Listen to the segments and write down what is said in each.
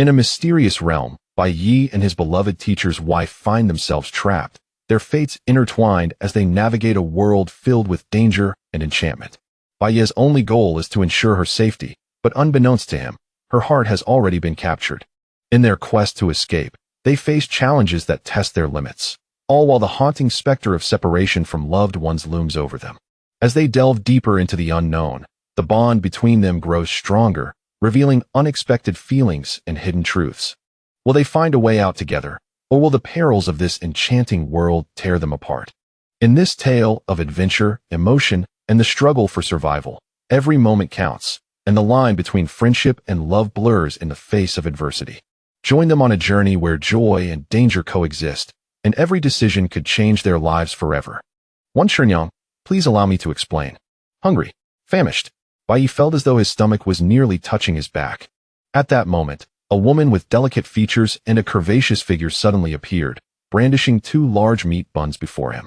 In a mysterious realm, Bai Ye and his beloved teacher's wife find themselves trapped, their fates intertwined as they navigate a world filled with danger and enchantment. Bai Ye's only goal is to ensure her safety, but unbeknownst to him, her heart has already been captured. In their quest to escape, they face challenges that test their limits, all while the haunting specter of separation from loved ones looms over them. As they delve deeper into the unknown, the bond between them grows stronger, revealing unexpected feelings and hidden truths. Will they find a way out together, or will the perils of this enchanting world tear them apart? In this tale of adventure, emotion, and the struggle for survival, every moment counts, and the line between friendship and love blurs in the face of adversity. Join them on a journey where joy and danger coexist, and every decision could change their lives forever. One Shenyang, please allow me to explain. Hungry, famished, Bai Ye felt as though his stomach was nearly touching his back. At that moment, a woman with delicate features and a curvaceous figure suddenly appeared, brandishing 2 large meat buns before him.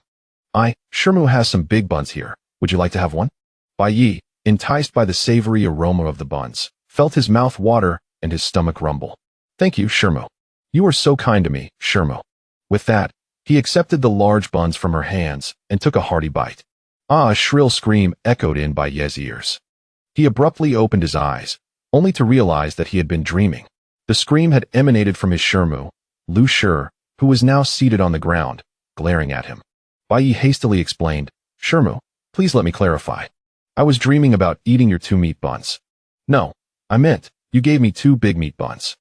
Shermu has some big buns here. Would you like to have one? Bai Ye, enticed by the savory aroma of the buns, felt his mouth water and his stomach rumble. Thank you, Shermu. You are so kind to me, Shermu. With that, he accepted the large buns from her hands and took a hearty bite. A shrill scream echoed in Bai Ye's ears. He abruptly opened his eyes, only to realize that he had been dreaming. The scream had emanated from his Shermu, Liu Shi, who was now seated on the ground, glaring at him. Bai Ye hastily explained, Shermu, please let me clarify. I was dreaming about eating your 2 meat buns. No, I meant, you gave me 2 big meat buns.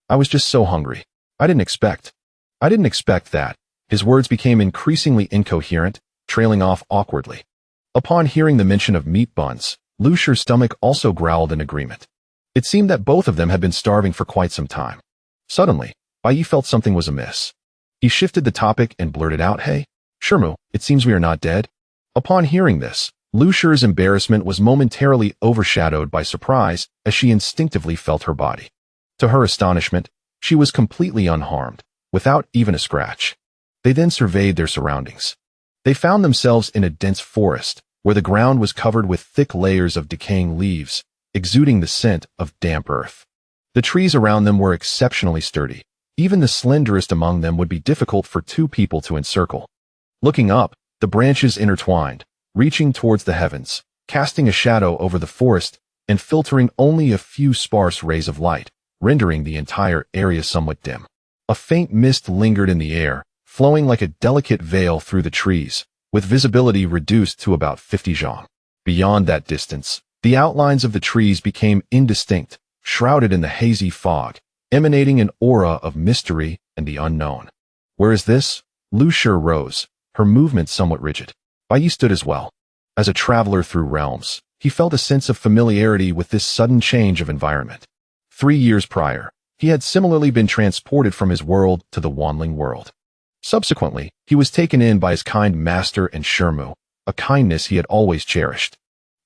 I was just so hungry. I didn't expect that. His words became increasingly incoherent, trailing off awkwardly. Upon hearing the mention of meat buns, Liu Shi's stomach also growled in agreement. It seemed that both of them had been starving for quite some time. Suddenly, Bai Ye felt something was amiss. He shifted the topic and blurted out, Hey, Shermu, it seems we are not dead. Upon hearing this, Liu Shi's embarrassment was momentarily overshadowed by surprise as she instinctively felt her body. To her astonishment, she was completely unharmed, without even a scratch. They then surveyed their surroundings. They found themselves in a dense forest, where the ground was covered with thick layers of decaying leaves, exuding the scent of damp earth. The trees around them were exceptionally sturdy. Even the slenderest among them would be difficult for 2 people to encircle. Looking up, the branches intertwined, reaching towards the heavens, casting a shadow over the forest and filtering only a few sparse rays of light, rendering the entire area somewhat dim. A faint mist lingered in the air, flowing like a delicate veil through the trees, with visibility reduced to about 50 zhang. Beyond that distance, the outlines of the trees became indistinct, shrouded in the hazy fog, emanating an aura of mystery and the unknown. Where is this? Liu Shi rose, her movement somewhat rigid. Bai Ye stood as well. As a traveler through realms, he felt a sense of familiarity with this sudden change of environment. 3 years prior, he had similarly been transported from his world to the Wanling world. Subsequently, he was taken in by his kind master and Shermu, a kindness he had always cherished.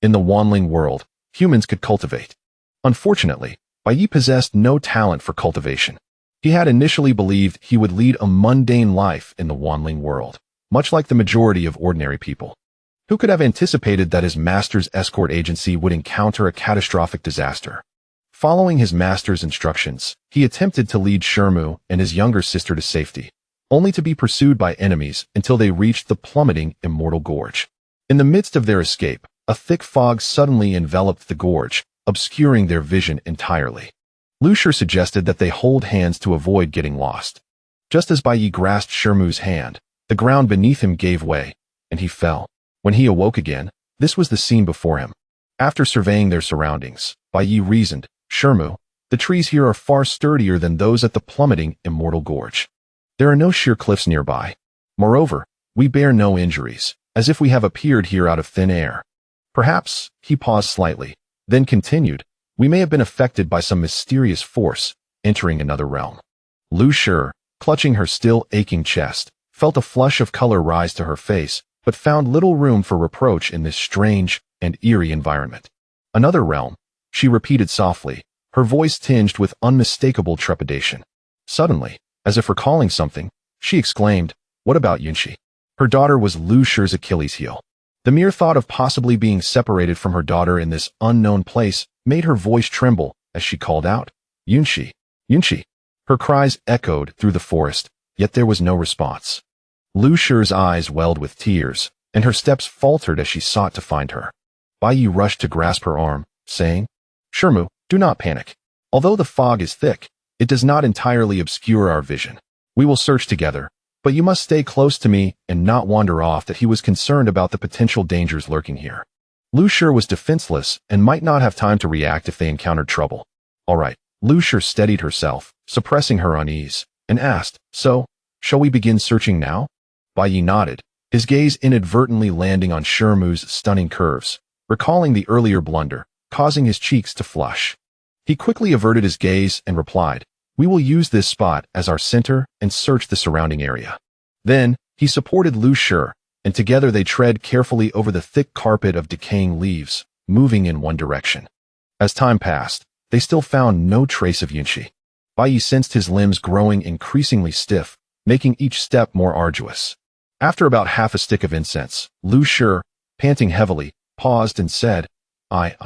In the Wanling world, humans could cultivate. Unfortunately, Bai Ye possessed no talent for cultivation. He had initially believed he would lead a mundane life in the Wanling world, much like the majority of ordinary people. Who could have anticipated that his master's escort agency would encounter a catastrophic disaster? Following his master's instructions, he attempted to lead Shermu and his younger sister to safety, only to be pursued by enemies until they reached the plummeting Immortal Gorge. In the midst of their escape, a thick fog suddenly enveloped the gorge, obscuring their vision entirely. Liu Shi suggested that they hold hands to avoid getting lost. Just as Bai Ye grasped Shermu's hand, the ground beneath him gave way, and he fell. When he awoke again, this was the scene before him. After surveying their surroundings, Bai Ye reasoned, Shermu, the trees here are far sturdier than those at the plummeting Immortal Gorge. There are no sheer cliffs nearby. Moreover, we bear no injuries, as if we have appeared here out of thin air. Perhaps, he paused slightly, then continued, we may have been affected by some mysterious force, entering another realm. Liu Shi, clutching her still aching chest, felt a flush of color rise to her face, but found little room for reproach in this strange and eerie environment. Another realm, she repeated softly, her voice tinged with unmistakable trepidation. Suddenly, as if recalling something, she exclaimed, what about Yunxi? Her daughter was Liu Shi's Achilles heel. The mere thought of possibly being separated from her daughter in this unknown place made her voice tremble as she called out, Yunxi, Yunqi. Her cries echoed through the forest, yet there was no response. Liu Shi's eyes welled with tears, and her steps faltered as she sought to find her. Bai Ye rushed to grasp her arm, saying, "Shirmu, do not panic. Although the fog is thick, it does not entirely obscure our vision. We will search together, but you must stay close to me and not wander off." That he was concerned about the potential dangers lurking here. Liu Shi was defenseless and might not have time to react if they encountered trouble. All right. Liu Shi steadied herself, suppressing her unease, and asked, "So, shall we begin searching now?" Bai Ye nodded, his gaze inadvertently landing on Shirmu's stunning curves, recalling the earlier blunder, causing his cheeks to flush. He quickly averted his gaze and replied, "We will use this spot as our center and search the surrounding area." Then, he supported Liu Shi, and together they tread carefully over the thick carpet of decaying leaves, moving in one direction. As time passed, they still found no trace of Yunqi. Bai Ye sensed his limbs growing increasingly stiff, making each step more arduous. After about half a stick of incense, Liu Shi, panting heavily, paused and said, I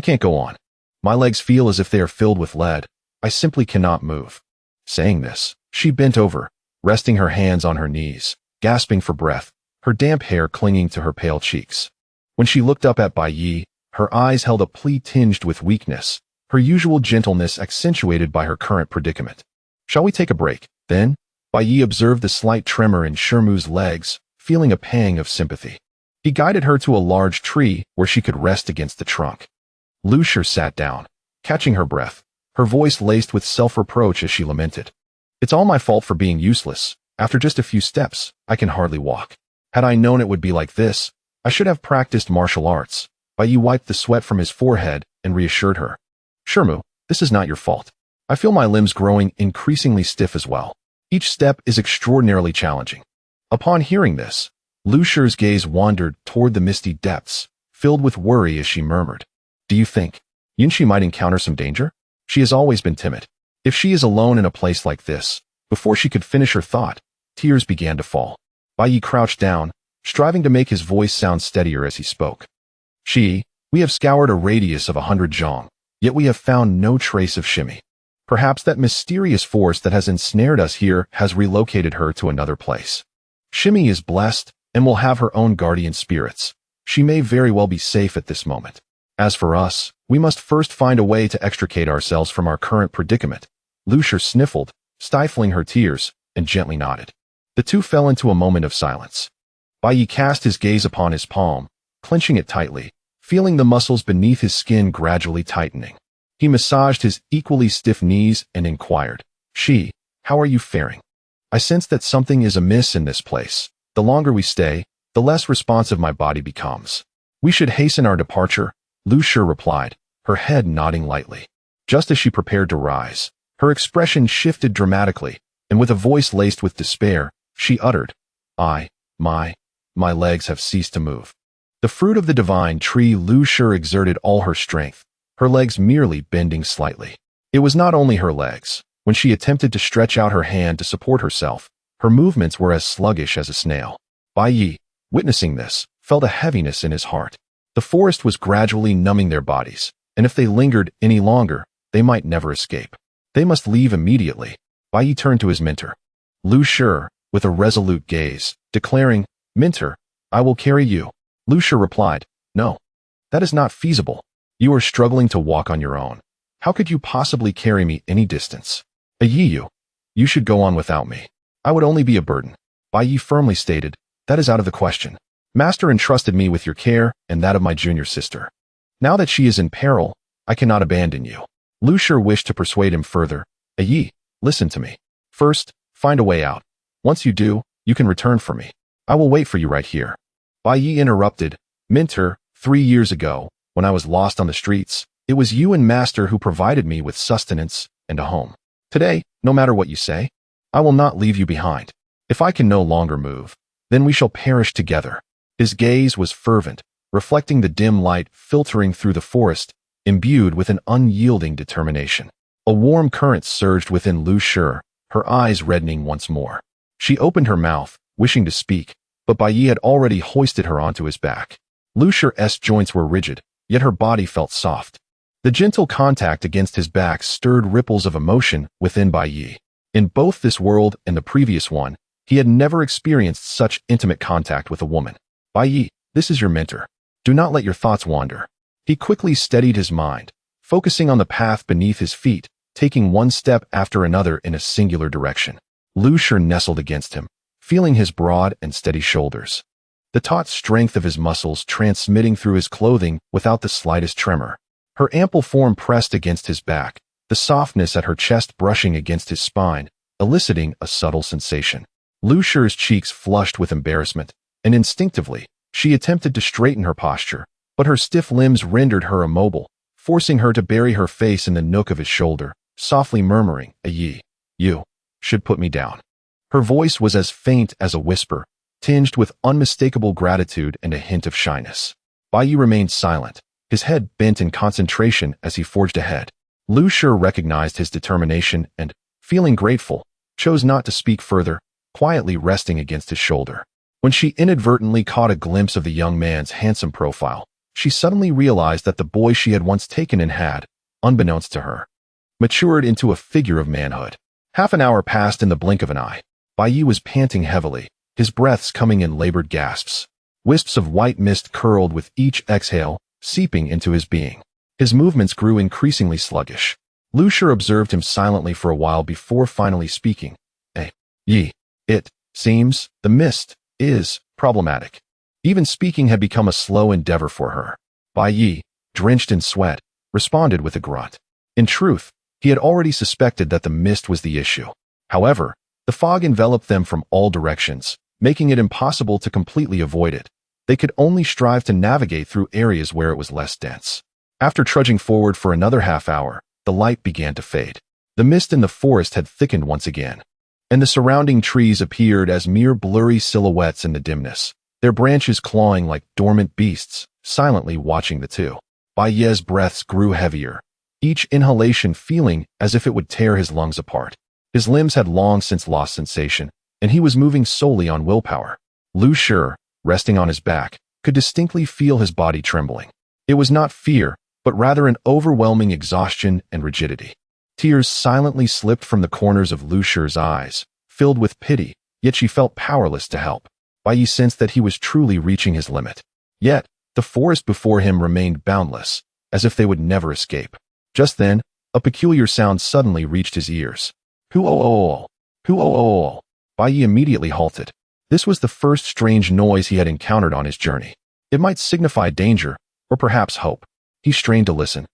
can't go on. My legs feel as if they are filled with lead. I simply cannot move." Saying this, she bent over, resting her hands on her knees, gasping for breath, her damp hair clinging to her pale cheeks. When she looked up at Bai Ye, her eyes held a plea tinged with weakness, her usual gentleness accentuated by her current predicament. "Shall we take a break?" Then, Bai Ye observed the slight tremor in Shirmu's legs, feeling a pang of sympathy. He guided her to a large tree where she could rest against the trunk. Liu Shi sat down, catching her breath, her voice laced with self-reproach as she lamented. "It's all my fault for being useless. After just a few steps, I can hardly walk. Had I known it would be like this, I should have practiced martial arts." Bai Ye wiped the sweat from his forehead and reassured her. "Shirmu, this is not your fault. I feel my limbs growing increasingly stiff as well. Each step is extraordinarily challenging." Upon hearing this, Liu Shi's gaze wandered toward the misty depths, filled with worry as she murmured, "Do you think Yunqi might encounter some danger? She has always been timid. If she is alone in a place like this," before she could finish her thought, tears began to fall. Bai Ye crouched down, striving to make his voice sound steadier as he spoke. We have scoured a radius of 100 zhang, yet we have found no trace of Shimi. Perhaps that mysterious force that has ensnared us here has relocated her to another place. Shimi is blessed and will have her own guardian spirits. She may very well be safe at this moment. As for us, we must first find a way to extricate ourselves from our current predicament." Liu Shi sniffled, stifling her tears, and gently nodded. The two fell into a moment of silence. Bai Ye cast his gaze upon his palm, clenching it tightly, feeling the muscles beneath his skin gradually tightening. He massaged his equally stiff knees and inquired, "How are you faring? I sense that something is amiss in this place. The longer we stay, the less responsive my body becomes. We should hasten our departure," Liu Shi replied, her head nodding lightly. Just as she prepared to rise, her expression shifted dramatically, and with a voice laced with despair, she uttered, My legs have ceased to move." The fruit of the divine tree. Liu Shi exerted all her strength, her legs merely bending slightly. It was not only her legs. When she attempted to stretch out her hand to support herself, her movements were as sluggish as a snail. Bai Ye, witnessing this, felt a heaviness in his heart. The forest was gradually numbing their bodies, and if they lingered any longer, they might never escape. They must leave immediately. Bai Ye turned to his mentor, Liu Shi, with a resolute gaze, declaring, "Mentor, I will carry you." Liu Shi replied, "No, that is not feasible. You are struggling to walk on your own. How could you possibly carry me any distance? You should go on without me. I would only be a burden." Bai Ye firmly stated, "That is out of the question. Master entrusted me with your care and that of my junior sister. Now that she is in peril, I cannot abandon you." Liu Shi wished to persuade him further. Listen to me. First, find a way out. Once you do, you can return for me. I will wait for you right here." Bai Ye interrupted, "Mentor, 3 years ago, when I was lost on the streets, it was you and Master who provided me with sustenance and a home. Today, no matter what you say, I will not leave you behind. If I can no longer move, then we shall perish together." His gaze was fervent, reflecting the dim light filtering through the forest, imbued with an unyielding determination. A warm current surged within Liu Shi, her eyes reddening once more. She opened her mouth, wishing to speak, but Bai Ye had already hoisted her onto his back. Liu Shi's joints were rigid, yet her body felt soft. The gentle contact against his back stirred ripples of emotion within Bai Ye. In both this world and the previous one, he had never experienced such intimate contact with a woman. Bai Ye, this is your mentor. Do not let your thoughts wander. He quickly steadied his mind, focusing on the path beneath his feet, taking one step after another in a singular direction. Liu Shi nestled against him, feeling his broad and steady shoulders. The taut strength of his muscles transmitting through his clothing without the slightest tremor. Her ample form pressed against his back, the softness at her chest brushing against his spine, eliciting a subtle sensation. Liu Shi's cheeks flushed with embarrassment, and instinctively, she attempted to straighten her posture, but her stiff limbs rendered her immobile, forcing her to bury her face in the nook of his shoulder, softly murmuring, "Ye, you should put me down." Her voice was as faint as a whisper, tinged with unmistakable gratitude and a hint of shyness. Bai Ye remained silent, his head bent in concentration as he forged ahead. Liu Shi recognized his determination and, feeling grateful, chose not to speak further, quietly resting against his shoulder. When she inadvertently caught a glimpse of the young man's handsome profile, she suddenly realized that the boy she had once taken in had, unbeknownst to her, matured into a figure of manhood. Half an hour passed in the blink of an eye. Bai Ye was panting heavily, his breaths coming in labored gasps. Wisps of white mist curled with each exhale, seeping into his being. His movements grew increasingly sluggish. Liu Shi observed him silently for a while before finally speaking. Ye, it seems, the mist is problematic. Even speaking had become a slow endeavor for her. Bai Ye, drenched in sweat, responded with a grunt. In truth, he had already suspected that the mist was the issue. However, the fog enveloped them from all directions, making it impossible to completely avoid it. They could only strive to navigate through areas where it was less dense. After trudging forward for another half hour, the light began to fade. The mist in the forest had thickened once again, and the surrounding trees appeared as mere blurry silhouettes in the dimness, their branches clawing like dormant beasts, silently watching the two. Bai Ye's breaths grew heavier, each inhalation feeling as if it would tear his lungs apart. His limbs had long since lost sensation, and he was moving solely on willpower. Liu Shi, resting on his back, could distinctly feel his body trembling. It was not fear, but rather an overwhelming exhaustion and rigidity. Tears silently slipped from the corners of Liu Shi's eyes, filled with pity, yet she felt powerless to help. Bai Ye sensed that he was truly reaching his limit. Yet, the forest before him remained boundless, as if they would never escape. Just then, a peculiar sound suddenly reached his ears. Hu-oh-oh-oh! Hu-oh-oh-oh! Bai Ye immediately halted. This was the first strange noise he had encountered on his journey. It might signify danger, or perhaps hope. He strained to listen,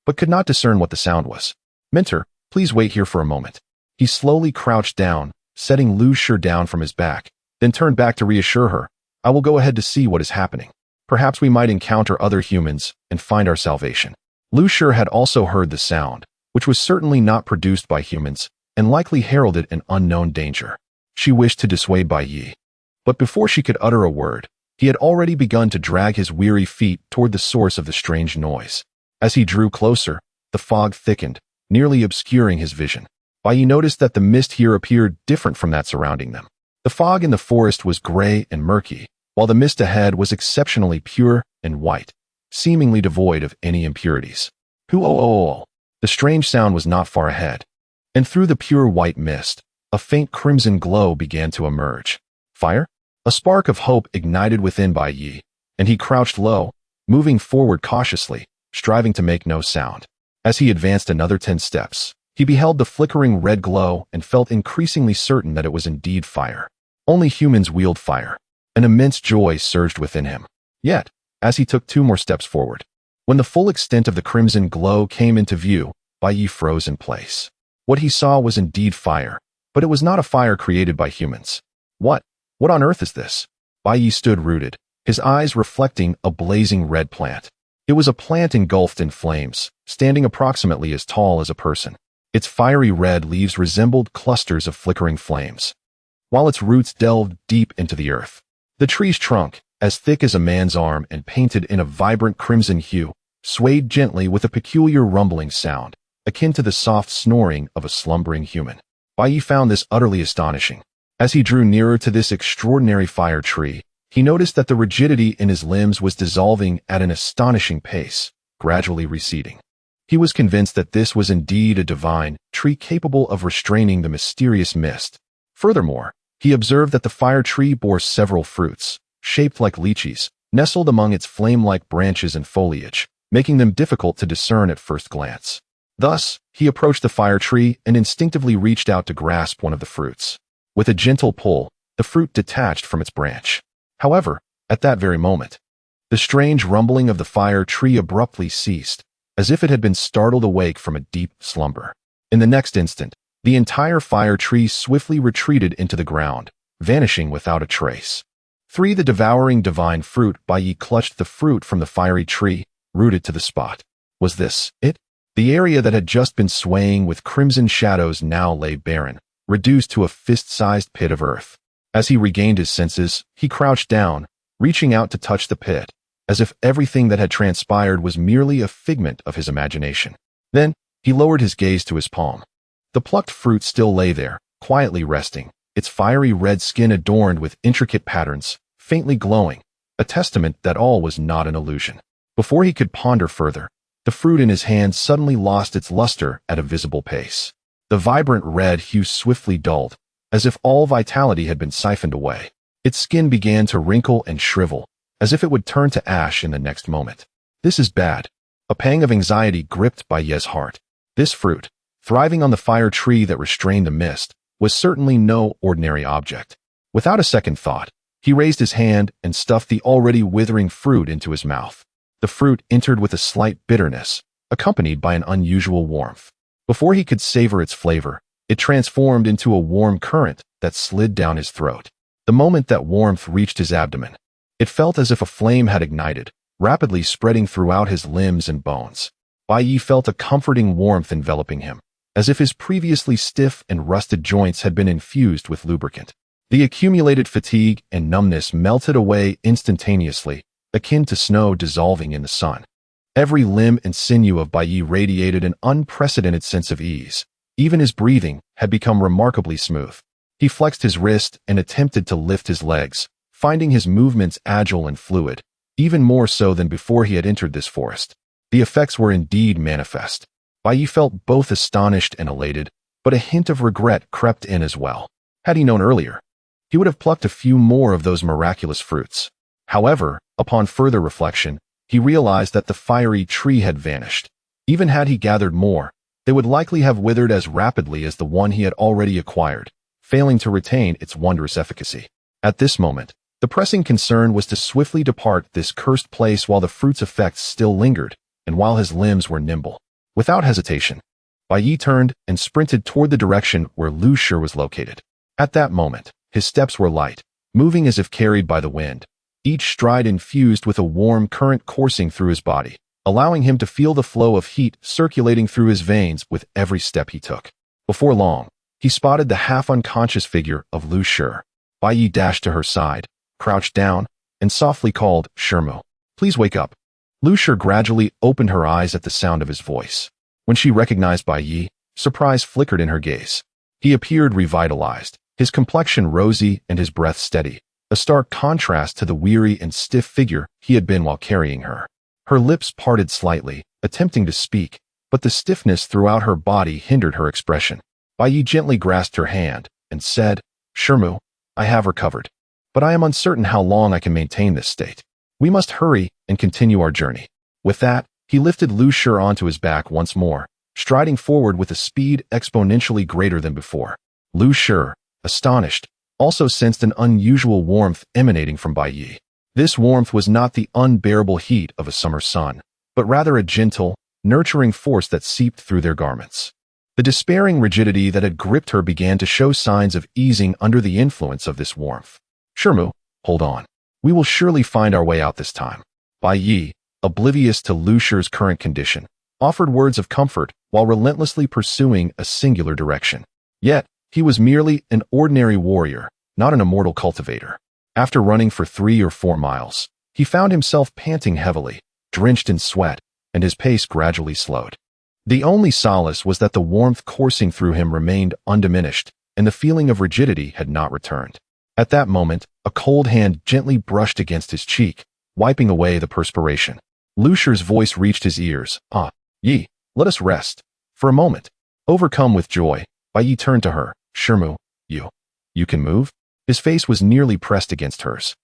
but could not discern what the sound was. "Mentor, please wait here for a moment." He slowly crouched down, setting Liu Shi down from his back, then turned back to reassure her. "I will go ahead to see what is happening. Perhaps we might encounter other humans and find our salvation." Liu Shi had also heard the sound, which was certainly not produced by humans, and likely heralded an unknown danger. She wished to dissuade Bai Ye, but before she could utter a word, he had already begun to drag his weary feet toward the source of the strange noise. As he drew closer, the fog thickened, nearly obscuring his vision. Bai Ye noticed that the mist here appeared different from that surrounding them. The fog in the forest was gray and murky, while the mist ahead was exceptionally pure and white, seemingly devoid of any impurities. Hu-oh-oh-oh! The strange sound was not far ahead, and through the pure white mist, a faint crimson glow began to emerge. Fire? A spark of hope ignited within Bai Ye, and he crouched low, moving forward cautiously, striving to make no sound. As he advanced another 10 steps, he beheld the flickering red glow and felt increasingly certain that it was indeed fire. Only humans wield fire. An immense joy surged within him. Yet, as he took 2 more steps forward, when the full extent of the crimson glow came into view, Bai Ye froze in place. What he saw was indeed fire, but it was not a fire created by humans. What on earth is this? Bai Ye stood rooted, his eyes reflecting a blazing red plant. It was a plant engulfed in flames, standing approximately as tall as a person. Its fiery red leaves resembled clusters of flickering flames, while its roots delved deep into the earth. The tree's trunk, as thick as a man's arm and painted in a vibrant crimson hue, swayed gently with a peculiar rumbling sound, akin to the soft snoring of a slumbering human. Bai Ye found this utterly astonishing. As he drew nearer to this extraordinary fire tree, he noticed that the rigidity in his limbs was dissolving at an astonishing pace, gradually receding. He was convinced that this was indeed a divine tree capable of restraining the mysterious mist. Furthermore, he observed that the fire tree bore several fruits, shaped like lychees, nestled among its flame-like branches and foliage, making them difficult to discern at first glance. Thus, he approached the fire tree and instinctively reached out to grasp one of the fruits. With a gentle pull, the fruit detached from its branch. However, at that very moment, the strange rumbling of the fire tree abruptly ceased, as if it had been startled awake from a deep slumber. In the next instant, the entire fire tree swiftly retreated into the ground, vanishing without a trace. 3. The devouring divine fruit. Bai Ye clutched the fruit from the fiery tree, rooted to the spot. Was this it? The area that had just been swaying with crimson shadows now lay barren, reduced to a fist-sized pit of earth. As he regained his senses, he crouched down, reaching out to touch the pit, as if everything that had transpired was merely a figment of his imagination. Then, he lowered his gaze to his palm. The plucked fruit still lay there, quietly resting, its fiery red skin adorned with intricate patterns, faintly glowing, a testament that all was not an illusion. Before he could ponder further, the fruit in his hand suddenly lost its luster at a visible pace. The vibrant red hue swiftly dulled, as if all vitality had been siphoned away. Its skin began to wrinkle and shrivel, as if it would turn to ash in the next moment. This is bad. A pang of anxiety gripped Bai Ye's heart. This fruit, thriving on the fire tree that restrained the mist, was certainly no ordinary object. Without a second thought, he raised his hand and stuffed the already withering fruit into his mouth. The fruit entered with a slight bitterness, accompanied by an unusual warmth. Before he could savor its flavor, it transformed into a warm current that slid down his throat. The moment that warmth reached his abdomen, it felt as if a flame had ignited, rapidly spreading throughout his limbs and bones. Bai Ye felt a comforting warmth enveloping him, as if his previously stiff and rusted joints had been infused with lubricant. The accumulated fatigue and numbness melted away instantaneously, akin to snow dissolving in the sun. Every limb and sinew of Bai Ye radiated an unprecedented sense of ease. Even his breathing had become remarkably smooth. He flexed his wrist and attempted to lift his legs, finding his movements agile and fluid, even more so than before he had entered this forest. The effects were indeed manifest. Bai Ye felt both astonished and elated, but a hint of regret crept in as well. Had he known earlier, he would have plucked a few more of those miraculous fruits. However, upon further reflection, he realized that the fiery tree had vanished. Even had he gathered more, they would likely have withered as rapidly as the one he had already acquired, failing to retain its wondrous efficacy. At this moment, the pressing concern was to swiftly depart this cursed place while the fruit's effects still lingered, and while his limbs were nimble. Without hesitation, Bai Ye turned and sprinted toward the direction where Liu Shi was located. At that moment, his steps were light, moving as if carried by the wind, each stride infused with a warm current coursing through his body, allowing him to feel the flow of heat circulating through his veins with every step he took. Before long, he spotted the half-unconscious figure of Liu Shi. Bai Ye dashed to her side, crouched down, and softly called, "Shirmu, please wake up." Liu Shi gradually opened her eyes at the sound of his voice. When she recognized Bai Ye, surprise flickered in her gaze. He appeared revitalized, his complexion rosy and his breath steady, a stark contrast to the weary and stiff figure he had been while carrying her. Her lips parted slightly, attempting to speak, but the stiffness throughout her body hindered her expression. Bai Ye gently grasped her hand and said, "Shirmu, I have recovered, but I am uncertain how long I can maintain this state. We must hurry and continue our journey." With that, he lifted Liu Shi onto his back once more, striding forward with a speed exponentially greater than before. Liu Shi, astonished, also sensed an unusual warmth emanating from Bai Ye. This warmth was not the unbearable heat of a summer sun, but rather a gentle, nurturing force that seeped through their garments. The despairing rigidity that had gripped her began to show signs of easing under the influence of this warmth. "Shirmu, hold on. We will surely find our way out this time." Bai Ye, oblivious to Liu Shi's current condition, offered words of comfort while relentlessly pursuing a singular direction. Yet, he was merely an ordinary warrior, not an immortal cultivator. After running for 3 or 4 miles, he found himself panting heavily, drenched in sweat, and his pace gradually slowed. The only solace was that the warmth coursing through him remained undiminished, and the feeling of rigidity had not returned. At that moment, a cold hand gently brushed against his cheek, wiping away the perspiration. Liu Shi's voice reached his ears. "Ah, Ye, Let us rest. For a moment. Overcome with joy, Bai Ye turned to her. Shirmu, you can move? His face was nearly pressed against hers.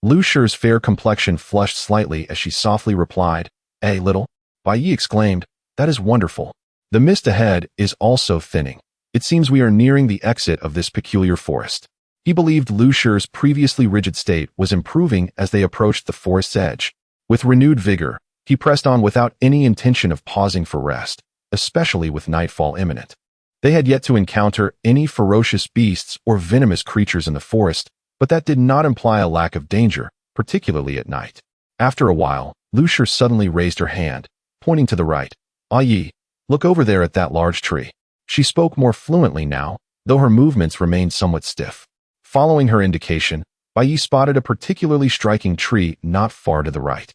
Liu Shi's fair complexion flushed slightly as she softly replied, little? Bai Ye exclaimed, that is wonderful. The mist ahead is also thinning. It seems we are nearing the exit of this peculiar forest. He believed Liu Shi's previously rigid state was improving as they approached the forest's edge. With renewed vigor, he pressed on without any intention of pausing for rest, especially with nightfall imminent. They had yet to encounter any ferocious beasts or venomous creatures in the forest, but that did not imply a lack of danger, particularly at night. After a while, Liu Shi suddenly raised her hand, pointing to the right. Bai Ye, look over there at that large tree. She spoke more fluently now, though her movements remained somewhat stiff. Following her indication, Bai Ye spotted a particularly striking tree not far to the right.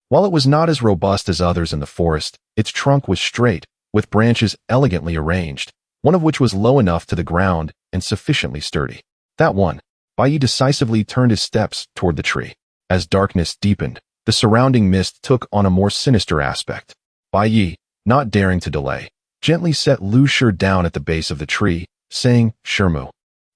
While it was not as robust as others in the forest, its trunk was straight, with branches elegantly arranged, one of which was low enough to the ground and sufficiently sturdy. That one. Bai Ye decisively turned his steps toward the tree. As darkness deepened, the surrounding mist took on a more sinister aspect. Bai Ye, not daring to delay, gently set Liu Shi down at the base of the tree, saying, Shirmu,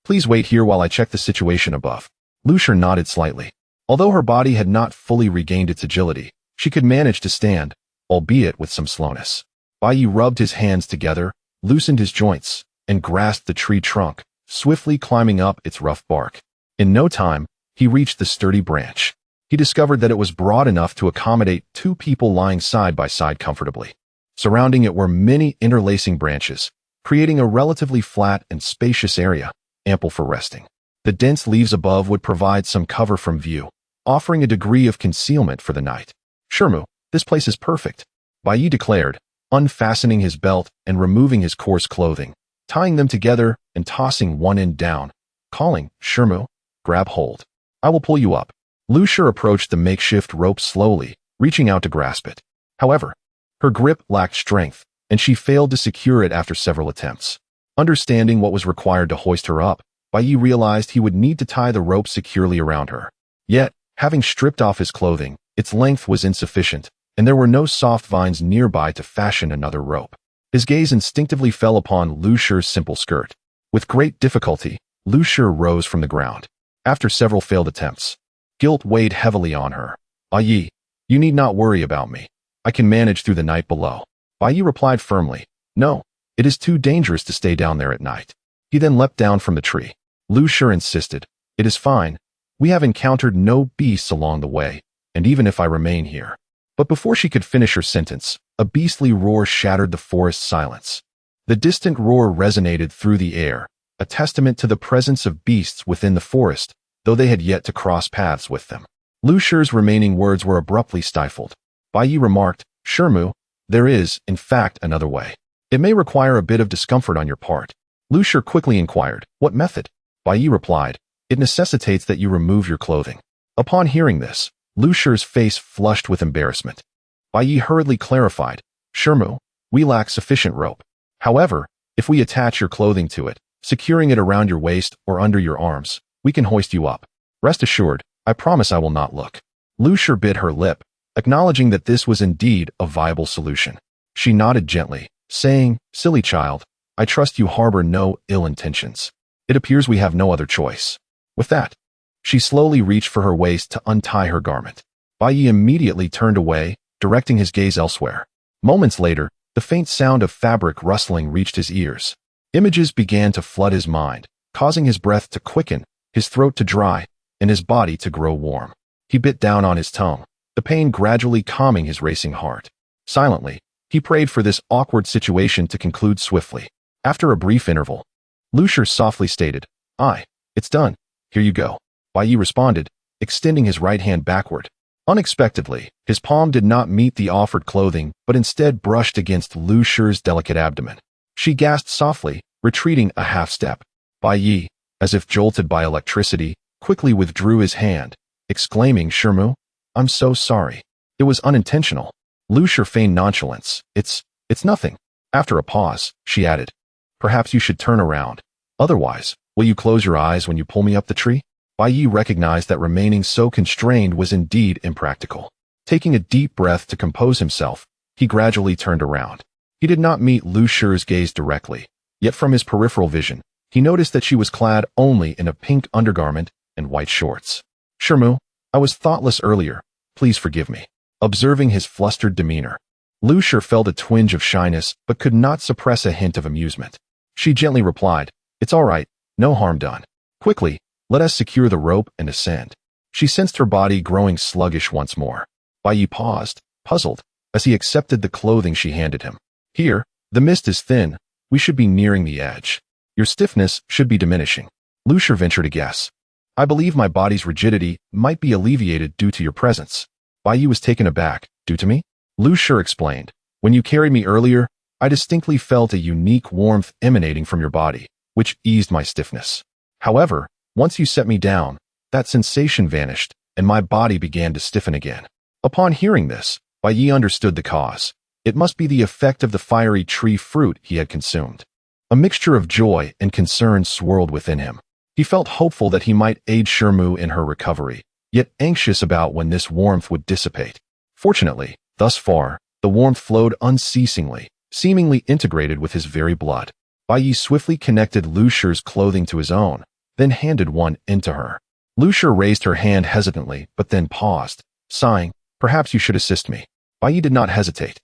please wait here while I check the situation above. Liu Shi nodded slightly. Although her body had not fully regained its agility, she could manage to stand, albeit with some slowness. Bai Ye rubbed his hands together, loosened his joints, and grasped the tree trunk, swiftly climbing up its rough bark. In no time, he reached the sturdy branch. He discovered that it was broad enough to accommodate two people lying side by side comfortably. Surrounding it were many interlacing branches, creating a relatively flat and spacious area, ample for resting. The dense leaves above would provide some cover from view, offering a degree of concealment for the night. Shirmu, this place is perfect, Bai Ye declared, unfastening his belt and removing his coarse clothing, tying them together and tossing one end down, calling, Shirmu, grab hold. I will pull you up. Liu Shi approached the makeshift rope slowly, reaching out to grasp it. However, her grip lacked strength, and she failed to secure it after several attempts. Understanding what was required to hoist her up, Bai Ye realized he would need to tie the rope securely around her. Yet, having stripped off his clothing, its length was insufficient, and there were no soft vines nearby to fashion another rope. His gaze instinctively fell upon Liu Shi's simple skirt. With great difficulty, Liu Shi rose from the ground. After several failed attempts, guilt weighed heavily on her. Bai Ye, you need not worry about me. I can manage through the night below. Bai Ye replied firmly, no, it is too dangerous to stay down there at night. He then leapt down from the tree. Liu Shi insisted, it is fine. We have encountered no beasts along the way, and even if I remain here. But before she could finish her sentence, a beastly roar shattered the forest's silence. The distant roar resonated through the air, a testament to the presence of beasts within the forest, though they had yet to cross paths with them. Liu Shi's remaining words were abruptly stifled. Bai Ye remarked, Shirmu, there is, in fact, another way. It may require a bit of discomfort on your part. Liu Shi quickly inquired, what method? Bai Ye replied, it necessitates that you remove your clothing. Upon hearing this, Liu Shi's face flushed with embarrassment. Bai Ye hurriedly clarified, Shirmu, we lack sufficient rope. However, if we attach your clothing to it, securing it around your waist or under your arms, we can hoist you up. Rest assured, I promise I will not look. Liu Shi bit her lip, acknowledging that this was indeed a viable solution. She nodded gently, saying, silly child, I trust you harbor no ill intentions. It appears we have no other choice. With that, she slowly reached for her waist to untie her garment. Bai Ye immediately turned away, directing his gaze elsewhere. Moments later, the faint sound of fabric rustling reached his ears. Images began to flood his mind, causing his breath to quicken, his throat to dry, and his body to grow warm. He bit down on his tongue, the pain gradually calming his racing heart. Silently, he prayed for this awkward situation to conclude swiftly. After a brief interval, Liu Shi softly stated, it's done. Here you go. Bai Ye responded, extending his right hand backward. Unexpectedly, his palm did not meet the offered clothing, but instead brushed against Liu Shi's delicate abdomen. She gasped softly, retreating a half step. Bai Ye, as if jolted by electricity, quickly withdrew his hand, exclaiming, Shirmu, I'm so sorry. It was unintentional. Liu Shi feigned nonchalance. It's nothing. After a pause, she added, perhaps you should turn around. Otherwise, will you close your eyes when you pull me up the tree? Bai Ye recognized that remaining so constrained was indeed impractical. Taking a deep breath to compose himself, he gradually turned around. He did not meet Liu Shi's gaze directly, yet from his peripheral vision, he noticed that she was clad only in a pink undergarment and white shorts. "Shimu, I was thoughtless earlier. Please forgive me." Observing his flustered demeanor, Liu Shi felt a twinge of shyness but could not suppress a hint of amusement. She gently replied, "It's all right, no harm done. Quickly, let us secure the rope and ascend." She sensed her body growing sluggish once more. Bai Ye paused, puzzled, as he accepted the clothing she handed him. "Here, the mist is thin. We should be nearing the edge. Your stiffness should be diminishing." Liu Shi ventured a guess. "I believe my body's rigidity might be alleviated due to your presence." Bai Ye was taken aback. "Due to me?" Liu Shi explained. "When you carried me earlier, I distinctly felt a unique warmth emanating from your body, which eased my stiffness. However, once you set me down, that sensation vanished, and my body began to stiffen again." Upon hearing this, Bai Ye understood the cause. It must be the effect of the fiery tree fruit he had consumed. A mixture of joy and concern swirled within him. He felt hopeful that he might aid Shimu in her recovery, yet anxious about when this warmth would dissipate. Fortunately, thus far, the warmth flowed unceasingly, seemingly integrated with his very blood. Bai Ye swiftly connected Liu Shi's clothing to his own, then handed one into her. Liu Shi raised her hand hesitantly, but then paused, sighing, "Perhaps you should assist me." Bai Ye did not hesitate.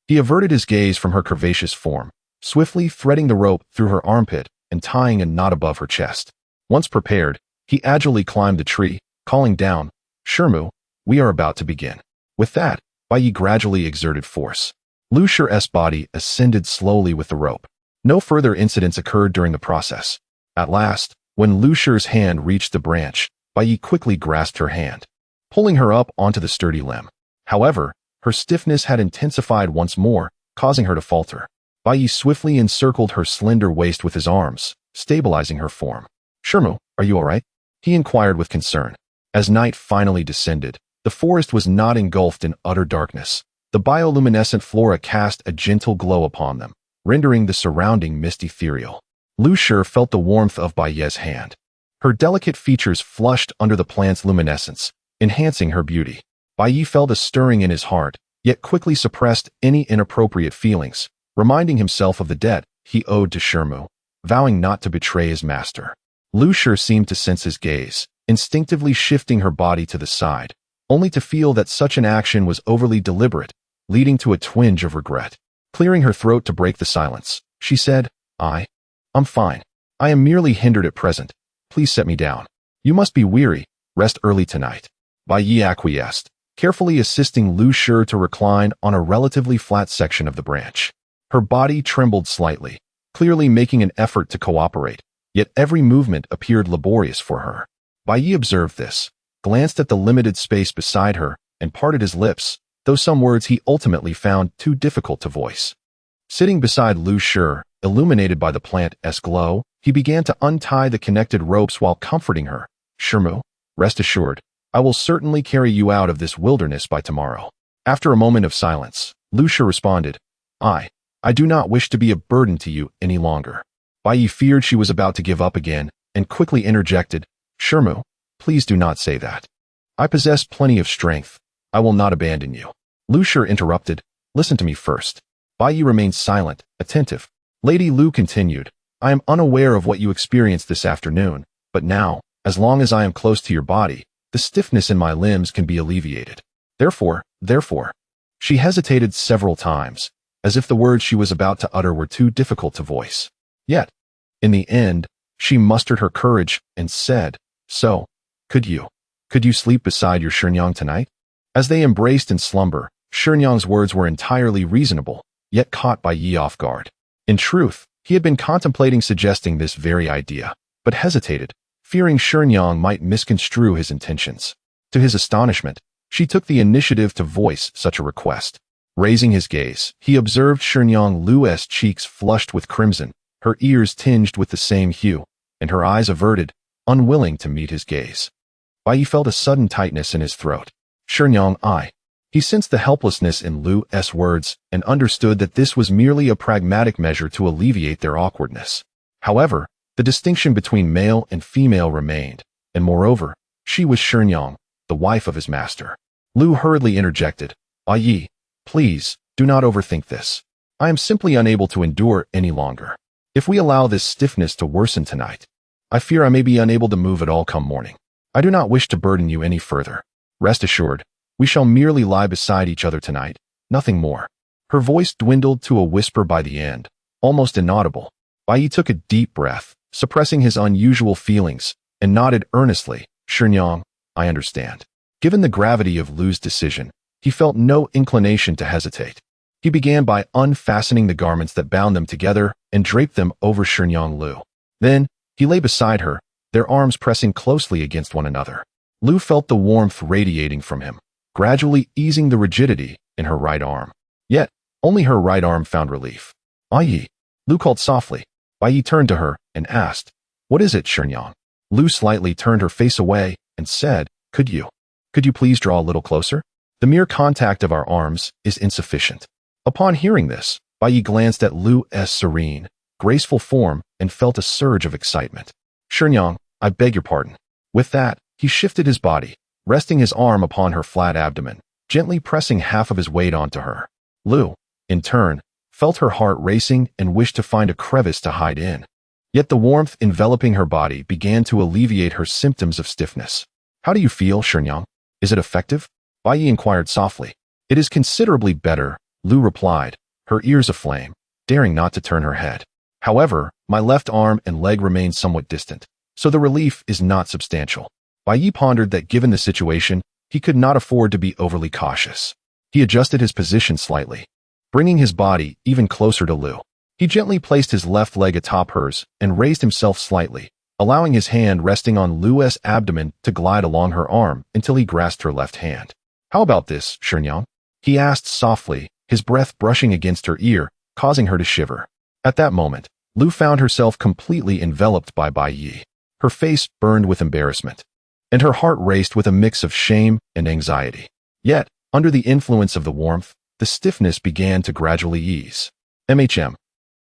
He averted his gaze from her curvaceous form, swiftly threading the rope through her armpit and tying a knot above her chest. Once prepared, he agilely climbed the tree, calling down, "Shimu, we are about to begin." With that, Bai Ye gradually exerted force. Liu Shi's body ascended slowly with the rope. No further incidents occurred during the process. At last, when Liu Shi's hand reached the branch, Bai Ye quickly grasped her hand, pulling her up onto the sturdy limb. However, her stiffness had intensified once more, causing her to falter. Bai Ye swiftly encircled her slender waist with his arms, stabilizing her form. "Shimu, are you all right?" he inquired with concern. As night finally descended, the forest was not engulfed in utter darkness. The bioluminescent flora cast a gentle glow upon them, rendering the surrounding mist ethereal. Liu Shi felt the warmth of Bai Ye's hand. Her delicate features flushed under the plant's luminescence, enhancing her beauty. Bai Ye felt a stirring in his heart, yet quickly suppressed any inappropriate feelings, reminding himself of the debt he owed to Shimu, vowing not to betray his master. Liu Shi seemed to sense his gaze, instinctively shifting her body to the side, only to feel that such an action was overly deliberate, leading to a twinge of regret. Clearing her throat to break the silence, she said, I'm fine. I am merely hindered at present. Please set me down. You must be weary. Rest early tonight." Bai Ye acquiesced, carefully assisting Liu Shi to recline on a relatively flat section of the branch. Her body trembled slightly, clearly making an effort to cooperate, yet every movement appeared laborious for her. Bai Ye observed this, glanced at the limited space beside her, and parted his lips, though some words he ultimately found too difficult to voice. Sitting beside Liu Shi, illuminated by the plant's glow, he began to untie the connected ropes while comforting her. "Shimu, rest assured, I will certainly carry you out of this wilderness by tomorrow." After a moment of silence, Liu Shi responded, I do not wish to be a burden to you any longer." Bai Ye feared she was about to give up again, and quickly interjected, "Shimu, please do not say that. I possess plenty of strength. I will not abandon you." Liu Shi interrupted, "Listen to me first." Bai Ye remained silent, attentive. Lady Liu continued, "I am unaware of what you experienced this afternoon, but now, as long as I am close to your body, the stiffness in my limbs can be alleviated. Therefore, She hesitated several times, as if the words she was about to utter were too difficult to voice. Yet, in the end, she mustered her courage and said, "So, could you sleep beside your Shenyang tonight?" As they embraced in slumber, Shenyang's words were entirely reasonable, yet caught Bai Ye off guard. In truth, he had been contemplating suggesting this very idea, but hesitated, fearing Shenyang might misconstrue his intentions. To his astonishment, she took the initiative to voice such a request. Raising his gaze, he observed Shenyang Lu's cheeks flushed with crimson, her ears tinged with the same hue, and her eyes averted, unwilling to meet his gaze. Bai Ye felt a sudden tightness in his throat. "Shenyang, He sensed the helplessness in Lu's words and understood that this was merely a pragmatic measure to alleviate their awkwardness. However, the distinction between male and female remained, and moreover, she was Shenyang, the wife of his master. Liu hurriedly interjected, "Bai Ye, please, do not overthink this. I am simply unable to endure any longer. If we allow this stiffness to worsen tonight, I fear I may be unable to move at all come morning. I do not wish to burden you any further. Rest assured, we shall merely lie beside each other tonight, nothing more." Her voice dwindled to a whisper by the end, almost inaudible. Bai Ye took a deep breath, suppressing his unusual feelings, and nodded earnestly. "Shenyang, I understand." Given the gravity of Lu's decision, he felt no inclination to hesitate. He began by unfastening the garments that bound them together and draped them over Shenyang Lu. Then, he lay beside her, their arms pressing closely against one another. Lu felt the warmth radiating from him, gradually easing the rigidity in her right arm. Yet, only her right arm found relief. "Bai Ye," Lu called softly. Bai Ye turned to her and asked, "What is it, Shenyang?" Lu slightly turned her face away and said, Could you please draw a little closer? The mere contact of our arms is insufficient." Upon hearing this, Bai Ye glanced at Lu's serene, graceful form and felt a surge of excitement. "Shenyang, I beg your pardon." With that, he shifted his body, resting his arm upon her flat abdomen, gently pressing half of his weight onto her. Lu, in turn, felt her heart racing and wished to find a crevice to hide in. Yet the warmth enveloping her body began to alleviate her symptoms of stiffness. "How do you feel, Shenyang? Is it effective?" Bai Ye inquired softly. "It is considerably better," Lu replied, her ears aflame, daring not to turn her head. "However, my left arm and leg remain somewhat distant, so the relief is not substantial." Bai Ye pondered that given the situation, he could not afford to be overly cautious. He adjusted his position slightly, bringing his body even closer to Lu. He gently placed his left leg atop hers and raised himself slightly, allowing his hand resting on Lu's abdomen to glide along her arm until he grasped her left hand. "How about this, Shenyang?" he asked softly, his breath brushing against her ear, causing her to shiver. At that moment, Lu found herself completely enveloped by Bai Ye. Her face burned with embarrassment, and her heart raced with a mix of shame and anxiety. Yet, under the influence of the warmth, the stiffness began to gradually ease. "MHM."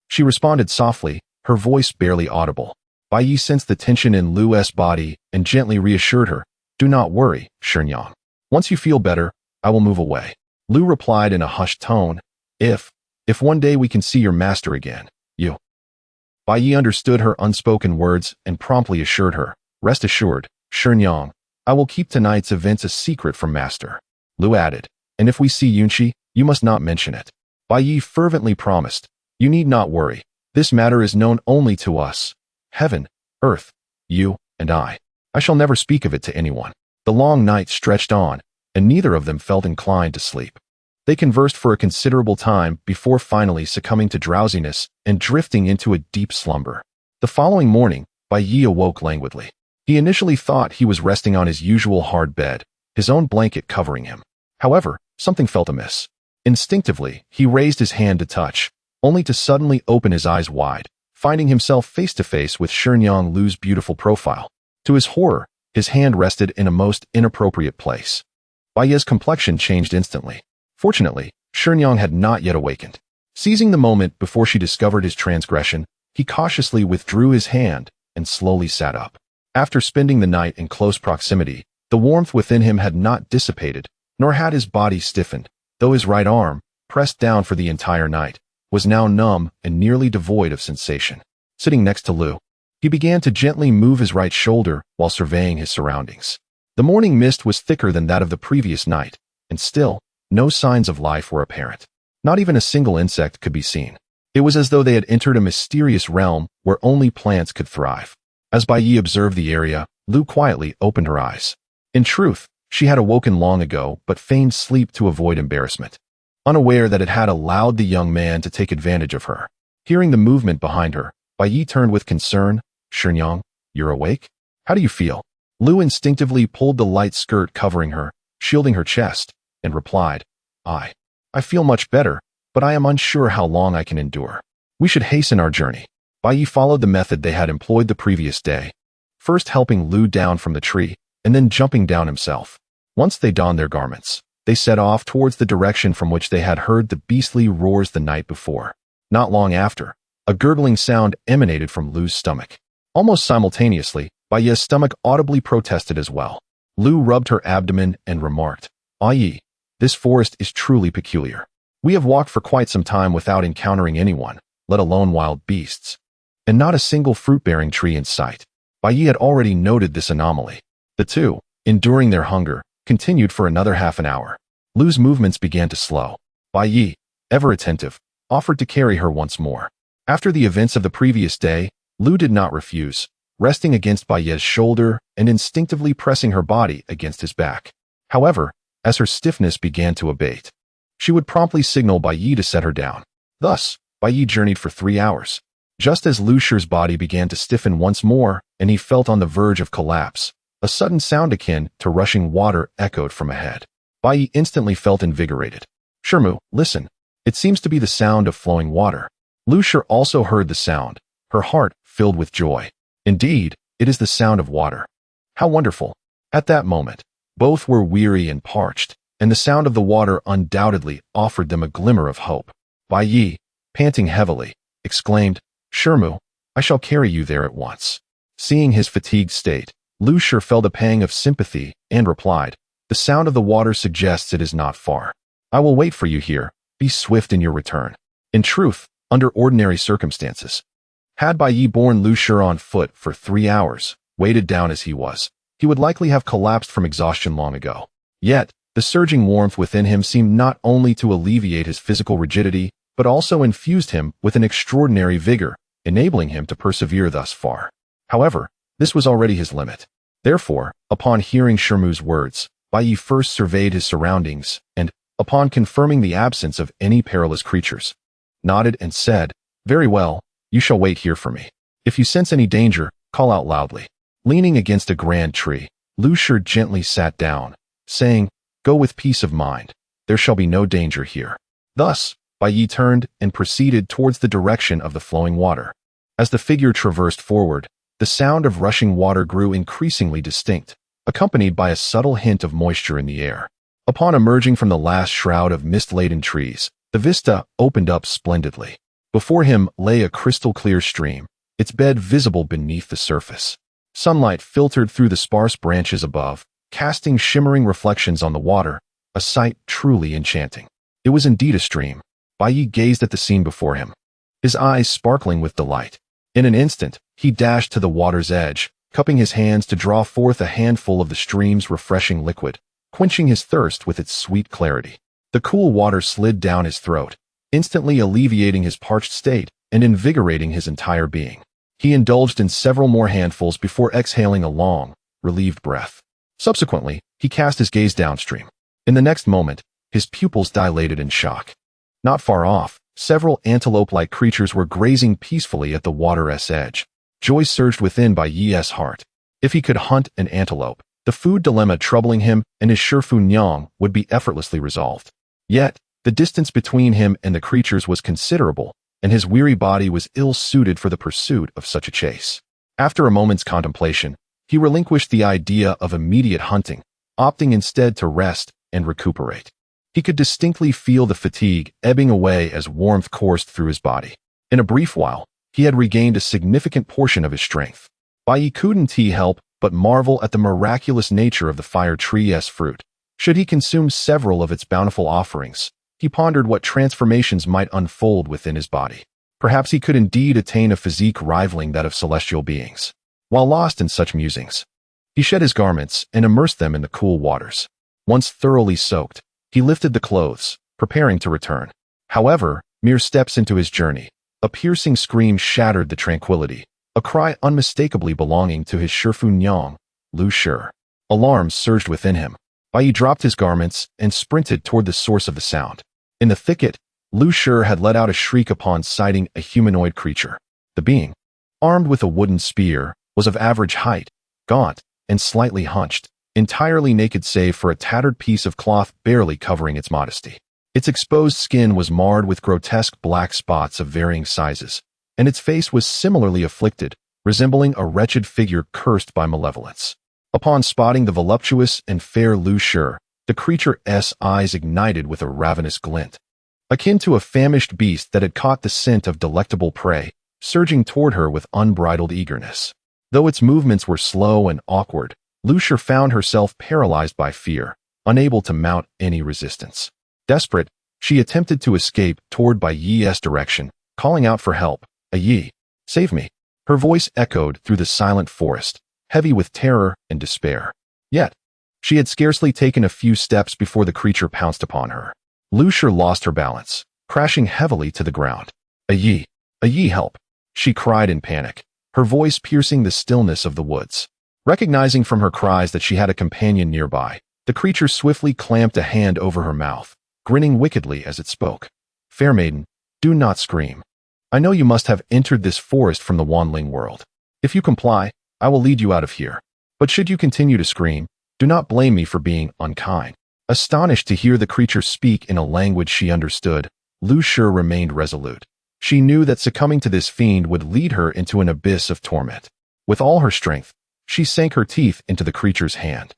She responded softly, her voice barely audible. Bai Ye sensed the tension in Lu's body and gently reassured her, "Do not worry, Shenyang. Once you feel better, I will move away." Lu replied in a hushed tone, If one day we can see your master again, you." Bai Ye understood her unspoken words and promptly assured her, "Rest assured, Shenyang, I will keep tonight's events a secret from master." Lu added, "And if we see Yunshi, you must not mention it." Bai Ye fervently promised, "You need not worry. This matter is known only to us. Heaven, earth, you, and I. I shall never speak of it to anyone." The long night stretched on, and neither of them felt inclined to sleep. They conversed for a considerable time before finally succumbing to drowsiness and drifting into a deep slumber. The following morning, Bai Ye awoke languidly. He initially thought he was resting on his usual hard bed, his own blanket covering him. However, something felt amiss. Instinctively, he raised his hand to touch, only to suddenly open his eyes wide, finding himself face to face with Shenyang Lu's beautiful profile. To his horror, his hand rested in a most inappropriate place. Bai Ye's complexion changed instantly. Fortunately, Shenyang had not yet awakened. Seizing the moment before she discovered his transgression, he cautiously withdrew his hand and slowly sat up. After spending the night in close proximity, the warmth within him had not dissipated, nor had his body stiffened, though his right arm, pressed down for the entire night, was now numb and nearly devoid of sensation. Sitting next to Lu, he began to gently move his right shoulder while surveying his surroundings. The morning mist was thicker than that of the previous night, and still, no signs of life were apparent. Not even a single insect could be seen. It was as though they had entered a mysterious realm where only plants could thrive. As Bai Ye observed the area, Lu quietly opened her eyes. In truth, she had awoken long ago but feigned sleep to avoid embarrassment, unaware that it had allowed the young man to take advantage of her. Hearing the movement behind her, Bai Ye turned with concern. "Shenyang, you're awake? How do you feel?" Lu instinctively pulled the light skirt covering her, shielding her chest, and replied, I feel much better, but I am unsure how long I can endure. We should hasten our journey." Bai Ye followed the method they had employed the previous day, first helping Lu down from the tree, and then jumping down himself. Once they donned their garments, they set off towards the direction from which they had heard the beastly roars the night before. Not long after, a gurgling sound emanated from Lu's stomach. Almost simultaneously, Bai Ye's stomach audibly protested as well. Lu rubbed her abdomen and remarked, "Bai Ye, this forest is truly peculiar. We have walked for quite some time without encountering anyone, let alone wild beasts. And not a single fruit-bearing tree in sight. Bai Ye had already noted this anomaly. The two, enduring their hunger, continued for another half an hour. Lu's movements began to slow. Bai Ye, ever attentive, offered to carry her once more. After the events of the previous day, Lu did not refuse, resting against Bai Ye's shoulder and instinctively pressing her body against his back. However, as her stiffness began to abate, she would promptly signal Bai Ye to set her down. Thus, Bai Ye journeyed for 3 hours. Just as Liu Shi's body began to stiffen once more and he felt on the verge of collapse, a sudden sound akin to rushing water echoed from ahead. Bai Ye instantly felt invigorated. "Shirmu, listen. It seems to be the sound of flowing water." Liu Shi also heard the sound, her heart filled with joy. Indeed, it is the sound of water. How wonderful. At that moment, both were weary and parched, and the sound of the water undoubtedly offered them a glimmer of hope. Bai Ye, panting heavily, exclaimed, "Shirmu, I shall carry you there at once." Seeing his fatigued state, Liu Shi felt a pang of sympathy and replied, "The sound of the water suggests it is not far. I will wait for you here. Be swift in your return." In truth, under ordinary circumstances, had Bai Ye borne Liu Shi on foot for 3 hours, weighted down as he was, he would likely have collapsed from exhaustion long ago. Yet, the surging warmth within him seemed not only to alleviate his physical rigidity, but also infused him with an extraordinary vigor, enabling him to persevere thus far. However, this was already his limit. Therefore, upon hearing Shirmu's words, Bai Ye first surveyed his surroundings and, upon confirming the absence of any perilous creatures, nodded and said, "Very well, you shall wait here for me. If you sense any danger, call out loudly." Leaning against a grand tree, Liu Shi gently sat down, saying, "Go with peace of mind. There shall be no danger here." Thus, Bai Ye turned and proceeded towards the direction of the flowing water. As the figure traversed forward, the sound of rushing water grew increasingly distinct, accompanied by a subtle hint of moisture in the air. Upon emerging from the last shroud of mist-laden trees, the vista opened up splendidly. Before him lay a crystal-clear stream, its bed visible beneath the surface. Sunlight filtered through the sparse branches above, casting shimmering reflections on the water, a sight truly enchanting. It was indeed a stream. Bai Ye gazed at the scene before him, his eyes sparkling with delight. In an instant, he dashed to the water's edge, cupping his hands to draw forth a handful of the stream's refreshing liquid, quenching his thirst with its sweet clarity. The cool water slid down his throat, instantly alleviating his parched state and invigorating his entire being. He indulged in several more handfuls before exhaling a long, relieved breath. Subsequently, he cast his gaze downstream. In the next moment, his pupils dilated in shock. Not far off, several antelope-like creatures were grazing peacefully at the water's edge. Joy surged within Bai Ye's heart. If he could hunt an antelope, the food dilemma troubling him and his Shifu Nyang would be effortlessly resolved. Yet, the distance between him and the creatures was considerable, and his weary body was ill-suited for the pursuit of such a chase. After a moment's contemplation, he relinquished the idea of immediate hunting, opting instead to rest and recuperate. He could distinctly feel the fatigue ebbing away as warmth coursed through his body. In a brief while, he had regained a significant portion of his strength. Bai Ye couldn't help but marvel at the miraculous nature of the fire tree's fruit. Should he consume several of its bountiful offerings, he pondered what transformations might unfold within his body. Perhaps he could indeed attain a physique rivaling that of celestial beings. While lost in such musings, he shed his garments and immersed them in the cool waters. Once thoroughly soaked, he lifted the clothes, preparing to return. However, mere steps into his journey, a piercing scream shattered the tranquility, a cry unmistakably belonging to his Shifu Nyang, Liu Shi. Alarm surged within him. Bai Ye dropped his garments and sprinted toward the source of the sound. In the thicket, Liu Shi had let out a shriek upon sighting a humanoid creature. The being, armed with a wooden spear, was of average height, gaunt, and slightly hunched, entirely naked save for a tattered piece of cloth barely covering its modesty. Its exposed skin was marred with grotesque black spots of varying sizes, and its face was similarly afflicted, resembling a wretched figure cursed by malevolence. Upon spotting the voluptuous and fair Liu Shi, the creature's eyes ignited with a ravenous glint. Akin to a famished beast that had caught the scent of delectable prey, surging toward her with unbridled eagerness. Though its movements were slow and awkward, Liu Shi found herself paralyzed by fear, unable to mount any resistance. Desperate, She attempted to escape toward Bai Ye's direction, calling out for help. "Bai Ye, save me." Her voice echoed through the silent forest, heavy with terror and despair. Yet, she had scarcely taken a few steps before the creature pounced upon her. Liu Shi lost her balance, crashing heavily to the ground. Bai Ye, help!" she cried in panic, her voice piercing the stillness of the woods. Recognizing from her cries that she had a companion nearby, the creature swiftly clamped a hand over her mouth, grinning wickedly as it spoke. "Fair maiden, do not scream. I know you must have entered this forest from the Wanling world. If you comply, I will lead you out of here. But should you continue to scream, do not blame me for being unkind." Astonished to hear the creature speak in a language she understood, Liu Shi remained resolute. She knew that succumbing to this fiend would lead her into an abyss of torment. With all her strength, she sank her teeth into the creature's hand.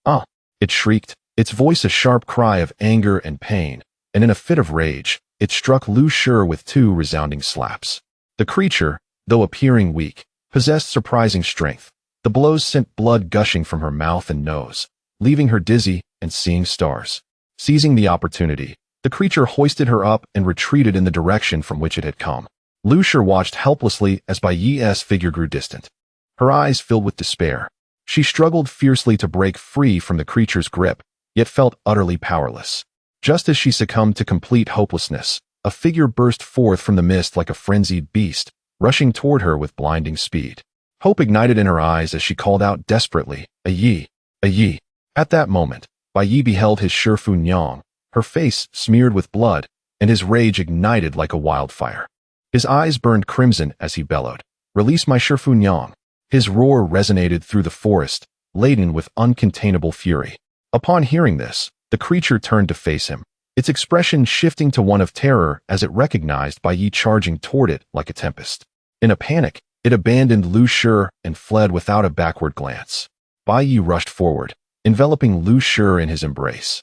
"Ah!" it shrieked, its voice a sharp cry of anger and pain, and in a fit of rage, it struck Liu Shi with 2 resounding slaps. The creature, though appearing weak, possessed surprising strength. The blows sent blood gushing from her mouth and nose, leaving her dizzy and seeing stars. Seizing the opportunity, the creature hoisted her up and retreated in the direction from which it had come. Liu Shi watched helplessly as Bai Ye's figure grew distant. Her eyes filled with despair. She struggled fiercely to break free from the creature's grip, yet felt utterly powerless. Just as she succumbed to complete hopelessness, a figure burst forth from the mist like a frenzied beast, rushing toward her with blinding speed. Hope ignited in her eyes as she called out desperately, "Bai Ye, Bai Ye." At that moment, Bai Ye beheld his Shifu Nyang, her face smeared with blood, and his rage ignited like a wildfire. His eyes burned crimson as he bellowed, "Release my Shifu Nyang." His roar resonated through the forest, laden with uncontainable fury. Upon hearing this, the creature turned to face him, its expression shifting to one of terror as it recognized Bai Ye charging toward it like a tempest. In a panic, it abandoned Liu Shi and fled without a backward glance. Bai Ye rushed forward, enveloping Liu Shi in his embrace,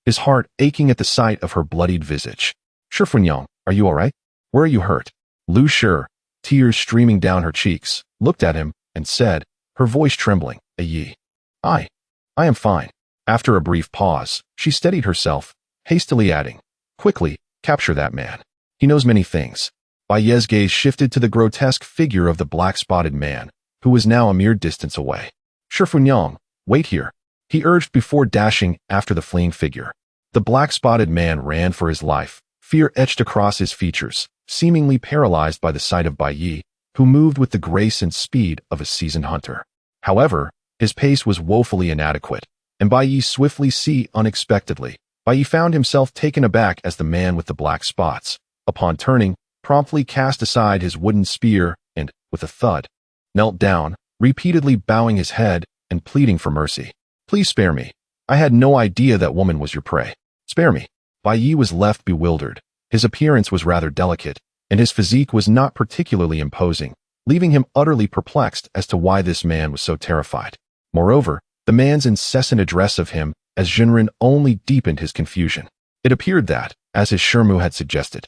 his heart aching at the sight of her bloodied visage. "Shifu Nyang, are you all right? Where are you hurt?" Liu Shi, tears streaming down her cheeks, looked at him and said, her voice trembling, "Bai Ye, I am fine." After a brief pause, she steadied herself, hastily adding, "Quickly, capture that man. He knows many things." Bai Ye's gaze shifted to the grotesque figure of the black-spotted man, who was now a mere distance away. "Shifu Nyang, wait here," he urged before dashing after the fleeing figure. The black-spotted man ran for his life, fear etched across his features, seemingly paralyzed by the sight of Bai Ye, who moved with the grace and speed of a seasoned hunter. However, his pace was woefully inadequate, and Bai Ye swiftly ceased unexpectedly. Bai Ye found himself taken aback as the man with the black spots, upon turning, promptly cast aside his wooden spear and, with a thud, knelt down, repeatedly bowing his head and pleading for mercy. "Please spare me. I had no idea that woman was your prey. Spare me." Bai Ye was left bewildered. His appearance was rather delicate, and his physique was not particularly imposing, leaving him utterly perplexed as to why this man was so terrified. Moreover, the man's incessant address of him as Jinren only deepened his confusion. It appeared that, as his Shirmu had suggested,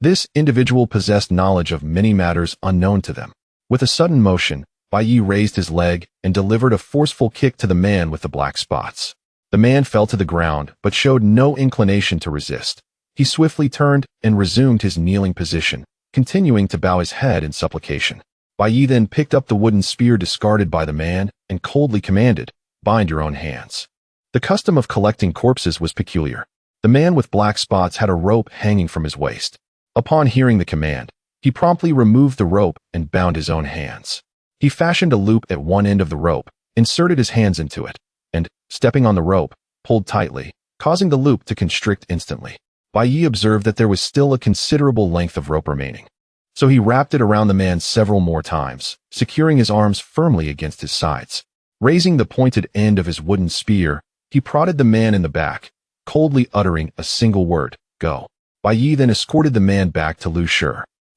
this individual possessed knowledge of many matters unknown to them. With a sudden motion, Bai Ye raised his leg and delivered a forceful kick to the man with the black spots. The man fell to the ground but showed no inclination to resist. He swiftly turned and resumed his kneeling position, continuing to bow his head in supplication. Bai Ye then picked up the wooden spear discarded by the man and coldly commanded, "Bind your own hands." The custom of collecting corpses was peculiar. The man with black spots had a rope hanging from his waist. Upon hearing the command, he promptly removed the rope and bound his own hands. He fashioned a loop at one end of the rope, inserted his hands into it, and, stepping on the rope, pulled tightly, causing the loop to constrict instantly. Bai Ye observed that there was still a considerable length of rope remaining. So he wrapped it around the man several more times, securing his arms firmly against his sides. Raising the pointed end of his wooden spear, he prodded the man in the back, coldly uttering a single word, "Go." Bai Ye then escorted the man back to Liu Shi.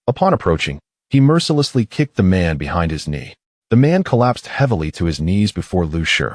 Upon approaching, he mercilessly kicked the man behind his knee. The man collapsed heavily to his knees before Liu Shi.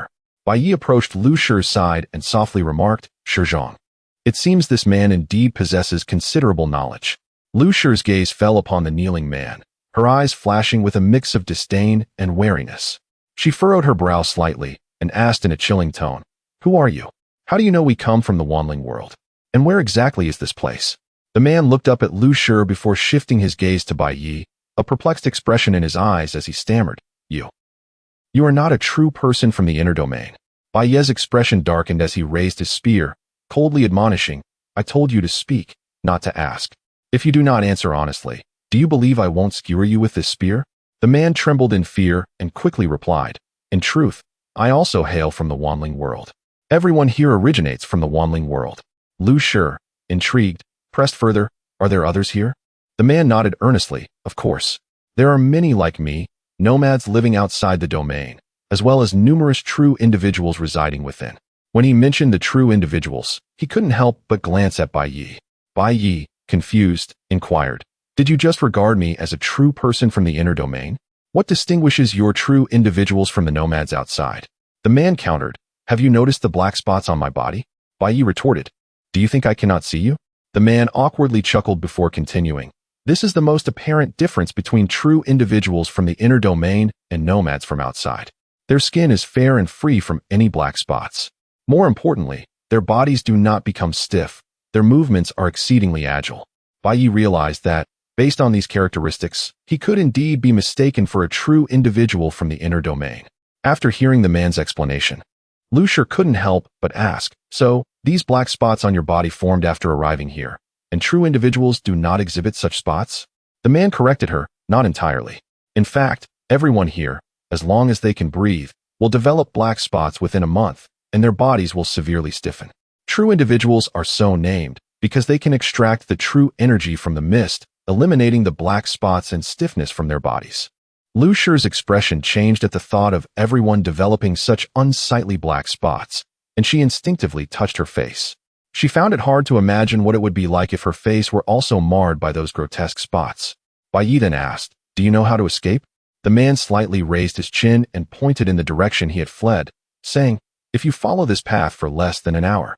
Bai Ye approached Liu Shi's side and softly remarked, "Shizhong. It seems this man indeed possesses considerable knowledge." Liu Shi's gaze fell upon the kneeling man, her eyes flashing with a mix of disdain and wariness. She furrowed her brow slightly and asked in a chilling tone, "Who are you? How do you know we come from the Wanling world? And where exactly is this place? The man looked up at Liu Shi before shifting his gaze to Bai Ye, a perplexed expression in his eyes as he stammered, You are not a true person from the inner domain. Bai Ye's expression darkened as he raised his spear, coldly admonishing, I told you to speak, not to ask. If you do not answer honestly, do you believe I won't skewer you with this spear? The man trembled in fear and quickly replied, In truth, I also hail from the Wanling world. Everyone here originates from the Wanling world. Liu Shi, intrigued, pressed further, Are there others here? The man nodded earnestly, Of course. There are many like me, nomads living outside the domain, as well as numerous true individuals residing within. When he mentioned the true individuals, he couldn't help but glance at Bai Ye. Bai Ye, confused, inquired, Did you just regard me as a true person from the inner domain? What distinguishes your true individuals from the nomads outside? The man countered, Have you noticed the black spots on my body? Bai Ye retorted, Do you think I cannot see you? The man awkwardly chuckled before continuing, This is the most apparent difference between true individuals from the inner domain and nomads from outside. Their skin is fair and free from any black spots. More importantly, their bodies do not become stiff. Their movements are exceedingly agile. Bai Ye realized that, based on these characteristics, he could indeed be mistaken for a true individual from the inner domain. After hearing the man's explanation, Liu Shi couldn't help but ask, So, these black spots on your body formed after arriving here, and true individuals do not exhibit such spots? The man corrected her, Not entirely. In fact, everyone here, as long as they can breathe, will develop black spots within a month, and their bodies will severely stiffen. True individuals are so named because they can extract the true energy from the mist, eliminating the black spots and stiffness from their bodies. Liu Shi's expression changed at the thought of everyone developing such unsightly black spots, and she instinctively touched her face. She found it hard to imagine what it would be like if her face were also marred by those grotesque spots. Bai Ye then asked, Do you know how to escape? The man slightly raised his chin and pointed in the direction he had fled, saying, If you follow this path for less than an hour,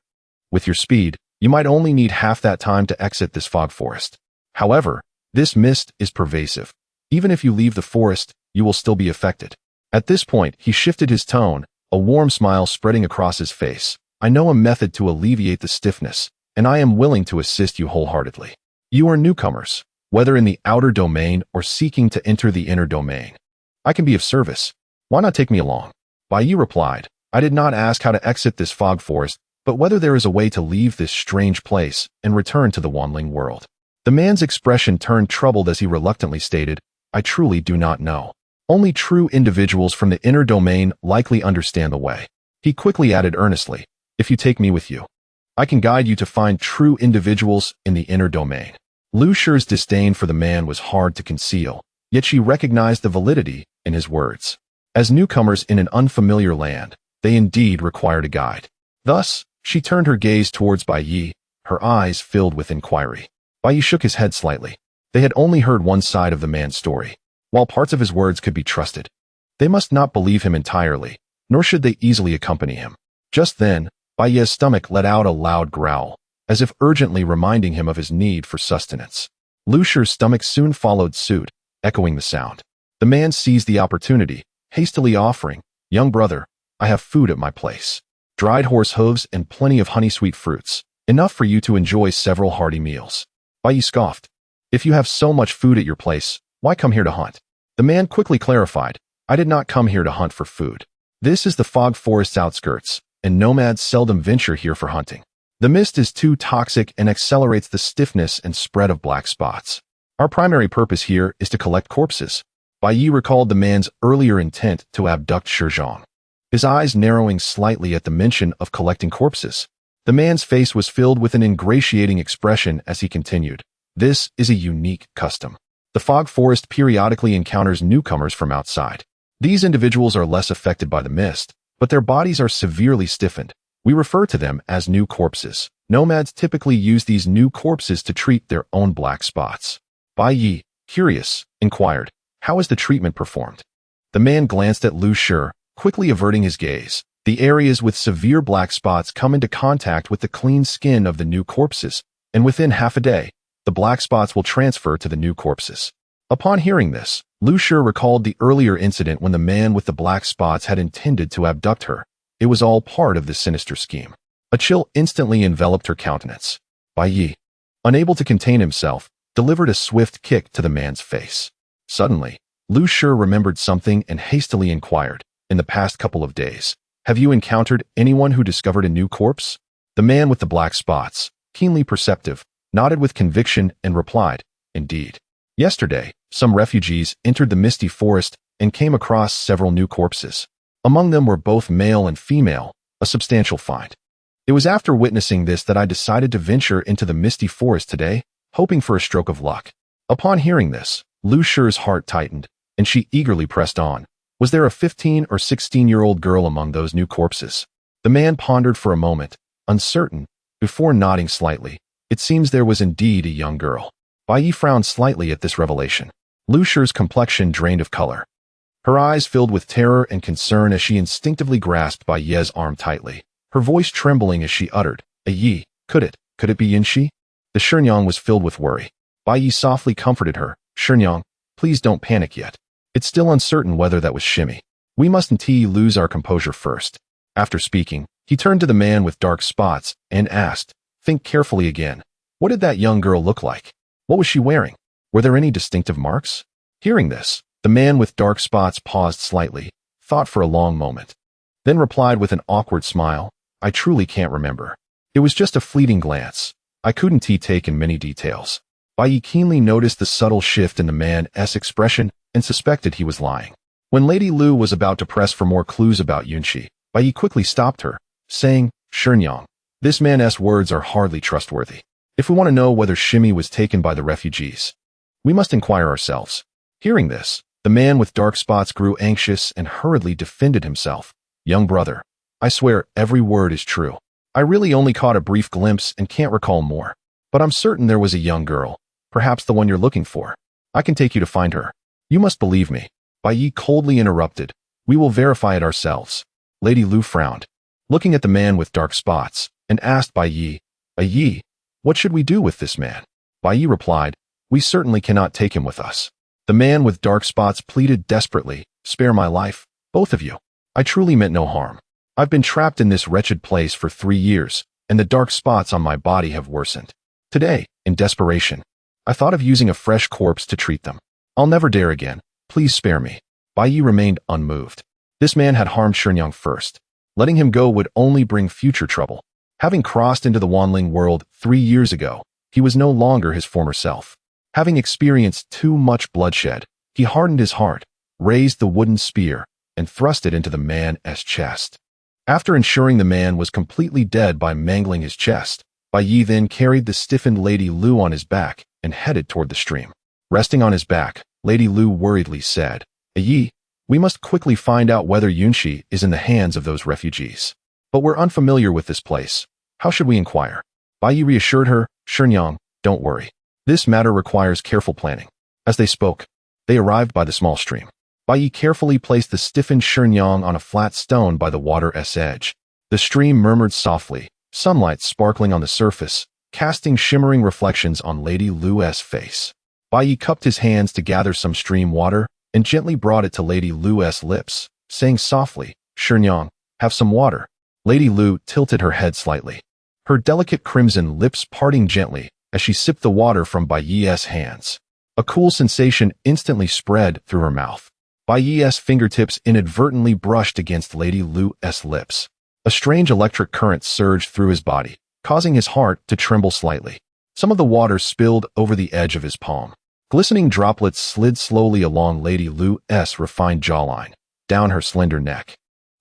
with your speed, you might only need half that time to exit this fog forest. However, this mist is pervasive. Even if you leave the forest, you will still be affected. At this point, he shifted his tone, a warm smile spreading across his face. I know a method to alleviate the stiffness, and I am willing to assist you wholeheartedly. You are newcomers, whether in the outer domain or seeking to enter the inner domain. I can be of service. Why not take me along? Bai Ye replied, I did not ask how to exit this fog forest, but whether there is a way to leave this strange place and return to the Wanling world. The man's expression turned troubled as he reluctantly stated, I truly do not know. Only true individuals from the inner domain likely understand the way. He quickly added earnestly, If you take me with you, I can guide you to find true individuals in the inner domain. Liu Shi's disdain for the man was hard to conceal, yet she recognized the validity in his words. As newcomers in an unfamiliar land, they indeed required a guide. Thus, she turned her gaze towards Bai Ye, her eyes filled with inquiry. Bai Ye shook his head slightly. They had only heard one side of the man's story. While parts of his words could be trusted, they must not believe him entirely, nor should they easily accompany him. Just then, Bai Ye's stomach let out a loud growl, as if urgently reminding him of his need for sustenance. Liu Shi's stomach soon followed suit, echoing the sound. The man seized the opportunity, hastily offering, Young brother, I have food at my place. Dried horse hooves and plenty of honey-sweet fruits, enough for you to enjoy several hearty meals. Bai Ye scoffed. If you have so much food at your place, why come here to hunt? The man quickly clarified, I did not come here to hunt for food. This is the fog forest's outskirts, and nomads seldom venture here for hunting. The mist is too toxic and accelerates the stiffness and spread of black spots. Our primary purpose here is to collect corpses. Bai Ye recalled the man's earlier intent to abduct Shizhong, his eyes narrowing slightly at the mention of collecting corpses. The man's face was filled with an ingratiating expression as he continued. This is a unique custom. The fog forest periodically encounters newcomers from outside. These individuals are less affected by the mist, but their bodies are severely stiffened. We refer to them as new corpses. Nomads typically use these new corpses to treat their own black spots. Bai Ye, curious, inquired, how is the treatment performed? The man glanced at Liu Shi, quickly averting his gaze. The areas with severe black spots come into contact with the clean skin of the new corpses, and within half a day, the black spots will transfer to the new corpses. Upon hearing this, Liu Shi recalled the earlier incident when the man with the black spots had intended to abduct her. It was all part of the sinister scheme. A chill instantly enveloped her countenance. Bai Ye, unable to contain himself, delivered a swift kick to the man's face. Suddenly, Liu Shi remembered something and hastily inquired, "In the past couple of days, have you encountered anyone who discovered a new corpse?" The man with the black spots, keenly perceptive, nodded with conviction and replied, "Indeed. Yesterday, some refugees entered the misty forest and came across several new corpses. Among them were both male and female, a substantial find. It was after witnessing this that I decided to venture into the misty forest today, hoping for a stroke of luck." Upon hearing this, Liu Shi's heart tightened, and she eagerly pressed on. Was there a 15 or 16-year-old girl among those new corpses? The man pondered for a moment, uncertain, before nodding slightly. It seems there was indeed a young girl. Bai Ye frowned slightly at this revelation. Liu Shi's complexion drained of color. Her eyes filled with terror and concern as she instinctively grasped Bai Ye's arm tightly, her voice trembling as she uttered, "A Yi, could it be Yin Shi?" The Shenyang was filled with worry. Bai Ye softly comforted her, "Shenyang, please don't panic yet. It's still uncertain whether that was Shimmy. We mustn't lose our composure first." After speaking, he turned to the man with dark spots and asked, "Think carefully again. What did that young girl look like? What was she wearing? Were there any distinctive marks?" Hearing this, the man with dark spots paused slightly, thought for a long moment, then replied with an awkward smile, "I truly can't remember. It was just a fleeting glance. I couldn't take in many details." Bai Ye keenly noticed the subtle shift in the man's expression and suspected he was lying. When Lady Liu was about to press for more clues about Yunxi, Bai Ye quickly stopped her, saying, "Shenyang, this man's words are hardly trustworthy. If we want to know whether Shimmy was taken by the refugees, we must inquire ourselves." Hearing this, the man with dark spots grew anxious and hurriedly defended himself. "Young brother, I swear every word is true. I really only caught a brief glimpse and can't recall more. But I'm certain there was a young girl, perhaps the one you're looking for. I can take you to find her. You must believe me." Bai Ye coldly interrupted, "We will verify it ourselves." Lady Liu frowned, looking at the man with dark spots, and asked Bai Ye, "A Yi, what should we do with this man?" Bai Ye replied, "We certainly cannot take him with us." The man with dark spots pleaded desperately, "Spare my life, both of you. I truly meant no harm. I've been trapped in this wretched place for 3 years, and the dark spots on my body have worsened. Today, in desperation, I thought of using a fresh corpse to treat them. I'll never dare again. Please spare me." Bai Ye remained unmoved. This man had harmed Shenyang first. Letting him go would only bring future trouble. Having crossed into the Wanling world 3 years ago, he was no longer his former self. Having experienced too much bloodshed, he hardened his heart, raised the wooden spear, and thrust it into the man's chest. After ensuring the man was completely dead by mangling his chest, Bai Ye then carried the stiffened Lady Liu on his back and headed toward the stream. Resting on his back, Lady Liu worriedly said, "A Yi, we must quickly find out whether Yunxi is in the hands of those refugees. But we're unfamiliar with this place. How should we inquire?" Bai Ye reassured her, "Shenyang, don't worry. This matter requires careful planning." As they spoke, they arrived by the small stream. Bai Ye carefully placed the stiffened Shenyang on a flat stone by the water's edge. The stream murmured softly, sunlight sparkling on the surface, casting shimmering reflections on Lady Liu's face. Bai Ye cupped his hands to gather some stream water and gently brought it to Lady Liu's lips, saying softly, "Shenyang, have some water." Lady Liu tilted her head slightly, her delicate crimson lips parting gently as she sipped the water from Bai Ye's hands. A cool sensation instantly spread through her mouth. Bai Ye's fingertips inadvertently brushed against Lady Liu's lips. A strange electric current surged through his body, causing his heart to tremble slightly. Some of the water spilled over the edge of his palm. Glistening droplets slid slowly along Lady Liu's refined jawline, down her slender neck,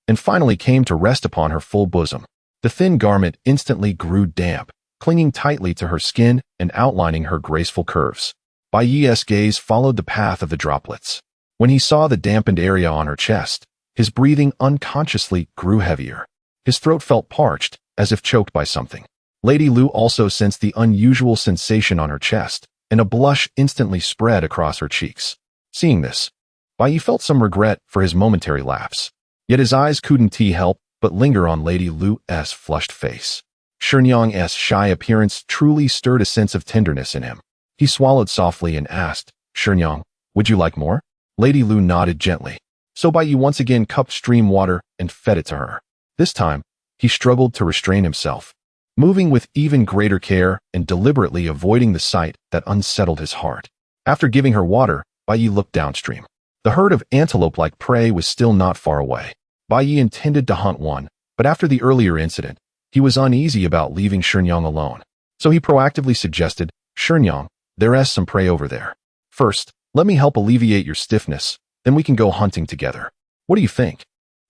and finally came to rest upon her full bosom. The thin garment instantly grew damp, clinging tightly to her skin and outlining her graceful curves. Bai Ye's gaze followed the path of the droplets. When he saw the dampened area on her chest, his breathing unconsciously grew heavier. His throat felt parched, as if choked by something. Lady Liu also sensed the unusual sensation on her chest, and a blush instantly spread across her cheeks. Seeing this, Bai Ye felt some regret for his momentary lapse. Yet his eyes couldn't help but linger on Lady Liu's flushed face. Shenyang's shy appearance truly stirred a sense of tenderness in him. He swallowed softly and asked, "Shenyang, would you like more?" Lady Liu nodded gently. So Bai Ye once again cupped stream water and fed it to her. This time, he struggled to restrain himself. moving with even greater care and deliberately avoiding the sight that unsettled his heart. After giving her water, Bai Ye looked downstream. The herd of antelope-like prey was still not far away. Bai Ye intended to hunt one, but after the earlier incident, he was uneasy about leaving Shenyang alone. So he proactively suggested, Shenyang, there's some prey over there. First, let me help alleviate your stiffness, then we can go hunting together. What do you think?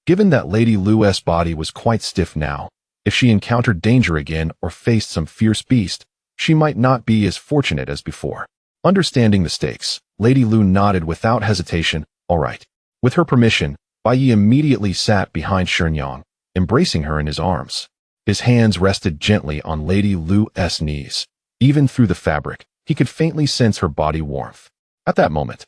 Given that Lady Lu's body was quite stiff now, if she encountered danger again or faced some fierce beast, she might not be as fortunate as before. Understanding the stakes, Lady Lu nodded without hesitation, all right. With her permission, Bai Ye immediately sat behind Shenyang, embracing her in his arms. His hands rested gently on Lady Lu's knees. Even through the fabric, he could faintly sense her body warmth. At that moment,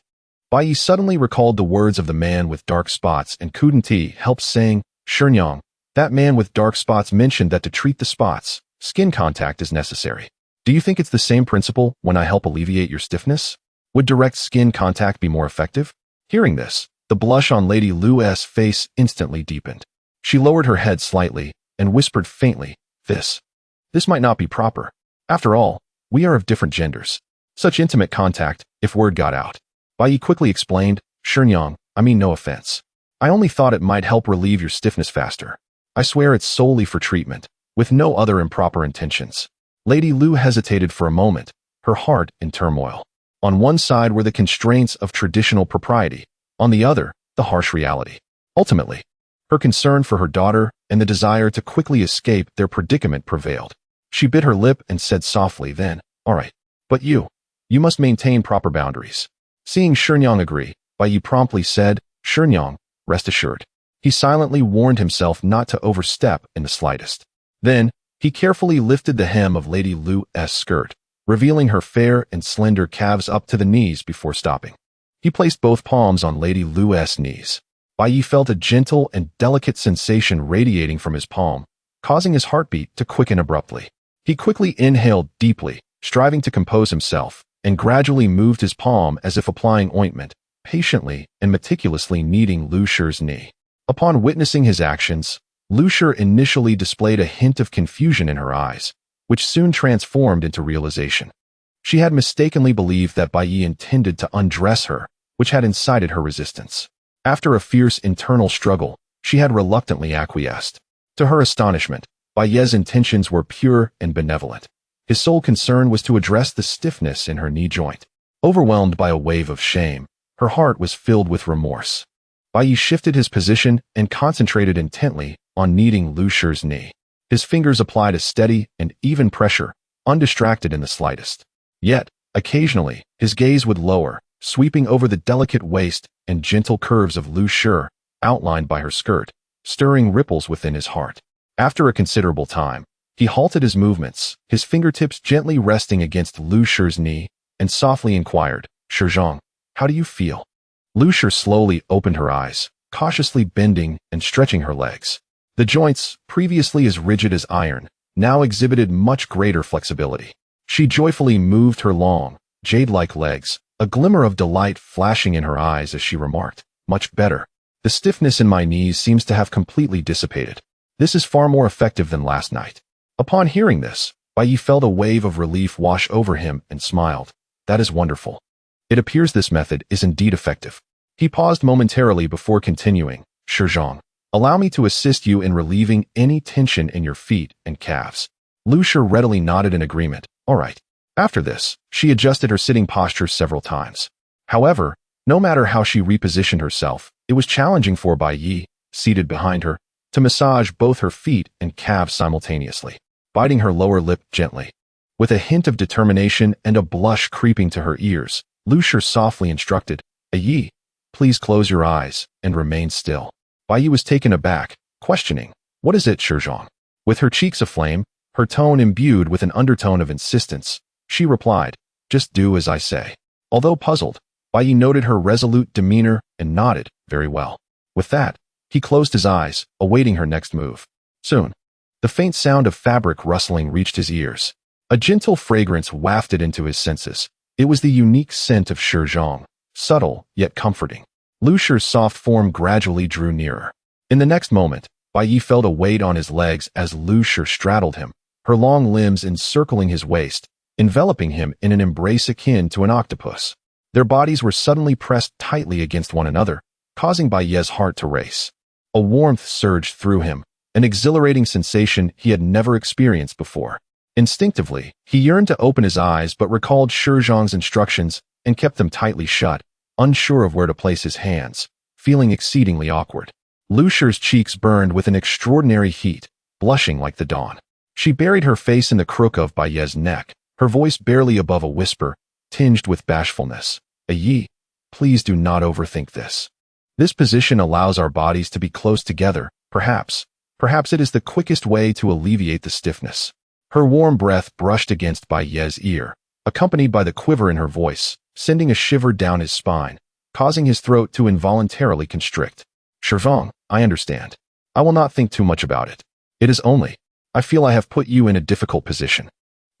Bai Ye suddenly recalled the words of the man with dark spots and couldn't help saying, Shenyang, that man with dark spots mentioned that to treat the spots, skin contact is necessary. Do you think it's the same principle when I help alleviate your stiffness? Would direct skin contact be more effective? Hearing this, the blush on Lady Lu's face instantly deepened. She lowered her head slightly and whispered faintly, This might not be proper. After all, we are of different genders. Such intimate contact, if word got out. Bai Ye quickly explained, Shenyang, I mean no offense. I only thought it might help relieve your stiffness faster. I swear it's solely for treatment, with no other improper intentions. Lady Lu hesitated for a moment, her heart in turmoil. On one side were the constraints of traditional propriety, on the other, the harsh reality. Ultimately, her concern for her daughter and the desire to quickly escape their predicament prevailed. She bit her lip and said softly then, all right, but you must maintain proper boundaries. Seeing Shenyang agree, Bai Ye promptly said, Shenyang, rest assured. He silently warned himself not to overstep in the slightest. Then, he carefully lifted the hem of Lady Lu's skirt, revealing her fair and slender calves up to the knees before stopping. He placed both palms on Lady Lu's knees. Bai Ye felt a gentle and delicate sensation radiating from his palm, causing his heartbeat to quicken abruptly. He quickly inhaled deeply, striving to compose himself, and gradually moved his palm as if applying ointment, patiently and meticulously kneading Liu Shi's knee. Upon witnessing his actions, Liu Shi initially displayed a hint of confusion in her eyes, which soon transformed into realization. She had mistakenly believed that Bai Ye intended to undress her, which had incited her resistance. After a fierce internal struggle, she had reluctantly acquiesced. To her astonishment, Bai Ye's intentions were pure and benevolent. His sole concern was to address the stiffness in her knee joint. Overwhelmed by a wave of shame, her heart was filled with remorse. Bai Ye shifted his position and concentrated intently on kneading Liu Shi's knee. His fingers applied a steady and even pressure, undistracted in the slightest. Yet, occasionally, his gaze would lower, sweeping over the delicate waist and gentle curves of Liu Shi, outlined by her skirt, stirring ripples within his heart. After a considerable time, he halted his movements, his fingertips gently resting against Liu Shi's knee, and softly inquired, Shizhong, how do you feel? Liu Shi slowly opened her eyes, cautiously bending and stretching her legs. The joints, previously as rigid as iron, now exhibited much greater flexibility. She joyfully moved her long, jade-like legs, a glimmer of delight flashing in her eyes as she remarked, much better. The stiffness in my knees seems to have completely dissipated. This is far more effective than last night. Upon hearing this, Bai Ye felt a wave of relief wash over him and smiled. That is wonderful. It appears this method is indeed effective. He paused momentarily before continuing, Shizhong, allow me to assist you in relieving any tension in your feet and calves. Liu Shi readily nodded in agreement. All right. After this, she adjusted her sitting posture several times. However, no matter how she repositioned herself, it was challenging for Bai Ye, seated behind her, to massage both her feet and calves simultaneously, biting her lower lip gently. With a hint of determination and a blush creeping to her ears, Liu Shi softly instructed, Ye, please close your eyes and remain still. Bai Ye was taken aback, questioning, what is it, Shizhong? With her cheeks aflame, her tone imbued with an undertone of insistence, she replied, just do as I say. Although puzzled, Bai Ye noted her resolute demeanor and nodded, very well. With that, he closed his eyes, awaiting her next move. Soon, the faint sound of fabric rustling reached his ears. A gentle fragrance wafted into his senses. It was the unique scent of Shizhong, subtle yet comforting. Liu Shi's soft form gradually drew nearer. In the next moment, Bai Ye felt a weight on his legs as Liu Shi straddled him, her long limbs encircling his waist, enveloping him in an embrace akin to an octopus. Their bodies were suddenly pressed tightly against one another, causing Bai Ye's heart to race. A warmth surged through him, an exhilarating sensation he had never experienced before. Instinctively, he yearned to open his eyes but recalled Shi Zhang's instructions and kept them tightly shut, unsure of where to place his hands, feeling exceedingly awkward. Liu Shi's cheeks burned with an extraordinary heat, blushing like the dawn. She buried her face in the crook of Bai Ye's neck, her voice barely above a whisper, tinged with bashfulness. Ye, please do not overthink this. This position allows our bodies to be close together, perhaps it is the quickest way to alleviate the stiffness. Her warm breath brushed against Bai Ye's ear, accompanied by the quiver in her voice, sending a shiver down his spine, causing his throat to involuntarily constrict. Shi Zhang, I understand. I will not think too much about it. It is only, I feel I have put you in a difficult position.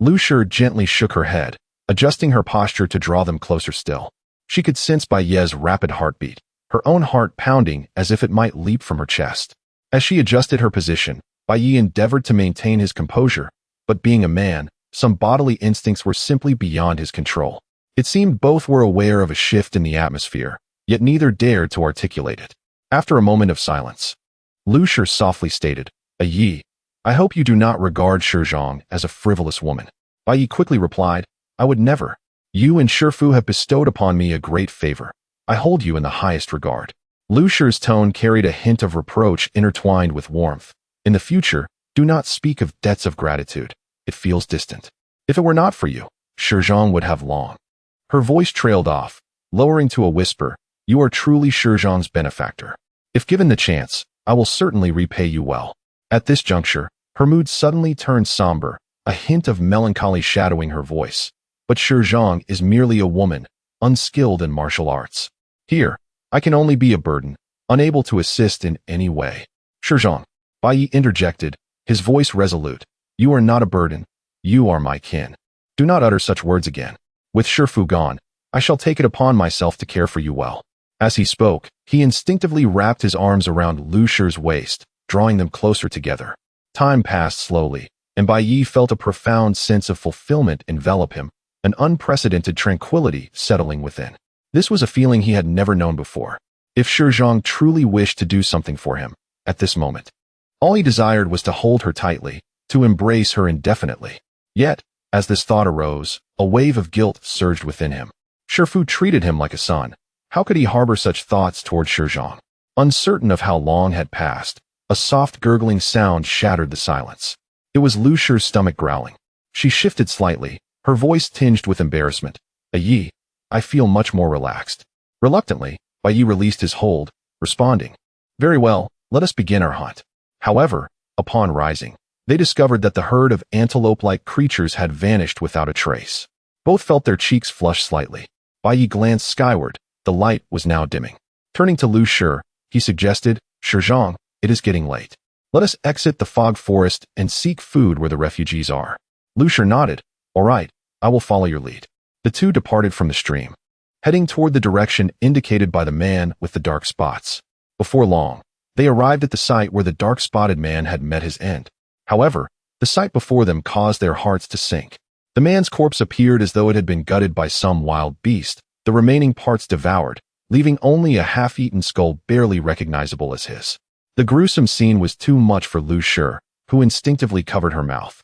Liu Shi gently shook her head, adjusting her posture to draw them closer still. She could sense Bai Ye's rapid heartbeat, her own heart pounding as if it might leap from her chest. As she adjusted her position, Bai Ye endeavored to maintain his composure, but being a man, some bodily instincts were simply beyond his control. It seemed both were aware of a shift in the atmosphere, yet neither dared to articulate it. After a moment of silence, Liu Shi softly stated, Ye, I hope you do not regard Shi Zhang as a frivolous woman. Bai Ye quickly replied, I would never. You and Shifu have bestowed upon me a great favor. I hold you in the highest regard. Liu Shi's tone carried a hint of reproach intertwined with warmth. In the future, do not speak of debts of gratitude. It feels distant. If it were not for you, Shi Zhang would have long. Her voice trailed off, lowering to a whisper, you are truly Shi Zhang's benefactor. If given the chance, I will certainly repay you well. At this juncture, her mood suddenly turned somber, a hint of melancholy shadowing her voice. But Shi Zhang is merely a woman, unskilled in martial arts. Here, I can only be a burden, unable to assist in any way. Shi Zhang, Bai Ye interjected, his voice resolute. You are not a burden. You are my kin. Do not utter such words again. With Shifu gone, I shall take it upon myself to care for you well. As he spoke, he instinctively wrapped his arms around Liu Shi's waist, drawing them closer together. Time passed slowly, and Bai Ye felt a profound sense of fulfillment envelop him, an unprecedented tranquility settling within. This was a feeling he had never known before. If Shi Zhang truly wished to do something for him, at this moment, all he desired was to hold her tightly, to embrace her indefinitely. Yet, as this thought arose, a wave of guilt surged within him. Shifu treated him like a son. How could he harbor such thoughts toward Shi Zhang? Uncertain of how long had passed, a soft gurgling sound shattered the silence. It was Liu Shi's stomach growling. She shifted slightly, her voice tinged with embarrassment. Ye, I feel much more relaxed. Reluctantly, Bai Ye released his hold, responding, very well, let us begin our hunt. However, upon rising, they discovered that the herd of antelope-like creatures had vanished without a trace. Both felt their cheeks flush slightly. Bai Ye glanced skyward. The light was now dimming. Turning to Liu Shi, he suggested, Shi Zhang, it is getting late. Let us exit the fog forest and seek food where the refugees are. Liu Shi nodded. All right, I will follow your lead. The two departed from the stream, heading toward the direction indicated by the man with the dark spots. Before long, they arrived at the site where the dark-spotted man had met his end. However, the sight before them caused their hearts to sink. The man's corpse appeared as though it had been gutted by some wild beast, the remaining parts devoured, leaving only a half-eaten skull barely recognizable as his. The gruesome scene was too much for Liu Shi, who instinctively covered her mouth.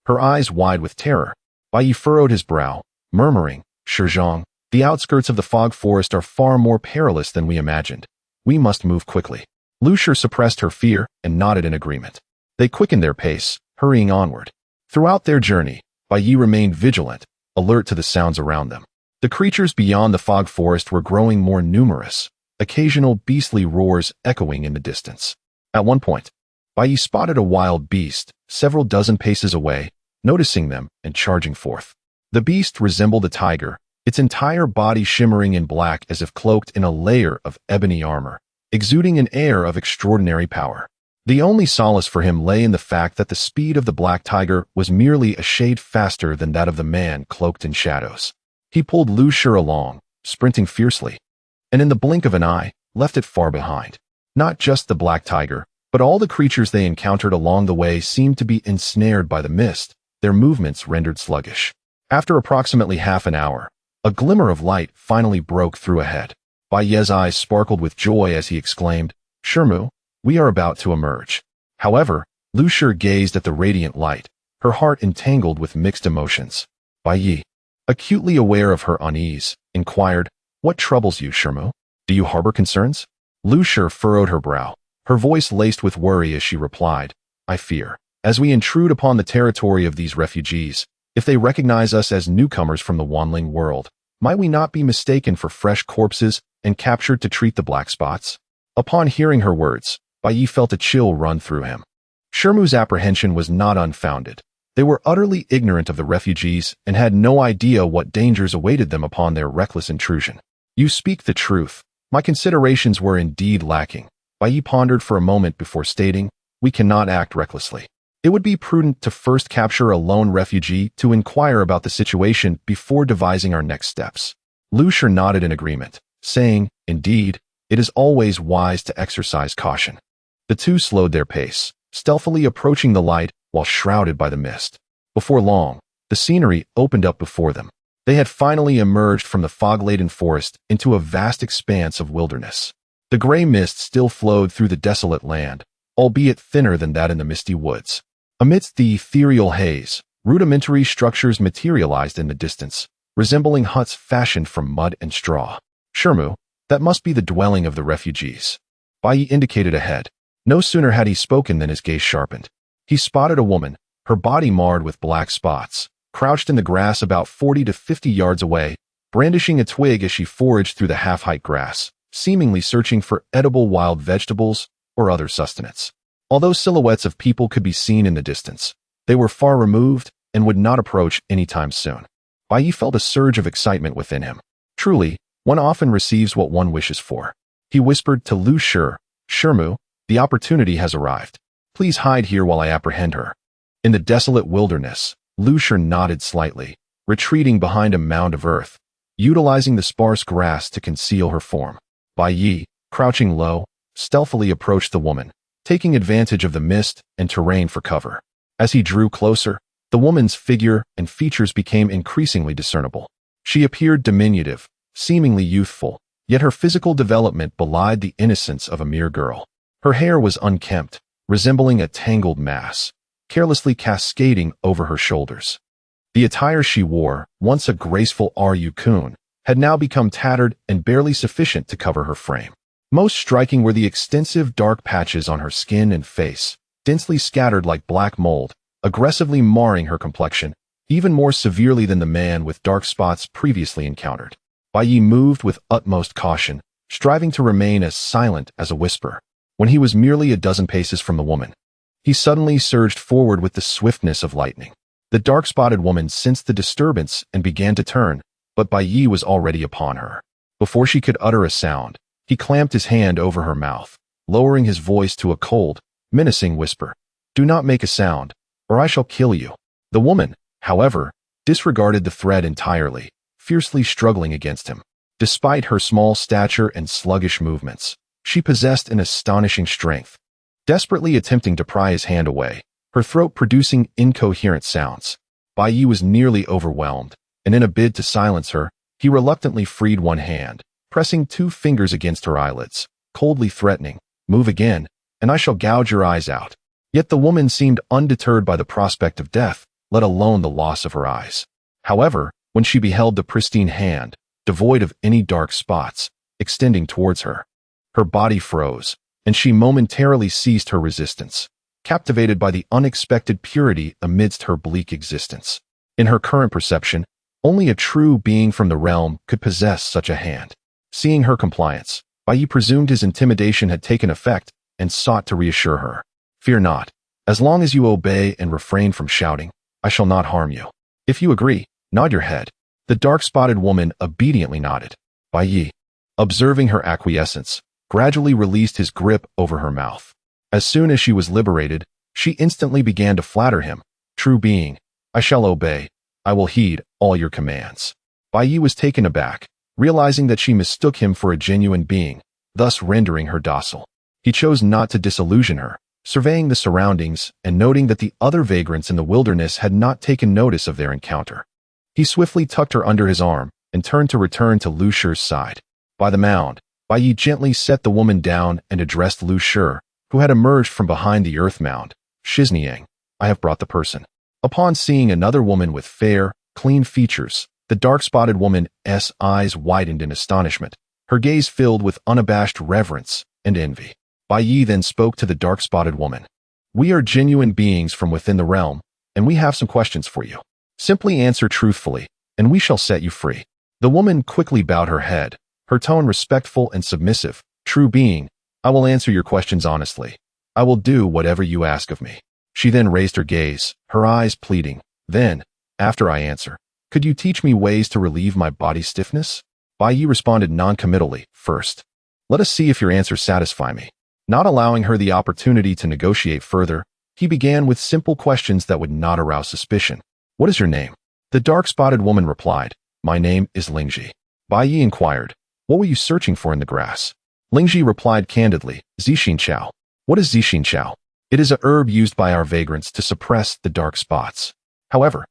Her eyes wide with terror, Bai Ye furrowed his brow, murmuring, Shi Zhang, the outskirts of the fog forest are far more perilous than we imagined. We must move quickly. Liu Shi suppressed her fear and nodded in agreement. They quickened their pace, hurrying onward. Throughout their journey, Bai Ye remained vigilant, alert to the sounds around them. The creatures beyond the fog forest were growing more numerous, occasional beastly roars echoing in the distance. At one point, Bai Ye spotted a wild beast, several dozen paces away, noticing them and charging forth. The beast resembled a tiger, its entire body shimmering in black as if cloaked in a layer of ebony armor, exuding an air of extraordinary power. The only solace for him lay in the fact that the speed of the black tiger was merely a shade faster than that of the man cloaked in shadows. He pulled Liu Shi along, sprinting fiercely, and in the blink of an eye, left it far behind. Not just the black tiger, But all the creatures they encountered along the way seemed to be ensnared by the mist, their movements rendered sluggish. After approximately half an hour, a glimmer of light finally broke through ahead. Bai Ye's eyes sparkled with joy as he exclaimed, "Shermu, we are about to emerge." However, Liu Shi gazed at the radiant light, her heart entangled with mixed emotions. Bai Ye, acutely aware of her unease, inquired, "What troubles you, Shermu? Do you harbor concerns?" Liu Shi furrowed her brow, her voice laced with worry as she replied, "I fear, as we intrude upon the territory of these refugees, if they recognize us as newcomers from the Wanling world, might we not be mistaken for fresh corpses and captured to treat the black spots?" Upon hearing her words, Bai Ye felt a chill run through him. Shermu's apprehension was not unfounded. They were utterly ignorant of the refugees and had no idea what dangers awaited them upon their reckless intrusion. "You speak the truth. My considerations were indeed lacking." Bai Ye pondered for a moment before stating, "We cannot act recklessly. It would be prudent to first capture a lone refugee to inquire about the situation before devising our next steps." Liu Shi nodded in agreement, saying, "Indeed, it is always wise to exercise caution." The two slowed their pace, stealthily approaching the light while shrouded by the mist. Before long, the scenery opened up before them. They had finally emerged from the fog-laden forest into a vast expanse of wilderness. The gray mist still flowed through the desolate land, albeit thinner than that in the misty woods. Amidst the ethereal haze, rudimentary structures materialized in the distance, resembling huts fashioned from mud and straw. "Shermu, that must be the dwelling of the refugees." Bai Ye indicated ahead. No sooner had he spoken than his gaze sharpened. He spotted a woman, her body marred with black spots, crouched in the grass about 40 to 50 yards away, brandishing a twig as she foraged through the half-height grass, seemingly searching for edible wild vegetables or other sustenance. Although silhouettes of people could be seen in the distance, they were far removed and would not approach anytime soon. Bai Ye felt a surge of excitement within him. Truly, one often receives what one wishes for. He whispered to Liu Shi, "Shermu, the opportunity has arrived. Please hide here while I apprehend her." In the desolate wilderness, Liu Shi nodded slightly, retreating behind a mound of earth, utilizing the sparse grass to conceal her form. Bai Ye, crouching low, stealthily approached the woman, taking advantage of the mist and terrain for cover. As he drew closer, the woman's figure and features became increasingly discernible. She appeared diminutive, seemingly youthful, yet her physical development belied the innocence of a mere girl. Her hair was unkempt, resembling a tangled mass, carelessly cascading over her shoulders. The attire she wore, once a graceful Ryukun, had now become tattered and barely sufficient to cover her frame. Most striking were the extensive dark patches on her skin and face, densely scattered like black mold, aggressively marring her complexion, even more severely than the man with dark spots previously encountered. Bai Ye moved with utmost caution, striving to remain as silent as a whisper. When he was merely a dozen paces from the woman, he suddenly surged forward with the swiftness of lightning. The dark-spotted woman sensed the disturbance and began to turn, but Bai Ye was already upon her. Before she could utter a sound, he clamped his hand over her mouth, lowering his voice to a cold, menacing whisper. "Do not make a sound, or I shall kill you." The woman, however, disregarded the threat entirely, fiercely struggling against him. Despite her small stature and sluggish movements, she possessed an astonishing strength. Desperately attempting to pry his hand away, her throat producing incoherent sounds, Bai Ye was nearly overwhelmed, and in a bid to silence her, he reluctantly freed one hand, pressing 2 fingers against her eyelids, coldly threatening, "Move again, and I shall gouge your eyes out." Yet the woman seemed undeterred by the prospect of death, let alone the loss of her eyes. However, when she beheld the pristine hand, devoid of any dark spots, extending towards her, her body froze, and she momentarily ceased her resistance, captivated by the unexpected purity amidst her bleak existence. In her current perception, only a true being from the realm could possess such a hand. Seeing her compliance, Bai Ye presumed his intimidation had taken effect and sought to reassure her. "Fear not. As long as you obey and refrain from shouting, I shall not harm you. If you agree, nod your head." The dark-spotted woman obediently nodded. Bai Ye, observing her acquiescence, gradually released his grip over her mouth. As soon as she was liberated, she instantly began to flatter him. "True being, I shall obey. I will heed all your commands." Bai Ye was taken aback, realizing that she mistook him for a genuine being, thus rendering her docile. He chose not to disillusion her, surveying the surroundings and noting that the other vagrants in the wilderness had not taken notice of their encounter. He swiftly tucked her under his arm and turned to return to Liu Shi's side. By the mound, Bai Ye gently set the woman down and addressed Liu Shi, who had emerged from behind the earth mound. "Shizniyang, I have brought the person." Upon seeing another woman with fair, clean features, the dark-spotted woman's eyes widened in astonishment, her gaze filled with unabashed reverence and envy. Bai Ye then spoke to the dark-spotted woman. "We are genuine beings from within the realm, and we have some questions for you. Simply answer truthfully, and we shall set you free." The woman quickly bowed her head, her tone respectful and submissive. "True being, I will answer your questions honestly. I will do whatever you ask of me." She then raised her gaze, her eyes pleading. "Then, after I answer, could you teach me ways to relieve my body stiffness?" Bai Ye responded non-committally. "First, let us see if your answers satisfy me." Not allowing her the opportunity to negotiate further, he began with simple questions that would not arouse suspicion. "What is your name?" The dark-spotted woman replied, "My name is Liu Shi." Bai Ye inquired, "What were you searching for in the grass?" Liu Shi replied candidly, "Zixin Chao." "What is Zixin Chao?" "It is a herb used by our vagrants to suppress the dark spots. However,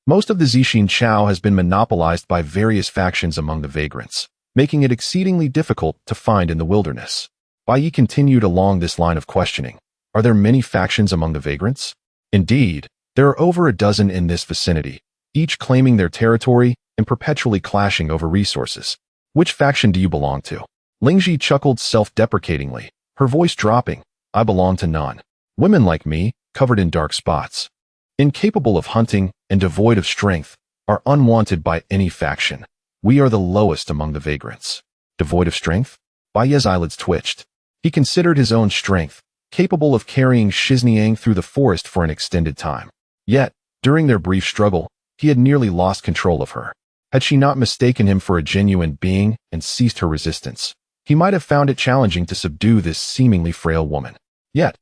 most of the Zixin Chao has been monopolized by various factions among the vagrants, making it exceedingly difficult to find in the wilderness." Bai Ye continued along this line of questioning. "Are there many factions among the vagrants?" "Indeed, there are over a dozen in this vicinity, each claiming their territory and perpetually clashing over resources." "Which faction do you belong to?" Liu Shi chuckled self-deprecatingly, her voice dropping. "I belong to none. Women like me, covered in dark spots, incapable of hunting and devoid of strength, are unwanted by any faction. We are the lowest among the vagrants." "Devoid of strength?" Bai Ye's eyelids twitched. He considered his own strength, capable of carrying Shizniyang through the forest for an extended time. Yet, during their brief struggle, he had nearly lost control of her. Had she not mistaken him for a genuine being and ceased her resistance, he might have found it challenging to subdue this seemingly frail woman. Yet,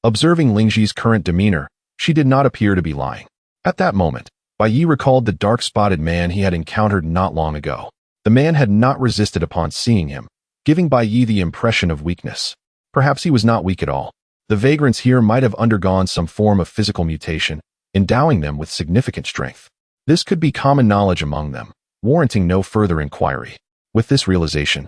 observing Liu Shi's current demeanor, she did not appear to be lying. At that moment, Bai Ye recalled the dark-spotted man he had encountered not long ago. The man had not resisted upon seeing him, giving Bai Ye the impression of weakness. Perhaps he was not weak at all. The vagrants here might have undergone some form of physical mutation, endowing them with significant strength. This could be common knowledge among them, warranting no further inquiry. With this realization,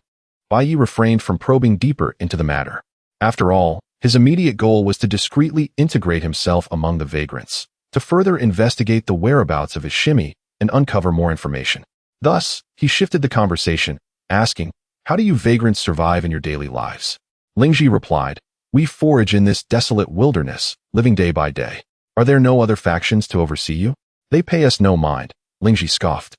Bai Ye refrained from probing deeper into the matter. After all, his immediate goal was to discreetly integrate himself among the vagrants, to further investigate the whereabouts of his shimmy and uncover more information. Thus, he shifted the conversation, asking, "How do you vagrants survive in your daily lives?" Liu Shi replied, "We forage in this desolate wilderness, living day by day. Are there no other factions to oversee you?" "They pay us no mind," Liu Shi scoffed.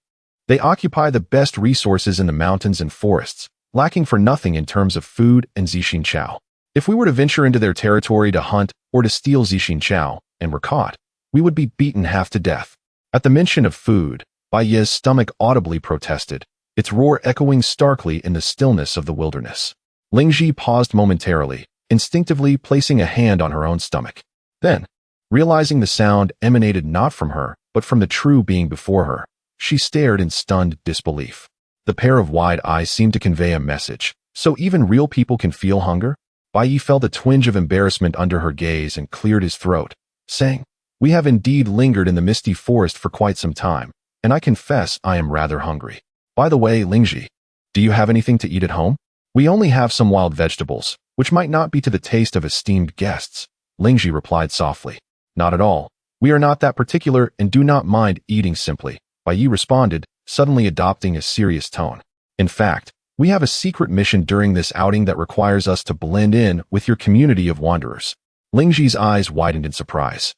"They occupy the best resources in the mountains and forests, lacking for nothing in terms of food and Zixin Chao. If we were to venture into their territory to hunt or to steal Zixin Chao and were caught, we would be beaten half to death." At the mention of food, Bai Ye's stomach audibly protested, its roar echoing starkly in the stillness of the wilderness. Liu Shi paused momentarily, instinctively placing a hand on her own stomach. Then, realizing the sound emanated not from her, but from the true being before her, she stared in stunned disbelief. The pair of wide eyes seemed to convey a message. "So even real people can feel hunger?" Bai Ye felt a twinge of embarrassment under her gaze and cleared his throat, saying, "We have indeed lingered in the misty forest for quite some time, and I confess I am rather hungry. By the way, Liu Shi, do you have anything to eat at home?" "We only have some wild vegetables, which might not be to the taste of esteemed guests," Liu Shi replied softly. "Not at all. We are not that particular and do not mind eating simply," Bai Ye responded, suddenly adopting a serious tone. "In fact, we have a secret mission during this outing that requires us to blend in with your community of wanderers." Liu Shi's eyes widened in surprise.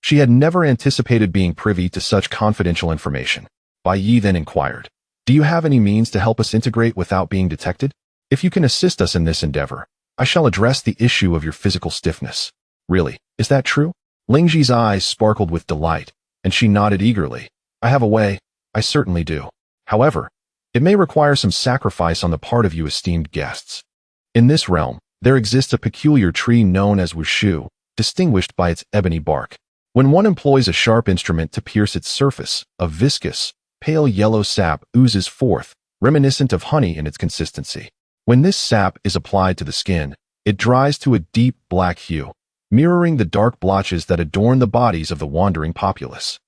She had never anticipated being privy to such confidential information. Bai Ye then inquired, "Do you have any means to help us integrate without being detected? If you can assist us in this endeavor, I shall address the issue of your physical stiffness." "Really, is that true?" Liu Shi's eyes sparkled with delight, and she nodded eagerly. "I have a way. I certainly do. However, it may require some sacrifice on the part of you esteemed guests. In this realm, there exists a peculiar tree known as wushu, distinguished by its ebony bark. When one employs a sharp instrument to pierce its surface, a viscous, pale yellow sap oozes forth, reminiscent of honey in its consistency. When this sap is applied to the skin, it dries to a deep black hue, mirroring the dark blotches that adorn the bodies of the wandering populace.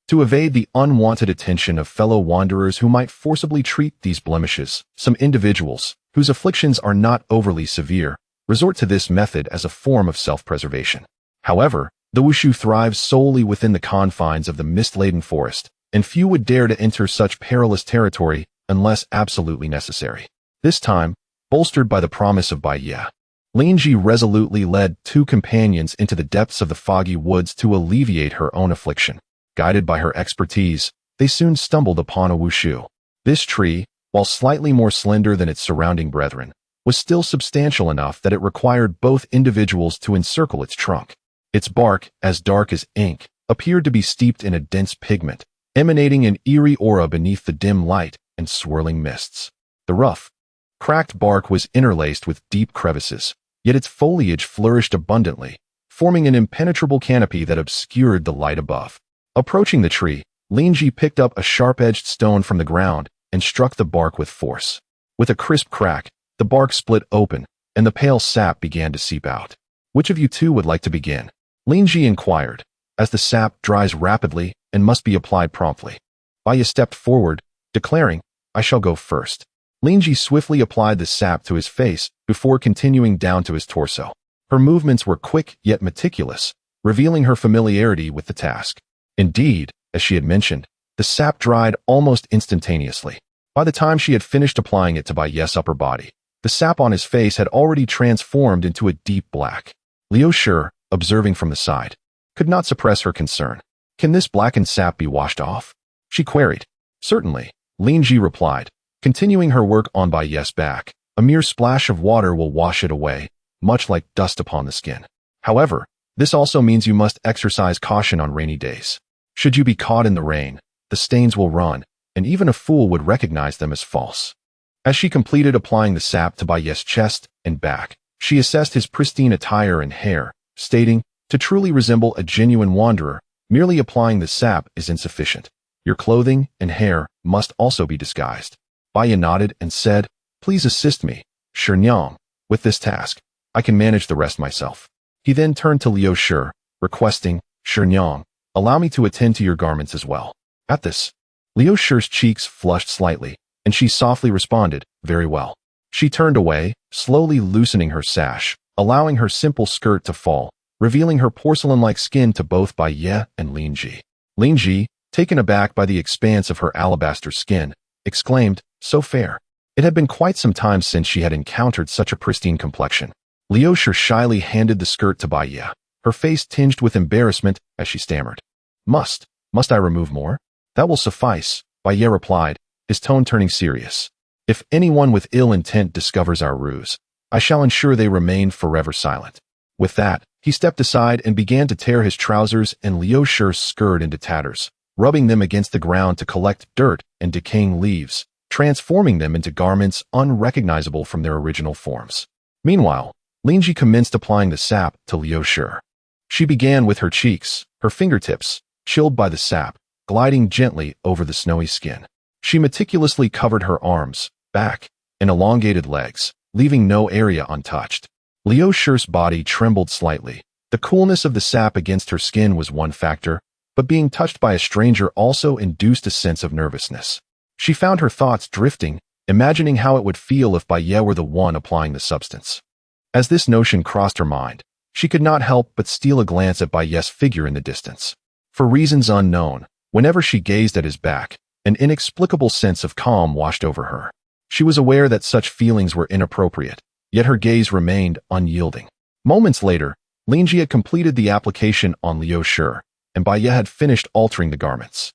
To evade the unwanted attention of fellow wanderers who might forcibly treat these blemishes, some individuals, whose afflictions are not overly severe, resort to this method as a form of self-preservation. However, the Wushu thrives solely within the confines of the mist-laden forest, and few would dare to enter such perilous territory unless absolutely necessary. This time, bolstered by the promise of Bai Ye, Liu Shi resolutely led two companions into the depths of the foggy woods to alleviate her own affliction. Guided by her expertise, they soon stumbled upon a Wushu. This tree, while slightly more slender than its surrounding brethren, was still substantial enough that it required both individuals to encircle its trunk. Its bark, as dark as ink, appeared to be steeped in a dense pigment, emanating an eerie aura beneath the dim light and swirling mists. The rough, cracked bark was interlaced with deep crevices, yet its foliage flourished abundantly, forming an impenetrable canopy that obscured the light above. Approaching the tree, Liu Shi picked up a sharp-edged stone from the ground and struck the bark with force. With a crisp crack, the bark split open, and the pale sap began to seep out. "Which of you two would like to begin?" Liu Shi inquired, as the sap dries rapidly and must be applied promptly. Bai Ye stepped forward, declaring, "I shall go first." Liu Shi swiftly applied the sap to his face before continuing down to his torso. Her movements were quick yet meticulous, revealing her familiarity with the task. Indeed, as she had mentioned, the sap dried almost instantaneously. By the time she had finished applying it to Bai Ye's upper body, the sap on his face had already transformed into a deep black. Liu Shi, observing from the side, could not suppress her concern. "Can this blackened sap be washed off?" she queried. "Certainly," Liu Shi replied, continuing her work on Bai Ye's back. "A mere splash of water will wash it away, much like dust upon the skin. However, this also means you must exercise caution on rainy days. Should you be caught in the rain, the stains will run, and even a fool would recognize them as false." As she completed applying the sap to Bai Ye's chest and back, she assessed his pristine attire and hair, stating, "To truly resemble a genuine wanderer, merely applying the sap is insufficient. Your clothing and hair must also be disguised." Bai Ye nodded and said, "Please assist me, Shi, with this task. I can manage the rest myself." He then turned to Liu Shi, requesting, "Shi, allow me to attend to your garments as well." At this, Liu Shi's cheeks flushed slightly, and she softly responded, "Very well." She turned away, slowly loosening her sash, allowing her simple skirt to fall, revealing her porcelain-like skin to both Bai Ye and Liu Shi. Liu Shi, taken aback by the expanse of her alabaster skin, exclaimed, "So fair." It had been quite some time since she had encountered such a pristine complexion. Liu Shi shyly handed the skirt to Bai Ye, her face tinged with embarrassment as she stammered, Must I remove more?" "That will suffice," Bai Ye replied, his tone turning serious. "If anyone with ill intent discovers our ruse, I shall ensure they remain forever silent." With that, he stepped aside and began to tear his trousers and Liu Shi's skirt into tatters, rubbing them against the ground to collect dirt and decaying leaves, transforming them into garments unrecognizable from their original forms. Meanwhile, Liu Shi commenced applying the sap to Liu Shi. She began with her cheeks, her fingertips, chilled by the sap, gliding gently over the snowy skin. She meticulously covered her arms, back, and elongated legs, leaving no area untouched. Liu Shi's body trembled slightly. The coolness of the sap against her skin was one factor, but being touched by a stranger also induced a sense of nervousness. She found her thoughts drifting, imagining how it would feel if Bai Ye were the one applying the substance. As this notion crossed her mind, she could not help but steal a glance at Bai Ye's figure in the distance. For reasons unknown, whenever she gazed at his back, an inexplicable sense of calm washed over her. She was aware that such feelings were inappropriate, yet her gaze remained unyielding. Moments later, Liu Shi had completed the application on Liu Shi, and Bai Ye had finished altering the garments.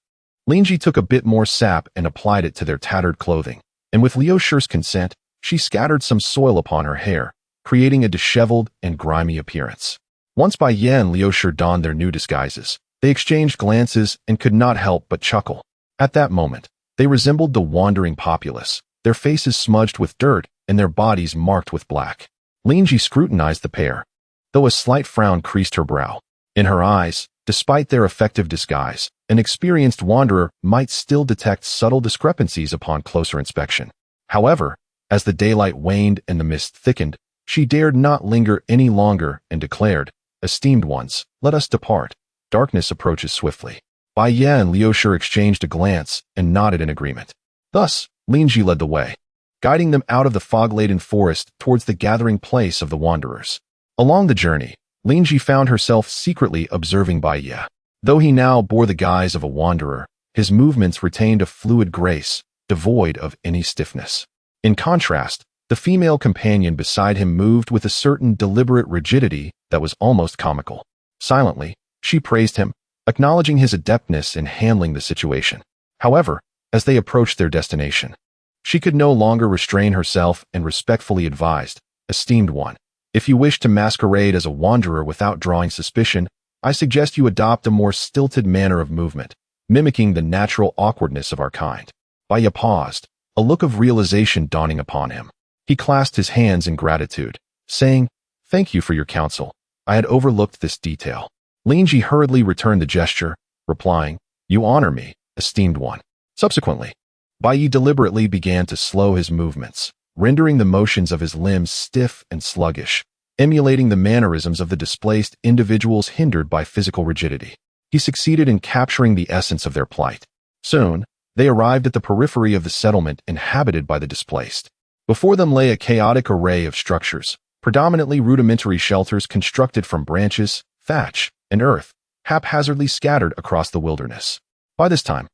Liu Shi took a bit more sap and applied it to their tattered clothing, and with Liu Shi's consent, she scattered some soil upon her hair, creating a disheveled and grimy appearance. Once Bai Ye and Liu Shi donned their new disguises, they exchanged glances and could not help but chuckle. At that moment, they resembled the wandering populace, their faces smudged with dirt and their bodies marked with black. Liu Shi scrutinized the pair, though a slight frown creased her brow. In her eyes, despite their effective disguise, an experienced wanderer might still detect subtle discrepancies upon closer inspection. However, as the daylight waned and the mist thickened, she dared not linger any longer and declared, Esteemed ones, let us depart. Darkness approaches swiftly. Bai Ye and Liu Shi exchanged a glance and nodded in agreement. Thus, Liu Shi led the way, guiding them out of the fog-laden forest towards the gathering place of the wanderers. Along the journey, Liu Shi found herself secretly observing Bai Ye. Though he now bore the guise of a wanderer, his movements retained a fluid grace, devoid of any stiffness. In contrast, the female companion beside him moved with a certain deliberate rigidity that was almost comical. Silently, she praised him, acknowledging his adeptness in handling the situation. However, as they approached their destination, she could no longer restrain herself and respectfully advised, "Esteemed one, if you wish to masquerade as a wanderer without drawing suspicion, I suggest you adopt a more stilted manner of movement, mimicking the natural awkwardness of our kind." Bai Ye paused, a look of realization dawning upon him. He clasped his hands in gratitude, saying, "Thank you for your counsel. I had overlooked this detail." Liu Shi hurriedly returned the gesture, replying, "You honor me, esteemed one." Subsequently, Bai Ye deliberately began to slow his movements, rendering the motions of his limbs stiff and sluggish, emulating the mannerisms of the displaced individuals hindered by physical rigidity. He succeeded in capturing the essence of their plight. Soon, they arrived at the periphery of the settlement inhabited by the displaced. Before them lay a chaotic array of structures, predominantly rudimentary shelters constructed from branches, thatch, and earth, haphazardly scattered across the wilderness. By this time,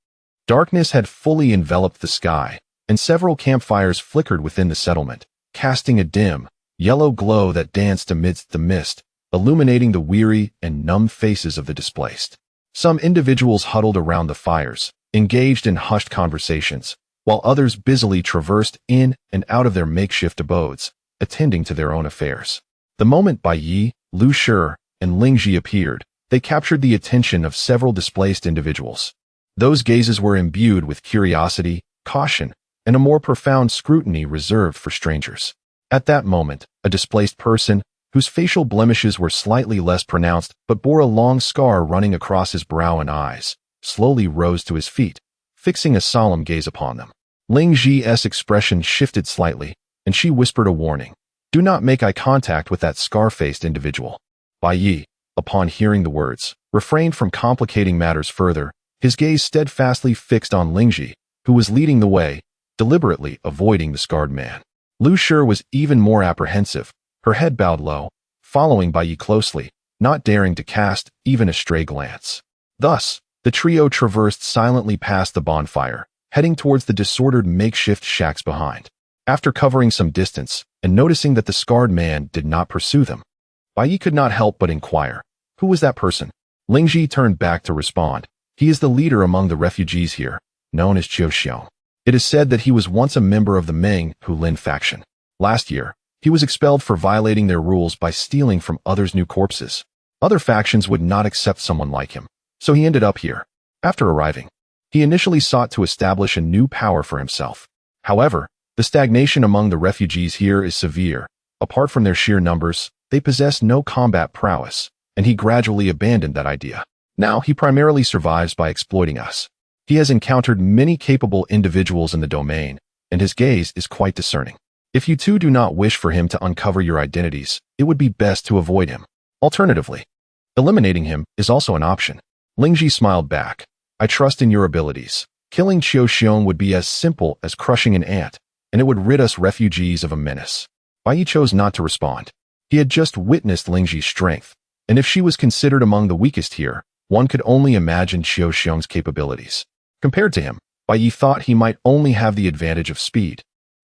darkness had fully enveloped the sky, and several campfires flickered within the settlement, casting a dim, yellow glow that danced amidst the mist, illuminating the weary and numb faces of the displaced. Some individuals huddled around the fires, engaged in hushed conversations, while others busily traversed in and out of their makeshift abodes, attending to their own affairs. The moment Bai Ye, Liu Shi, and Liu Shi appeared, they captured the attention of several displaced individuals. Those gazes were imbued with curiosity, caution, and a more profound scrutiny reserved for strangers. At that moment, a displaced person, whose facial blemishes were slightly less pronounced but bore a long scar running across his brow and eyes, slowly rose to his feet, fixing a solemn gaze upon them. Liu Shi's expression shifted slightly, and she whispered a warning. "Do not make eye contact with that scar-faced individual." Bai Ye, upon hearing the words, refrained from complicating matters further, his gaze steadfastly fixed on Liu Shi, who was leading the way, deliberately avoiding the scarred man. Liu Shi was even more apprehensive, her head bowed low, following Bai Ye closely, not daring to cast even a stray glance. Thus, the trio traversed silently past the bonfire, heading towards the disordered makeshift shacks behind. After covering some distance and noticing that the scarred man did not pursue them, Bai Ye could not help but inquire, "Who was that person?" Liu Shi turned back to respond, "He is the leader among the refugees here, known as Qiu Xiong. It is said that he was once a member of the Meng Hu Lin faction. Last year, he was expelled for violating their rules by stealing from others' new corpses. Other factions would not accept someone like him, so he ended up here. After arriving, he initially sought to establish a new power for himself. However, the stagnation among the refugees here is severe. Apart from their sheer numbers, they possess no combat prowess, and he gradually abandoned that idea. Now he primarily survives by exploiting us. He has encountered many capable individuals in the domain, and his gaze is quite discerning. If you two do not wish for him to uncover your identities, it would be best to avoid him. Alternatively, eliminating him is also an option." Liu Shi smiled back. "I trust in your abilities. Killing Qiu Xiong would be as simple as crushing an ant, and it would rid us refugees of a menace." Bai Ye chose not to respond. He had just witnessed Liu Shi's strength, and if she was considered among the weakest here, one could only imagine Qiu Xiong's capabilities. Compared to him, Bai Ye thought he might only have the advantage of speed.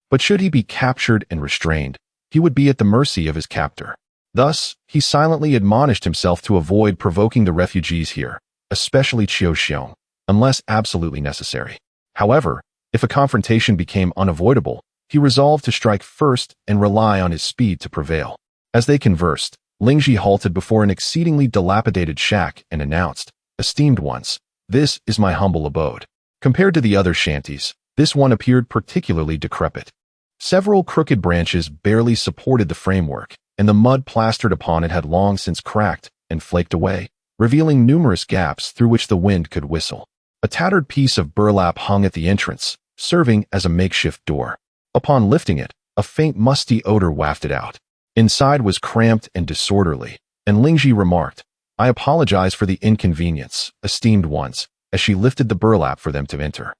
But should he be captured and restrained, he would be at the mercy of his captor. Thus, he silently admonished himself to avoid provoking the refugees here, especially Qiu Xiong, unless absolutely necessary. However, if a confrontation became unavoidable, he resolved to strike first and rely on his speed to prevail. As they conversed, Liu Shi halted before an exceedingly dilapidated shack and announced, "Esteemed ones, this is my humble abode." Compared to the other shanties, this one appeared particularly decrepit. Several crooked branches barely supported the framework, and the mud plastered upon it had long since cracked and flaked away, revealing numerous gaps through which the wind could whistle. A tattered piece of burlap hung at the entrance, serving as a makeshift door. Upon lifting it, a faint musty odor wafted out. Inside was cramped and disorderly, And Lingji remarked, "I apologize for the inconvenience, esteemed ones," as she lifted the burlap for them to enter.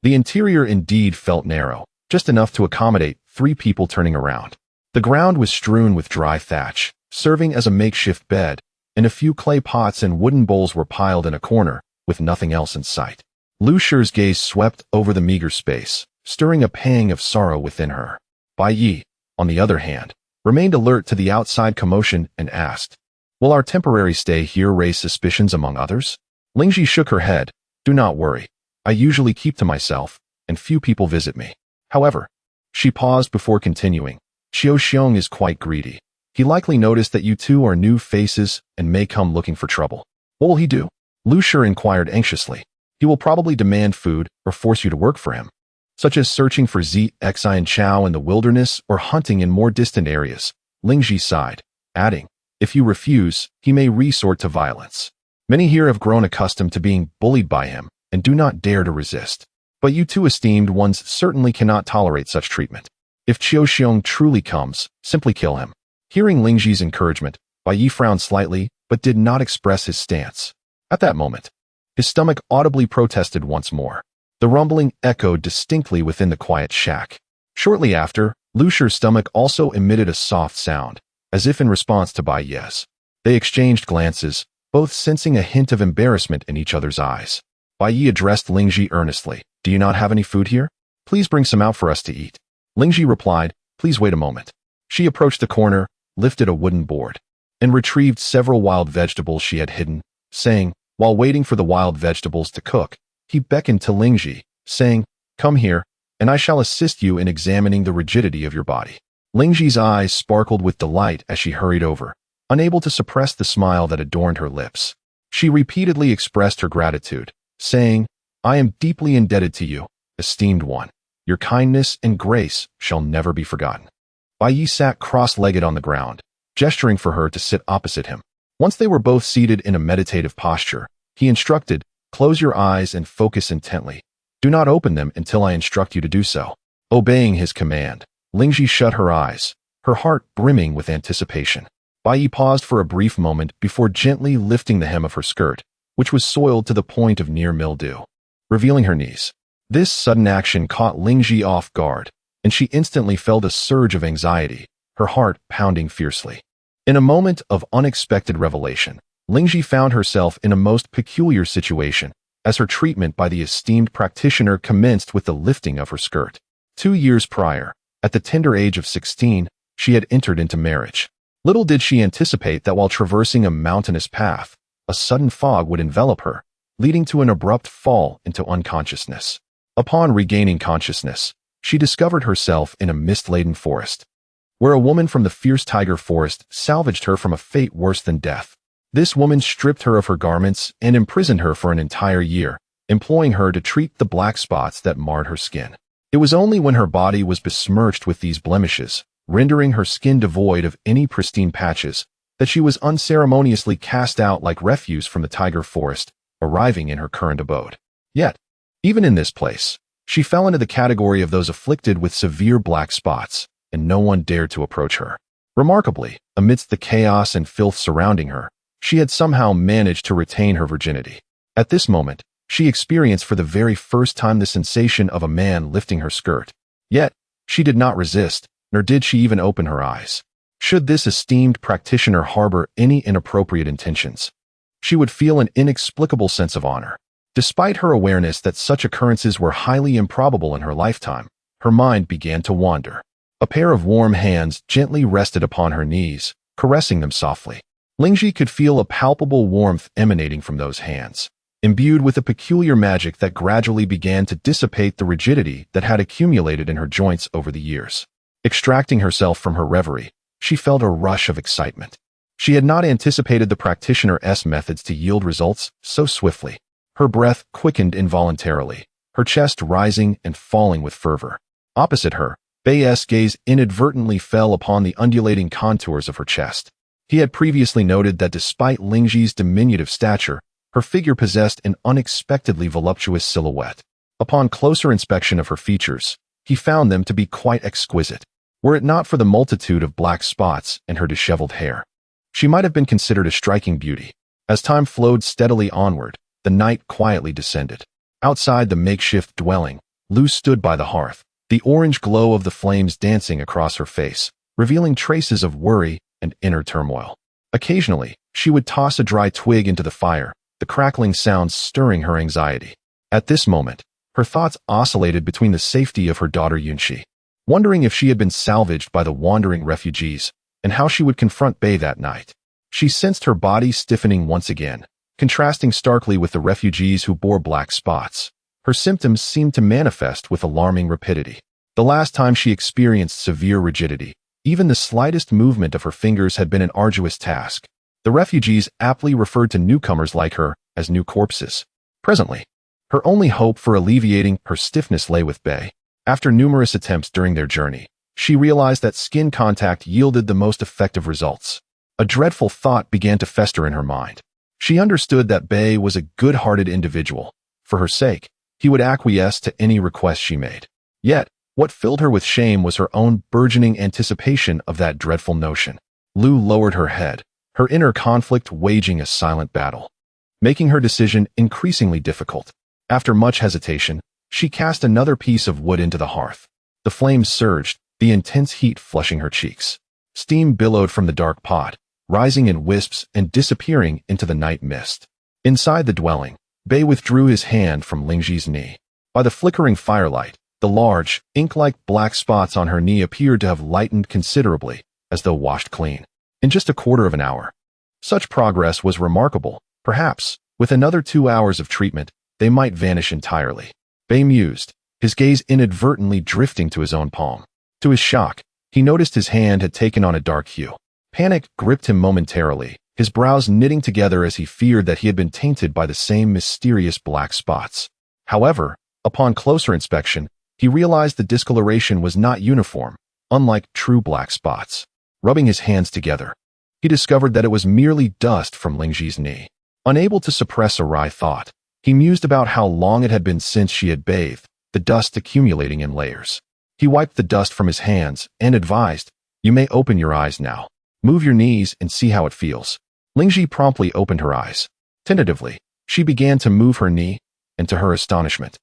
The interior indeed felt narrow, just enough to accommodate 3 people turning around. The ground was strewn with dry thatch, serving as a makeshift bed, and a few clay pots and wooden bowls were piled in a corner, with nothing else in sight. Liu Shi's gaze swept over the meager space, stirring a pang of sorrow within her. Bai Ye, on the other hand, remained alert to the outside commotion and asked, "Will our temporary stay here raise suspicions among others?" Lingji shook her head. "Do not worry. I usually keep to myself, and few people visit me. However," she paused before continuing, "Qiu Xiong is quite greedy. He likely noticed that you two are new faces and may come looking for trouble." "What will he do?" Liu Shi inquired anxiously. "He will probably demand food or force you to work for him, such as searching for Xian Chao in the wilderness or hunting in more distant areas." Lingji sighed, adding, "If you refuse, he may resort to violence. Many here have grown accustomed to being bullied by him and do not dare to resist. But you two esteemed ones certainly cannot tolerate such treatment. If Qiu Xiong truly comes, simply kill him." Hearing Lingji's encouragement, Bai Ye frowned slightly but did not express his stance. At that moment, his stomach audibly protested once more. The rumbling echoed distinctly within the quiet shack. Shortly after, Liu Shi's stomach also emitted a soft sound, as if in response to Bai Ye's. They exchanged glances, both sensing a hint of embarrassment in each other's eyes. Bai Ye addressed Lingji earnestly. "Do you not have any food here? Please bring some out for us to eat." Lingji replied, "Please wait a moment." She approached the corner, lifted a wooden board, and retrieved several wild vegetables she had hidden, saying, while waiting for the wild vegetables to cook, he beckoned to Lingji, saying, "Come here, and I shall assist you in examining the rigidity of your body." Lingji's eyes sparkled with delight as she hurried over, unable to suppress the smile that adorned her lips. She repeatedly expressed her gratitude, saying, "I am deeply indebted to you, esteemed one. Your kindness and grace shall never be forgotten." Bai Ye sat cross-legged on the ground, gesturing for her to sit opposite him. Once they were both seated in a meditative posture, he instructed, "Close your eyes and focus intently. Do not open them until I instruct you to do so." Obeying his command, Lingji shut her eyes, her heart brimming with anticipation. Bai Ye paused for a brief moment before gently lifting the hem of her skirt, which was soiled to the point of near mildew, revealing her knees. This sudden action caught Lingji off guard, and she instantly felt a surge of anxiety, her heart pounding fiercely. In a moment of unexpected revelation, Lingji found herself in a most peculiar situation, as her treatment by the esteemed practitioner commenced with the lifting of her skirt. 2 years prior, at the tender age of 16, she had entered into marriage. Little did she anticipate that while traversing a mountainous path, a sudden fog would envelop her, leading to an abrupt fall into unconsciousness. Upon regaining consciousness, she discovered herself in a mist-laden forest, where a woman from the fierce tiger forest salvaged her from a fate worse than death. This woman stripped her of her garments and imprisoned her for an entire year, employing her to treat the black spots that marred her skin. It was only when her body was besmirched with these blemishes, rendering her skin devoid of any pristine patches, that she was unceremoniously cast out like refuse from the tiger forest, arriving in her current abode. Yet, even in this place, she fell into the category of those afflicted with severe black spots, and no one dared to approach her. Remarkably, amidst the chaos and filth surrounding her, she had somehow managed to retain her virginity. At this moment, she experienced for the very first time the sensation of a man lifting her skirt. Yet, she did not resist, nor did she even open her eyes. Should this esteemed practitioner harbor any inappropriate intentions, she would feel an inexplicable sense of honor. Despite her awareness that such occurrences were highly improbable in her lifetime, her mind began to wander. A pair of warm hands gently rested upon her knees, caressing them softly. Lingji could feel a palpable warmth emanating from those hands, imbued with a peculiar magic that gradually began to dissipate the rigidity that had accumulated in her joints over the years. Extracting herself from her reverie, she felt a rush of excitement. She had not anticipated the practitioner's methods to yield results so swiftly. Her breath quickened involuntarily, her chest rising and falling with fervor. Opposite her, Bai Ye's gaze inadvertently fell upon the undulating contours of her chest. He had previously noted that despite Lingji's diminutive stature, her figure possessed an unexpectedly voluptuous silhouette. Upon closer inspection of her features, he found them to be quite exquisite, were it not for the multitude of black spots and her disheveled hair. She might have been considered a striking beauty. As time flowed steadily onward, the night quietly descended. Outside the makeshift dwelling, Liu stood by the hearth, the orange glow of the flames dancing across her face, revealing traces of worry and inner turmoil. Occasionally, she would toss a dry twig into the fire, the crackling sounds stirring her anxiety. At this moment, her thoughts oscillated between the safety of her daughter Liu Shi, wondering if she had been salvaged by the wandering refugees, and how she would confront Bai that night. She sensed her body stiffening once again, contrasting starkly with the refugees who bore black spots. Her symptoms seemed to manifest with alarming rapidity. The last time she experienced severe rigidity, even the slightest movement of her fingers had been an arduous task. The refugees aptly referred to newcomers like her as new corpses. Presently, her only hope for alleviating her stiffness lay with Bai. After numerous attempts during their journey, she realized that skin contact yielded the most effective results. A dreadful thought began to fester in her mind. She understood that Bai was a good-hearted individual. For her sake, he would acquiesce to any request she made. Yet, what filled her with shame was her own burgeoning anticipation of that dreadful notion. Liu lowered her head, her inner conflict waging a silent battle, making her decision increasingly difficult. After much hesitation, she cast another piece of wood into the hearth. The flames surged, the intense heat flushing her cheeks. Steam billowed from the dark pot, rising in wisps and disappearing into the night mist. Inside the dwelling, Bai withdrew his hand from Liu Shi's knee. By the flickering firelight, the large, ink-like black spots on her knee appeared to have lightened considerably, as though washed clean. In just a quarter of an hour. Such progress was remarkable. Perhaps, with another 2 hours of treatment, they might vanish entirely. Bai mused, his gaze inadvertently drifting to his own palm. To his shock, he noticed his hand had taken on a dark hue. Panic gripped him momentarily, his brows knitting together as he feared that he had been tainted by the same mysterious black spots. However, upon closer inspection, he realized the discoloration was not uniform, unlike true black spots. Rubbing his hands together, he discovered that it was merely dust from Liu Shi's knee. Unable to suppress a wry thought, he mused about how long it had been since she had bathed, the dust accumulating in layers. He wiped the dust from his hands and advised, "You may open your eyes now. Move your knees and see how it feels." Liu Shi promptly opened her eyes. Tentatively, she began to move her knee, and to her astonishment,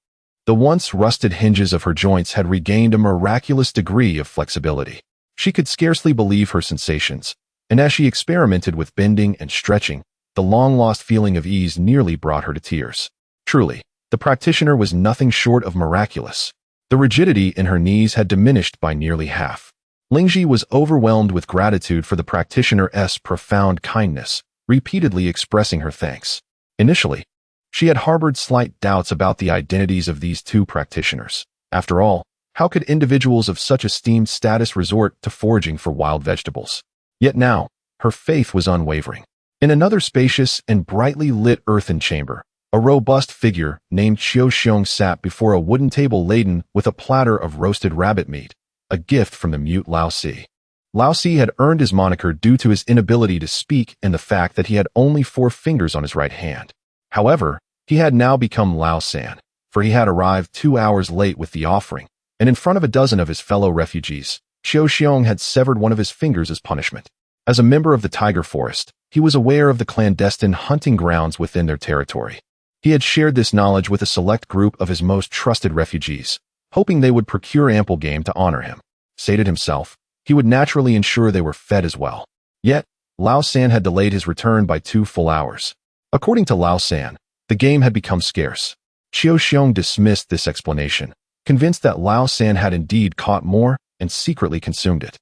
the once rusted hinges of her joints had regained a miraculous degree of flexibility. She could scarcely believe her sensations, and as she experimented with bending and stretching, the long-lost feeling of ease nearly brought her to tears. Truly, the practitioner was nothing short of miraculous. The rigidity in her knees had diminished by nearly half. Liu Shi was overwhelmed with gratitude for the practitioner's profound kindness, repeatedly expressing her thanks. Initially, she had harbored slight doubts about the identities of these two practitioners. After all, how could individuals of such esteemed status resort to foraging for wild vegetables? Yet now, her faith was unwavering. In another spacious and brightly lit earthen chamber, a robust figure named Qiu Xiong sat before a wooden table laden with a platter of roasted rabbit meat, a gift from the mute Liu Shi. Liu Shi had earned his moniker due to his inability to speak and the fact that he had only 4 fingers on his right hand. However, he had now become Lao San, for he had arrived 2 hours late with the offering, and in front of a dozen of his fellow refugees, Qiu Xiong had severed one of his fingers as punishment. As a member of the tiger forest, he was aware of the clandestine hunting grounds within their territory. He had shared this knowledge with a select group of his most trusted refugees, hoping they would procure ample game to honor him. Sated himself, he would naturally ensure they were fed as well. Yet, Lao San had delayed his return by 2 full hours. According to Lao San, the game had become scarce. Qiu Xiong dismissed this explanation, convinced that Lao San had indeed caught more and secretly consumed it.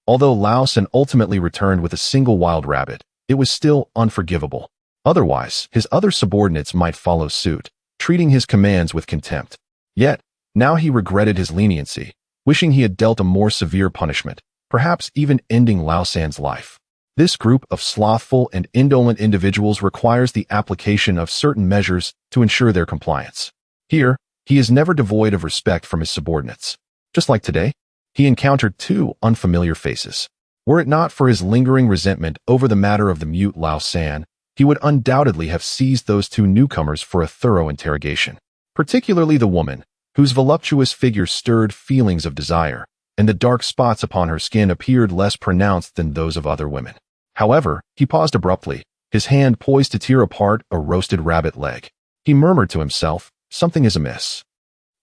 Although Lao San ultimately returned with a single wild rabbit, it was still unforgivable. Otherwise, his other subordinates might follow suit, treating his commands with contempt. Yet, now he regretted his leniency, wishing he had dealt a more severe punishment, perhaps even ending Lao San's life. This group of slothful and indolent individuals requires the application of certain measures to ensure their compliance. Here, he is never devoid of respect from his subordinates. Just like today, he encountered 2 unfamiliar faces. Were it not for his lingering resentment over the matter of the mute Lao San, he would undoubtedly have seized those 2 newcomers for a thorough interrogation. Particularly the woman, whose voluptuous figure stirred feelings of desire, and the dark spots upon her skin appeared less pronounced than those of other women. However, he paused abruptly, his hand poised to tear apart a roasted rabbit leg. He murmured to himself, "Something is amiss.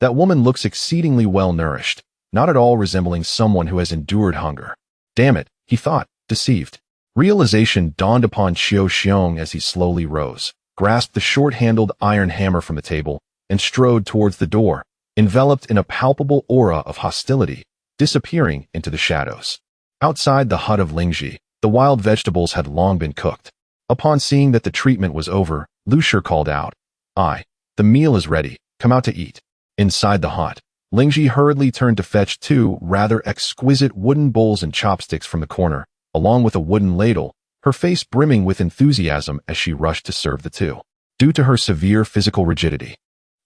That woman looks exceedingly well-nourished, not at all resembling someone who has endured hunger." Damn it, he thought, deceived. Realization dawned upon Qiu Xiong as he slowly rose, grasped the short-handled iron hammer from the table, and strode towards the door, enveloped in a palpable aura of hostility, disappearing into the shadows. Outside the hut of Lingji, the wild vegetables had long been cooked. Upon seeing that the treatment was over, Liu Shi called out, "The meal is ready, come out to eat." Inside the hut, Lingji hurriedly turned to fetch two rather exquisite wooden bowls and chopsticks from the corner, along with a wooden ladle, her face brimming with enthusiasm as she rushed to serve the two. Due to her severe physical rigidity,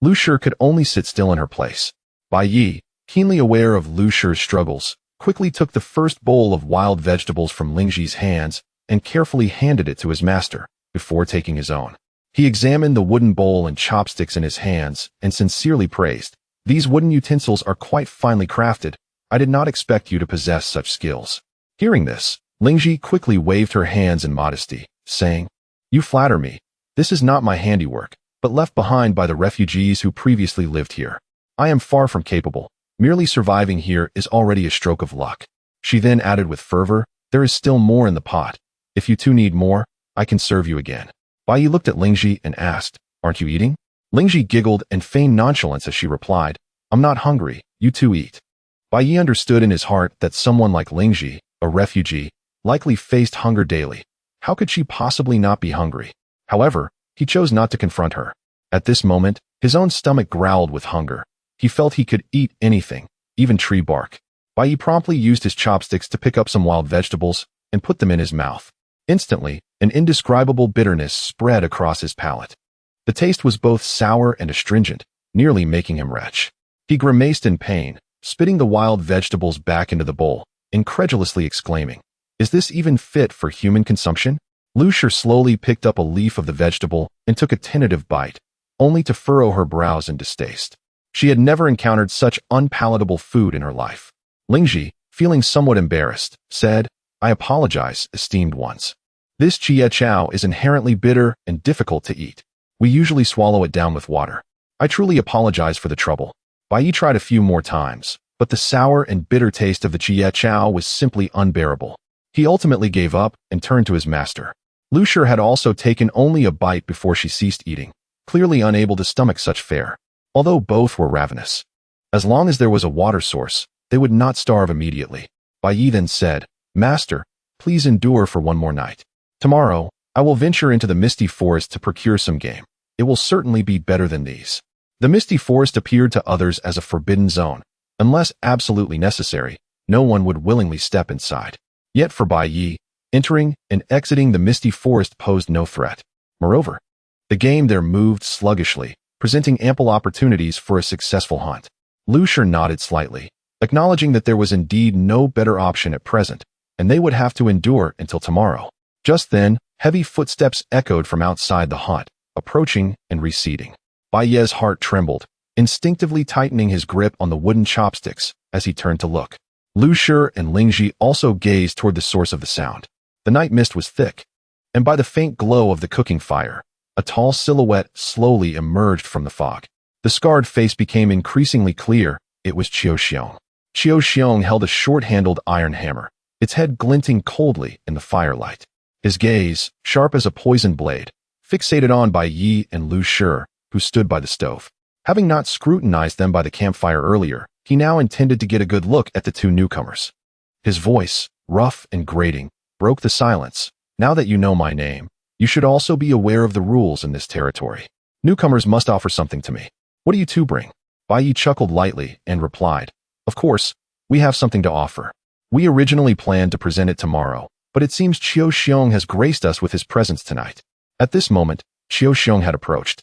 Liu Shi could only sit still in her place. Bai Ye, keenly aware of Liu Shi's struggles, quickly took the first bowl of wild vegetables from Lingji's hands and carefully handed it to his master, before taking his own. He examined the wooden bowl and chopsticks in his hands and sincerely praised, "These wooden utensils are quite finely crafted. I did not expect you to possess such skills." Hearing this, Lingji quickly waved her hands in modesty, saying, "You flatter me. This is not my handiwork, but left behind by the refugees who previously lived here. I am far from capable. Merely surviving here is already a stroke of luck." She then added with fervor, "There is still more in the pot. If you two need more, I can serve you again." Bai Ye looked at Lingji and asked, "Aren't you eating?" Lingji giggled and feigned nonchalance as she replied, "I'm not hungry, you two eat." Bai Ye understood in his heart that someone like Lingji, a refugee, likely faced hunger daily. How could she possibly not be hungry? However, he chose not to confront her. At this moment, his own stomach growled with hunger. He felt he could eat anything, even tree bark. Bai Ye promptly used his chopsticks to pick up some wild vegetables and put them in his mouth. Instantly, an indescribable bitterness spread across his palate. The taste was both sour and astringent, nearly making him retch. He grimaced in pain, spitting the wild vegetables back into the bowl, incredulously exclaiming, "Is this even fit for human consumption?" Liu Shi slowly picked up a leaf of the vegetable and took a tentative bite, only to furrow her brows in distaste. She had never encountered such unpalatable food in her life. Lingji, feeling somewhat embarrassed, said, "I apologize, esteemed ones. This Jie Chow is inherently bitter and difficult to eat. We usually swallow it down with water. I truly apologize for the trouble." Bai Ye tried a few more times, but the sour and bitter taste of the Jie Chow was simply unbearable. He ultimately gave up and turned to his master. Liu Shi had also taken only a bite before she ceased eating, clearly unable to stomach such fare, although both were ravenous. As long as there was a water source, they would not starve immediately. Bai Ye then said, "Master, please endure for one more night. Tomorrow, I will venture into the misty forest to procure some game. It will certainly be better than these." The misty forest appeared to others as a forbidden zone. Unless absolutely necessary, no one would willingly step inside. Yet for Bai Ye, entering and exiting the misty forest posed no threat. Moreover, the game there moved sluggishly, presenting ample opportunities for a successful hunt. Liu Shi nodded slightly, acknowledging that there was indeed no better option at present, and they would have to endure until tomorrow. Just then, heavy footsteps echoed from outside the hut, approaching and receding. Bai Ye's heart trembled, instinctively tightening his grip on the wooden chopsticks as he turned to look. Liu Shi and Lingji also gazed toward the source of the sound. The night mist was thick, and by the faint glow of the cooking fire, a tall silhouette slowly emerged from the fog. The scarred face became increasingly clear. It was Qiu Xiong. Qiu Xiong held a short-handled iron hammer, its head glinting coldly in the firelight. His gaze, sharp as a poisoned blade, fixated on Bai Ye and Liu Shi, who stood by the stove. Having not scrutinized them by the campfire earlier, he now intended to get a good look at the two newcomers. His voice, rough and grating, broke the silence. "Now that you know my name, you should also be aware of the rules in this territory. Newcomers must offer something to me. What do you two bring?" Bai Ye chuckled lightly and replied, "Of course, we have something to offer. We originally planned to present it tomorrow, but it seems Qiu Xiong has graced us with his presence tonight." At this moment, Qiu Xiong had approached.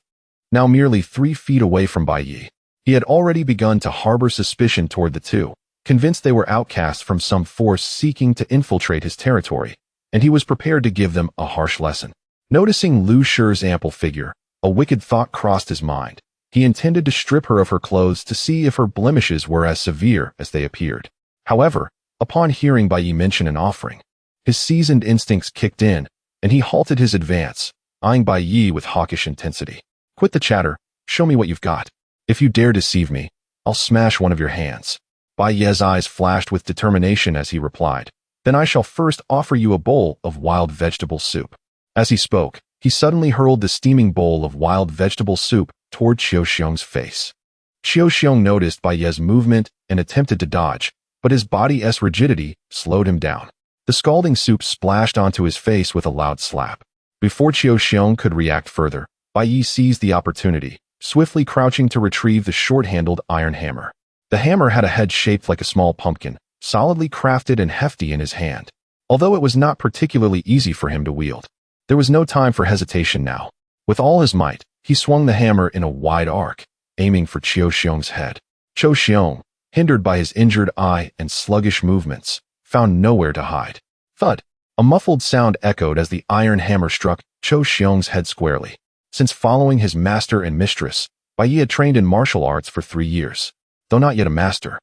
Now merely 3 feet away from Bai Ye, he had already begun to harbor suspicion toward the two, convinced they were outcasts from some force seeking to infiltrate his territory, and he was prepared to give them a harsh lesson. Noticing Liu Shi's ample figure, a wicked thought crossed his mind. He intended to strip her of her clothes to see if her blemishes were as severe as they appeared. However, upon hearing Bai Ye mention an offering, His seasoned instincts kicked in, and he halted his advance, eyeing Bai Ye with hawkish intensity. "Quit the chatter. Show me what you've got. If you dare deceive me, I'll smash one of your hands." Bai Ye's eyes flashed with determination as he replied, "Then I shall first offer you a bowl of wild vegetable soup." As he spoke, he suddenly hurled the steaming bowl of wild vegetable soup toward Qiu Xiong's face. Qiu Xiong noticed Bai Ye's movement and attempted to dodge, but his body's rigidity slowed him down. The scalding soup splashed onto his face with a loud slap. Before Qiu Xiong could react further, Bai Ye seized the opportunity, swiftly crouching to retrieve the short-handled iron hammer. The hammer had a head shaped like a small pumpkin, solidly crafted and hefty in his hand. Although it was not particularly easy for him to wield, there was no time for hesitation now. With all his might, he swung the hammer in a wide arc, aiming for Qiu Xiong's head. Qiu Xiong, hindered by his injured eye and sluggish movements, found nowhere to hide. Thud! A muffled sound echoed as the iron hammer struck Qiu Xiong's head squarely. Since following his master and mistress, Bai Ye had trained in martial arts for 3 years. Though not yet a master,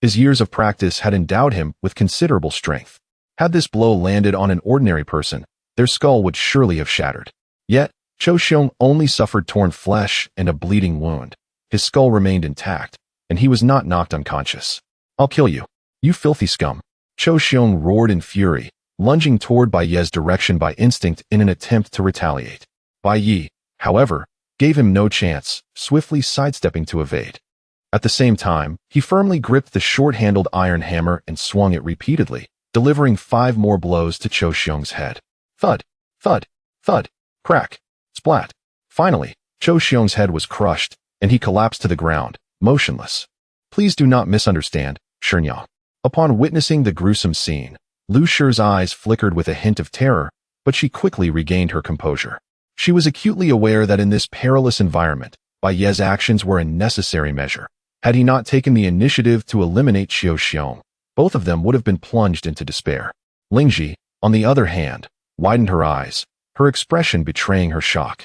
his years of practice had endowed him with considerable strength. Had this blow landed on an ordinary person, their skull would surely have shattered. Yet, Qiu Xiong only suffered torn flesh and a bleeding wound. His skull remained intact, and he was not knocked unconscious. "I'll kill you, you filthy scum!" Qiu Xiong roared in fury, lunging toward Bai Ye's direction by instinct in an attempt to retaliate. Bai Ye, however, gave him no chance, swiftly sidestepping to evade. At the same time, he firmly gripped the short-handled iron hammer and swung it repeatedly, delivering 5 more blows to Qiu Xiong's head. Thud, thud, thud, crack, splat. Finally, Qiu Xiong's head was crushed, and he collapsed to the ground, motionless. Please do not misunderstand, Shenyang. Upon witnessing the gruesome scene, Liu Shi's eyes flickered with a hint of terror, but she quickly regained her composure. She was acutely aware that in this perilous environment, Bai Ye's actions were a necessary measure. Had he not taken the initiative to eliminate Qiu Xiong, both of them would have been plunged into despair. Lingji, on the other hand, widened her eyes, her expression betraying her shock.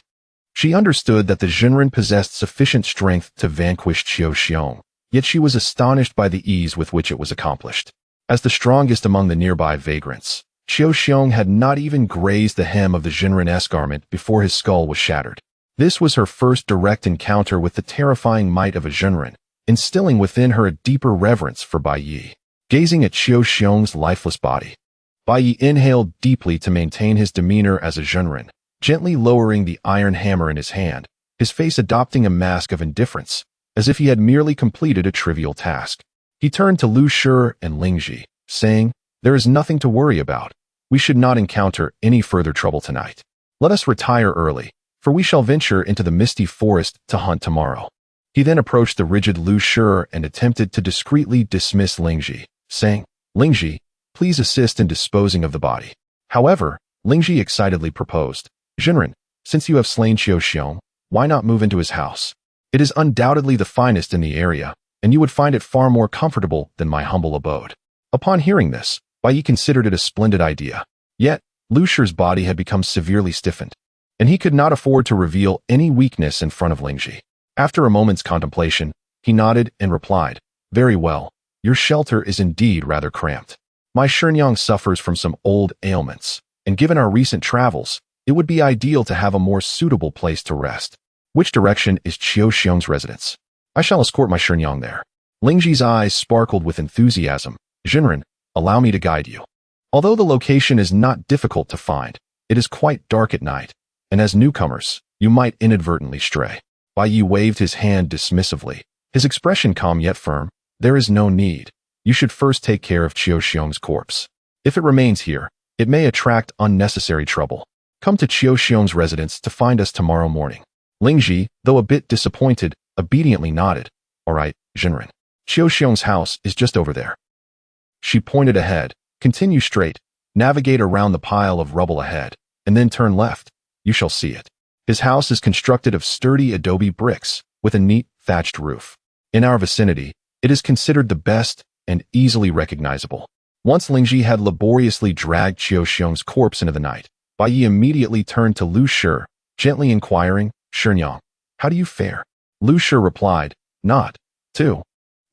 She understood that the Jinren possessed sufficient strength to vanquish Qiu Xiong, yet she was astonished by the ease with which it was accomplished. As the strongest among the nearby vagrants, Qiu Xiong had not even grazed the hem of the Jinren's garment before his skull was shattered. This was her first direct encounter with the terrifying might of a Jinren, instilling within her a deeper reverence for Bai Ye. Gazing at Qiu Xiong's lifeless body, Bai Ye inhaled deeply to maintain his demeanor as a Jinren, gently lowering the iron hammer in his hand, his face adopting a mask of indifference, as if he had merely completed a trivial task. He turned to Liu Shi and Lingji, saying, "There is nothing to worry about. We should not encounter any further trouble tonight. Let us retire early, for we shall venture into the misty forest to hunt tomorrow." He then approached the rigid Liu Shi and attempted to discreetly dismiss Lingji, saying, "Lingji, please assist in disposing of the body." However, Lingji excitedly proposed, "Jinren, since you have slain Qiu Xiong, why not move into his house? It is undoubtedly the finest in the area, and you would find it far more comfortable than my humble abode." Upon hearing this, Bai Ye considered it a splendid idea. Yet, Liu Shi's body had become severely stiffened, and he could not afford to reveal any weakness in front of Lingji. After a moment's contemplation, he nodded and replied, "Very well, your shelter is indeed rather cramped. My Shenyang suffers from some old ailments, and given our recent travels, it would be ideal to have a more suitable place to rest. Which direction is Qiu Xiong's residence? I shall escort my Shenyang there." Lingji's eyes sparkled with enthusiasm. "Jinren, allow me to guide you. Although the location is not difficult to find, it is quite dark at night, and as newcomers, you might inadvertently stray." Bai Ye waved his hand dismissively, his expression calm yet firm. "There is no need. You should first take care of Qiu Xiong's corpse. If it remains here, it may attract unnecessary trouble. Come to Qiu Xiong's residence to find us tomorrow morning." Lingji, though a bit disappointed, obediently nodded. "All right, Jinren. Qiu Xiong's house is just over there." She pointed ahead. "Continue straight, navigate around the pile of rubble ahead, and then turn left. You shall see it. His house is constructed of sturdy adobe bricks, with a neat, thatched roof. In our vicinity, it is considered the best and easily recognizable." Once Lingji had laboriously dragged Qiu Xiong's corpse into the night, Bai Ye immediately turned to Liu Shi, gently inquiring, "Shenyang, how do you fare?" Liu Shi replied, "Not too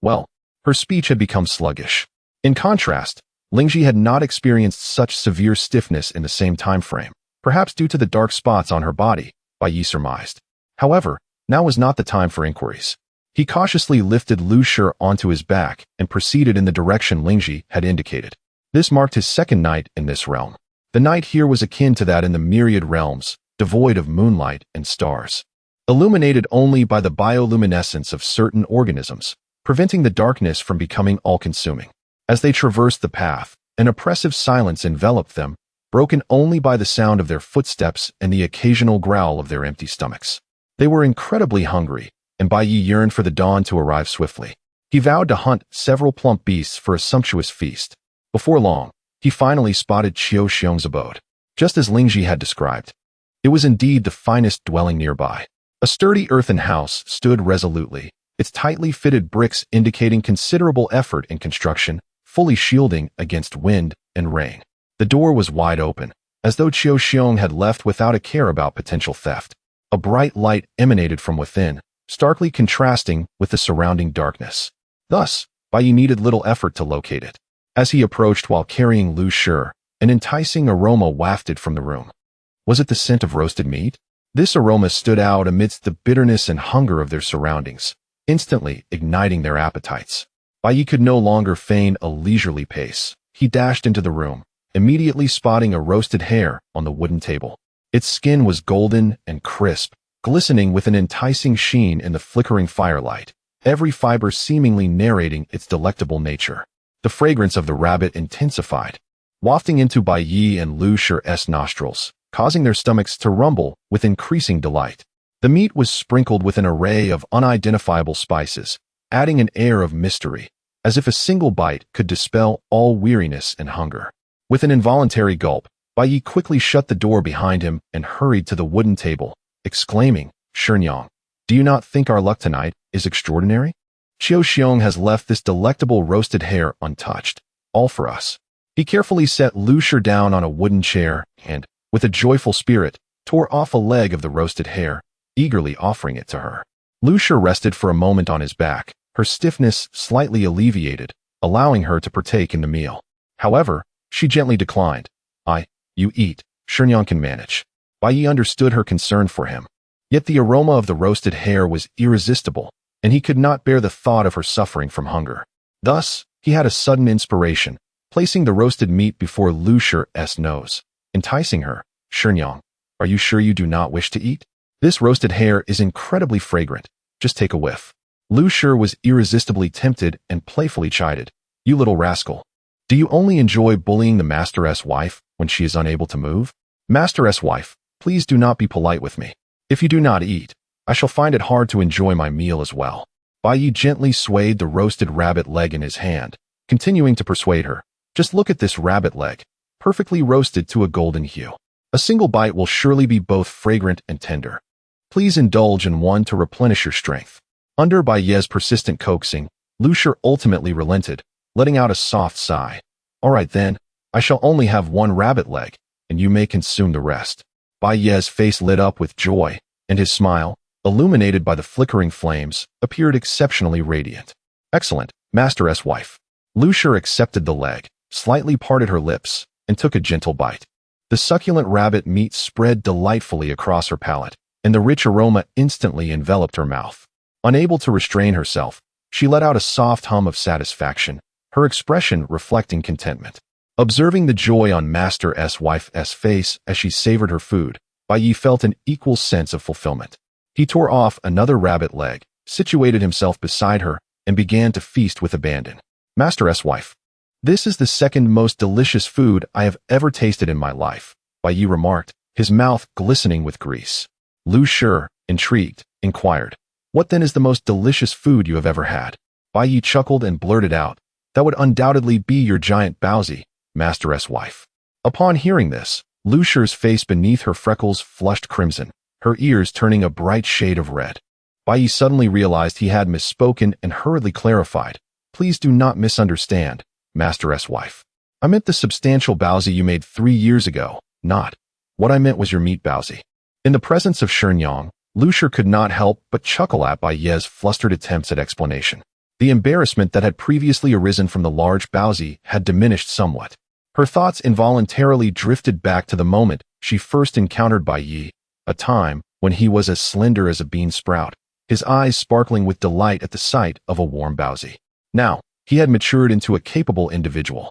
well." Her speech had become sluggish. In contrast, Lingji had not experienced such severe stiffness in the same time frame, perhaps due to the dark spots on her body, Bai Ye surmised. However, now was not the time for inquiries. He cautiously lifted Liu Shi onto his back and proceeded in the direction Lingji had indicated. This marked his second night in this realm. The night here was akin to that in the myriad realms, devoid of moonlight and stars. Illuminated only by the bioluminescence of certain organisms, preventing the darkness from becoming all-consuming. As they traversed the path, an oppressive silence enveloped them, broken only by the sound of their footsteps and the occasional growl of their empty stomachs. They were incredibly hungry, and Bai Ye yearned for the dawn to arrive swiftly. He vowed to hunt several plump beasts for a sumptuous feast. Before long, he finally spotted Qiu Xiong's abode, just as Lingji had described. It was indeed the finest dwelling nearby. A sturdy earthen house stood resolutely, its tightly fitted bricks indicating considerable effort in construction, fully shielding against wind and rain. The door was wide open, as though Qiu Xiong had left without a care about potential theft. A bright light emanated from within, starkly contrasting with the surrounding darkness. Thus, Bai Ye needed little effort to locate it. As he approached while carrying Liu Shi, an enticing aroma wafted from the room. Was it the scent of roasted meat? This aroma stood out amidst the bitterness and hunger of their surroundings, instantly igniting their appetites. Bai Ye could no longer feign a leisurely pace. He dashed into the room, immediately spotting a roasted hare on the wooden table. Its skin was golden and crisp, glistening with an enticing sheen in the flickering firelight, every fiber seemingly narrating its delectable nature. The fragrance of the rabbit intensified, wafting into Bai Ye and Liu Shi's nostrils, causing their stomachs to rumble with increasing delight. The meat was sprinkled with an array of unidentifiable spices, adding an air of mystery, as if a single bite could dispel all weariness and hunger. With an involuntary gulp, Bai Ye quickly shut the door behind him and hurried to the wooden table, exclaiming, "Shenyang, do you not think our luck tonight is extraordinary? Qiu Xiong has left this delectable roasted hare untouched, all for us." He carefully set Liu Shi down on a wooden chair and, with a joyful spirit, tore off a leg of the roasted hare, eagerly offering it to her. Liu Shi rested for a moment on his back, her stiffness slightly alleviated, allowing her to partake in the meal. However, she gently declined. You eat, Shenyang can manage." Bai Ye understood her concern for him. Yet the aroma of the roasted hare was irresistible, and he could not bear the thought of her suffering from hunger. Thus, he had a sudden inspiration, placing the roasted meat before Liu Shi's nose, enticing her. "Shenyang, are you sure you do not wish to eat? This roasted hare is incredibly fragrant. Just take a whiff." Liu Shi was irresistibly tempted and playfully chided. "You little rascal. Do you only enjoy bullying the master's wife when she is unable to move? Master's wife, please do not be polite with me. If you do not eat, I shall find it hard to enjoy my meal as well." Bai Ye gently swayed the roasted rabbit leg in his hand, continuing to persuade her. "Just look at this rabbit leg, perfectly roasted to a golden hue. A single bite will surely be both fragrant and tender. Please indulge in one to replenish your strength." Under Bai Ye's persistent coaxing, Liu Shi ultimately relented, letting out a soft sigh. "All right then, I shall only have one rabbit leg, and you may consume the rest." Bai Ye's face lit up with joy, and his smile, illuminated by the flickering flames, appeared exceptionally radiant. "Excellent, master's wife." Liu Shi accepted the leg, slightly parted her lips, and took a gentle bite. The succulent rabbit meat spread delightfully across her palate, and the rich aroma instantly enveloped her mouth. Unable to restrain herself, she let out a soft hum of satisfaction, her expression reflecting contentment. Observing the joy on master's wife's face as she savored her food, Bai Ye felt an equal sense of fulfillment. He tore off another rabbit leg, situated himself beside her, and began to feast with abandon. "Master's wife, this is the second most delicious food I have ever tasted in my life," Bai Ye remarked, his mouth glistening with grease. Liu Shi, intrigued, inquired, "What then is the most delicious food you have ever had?" Bai Ye chuckled and blurted out, "That would undoubtedly be your giant baozi, master's wife." Upon hearing this, Liu Shi's face beneath her freckles flushed crimson, her ears turning a bright shade of red. Bai Ye suddenly realized he had misspoken and hurriedly clarified, "Please do not misunderstand, master's wife. I meant the substantial baozi you made 3 years ago, not. What I meant was your meat baozi." In the presence of Shenyang, Liu Shi could not help but chuckle at Bai Ye's flustered attempts at explanation. The embarrassment that had previously arisen from the large Baozi had diminished somewhat. Her thoughts involuntarily drifted back to the moment she first encountered Bai Ye, a time when he was as slender as a bean sprout, his eyes sparkling with delight at the sight of a warm Baozi. Now, he had matured into a capable individual.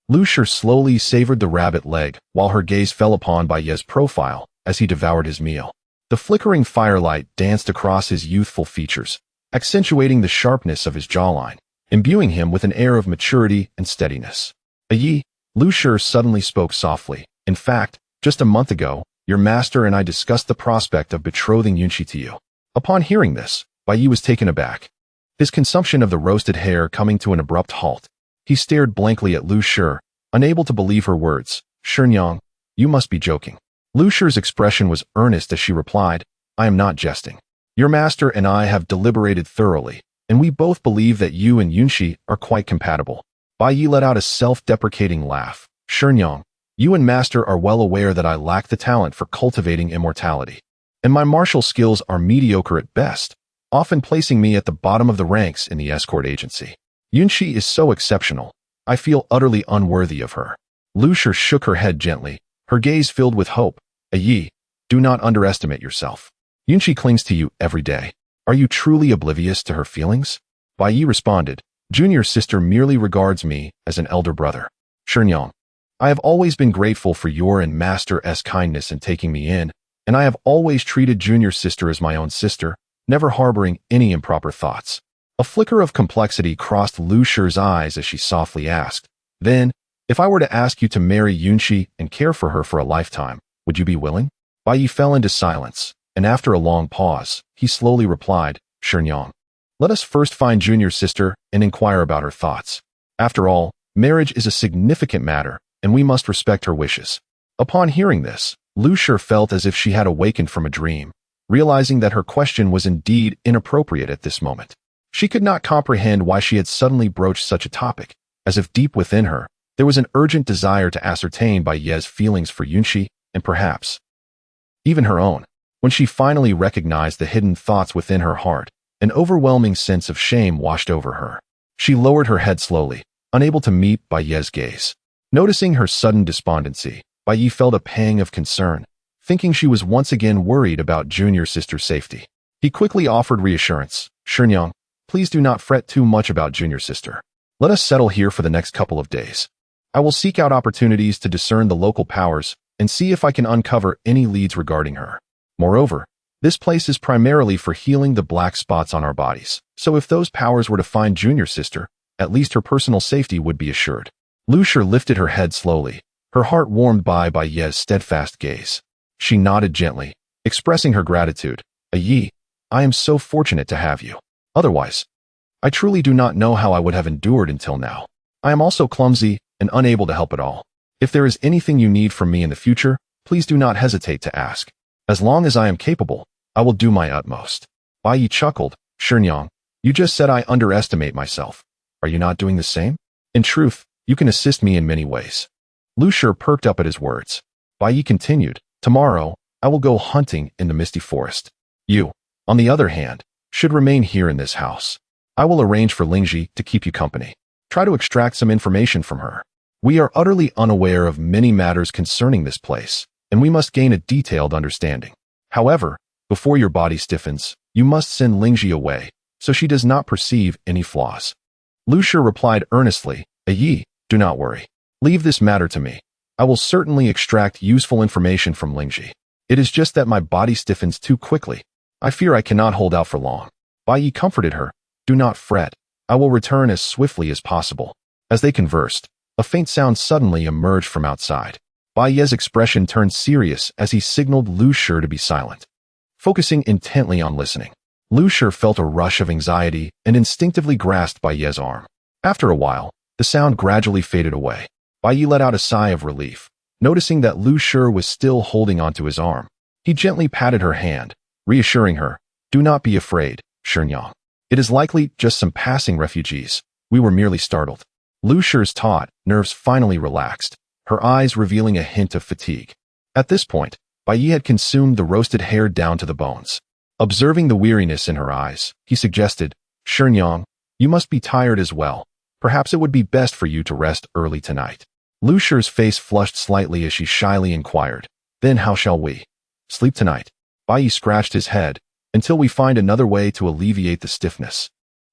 Liu Shi slowly savored the rabbit leg while her gaze fell upon Bai Ye's profile as he devoured his meal. The flickering firelight danced across his youthful features, accentuating the sharpness of his jawline, imbuing him with an air of maturity and steadiness. Bai Ye, Liu Shi suddenly spoke softly. In fact, just a month ago, your master and I discussed the prospect of betrothing Liu Shi to you. Upon hearing this, Bai Ye was taken aback. His consumption of the roasted hare coming to an abrupt halt. He stared blankly at Liu Shi, unable to believe her words. Shenyang, you must be joking. Liu Shi's expression was earnest as she replied, I am not jesting. Your master and I have deliberated thoroughly, and we both believe that you and Liu Shi are quite compatible. Bai Ye let out a self-deprecating laugh. Shenyang, you and master are well aware that I lack the talent for cultivating immortality, and my martial skills are mediocre at best, often placing me at the bottom of the ranks in the escort agency. Liu Shi is so exceptional, I feel utterly unworthy of her. Liu Shi shook her head gently, her gaze filled with hope. Bai Ye, do not underestimate yourself. Liu Shi clings to you every day. Are you truly oblivious to her feelings? Bai Ye responded, Junior sister merely regards me as an elder brother. Shenyang, I have always been grateful for your and master's kindness in taking me in, and I have always treated junior sister as my own sister, never harboring any improper thoughts. A flicker of complexity crossed Liu Shi's eyes as she softly asked, then, if I were to ask you to marry Liu Shi and care for her for a lifetime, would you be willing? Bai Ye fell into silence, and after a long pause, he slowly replied, Shenyang, let us first find junior sister and inquire about her thoughts. After all, marriage is a significant matter, and we must respect her wishes. Upon hearing this, Liu Shi felt as if she had awakened from a dream, realizing that her question was indeed inappropriate at this moment. She could not comprehend why she had suddenly broached such a topic, as if deep within her, there was an urgent desire to ascertain Bai Ye's feelings for Liu Shi, and perhaps even her own. When she finally recognized the hidden thoughts within her heart, an overwhelming sense of shame washed over her. She lowered her head slowly, unable to meet Bai Ye's gaze. Noticing her sudden despondency, Bai Ye felt a pang of concern, thinking she was once again worried about junior sister's safety. He quickly offered reassurance. Shenyang, please do not fret too much about junior sister. Let us settle here for the next couple of days. I will seek out opportunities to discern the local powers and see if I can uncover any leads regarding her. Moreover, this place is primarily for healing the black spots on our bodies, so if those powers were to find junior sister, at least her personal safety would be assured. Liu Shi lifted her head slowly, her heart warmed by Bai Ye's steadfast gaze. She nodded gently, expressing her gratitude. Bai Ye, I am so fortunate to have you. Otherwise, I truly do not know how I would have endured until now. I am also clumsy and unable to help at all. If there is anything you need from me in the future, please do not hesitate to ask. As long as I am capable, I will do my utmost. Bai Ye chuckled. Shenyang, you just said I underestimate myself. Are you not doing the same? In truth, you can assist me in many ways. Liu Shi perked up at his words. Bai Ye continued, tomorrow, I will go hunting in the misty forest. You, on the other hand, should remain here in this house. I will arrange for Lingji to keep you company. Try to extract some information from her. We are utterly unaware of many matters concerning this place, and we must gain a detailed understanding. However, before your body stiffens, you must send Lingji away, so she does not perceive any flaws. Liu Shi replied earnestly, Bai Ye, do not worry. Leave this matter to me. I will certainly extract useful information from Lingji. It is just that my body stiffens too quickly. I fear I cannot hold out for long. Bai Ye comforted her. Do not fret. I will return as swiftly as possible. As they conversed, a faint sound suddenly emerged from outside. Bai Ye's expression turned serious as he signaled Liu Shi to be silent. Focusing intently on listening, Liu Shi felt a rush of anxiety and instinctively grasped Bai Ye's arm. After a while, the sound gradually faded away. Bai Ye let out a sigh of relief, noticing that Liu Shi was still holding onto his arm. He gently patted her hand, reassuring her, do not be afraid, Shenyang. It is likely just some passing refugees. We were merely startled. Liu Shi's taut nerves finally relaxed, her eyes revealing a hint of fatigue. At this point, Bai Ye had consumed the roasted hare down to the bones. Observing the weariness in her eyes, he suggested, Shenyang, You must be tired as well. Perhaps it would be best for you to rest early tonight. Liu Shi's face flushed slightly as she shyly inquired. Then how shall we sleep tonight? Bai Ye scratched his head. Until we find another way to alleviate the stiffness.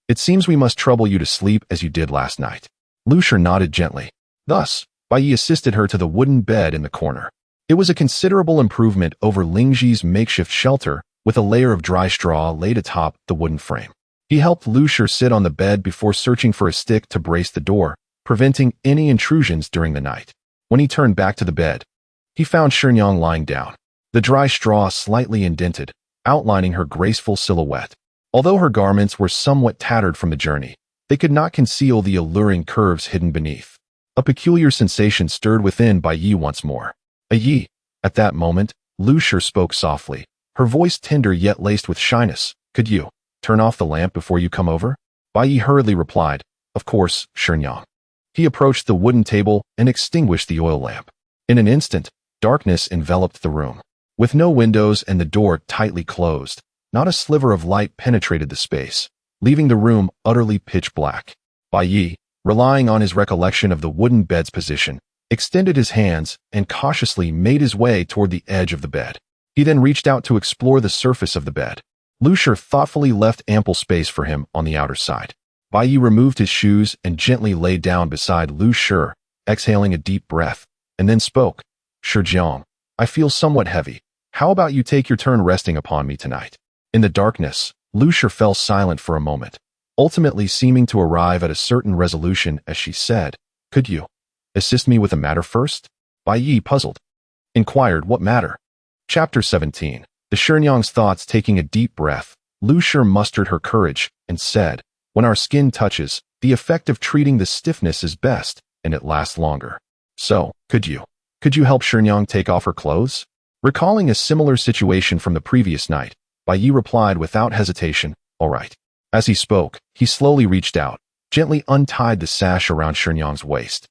It seems we must trouble you to sleep as you did last night. Liu Shi nodded gently. Thus, Bai Ye assisted her to the wooden bed in the corner. It was a considerable improvement over Lingji's makeshift shelter, with a layer of dry straw laid atop the wooden frame. He helped Liu Shi sit on the bed before searching for a stick to brace the door, preventing any intrusions during the night. When he turned back to the bed, he found Shenyang lying down, the dry straw slightly indented, outlining her graceful silhouette. Although her garments were somewhat tattered from the journey, they could not conceal the alluring curves hidden beneath. A peculiar sensation stirred within Bai Ye once more. A Yi. At that moment, Liu Shi spoke softly, her voice tender yet laced with shyness. Could you turn off the lamp before you come over? Bai Ye hurriedly replied, Of course, Shenyang. He approached the wooden table and extinguished the oil lamp. In an instant, darkness enveloped the room. With no windows and the door tightly closed, not a sliver of light penetrated the space, leaving the room utterly pitch black. Bai Ye, relying on his recollection of the wooden bed's position, extended his hands and cautiously made his way toward the edge of the bed. He then reached out to explore the surface of the bed. Liu Shi thoughtfully left ample space for him on the outer side. Bai Ye removed his shoes and gently lay down beside Liu Shi, exhaling a deep breath, and then spoke. Shijiang, I feel somewhat heavy. How about you take your turn resting upon me tonight? In the darkness, Liu Shi fell silent for a moment, ultimately seeming to arrive at a certain resolution as she said, Could you assist me with a matter first? Bai Ye, puzzled, inquired, What matter? Chapter 17. The Shenyang's thoughts taking a deep breath, Liu Shi mustered her courage and said, When our skin touches, the effect of treating the stiffness is best, and it lasts longer. So, could you help Shenyang take off her clothes? Recalling a similar situation from the previous night, Bai Ye replied without hesitation, All right. As he spoke, he slowly reached out, gently untied the sash around Shenyang's waist,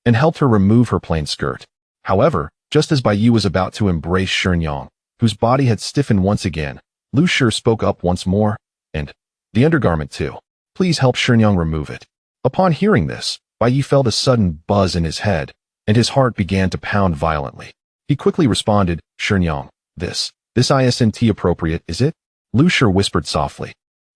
and helped her remove her plain skirt. However, just as Bai Ye was about to embrace Shenyang, whose body had stiffened once again, Liu Shi spoke up once more, and the undergarment too. Please help Shenyang remove it. Upon hearing this, Bai Ye felt a sudden buzz in his head, and his heart began to pound violently. He quickly responded, Shenyang, this isn't appropriate, is it? Liu Shi whispered softly.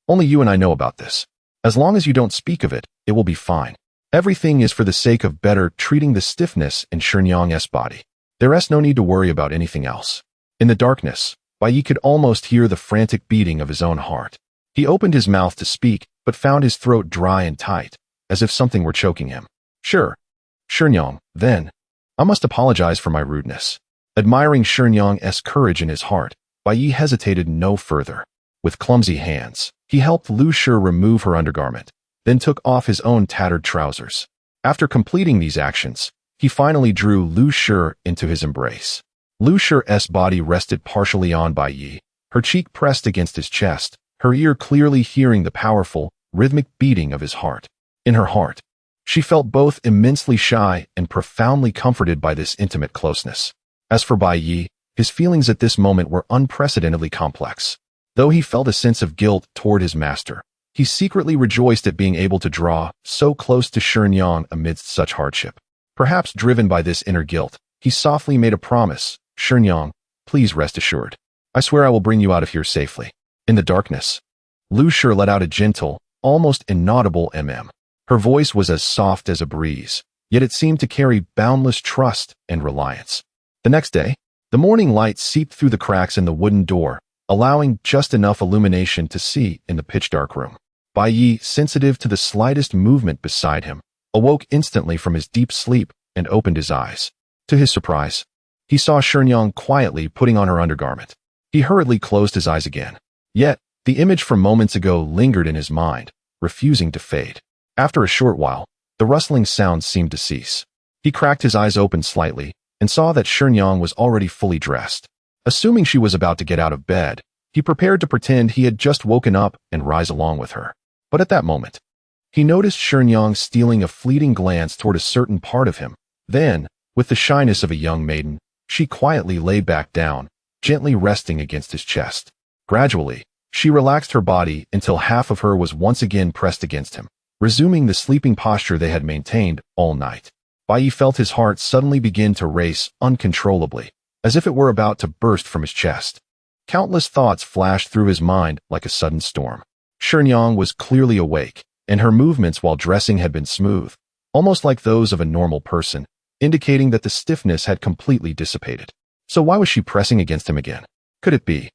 Only you and I know about this. As long as you don't speak of it, it will be fine. Everything is for the sake of better treating the stiffness in Shenyang's body. There's no need to worry about anything else. In the darkness, Bai Ye could almost hear the frantic beating of his own heart. He opened his mouth to speak, but found his throat dry and tight, as if something were choking him. Sure. Shenyang, then. I must apologize for my rudeness. Admiring Shenyang's courage in his heart, Bai Ye hesitated no further. With clumsy hands, he helped Liu Shi remove her undergarment, then took off his own tattered trousers. After completing these actions, he finally drew Liu Shi into his embrace. Liu Shi's body rested partially on Bai Ye, her cheek pressed against his chest, her ear clearly hearing the powerful, rhythmic beating of his heart. In her heart, she felt both immensely shy and profoundly comforted by this intimate closeness. As for Bai Ye, his feelings at this moment were unprecedentedly complex. Though he felt a sense of guilt toward his master, he secretly rejoiced at being able to draw so close to Shenyang amidst such hardship. Perhaps driven by this inner guilt, he softly made a promise, Shenyang, please rest assured. I swear I will bring you out of here safely. In the darkness, Liu Shi let out a gentle, almost inaudible mm. Her voice was as soft as a breeze, yet it seemed to carry boundless trust and reliance. The next day, the morning light seeped through the cracks in the wooden door, allowing just enough illumination to see in the pitch-dark room. Bai Ye, sensitive to the slightest movement beside him, awoke instantly from his deep sleep and opened his eyes. To his surprise, he saw Shenyang quietly putting on her undergarment. He hurriedly closed his eyes again. Yet, the image from moments ago lingered in his mind, refusing to fade. After a short while, the rustling sounds seemed to cease. He cracked his eyes open slightly and saw that Shenyang was already fully dressed. Assuming she was about to get out of bed, he prepared to pretend he had just woken up and rise along with her. But at that moment, he noticed Shenyang stealing a fleeting glance toward a certain part of him. Then, with the shyness of a young maiden, she quietly lay back down, gently resting against his chest. Gradually, She relaxed her body until half of her was once again pressed against him, resuming the sleeping posture they had maintained all night. Bai Ye felt his heart suddenly begin to race uncontrollably, as if it were about to burst from his chest. Countless thoughts flashed through his mind like a sudden storm. Shenyang was clearly awake, and her movements while dressing had been smooth, almost like those of a normal person, indicating that the stiffness had completely dissipated. So why was she pressing against him again? Could it be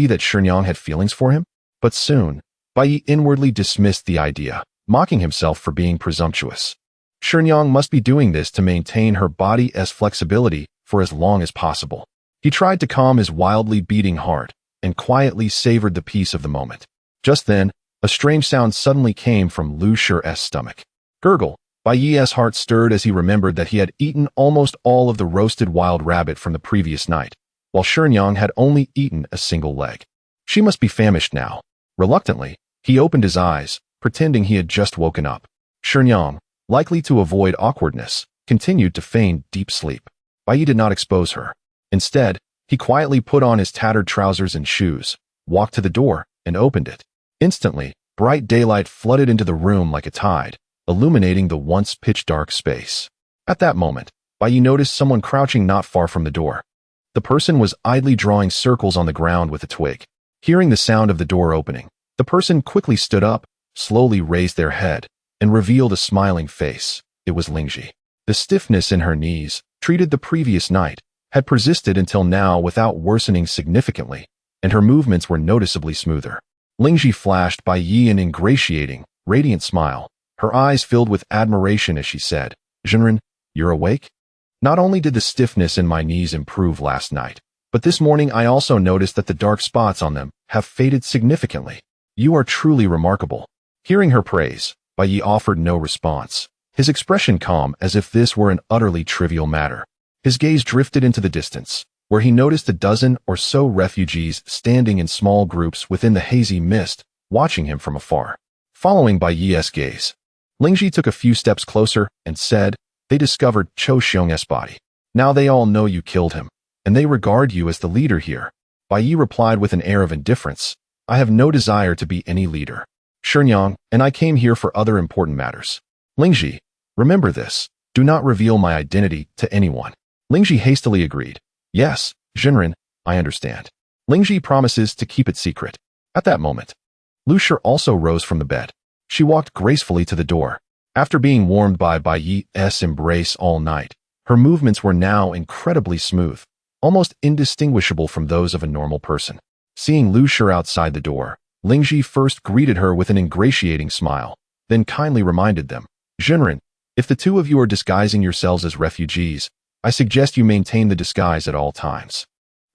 that Shenyang had feelings for him? But soon, Bai Ye inwardly dismissed the idea, mocking himself for being presumptuous. Shenyang must be doing this to maintain her body's flexibility for as long as possible. He tried to calm his wildly beating heart and quietly savored the peace of the moment. Just then, a strange sound suddenly came from Liu Shi's stomach. Gurgle. Bai Ye's heart stirred as he remembered that he had eaten almost all of the roasted wild rabbit from the previous night, while Shenyang had only eaten a single leg. She must be famished now. Reluctantly, he opened his eyes, pretending he had just woken up. Shenyang, likely to avoid awkwardness, continued to feign deep sleep. Bai Ye did not expose her. Instead, he quietly put on his tattered trousers and shoes, walked to the door, and opened it. Instantly, bright daylight flooded into the room like a tide, illuminating the once pitch-dark space. At that moment, Bai Ye noticed someone crouching not far from the door. The person was idly drawing circles on the ground with a twig. Hearing the sound of the door opening, the person quickly stood up, slowly raised their head, and revealed a smiling face. It was Liu Shi. The stiffness in her knees, treated the previous night, had persisted until now without worsening significantly, and her movements were noticeably smoother. Liu Shi flashed Bai Ye an ingratiating, radiant smile, her eyes filled with admiration as she said, "Zhenren, you're awake? Not only did the stiffness in my knees improve last night, but this morning I also noticed that the dark spots on them have faded significantly. You are truly remarkable." Hearing her praise, Bai Ye offered no response, his expression calm as if this were an utterly trivial matter. His gaze drifted into the distance, where he noticed a dozen or so refugees standing in small groups within the hazy mist, watching him from afar. Following Bai Ye's gaze, Liu Shi took a few steps closer and said, "They discovered Cho Xiong's body. Now they all know you killed him, and they regard you as the leader here." Bai Ye replied with an air of indifference, "I have no desire to be any leader. Shenyang and I came here for other important matters. Liu Shi, remember this, do not reveal my identity to anyone." Liu Shi hastily agreed. "Yes, Zhenren, I understand." Liu Shi promises to keep it secret. At that moment, Liu Shi also rose from the bed. She walked gracefully to the door. After being warmed by Bai Ye's embrace all night, her movements were now incredibly smooth, almost indistinguishable from those of a normal person. Seeing Liu Shi outside the door, Liu Shi first greeted her with an ingratiating smile, then kindly reminded them, "Zhenren, if the two of you are disguising yourselves as refugees, I suggest you maintain the disguise at all times.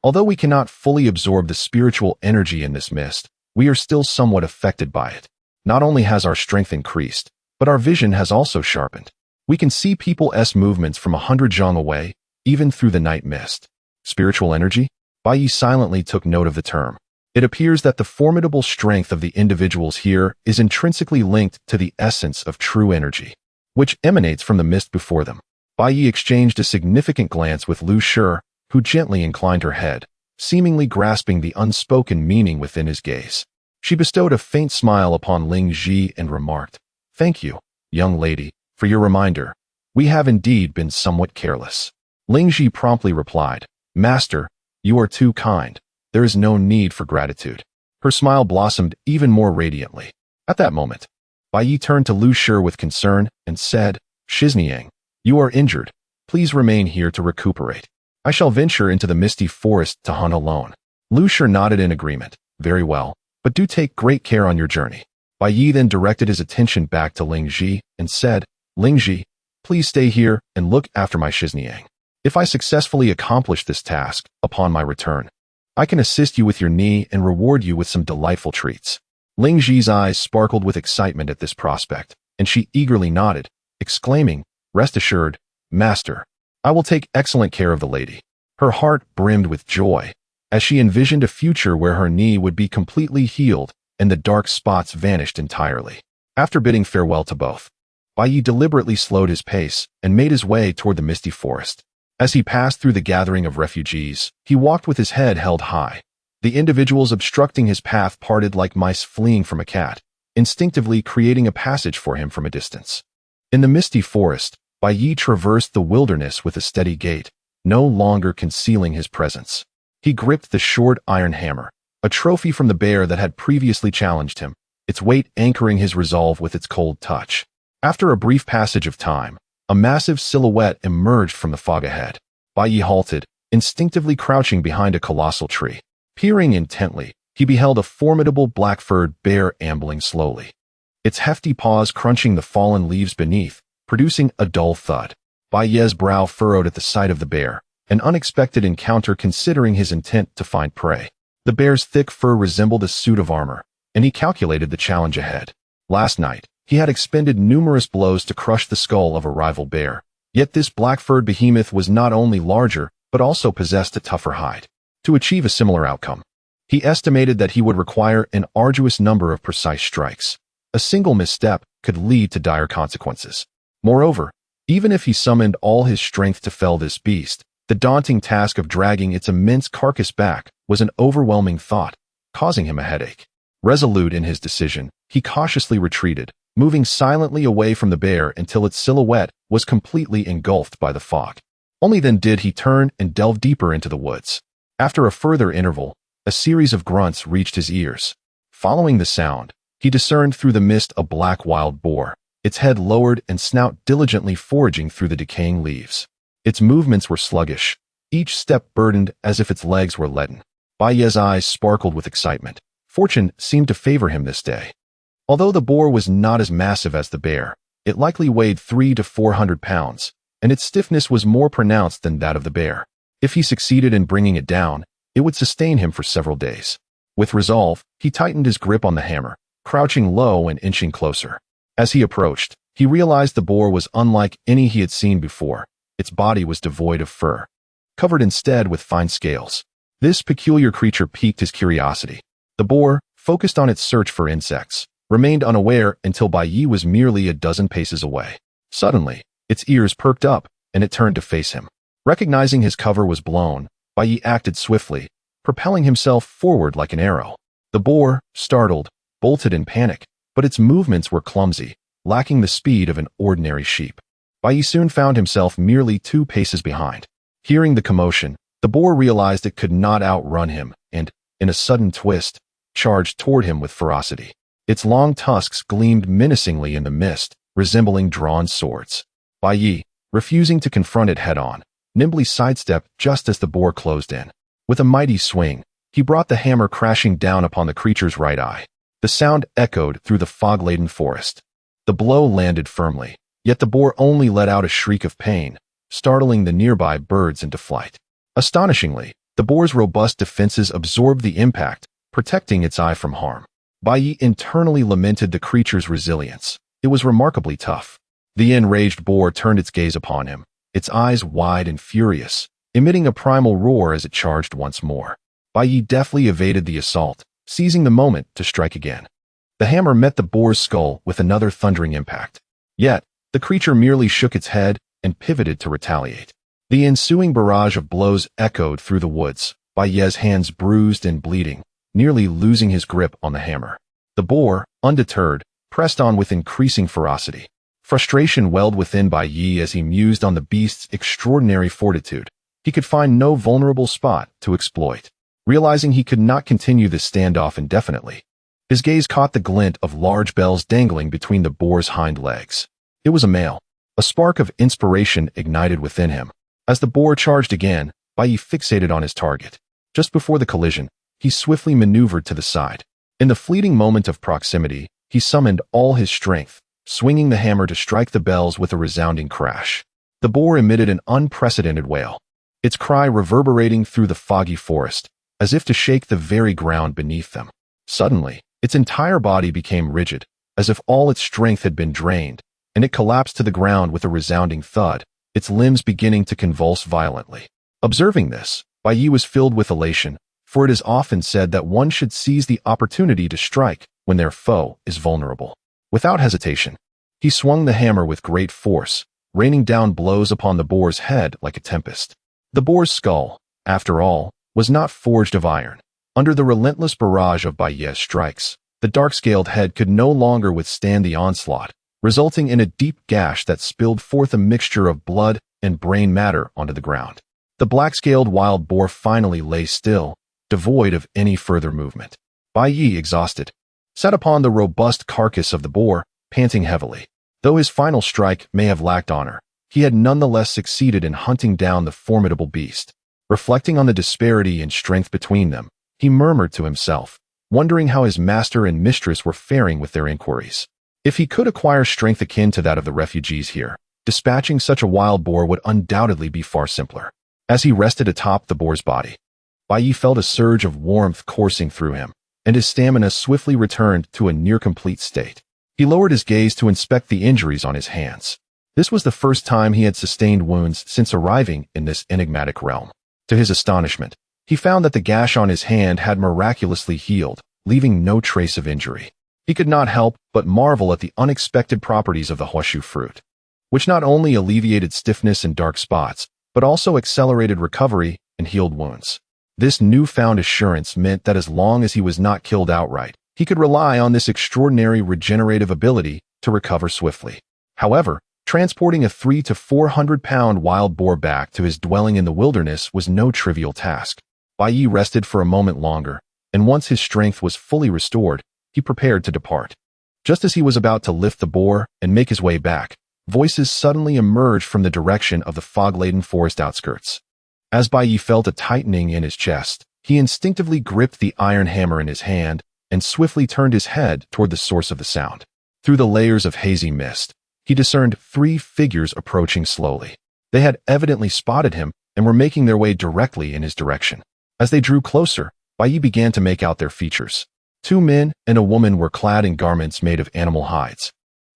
Although we cannot fully absorb the spiritual energy in this mist, we are still somewhat affected by it. Not only has our strength increased, but our vision has also sharpened. We can see people's movements from 100 zhang away, even through the night mist." Spiritual energy? Bai Ye silently took note of the term. It appears that the formidable strength of the individuals here is intrinsically linked to the essence of true energy, which emanates from the mist before them. Bai Ye exchanged a significant glance with Liu Shi, who gently inclined her head, seemingly grasping the unspoken meaning within his gaze. She bestowed a faint smile upon Liu Shi and remarked, "Thank you, young lady, for your reminder. We have indeed been somewhat careless." Liu Shi promptly replied, "Master, you are too kind. There is no need for gratitude." Her smile blossomed even more radiantly. At that moment, Bai Ye turned to Liu Shi with concern and said, "Shizniang, you are injured. Please remain here to recuperate. I shall venture into the misty forest to hunt alone." Liu Shi nodded in agreement. "Very well, but do take great care on your journey." Bai Ye then directed his attention back to Liu Shi and said, "Liu Shi, please stay here and look after my Shizniang. If I successfully accomplish this task upon my return, I can assist you with your knee and reward you with some delightful treats." Liu Shi's eyes sparkled with excitement at this prospect, and she eagerly nodded, exclaiming, "Rest assured, Master, I will take excellent care of the lady." Her heart brimmed with joy, as she envisioned a future where her knee would be completely healed and the dark spots vanished entirely. After bidding farewell to both, Bai Ye deliberately slowed his pace and made his way toward the misty forest. As he passed through the gathering of refugees, he walked with his head held high, The individuals obstructing his path parted like mice fleeing from a cat, instinctively creating a passage for him from a distance. In the misty forest, Bai Ye traversed the wilderness with a steady gait, no longer concealing his presence. He gripped the short iron hammer, a trophy from the bear that had previously challenged him, its weight anchoring his resolve with its cold touch. After a brief passage of time, a massive silhouette emerged from the fog ahead. Bai Ye halted, instinctively crouching behind a colossal tree. Peering intently, he beheld a formidable black-furred bear ambling slowly, its hefty paws crunching the fallen leaves beneath, producing a dull thud. Bai Ye's brow furrowed at the sight of the bear, an unexpected encounter considering his intent to find prey. The bear's thick fur resembled a suit of armor, and he calculated the challenge ahead. Last night, he had expended numerous blows to crush the skull of a rival bear, yet this black-furred behemoth was not only larger, but also possessed a tougher hide. To achieve a similar outcome, he estimated that he would require an arduous number of precise strikes. A single misstep could lead to dire consequences. Moreover, even if he summoned all his strength to fell this beast, the daunting task of dragging its immense carcass back was an overwhelming thought, causing him a headache. Resolute in his decision, he cautiously retreated, moving silently away from the bear until its silhouette was completely engulfed by the fog. Only then did he turn and delve deeper into the woods. After a further interval, a series of grunts reached his ears. Following the sound, he discerned through the mist a black wild boar, its head lowered and snout diligently foraging through the decaying leaves. Its movements were sluggish, each step burdened as if its legs were leaden. Bai Ye's eyes sparkled with excitement. Fortune seemed to favor him this day. Although the boar was not as massive as the bear, it likely weighed 300 to 400 pounds, and its stiffness was more pronounced than that of the bear. If he succeeded in bringing it down, it would sustain him for several days. With resolve, he tightened his grip on the hammer, crouching low and inching closer. As he approached, he realized the boar was unlike any he had seen before. Its body was devoid of fur, covered instead with fine scales. This peculiar creature piqued his curiosity. The boar, focused on its search for insects, remained unaware until Bai Ye was merely a dozen paces away. Suddenly, its ears perked up, and it turned to face him. Recognizing his cover was blown, Bai Ye acted swiftly, propelling himself forward like an arrow. The boar, startled, bolted in panic, but its movements were clumsy, lacking the speed of an ordinary sheep. Bai Ye soon found himself merely 2 paces behind. Hearing the commotion, the boar realized it could not outrun him and, in a sudden twist, charged toward him with ferocity. Its long tusks gleamed menacingly in the mist, resembling drawn swords. Bai Ye, refusing to confront it head-on, nimbly sidestepped just as the boar closed in. With a mighty swing, he brought the hammer crashing down upon the creature's right eye. The sound echoed through the fog-laden forest. The blow landed firmly, yet the boar only let out a shriek of pain, startling the nearby birds into flight. Astonishingly, the boar's robust defenses absorbed the impact, protecting its eye from harm. Bai Ye internally lamented the creature's resilience. It was remarkably tough. The enraged boar turned its gaze upon him, its eyes wide and furious, emitting a primal roar as it charged once more. Bai Ye deftly evaded the assault, seizing the moment to strike again. The hammer met the boar's skull with another thundering impact. Yet, the creature merely shook its head and pivoted to retaliate. The ensuing barrage of blows echoed through the woods, Bai Ye's hands bruised and bleeding, nearly losing his grip on the hammer. The boar, undeterred, pressed on with increasing ferocity. Frustration welled within Bai Ye as he mused on the beast's extraordinary fortitude. He could find no vulnerable spot to exploit. Realizing he could not continue this standoff indefinitely, his gaze caught the glint of large bells dangling between the boar's hind legs. It was a male. A spark of inspiration ignited within him. As the boar charged again, Bai Ye fixated on his target. Just before the collision, he swiftly maneuvered to the side. In the fleeting moment of proximity, he summoned all his strength, swinging the hammer to strike the bells with a resounding crash. The boar emitted an unprecedented wail, its cry reverberating through the foggy forest, as if to shake the very ground beneath them. Suddenly, its entire body became rigid, as if all its strength had been drained, and it collapsed to the ground with a resounding thud, its limbs beginning to convulse violently. Observing this, Bai Ye was filled with elation, for it is often said that one should seize the opportunity to strike when their foe is vulnerable. Without hesitation, he swung the hammer with great force, raining down blows upon the boar's head like a tempest. The boar's skull, after all, was not forged of iron. Under the relentless barrage of Bai Ye's strikes, the dark-scaled head could no longer withstand the onslaught, resulting in a deep gash that spilled forth a mixture of blood and brain matter onto the ground. The black-scaled wild boar finally lay still, devoid of any further movement. Bai Ye, exhausted, sat upon the robust carcass of the boar, panting heavily. Though his final strike may have lacked honor, he had nonetheless succeeded in hunting down the formidable beast. Reflecting on the disparity in strength between them, he murmured to himself, wondering how his master and mistress were faring with their inquiries. If he could acquire strength akin to that of the refugees here, dispatching such a wild boar would undoubtedly be far simpler. As he rested atop the boar's body, Bai Ye felt a surge of warmth coursing through him, and his stamina swiftly returned to a near-complete state. He lowered his gaze to inspect the injuries on his hands. This was the first time he had sustained wounds since arriving in this enigmatic realm. To his astonishment, he found that the gash on his hand had miraculously healed, leaving no trace of injury. He could not help but marvel at the unexpected properties of the horseshoe fruit, which not only alleviated stiffness and dark spots, but also accelerated recovery and healed wounds. This newfound assurance meant that as long as he was not killed outright, he could rely on this extraordinary regenerative ability to recover swiftly. However, transporting a 300 to 400 pound wild boar back to his dwelling in the wilderness was no trivial task. Bai Ye rested for a moment longer, and once his strength was fully restored, he prepared to depart. Just as he was about to lift the boar and make his way back, voices suddenly emerged from the direction of the fog-laden forest outskirts. As Bai Ye felt a tightening in his chest, he instinctively gripped the iron hammer in his hand and swiftly turned his head toward the source of the sound. Through the layers of hazy mist, he discerned 3 figures approaching slowly. They had evidently spotted him and were making their way directly in his direction. As they drew closer, Bai Ye began to make out their features. 2 men and a woman were clad in garments made of animal hides,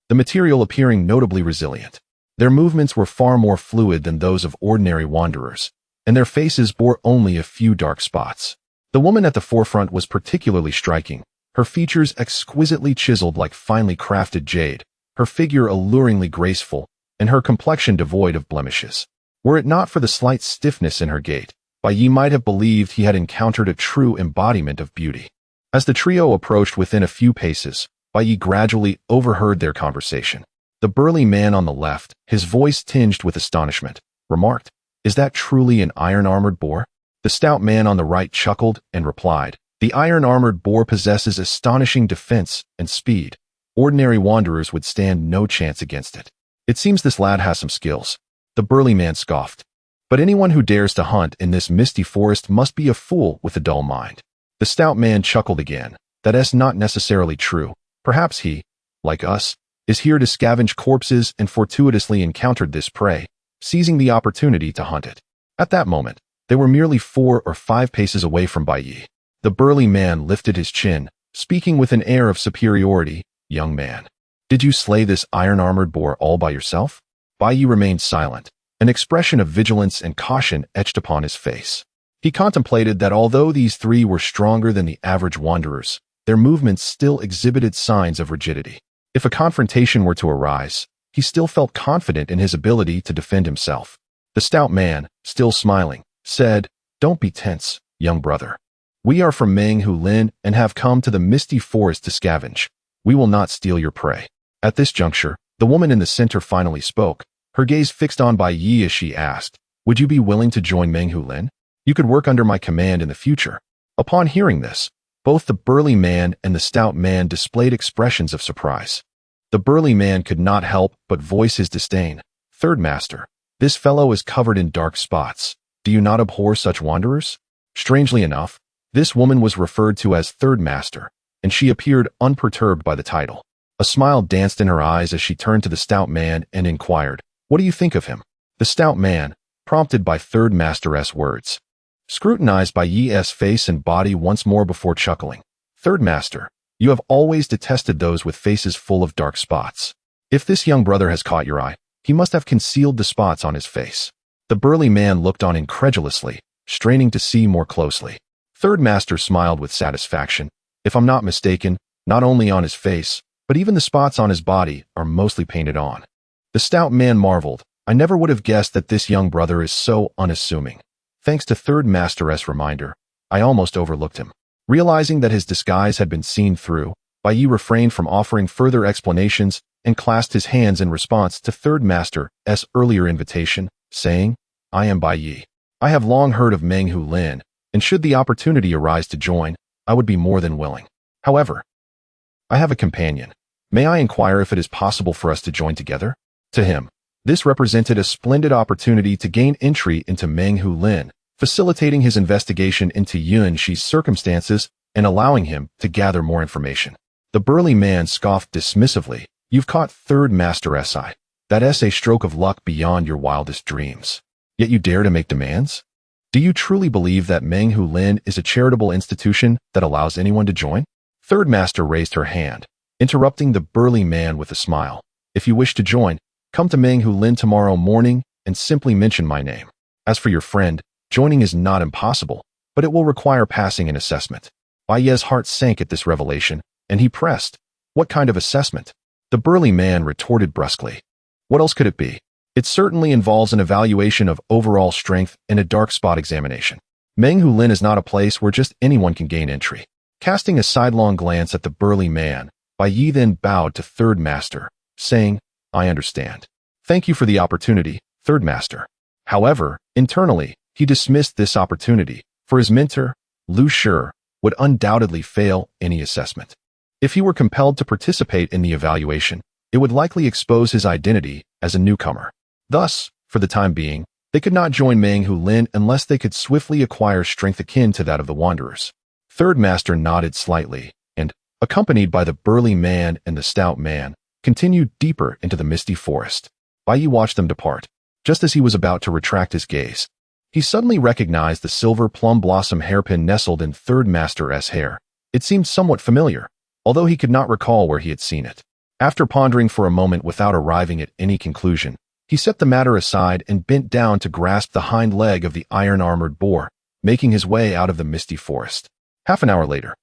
the material appearing notably resilient. Their movements were far more fluid than those of ordinary wanderers, and their faces bore only a few dark spots. The woman at the forefront was particularly striking, her features exquisitely chiseled like finely crafted jade, her figure alluringly graceful, and her complexion devoid of blemishes. Were it not for the slight stiffness in her gait, Bai Ye might have believed he had encountered a true embodiment of beauty. As the trio approached within a few paces, Bai Ye gradually overheard their conversation. The burly man on the left, his voice tinged with astonishment, remarked, "Is that truly an iron-armored boar?" The stout man on the right chuckled and replied, "The iron-armored boar possesses astonishing defense and speed. Ordinary wanderers would stand no chance against it. It seems this lad has some skills." The burly man scoffed, "But anyone who dares to hunt in this misty forest must be a fool with a dull mind." The stout man chuckled again. "That's not necessarily true. Perhaps he, like us, is here to scavenge corpses and fortuitously encountered this prey, seizing the opportunity to hunt it." At that moment, they were merely 4 or 5 paces away from Bai Ye. The burly man lifted his chin, speaking with an air of superiority. "Young man, did you slay this iron-armored boar all by yourself?" Bai Ye remained silent, an expression of vigilance and caution etched upon his face. He contemplated that although these 3 were stronger than the average wanderers, their movements still exhibited signs of rigidity. If a confrontation were to arise, he still felt confident in his ability to defend himself. The stout man, still smiling, said, "Don't be tense, young brother. We are from Meng-Hu Lin and have come to the misty forest to scavenge. We will not steal your prey." At this juncture, the woman in the center finally spoke, her gaze fixed on Bai Ye as she asked, "Would you be willing to join Meng-Hu Lin? You could work under my command in the future." Upon hearing this, both the burly man and the stout man displayed expressions of surprise. The burly man could not help but voice his disdain. "Third master, this fellow is covered in dark spots. Do you not abhor such wanderers?" Strangely enough, this woman was referred to as Third Master, and she appeared unperturbed by the title. A smile danced in her eyes as she turned to the stout man and inquired, "What do you think of him?" The stout man, prompted by Third Master's words, scrutinized Bai Ye's face and body once more before chuckling. "Third Master, you have always detested those with faces full of dark spots. If this young brother has caught your eye, he must have concealed the spots on his face." The burly man looked on incredulously, straining to see more closely. Third Master smiled with satisfaction. "If I'm not mistaken, not only on his face, but even the spots on his body are mostly painted on." The stout man marveled. "I never would have guessed that this young brother is so unassuming. Thanks to Third Master's reminder, I almost overlooked him." Realizing that his disguise had been seen through, Bai Ye refrained from offering further explanations and clasped his hands in response to Third Master's earlier invitation, saying, I am Bai Ye. I have long heard of Meng Hu Lin, and should the opportunity arise to join, I would be more than willing. However, I have a companion. May I inquire if it is possible for us to join together? To him, this represented a splendid opportunity to gain entry into Meng Hu Lin, facilitating his investigation into Liu Shi's circumstances and allowing him to gather more information. The burly man scoffed dismissively. You've caught Third Master Si. That's a stroke of luck beyond your wildest dreams. Yet you dare to make demands? Do you truly believe that Meng Hu Lin is a charitable institution that allows anyone to join? Third Master raised her hand, interrupting the burly man with a smile. If you wish to join, come to Meng Hu Lin tomorrow morning and simply mention my name. As for your friend, joining is not impossible, but it will require passing an assessment. Bai Ye's heart sank at this revelation, and he pressed. What kind of assessment? The burly man retorted brusquely. What else could it be? It certainly involves an evaluation of overall strength and a dark spot examination. Meng Hu Lin is not a place where just anyone can gain entry. Casting a sidelong glance at the burly man, Bai Ye then bowed to Third Master, saying, I understand. Thank you for the opportunity, Third Master. However, internally, he dismissed this opportunity, for his mentor, Liu Shi, would undoubtedly fail any assessment. If he were compelled to participate in the evaluation, it would likely expose his identity as a newcomer. Thus, for the time being, they could not join Meng Hu Lin unless they could swiftly acquire strength akin to that of the Wanderers. Third Master nodded slightly, and, accompanied by the burly man and the stout man, continued deeper into the misty forest. Bai Ye watched them depart. Just as he was about to retract his gaze, he suddenly recognized the silver plum blossom hairpin nestled in Third Master's hair. It seemed somewhat familiar, although he could not recall where he had seen it. After pondering for a moment without arriving at any conclusion, he set the matter aside and bent down to grasp the hind leg of the iron-armored boar, making his way out of the misty forest. Half an hour later,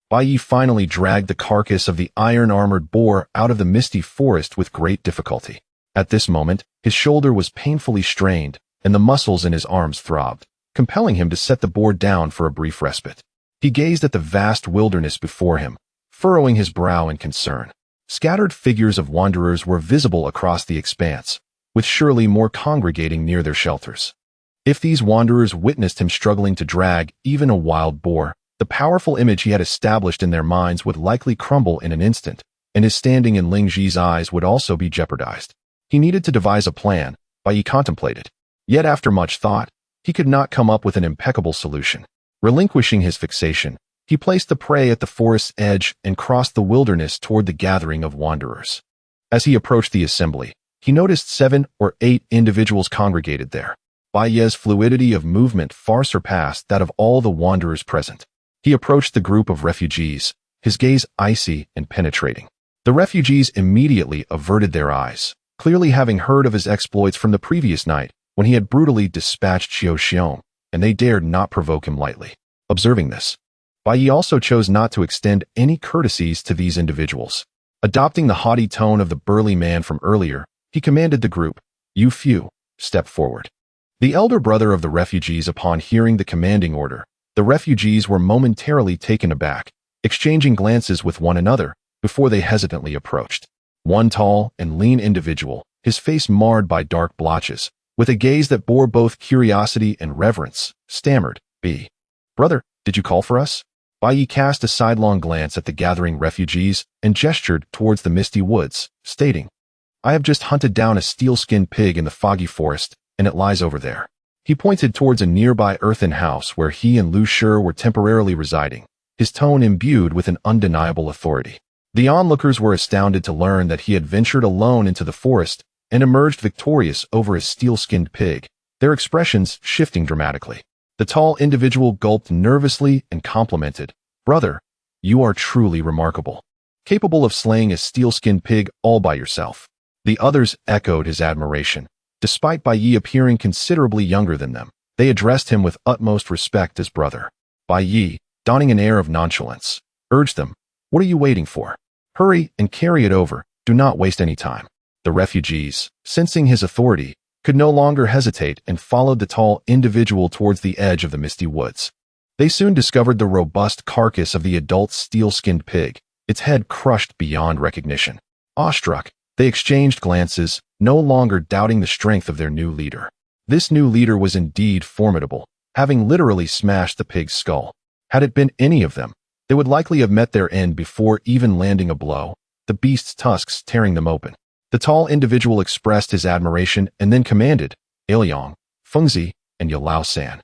Bai Ye finally dragged the carcass of the iron-armored boar out of the misty forest with great difficulty. At this moment, his shoulder was painfully strained, and the muscles in his arms throbbed, compelling him to set the boar down for a brief respite. He gazed at the vast wilderness before him, furrowing his brow in concern. Scattered figures of wanderers were visible across the expanse, with surely more congregating near their shelters. If these wanderers witnessed him struggling to drag even a wild boar, the powerful image he had established in their minds would likely crumble in an instant, and his standing in Ling Ji's eyes would also be jeopardized. He needed to devise a plan, Bai Ye contemplated. Yet after much thought, he could not come up with an impeccable solution. Relinquishing his fixation, he placed the prey at the forest's edge and crossed the wilderness toward the gathering of wanderers. As he approached the assembly, he noticed 7 or 8 individuals congregated there. Bai Ye's fluidity of movement far surpassed that of all the wanderers present. He approached the group of refugees, his gaze icy and penetrating. The refugees immediately averted their eyes, clearly having heard of his exploits from the previous night when he had brutally dispatched Xiao Xiong, and they dared not provoke him lightly. Observing this, Bai Ye also chose not to extend any courtesies to these individuals. Adopting the haughty tone of the burly man from earlier, he commanded the group, "You few, step forward." The elder brother of the refugees, upon hearing the commanding order, the refugees were momentarily taken aback, exchanging glances with one another before they hesitantly approached. One tall and lean individual, his face marred by dark blotches, with a gaze that bore both curiosity and reverence, stammered, "Brother, did you call for us?" Bai Ye cast a sidelong glance at the gathering refugees and gestured towards the misty woods, stating, "I have just hunted down a steel-skinned pig in the foggy forest, and it lies over there." He pointed towards a nearby earthen house where he and Liu Shi were temporarily residing, his tone imbued with an undeniable authority. The onlookers were astounded to learn that he had ventured alone into the forest and emerged victorious over a steel-skinned pig, their expressions shifting dramatically. The tall individual gulped nervously and complimented, "Brother, you are truly remarkable. Capable of slaying a steel-skinned pig all by yourself." The others echoed his admiration. Despite Bai Ye appearing considerably younger than them, they addressed him with utmost respect as brother. Bai Ye, donning an air of nonchalance, urged them, "What are you waiting for? Hurry and carry it over. Do not waste any time." The refugees, sensing his authority, could no longer hesitate and followed the tall individual towards the edge of the misty woods. They soon discovered the robust carcass of the adult steel-skinned pig, its head crushed beyond recognition. Awestruck, they exchanged glances, no longer doubting the strength of their new leader. This new leader was indeed formidable, having literally smashed the pig's skull. Had it been any of them, they would likely have met their end before even landing a blow, the beast's tusks tearing them open. The tall individual expressed his admiration and then commanded, Ailiang, Fengzi, and Yalao San.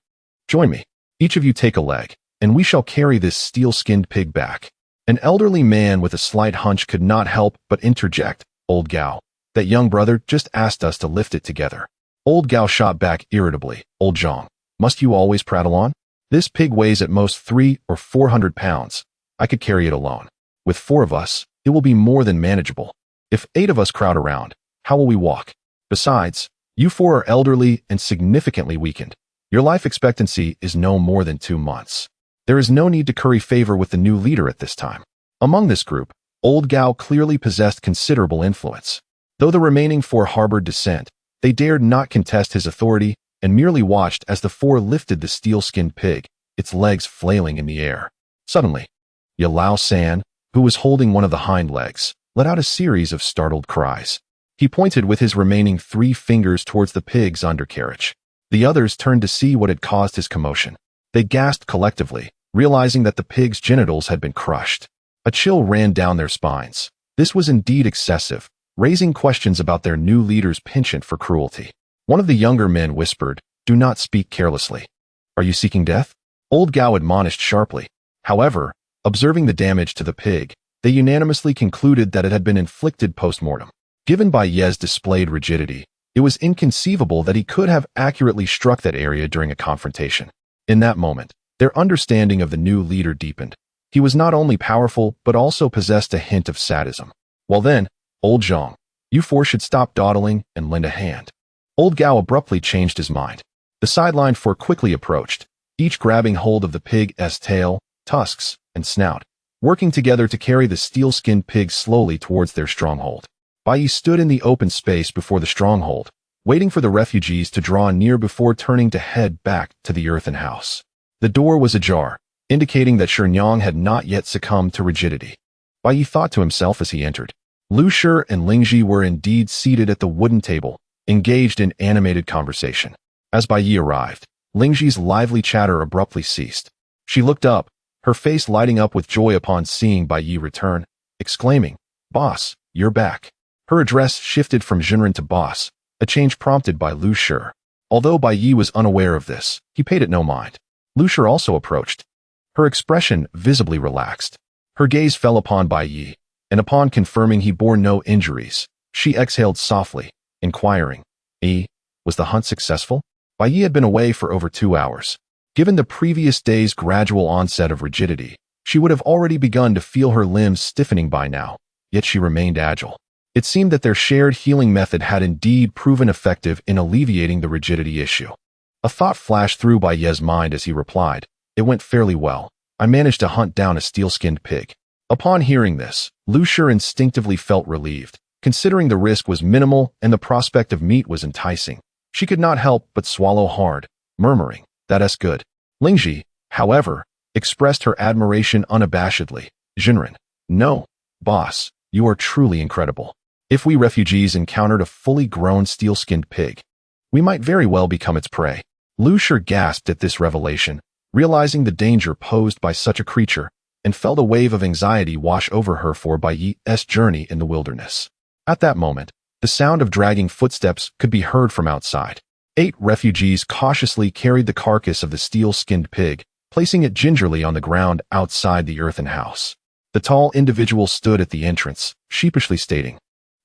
Join me. Each of you take a leg, and we shall carry this steel-skinned pig back. An elderly man with a slight hunch could not help but interject, Old Gao, that young brother just asked us to lift it together. Old Gao shot back irritably, Old Zhang, must you always prattle on? This pig weighs at most 300 or 400 pounds. I could carry it alone. With 4 of us, it will be more than manageable. If 8 of us crowd around, how will we walk? Besides, you 4 are elderly and significantly weakened. Your life expectancy is no more than 2 months. There is no need to curry favor with the new leader at this time. Among this group, Old Gao clearly possessed considerable influence. Though the remaining 4 harbored dissent, they dared not contest his authority and merely watched as the 4 lifted the steel-skinned pig, its legs flailing in the air. Suddenly, Yalao San, who was holding one of the hind legs, let out a series of startled cries. He pointed with his remaining 3 fingers towards the pig's undercarriage. The others turned to see what had caused his commotion. They gasped collectively, realizing that the pig's genitals had been crushed. A chill ran down their spines. This was indeed excessive, raising questions about their new leader's penchant for cruelty. One of the younger men whispered, "Do not speak carelessly. Are you seeking death?" Old Gao admonished sharply. However, observing the damage to the pig, they unanimously concluded that it had been inflicted post-mortem. Given Bai Ye's displayed rigidity, it was inconceivable that he could have accurately struck that area during a confrontation. In that moment, their understanding of the new leader deepened. He was not only powerful, but also possessed a hint of sadism. Well then, Old Zhang, you 4 should stop dawdling and lend a hand. Old Gao abruptly changed his mind. The sidelined 4 quickly approached, each grabbing hold of the pig's tail, tusks, and snout, working together to carry the steel-skinned pig slowly towards their stronghold. Bai Ye stood in the open space before the stronghold, waiting for the refugees to draw near before turning to head back to the earthen house. The door was ajar, indicating that Shenyang had not yet succumbed to rigidity. Bai Ye thought to himself as he entered. Liu Shi and Ling Ji were indeed seated at the wooden table, engaged in animated conversation. As Bai Ye arrived, Ling Ji's lively chatter abruptly ceased. She looked up, her face lighting up with joy upon seeing Bai Ye return, exclaiming, "Boss, you're back." Her address shifted from Jinren to boss, a change prompted by Liu Shi. Although Bai Ye was unaware of this, he paid it no mind. Liu Shi also approached. Her expression visibly relaxed. Her gaze fell upon Bai Ye, and upon confirming he bore no injuries, she exhaled softly, inquiring, was the hunt successful? Bai Ye had been away for over 2 hours. Given the previous day's gradual onset of rigidity, she would have already begun to feel her limbs stiffening by now, yet she remained agile. It seemed that their shared healing method had indeed proven effective in alleviating the rigidity issue. A thought flashed through Bai Ye's mind as he replied, "It went fairly well. I managed to hunt down a steel-skinned pig." Upon hearing this, Liu Shi instinctively felt relieved. Considering the risk was minimal and the prospect of meat was enticing, she could not help but swallow hard, murmuring, "That's good." Ling Ji, however, expressed her admiration unabashedly. "Jinren, no, boss, you are truly incredible. If we refugees encountered a fully grown steel-skinned pig, we might very well become its prey." Liu Shi gasped at this revelation, realizing the danger posed by such a creature, and felt a wave of anxiety wash over her for Bai Ye's journey in the wilderness. At that moment, the sound of dragging footsteps could be heard from outside. 8 refugees cautiously carried the carcass of the steel-skinned pig, placing it gingerly on the ground outside the earthen house. The tall individual stood at the entrance, sheepishly stating,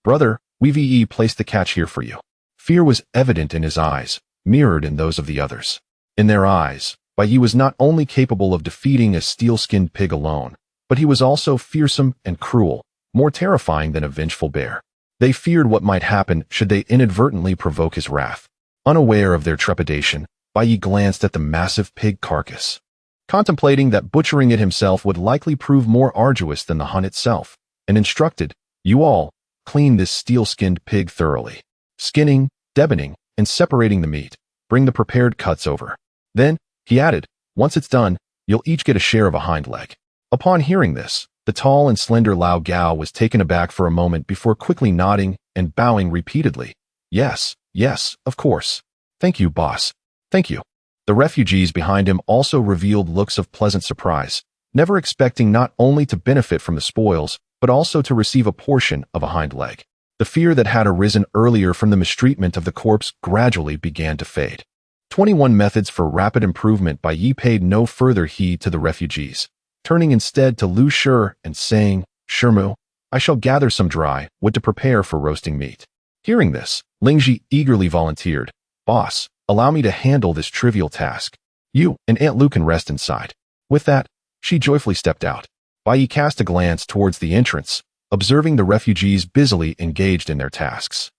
"Brother, we've placed the catch here for you." Fear was evident in his eyes, mirrored in those of the others. In their eyes, Bai Ye was not only capable of defeating a steel-skinned pig alone, but he was also fearsome and cruel, more terrifying than a vengeful bear. They feared what might happen should they inadvertently provoke his wrath. Unaware of their trepidation, Bai Ye glanced at the massive pig carcass, contemplating that butchering it himself would likely prove more arduous than the hunt itself, and instructed, "You all, clean this steel-skinned pig thoroughly. Skinning, deboning, and separating the meat. Bring the prepared cuts over." Then, he added, "Once it's done, You'll each get a share of a hind leg. Upon hearing this, the tall and slender Lao Gao was taken aback for a moment before quickly nodding and bowing repeatedly. Yes, yes, of course. Thank you, boss. Thank you. The refugees behind him also revealed looks of pleasant surprise, never expecting not only to benefit from the spoils, but also to receive a portion of a hind leg. The fear that had arisen earlier from the mistreatment of the corpse gradually began to fade. 21 methods for rapid improvement. Bai Ye paid no further heed to the refugees, turning instead to Liu Shi and saying, Shirmu, I shall gather some dry wood to prepare for roasting meat. Hearing this, Lingji eagerly volunteered, Boss, allow me to handle this trivial task. You and Aunt Lu can rest inside. With that, she joyfully stepped out. Bai Ye cast a glance towards the entrance, observing the refugees busily engaged in their tasks.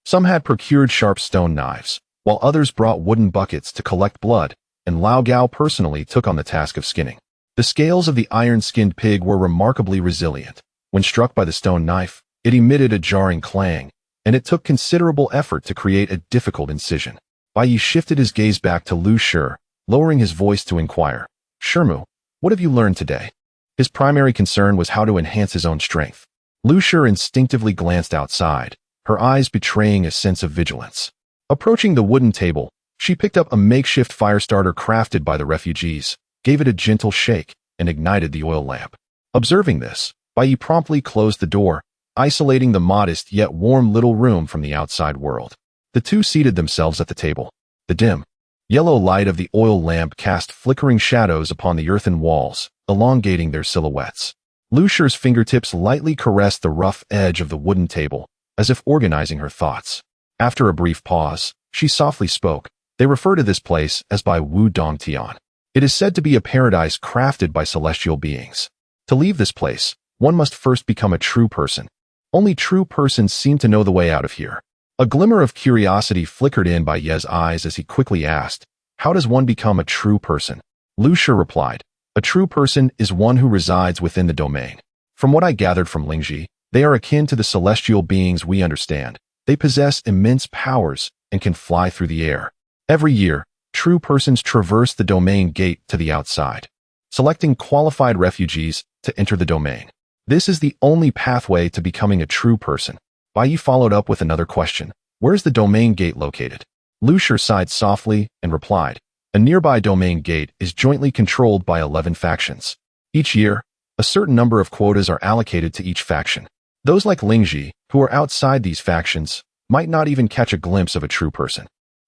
Some had procured sharp stone knives, while others brought wooden buckets to collect blood, and Lao Gao personally took on the task of skinning. The scales of the iron-skinned pig were remarkably resilient. When struck by the stone knife, it emitted a jarring clang, and it took considerable effort to create a difficult incision. Bai Ye shifted his gaze back to Liu Shi, lowering his voice to inquire, Shirmu, what have you learned today? His primary concern was how to enhance his own strength. Liu Shi instinctively glanced outside, her eyes betraying a sense of vigilance. Approaching the wooden table, she picked up a makeshift fire starter crafted by the refugees, gave it a gentle shake, and ignited the oil lamp. Observing this, Bai Ye promptly closed the door, isolating the modest yet warm little room from the outside world. The two seated themselves at the table. The dim, yellow light of the oil lamp cast flickering shadows upon the earthen walls, elongating their silhouettes. Liu Shi's fingertips lightly caressed the rough edge of the wooden table, as if organizing her thoughts. After a brief pause, she softly spoke. They refer to this place as Bai Wu Dong Tian. It is said to be a paradise crafted by celestial beings. To leave this place, one must first become a true person. Only true persons seem to know the way out of here. A glimmer of curiosity flickered in Bai Ye's eyes as he quickly asked, How does one become a true person? Liu Shi replied, A true person is one who resides within the domain. From what I gathered from Lingji, they are akin to the celestial beings we understand. They possess immense powers and can fly through the air. Every year, true persons traverse the domain gate to the outside, selecting qualified refugees to enter the domain. This is the only pathway to becoming a true person. Bai Ye followed up with another question. Where is the domain gate located? Liu Shi sighed softly and replied, A nearby domain gate is jointly controlled by 11 factions. Each year, a certain number of quotas are allocated to each faction. Those like Lingji, who are outside these factions, might not even catch a glimpse of a true person.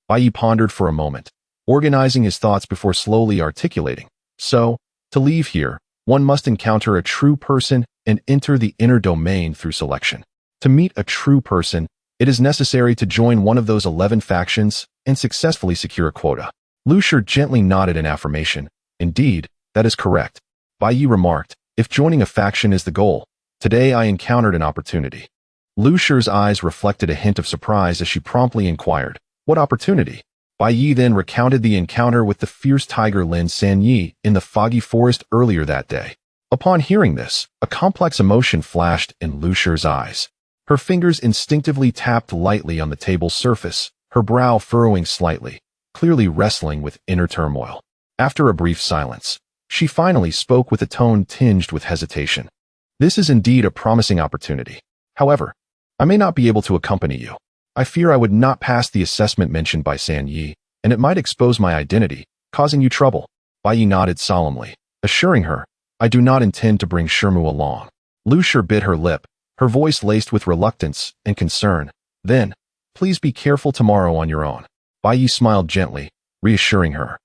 Bai Ye pondered for a moment, organizing his thoughts before slowly articulating. So, to leave here, one must encounter a true person and enter the inner domain through selection. To meet a true person, it is necessary to join one of those 11 factions and successfully secure a quota. Liu Shi gently nodded in affirmation. Indeed, that is correct. Bai Ye remarked, If joining a faction is the goal, today I encountered an opportunity. Liu Shi's eyes reflected a hint of surprise as she promptly inquired, What opportunity? Bai Ye then recounted the encounter with the fierce tiger Lin Sanyi in the foggy forest earlier that day. Upon hearing this, a complex emotion flashed in Liu Shi's eyes. Her fingers instinctively tapped lightly on the table's surface, her brow furrowing slightly, clearly wrestling with inner turmoil. After a brief silence, she finally spoke with a tone tinged with hesitation. This is indeed a promising opportunity. However, I may not be able to accompany you. I fear I would not pass the assessment mentioned by San Yi, and it might expose my identity, causing you trouble. Bai Ye nodded solemnly, assuring her, I do not intend to bring Shirmu along. Liu Shi bit her lip, her voice laced with reluctance and concern. Then, please be careful tomorrow on your own. Bai Ye smiled gently, reassuring her.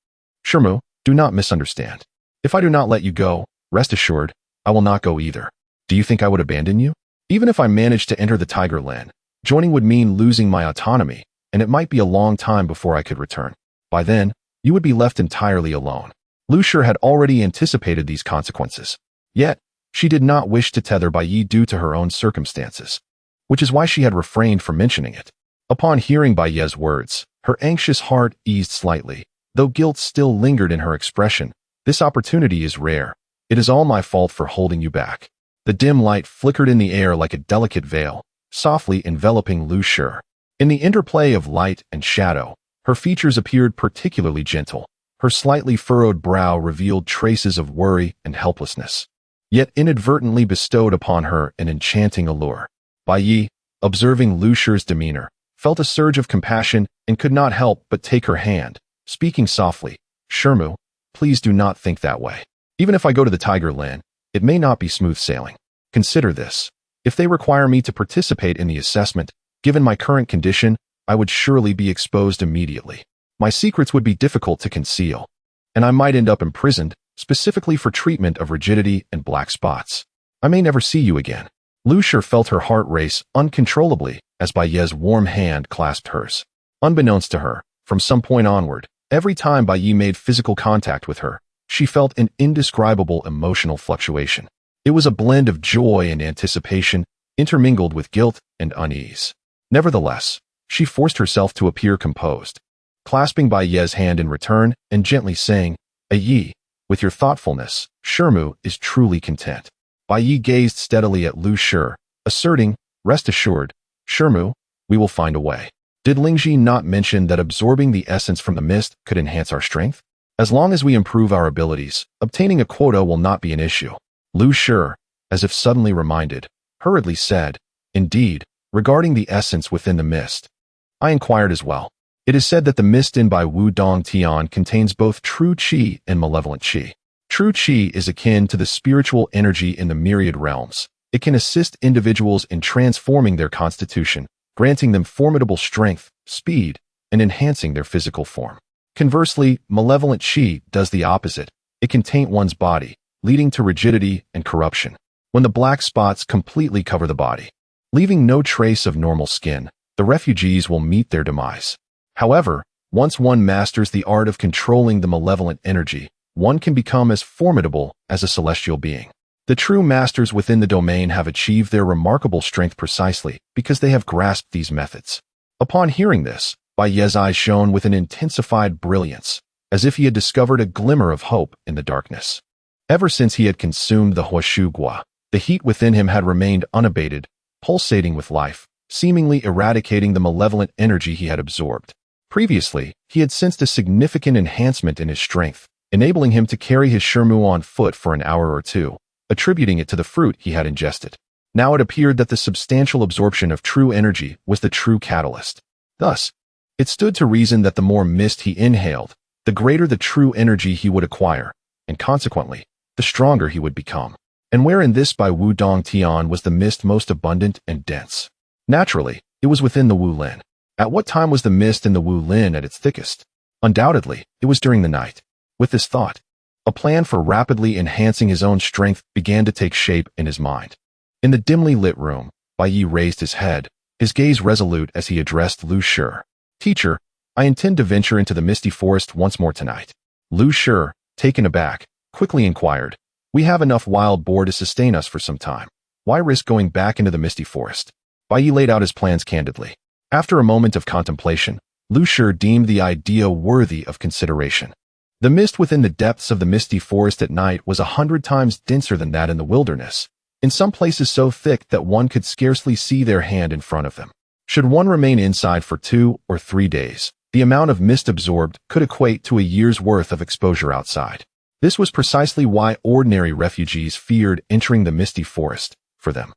Shirmu, do not misunderstand. If I do not let you go, rest assured, I will not go either. Do you think I would abandon you? Even if I managed to enter the Tiger Land, joining would mean losing my autonomy, and it might be a long time before I could return. By then, you would be left entirely alone. Liu Shi had already anticipated these consequences. Yet, she did not wish to tether Bai Ye due to her own circumstances, which is why she had refrained from mentioning it. Upon hearing Bai Ye's words, her anxious heart eased slightly, though guilt still lingered in her expression. This opportunity is rare. It is all my fault for holding you back. The dim light flickered in the air like a delicate veil, softly enveloping Liu Shi. In the interplay of light and shadow, her features appeared particularly gentle, Her slightly furrowed brow revealed traces of worry and helplessness, yet inadvertently bestowed upon her an enchanting allure. Bai Ye, observing Liu Shi's demeanor, felt a surge of compassion and could not help but take her hand, speaking softly, "Shermu, please do not think that way. Even if I go to the Tiger Land, it may not be smooth sailing. Consider this. If they require me to participate in the assessment, given my current condition, I would surely be exposed immediately. My secrets would be difficult to conceal, and I might end up imprisoned, specifically for treatment of rigidity and black spots. I may never see you again." Liu Shi felt her heart race uncontrollably as Bai Ye's warm hand clasped hers. Unbeknownst to her, from some point onward, every time Bai Ye made physical contact with her, she felt an indescribable emotional fluctuation. It was a blend of joy and anticipation, intermingled with guilt and unease. Nevertheless, she forced herself to appear composed, clasping Bai Ye's hand in return and gently saying, "Bai Ye, with your thoughtfulness, Shermu is truly content." Bai Ye gazed steadily at Liu Shi, asserting, "Rest assured, Shermu, we will find a way. Did Lingji not mention that absorbing the essence from the mist could enhance our strength? As long as we improve our abilities, obtaining a quota will not be an issue." Liu Shi, as if suddenly reminded, hurriedly said, "Indeed, regarding the essence within the mist, I inquired as well. It is said that the mist in Bai Wu Dong Tian contains both true qi and malevolent qi. True qi is akin to the spiritual energy in the myriad realms. It can assist individuals in transforming their constitution, granting them formidable strength, speed, and enhancing their physical form. Conversely, malevolent qi does the opposite. It can taint one's body, leading to rigidity and corruption, when the black spots completely cover the body, leaving no trace of normal skin. The refugees will meet their demise. However, once one masters the art of controlling the malevolent energy, one can become as formidable as a celestial being. The true masters within the domain have achieved their remarkable strength precisely because they have grasped these methods. Upon hearing this, Bai Ye's eyes shone with an intensified brilliance, as if he had discovered a glimmer of hope in the darkness. Ever since he had consumed the Huashu Gua, the heat within him had remained unabated, pulsating with life, seemingly eradicating the malevolent energy he had absorbed. Previously, he had sensed a significant enhancement in his strength, enabling him to carry his Shermu on foot for an hour or two, attributing it to the fruit he had ingested. Now it appeared that the substantial absorption of true energy was the true catalyst. Thus, it stood to reason that the more mist he inhaled, the greater the true energy he would acquire, and consequently, the stronger he would become. And where in this Bai Wu Dong Tian was the mist most abundant and dense? Naturally, it was within the Wu Lin. At what time was the mist in the Wu Lin at its thickest? Undoubtedly, it was during the night. With this thought, a plan for rapidly enhancing his own strength began to take shape in his mind. In the dimly lit room, Bai Ye raised his head, his gaze resolute as he addressed Liu Shi. "Teacher, I intend to venture into the misty forest once more tonight." Liu Shi, taken aback, quickly inquired, "We have enough wild boar to sustain us for some time. Why risk going back into the misty forest?" Bai Ye laid out his plans candidly. After a moment of contemplation, Liu Shi deemed the idea worthy of consideration. The mist within the depths of the misty forest at night was 100 times denser than that in the wilderness, in some places so thick that one could scarcely see their hand in front of them. Should one remain inside for 2 or 3 days, the amount of mist absorbed could equate to a year's worth of exposure outside. This was precisely why ordinary refugees feared entering the misty forest. For them,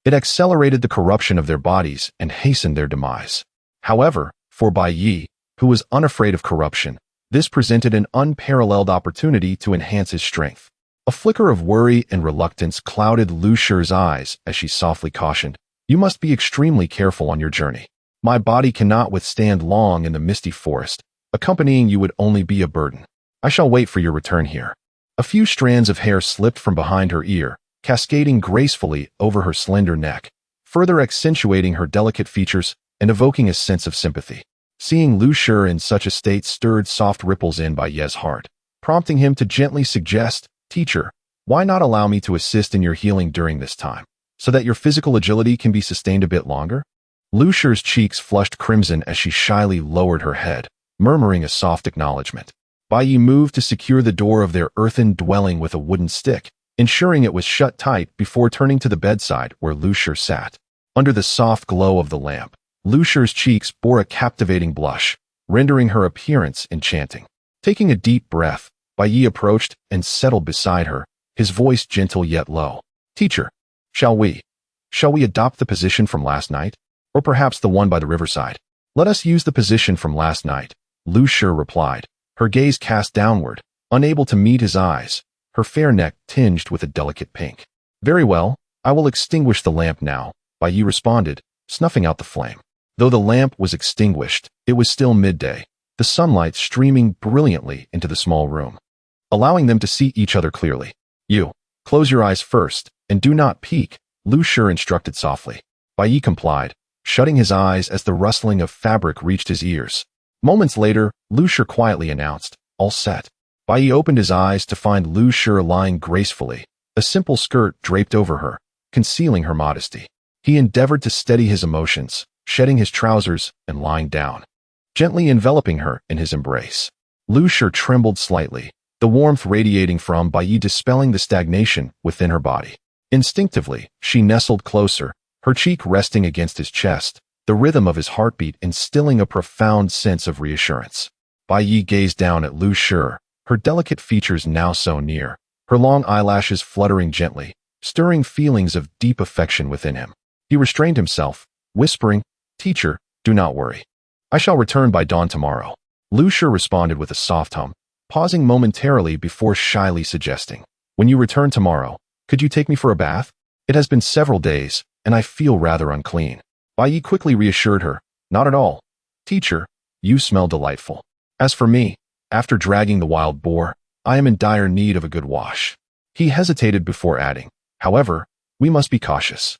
it accelerated the corruption of their bodies and hastened their demise. However, for Bai Ye, who was unafraid of corruption, this presented an unparalleled opportunity to enhance his strength. A flicker of worry and reluctance clouded Liu Shi's eyes as she softly cautioned, "You must be extremely careful on your journey. My body cannot withstand long in the misty forest. Accompanying you would only be a burden. I shall wait for your return here." A few strands of hair slipped from behind her ear, cascading gracefully over her slender neck, further accentuating her delicate features and evoking a sense of sympathy. Seeing Liu Shi in such a state stirred soft ripples in Bai Ye's heart, prompting him to gently suggest, "Teacher, why not allow me to assist in your healing during this time, so that your physical agility can be sustained a bit longer?" Liu Shi's cheeks flushed crimson as she shyly lowered her head, murmuring a soft acknowledgement. Bai Ye moved to secure the door of their earthen dwelling with a wooden stick, ensuring it was shut tight before turning to the bedside where Liu Shi sat. Under the soft glow of the lamp, Liu Shi's cheeks bore a captivating blush, rendering her appearance enchanting. Taking a deep breath, Bai Ye approached and settled beside her, his voice gentle yet low. Teacher, shall we adopt the position from last night? Or perhaps the one by the riverside? Let us use the position from last night, Liu Shi replied, her gaze cast downward, unable to meet his eyes, her fair neck tinged with a delicate pink. Very well, I will extinguish the lamp now, Bai Ye responded, snuffing out the flame. Though the lamp was extinguished, it was still midday, the sunlight streaming brilliantly into the small room, allowing them to see each other clearly. You, close your eyes first, and do not peek, Liu Shi instructed softly. Bai Ye complied, shutting his eyes as the rustling of fabric reached his ears. Moments later, Liu Shi quietly announced, all set. Bai Ye opened his eyes to find Liu Shi lying gracefully, a simple skirt draped over her, concealing her modesty. He endeavored to steady his emotions, shedding his trousers and lying down, gently enveloping her in his embrace. Liu Shi trembled slightly, the warmth radiating from Bai Ye dispelling the stagnation within her body. Instinctively, she nestled closer, her cheek resting against his chest, the rhythm of his heartbeat instilling a profound sense of reassurance. Bai Ye gazed down at Liu Shi, her delicate features now so near, her long eyelashes fluttering gently, stirring feelings of deep affection within him. He restrained himself, whispering, Teacher, do not worry. I shall return by dawn tomorrow. Liu Shi responded with a soft hum, pausing momentarily before shyly suggesting, when you return tomorrow, could you take me for a bath? It has been several days, and I feel rather unclean. Bai Ye quickly reassured her, not at all. Teacher, you smell delightful. As for me, after dragging the wild boar, I am in dire need of a good wash. He hesitated before adding, however, we must be cautious.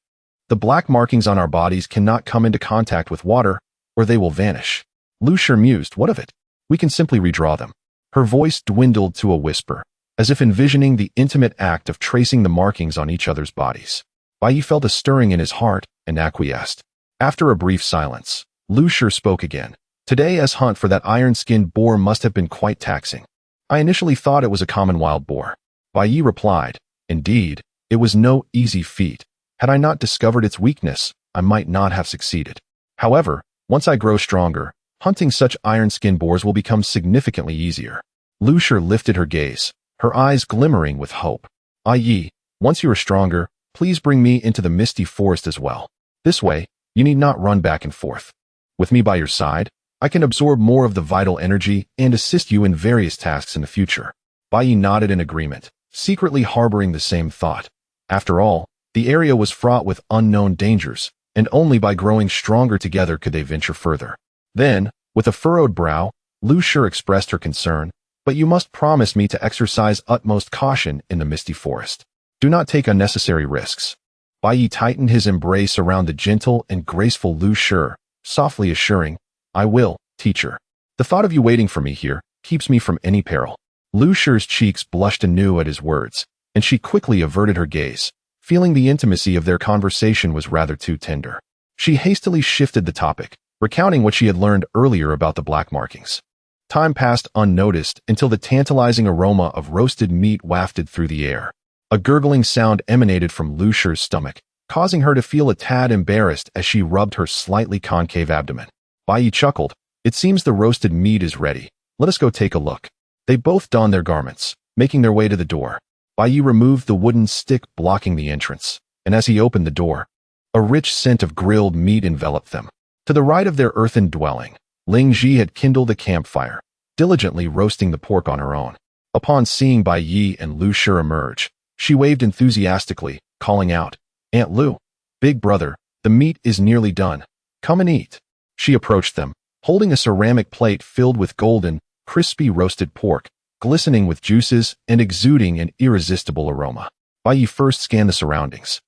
The black markings on our bodies cannot come into contact with water, or they will vanish. Liu Shi mused, what of it? We can simply redraw them. Her voice dwindled to a whisper, as if envisioning the intimate act of tracing the markings on each other's bodies. Bai Ye felt a stirring in his heart and acquiesced. After a brief silence, Liu Shi spoke again. Today's hunt for that iron-skinned boar must have been quite taxing. I initially thought it was a common wild boar. Bai Ye replied, indeed, it was no easy feat. Had I not discovered its weakness, I might not have succeeded. However, once I grow stronger, hunting such iron-skinned boars will become significantly easier. Liu Shi lifted her gaze, her eyes glimmering with hope. Bai Ye, once you are stronger, please bring me into the misty forest as well. This way, you need not run back and forth. With me by your side, I can absorb more of the vital energy and assist you in various tasks in the future. Bai Ye nodded in agreement, secretly harboring the same thought. After all, the area was fraught with unknown dangers, and only by growing stronger together could they venture further. Then, with a furrowed brow, Liu Shi expressed her concern, but you must promise me to exercise utmost caution in the misty forest. Do not take unnecessary risks. Bai Ye tightened his embrace around the gentle and graceful Liu Shi, softly assuring, I will, teacher. The thought of you waiting for me here keeps me from any peril. Liu Shi's cheeks blushed anew at his words, and she quickly averted her gaze, feeling the intimacy of their conversation was rather too tender. She hastily shifted the topic, recounting what she had learned earlier about the black markings. Time passed unnoticed until the tantalizing aroma of roasted meat wafted through the air. A gurgling sound emanated from Liu Shi's stomach, causing her to feel a tad embarrassed as she rubbed her slightly concave abdomen. Bai Ye chuckled, it seems the roasted meat is ready. Let us go take a look. They both donned their garments, making their way to the door. Bai Ye removed the wooden stick blocking the entrance, and as he opened the door, a rich scent of grilled meat enveloped them. To the right of their earthen dwelling, Liu Shi had kindled a campfire, diligently roasting the pork on her own. Upon seeing Bai Ye and Liu Shi emerge, she waved enthusiastically, calling out, Aunt Liu, big brother, the meat is nearly done. Come and eat. She approached them, holding a ceramic plate filled with golden, crispy roasted pork, glistening with juices and exuding an irresistible aroma. Bai Ye first scanned the surroundings.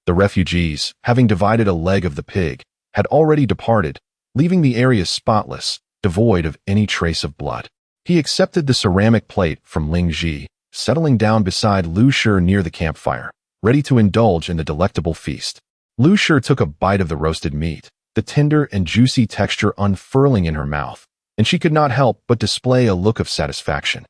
The refugees, having divided a leg of the pig, had already departed, leaving the area spotless, devoid of any trace of blood. He accepted the ceramic plate from Liu Shi, settling down beside Liu Shi near the campfire, ready to indulge in the delectable feast. Liu Shi took a bite of the roasted meat, the tender and juicy texture unfurling in her mouth, and she could not help but display a look of satisfaction.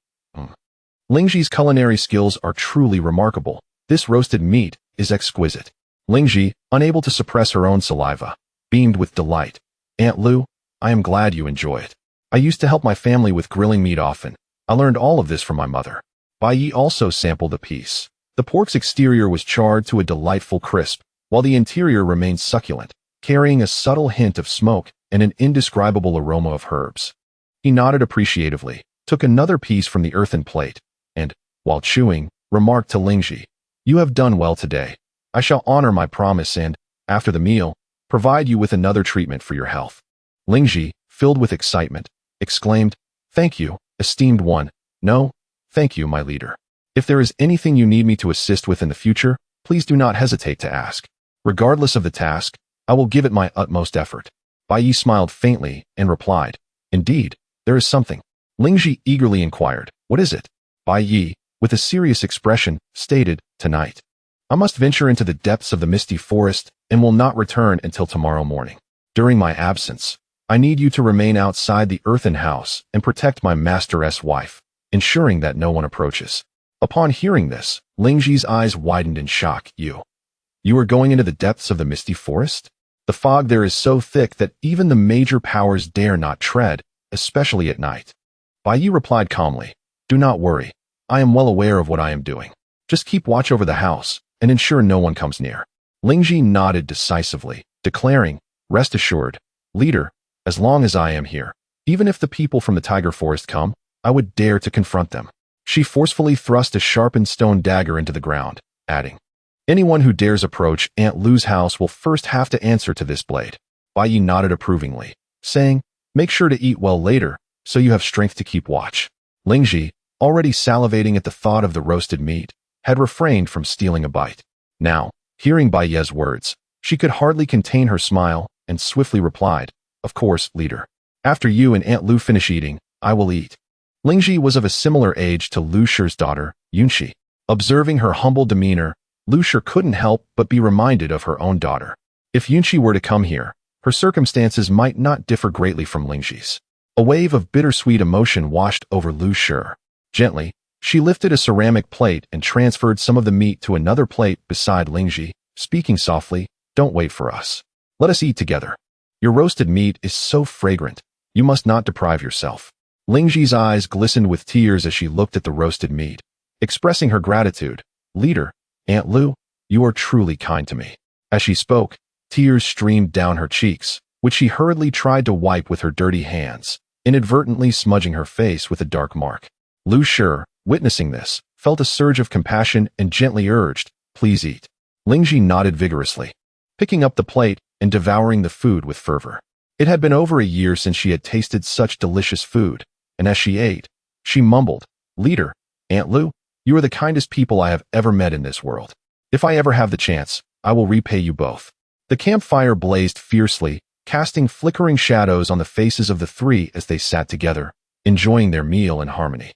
Liu Shi's culinary skills are truly remarkable. This roasted meat is exquisite. Liu Shi, unable to suppress her own saliva, beamed with delight. Aunt Liu, I am glad you enjoy it. I used to help my family with grilling meat often, I learned all of this from my mother. Bai Ye also sampled the piece. The pork's exterior was charred to a delightful crisp, while the interior remained succulent, carrying a subtle hint of smoke and an indescribable aroma of herbs. He nodded appreciatively, took another piece from the earthen plate, and, while chewing, remarked to Liu Shi, "You have done well today. I shall honor my promise and, after the meal, provide you with another treatment for your health." Liu Shi, filled with excitement, exclaimed, "Thank you, esteemed one. No, thank you, my leader. If there is anything you need me to assist with in the future, please do not hesitate to ask. Regardless of the task, I will give it my utmost effort." Bai Ye smiled faintly and replied, "Indeed, there is something." Liu Shi eagerly inquired, "What is it?" Bai Ye, with a serious expression, stated, "Tonight, I must venture into the depths of the misty forest and will not return until tomorrow morning. During my absence, I need you to remain outside the earthen house and protect my master's wife, ensuring that no one approaches." Upon hearing this, Liu Shi's eyes widened in shock. You are going into the depths of the misty forest? The fog there is so thick that even the major powers dare not tread, especially at night. Bai Ye replied calmly, "Do not worry. I am well aware of what I am doing. Just keep watch over the house and ensure no one comes near." Liu Shi nodded decisively, declaring, "Rest assured, leader, as long as I am here, even if the people from the tiger forest come, I would dare to confront them." She forcefully thrust a sharpened stone dagger into the ground, adding, "Anyone who dares approach Aunt Lu's house will first have to answer to this blade." Bai Ye nodded approvingly, saying, "Make sure to eat well later, so you have strength to keep watch." Liu Shi, already salivating at the thought of the roasted meat, had refrained from stealing a bite. Now, hearing Bai Ye's words, she could hardly contain her smile and swiftly replied, "Of course, leader. After you and Aunt Lu finish eating, I will eat." Liu Shi was of a similar age to Liu Shi's daughter, Liu Shi. Observing her humble demeanor, Liu Shi couldn't help but be reminded of her own daughter. If Liu Shi were to come here, her circumstances might not differ greatly from Liu Shi's. A wave of bittersweet emotion washed over Liu Shi. Gently, she lifted a ceramic plate and transferred some of the meat to another plate beside Liu Shi, speaking softly, "Don't wait for us. Let us eat together. Your roasted meat is so fragrant, you must not deprive yourself." Liu Shi's eyes glistened with tears as she looked at the roasted meat, expressing her gratitude. "Leader, Aunt Lu, you are truly kind to me." As she spoke, tears streamed down her cheeks, which she hurriedly tried to wipe with her dirty hands, inadvertently smudging her face with a dark mark. Liu Shi, witnessing this, felt a surge of compassion and gently urged, "Please eat." Liu Shi nodded vigorously, picking up the plate and devouring the food with fervor. It had been over a year since she had tasted such delicious food, and as she ate, she mumbled, "Leader, Aunt Lu, you are the kindest people I have ever met in this world. If I ever have the chance, I will repay you both." The campfire blazed fiercely, casting flickering shadows on the faces of the three as they sat together, enjoying their meal in harmony.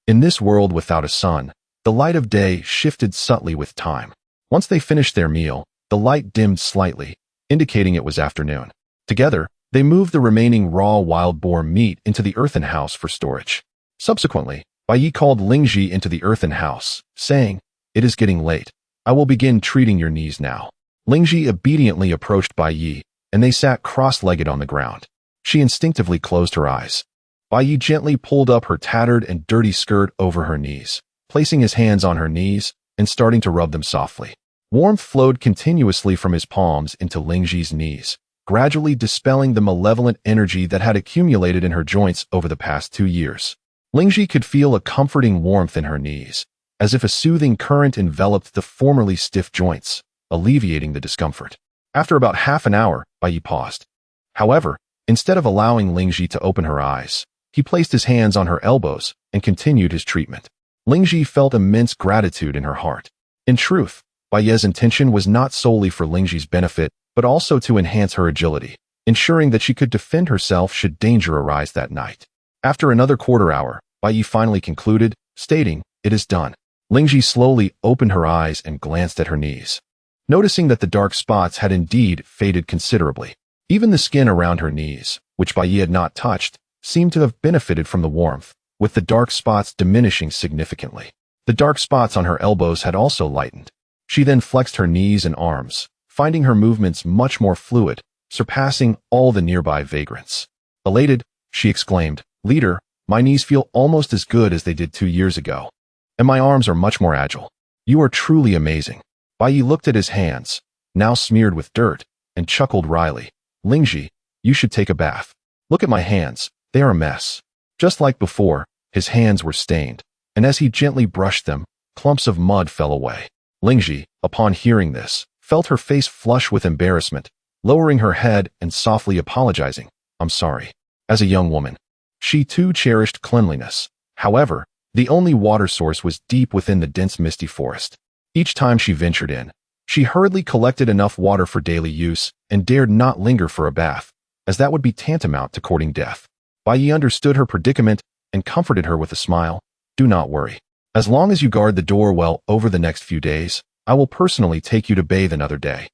In this world without a sun, the light of day shifted subtly with time. Once they finished their meal, the light dimmed slightly, indicating it was afternoon. Together, they moved the remaining raw wild boar meat into the earthen house for storage. Subsequently, Bai Ye called Liu Shi into the earthen house, saying, "It is getting late. I will begin treating your knees now." Liu Shi obediently approached Bai Ye, and they sat cross-legged on the ground. She instinctively closed her eyes. Bai Ye gently pulled up her tattered and dirty skirt over her knees, placing his hands on her knees and starting to rub them softly. Warmth flowed continuously from his palms into Liu Shi's knees, gradually dispelling the malevolent energy that had accumulated in her joints over the past 2 years. Liu Shi could feel a comforting warmth in her knees, as if a soothing current enveloped the formerly stiff joints, alleviating the discomfort. After about half an hour, Bai Ye paused. However, instead of allowing Liu Shi to open her eyes, he placed his hands on her elbows and continued his treatment. Liu Shi felt immense gratitude in her heart. In truth, Bai Ye's intention was not solely for Liu Shi's benefit, but also to enhance her agility, ensuring that she could defend herself should danger arise that night. After another quarter hour, Bai Ye finally concluded, stating, "It is done." Liu Shi slowly opened her eyes and glanced at her knees, noticing that the dark spots had indeed faded considerably. Even the skin around her knees, which Bai Ye had not touched, seemed to have benefited from the warmth, with the dark spots diminishing significantly. The dark spots on her elbows had also lightened. She then flexed her knees and arms, finding her movements much more fluid, surpassing all the nearby vagrants. Elated, she exclaimed, "Leader, My knees feel almost as good as they did 2 years ago, and my arms are much more agile. You are truly amazing. Bai Ye looked at his hands, now smeared with dirt, and chuckled wryly. Lingji, you should take a bath. Look at my hands, they are a mess. Just like before, his hands were stained, and as he gently brushed them, clumps of mud fell away. Lingji, upon hearing this, felt her face flush with embarrassment, lowering her head and softly apologizing. I'm sorry. As a young woman, she too cherished cleanliness. However, the only water source was deep within the dense misty forest. Each time she ventured in, she hurriedly collected enough water for daily use and dared not linger for a bath, as that would be tantamount to courting death. Bai Ye understood her predicament and comforted her with a smile. Do not worry. As long as you guard the door well over the next few days, I will personally take you to bathe another day,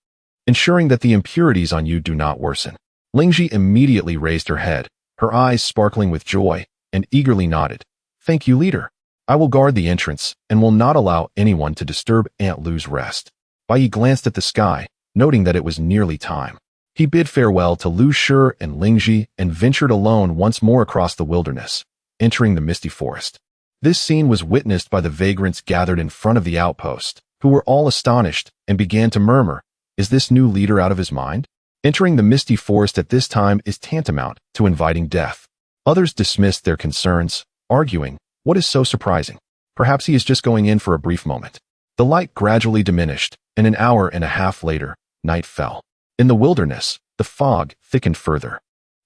ensuring that the impurities on you do not worsen. Lingji immediately raised her head, her eyes sparkling with joy, and eagerly nodded. Thank you, leader. I will guard the entrance and will not allow anyone to disturb Aunt Lu's rest. Bai Ye glanced at the sky, noting that it was nearly time. He bid farewell to Liu Shi and Lingji and ventured alone once more across the wilderness, entering the misty forest. This scene was witnessed by the vagrants gathered in front of the outpost, who were all astonished and began to murmur, is this new leader out of his mind? Entering the misty forest at this time is tantamount to inviting death. Others dismissed their concerns, arguing, what is so surprising? Perhaps he is just going in for a brief moment. The light gradually diminished, and an hour and a half later, night fell. In the wilderness, the fog thickened further.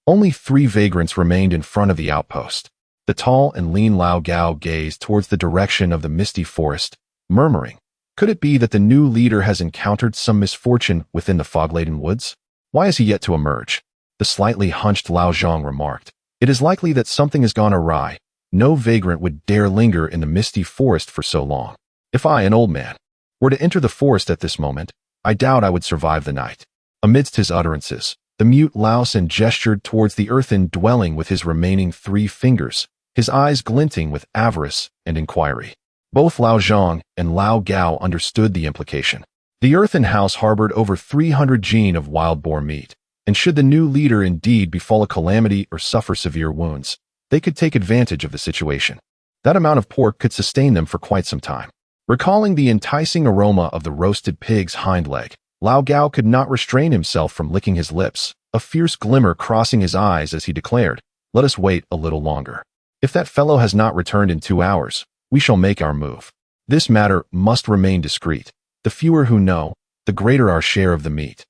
Only 3 vagrants remained in front of the outpost. The tall and lean Lao Gao gazed towards the direction of the misty forest, murmuring, could it be that the new leader has encountered some misfortune within the fog-laden woods? Why is he yet to emerge? The slightly hunched Lao Zhang remarked, it is likely that something has gone awry. No vagrant would dare linger in the misty forest for so long. If I, an old man, were to enter the forest at this moment, I doubt I would survive the night. Amidst his utterances, the mute Lao San gestured towards the earthen dwelling with his remaining 3 fingers, his eyes glinting with avarice and inquiry. Both Lao Zhang and Lao Gao understood the implication. The earthen house harbored over 300 jin of wild boar meat, and should the new leader indeed befall a calamity or suffer severe wounds, they could take advantage of the situation. That amount of pork could sustain them for quite some time. Recalling the enticing aroma of the roasted pig's hind leg, Lao Gao could not restrain himself from licking his lips, a fierce glimmer crossing his eyes as he declared, let us wait a little longer. If that fellow has not returned in 2 hours, we shall make our move. This matter must remain discreet. The fewer who know, the greater our share of the meat.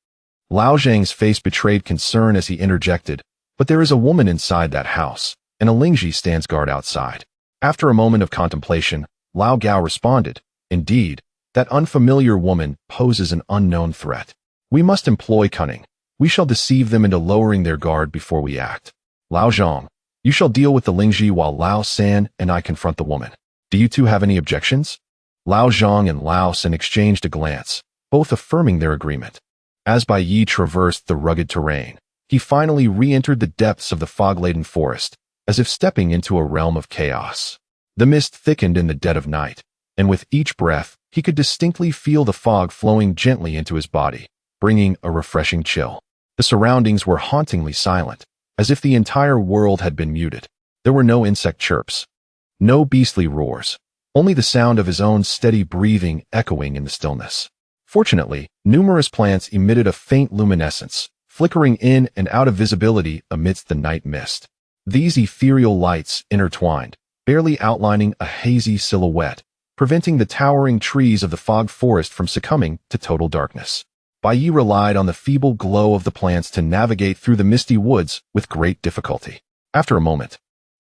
Lao Zhang's face betrayed concern as he interjected, but there is a woman inside that house, and a Lingji stands guard outside. After a moment of contemplation, Lao Gao responded, indeed, that unfamiliar woman poses an unknown threat. We must employ cunning. We shall deceive them into lowering their guard before we act. Lao Zhang, you shall deal with the Lingji while Lao San and I confront the woman. Do you two have any objections? Lao Zhang and Lao San exchanged a glance, both affirming their agreement. As Bai Ye traversed the rugged terrain, he finally re-entered the depths of the fog-laden forest, as if stepping into a realm of chaos. The mist thickened in the dead of night, and with each breath, he could distinctly feel the fog flowing gently into his body, bringing a refreshing chill. The surroundings were hauntingly silent, as if the entire world had been muted. There were no insect chirps, no beastly roars, only the sound of his own steady breathing echoing in the stillness. Fortunately, numerous plants emitted a faint luminescence, flickering in and out of visibility amidst the night mist. These ethereal lights intertwined, barely outlining a hazy silhouette, preventing the towering trees of the fog forest from succumbing to total darkness. Bai Ye relied on the feeble glow of the plants to navigate through the misty woods with great difficulty. After a moment,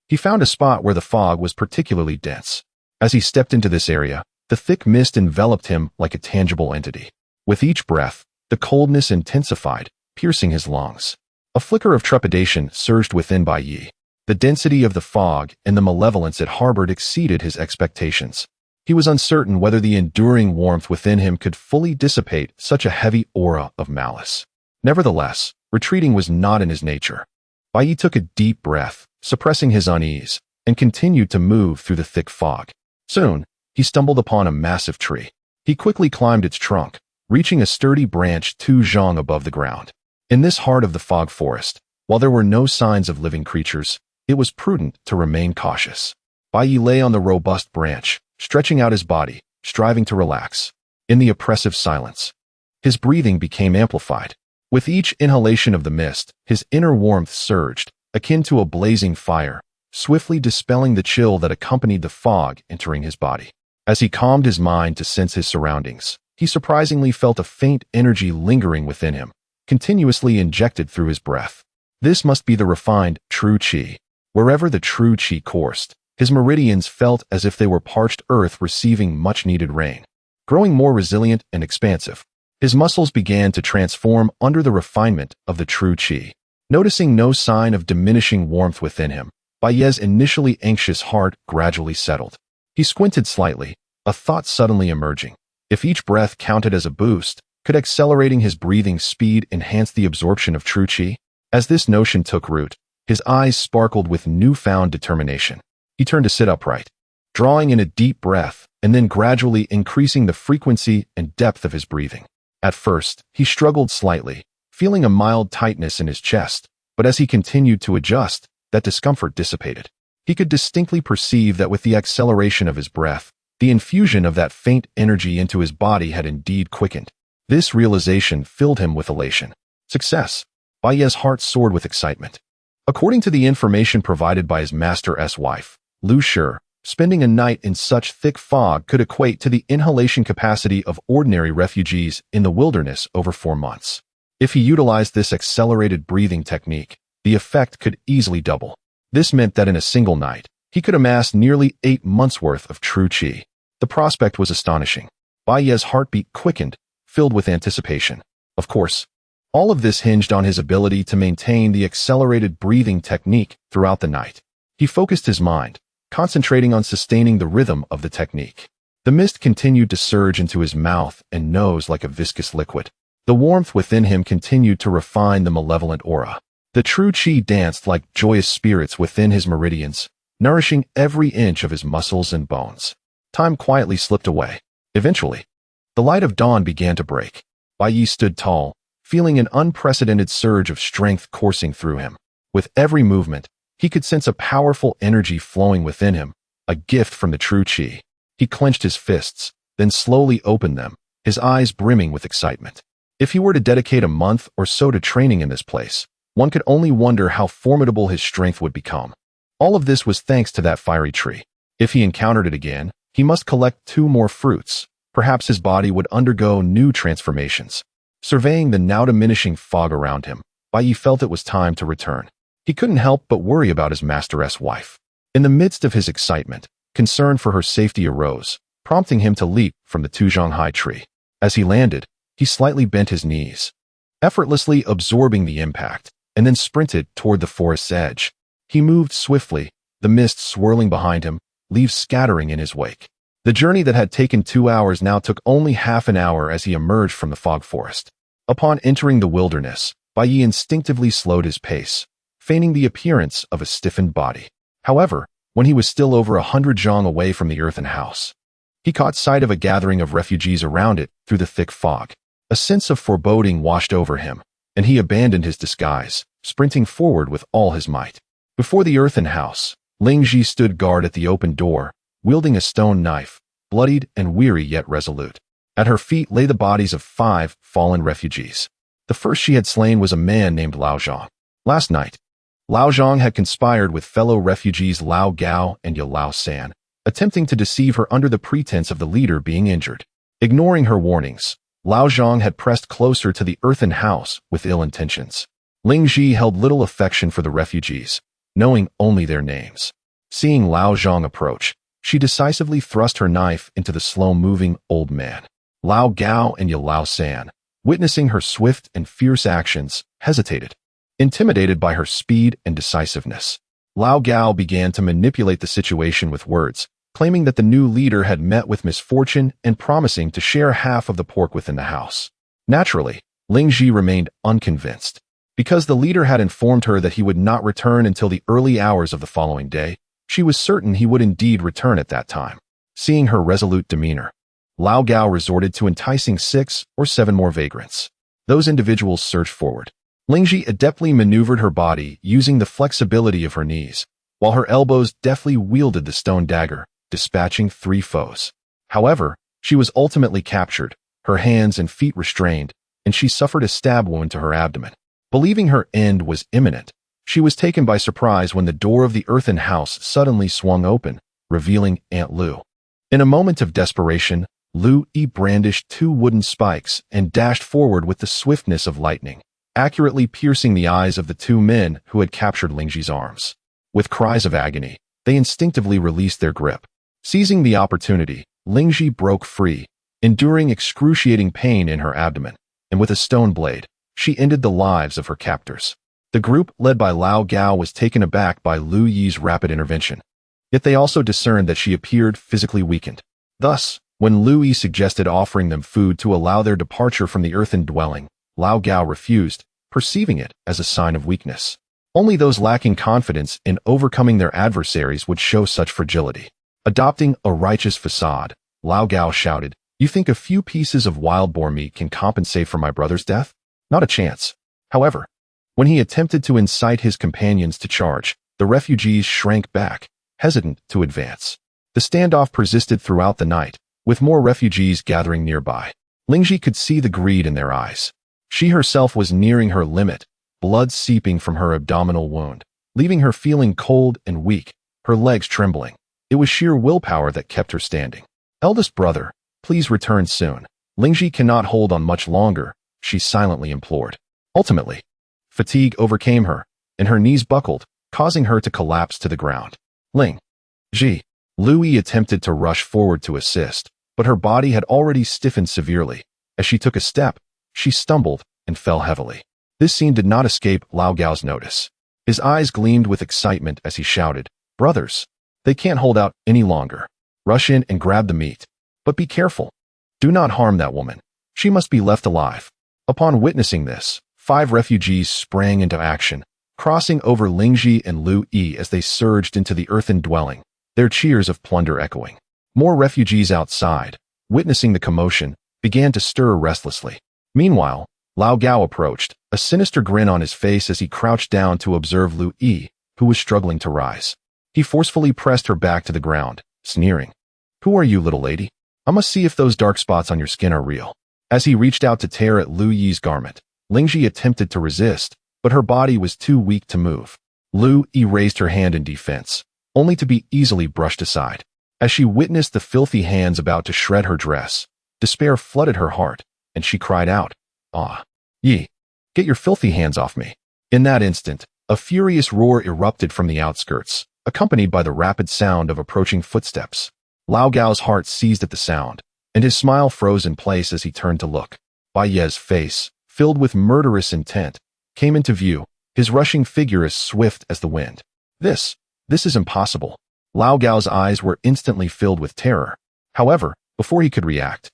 he found a spot where the fog was particularly dense. As he stepped into this area, the thick mist enveloped him like a tangible entity. With each breath, the coldness intensified, piercing his lungs. A flicker of trepidation surged within Bai Ye. The density of the fog and the malevolence it harbored exceeded his expectations. He was uncertain whether the enduring warmth within him could fully dissipate such a heavy aura of malice. Nevertheless, retreating was not in his nature. Bai Ye took a deep breath, suppressing his unease, and continued to move through the thick fog. Soon, he stumbled upon a massive tree. He quickly climbed its trunk, reaching a sturdy branch 2 zhang above the ground. In this heart of the fog forest, while there were no signs of living creatures, it was prudent to remain cautious. Bai Ye lay on the robust branch, stretching out his body, striving to relax. In the oppressive silence, his breathing became amplified. With each inhalation of the mist, his inner warmth surged, akin to a blazing fire, swiftly dispelling the chill that accompanied the fog entering his body. As he calmed his mind to sense his surroundings, he surprisingly felt a faint energy lingering within him, continuously injected through his breath. This must be the refined, true qi. Wherever the true qi coursed, his meridians felt as if they were parched earth receiving much-needed rain. Growing more resilient and expansive, his muscles began to transform under the refinement of the true qi. Noticing no sign of diminishing warmth within him, Bai Ye's initially anxious heart gradually settled. He squinted slightly, a thought suddenly emerging. If each breath counted as a boost, could accelerating his breathing speed enhance the absorption of true qi? As this notion took root, his eyes sparkled with newfound determination. He turned to sit upright, drawing in a deep breath and then gradually increasing the frequency and depth of his breathing. At first, he struggled slightly, feeling a mild tightness in his chest, but as he continued to adjust, that discomfort dissipated. He could distinctly perceive that with the acceleration of his breath, the infusion of that faint energy into his body had indeed quickened. This realization filled him with elation. Success! Bai Ye's heart soared with excitement. According to the information provided by his master's wife, Liu Shi, spending a night in such thick fog could equate to the inhalation capacity of ordinary refugees in the wilderness over 4 months. If he utilized this accelerated breathing technique, the effect could easily double. This meant that in a single night, he could amass nearly 8 months' worth of true qi. The prospect was astonishing. Bai Ye's heartbeat quickened, filled with anticipation. Of course, all of this hinged on his ability to maintain the accelerated breathing technique throughout the night. He focused his mind, concentrating on sustaining the rhythm of the technique. The mist continued to surge into his mouth and nose like a viscous liquid. The warmth within him continued to refine the malevolent aura. The true qi danced like joyous spirits within his meridians, nourishing every inch of his muscles and bones. Time quietly slipped away. Eventually, the light of dawn began to break. Bai Ye stood tall, feeling an unprecedented surge of strength coursing through him. With every movement, he could sense a powerful energy flowing within him, a gift from the true qi. He clenched his fists, then slowly opened them, his eyes brimming with excitement. If he were to dedicate a month or so to training in this place, one could only wonder how formidable his strength would become. All of this was thanks to that fiery tree. If he encountered it again, he must collect 2 more fruits. Perhaps his body would undergo new transformations. Surveying the now diminishing fog around him, Bai Ye felt it was time to return. He couldn't help but worry about his master's wife. In the midst of his excitement, concern for her safety arose, prompting him to leap from the Tuzhonghai tree. As he landed, he slightly bent his knees, effortlessly absorbing the impact, and then sprinted toward the forest's edge. He moved swiftly, the mist swirling behind him, leaves scattering in his wake. The journey that had taken 2 hours now took only half an hour as he emerged from the fog forest. Upon entering the wilderness, Bai Ye instinctively slowed his pace, feigning the appearance of a stiffened body. However, when he was still over 100 zhang away from the earthen house, he caught sight of a gathering of refugees around it through the thick fog. A sense of foreboding washed over him, and he abandoned his disguise, sprinting forward with all his might. Before the earthen house, Liu Shi stood guard at the open door, wielding a stone knife, bloodied and weary yet resolute. At her feet lay the bodies of 5 fallen refugees. The first she had slain was a man named Lao Zhang. Last night, Lao Zhang had conspired with fellow refugees Lao Gao and Ye Lao San, attempting to deceive her under the pretense of the leader being injured. Ignoring her warnings, Lao Zhang had pressed closer to the earthen house with ill intentions. Liu Shi held little affection for the refugees, knowing only their names. Seeing Lao Zhang approach, she decisively thrust her knife into the slow-moving old man. Lao Gao and Ye Lao San, witnessing her swift and fierce actions, hesitated. Intimidated by her speed and decisiveness, Lao Gao began to manipulate the situation with words, claiming that the new leader had met with misfortune and promising to share half of the pork within the house. Naturally, Liu Shi remained unconvinced. Because the leader had informed her that he would not return until the early hours of the following day, she was certain he would indeed return at that time. Seeing her resolute demeanor, Lao Gao resorted to enticing 6 or 7 more vagrants. Those individuals surged forward. Liu Shi adeptly maneuvered her body using the flexibility of her knees, while her elbows deftly wielded the stone dagger, dispatching 3 foes. However, she was ultimately captured, her hands and feet restrained, and she suffered a stab wound to her abdomen. Believing her end was imminent, she was taken by surprise when the door of the earthen house suddenly swung open, revealing Aunt Liu. In a moment of desperation, Liu Shi brandished 2 wooden spikes and dashed forward with the swiftness of lightning, accurately piercing the eyes of the 2 men who had captured Lingxi's arms. With cries of agony, they instinctively released their grip. Seizing the opportunity, Lingxi broke free, enduring excruciating pain in her abdomen, and with a stone blade, she ended the lives of her captors. The group, led by Lao Gao, was taken aback by Liu Yi's rapid intervention. Yet they also discerned that she appeared physically weakened. Thus, when Liu Yi suggested offering them food to allow their departure from the earthen dwelling, Lao Gao refused, perceiving it as a sign of weakness. Only those lacking confidence in overcoming their adversaries would show such fragility. Adopting a righteous facade, Lao Gao shouted, "You think a few pieces of wild boar meat can compensate for my brother's death? Not a chance." However, when he attempted to incite his companions to charge, the refugees shrank back, hesitant to advance. The standoff persisted throughout the night, with more refugees gathering nearby. Lingxi could see the greed in their eyes. She herself was nearing her limit, blood seeping from her abdominal wound, leaving her feeling cold and weak, her legs trembling. It was sheer willpower that kept her standing. "Eldest brother, please return soon. Lingxi cannot hold on much longer," she silently implored. Ultimately, fatigue overcame her, and her knees buckled, causing her to collapse to the ground. "Lingxi." Liu Yi attempted to rush forward to assist, but her body had already stiffened severely. As she took a step, she stumbled and fell heavily. This scene did not escape Lao Gao's notice. His eyes gleamed with excitement as he shouted, "Brothers, they can't hold out any longer. Rush in and grab the meat. But be careful. Do not harm that woman. She must be left alive." Upon witnessing this, 5 refugees sprang into action, crossing over Lingxi and Liu Yi as they surged into the earthen dwelling, their cheers of plunder echoing. More refugees outside, witnessing the commotion, began to stir restlessly. Meanwhile, Lao Gao approached, a sinister grin on his face as he crouched down to observe Liu Yi, who was struggling to rise. He forcefully pressed her back to the ground, sneering, "Who are you, little lady? I must see if those dark spots on your skin are real." As he reached out to tear at Liu Yi's garment, Lingxi attempted to resist, but her body was too weak to move. Liu Yi raised her hand in defense, only to be easily brushed aside. As she witnessed the filthy hands about to shred her dress, despair flooded her heart, and she cried out, "Ah, Yi, get your filthy hands off me." In that instant, a furious roar erupted from the outskirts, accompanied by the rapid sound of approaching footsteps. Lao Gao's heart seized at the sound, and his smile froze in place as he turned to look. Bai Ye's face, filled with murderous intent, came into view, his rushing figure as swift as the wind. This is impossible." Lao Gao's eyes were instantly filled with terror. However, before he could react,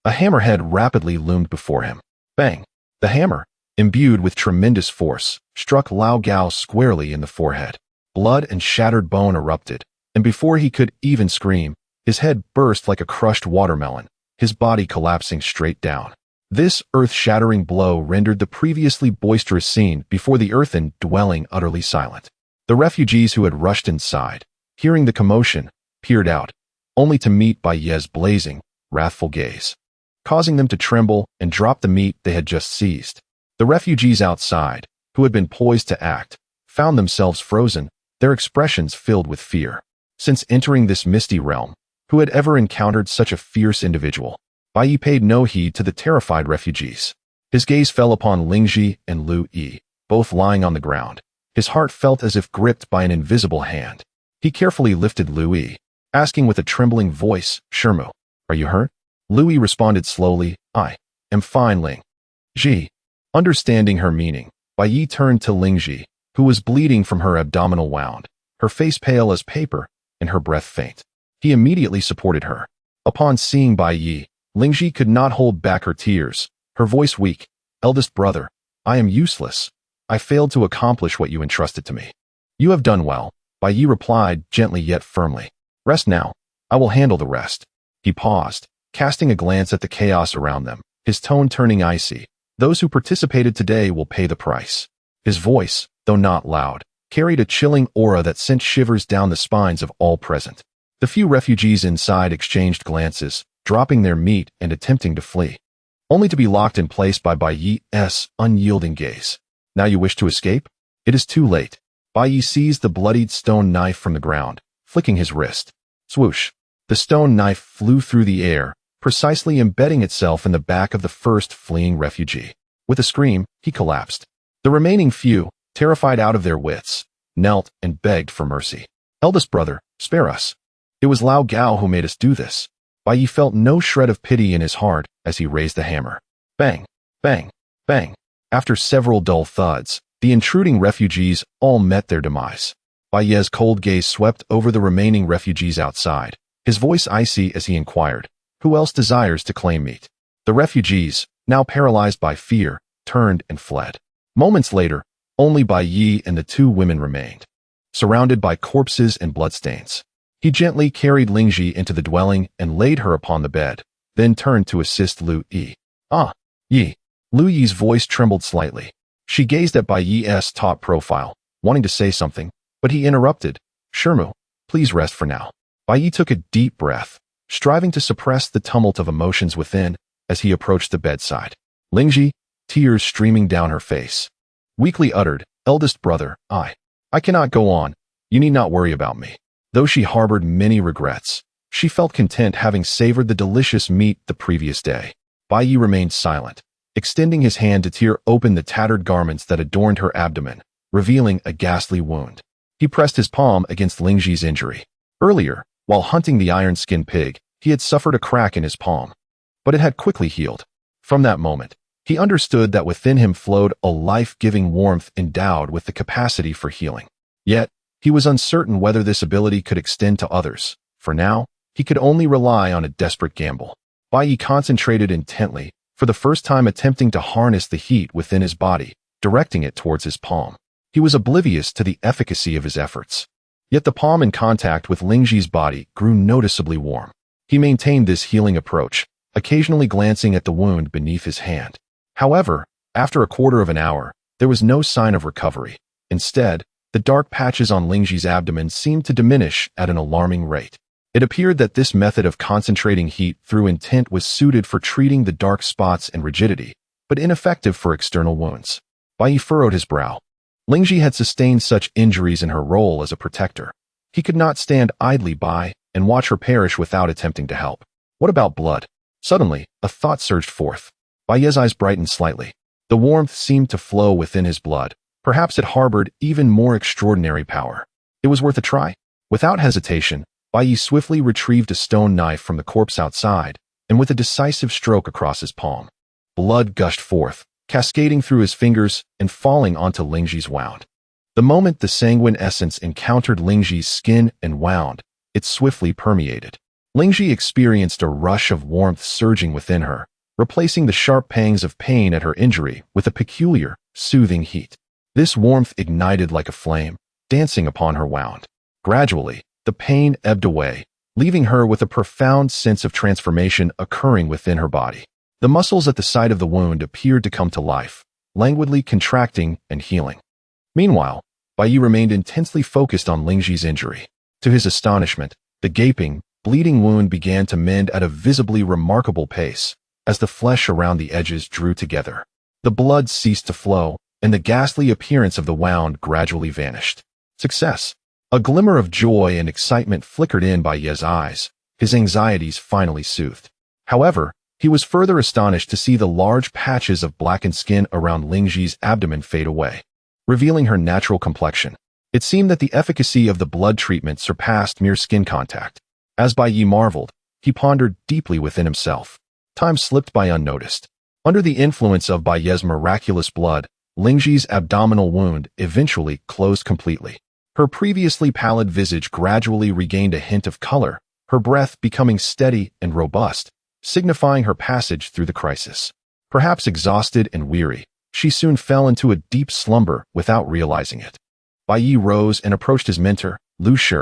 a hammerhead rapidly loomed before him. Bang! The hammer, imbued with tremendous force, struck Lao Gao squarely in the forehead. Blood and shattered bone erupted, and before he could even scream, his head burst like a crushed watermelon, his body collapsing straight down. This earth-shattering blow rendered the previously boisterous scene before the earthen dwelling utterly silent. The refugees who had rushed inside, hearing the commotion, peered out, only to meet Bai Ye's blazing, wrathful gaze, causing them to tremble and drop the meat they had just seized. The refugees outside, who had been poised to act, found themselves frozen, their expressions filled with fear. Since entering this misty realm, who had ever encountered such a fierce individual? Bai Ye paid no heed to the terrified refugees. His gaze fell upon Lingxi and Liu Yi, both lying on the ground. His heart felt as if gripped by an invisible hand. He carefully lifted Liu Yi, asking with a trembling voice, "Shermu, are you hurt?" Liu Yi responded slowly, "I am fine, Lingxi." Understanding her meaning, Bai Ye turned to Lingxi, who was bleeding from her abdominal wound, her face pale as paper and her breath faint. He immediately supported her. Upon seeing Bai Ye, Lingxi could not hold back her tears, her voice weak. "Eldest brother, I am useless. I failed to accomplish what you entrusted to me." "You have done well," Bai Ye replied gently yet firmly. "Rest now. I will handle the rest." He paused, casting a glance at the chaos around them, his tone turning icy. "Those who participated today will pay the price." His voice, though not loud, carried a chilling aura that sent shivers down the spines of all present. The few refugees inside exchanged glances, dropping their meat and attempting to flee, only to be locked in place by Bai Ye's unyielding gaze. Now you wish to escape? It is too late. Bai Ye seized the bloodied stone knife from the ground, flicking his wrist. Swoosh! The stone knife flew through the air, precisely embedding itself in the back of the first fleeing refugee. With a scream, he collapsed. The remaining few, terrified out of their wits, knelt and begged for mercy. Eldest brother, spare us. It was Lao Gao who made us do this. Bai Ye felt no shred of pity in his heart as he raised the hammer. Bang! Bang! Bang! After several dull thuds, the intruding refugees all met their demise. Bai Ye's cold gaze swept over the remaining refugees outside, his voice icy as he inquired, who else desires to claim meat? The refugees, now paralyzed by fear, turned and fled. Moments later, only Bai Ye and the two women remained, surrounded by corpses and bloodstains. He gently carried Lingji into the dwelling and laid her upon the bed, then turned to assist Liu Yi. Yi. Liu Yi's voice trembled slightly. She gazed at Bai Ye's taut profile, wanting to say something, but he interrupted. Shermu, please rest for now. Bai Ye took a deep breath, striving to suppress the tumult of emotions within as he approached the bedside. Lingji, tears streaming down her face, weakly uttered, eldest brother, I cannot go on. You need not worry about me. Though she harbored many regrets, she felt content having savored the delicious meat the previous day. Bai Ye remained silent, extending his hand to tear open the tattered garments that adorned her abdomen, revealing a ghastly wound. He pressed his palm against Lingji's injury. Earlier, while hunting the iron-skinned pig, he had suffered a crack in his palm, but it had quickly healed. From that moment, he understood that within him flowed a life-giving warmth endowed with the capacity for healing. Yet, he was uncertain whether this ability could extend to others. For now, he could only rely on a desperate gamble. Bai Ye concentrated intently, for the first time attempting to harness the heat within his body, directing it towards his palm. He was oblivious to the efficacy of his efforts. Yet the palm in contact with Lingji's body grew noticeably warm. He maintained this healing approach, occasionally glancing at the wound beneath his hand. However, after a quarter of an hour, there was no sign of recovery. Instead, the dark patches on Lingji's abdomen seemed to diminish at an alarming rate. It appeared that this method of concentrating heat through intent was suited for treating the dark spots and rigidity, but ineffective for external wounds. Bai Ye furrowed his brow. Lingji had sustained such injuries in her role as a protector. He could not stand idly by and watch her perish without attempting to help. What about blood? Suddenly, a thought surged forth. Bai Ye's eyes brightened slightly. The warmth seemed to flow within his blood. Perhaps it harbored even more extraordinary power. It was worth a try. Without hesitation, Bai Ye swiftly retrieved a stone knife from the corpse outside, and with a decisive stroke across his palm, blood gushed forth, cascading through his fingers and falling onto Lingji's wound. The moment the sanguine essence encountered Lingji's skin and wound, it swiftly permeated. Lingji experienced a rush of warmth surging within her, replacing the sharp pangs of pain at her injury with a peculiar, soothing heat. This warmth ignited like a flame, dancing upon her wound. Gradually, the pain ebbed away, leaving her with a profound sense of transformation occurring within her body. The muscles at the site of the wound appeared to come to life, languidly contracting and healing. Meanwhile, Bai Ye remained intensely focused on Lingji's injury. To his astonishment, the gaping, bleeding wound began to mend at a visibly remarkable pace, as the flesh around the edges drew together. The blood ceased to flow, and the ghastly appearance of the wound gradually vanished. Success! A glimmer of joy and excitement flickered in Bai Ye's eyes, his anxieties finally soothed. However, he was further astonished to see the large patches of blackened skin around Lingji's abdomen fade away, revealing her natural complexion. It seemed that the efficacy of the blood treatment surpassed mere skin contact. As Bai Ye marveled, he pondered deeply within himself. Time slipped by unnoticed. Under the influence of Bai Ye's miraculous blood, Lingji's abdominal wound eventually closed completely. Her previously pallid visage gradually regained a hint of color, her breath becoming steady and robust, signifying her passage through the crisis. Perhaps exhausted and weary, she soon fell into a deep slumber without realizing it. Bai Ye rose and approached his mentor, Liu Shi.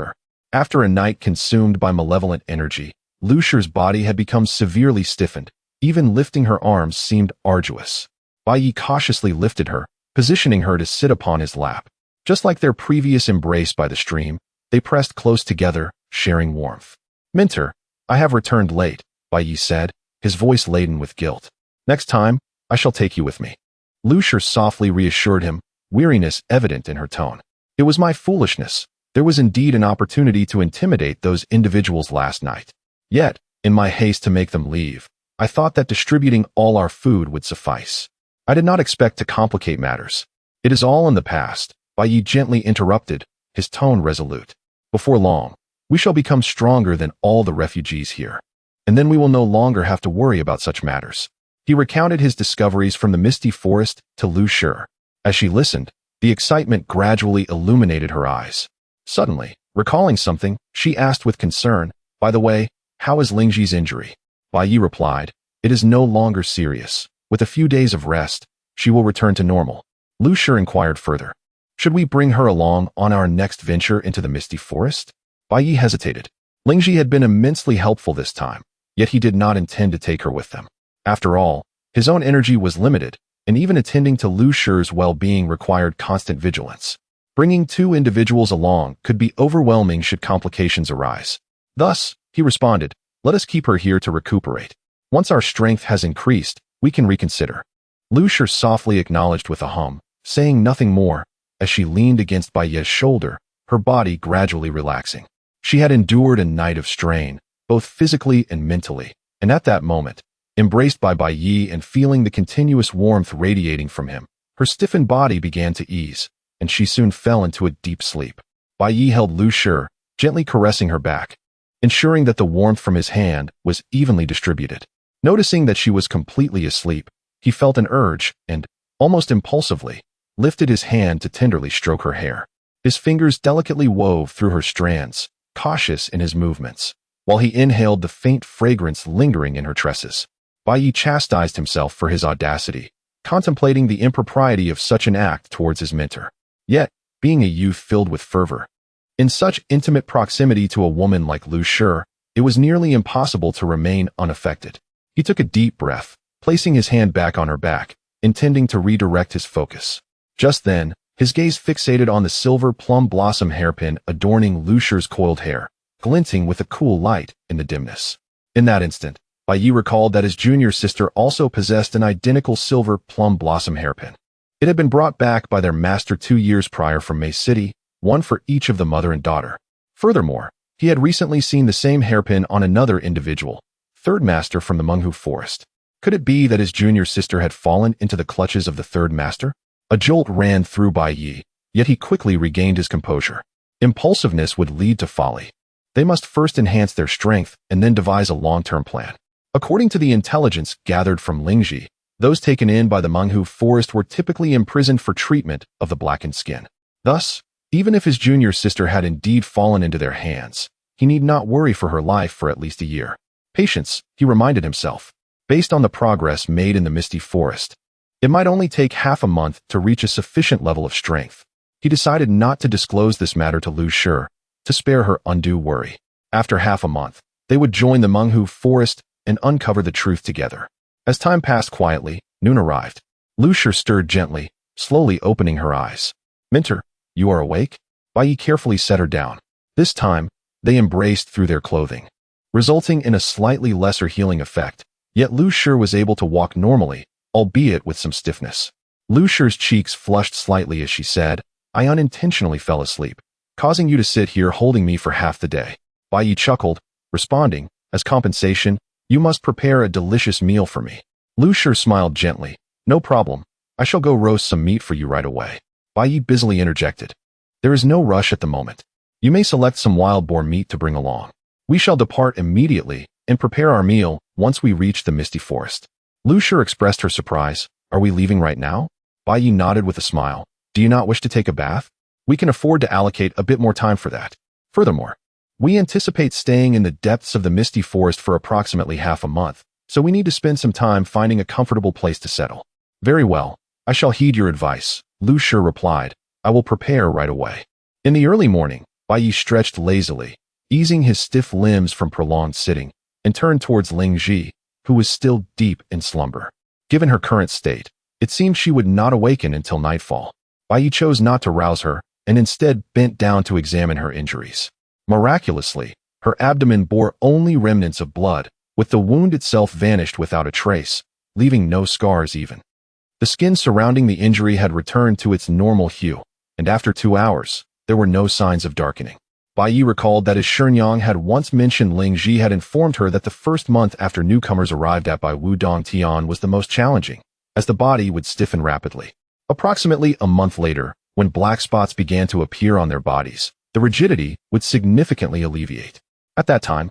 After a night consumed by malevolent energy, Liu Shi's body had become severely stiffened. Even lifting her arms seemed arduous. Bai Ye cautiously lifted her, positioning her to sit upon his lap. Just like their previous embrace by the stream, they pressed close together, sharing warmth. Minter, I have returned late, Bai Ye said, his voice laden with guilt. Next time, I shall take you with me. Liu Shi softly reassured him, weariness evident in her tone. It was my foolishness. There was indeed an opportunity to intimidate those individuals last night. Yet, in my haste to make them leave, I thought that distributing all our food would suffice. I did not expect to complicate matters. It is all in the past, Bai Ye gently interrupted, his tone resolute. Before long, we shall become stronger than all the refugees here. And then we will no longer have to worry about such matters. He recounted his discoveries from the misty forest to Liu Shi. As she listened, the excitement gradually illuminated her eyes. Suddenly, recalling something, she asked with concern, by the way, how is Lingji's injury? Bai Ye replied, it is no longer serious. With a few days of rest, she will return to normal. Liu Shi inquired further. Should we bring her along on our next venture into the misty forest? Bai Ye hesitated. Lingji had been immensely helpful this time, yet he did not intend to take her with them. After all, his own energy was limited, and even attending to Liu Shi's well-being required constant vigilance. Bringing two individuals along could be overwhelming should complications arise. Thus, he responded, let us keep her here to recuperate. Once our strength has increased, we can reconsider. Liu Shi softly acknowledged with a hum, saying nothing more, as she leaned against Bai Ye's shoulder, her body gradually relaxing. She had endured a night of strain, both physically and mentally, and at that moment, embraced by Bai Ye and feeling the continuous warmth radiating from him, her stiffened body began to ease, and she soon fell into a deep sleep. Bai Ye held Liu Shi, gently caressing her back, ensuring that the warmth from his hand was evenly distributed. Noticing that she was completely asleep, he felt an urge and, almost impulsively, lifted his hand to tenderly stroke her hair. His fingers delicately wove through her strands, cautious in his movements, while he inhaled the faint fragrance lingering in her tresses. Bai Ye chastised himself for his audacity, contemplating the impropriety of such an act towards his mentor. Yet, being a youth filled with fervor, in such intimate proximity to a woman like Liu Shi, it was nearly impossible to remain unaffected. He took a deep breath, placing his hand back on her back, intending to redirect his focus. Just then, his gaze fixated on the silver plum blossom hairpin adorning Liu Shi's coiled hair, glinting with a cool light in the dimness. In that instant, Bai Ye recalled that his junior sister also possessed an identical silver plum blossom hairpin. It had been brought back by their master 2 years prior from Mei City, one for each of the mother and daughter. Furthermore, he had recently seen the same hairpin on another individual, third master from the Menghu forest. Could it be that his junior sister had fallen into the clutches of the third master? A jolt ran through Bai Ye, yet he quickly regained his composure. Impulsiveness would lead to folly. They must first enhance their strength and then devise a long-term plan. According to the intelligence gathered from Lingji, those taken in by the Menghu forest were typically imprisoned for treatment of the blackened skin. Thus, even if his junior sister had indeed fallen into their hands, he need not worry for her life for at least a year. Patience, he reminded himself. Based on the progress made in the misty forest, it might only take half a month to reach a sufficient level of strength. He decided not to disclose this matter to Liu Shi, to spare her undue worry. After half a month, they would join the Menghu forest and uncover the truth together. As time passed quietly, noon arrived. Liu Shi stirred gently, slowly opening her eyes. Minter, you are awake? Bai Ye carefully set her down. This time, they embraced through their clothing, resulting in a slightly lesser healing effect, yet Liu Shi was able to walk normally, albeit with some stiffness. Liu Shi's cheeks flushed slightly as she said, I unintentionally fell asleep, causing you to sit here holding me for half the day. Bai Ye chuckled, responding, as compensation, you must prepare a delicious meal for me. Liu Shi smiled gently, no problem, I shall go roast some meat for you right away. Bai Ye busily interjected, there is no rush at the moment. You may select some wild boar meat to bring along. We shall depart immediately and prepare our meal once we reach the misty forest. Liu Shi expressed her surprise, are we leaving right now? Bai Ye nodded with a smile, do you not wish to take a bath? We can afford to allocate a bit more time for that. Furthermore, we anticipate staying in the depths of the misty forest for approximately half a month, so we need to spend some time finding a comfortable place to settle. Very well, I shall heed your advice, Liu Shi replied, I will prepare right away. In the early morning, Bai Ye stretched lazily, easing his stiff limbs from prolonged sitting, and turned towards Lingji, who was still deep in slumber. Given her current state, it seemed she would not awaken until nightfall. Bai Ye chose not to rouse her, and instead bent down to examine her injuries. Miraculously, her abdomen bore only remnants of blood, with the wound itself vanished without a trace, leaving no scars even. The skin surrounding the injury had returned to its normal hue, and after 2 hours, there were no signs of darkening. Bai Ye recalled that as Shenyang had once mentioned, Liu Shi had informed her that the first month after newcomers arrived at Bai Wudong Tian was the most challenging, as the body would stiffen rapidly. Approximately a month later, when black spots began to appear on their bodies, the rigidity would significantly alleviate. At that time,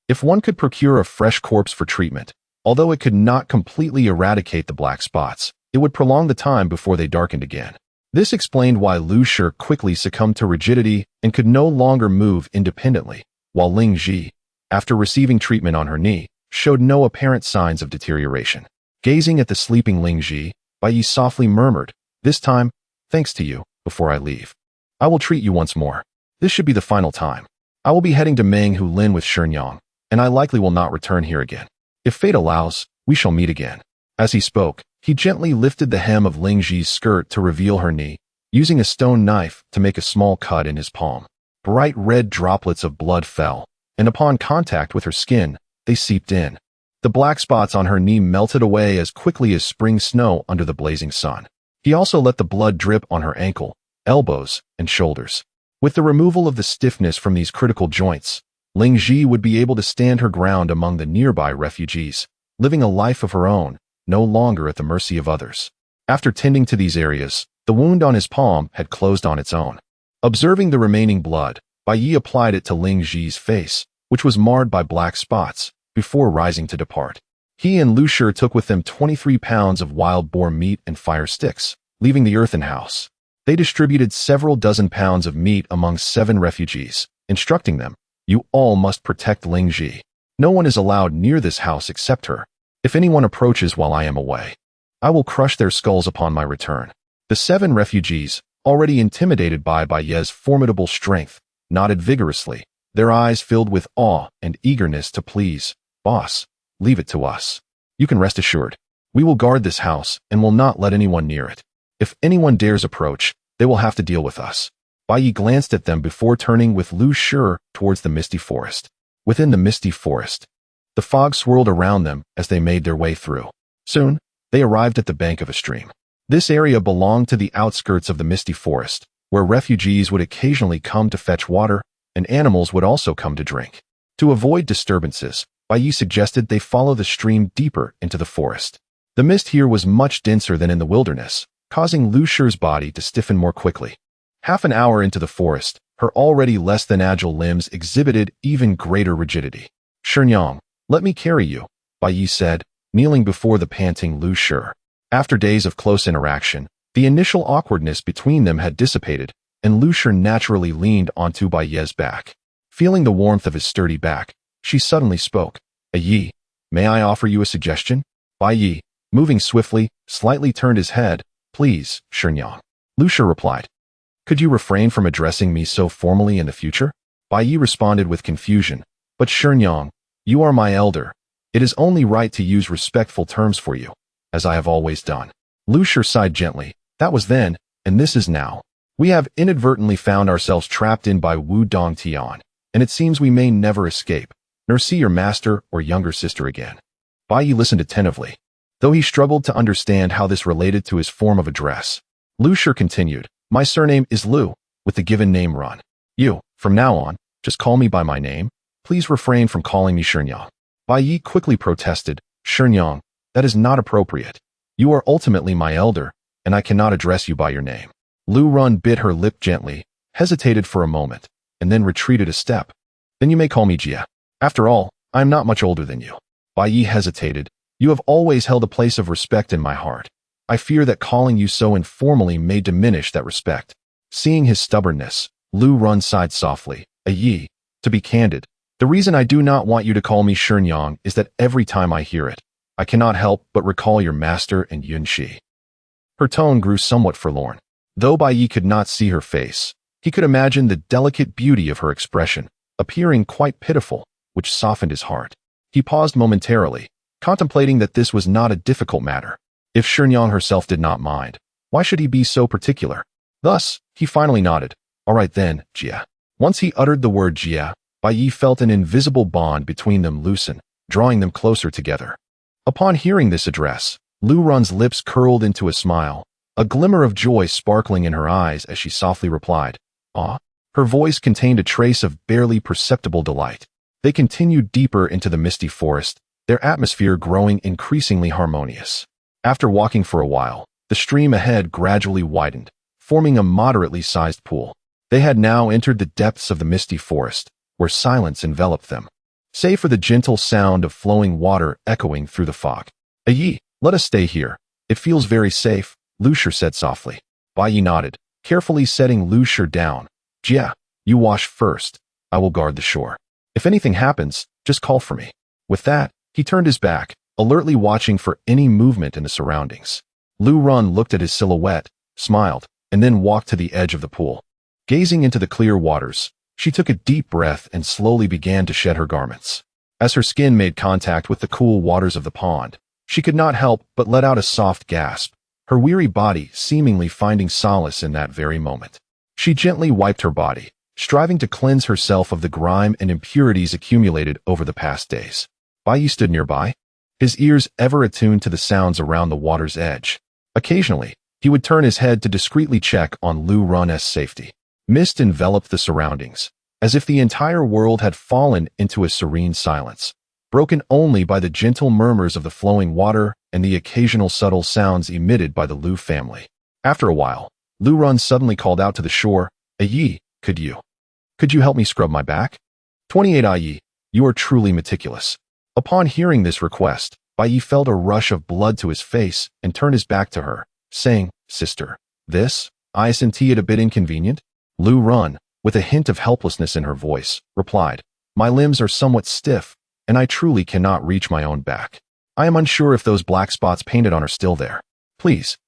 if one could procure a fresh corpse for treatment, although it could not completely eradicate the black spots, it would prolong the time before they darkened again. This explained why Liu Shi quickly succumbed to rigidity and could no longer move independently, while Liu Shi, after receiving treatment on her knee, showed no apparent signs of deterioration. Gazing at the sleeping Liu Shi, Bai Ye softly murmured, "This time, thanks to you, before I leave. I will treat you once more. This should be the final time. I will be heading to Menghu Lin with Shenyang, and I likely will not return here again. If fate allows, we shall meet again." As he spoke, he gently lifted the hem of Liu Shi's skirt to reveal her knee, using a stone knife to make a small cut in his palm. Bright red droplets of blood fell, and upon contact with her skin, they seeped in. The black spots on her knee melted away as quickly as spring snow under the blazing sun. He also let the blood drip on her ankle, elbows, and shoulders. With the removal of the stiffness from these critical joints, Liu Shi would be able to stand her ground among the nearby refugees, living a life of her own, no longer at the mercy of others. After tending to these areas, the wound on his palm had closed on its own. Observing the remaining blood, Bai Ye applied it to Liu Shi's face, which was marred by black spots, before rising to depart. He and Liu Shi took with them 23 pounds of wild boar meat and fire sticks, leaving the earthen house. They distributed several dozen pounds of meat among 7 refugees, instructing them, "You all must protect Liu Shi. No one is allowed near this house except her. If anyone approaches while I am away, I will crush their skulls upon my return." The 7 refugees, already intimidated by Bai Ye's formidable strength, nodded vigorously, their eyes filled with awe and eagerness to please. "Boss, leave it to us. You can rest assured. We will guard this house and will not let anyone near it. If anyone dares approach, they will have to deal with us." Bai Ye glanced at them before turning with Liu Shi towards the misty forest. Within the misty forest, the fog swirled around them as they made their way through. Soon, they arrived at the bank of a stream. This area belonged to the outskirts of the misty forest, where refugees would occasionally come to fetch water, and animals would also come to drink. To avoid disturbances, Bai Ye suggested they follow the stream deeper into the forest. The mist here was much denser than in the wilderness, causing Liu Shi's body to stiffen more quickly. Half an hour into the forest, her already less than agile limbs exhibited even greater rigidity. "Shenyang, let me carry you," Bai Ye said, kneeling before the panting Liu Shi. After days of close interaction, the initial awkwardness between them had dissipated, and Liu Shi naturally leaned onto Bai Ye's back. Feeling the warmth of his sturdy back, she suddenly spoke. "Ye, may I offer you a suggestion?" Bai Ye, moving swiftly, slightly turned his head. "Please, Shenyang." Liu Shi replied. "Could you refrain from addressing me so formally in the future?" Bai Ye responded with confusion. "But Shenyang, you are my elder. It is only right to use respectful terms for you, as I have always done." Liu Shi sighed gently. "That was then, and this is now. We have inadvertently found ourselves trapped in Bai Wudong Tian, and it seems we may never escape, nor see your master or younger sister again." Bai Ye listened attentively, though he struggled to understand how this related to his form of address. Liu Shi continued, "My surname is Liu, with the given name Run. You, from now on, just call me by my name. Please refrain from calling me Shenyang." Bai Ye quickly protested, "Shenyang, that is not appropriate. You are ultimately my elder, and I cannot address you by your name." Liu Run bit her lip gently, hesitated for a moment, and then retreated a step. "Then you may call me Jia. After all, I am not much older than you." Bai Ye hesitated. "You have always held a place of respect in my heart. I fear that calling you so informally may diminish that respect." Seeing his stubbornness, Liu Run sighed softly. "Ye, to be candid, the reason I do not want you to call me Shenyang is that every time I hear it, I cannot help but recall your master and Liu Shi." Her tone grew somewhat forlorn. Though Bai Ye could not see her face, he could imagine the delicate beauty of her expression, appearing quite pitiful, which softened his heart. He paused momentarily, contemplating that this was not a difficult matter. If Shenyang herself did not mind, why should he be so particular? Thus, he finally nodded. All right then, Jia. Once he uttered the word Jia, Bai Ye felt an invisible bond between them loosen, drawing them closer together. Upon hearing this address, Lu Run's lips curled into a smile, a glimmer of joy sparkling in her eyes as she softly replied, "Ah." Her voice contained a trace of barely perceptible delight. They continued deeper into the misty forest, their atmosphere growing increasingly harmonious. After walking for a while, the stream ahead gradually widened, forming a moderately sized pool. They had now entered the depths of the misty forest, where silence enveloped them, save for the gentle sound of flowing water echoing through the fog. "Ayi, let us stay here. It feels very safe," Liu Shi said softly. Bai Ye nodded, carefully setting Liu Shi down. "Jia, you wash first. I will guard the shore. If anything happens, just call for me." With that, he turned his back, alertly watching for any movement in the surroundings. Lu Run looked at his silhouette, smiled, and then walked to the edge of the pool. Gazing into the clear waters, she took a deep breath and slowly began to shed her garments. As her skin made contact with the cool waters of the pond, she could not help but let out a soft gasp, her weary body seemingly finding solace in that very moment. She gently wiped her body, striving to cleanse herself of the grime and impurities accumulated over the past days. Bai Ye stood nearby, his ears ever attuned to the sounds around the water's edge. Occasionally, he would turn his head to discreetly check on Lu Run's safety. Mist enveloped the surroundings, as if the entire world had fallen into a serene silence, broken only by the gentle murmurs of the flowing water and the occasional subtle sounds emitted by the Liu family. After a while, Lu Run suddenly called out to the shore, "Ayi, could you help me scrub my back?" 28 Ayi, you are truly meticulous. Upon hearing this request, Bai Ye felt a rush of blood to his face and turned his back to her, saying, "Sister, isn't it a bit inconvenient?" Lu Run, with a hint of helplessness in her voice, replied, "My limbs are somewhat stiff, and I truly cannot reach my own back. I am unsure if those black spots painted on are still there. Please,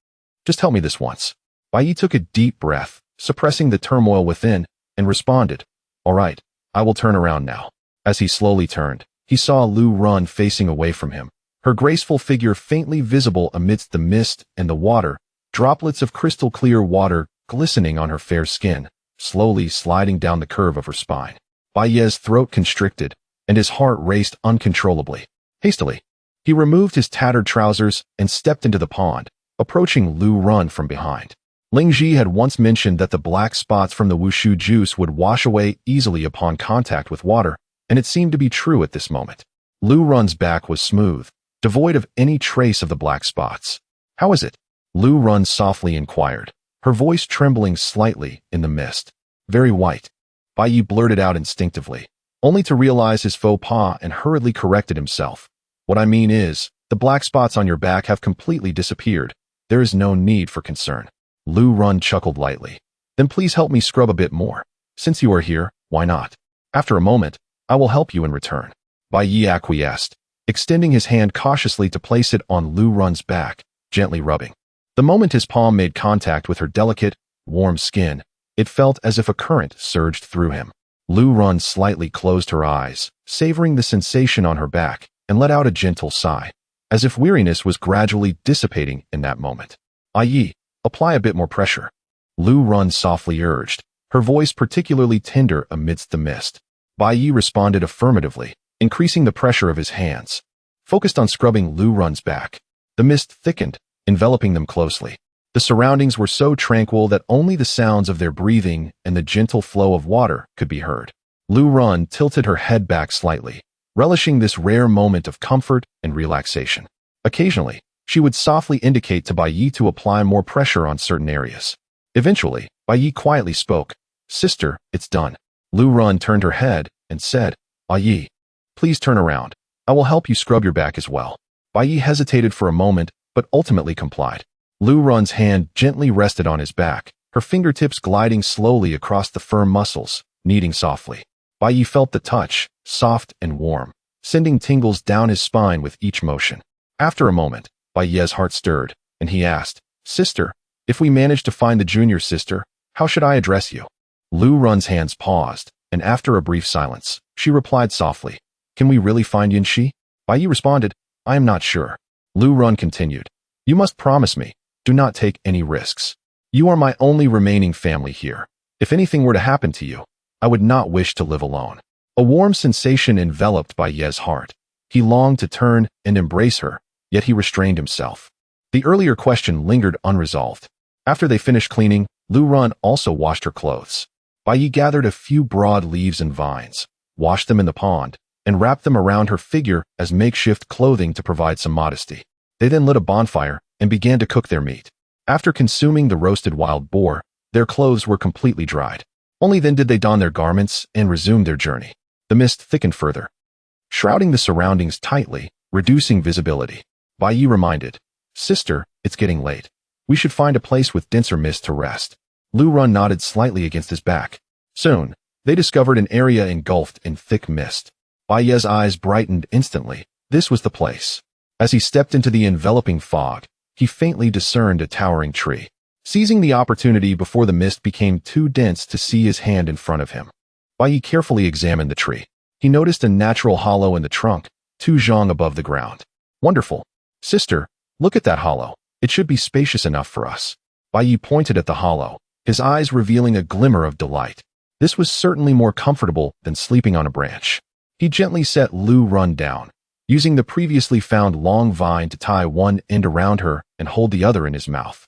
just help me this once." Bai Ye took a deep breath, suppressing the turmoil within, and responded, "All right, I will turn around now." As he slowly turned, he saw Lu Run facing away from him, her graceful figure faintly visible amidst the mist and the water, droplets of crystal clear water glistening on her fair skin, slowly sliding down the curve of her spine. Bai Ye's throat constricted, and his heart raced uncontrollably. Hastily, he removed his tattered trousers and stepped into the pond, approaching Lu Run from behind. Ling Ji had once mentioned that the black spots from the wushu juice would wash away easily upon contact with water, and it seemed to be true at this moment. Lu Run's back was smooth, devoid of any trace of the black spots. "How is it?" Lu Run softly inquired, her voice trembling slightly in the mist. "Very white," Bai Ye blurted out instinctively, only to realize his faux pas and hurriedly corrected himself. "What I mean is, the black spots on your back have completely disappeared. There is no need for concern." Lu Run chuckled lightly. "Then please help me scrub a bit more. Since you are here, why not? After a moment, I will help you in return." Bai Ye acquiesced, extending his hand cautiously to place it on Lu Run's back, gently rubbing. The moment his palm made contact with her delicate, warm skin, it felt as if a current surged through him. Lu Run slightly closed her eyes, savoring the sensation on her back, and let out a gentle sigh, as if weariness was gradually dissipating in that moment. "Ayi, apply a bit more pressure," Lu Run softly urged, her voice particularly tender amidst the mist. Bai Ye responded affirmatively, increasing the pressure of his hands. Focused on scrubbing Lu Run's back, the mist thickened, enveloping them closely. The surroundings were so tranquil that only the sounds of their breathing and the gentle flow of water could be heard. Lu Run tilted her head back slightly, relishing this rare moment of comfort and relaxation. Occasionally, she would softly indicate to Bai Ye to apply more pressure on certain areas. Eventually, Bai Ye quietly spoke, "Sister, it's done." Lu Run turned her head and said, "Ayi, please turn around. I will help you scrub your back as well." Bai Ye hesitated for a moment, but ultimately complied. Lu Run's hand gently rested on his back, her fingertips gliding slowly across the firm muscles, kneading softly. Bai Ye felt the touch, soft and warm, sending tingles down his spine with each motion. After a moment, Bai Ye's heart stirred, and he asked, "Sister, if we manage to find the junior sister, how should I address you?" Lu Run's hands paused, and after a brief silence, she replied softly, "Can we really find Yin Shi?" Bai Ye responded, "I am not sure." Lu Run continued, "You must promise me, do not take any risks. You are my only remaining family here. If anything were to happen to you, I would not wish to live alone. A warm sensation enveloped Bai Ye's heart. He longed to turn and embrace her, yet he restrained himself. The earlier question lingered unresolved. After they finished cleaning, Lu Ran also washed her clothes. Bai Ye gathered a few broad leaves and vines, washed them in the pond, and wrapped them around her figure as makeshift clothing to provide some modesty. They then lit a bonfire and began to cook their meat. After consuming the roasted wild boar, their clothes were completely dried. Only then did they don their garments and resume their journey. The mist thickened further, shrouding the surroundings tightly, reducing visibility. Bai Ye reminded, "Sister, it's getting late. We should find a place with denser mist to rest." Lu Ran nodded slightly against his back. Soon, they discovered an area engulfed in thick mist. Bai Ye's eyes brightened instantly. This was the place. As he stepped into the enveloping fog, he faintly discerned a towering tree. Seizing the opportunity before the mist became too dense to see his hand in front of him, Bai Ye carefully examined the tree. He noticed a natural hollow in the trunk, 2 zhang above the ground. "Wonderful. Sister, look at that hollow. It should be spacious enough for us." Bai Ye pointed at the hollow, his eyes revealing a glimmer of delight. This was certainly more comfortable than sleeping on a branch. He gently set Lu Ran down, using the previously found long vine to tie one end around her and hold the other in his mouth.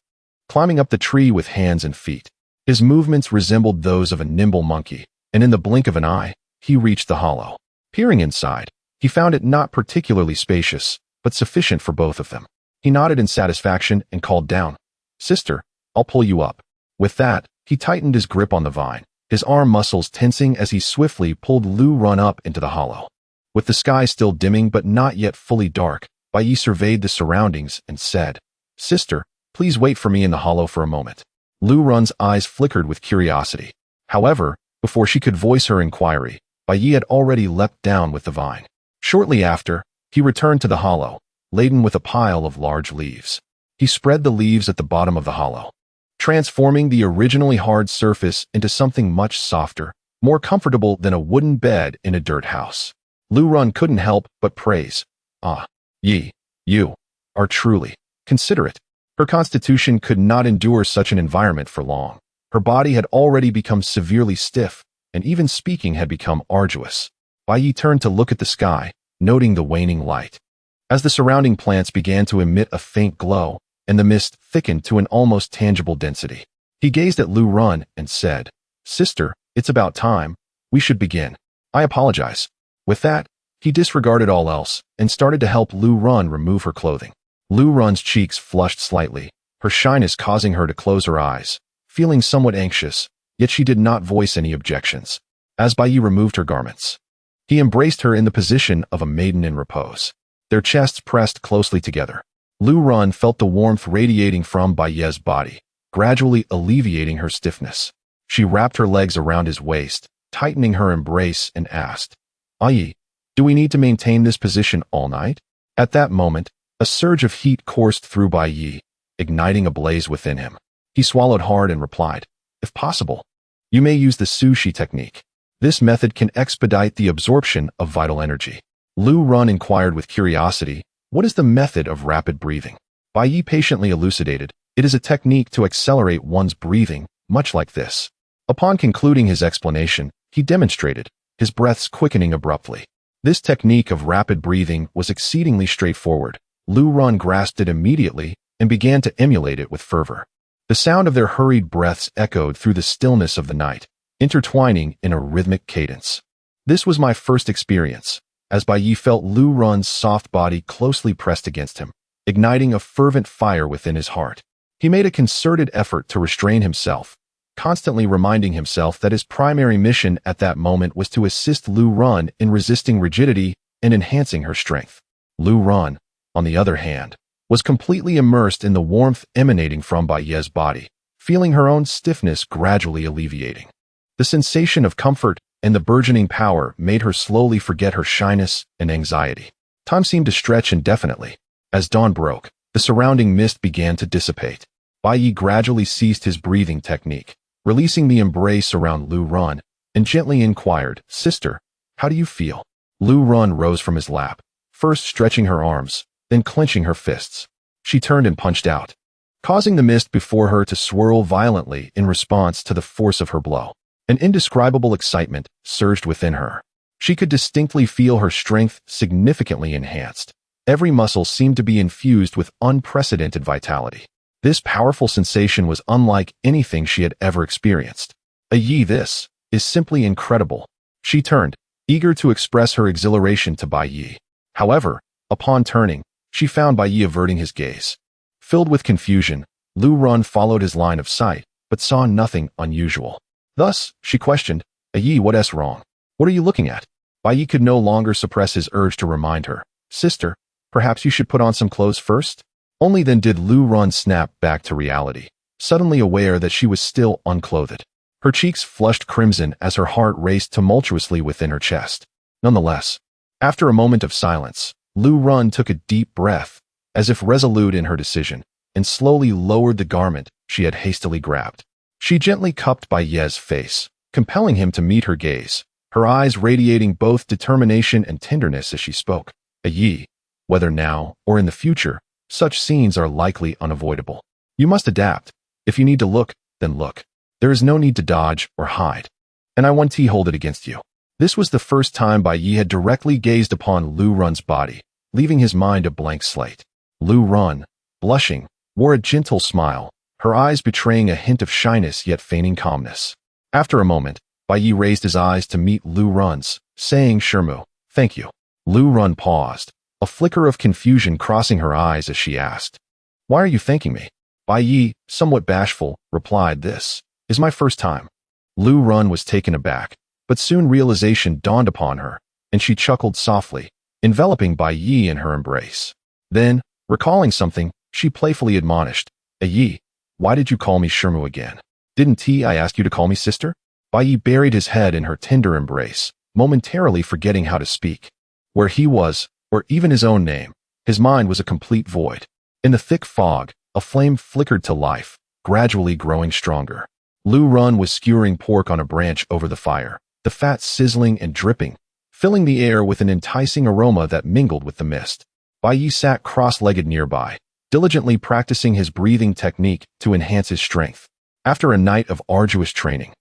Climbing up the tree with hands and feet, his movements resembled those of a nimble monkey, and in the blink of an eye, he reached the hollow. Peering inside, he found it not particularly spacious, but sufficient for both of them. He nodded in satisfaction and called down, "Sister, I'll pull you up." With that, he tightened his grip on the vine, his arm muscles tensing as he swiftly pulled Lu Ran up into the hollow. With the sky still dimming but not yet fully dark, Bai Ye surveyed the surroundings and said, "Sister, please wait for me in the hollow for a moment." Lu Ran's eyes flickered with curiosity. However, before she could voice her inquiry, Bai Ye had already leapt down with the vine. Shortly after, he returned to the hollow, laden with a pile of large leaves. He spread the leaves at the bottom of the hollow, transforming the originally hard surface into something much softer, more comfortable than a wooden bed in a dirt house. Lu Ran couldn't help but praise, "Ah, Ye, you are truly considerate." Her constitution could not endure such an environment for long. Her body had already become severely stiff, and even speaking had become arduous. Bai Ye turned to look at the sky, noting the waning light. As the surrounding plants began to emit a faint glow, and the mist thickened to an almost tangible density, he gazed at Lu Ran and said, "Sister, it's about time. We should begin. I apologize." With that, he disregarded all else and started to help Lu Ran remove her clothing. Lu Ran's cheeks flushed slightly, her shyness causing her to close her eyes, feeling somewhat anxious, yet she did not voice any objections. As Bai Ye removed her garments, he embraced her in the position of a maiden in repose. Their chests pressed closely together. Lu Ran felt the warmth radiating from Bai Ye's body, gradually alleviating her stiffness. She wrapped her legs around his waist, tightening her embrace, and asked, "Ah Ye, do we need to maintain this position all night?" At that moment, a surge of heat coursed through Bai Ye, igniting a blaze within him. He swallowed hard and replied, "If possible, you may use the sushi technique. This method can expedite the absorption of vital energy." Lu Ran inquired with curiosity, "What is the method of rapid breathing?" Bai Ye patiently elucidated, "It is a technique to accelerate one's breathing, much like this." Upon concluding his explanation, he demonstrated, his breaths quickening abruptly. This technique of rapid breathing was exceedingly straightforward. Lu Ran grasped it immediately and began to emulate it with fervor. The sound of their hurried breaths echoed through the stillness of the night, intertwining in a rhythmic cadence. This was my first experience, as Bai Ye felt Lu Ran's soft body closely pressed against him, igniting a fervent fire within his heart. He made a concerted effort to restrain himself, constantly reminding himself that his primary mission at that moment was to assist Lu Ran in resisting rigidity and enhancing her strength. Lu Ran, on the other hand, was completely immersed in the warmth emanating from Bai Ye's body, feeling her own stiffness gradually alleviating. The sensation of comfort and the burgeoning power made her slowly forget her shyness and anxiety. Time seemed to stretch indefinitely. As dawn broke, the surrounding mist began to dissipate. Bai Ye gradually ceased his breathing technique, releasing the embrace around Lu Ran, and gently inquired, "Sister, how do you feel?" Lu Ran rose from his lap, first stretching her arms, then clenching her fists. She turned and punched out, causing the mist before her to swirl violently in response to the force of her blow. An indescribable excitement surged within her. She could distinctly feel her strength significantly enhanced. Every muscle seemed to be infused with unprecedented vitality. This powerful sensation was unlike anything she had ever experienced. This is simply incredible. She turned, eager to express her exhilaration to Bai Ye. However, upon turning, she found Bai Ye averting his gaze. Filled with confusion, Lu Run followed his line of sight, but saw nothing unusual. Thus, she questioned, what's wrong? What are you looking at? Bai Ye could no longer suppress his urge to remind her. Sister, perhaps you should put on some clothes first? Only then did Lu Run snap back to reality, suddenly aware that she was still unclothed. Her cheeks flushed crimson as her heart raced tumultuously within her chest. Nonetheless, after a moment of silence, Lu Run took a deep breath, as if resolute in her decision, and slowly lowered the garment she had hastily grabbed. She gently cupped Bai Ye's face, compelling him to meet her gaze, her eyes radiating both determination and tenderness as she spoke. Whether now or in the future, such scenes are likely unavoidable. You must adapt. If you need to look, then look. There is no need to dodge or hide. And I want to hold it against you. This was the first time Bai Ye had directly gazed upon Lu Run's body, leaving his mind a blank slate. Lu Run, blushing, wore a gentle smile, her eyes betraying a hint of shyness yet feigning calmness. After a moment, Bai Ye raised his eyes to meet Lu Run's, saying, "Shirmu, thank you." Lu Run paused, a flicker of confusion crossing her eyes as she asked, "Why are you thanking me?" Bai Ye, somewhat bashful, replied, "This is my first time." Lu Run was taken aback, but soon realization dawned upon her, and she chuckled softly, enveloping Bai Ye in her embrace. Then, recalling something, she playfully admonished, why did you call me Shirmu again? Didn't I ask you to call me sister?" Bai Ye buried his head in her tender embrace, momentarily forgetting how to speak. Where he was, or even his own name, his mind was a complete void. In the thick fog, a flame flickered to life, gradually growing stronger. Lu Run was skewering pork on a branch over the fire, the fat sizzling and dripping, filling the air with an enticing aroma that mingled with the mist. Bai Ye sat cross-legged nearby, diligently practicing his breathing technique to enhance his strength. After a night of arduous training,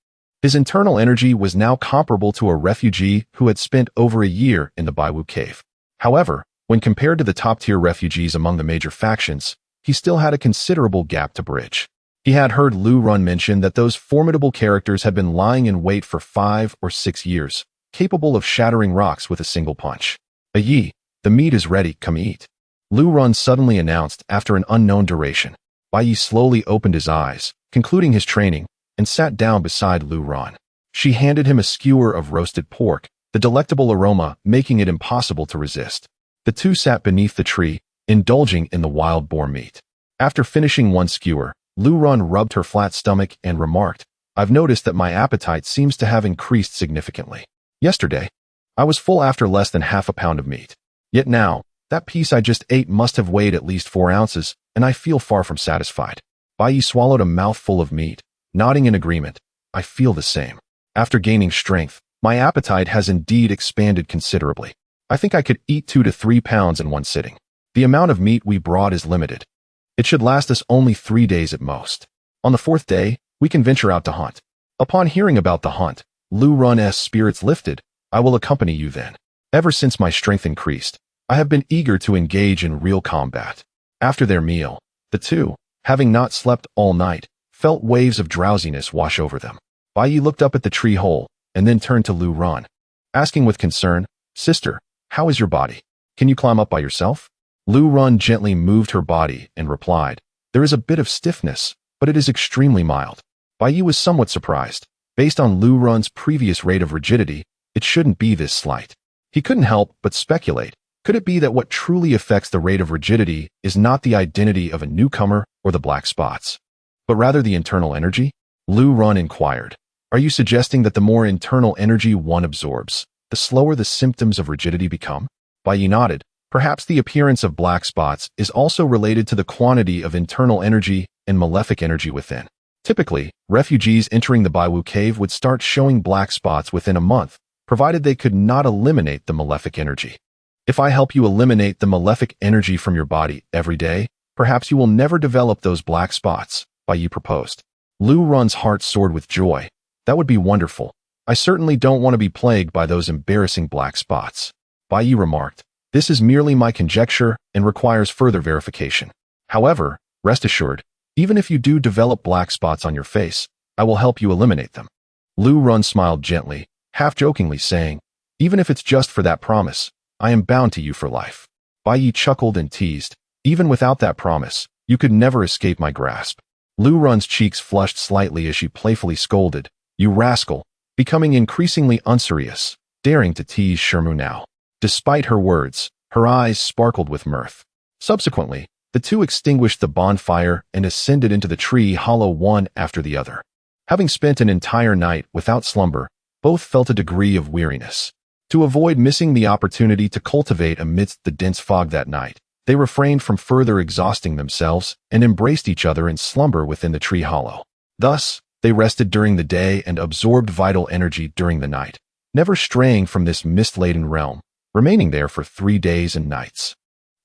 his internal energy was now comparable to a refugee who had spent over a year in the Bai Wu cave. However, when compared to the top-tier refugees among the major factions, he still had a considerable gap to bridge. He had heard Lu Run mention that those formidable characters had been lying in wait for 5 or 6 years, capable of shattering rocks with a single punch. The meat is ready, come eat." Lu Run suddenly announced after an unknown duration. Bai Ye slowly opened his eyes, concluding his training, and sat down beside Lu Run. She handed him a skewer of roasted pork, the delectable aroma making it impossible to resist. The two sat beneath the tree, indulging in the wild boar meat. After finishing one skewer, Lu Run rubbed her flat stomach and remarked, "I've noticed that my appetite seems to have increased significantly. Yesterday, I was full after less than half a pound of meat. Yet now, that piece I just ate must have weighed at least 4 ounces, and I feel far from satisfied." Bai Ye swallowed a mouthful of meat, nodding in agreement. "I feel the same. After gaining strength, my appetite has indeed expanded considerably. I think I could eat 2 to 3 pounds in one sitting. The amount of meat we brought is limited. It should last us only 3 days at most. On the 4th day, we can venture out to hunt." Upon hearing about the hunt, Lu Run's spirits lifted. "I will accompany you then. Ever since my strength increased, I have been eager to engage in real combat." After their meal, the two, having not slept all night, felt waves of drowsiness wash over them. Bai Ye looked up at the tree hole, and then turned to Lu Run, asking with concern, "Sister, how is your body? Can you climb up by yourself?" Lu Run gently moved her body and replied, "There is a bit of stiffness, but it is extremely mild." Bai Ye was somewhat surprised. Based on Lu Run's previous rate of rigidity, it shouldn't be this slight. He couldn't help but speculate. Could it be that what truly affects the rate of rigidity is not the identity of a newcomer or the black spots, but rather the internal energy? Lu Run inquired, "Are you suggesting that the more internal energy one absorbs, the slower the symptoms of rigidity become?" Bai Ye nodded. Perhaps the appearance of black spots is also related to the quantity of internal energy and malefic energy within. Typically, refugees entering the Bai Wu cave would start showing black spots within a month, provided they could not eliminate the malefic energy. "If I help you eliminate the malefic energy from your body every day, Perhaps you will never develop those black spots, Bai Ye proposed. Lu Run's heart soared with joy. That would be wonderful. I certainly don't want to be plagued by those embarrassing black spots. Bai Ye remarked, this is merely my conjecture and requires further verification. However, rest assured, even if you do develop black spots on your face, I will help you eliminate them. Lu Run smiled gently, half-jokingly saying, even if it's just for that promise, I am bound to you for life. Bai Ye chuckled and teased, even without that promise, you could never escape my grasp. Lu Run's cheeks flushed slightly as she playfully scolded, you rascal, becoming increasingly unserious, daring to tease Shermu now. Despite her words, her eyes sparkled with mirth. Subsequently, the two extinguished the bonfire and ascended into the tree hollow one after the other. Having spent an entire night without slumber, both felt a degree of weariness. To avoid missing the opportunity to cultivate amidst the dense fog that night, they refrained from further exhausting themselves and embraced each other in slumber within the tree hollow. Thus, they rested during the day and absorbed vital energy during the night, never straying from this mist-laden realm, remaining there for 3 days and nights.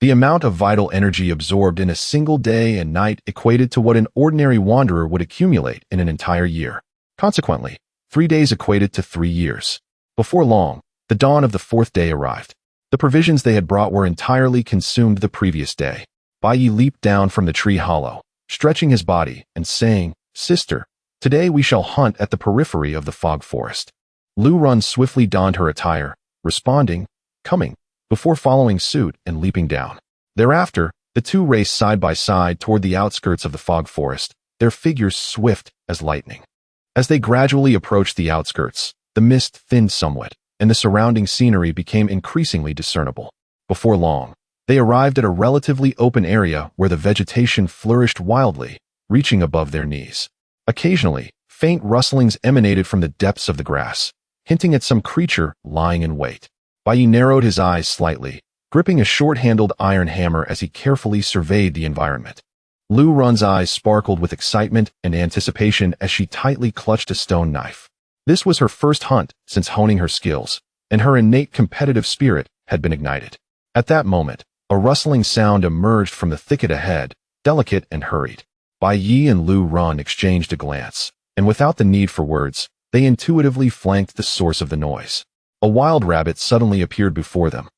The amount of vital energy absorbed in a single day and night equated to what an ordinary wanderer would accumulate in an entire year. Consequently, 3 days equated to 3 years. Before long, the dawn of the 4th day arrived. The provisions they had brought were entirely consumed the previous day. Bai Ye leaped down from the tree hollow, stretching his body and saying, Sister, today we shall hunt at the periphery of the fog forest. Lu Run swiftly donned her attire, responding, coming, before following suit and leaping down. Thereafter, the two raced side by side toward the outskirts of the fog forest, their figures swift as lightning. As they gradually approached the outskirts, the mist thinned somewhat, and the surrounding scenery became increasingly discernible. Before long, they arrived at a relatively open area where the vegetation flourished wildly, reaching above their knees. Occasionally, faint rustlings emanated from the depths of the grass, hinting at some creature lying in wait. Bai Ye narrowed his eyes slightly, gripping a short-handled iron hammer as he carefully surveyed the environment. Lu Run's eyes sparkled with excitement and anticipation as she tightly clutched a stone knife. This was her first hunt since honing her skills, and her innate competitive spirit had been ignited. At that moment, a rustling sound emerged from the thicket ahead, delicate and hurried. Bai Ye and Lu Run exchanged a glance, and without the need for words, they intuitively flanked the source of the noise. A wild rabbit suddenly appeared before them.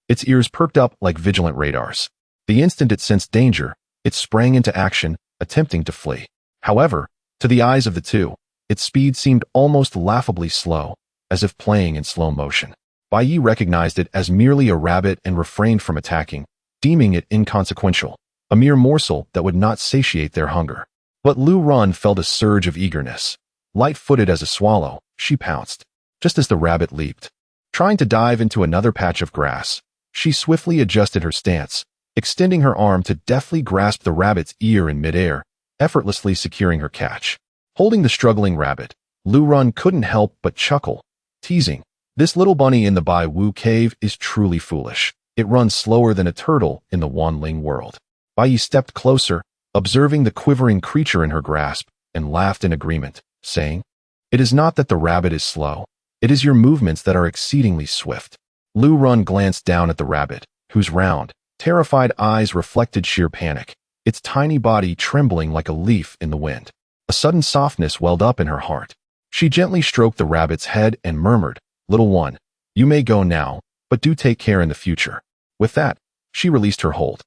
Its ears perked up like vigilant radars. The instant it sensed danger, it sprang into action, attempting to flee. However, to the eyes of the two, its speed seemed almost laughably slow, as if playing in slow motion. Bai Ye recognized it as merely a rabbit and refrained from attacking, deeming it inconsequential, a mere morsel that would not satiate their hunger. But Lu Run felt a surge of eagerness. Light-footed as a swallow, she pounced. Just as the rabbit leaped, trying to dive into another patch of grass, she swiftly adjusted her stance, extending her arm to deftly grasp the rabbit's ear in midair, effortlessly securing her catch. Holding the struggling rabbit, Lu Run couldn't help but chuckle, teasing, this little bunny in the Bai Wu cave is truly foolish. It runs slower than a turtle in the Wanling world. Bai Ye stepped closer, observing the quivering creature in her grasp, and laughed in agreement, saying, it is not that the rabbit is slow. It is your movements that are exceedingly swift. Lu Run glanced down at the rabbit, whose round, terrified eyes reflected sheer panic, its tiny body trembling like a leaf in the wind. A sudden softness welled up in her heart. She gently stroked the rabbit's head and murmured, little one, you may go now, but do take care in the future. With that, she released her hold.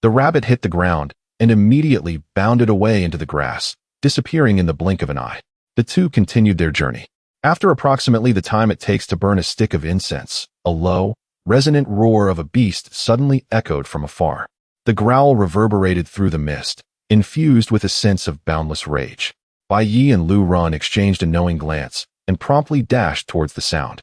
The rabbit hit the ground and immediately bounded away into the grass, disappearing in the blink of an eye. The two continued their journey. After approximately the time it takes to burn a stick of incense, a low, resonant roar of a beast suddenly echoed from afar. The growl reverberated through the mist, infused with a sense of boundless rage. Bai Ye and Lu Run exchanged a knowing glance and promptly dashed towards the sound.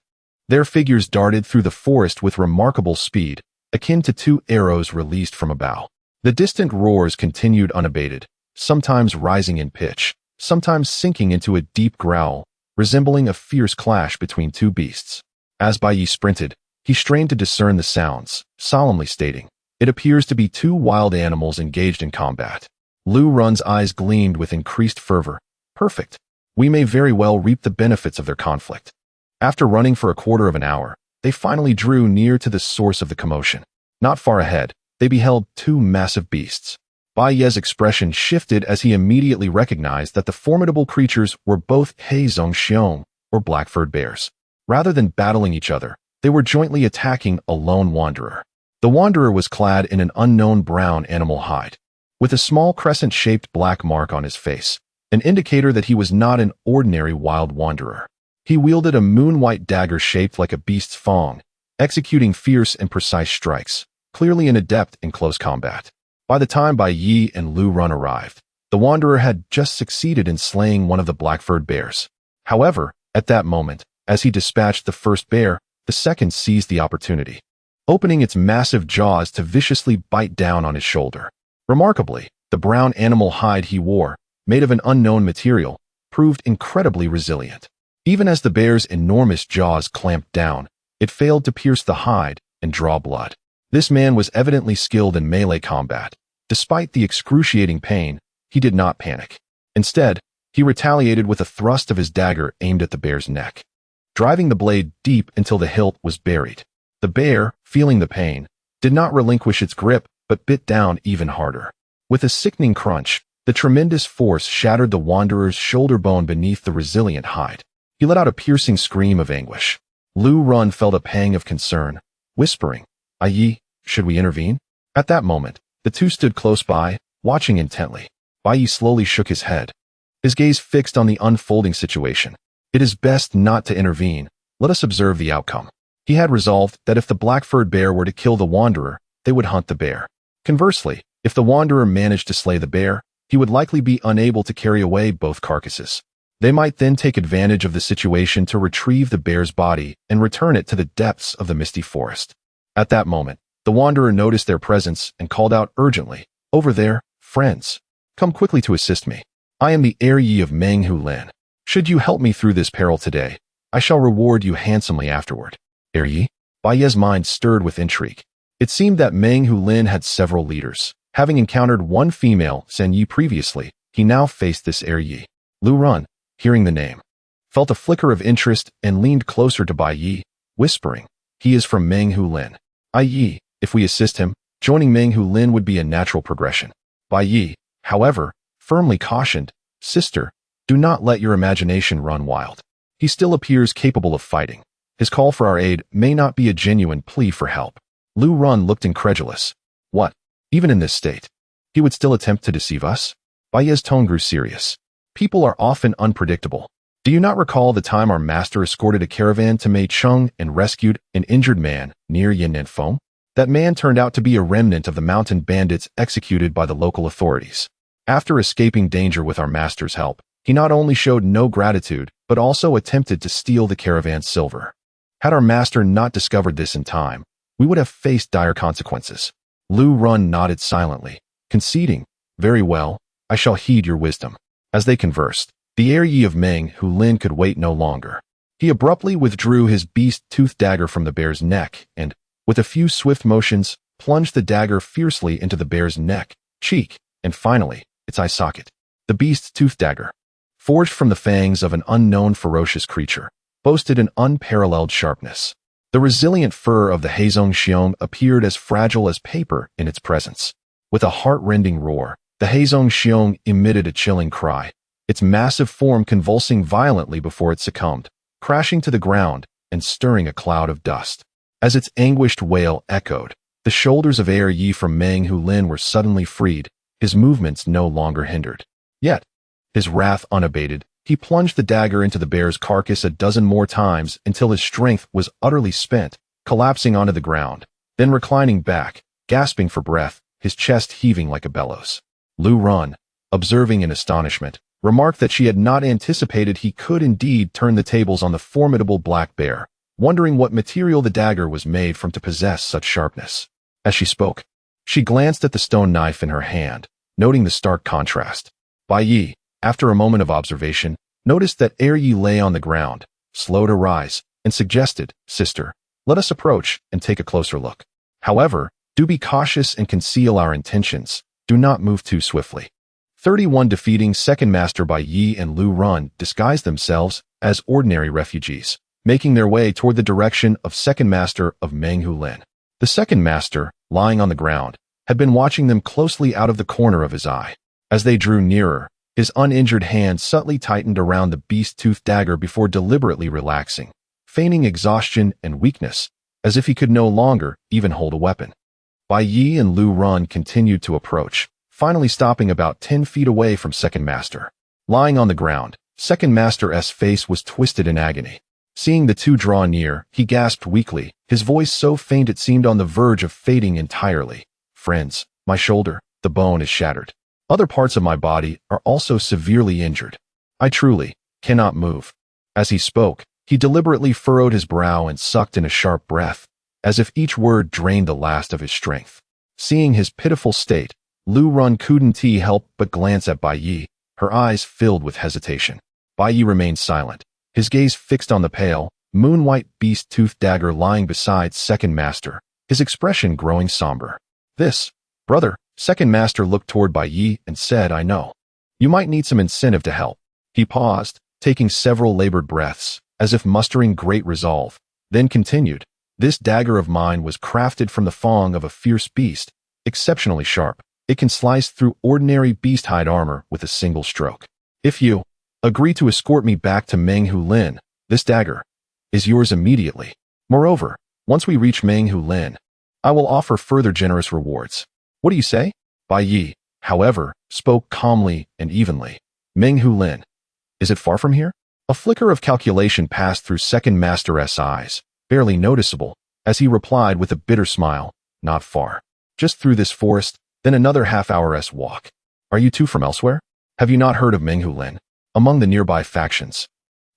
Their figures darted through the forest with remarkable speed, akin to 2 arrows released from a bow. The distant roars continued unabated, sometimes rising in pitch, sometimes sinking into a deep growl, resembling a fierce clash between 2 beasts. As Bai Ye sprinted, he strained to discern the sounds, solemnly stating, it appears to be 2 wild animals engaged in combat. Lu Run's eyes gleamed with increased fervor. Perfect. We may very well reap the benefits of their conflict. After running for a quarter of an hour, they finally drew near to the source of the commotion. Not far ahead, they beheld 2 massive beasts. Bai Ye's expression shifted as he immediately recognized that the formidable creatures were both Heizong, or black-furred bears. Rather than battling each other, they were jointly attacking a lone wanderer. The wanderer was clad in an unknown brown animal hide, with a small crescent-shaped black mark on his face, an indicator that he was not an ordinary wild wanderer. He wielded a moon-white dagger shaped like a beast's fang, executing fierce and precise strikes, clearly an adept in close combat. By the time Bai Ye and Lu Run arrived, the wanderer had just succeeded in slaying one of the black-furred bears. However, at that moment, as he dispatched the first bear, the second seized the opportunity, opening its massive jaws to viciously bite down on his shoulder. Remarkably, the brown animal hide he wore, made of an unknown material, proved incredibly resilient. Even as the bear's enormous jaws clamped down, it failed to pierce the hide and draw blood. This man was evidently skilled in melee combat. Despite the excruciating pain, he did not panic. Instead, he retaliated with a thrust of his dagger aimed at the bear's neck, driving the blade deep until the hilt was buried. The bear, feeling the pain, did not relinquish its grip but bit down even harder. With a sickening crunch, the tremendous force shattered the wanderer's shoulder bone beneath the resilient hide. He let out a piercing scream of anguish. Lu Run felt a pang of concern, whispering, "Bai Ye, should we intervene?" At that moment, the two stood close by, watching intently. Bai Ye slowly shook his head, his gaze fixed on the unfolding situation. "It is best not to intervene. Let us observe the outcome." He had resolved that if the black-furred bear were to kill the wanderer, they would hunt the bear. Conversely, if the wanderer managed to slay the bear, he would likely be unable to carry away both carcasses. They might then take advantage of the situation to retrieve the bear's body and return it to the depths of the misty forest. At that moment, the wanderer noticed their presence and called out urgently, "Over there, friends. Come quickly to assist me. I am the heir Yi of Menghu Lin. Should you help me through this peril today, I shall reward you handsomely afterward." Heir Yi? Bai Ye's mind stirred with intrigue. It seemed that Menghu Lin had several leaders. Having encountered one female, Sen Yi, previously, he now faced this Heir Yi. Lu Run, hearing the name, felt a flicker of interest and leaned closer to Bai Ye, whispering, "He is from Menghu Lin. Bai Ye, if we assist him, joining Menghu Lin would be a natural progression." Bai Ye, however, firmly cautioned, "Sister, do not let your imagination run wild. He still appears capable of fighting. His call for our aid may not be a genuine plea for help." Lu Run looked incredulous. "What? Even in this state, he would still attempt to deceive us?" Bai Ye's tone grew serious. "People are often unpredictable. Do you not recall the time our master escorted a caravan to Meicheng and rescued an injured man near Yannanfeng? That man turned out to be a remnant of the mountain bandits executed by the local authorities. After escaping danger with our master's help, he not only showed no gratitude, but also attempted to steal the caravan's silver. Had our master not discovered this in time, we would have faced dire consequences." Lu Run nodded silently, conceding, "Very well, I shall heed your wisdom." As they conversed, the Heir Yi of Menghu Lin could wait no longer. He abruptly withdrew his beast-toothed dagger from the bear's neck and, with a few swift motions, plunged the dagger fiercely into the bear's neck, cheek, and finally, its eye socket. The beast-toothed dagger, forged from the fangs of an unknown ferocious creature, boasted an unparalleled sharpness. The resilient fur of the Heizong appeared as fragile as paper in its presence. With a heart-rending roar, the Heizong emitted a chilling cry, its massive form convulsing violently before it succumbed, crashing to the ground and stirring a cloud of dust. As its anguished wail echoed, the shoulders of Heir Yi from Menghu Lin were suddenly freed, his movements no longer hindered. Yet, his wrath unabated, he plunged the dagger into the bear's carcass a dozen more times until his strength was utterly spent, collapsing onto the ground, then reclining back, gasping for breath, his chest heaving like a bellows. Lu Run, observing in astonishment, remarked that she had not anticipated he could indeed turn the tables on the formidable black bear, wondering what material the dagger was made from to possess such sharpness. As she spoke, she glanced at the stone knife in her hand, noting the stark contrast. Bai Ye, after a moment of observation, noticed that Heir Yi lay on the ground, slow to rise, and suggested, "Sister, let us approach and take a closer look. However, do be cautious and conceal our intentions. Do not move too swiftly." 31 defeating Second Master Bai Ye and Lu Run disguised themselves as ordinary refugees, making their way toward the direction of Second Master of Menghu Lin. The Second Master, lying on the ground, had been watching them closely out of the corner of his eye. As they drew nearer, his uninjured hand subtly tightened around the beast-toothed dagger before deliberately relaxing, feigning exhaustion and weakness, as if he could no longer even hold a weapon. Bai Ye and Lu Run continued to approach, finally stopping about 10 feet away from Second Master. Lying on the ground, Second Master's face was twisted in agony. Seeing the two draw near, he gasped weakly, his voice so faint it seemed on the verge of fading entirely. "Friends, my shoulder, the bone is shattered. Other parts of my body are also severely injured. I truly cannot move." As he spoke, he deliberately furrowed his brow and sucked in a sharp breath, as if each word drained the last of his strength. Seeing his pitiful state, Lu Run couldn't help but glance at Bai Ye, her eyes filled with hesitation. Bai Ye remained silent, his gaze fixed on the pale, moon-white beast-toothed dagger lying beside Second Master, his expression growing somber. "This, brother," Second Master looked toward Bai Ye and said, "I know. You might need some incentive to help." He paused, taking several labored breaths, as if mustering great resolve, then continued, "This dagger of mine was crafted from the fang of a fierce beast, exceptionally sharp. It can slice through ordinary beast-hide armor with a single stroke. If you agree to escort me back to Menghu Lin, this dagger is yours immediately. Moreover, once we reach Menghu Lin, I will offer further generous rewards. What do you say?" Bai Ye, however, spoke calmly and evenly. "Menghu Lin. Is it far from here?" A flicker of calculation passed through Second Master's eyes, barely noticeable, as he replied with a bitter smile, "Not far. Just through this forest, then another half-hour's walk. Are you two from elsewhere? Have you not heard of Menghu Lin? Among the nearby factions,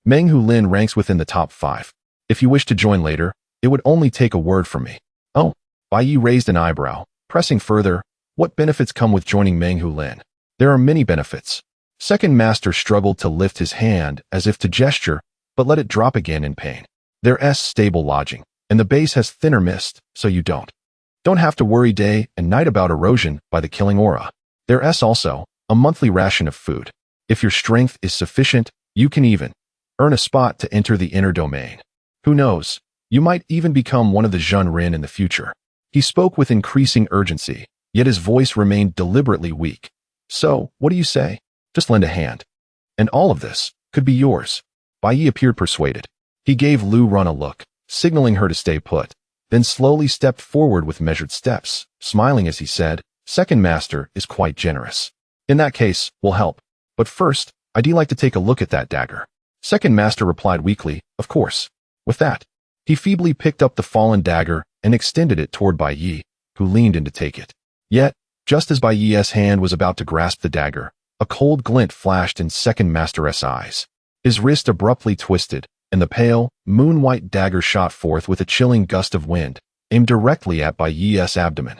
Menghu Lin ranks within the top 5. If you wish to join later, it would only take a word from me." "Oh." Bai Ye raised an eyebrow, pressing further, "What benefits come with joining Menghu Lin?" "There are many benefits." Second Master struggled to lift his hand as if to gesture, but let it drop again in pain. "There's stable lodging, and the base has thinner mist, so you don't have to worry day and night about erosion by the killing aura. There's also a monthly ration of food. If your strength is sufficient, you can even earn a spot to enter the inner domain. Who knows, you might even become one of the Zhenren in the future." He spoke with increasing urgency, yet his voice remained deliberately weak. "So, what do you say? Just lend a hand. And all of this could be yours." Bai Ye appeared persuaded. He gave Lu Run a look, signaling her to stay put, then slowly stepped forward with measured steps, smiling as he said, "Second Master is quite generous. In that case, we'll help. But first, I'd like to take a look at that dagger." Second Master replied weakly, "Of course." With that, he feebly picked up the fallen dagger and extended it toward Bai Ye, who leaned in to take it. Yet, just as Bai Ye's hand was about to grasp the dagger, a cold glint flashed in Second Master's eyes. His wrist abruptly twisted, and the pale, moon-white dagger shot forth with a chilling gust of wind, aimed directly at Bai Ye's abdomen.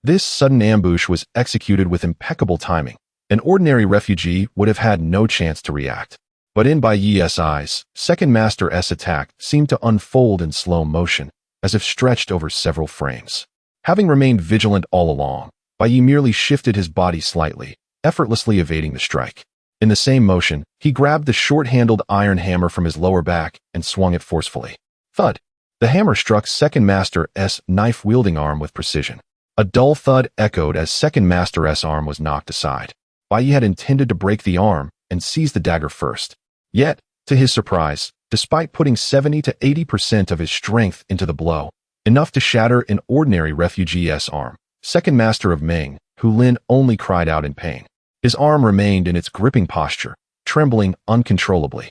This sudden ambush was executed with impeccable timing. An ordinary refugee would have had no chance to react. But in Bai Ye's eyes, Second Master's attack seemed to unfold in slow motion, as if stretched over several frames. Having remained vigilant all along, Bai Ye merely shifted his body slightly, effortlessly evading the strike. In the same motion, he grabbed the short-handled iron hammer from his lower back and swung it forcefully. Thud! The hammer struck Second Master's knife-wielding arm with precision. A dull thud echoed as Second Master's arm was knocked aside. Bai Ye had intended to break the arm and seize the dagger first. Yet, to his surprise, despite putting 70 to 80% of his strength into the blow, enough to shatter an ordinary refugee's arm, Second Master of Menghu Lin only cried out in pain. His arm remained in its gripping posture, trembling uncontrollably.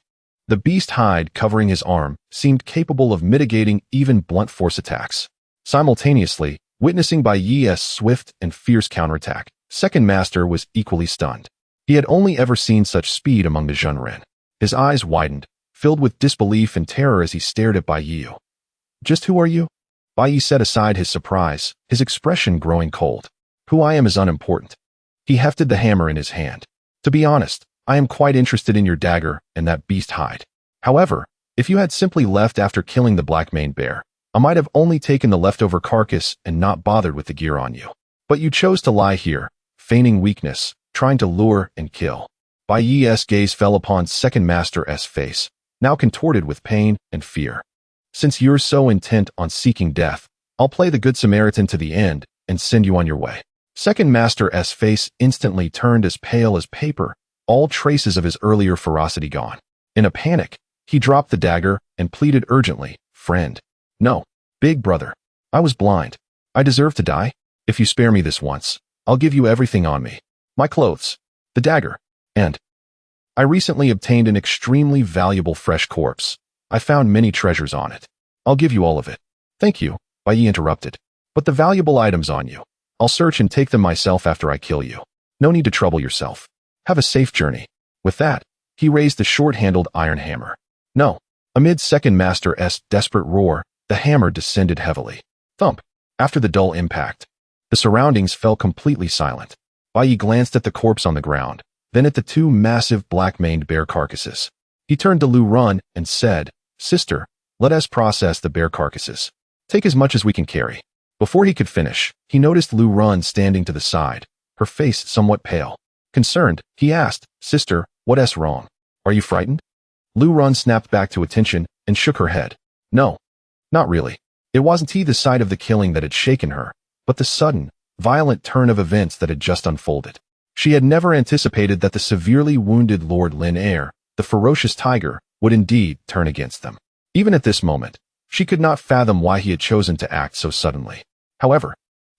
The beast hide covering his arm seemed capable of mitigating even blunt force attacks. Simultaneously, witnessing Bai Ye's swift and fierce counterattack, Second Master was equally stunned. He had only ever seen such speed among the Zhenren. His eyes widened, filled with disbelief and terror as he stared at Bai Ye. "Just who are you?" Bai Ye set aside his surprise, his expression growing cold. "Who I am is unimportant." He hefted the hammer in his hand. "To be honest, I am quite interested in your dagger and that beast hide. However, if you had simply left after killing the black-maned bear, I might have only taken the leftover carcass and not bothered with the gear on you. But you chose to lie here, feigning weakness, trying to lure and kill." Bai Ye's gaze fell upon Second Master's face, now contorted with pain and fear. "Since you're so intent on seeking death, I'll play the Good Samaritan to the end and send you on your way." Second Master's face instantly turned as pale as paper, all traces of his earlier ferocity gone. In a panic, he dropped the dagger and pleaded urgently, "Friend. No. Big brother. I was blind. I deserve to die. If you spare me this once, I'll give you everything on me. My clothes, the dagger, and I recently obtained an extremely valuable fresh corpse. I found many treasures on it. I'll give you all of it." "Thank you," Bai Ye interrupted. "But the valuable items on you. I'll search and take them myself after I kill you. No need to trouble yourself. Have a safe journey." With that, he raised the short-handled iron hammer. No. Amid Second Master's desperate roar, the hammer descended heavily. Thump. After the dull impact, the surroundings fell completely silent. Bai Ye glanced at the corpse on the ground, then at the two massive black-maned bear carcasses. He turned to Lu Run and said, "Sister, let us process the bear carcasses. Take as much as we can carry." Before he could finish, he noticed Lu Run standing to the side, her face somewhat pale. Concerned, he asked, "Sister, what's wrong? Are you frightened?" Lu Run snapped back to attention and shook her head. "No, not really." It wasn't the sight of the killing that had shaken her, but the sudden, violent turn of events that had just unfolded. She had never anticipated that the severely wounded Lord Lin Heir, the ferocious tiger, would indeed turn against them. Even at this moment, she could not fathom why he had chosen to act so suddenly. However,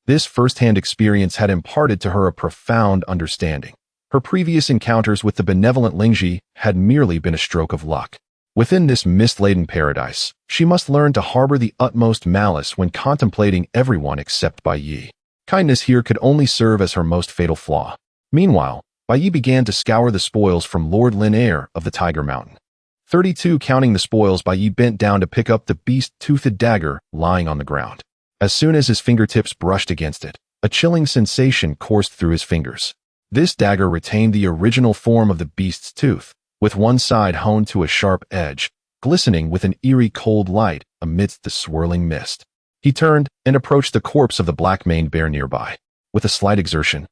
this first-hand experience had imparted to her a profound understanding. Her previous encounters with the benevolent Lingji had merely been a stroke of luck. Within this mist-laden paradise, she must learn to harbor the utmost malice when contemplating everyone except Bai Ye. Kindness here could only serve as her most fatal flaw. Meanwhile, Bai Ye began to scour the spoils from Lord Lin Heir of the Tiger Mountain. 32 counting the spoils, Bai Ye bent down to pick up the beast-toothed dagger lying on the ground. As soon as his fingertips brushed against it, a chilling sensation coursed through his fingers. This dagger retained the original form of the beast's tooth, with one side honed to a sharp edge, glistening with an eerie cold light amidst the swirling mist. He turned and approached the corpse of the black-maned bear nearby. With a slight exertion,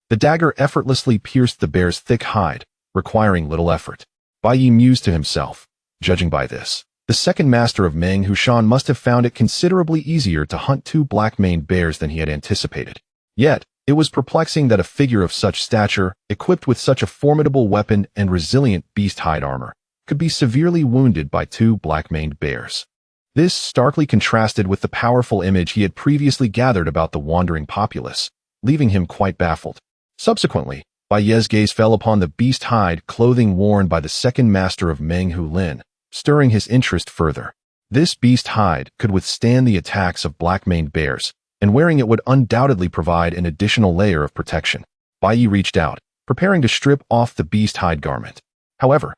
the dagger effortlessly pierced the bear's thick hide, requiring little effort. Bai Ye mused to himself. Judging by this, the second master of Meng Hushan must have found it considerably easier to hunt two black-maned bears than he had anticipated. Yet, it was perplexing that a figure of such stature, equipped with such a formidable weapon and resilient beast hide armor, could be severely wounded by two black-maned bears. This starkly contrasted with the powerful image he had previously gathered about the wandering populace, leaving him quite baffled. Subsequently, Bai Ye's gaze fell upon the beast hide clothing worn by the second master of Meng Hulin, stirring his interest further. This beast hide could withstand the attacks of black-maned bears, and wearing it would undoubtedly provide an additional layer of protection. Bai Ye reached out, preparing to strip off the beast hide garment. However,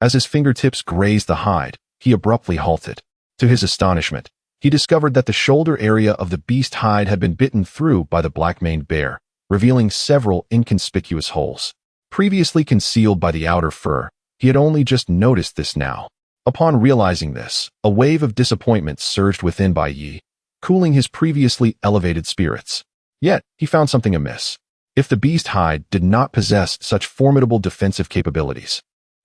as his fingertips grazed the hide, he abruptly halted. To his astonishment, he discovered that the shoulder area of the beast hide had been bitten through by the black-maned bear, revealing several inconspicuous holes. Previously concealed by the outer fur, he had only just noticed this now. Upon realizing this, a wave of disappointment surged within Bai Ye, cooling his previously elevated spirits. Yet, he found something amiss. If the beast hide did not possess such formidable defensive capabilities,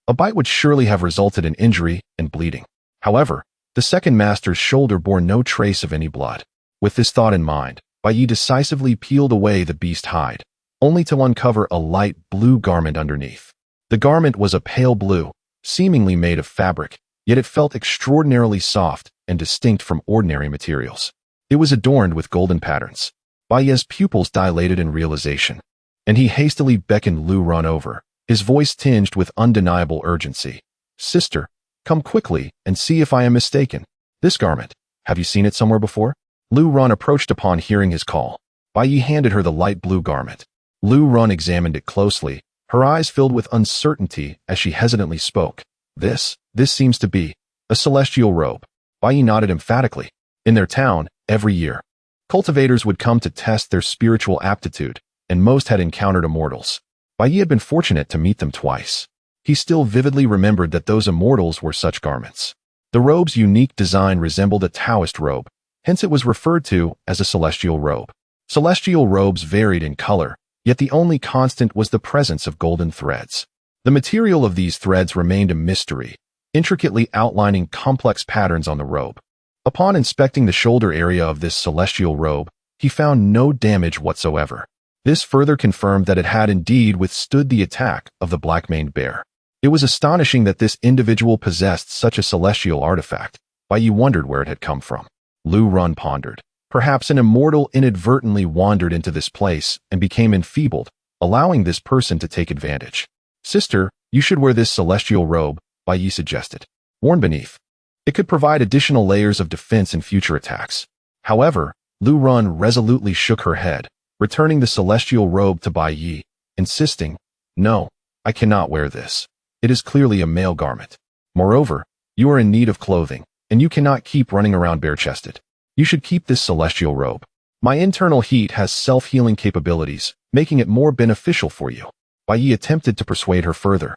a bite would surely have resulted in injury and bleeding. However, the second master's shoulder bore no trace of any blood. With this thought in mind, Bai Ye decisively peeled away the beast hide, only to uncover a light blue garment underneath. The garment was a pale blue, seemingly made of fabric, yet it felt extraordinarily soft and distinct from ordinary materials. It was adorned with golden patterns. Bai Ye's pupils dilated in realization, and he hastily beckoned Lu Run over, his voice tinged with undeniable urgency. "Sister, come quickly and see if I am mistaken. This garment, have you seen it somewhere before?" Lu Run approached upon hearing his call. Bai Ye handed her the light blue garment. Lu Run examined it closely, her eyes filled with uncertainty as she hesitantly spoke. This seems to be a celestial robe." Bai Ye nodded emphatically. In their town, every year, cultivators would come to test their spiritual aptitude, and most had encountered immortals. Bai Ye had been fortunate to meet them twice. He still vividly remembered that those immortals were such garments. The robe's unique design resembled a Taoist robe, hence it was referred to as a celestial robe. Celestial robes varied in color, yet the only constant was the presence of golden threads. The material of these threads remained a mystery, intricately outlining complex patterns on the robe. Upon inspecting the shoulder area of this celestial robe, he found no damage whatsoever. This further confirmed that it had indeed withstood the attack of the black-maned bear. It was astonishing that this individual possessed such a celestial artifact. Bai Ye wondered where it had come from. Lu Run pondered. Perhaps an immortal inadvertently wandered into this place and became enfeebled, allowing this person to take advantage. Sister, you should wear this celestial robe, Bai Ye suggested. Worn beneath. It could provide additional layers of defense in future attacks. However, Lu Run resolutely shook her head, returning the celestial robe to Bai Ye, insisting, "No, I cannot wear this. It is clearly a male garment. Moreover, you are in need of clothing, and you cannot keep running around bare-chested. You should keep this celestial robe. My internal heat has self-healing capabilities, making it more beneficial for you." Bai Ye attempted to persuade her further,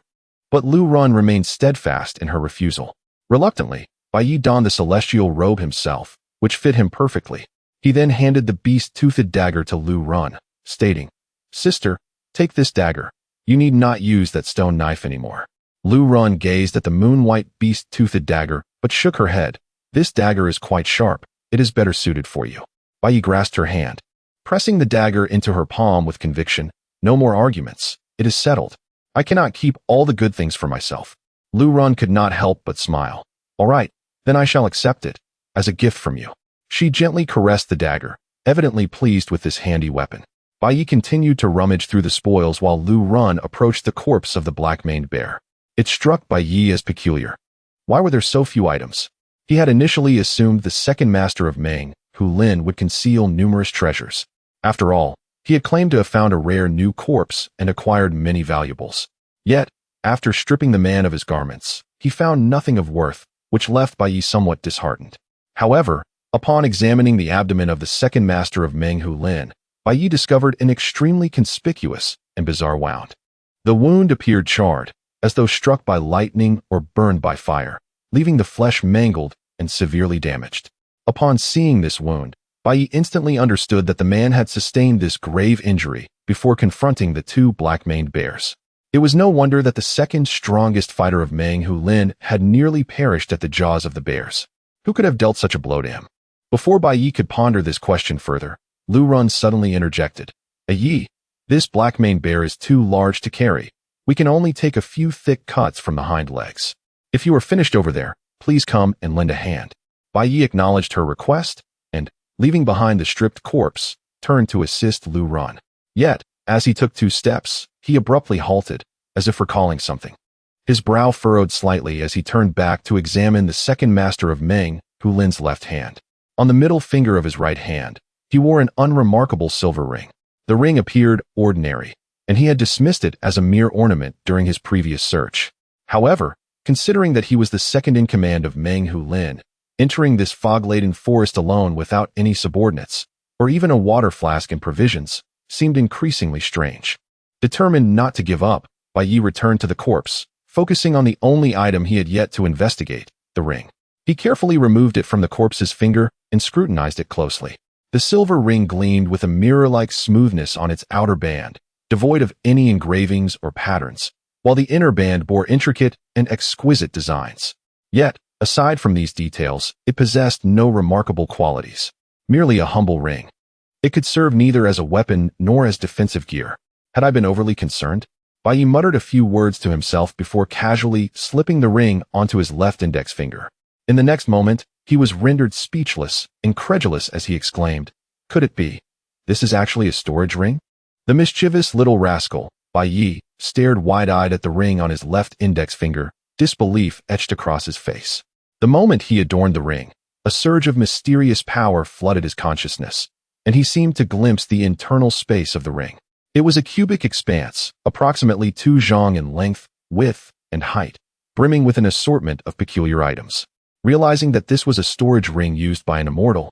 but Lu Run remained steadfast in her refusal. Reluctantly, Bai Ye donned the celestial robe himself, which fit him perfectly. He then handed the beast-toothed dagger to Lu Run, stating, "Sister, take this dagger. You need not use that stone knife anymore." Lu Run gazed at the moon-white beast-toothed dagger, but shook her head. "This dagger is quite sharp. It is better suited for you." Bai Ye grasped her hand, pressing the dagger into her palm with conviction. "No more arguments. It is settled. I cannot keep all the good things for myself." Lu Run could not help but smile. "All right, then I shall accept it, as a gift from you." She gently caressed the dagger, evidently pleased with this handy weapon. Bai Ye continued to rummage through the spoils while Lu Run approached the corpse of the black-maned bear. It struck Bai Ye as peculiar. Why were there so few items? He had initially assumed the second master of Meng, Hu Lin, would conceal numerous treasures. After all, he had claimed to have found a rare new corpse and acquired many valuables. Yet, after stripping the man of his garments, he found nothing of worth, which left Bai Ye somewhat disheartened. However, upon examining the abdomen of the second master of Meng Hu Lin, Bai Ye discovered an extremely conspicuous and bizarre wound. The wound appeared charred, as though struck by lightning or burned by fire, leaving the flesh mangled and severely damaged. Upon seeing this wound, Bai Ye instantly understood that the man had sustained this grave injury before confronting the two black-maned bears. It was no wonder that the second strongest fighter of Meng Hu Lin had nearly perished at the jaws of the bears. Who could have dealt such a blow to him? Before Bai Ye could ponder this question further, Lu Run suddenly interjected. "Ye, this black-maned bear is too large to carry. We can only take a few thick cuts from the hind legs. If you are finished over there, please come and lend a hand." Bai Ye acknowledged her request and, leaving behind the stripped corpse, turned to assist Lu Run. Yet, as he took 2 steps, he abruptly halted, as if recalling something. His brow furrowed slightly as he turned back to examine the second master of Meng Hu Lin's left hand. On the middle finger of his right hand, he wore an unremarkable silver ring. The ring appeared ordinary, and he had dismissed it as a mere ornament during his previous search. However, considering that he was the second in command of Meng Hu Lin, entering this fog-laden forest alone without any subordinates, or even a water flask and provisions, seemed increasingly strange. Determined not to give up, Bai Ye returned to the corpse, focusing on the only item he had yet to investigate, the ring. He carefully removed it from the corpse's finger and scrutinized it closely. The silver ring gleamed with a mirror-like smoothness on its outer band, devoid of any engravings or patterns, while the inner band bore intricate and exquisite designs. Yet, aside from these details, it possessed no remarkable qualities, merely a humble ring. It could serve neither as a weapon nor as defensive gear. Had I been overly concerned? Bai Ye muttered a few words to himself before casually slipping the ring onto his left index finger. In the next moment, he was rendered speechless, incredulous as he exclaimed, "Could it be? This is actually a storage ring?" The mischievous little rascal, Bai Ye, stared wide-eyed at the ring on his left index finger, disbelief etched across his face. The moment he adorned the ring, a surge of mysterious power flooded his consciousness, and he seemed to glimpse the internal space of the ring. It was a cubic expanse, approximately 2 zhang in length, width, and height, brimming with an assortment of peculiar items. Realizing that this was a storage ring used by an immortal,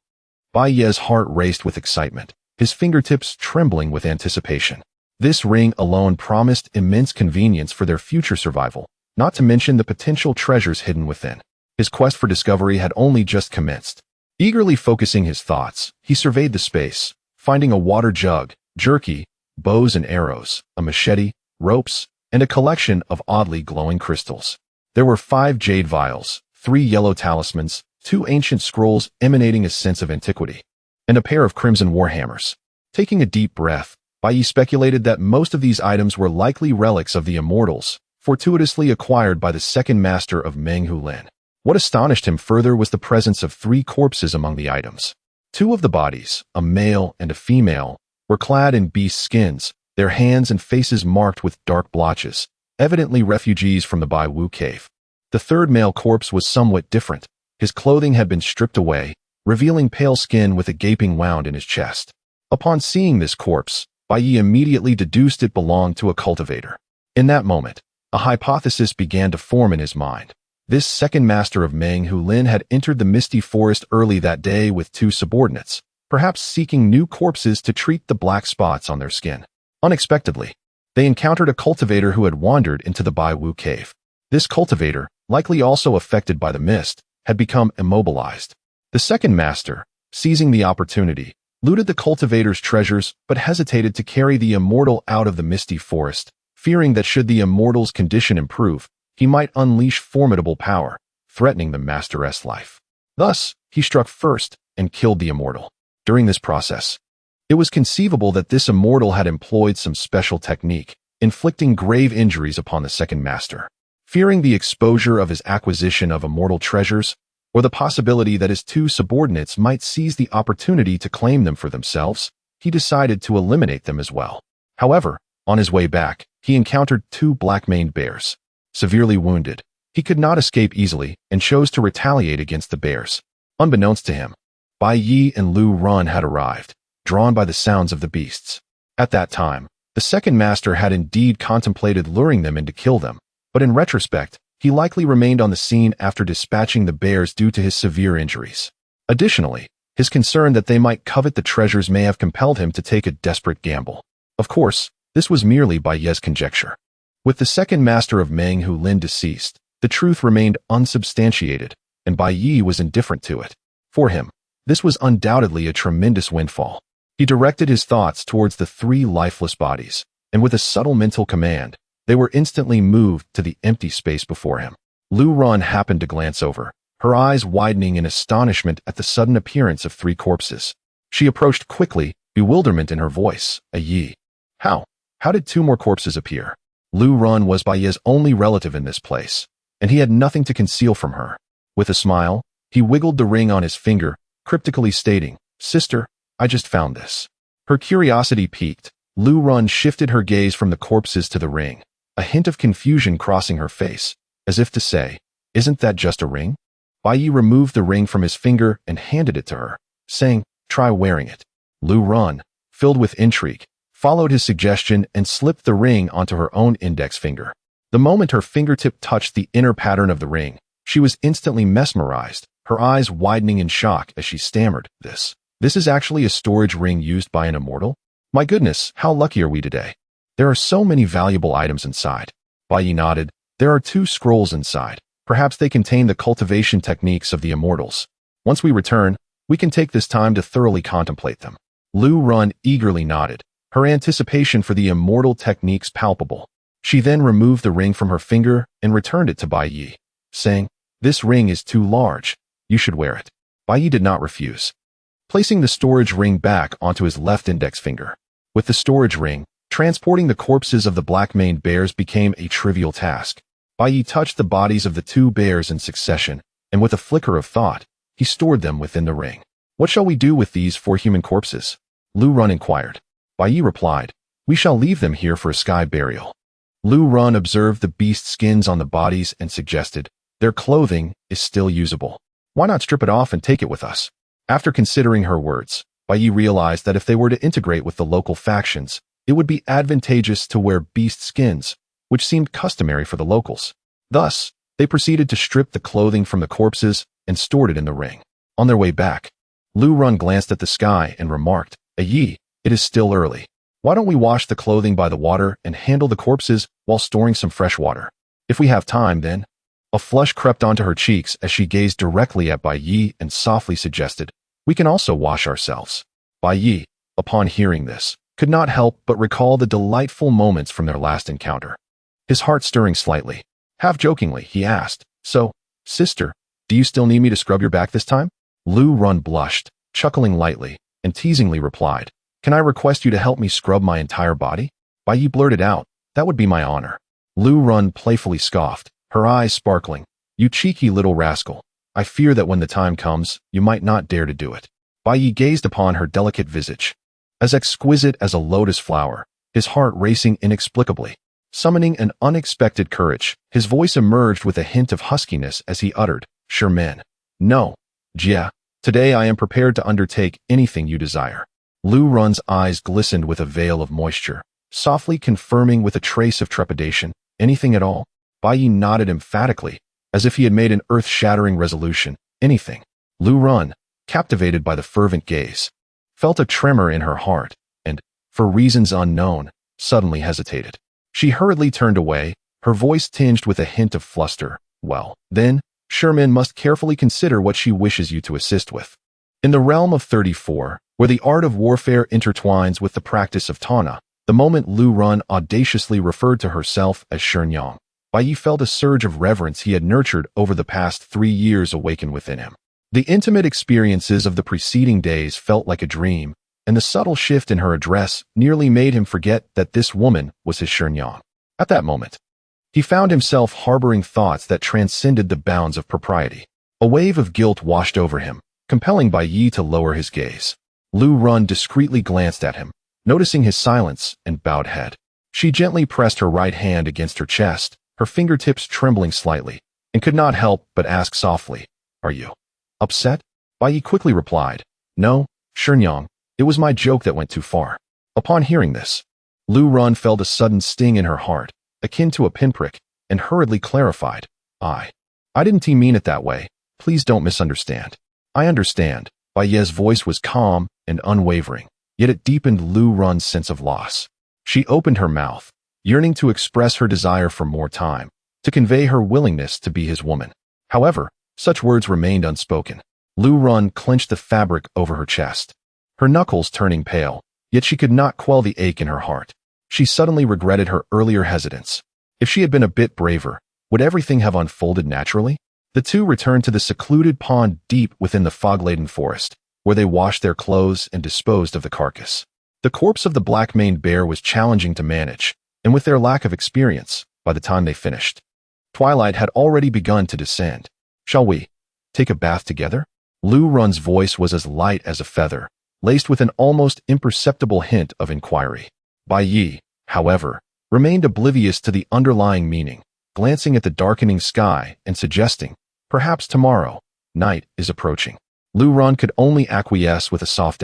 Bai Ye's heart raced with excitement, his fingertips trembling with anticipation. This ring alone promised immense convenience for their future survival, not to mention the potential treasures hidden within. His quest for discovery had only just commenced. Eagerly focusing his thoughts, he surveyed the space, finding a water jug, jerky, bows and arrows, a machete, ropes, and a collection of oddly glowing crystals. There were 5 jade vials, 3 yellow talismans, 2 ancient scrolls emanating a sense of antiquity, and a pair of crimson warhammers. Taking a deep breath, Bai Ye speculated that most of these items were likely relics of the immortals, fortuitously acquired by the second master of Meng Hulin. What astonished him further was the presence of 3 corpses among the items. 2 of the bodies, a male and a female, were clad in beast skins, their hands and faces marked with dark blotches, evidently refugees from the Bai Wu cave. The third male corpse was somewhat different. His clothing had been stripped away, revealing pale skin with a gaping wound in his chest. Upon seeing this corpse, Bai Ye immediately deduced it belonged to a cultivator. In that moment, a hypothesis began to form in his mind. This second master of Meng Hulin had entered the misty forest early that day with 2 subordinates, perhaps seeking new corpses to treat the black spots on their skin. Unexpectedly, they encountered a cultivator who had wandered into the Bai Wu cave. This cultivator, likely also affected by the mist, had become immobilized. The second master, seizing the opportunity, looted the cultivator's treasures but hesitated to carry the immortal out of the misty forest, fearing that should the immortal's condition improve, he might unleash formidable power, threatening the master's life. Thus, he struck first and killed the immortal. During this process, it was conceivable that this immortal had employed some special technique, inflicting grave injuries upon the second master. Fearing the exposure of his acquisition of immortal treasures, or the possibility that his 2 subordinates might seize the opportunity to claim them for themselves, he decided to eliminate them as well. However, on his way back, he encountered 2 black-maned bears. Severely wounded, he could not escape easily and chose to retaliate against the bears. Unbeknownst to him, Bai Ye and Liu Run had arrived, drawn by the sounds of the beasts. At that time, the second master had indeed contemplated luring them in to kill them, but in retrospect, he likely remained on the scene after dispatching the bears due to his severe injuries. Additionally, his concern that they might covet the treasures may have compelled him to take a desperate gamble. Of course, this was merely Bai Ye's conjecture. With the second master of Meng Hulin deceased, the truth remained unsubstantiated, and Bai Ye was indifferent to it. For him, this was undoubtedly a tremendous windfall. He directed his thoughts towards the 3 lifeless bodies, and with a subtle mental command, they were instantly moved to the empty space before him. Liu Run happened to glance over, her eyes widening in astonishment at the sudden appearance of 3 corpses. She approached quickly, bewilderment in her voice. Ye. How did 2 more corpses appear? Liu Run was Bai Ye's only relative in this place, and he had nothing to conceal from her. With a smile, he wiggled the ring on his finger, cryptically stating, "Sister, I just found this." Her curiosity piqued. Liu Run shifted her gaze from the corpses to the ring, a hint of confusion crossing her face, as if to say, "Isn't that just a ring?" Bai Ye removed the ring from his finger and handed it to her, saying, "Try wearing it." Liu Run, filled with intrigue, followed his suggestion and slipped the ring onto her own index finger. The moment her fingertip touched the inner pattern of the ring, she was instantly mesmerized, her eyes widening in shock as she stammered, This is actually a storage ring used by an immortal? My goodness, how lucky are we today? There are so many valuable items inside." Bai Ye nodded. "There are 2 scrolls inside. Perhaps they contain the cultivation techniques of the immortals. Once we return, we can take this time to thoroughly contemplate them." Liu Run eagerly nodded, her anticipation for the immortal techniques palpable. She then removed the ring from her finger and returned it to Bai Ye, saying, "This ring is too large. You should wear it." Bai Ye did not refuse, placing the storage ring back onto his left index finger. With the storage ring, transporting the corpses of the black-maned bears became a trivial task. Bai Ye touched the bodies of the 2 bears in succession, and with a flicker of thought, he stored them within the ring. "What shall we do with these 4 human corpses?" Liu Run inquired. Bai Ye replied, "We shall leave them here for a sky burial." Liu Run observed the beast skins on the bodies and suggested, "Their clothing is still usable. Why not strip it off and take it with us?" After considering her words, Bai Ye realized that if they were to integrate with the local factions, it would be advantageous to wear beast skins, which seemed customary for the locals. Thus, they proceeded to strip the clothing from the corpses and stored it in the ring. On their way back, Liu Run glanced at the sky and remarked, "Ye, it is still early. Why don't we wash the clothing by the water and handle the corpses while storing some fresh water? If we have time, then." A flush crept onto her cheeks as she gazed directly at Bai Ye and softly suggested, "We can also wash ourselves." Bai Ye, upon hearing this, could not help but recall the delightful moments from their last encounter. His heart stirring slightly. Half jokingly, he asked, "So, sister, do you still need me to scrub your back this time?" Liu Run blushed, chuckling lightly, and teasingly replied, Can I request you to help me scrub my entire body? Bai Ye blurted out. That would be my honor. Lu Run playfully scoffed, her eyes sparkling. You cheeky little rascal. I fear that when the time comes, you might not dare to do it. Bai Ye gazed upon her delicate visage. As exquisite as a lotus flower, his heart racing inexplicably. Summoning an unexpected courage, his voice emerged with a hint of huskiness as he uttered, Sure men. No. Jia. Today I am prepared to undertake anything you desire. Lu Run's eyes glistened with a veil of moisture, softly confirming with a trace of trepidation, anything at all. Bai Ye nodded emphatically, as if he had made an earth-shattering resolution, anything. Lu Run, captivated by the fervent gaze, felt a tremor in her heart, and, for reasons unknown, suddenly hesitated. She hurriedly turned away, her voice tinged with a hint of fluster. Well, then, Sherman must carefully consider what she wishes you to assist with. In the realm of 34, where the art of warfare intertwines with the practice of Tana, the moment Lu Run audaciously referred to herself as Shenyang, Bai Ye felt a surge of reverence he had nurtured over the past 3 years awaken within him. The intimate experiences of the preceding days felt like a dream, and the subtle shift in her address nearly made him forget that this woman was his Shenyang. At that moment, he found himself harboring thoughts that transcended the bounds of propriety. A wave of guilt washed over him, compelling Bai Ye to lower his gaze. Lu Run discreetly glanced at him, noticing his silence, and bowed head. She gently pressed her right hand against her chest, her fingertips trembling slightly, and could not help but ask softly, Are you upset? Bai Ye quickly replied, No, Shenyang. It was my joke that went too far. Upon hearing this, Lu Run felt a sudden sting in her heart, akin to a pinprick, and hurriedly clarified, I didn't mean it that way. Please don't misunderstand. I understand. Bai Ye's voice was calm and unwavering, yet it deepened Lu Run's sense of loss. She opened her mouth, yearning to express her desire for more time, to convey her willingness to be his woman. However, such words remained unspoken. Lu Run clenched the fabric over her chest, her knuckles turning pale, yet she could not quell the ache in her heart. She suddenly regretted her earlier hesitance. If she had been a bit braver, would everything have unfolded naturally? The two returned to the secluded pond deep within the fog-laden forest, where they washed their clothes and disposed of the carcass. The corpse of the black-maned bear was challenging to manage, and with their lack of experience, by the time they finished, twilight had already begun to descend. Shall we take a bath together? Lu Run's voice was as light as a feather, laced with an almost imperceptible hint of inquiry. Bai Ye, however, remained oblivious to the underlying meaning, glancing at the darkening sky and suggesting, perhaps tomorrow, night is approaching. Lu Run could only acquiesce with a soft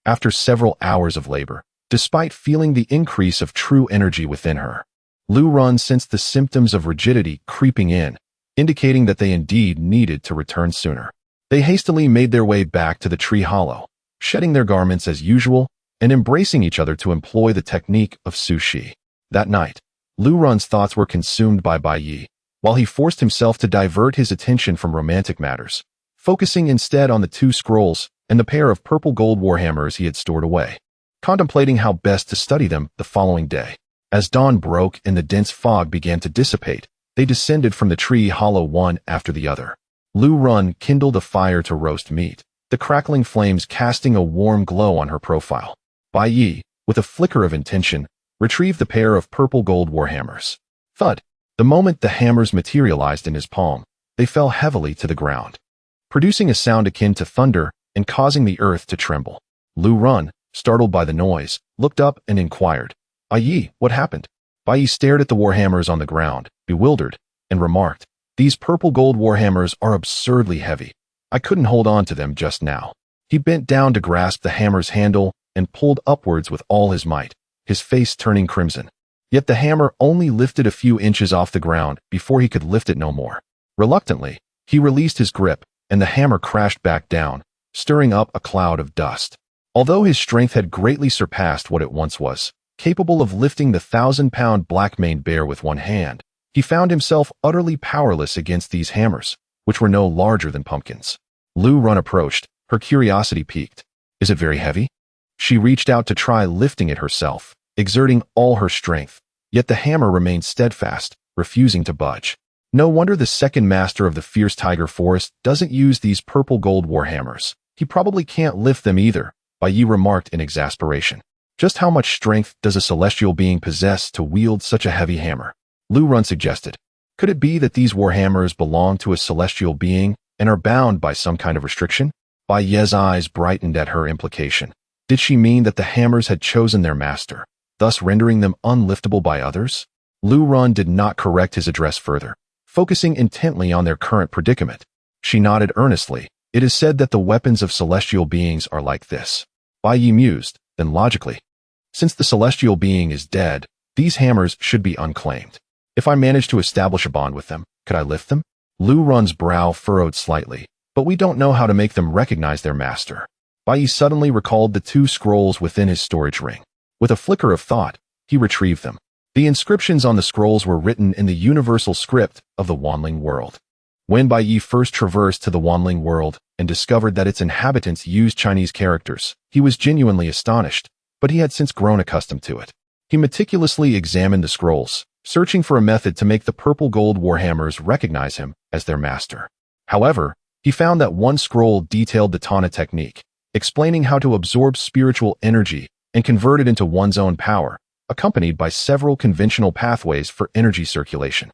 After several hours of labor, despite feeling the increase of true energy within her, Lu Run sensed the symptoms of rigidity creeping in, indicating that they indeed needed to return sooner. They hastily made their way back to the tree hollow, shedding their garments as usual and embracing each other to employ the technique of sushi. That night, Lu Run's thoughts were consumed by Bai Ye, while he forced himself to divert his attention from romantic matters, focusing instead on the 2 scrolls and the pair of purple gold warhammers he had stored away, contemplating how best to study them the following day. As dawn broke and the dense fog began to dissipate, they descended from the tree hollow one after the other. Lu Run kindled a fire to roast meat, the crackling flames casting a warm glow on her profile. Bai Ye, with a flicker of intention, retrieved the pair of purple gold warhammers. Thud! The moment the hammers materialized in his palm, they fell heavily to the ground, producing a sound akin to thunder and causing the earth to tremble. Lu Run, startled by the noise, looked up and inquired, Bai Ye, what happened? Bai Ye stared at the warhammers on the ground, bewildered, and remarked, These purple gold warhammers are absurdly heavy. I couldn't hold on to them just now. He bent down to grasp the hammer's handle and pulled upwards with all his might, his face turning crimson. Yet the hammer only lifted a few inches off the ground before he could lift it no more. Reluctantly, he released his grip, and the hammer crashed back down, stirring up a cloud of dust. Although his strength had greatly surpassed what it once was, capable of lifting the 1,000-pound black-maned bear with one hand, he found himself utterly powerless against these hammers, which were no larger than pumpkins. Lu Run approached, her curiosity piqued. Is it very heavy? She reached out to try lifting it herself, exerting all her strength, yet the hammer remained steadfast, refusing to budge. No wonder the second master of the fierce tiger forest doesn't use these purple gold warhammers. He probably can't lift them either, Bai Ye remarked in exasperation. Just how much strength does a celestial being possess to wield such a heavy hammer? Lu Run suggested. Could it be that these warhammers belong to a celestial being and are bound by some kind of restriction? Bai Ye's eyes brightened at her implication. Did she mean that the hammers had chosen their master, thus rendering them unliftable by others? Lu Run did not correct his address further, focusing intently on their current predicament. She nodded earnestly. It is said that the weapons of celestial beings are like this. Bai Ye mused, then logically. Since the celestial being is dead, these hammers should be unclaimed. If I manage to establish a bond with them, could I lift them? Lu Run's brow furrowed slightly, but we don't know how to make them recognize their master. Bai Ye suddenly recalled the 2 scrolls within his storage ring. With a flicker of thought, he retrieved them. The inscriptions on the scrolls were written in the universal script of the Wanling world. When Bai Ye first traversed to the Wanling world and discovered that its inhabitants used Chinese characters, he was genuinely astonished, but he had since grown accustomed to it. He meticulously examined the scrolls, searching for a method to make the purple gold warhammers recognize him as their master. However, he found that one scroll detailed the Tana technique, explaining how to absorb spiritual energy and convert it into one's own power, accompanied by several conventional pathways for energy circulation.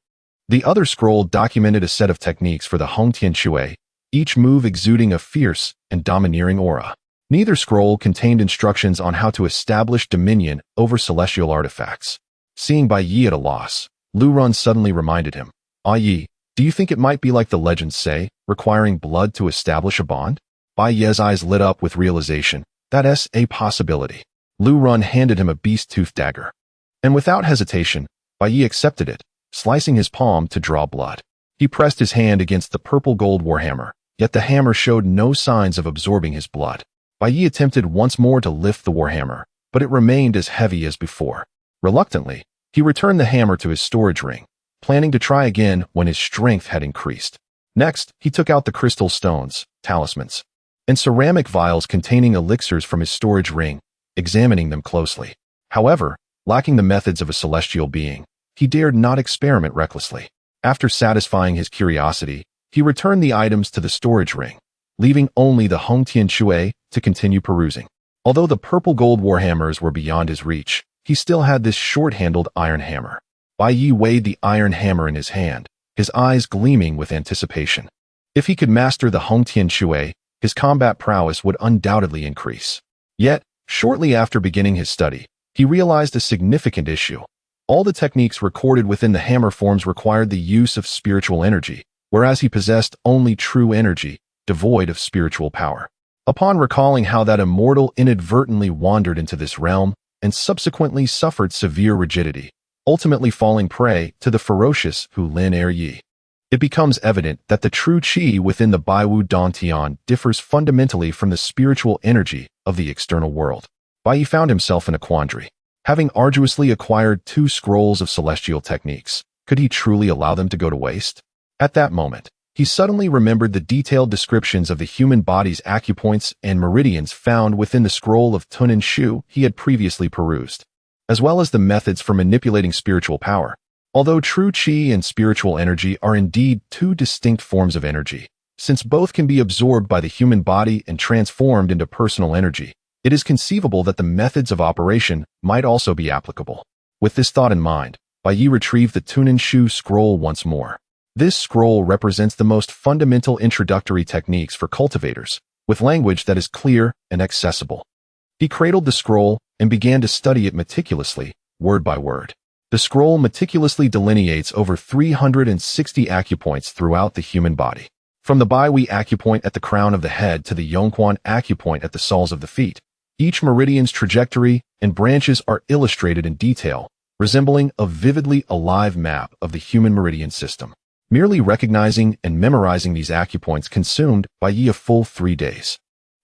The other scroll documented a set of techniques for the Hongtian Shui, each move exuding a fierce and domineering aura. Neither scroll contained instructions on how to establish dominion over celestial artifacts. Seeing Bai Ye at a loss, Lu Run suddenly reminded him, "Ah Ye, do you think it might be like the legends say, requiring blood to establish a bond?" Bai Ye's eyes lit up with realization. That's a possibility. Lu Run handed him a beast-tooth dagger. And without hesitation, Bai Ye accepted it, slicing his palm to draw blood. He pressed his hand against the purple gold warhammer, yet the hammer showed no signs of absorbing his blood. Bai Ye attempted once more to lift the warhammer, but it remained as heavy as before. Reluctantly, he returned the hammer to his storage ring, planning to try again when his strength had increased. Next, he took out the crystal stones, talismans, and ceramic vials containing elixirs from his storage ring, examining them closely. However, lacking the methods of a celestial being, he dared not experiment recklessly. After satisfying his curiosity, he returned the items to the storage ring, leaving only the Hongtian Shui to continue perusing. Although the purple gold warhammers were beyond his reach, he still had this short-handled iron hammer. Bai Ye weighed the iron hammer in his hand, his eyes gleaming with anticipation. If he could master the Hongtian Shui, his combat prowess would undoubtedly increase. Yet, shortly after beginning his study, he realized a significant issue. All the techniques recorded within the hammer forms required the use of spiritual energy, whereas he possessed only true energy, devoid of spiritual power. Upon recalling how that immortal inadvertently wandered into this realm and subsequently suffered severe rigidity, ultimately falling prey to the ferocious Hu Lin Er Yi, it becomes evident that the true qi within the Baiwu Dantian differs fundamentally from the spiritual energy of the external world. Bai Ye found himself in a quandary. Having arduously acquired 2 scrolls of celestial techniques, could he truly allow them to go to waste? At that moment, he suddenly remembered the detailed descriptions of the human body's acupoints and meridians found within the scroll of Tunin Shu he had previously perused, as well as the methods for manipulating spiritual power. Although true qi and spiritual energy are indeed 2 distinct forms of energy, since both can be absorbed by the human body and transformed into personal energy, it is conceivable that the methods of operation might also be applicable. With this thought in mind, Bai Ye retrieved the Tunin Shu scroll once more. This scroll represents the most fundamental introductory techniques for cultivators, with language that is clear and accessible. He cradled the scroll and began to study it meticulously, word by word. The scroll meticulously delineates over 360 acupoints throughout the human body. From the Bai Wei acupoint at the crown of the head to the Yongquan acupoint at the soles of the feet, each meridian's trajectory and branches are illustrated in detail, resembling a vividly alive map of the human meridian system. Merely recognizing and memorizing these acupoints consumed Bai Ye a full 3 days.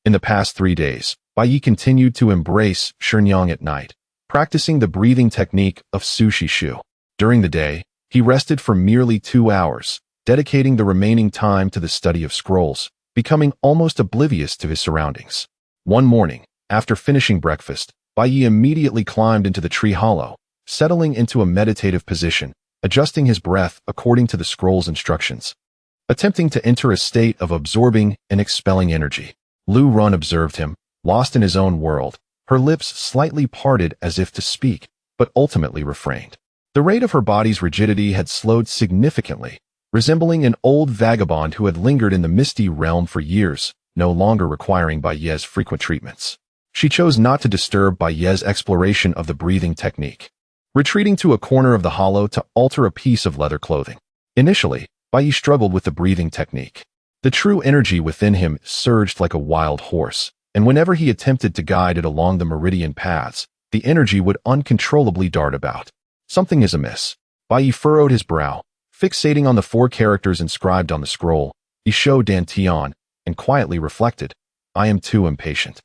In the past 3 days, Bai Ye continued to embrace Shenyang at night, practicing the breathing technique of Sushi Shu. During the day, he rested for merely 2 hours, dedicating the remaining time to the study of scrolls, becoming almost oblivious to his surroundings. One morning, after finishing breakfast, Bai Ye immediately climbed into the tree hollow, settling into a meditative position, adjusting his breath according to the scroll's instructions, attempting to enter a state of absorbing and expelling energy. Lu Run observed him, lost in his own world, her lips slightly parted as if to speak, but ultimately refrained. The rate of her body's rigidity had slowed significantly, resembling an old vagabond who had lingered in the misty realm for years, no longer requiring Bai Ye's frequent treatments. She chose not to disturb Bai Ye's exploration of the breathing technique, retreating to a corner of the hollow to alter a piece of leather clothing. Initially, Bai Ye struggled with the breathing technique. The true energy within him surged like a wild horse, and whenever he attempted to guide it along the meridian paths, the energy would uncontrollably dart about. Something is amiss. Bai Ye furrowed his brow, fixating on the 4 characters inscribed on the scroll, Isho Dan Tian, and quietly reflected, I am too impatient.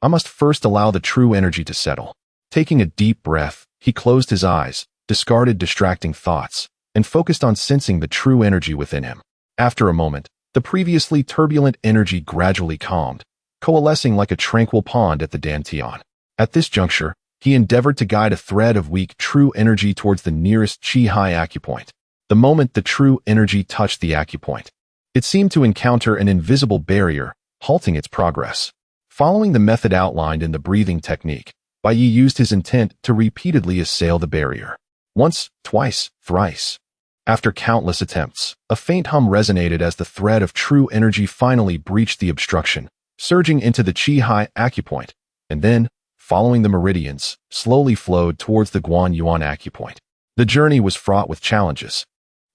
I must first allow the true energy to settle. Taking a deep breath, he closed his eyes, discarded distracting thoughts, and focused on sensing the true energy within him. After a moment, the previously turbulent energy gradually calmed, coalescing like a tranquil pond at the Dantian. At this juncture, he endeavored to guide a thread of weak true energy towards the nearest Chi-Hai acupoint. The moment the true energy touched the acupoint, it seemed to encounter an invisible barrier, halting its progress. Following the method outlined in the breathing technique, Bai Ye used his intent to repeatedly assail the barrier. Once, twice, thrice. After countless attempts, a faint hum resonated as the thread of true energy finally breached the obstruction, surging into the Chi-Hai acupoint, and then, following the meridians, slowly flowed towards the Guan Yuan acupoint. The journey was fraught with challenges.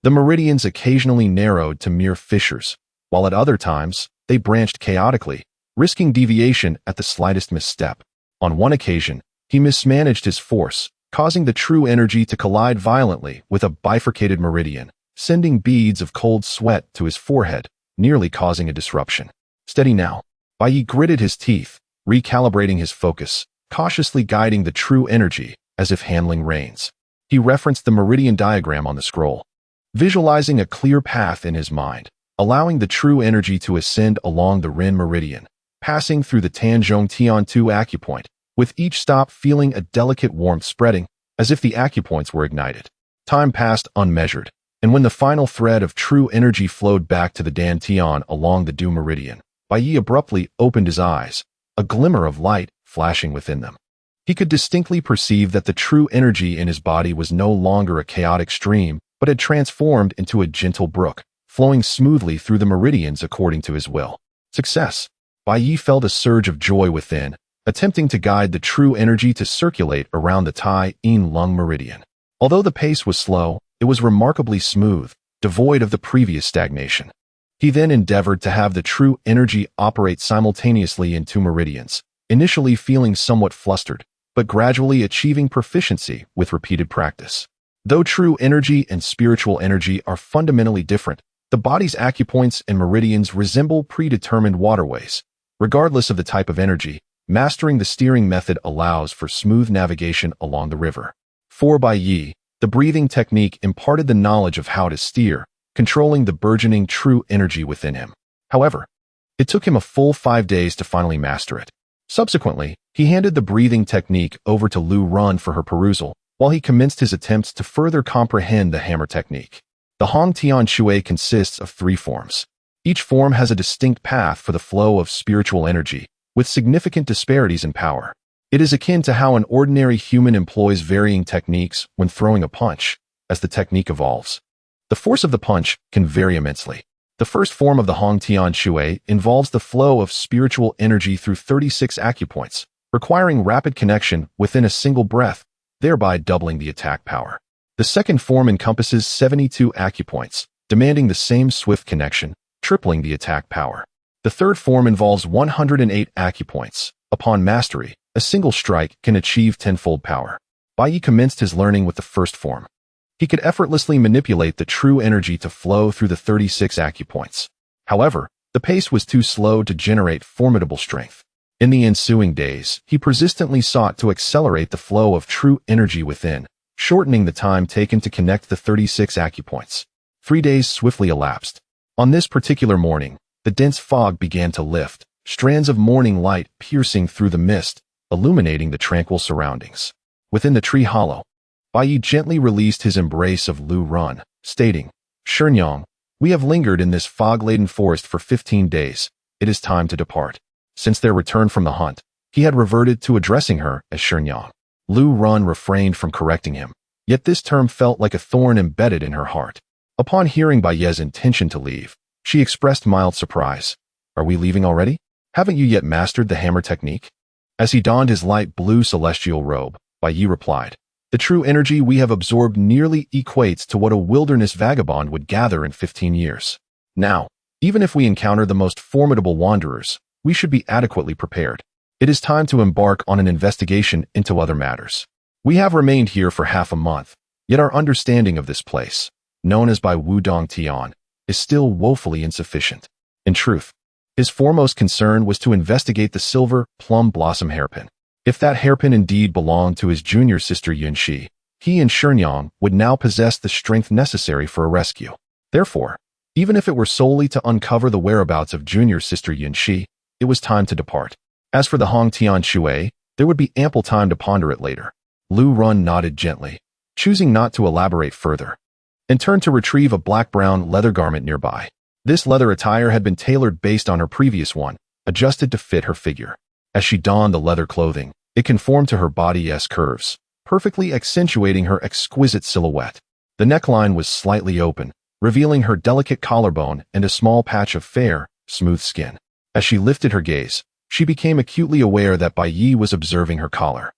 The meridians occasionally narrowed to mere fissures, while at other times, they branched chaotically, risking deviation at the slightest misstep. On one occasion, he mismanaged his force, causing the true energy to collide violently with a bifurcated meridian, sending beads of cold sweat to his forehead, nearly causing a disruption. Steady now. Bai Ye gritted his teeth, recalibrating his focus, cautiously guiding the true energy as if handling reins. He referenced the meridian diagram on the scroll, visualizing a clear path in his mind, allowing the true energy to ascend along the Ren meridian, passing through the Tanzhong Tian 2 acupoint, with each stop feeling a delicate warmth spreading, as if the acupoints were ignited. Time passed unmeasured, and when the final thread of true energy flowed back to the Dantian along the Du meridian, Bai Ye abruptly opened his eyes, a glimmer of light flashing within them. He could distinctly perceive that the true energy in his body was no longer a chaotic stream, but had transformed into a gentle brook, flowing smoothly through the meridians according to his will. Success! Bai Ye felt a surge of joy within, attempting to guide the true energy to circulate around the Tai Yin Lung meridian. Although the pace was slow, it was remarkably smooth, devoid of the previous stagnation. He then endeavored to have the true energy operate simultaneously in 2 meridians, initially feeling somewhat flustered, but gradually achieving proficiency with repeated practice. Though true energy and spiritual energy are fundamentally different, the body's acupoints and meridians resemble predetermined waterways. Regardless of the type of energy, mastering the steering method allows for smooth navigation along the river. For Bai Ye, the breathing technique imparted the knowledge of how to steer, controlling the burgeoning true energy within him. However, it took him a full 5 days to finally master it. Subsequently, he handed the breathing technique over to Lu Run for her perusal, while he commenced his attempts to further comprehend the hammer technique. The Hong Tian Shui consists of 3 forms. Each form has a distinct path for the flow of spiritual energy, with significant disparities in power. It is akin to how an ordinary human employs varying techniques when throwing a punch. As the technique evolves, the force of the punch can vary immensely. The first form of the Hong Tian Shui involves the flow of spiritual energy through 36 acupoints, requiring rapid connection within a single breath, thereby doubling the attack power. The second form encompasses 72 acupoints, demanding the same swift connection, tripling the attack power. The third form involves 108 acupoints. Upon mastery, a single strike can achieve tenfold power. Bai Ye commenced his learning with the first form. He could effortlessly manipulate the true energy to flow through the 36 acupoints. However, the pace was too slow to generate formidable strength. In the ensuing days, he persistently sought to accelerate the flow of true energy within, shortening the time taken to connect the 36 acupoints. 3 days swiftly elapsed. On this particular morning, the dense fog began to lift, strands of morning light piercing through the mist, illuminating the tranquil surroundings. Within the tree hollow, Bai Ye gently released his embrace of Lu Run, stating, "Shenyang, we have lingered in this fog-laden forest for 15 days. It is time to depart." Since their return from the hunt, He had reverted to addressing her as Shenyang. Lu Run refrained from correcting him, yet this term felt like a thorn embedded in her heart. Upon hearing Bai Ye's intention to leave, she expressed mild surprise. Are we leaving already? Haven't you yet mastered the hammer technique? As he donned his light blue celestial robe, Bai Ye replied, the true energy we have absorbed nearly equates to what a wilderness vagabond would gather in 15 years. Now, even if we encounter the most formidable wanderers, we should be adequately prepared. It is time to embark on an investigation into other matters. We have remained here for half a month, yet our understanding of this place, known as Bai Wudong Tian, is still woefully insufficient. In truth, his foremost concern was to investigate the silver plum blossom hairpin. If that hairpin indeed belonged to his junior sister Liu Shi, he and Shenyang would now possess the strength necessary for a rescue. Therefore, even if it were solely to uncover the whereabouts of junior sister Liu Shi, it was time to depart. As for the Hong Tian Shui, there would be ample time to ponder it later. Lu Run nodded gently, choosing not to elaborate further, and turned to retrieve a black-brown leather garment nearby. This leather attire had been tailored based on her previous one, adjusted to fit her figure. As she donned the leather clothing, it conformed to her body's curves, perfectly accentuating her exquisite silhouette. The neckline was slightly open, revealing her delicate collarbone and a small patch of fair, smooth skin. As she lifted her gaze, she became acutely aware that Bai Ye was observing her collar.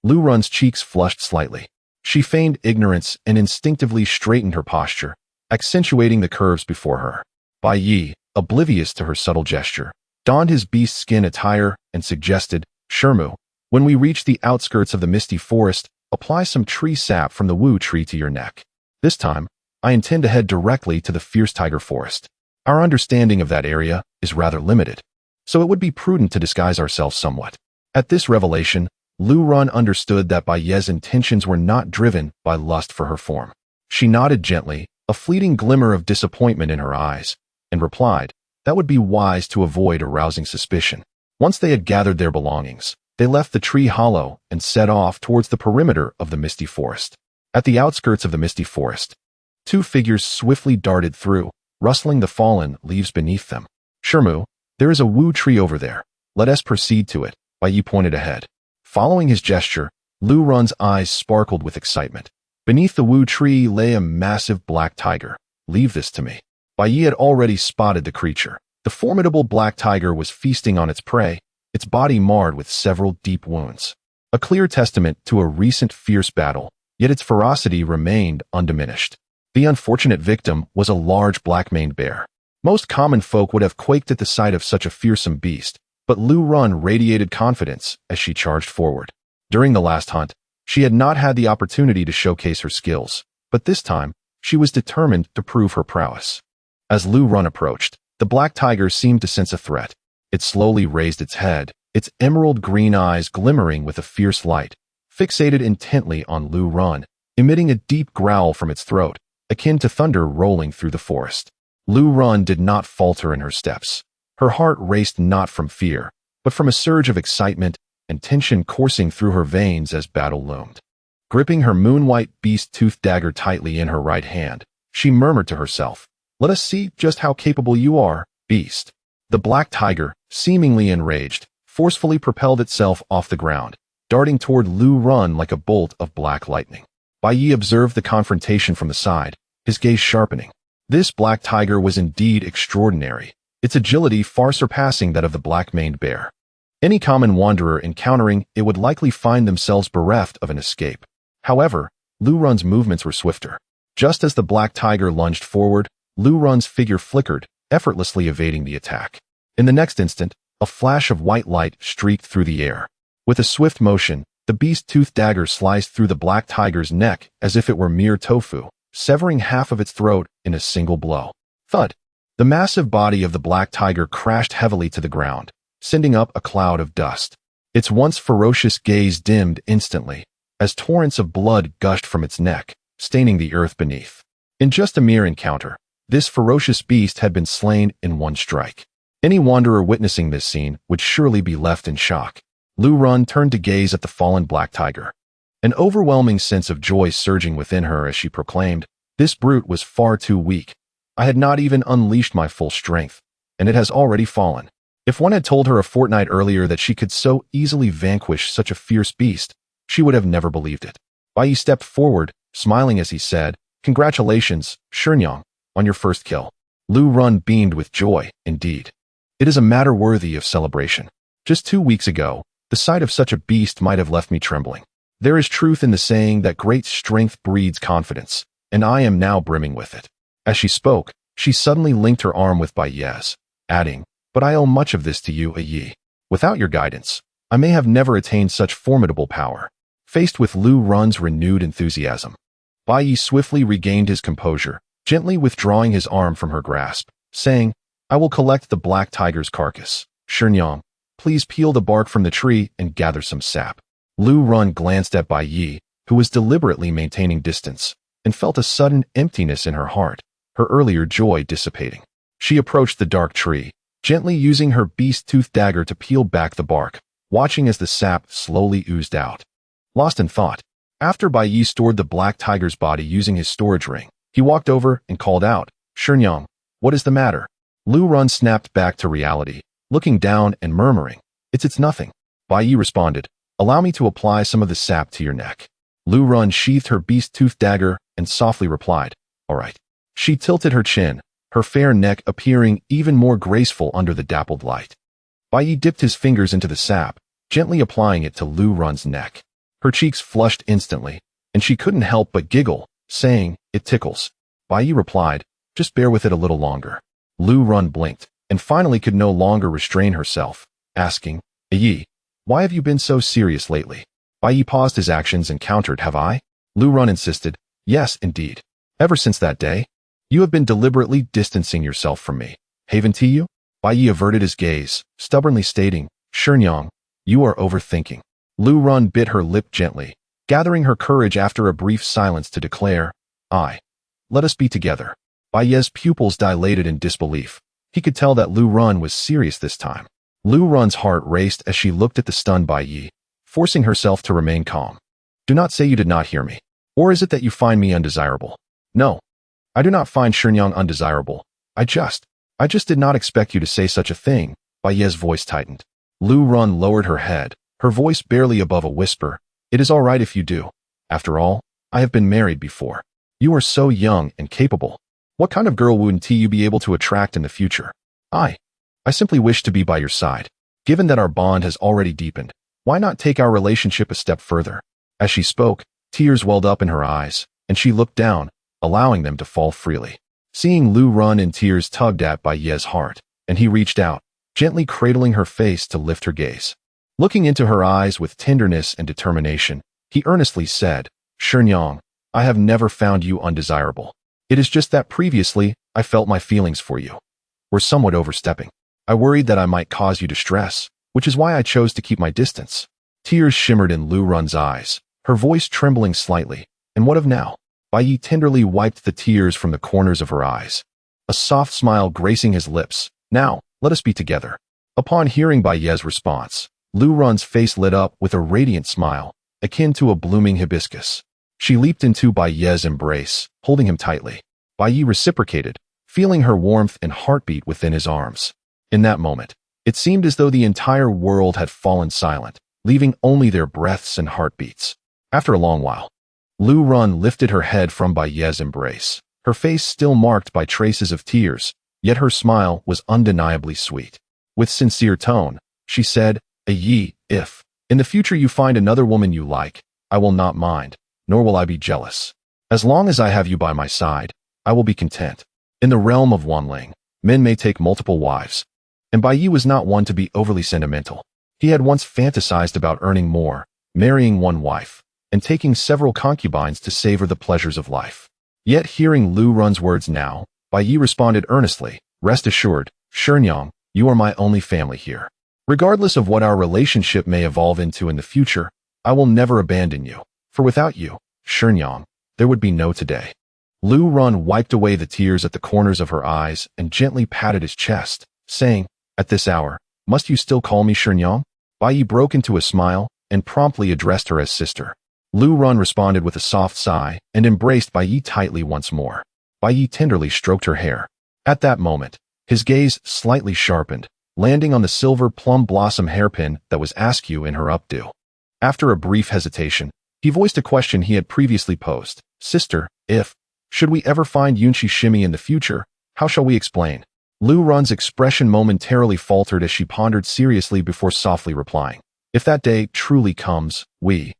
Lu Run's cheeks flushed slightly. She feigned ignorance and instinctively straightened her posture, accentuating the curves before her. Bai Ye, oblivious to her subtle gesture, donned his beast skin attire and suggested, Shermu, when we reach the outskirts of the misty forest, apply some tree sap from the wu tree to your neck. This time, I intend to head directly to the fierce tiger forest. Our understanding of that area is rather limited, so it would be prudent to disguise ourselves somewhat. At this revelation, Lu Run understood that Bai Ye's intentions were not driven by lust for her form. She nodded gently, a fleeting glimmer of disappointment in her eyes, and replied, that would be wise to avoid arousing suspicion. Once they had gathered their belongings, they left the tree hollow and set off towards the perimeter of the misty forest. At the outskirts of the misty forest, two figures swiftly darted through, rustling the fallen leaves beneath them. Shermu, there is a wu tree over there. Let us proceed to it, Bai Ye pointed ahead. Following his gesture, Lu Run's eyes sparkled with excitement. Beneath the wu tree lay a massive black tiger. Leave this to me. Bai Ye had already spotted the creature. The formidable black tiger was feasting on its prey, its body marred with several deep wounds. A clear testament to a recent fierce battle, yet its ferocity remained undiminished. The unfortunate victim was a large black-maned bear. Most common folk would have quaked at the sight of such a fearsome beast, but Lu Run radiated confidence as she charged forward. During the last hunt, she had not had the opportunity to showcase her skills, but this time, she was determined to prove her prowess. As Lu Run approached, the black tiger seemed to sense a threat. It slowly raised its head, its emerald green eyes glimmering with a fierce light, fixated intently on Lu Run, emitting a deep growl from its throat, akin to thunder rolling through the forest. Lu Run did not falter in her steps. Her heart raced not from fear, but from a surge of excitement and tension coursing through her veins as battle loomed. Gripping her moon-white beast-toothed dagger tightly in her right hand, she murmured to herself, let us see just how capable you are, beast. The black tiger, seemingly enraged, forcefully propelled itself off the ground, darting toward Lu Run like a bolt of black lightning. Bai Ye observed the confrontation from the side, his gaze sharpening. This black tiger was indeed extraordinary, its agility far surpassing that of the black-maned bear. Any common wanderer encountering it would likely find themselves bereft of an escape. However, Lu Run's movements were swifter. Just as the black tiger lunged forward, Lu Run's figure flickered, effortlessly evading the attack. In the next instant, a flash of white light streaked through the air. With a swift motion, the beast-toothed dagger sliced through the black tiger's neck as if it were mere tofu, severing half of its throat in a single blow. Thud! The massive body of the black tiger crashed heavily to the ground, sending up a cloud of dust. Its once ferocious gaze dimmed instantly, as torrents of blood gushed from its neck, staining the earth beneath. In just a mere encounter, this ferocious beast had been slain in one strike. Any wanderer witnessing this scene would surely be left in shock. Lu Run turned to gaze at the fallen black tiger, an overwhelming sense of joy surging within her as she proclaimed, this brute was far too weak. I had not even unleashed my full strength, and it has already fallen. If one had told her a fortnight earlier that she could so easily vanquish such a fierce beast, she would have never believed it. Bai Ye stepped forward, smiling as he said, "Congratulations, Shenyang, on your first kill." Lu Run beamed with joy, indeed. It is a matter worthy of celebration. Just 2 weeks ago, the sight of such a beast might have left me trembling. There is truth in the saying that great strength breeds confidence, and I am now brimming with it. As she spoke, she suddenly linked her arm with Bai Ye's, adding, "But I owe much of this to you, Ye. Without your guidance, I may have never attained such formidable power." Faced with Lu Run's renewed enthusiasm, Bai Ye swiftly regained his composure, gently withdrawing his arm from her grasp, saying, "I will collect the black tiger's carcass. Shenyang, please peel the bark from the tree and gather some sap." Lu Run glanced at Bai Ye, who was deliberately maintaining distance, and felt a sudden emptiness in her heart, her earlier joy dissipating. She approached the dark tree, gently using her beast-tooth dagger to peel back the bark, watching as the sap slowly oozed out. Lost in thought, after Bai Ye stored the black tiger's body using his storage ring, he walked over and called out, "Shenyang, what is the matter?" Lu Run snapped back to reality, looking down and murmuring, It's nothing." Bai Ye responded, "Allow me to apply some of the sap to your neck." Lu Run sheathed her beast-tooth dagger and softly replied, "All right." She tilted her chin, her fair neck appearing even more graceful under the dappled light. Bai Ye dipped his fingers into the sap, gently applying it to Lu Run's neck. Her cheeks flushed instantly, and she couldn't help but giggle, saying, "It tickles." Bai Ye replied, "Just bear with it a little longer." Lu Run blinked, and finally could no longer restrain herself, asking, "Ye, why have you been so serious lately?" Bai Ye paused his actions and countered, "Have I?" Lu Run insisted, "Yes, indeed. Ever since that day, you have been deliberately distancing yourself from me. Haven't you?" Bai Ye averted his gaze, stubbornly stating, "Shenyang, you are overthinking." Lu Run bit her lip gently, gathering her courage after a brief silence to declare, Let us be together." Bai Ye's pupils dilated in disbelief. He could tell that Lu Run was serious this time. Lu Run's heart raced as she looked at the stunned Bai Ye, forcing herself to remain calm. "Do not say you did not hear me. Or is it that you find me undesirable?" "No, I do not find Shenyang undesirable. I just did not expect you to say such a thing." Bai Ye's voice tightened. Lu Run lowered her head, her voice barely above a whisper. "It is all right if you do. After all, I have been married before. You are so young and capable. What kind of girl wouldn't you be able to attract in the future? I simply wish to be by your side. Given that our bond has already deepened, why not take our relationship a step further?" As she spoke, tears welled up in her eyes, and she looked down, allowing them to fall freely. Seeing Lu Run in tears tugged at Bai Ye's heart, and he reached out, gently cradling her face to lift her gaze. Looking into her eyes with tenderness and determination, he earnestly said, "Shenyang, I have never found you undesirable. It is just that previously, I felt my feelings for you were somewhat overstepping. I worried that I might cause you distress, which is why I chose to keep my distance." Tears shimmered in Lu Run's eyes, her voice trembling slightly. "And what of now?" Bai Ye tenderly wiped the tears from the corners of her eyes, a soft smile gracing his lips. "Now, let us be together." Upon hearing Bai Ye's response, Lu Run's face lit up with a radiant smile, akin to a blooming hibiscus. She leaped into Bai Ye's embrace, holding him tightly. Bai Ye reciprocated, feeling her warmth and heartbeat within his arms. In that moment, it seemed as though the entire world had fallen silent, leaving only their breaths and heartbeats. After a long while, Lu Run lifted her head from Bai Ye's embrace, her face still marked by traces of tears, yet her smile was undeniably sweet. With sincere tone, she said, "Ye, if, in the future you find another woman you like, I will not mind, nor will I be jealous. As long as I have you by my side, I will be content." In the realm of Wanling, men may take multiple wives, and Bai Ye was not one to be overly sentimental. He had once fantasized about earning more, marrying one wife, and taking several concubines to savor the pleasures of life. Yet hearing Lu Run's words now, Bai Ye responded earnestly, "Rest assured, Shenyang, you are my only family here. Regardless of what our relationship may evolve into in the future, I will never abandon you, for without you, Shenyang, there would be no today." Lu Run wiped away the tears at the corners of her eyes and gently patted his chest, saying, "At this hour, must you still call me Shenyang?" Bai Ye broke into a smile and promptly addressed her as sister. Lu Run responded with a soft sigh and embraced Bai Ye tightly once more. Bai Ye tenderly stroked her hair. At that moment, his gaze slightly sharpened, landing on the silver plum blossom hairpin that was askew in her updo. After a brief hesitation, he voiced a question he had previously posed. Sister, should we ever find Yunshi Shimi in the future, how shall we explain? Lu Run's expression momentarily faltered as she pondered seriously before softly replying. If that day truly comes, we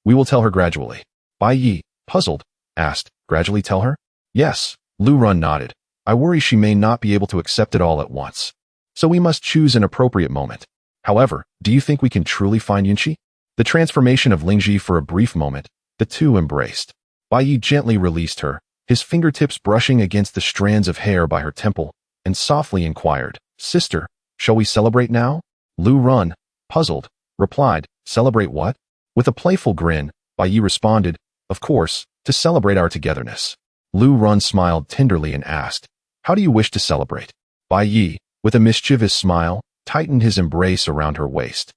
will tell her gradually. Bai Ye, puzzled, asked, gradually tell her? Yes, Lu Run nodded. I worry she may not be able to accept it all at once. So we must choose an appropriate moment. However, do you think we can truly find Yunshi? The transformation of Lingji for a brief moment, the two embraced. Bai Ye gently released her, his fingertips brushing against the strands of hair by her temple, and softly inquired, Sister, shall we celebrate now? Lu Run, puzzled, replied, Celebrate what? With a playful grin, Bai Ye responded, Of course, to celebrate our togetherness. Lu Run smiled tenderly and asked, How do you wish to celebrate? Bai Ye, with a mischievous smile, tightened his embrace around her waist.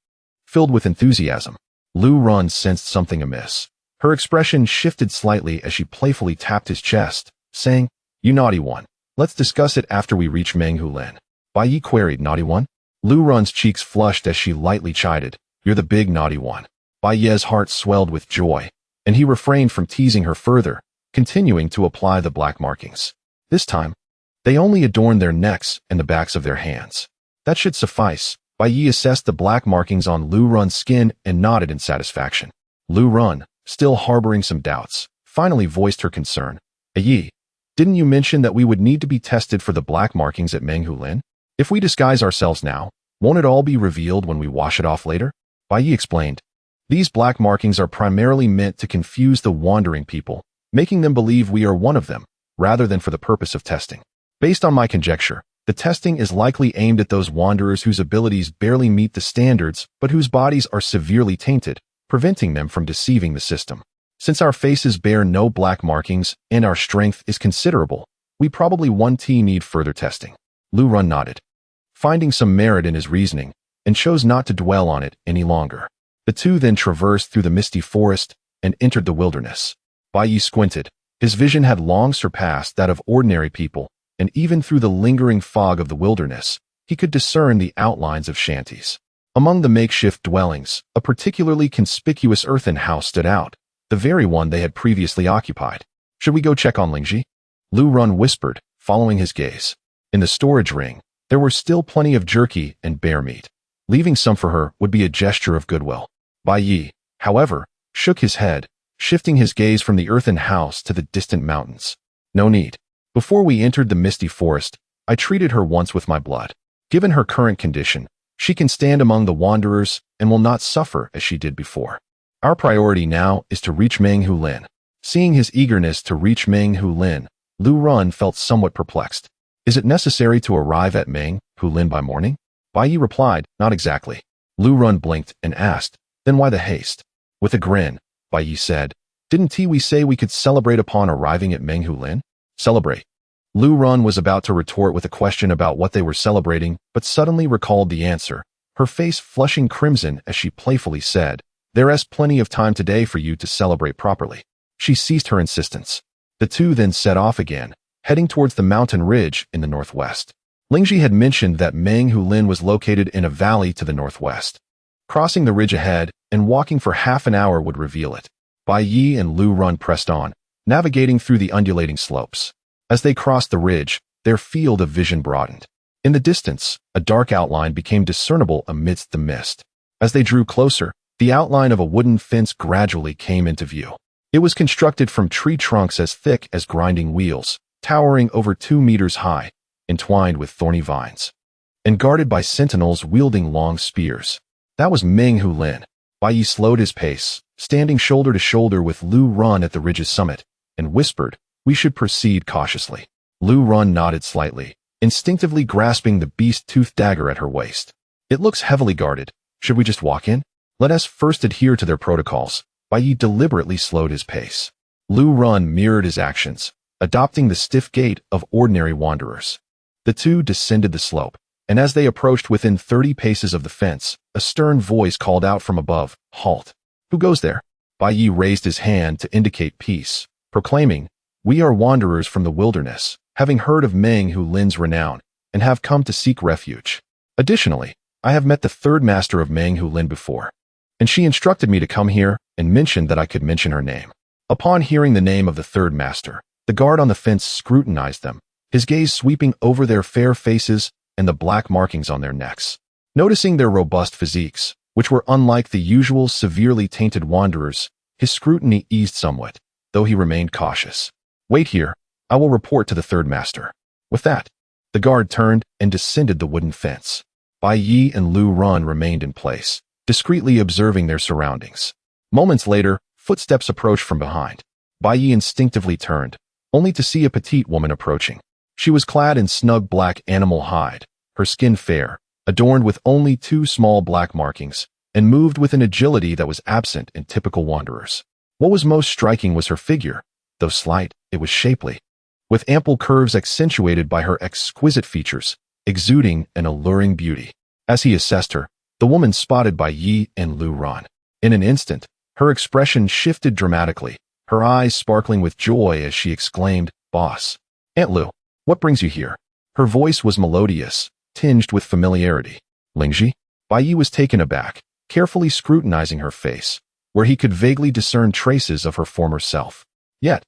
Filled with enthusiasm, Lu Run sensed something amiss. Her expression shifted slightly as she playfully tapped his chest, saying, You naughty one. Let's discuss it after we reach Menghulin. Bai Ye queried, Naughty one? Lu Run's cheeks flushed as she lightly chided, You're the big naughty one. Bai Ye's heart swelled with joy, and he refrained from teasing her further, continuing to apply the black markings. This time, they only adorned their necks and the backs of their hands. That should suffice. Bai Ye assessed the black markings on Lu Run's skin and nodded in satisfaction. Lu Run, still harboring some doubts, finally voiced her concern. Ye, didn't you mention that we would need to be tested for the black markings at Menghulin? If we disguise ourselves now, won't it all be revealed when we wash it off later? Bai Ye explained. These black markings are primarily meant to confuse the wandering people, making them believe we are one of them, rather than for the purpose of testing. Based on my conjecture, the testing is likely aimed at those wanderers whose abilities barely meet the standards but whose bodies are severely tainted, preventing them from deceiving the system. Since our faces bear no black markings and our strength is considerable, we probably won't need further testing. Lu Run nodded, finding some merit in his reasoning, and chose not to dwell on it any longer. The two then traversed through the misty forest and entered the wilderness. Bai Ye squinted. His vision had long surpassed that of ordinary people, and even through the lingering fog of the wilderness, he could discern the outlines of shanties. Among the makeshift dwellings, a particularly conspicuous earthen house stood out, the very one they had previously occupied. Should we go check on Lingji? Lu Run whispered, following his gaze. In the storage ring, there were still plenty of jerky and bear meat. Leaving some for her would be a gesture of goodwill. Bai Ye, however, shook his head, shifting his gaze from the earthen house to the distant mountains. No need. Before we entered the misty forest, I treated her once with my blood. Given her current condition, she can stand among the wanderers and will not suffer as she did before. Our priority now is to reach Menghulin. Seeing his eagerness to reach Menghulin, Lu Run felt somewhat perplexed. Is it necessary to arrive at Menghulin by morning? Bai Ye replied, Not exactly. Lu Run blinked and asked, Then why the haste? With a grin, Bai Ye said, Didn't we say we could celebrate upon arriving at Menghulin? Celebrate. Lu Run was about to retort with a question about what they were celebrating, but suddenly recalled the answer, her face flushing crimson as she playfully said, There's plenty of time today for you to celebrate properly. She ceased her insistence. The two then set off again, heading towards the mountain ridge in the northwest. Lingji had mentioned that Menghulin was located in a valley to the northwest. Crossing the ridge ahead and walking for half an hour would reveal it. Bai Ye and Lu Run pressed on, navigating through the undulating slopes. As they crossed the ridge, their field of vision broadened. In the distance, a dark outline became discernible amidst the mist. As they drew closer, the outline of a wooden fence gradually came into view. It was constructed from tree trunks as thick as grinding wheels, towering over 2 meters high, entwined with thorny vines, and guarded by sentinels wielding long spears. That was Menghulin. Bai Ye slowed his pace, standing shoulder to shoulder with Lu Run at the ridge's summit, and whispered, We should proceed cautiously. Lu Run nodded slightly, instinctively grasping the beast-toothed dagger at her waist. It looks heavily guarded. Should we just walk in? Let us first adhere to their protocols. Bai Ye deliberately slowed his pace. Lu Run mirrored his actions, adopting the stiff gait of ordinary wanderers. The two descended the slope, and as they approached within 30 paces of the fence, a stern voice called out from above, Halt! Who goes there? Bai Ye raised his hand to indicate peace, proclaiming, We are wanderers from the wilderness, having heard of Menghulin's renown, and have come to seek refuge. Additionally, I have met the third master of Menghu Lin before, and she instructed me to come here and mentioned that I could mention her name. Upon hearing the name of the third master, the guard on the fence scrutinized them, his gaze sweeping over their fair faces and the black markings on their necks. Noticing their robust physiques, which were unlike the usual severely tainted wanderers, his scrutiny eased somewhat, though he remained cautious. Wait here, I will report to the third master. With that, the guard turned and descended the wooden fence. Bai Ye and Liu Ran remained in place, discreetly observing their surroundings. Moments later, footsteps approached from behind. Bai Ye instinctively turned, only to see a petite woman approaching. She was clad in snug black animal hide, her skin fair, adorned with only 2 small black markings, and moved with an agility that was absent in typical wanderers. What was most striking was her figure. Though slight, it was shapely, with ample curves accentuated by her exquisite features, exuding an alluring beauty. As he assessed her, the woman spotted Bai Ye and Liu Ran. In an instant, her expression shifted dramatically, her eyes sparkling with joy as she exclaimed, "Boss, Aunt Liu, what brings you here?" Her voice was melodious, tinged with familiarity. "Lingji?" Bai Ye was taken aback, carefully scrutinizing her face, where he could vaguely discern traces of her former self. Yet,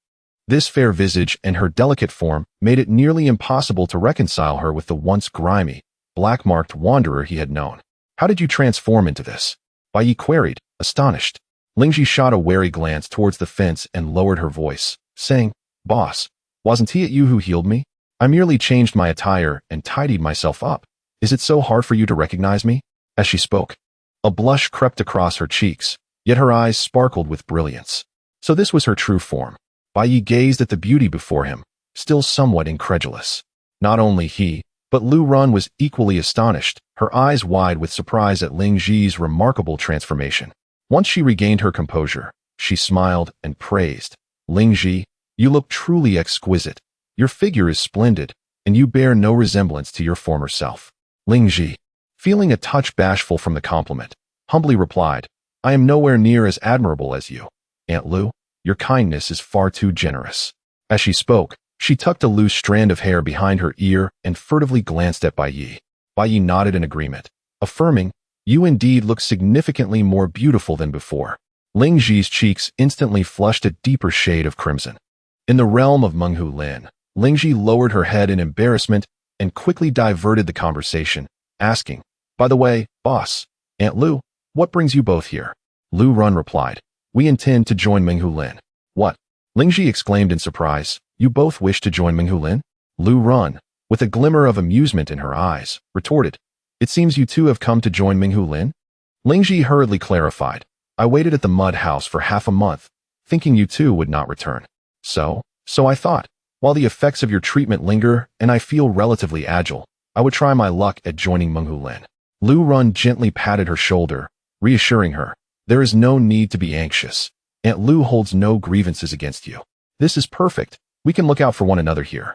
this fair visage and her delicate form made it nearly impossible to reconcile her with the once grimy, black-marked wanderer he had known. "How did you transform into this?" Bai Ye queried, astonished. Lingji shot a wary glance towards the fence and lowered her voice, saying, "Boss, wasn't it you who healed me? I merely changed my attire and tidied myself up. Is it so hard for you to recognize me?" As she spoke, a blush crept across her cheeks, yet her eyes sparkled with brilliance. So this was her true form. Bai Ye gazed at the beauty before him, still somewhat incredulous. Not only he, but Liu Ran was equally astonished, her eyes wide with surprise at Lingji's remarkable transformation. Once she regained her composure, she smiled and praised. "Lingji, you look truly exquisite. Your figure is splendid, and you bear no resemblance to your former self." Lingji, feeling a touch bashful from the compliment, humbly replied, "I am nowhere near as admirable as you. Aunt Liu, your kindness is far too generous." As she spoke, she tucked a loose strand of hair behind her ear and furtively glanced at Bai Ye. Bai Ye nodded in agreement, affirming, "You indeed look significantly more beautiful than before." Lingji's cheeks instantly flushed a deeper shade of crimson. In the realm of Menghu Lin, Lingji lowered her head in embarrassment and quickly diverted the conversation, asking, "By the way, boss, Aunt Liu, what brings you both here?" Liu Ran replied, "We intend to join Menghu Lin." "What?" Lingji exclaimed in surprise. "You both wish to join Menghu Lin?" Liu Ran, with a glimmer of amusement in her eyes, retorted, "It seems you two have come to join Menghu Lin?" Lingji hurriedly clarified, "I waited at the mud house for half a month, thinking you two would not return. So I thought, while the effects of your treatment linger and I feel relatively agile, I would try my luck at joining Menghu Lin." Liu Ran gently patted her shoulder, reassuring her, "There is no need to be anxious. Aunt Liu holds no grievances against you. This is perfect. We can look out for one another here."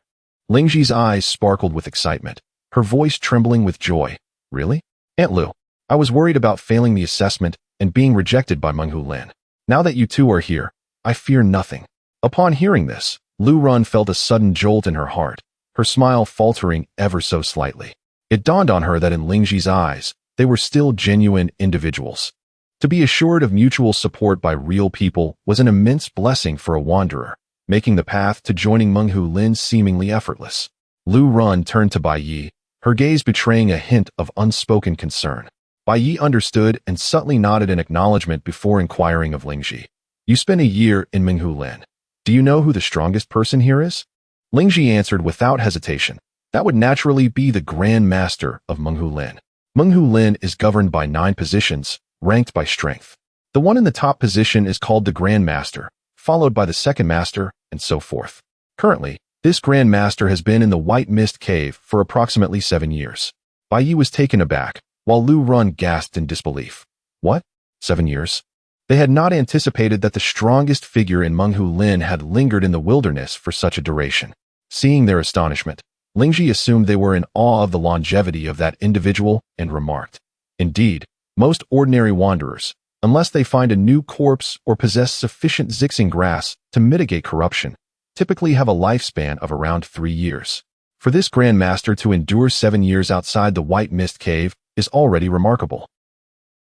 Lingji's eyes sparkled with excitement, her voice trembling with joy. "Really? Aunt Liu, I was worried about failing the assessment and being rejected by Menghu Lin. Now that you two are here, I fear nothing." Upon hearing this, Liu Ran felt a sudden jolt in her heart, her smile faltering ever so slightly. It dawned on her that in Lingji's eyes, they were still genuine individuals. To be assured of mutual support by real people was an immense blessing for a wanderer, making the path to joining Menghu Lin seemingly effortless. Liu Ran turned to Bai Ye, her gaze betraying a hint of unspoken concern. Bai Ye understood and subtly nodded in acknowledgement before inquiring of Lingji. "You spent a year in Menghu Lin. Do you know who the strongest person here is?" Lingji answered without hesitation. "That would naturally be the Grand Master of Menghu Lin. Menghu Lin is governed by 9 positions, ranked by strength. The one in the top position is called the Grand Master, followed by the Second Master, and so forth. Currently, this Grand Master has been in the White Mist Cave for approximately 7 years." Bai Ye was taken aback, while Liu Ran gasped in disbelief. "What? 7 years?" They had not anticipated that the strongest figure in Menghu Lin had lingered in the wilderness for such a duration. Seeing their astonishment, Lingji assumed they were in awe of the longevity of that individual and remarked, "Indeed, most ordinary wanderers, unless they find a new corpse or possess sufficient Zixing grass to mitigate corruption, typically have a lifespan of around 3 years. For this Grand Master to endure 7 years outside the White Mist Cave is already remarkable.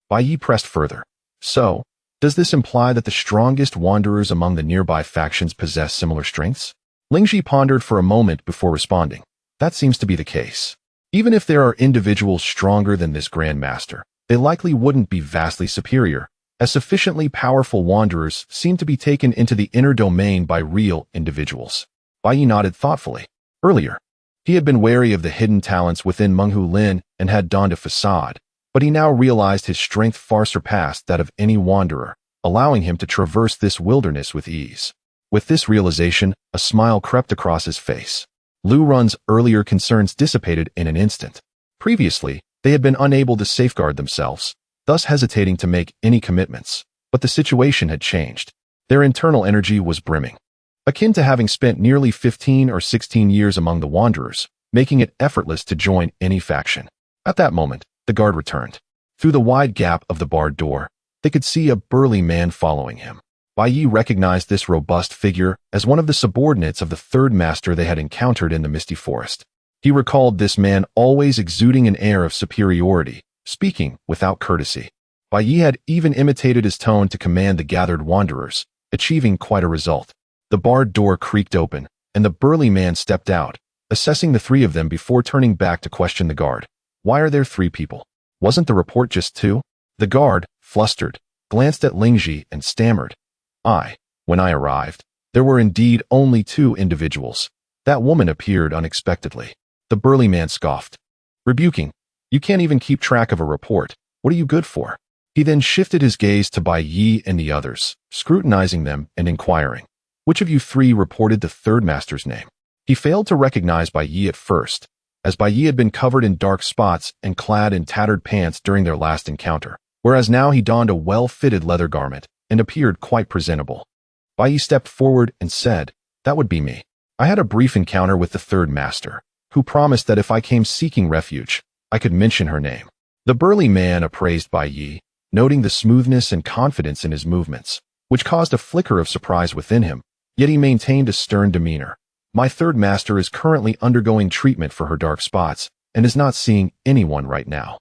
Bai Ye pressed further. So, does this imply that the strongest wanderers among the nearby factions possess similar strengths? Liu Shi pondered for a moment before responding. That seems to be the case. Even if there are individuals stronger than this Grand Master, they likely wouldn't be vastly superior, as sufficiently powerful wanderers seem to be taken into the inner domain by real individuals. Bai Ye nodded thoughtfully. Earlier, he had been wary of the hidden talents within Menghu Lin and had donned a facade, but he now realized his strength far surpassed that of any wanderer, allowing him to traverse this wilderness with ease. With this realization, a smile crept across his face. Lu Run's earlier concerns dissipated in an instant. Previously, they had been unable to safeguard themselves, thus hesitating to make any commitments, but the situation had changed. Their internal energy was brimming, akin to having spent nearly 15 or 16 years among the Wanderers, making it effortless to join any faction. At that moment, the guard returned. Through the wide gap of the barred door, they could see a burly man following him. Bai Ye recognized this robust figure as one of the subordinates of the third master they had encountered in the misty forest. He recalled this man always exuding an air of superiority, speaking without courtesy. Bai Ye had even imitated his tone to command the gathered wanderers, achieving quite a result. The barred door creaked open, and the burly man stepped out, assessing the three of them before turning back to question the guard. Why are there 3 people? Wasn't the report just 2? The guard, flustered, glanced at Liu Shi and stammered. When I arrived, there were indeed only 2 individuals. That woman appeared unexpectedly. The burly man scoffed, rebuking, "You can't even keep track of a report. What are you good for?" He then shifted his gaze to Bai Ye and the others, scrutinizing them and inquiring, "Which of you 3 reported the third master's name?" He failed to recognize Bai Ye at first, as Bai Ye had been covered in dark spots and clad in tattered pants during their last encounter, whereas now he donned a well-fitted leather garment and appeared quite presentable. Bai Ye stepped forward and said, "That would be me. I had a brief encounter with the third master, who promised that if I came seeking refuge, I could mention her name." The burly man appraised Bai Ye, noting the smoothness and confidence in his movements, which caused a flicker of surprise within him, yet he maintained a stern demeanor. "My third master is currently undergoing treatment for her dark spots and is not seeing anyone right now."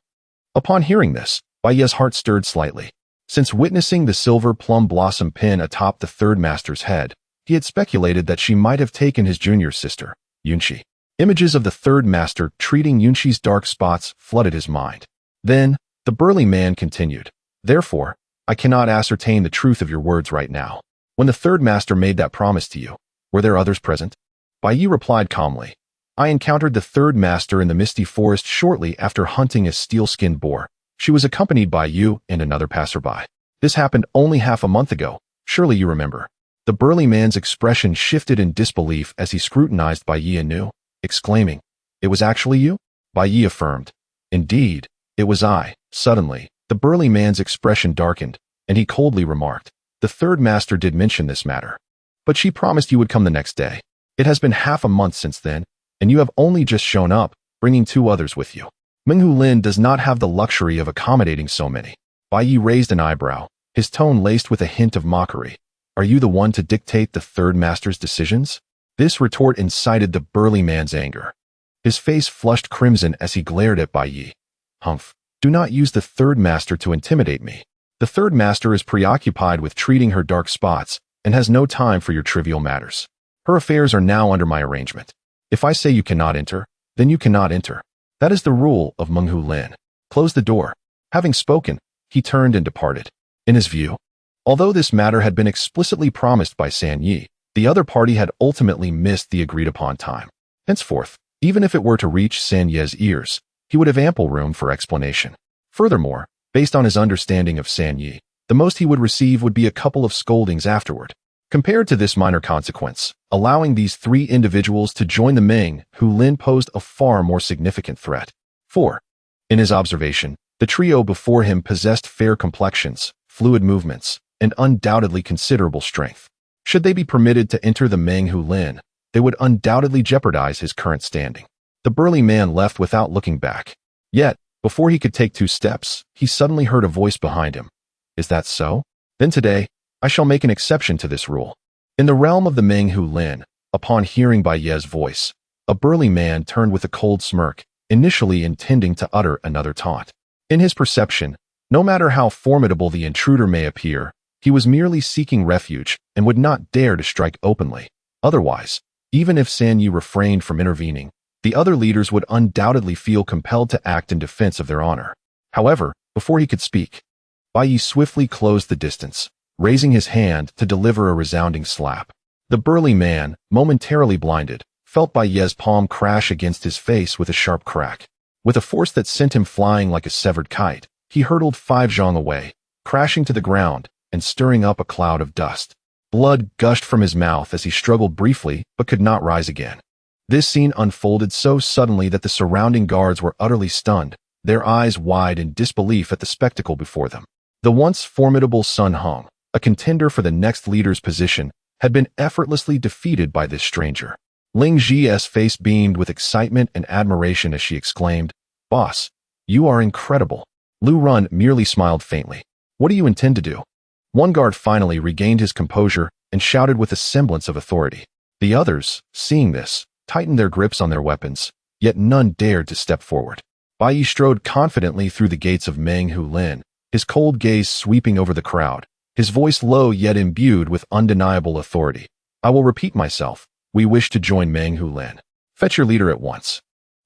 Upon hearing this, Bai Ye's heart stirred slightly. Since witnessing the silver plum blossom pin atop the third master's head, he had speculated that she might have taken his junior sister, Liu Shi. Images of the third master treating Liu Shi's dark spots flooded his mind. Then, the burly man continued, "Therefore, I cannot ascertain the truth of your words right now. When the third master made that promise to you, were there others present?" Bai Ye replied calmly, "I encountered the third master in the misty forest shortly after hunting a steel-skinned boar. She was accompanied by you and another passerby. This happened only half a month ago. Surely you remember." The burly man's expression shifted in disbelief as he scrutinized Bai Ye anew, exclaiming, "It was actually you?" Bai Ye affirmed, "Indeed, it was I." Suddenly, the burly man's expression darkened, and he coldly remarked, "The third master did mention this matter, but she promised you would come the next day. It has been half a month since then, and you have only just shown up, bringing 2 others with you. Menghu Lin does not have the luxury of accommodating so many." Bai Ye raised an eyebrow, his tone laced with a hint of mockery. "Are you the one to dictate the third master's decisions?" This retort incited the burly man's anger. His face flushed crimson as he glared at Bai Ye. "Humph, do not use the third master to intimidate me. The third master is preoccupied with treating her dark spots and has no time for your trivial matters. Her affairs are now under my arrangement. If I say you cannot enter, then you cannot enter. That is the rule of Menghu Lin. Close the door." Having spoken, he turned and departed. In his view, although this matter had been explicitly promised by San Yi, the other party had ultimately missed the agreed-upon time. Henceforth, even if it were to reach San Ye's ears, he would have ample room for explanation. Furthermore, based on his understanding of San Yi, the most he would receive would be a couple of scoldings afterward. Compared to this minor consequence, allowing these 3 individuals to join the Menghu Lin posed a far more significant threat. 4. In his observation, the trio before him possessed fair complexions, fluid movements, and undoubtedly considerable strength. Should they be permitted to enter the Menghu Lin, they would undoubtedly jeopardize his current standing. The burly man left without looking back. Yet, before he could take 2 steps, he suddenly heard a voice behind him. "Is that so? Then today, I shall make an exception to this rule." In the realm of the Menghu Lin, upon hearing Bai Ye's voice, a burly man turned with a cold smirk, initially intending to utter another taunt. In his perception, no matter how formidable the intruder may appear, he was merely seeking refuge and would not dare to strike openly. Otherwise, even if San Yi refrained from intervening, the other leaders would undoubtedly feel compelled to act in defense of their honor. However, before he could speak, Bai Ye swiftly closed the distance, raising his hand to deliver a resounding slap. The burly man, momentarily blinded, felt Bai Ye's palm crash against his face with a sharp crack. With a force that sent him flying like a severed kite, he hurtled 5 zhang away, crashing to the ground and stirring up a cloud of dust. Blood gushed from his mouth as he struggled briefly but could not rise again. This scene unfolded so suddenly that the surrounding guards were utterly stunned, their eyes wide in disbelief at the spectacle before them. The once formidable Sun Hong, a contender for the next leader's position, had been effortlessly defeated by this stranger. Ling Ji's face beamed with excitement and admiration as she exclaimed, "Boss, you are incredible." Lu Run merely smiled faintly. "What do you intend to do?" One guard finally regained his composure and shouted with a semblance of authority. The others, seeing this, tightened their grips on their weapons, yet none dared to step forward. Bai Ye strode confidently through the gates of Meng Hu Lin, his cold gaze sweeping over the crowd, his voice low yet imbued with undeniable authority. "I will repeat myself. We wish to join Meng Hu Lin. Fetch your leader at once."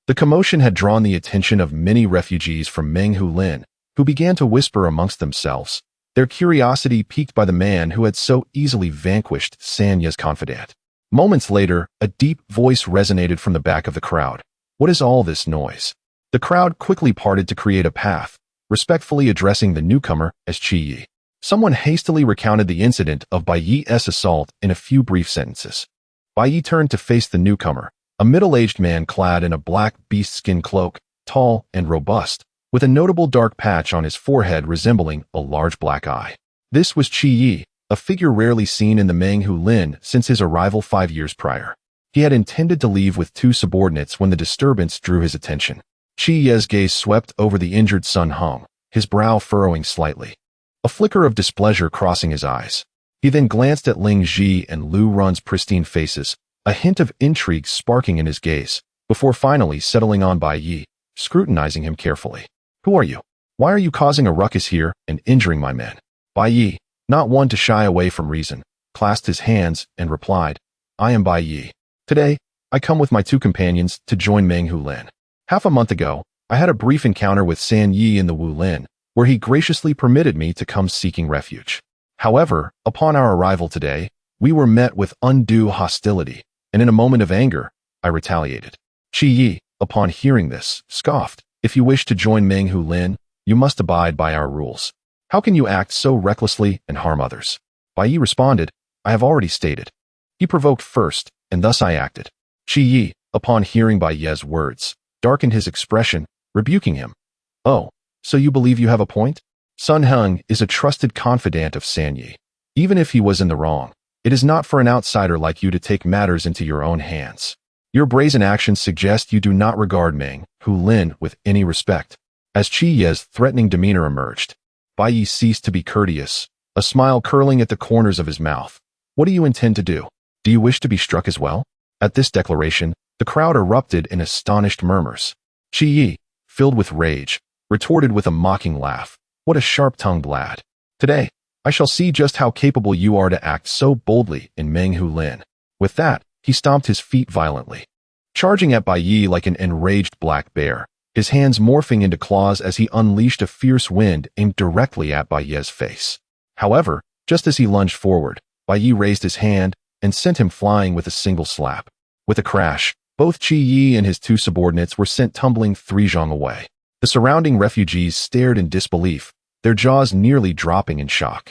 The commotion had drawn the attention of many refugees from Meng Hu Lin, who began to whisper amongst themselves, their curiosity piqued by the man who had so easily vanquished San Ye's confidant. Moments later, a deep voice resonated from the back of the crowd. "What is all this noise?" The crowd quickly parted to create a path, respectfully addressing the newcomer as Bai Ye. Someone hastily recounted the incident of Bai Ye's assault in a few brief sentences. Bai Ye turned to face the newcomer, a middle-aged man clad in a black beast-skin cloak, tall and robust, with a notable dark patch on his forehead resembling a large black eye. This was Bai Ye, a figure rarely seen in the Meng Hu Lin since his arrival 5 years prior. He had intended to leave with 2 subordinates when the disturbance drew his attention. Bai Ye's gaze swept over the injured Sun Hong, his brow furrowing slightly, a flicker of displeasure crossing his eyes. He then glanced at Ling Ji and Lu Run's pristine faces, a hint of intrigue sparking in his gaze, before finally settling on Bai Ye, scrutinizing him carefully. "Who are you? Why are you causing a ruckus here and injuring my men?" Bai Ye, not one to shy away from reason, clasped his hands and replied, "I am Bai Ye. Today, I come with my 2 companions to join Meng Hu Lin. Half a month ago, I had a brief encounter with San Yi in the Wu Lin, where he graciously permitted me to come seeking refuge. However, upon our arrival today, we were met with undue hostility, and in a moment of anger, I retaliated." Bai Ye, upon hearing this, scoffed, "If you wish to join Meng Hu Lin, you must abide by our rules. How can you act so recklessly and harm others?" Bai Ye responded, "I have already stated. He provoked first, and thus I acted." Bai Ye, upon hearing Bai Ye's words, darkened his expression, rebuking him. "Oh, so you believe you have a point? Sun Hong is a trusted confidant of San Yi. Even if he was in the wrong, it is not for an outsider like you to take matters into your own hands. Your brazen actions suggest you do not regard Meng Hu Lin with any respect." As Bai Ye's threatening demeanor emerged, Bai Ye ceased to be courteous, a smile curling at the corners of his mouth. "What do you intend to do? Do you wish to be struck as well?" At this declaration, the crowd erupted in astonished murmurs. Bai Ye, filled with rage, retorted with a mocking laugh, "What a sharp-tongued lad. Today, I shall see just how capable you are to act so boldly in Meng Hu Lin." With that, he stomped his feet violently, charging at Bai Ye like an enraged black bear, his hands morphing into claws as he unleashed a fierce wind aimed directly at Bai Ye's face. However, just as he lunged forward, Bai Ye raised his hand and sent him flying with a single slap. With a crash, both Bai Ye and his 2 subordinates were sent tumbling 3 zhang away. The surrounding refugees stared in disbelief, their jaws nearly dropping in shock.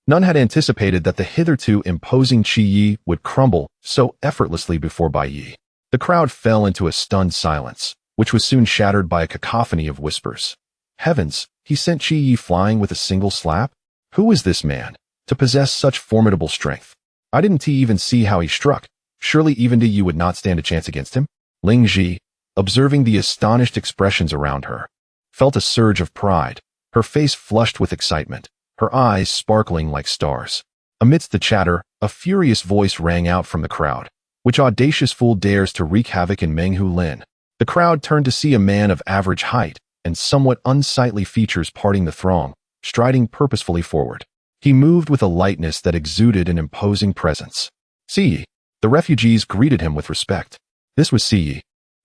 None had anticipated that the hitherto imposing Bai Ye would crumble so effortlessly before Bai Ye. The crowd fell into a stunned silence, which was soon shattered by a cacophony of whispers. Heavens, he sent Bai Ye flying with a single slap? Who is this man, to possess such formidable strength? I didn't even see how he struck. Surely even you would not stand a chance against him? Ling Ji, observing the astonished expressions around her, felt a surge of pride, her face flushed with excitement, her eyes sparkling like stars. Amidst the chatter, a furious voice rang out from the crowd. Which audacious fool dares to wreak havoc in Menghu Lin? The crowd turned to see a man of average height and somewhat unsightly features parting the throng, striding purposefully forward. He moved with a lightness that exuded an imposing presence. Siyi. The refugees greeted him with respect. This was Siyi,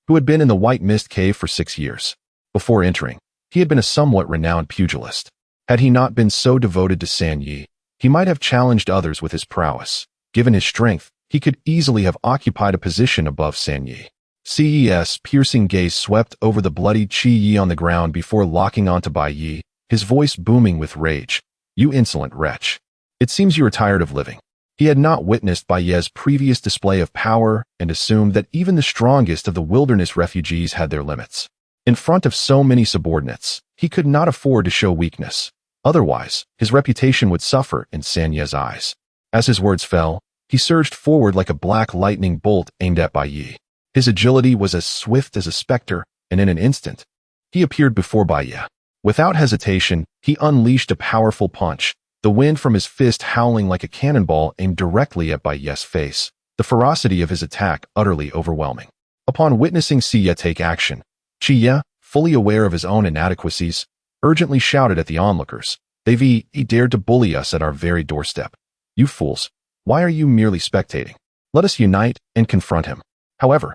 who had been in the White Mist Cave for 6 years. Before entering, he had been a somewhat renowned pugilist. Had he not been so devoted to San Yi, he might have challenged others with his prowess. Given his strength, he could easily have occupied a position above San Yi. Siyi's piercing gaze swept over the bloody Qi Yi on the ground before locking onto Bai Ye, his voice booming with rage. You insolent wretch. It seems you are tired of living. He had not witnessed Bai Ye's previous display of power and assumed that even the strongest of the wilderness refugees had their limits. In front of so many subordinates, he could not afford to show weakness. Otherwise, his reputation would suffer in San Ye's eyes. As his words fell, he surged forward like a black lightning bolt aimed at Bai Ye. His agility was as swift as a specter, and in an instant, he appeared before Bai Ye. Without hesitation, he unleashed a powerful punch, the wind from his fist howling like a cannonball aimed directly at Bai Ye's face, the ferocity of his attack utterly overwhelming. Upon witnessing Siyi take action, Qi Ye, fully aware of his own inadequacies, urgently shouted at the onlookers, He dared to bully us at our very doorstep. You fools, why are you merely spectating? Let us unite and confront him. However,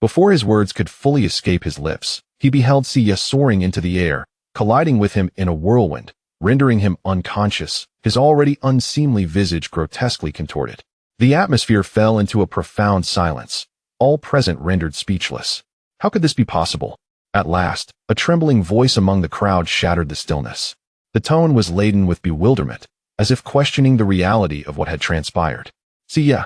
before his words could fully escape his lips, he beheld Siyi soaring into the air, colliding with him in a whirlwind, rendering him unconscious, his already unseemly visage grotesquely contorted. The atmosphere fell into a profound silence, all present rendered speechless. How could this be possible? At last, a trembling voice among the crowd shattered the stillness. The tone was laden with bewilderment, as if questioning the reality of what had transpired. Siyi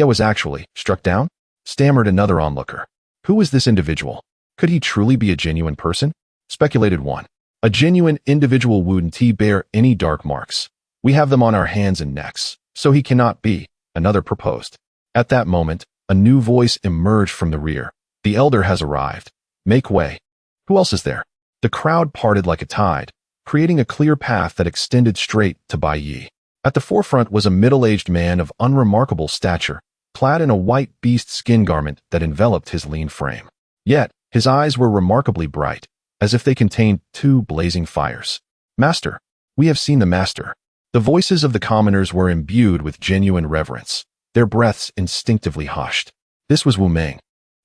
was actually struck down? Stammered another onlooker. Who was this individual? Could he truly be a genuine person? Speculated one. A genuine individual wouldn't bear any dark marks. We have them on our hands and necks, so he cannot be, another proposed. At that moment, a new voice emerged from the rear. The elder has arrived. Make way. Who else is there? The crowd parted like a tide, creating a clear path that extended straight to Bai Ye. At the forefront was a middle-aged man of unremarkable stature, clad in a white beast skin garment that enveloped his lean frame. Yet, his eyes were remarkably bright, as if they contained 2 blazing fires. Master, we have seen the master. The voices of the commoners were imbued with genuine reverence, their breaths instinctively hushed. This was Wu Meng,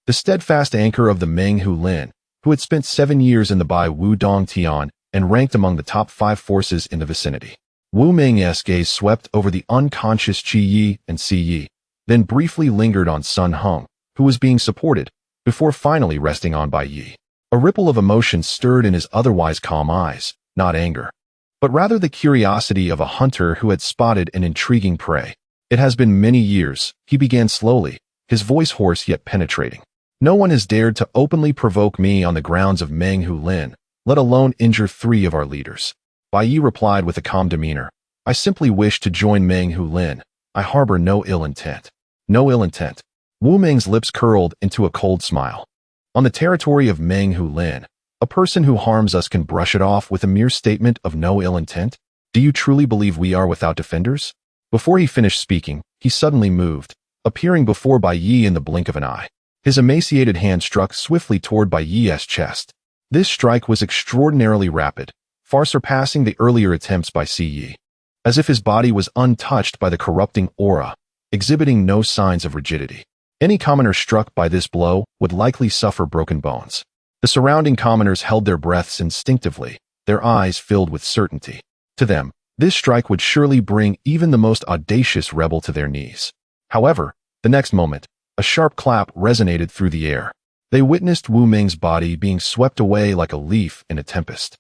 the steadfast anchor of the Menghu Lin, who had spent 7 years in the Bai Wu Dong Tian and ranked among the top 5 forces in the vicinity. Wu Meng's gaze swept over the unconscious Qi Yi and Siyi, then briefly lingered on Sun Hong, who was being supported, before finally resting on Bai Ye. A ripple of emotion stirred in his otherwise calm eyes, not anger, but rather the curiosity of a hunter who had spotted an intriguing prey. It has been many years, he began slowly, his voice hoarse yet penetrating. No one has dared to openly provoke me on the grounds of Menghu Lin, let alone injure 3 of our leaders. Bai Ye replied with a calm demeanor. I simply wish to join Menghu Lin. I harbor no ill intent. No ill intent. Wu Meng's lips curled into a cold smile. On the territory of Menghu Lin, a person who harms us can brush it off with a mere statement of no ill intent? Do you truly believe we are without defenders? Before he finished speaking, he suddenly moved, appearing before Bai Ye in the blink of an eye. His emaciated hand struck swiftly toward Bai Ye's chest. This strike was extraordinarily rapid, far surpassing the earlier attempts by Siyi. As if his body was untouched by the corrupting aura, exhibiting no signs of rigidity. Any commoner struck by this blow would likely suffer broken bones. The surrounding commoners held their breaths instinctively, their eyes filled with certainty. To them, this strike would surely bring even the most audacious rebel to their knees. However, the next moment, a sharp clap resonated through the air. They witnessed Wu Meng's body being swept away like a leaf in a tempest,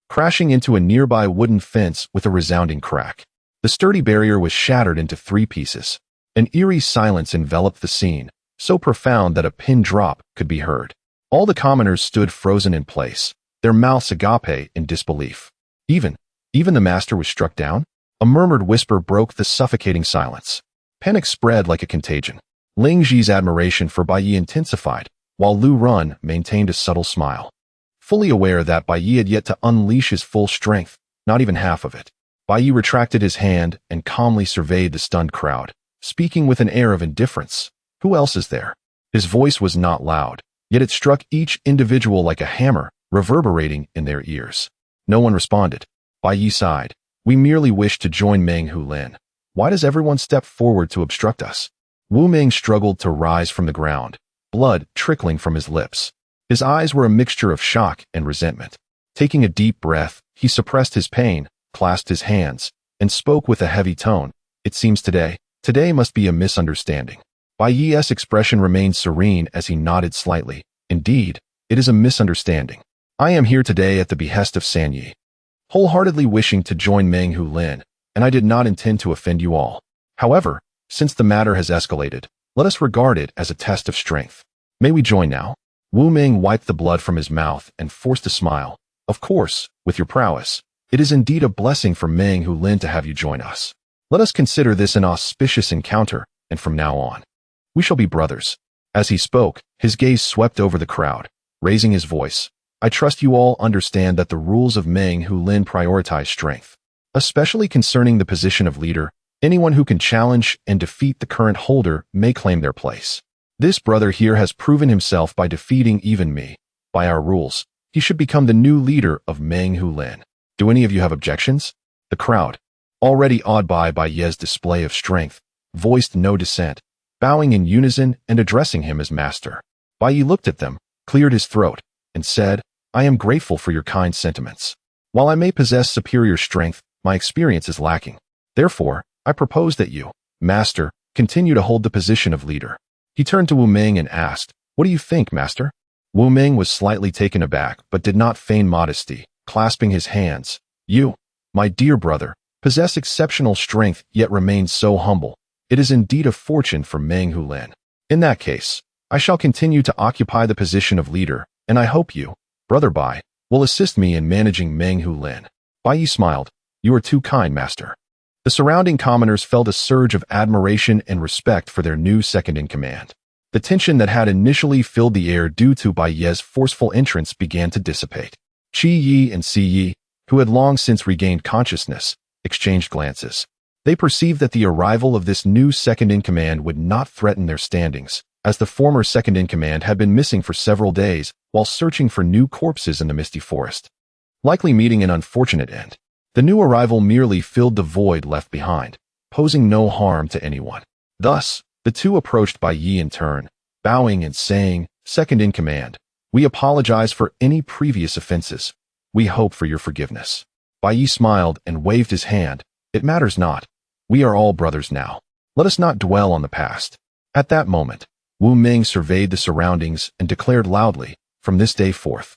crashing into a nearby wooden fence with a resounding crack. The sturdy barrier was shattered into 3 pieces. An eerie silence enveloped the scene, so profound that a pin drop could be heard. All the commoners stood frozen in place, their mouths agape in disbelief. Even the master was struck down? A murmured whisper broke the suffocating silence. Panic spread like a contagion. Ling Ji's admiration for Bai Ye intensified, while Lu Run maintained a subtle smile. Fully aware that Bai Ye had yet to unleash his full strength, not even half of it, Bai Ye retracted his hand and calmly surveyed the stunned crowd, speaking with an air of indifference. Who else is there? His voice was not loud, yet it struck each individual like a hammer, reverberating in their ears. No one responded. Bai Ye sighed. We merely wish to join Meng Hu Lin. Why does everyone step forward to obstruct us? Wu Ming struggled to rise from the ground, blood trickling from his lips. His eyes were a mixture of shock and resentment. Taking a deep breath, he suppressed his pain, clasped his hands, and spoke with a heavy tone. It seems today must be a misunderstanding. Bai Ye's expression remained serene as he nodded slightly. Indeed, it is a misunderstanding. I am here today at the behest of San Yi, wholeheartedly wishing to join Meng Hu Lin, and I did not intend to offend you all. However, since the matter has escalated, let us regard it as a test of strength. May we join now? Wu Ming wiped the blood from his mouth and forced a smile. Of course, with your prowess. It is indeed a blessing for Meng Hu Lin to have you join us. Let us consider this an auspicious encounter, and from now on, we shall be brothers. As he spoke, his gaze swept over the crowd, raising his voice. I trust you all understand that the rules of Meng Hu Lin prioritize strength. Especially concerning the position of leader, anyone who can challenge and defeat the current holder may claim their place. This brother here has proven himself by defeating even me. By our rules, he should become the new leader of Meng Hu Lin. Do any of you have objections? The crowd, already awed by Bai Ye's display of strength, voiced no dissent, bowing in unison and addressing him as master. Bai Ye looked at them, cleared his throat, and said, I am grateful for your kind sentiments. While I may possess superior strength, my experience is lacking. Therefore, I propose that you, master, continue to hold the position of leader. He turned to Wu Ming and asked, What do you think, master? Wu Ming was slightly taken aback but did not feign modesty, clasping his hands. You, my dear brother, possess exceptional strength yet remain so humble. It is indeed a fortune for Meng Hu Lin. In that case, I shall continue to occupy the position of leader, and I hope you, Brother Bai, will assist me in managing Meng Hu Lin. Bai Ye smiled. You are too kind, master. The surrounding commoners felt a surge of admiration and respect for their new second-in-command. The tension that had initially filled the air due to Bai Ye's forceful entrance began to dissipate. Qi Yi and Si Yi, who had long since regained consciousness, exchanged glances. They perceived that the arrival of this new second-in-command would not threaten their standings, as the former second-in-command had been missing for several days while searching for new corpses in the misty forest. Likely meeting an unfortunate end, the new arrival merely filled the void left behind, posing no harm to anyone. Thus, the two approached Bai Ye in turn, bowing and saying, Second-in-command, we apologize for any previous offenses. We hope for your forgiveness. Bai Ye smiled and waved his hand. It matters not. We are all brothers now. Let us not dwell on the past. At that moment, Wu Ming surveyed the surroundings and declared loudly, From this day forth,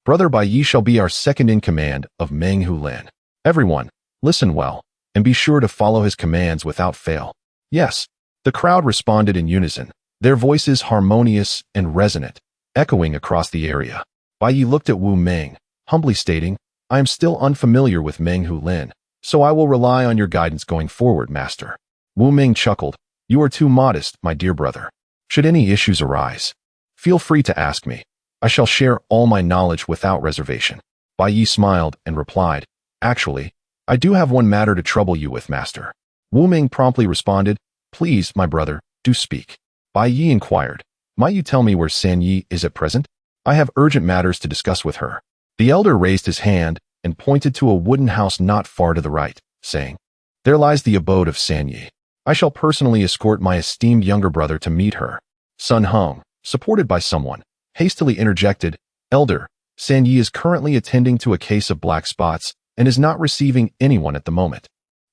Brother Bai Ye shall be our second-in-command of Meng Hu Lin. Everyone, listen well, and be sure to follow his commands without fail. Yes, the crowd responded in unison, their voices harmonious and resonant, echoing across the area. Bai Ye looked at Wu Ming, humbly stating, I am still unfamiliar with Meng Hu Lin, so I will rely on your guidance going forward, master. Wu Ming chuckled, You are too modest, my dear brother. Should any issues arise, feel free to ask me. I shall share all my knowledge without reservation. Bai Ye smiled and replied, Actually, I do have one matter to trouble you with, master. Wu Ming promptly responded, Please, my brother, do speak. Bai Ye inquired, Might you tell me where San Yi is at present? I have urgent matters to discuss with her. The elder raised his hand and pointed to a wooden house not far to the right, saying, There lies the abode of San Yi. I shall personally escort my esteemed younger brother to meet her. Sun Hong, supported by someone, hastily interjected, Elder, San Yi is currently attending to a case of black spots and is not receiving anyone at the moment.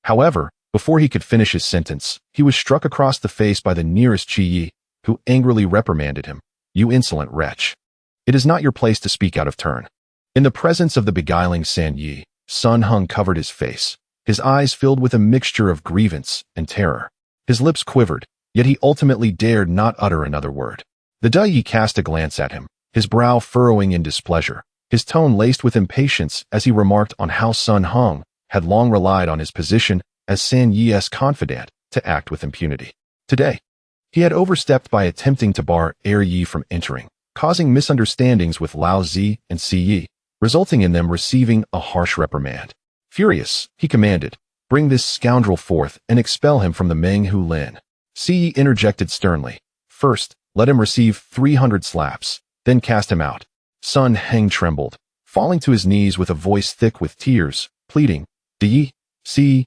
However, before he could finish his sentence, he was struck across the face by the nearest Qi Yi, who angrily reprimanded him, You insolent wretch. It is not your place to speak out of turn. In the presence of the beguiling San Yi, Sun Hong covered his face. His eyes filled with a mixture of grievance and terror. His lips quivered, yet he ultimately dared not utter another word. The Dai Yi cast a glance at him, his brow furrowing in displeasure, his tone laced with impatience as he remarked on how Sun Hong had long relied on his position as San Yi's confidant to act with impunity. Today, he had overstepped by attempting to bar Yi from entering, causing misunderstandings with Lao Zi and Si Yi, resulting in them receiving a harsh reprimand. Furious, he commanded, Bring this scoundrel forth and expel him from the Meng Hu Lin. Si Yi interjected sternly, First, let him receive 300 slaps, then cast him out. Sun Heng trembled, falling to his knees with a voice thick with tears, pleading, Di, Si,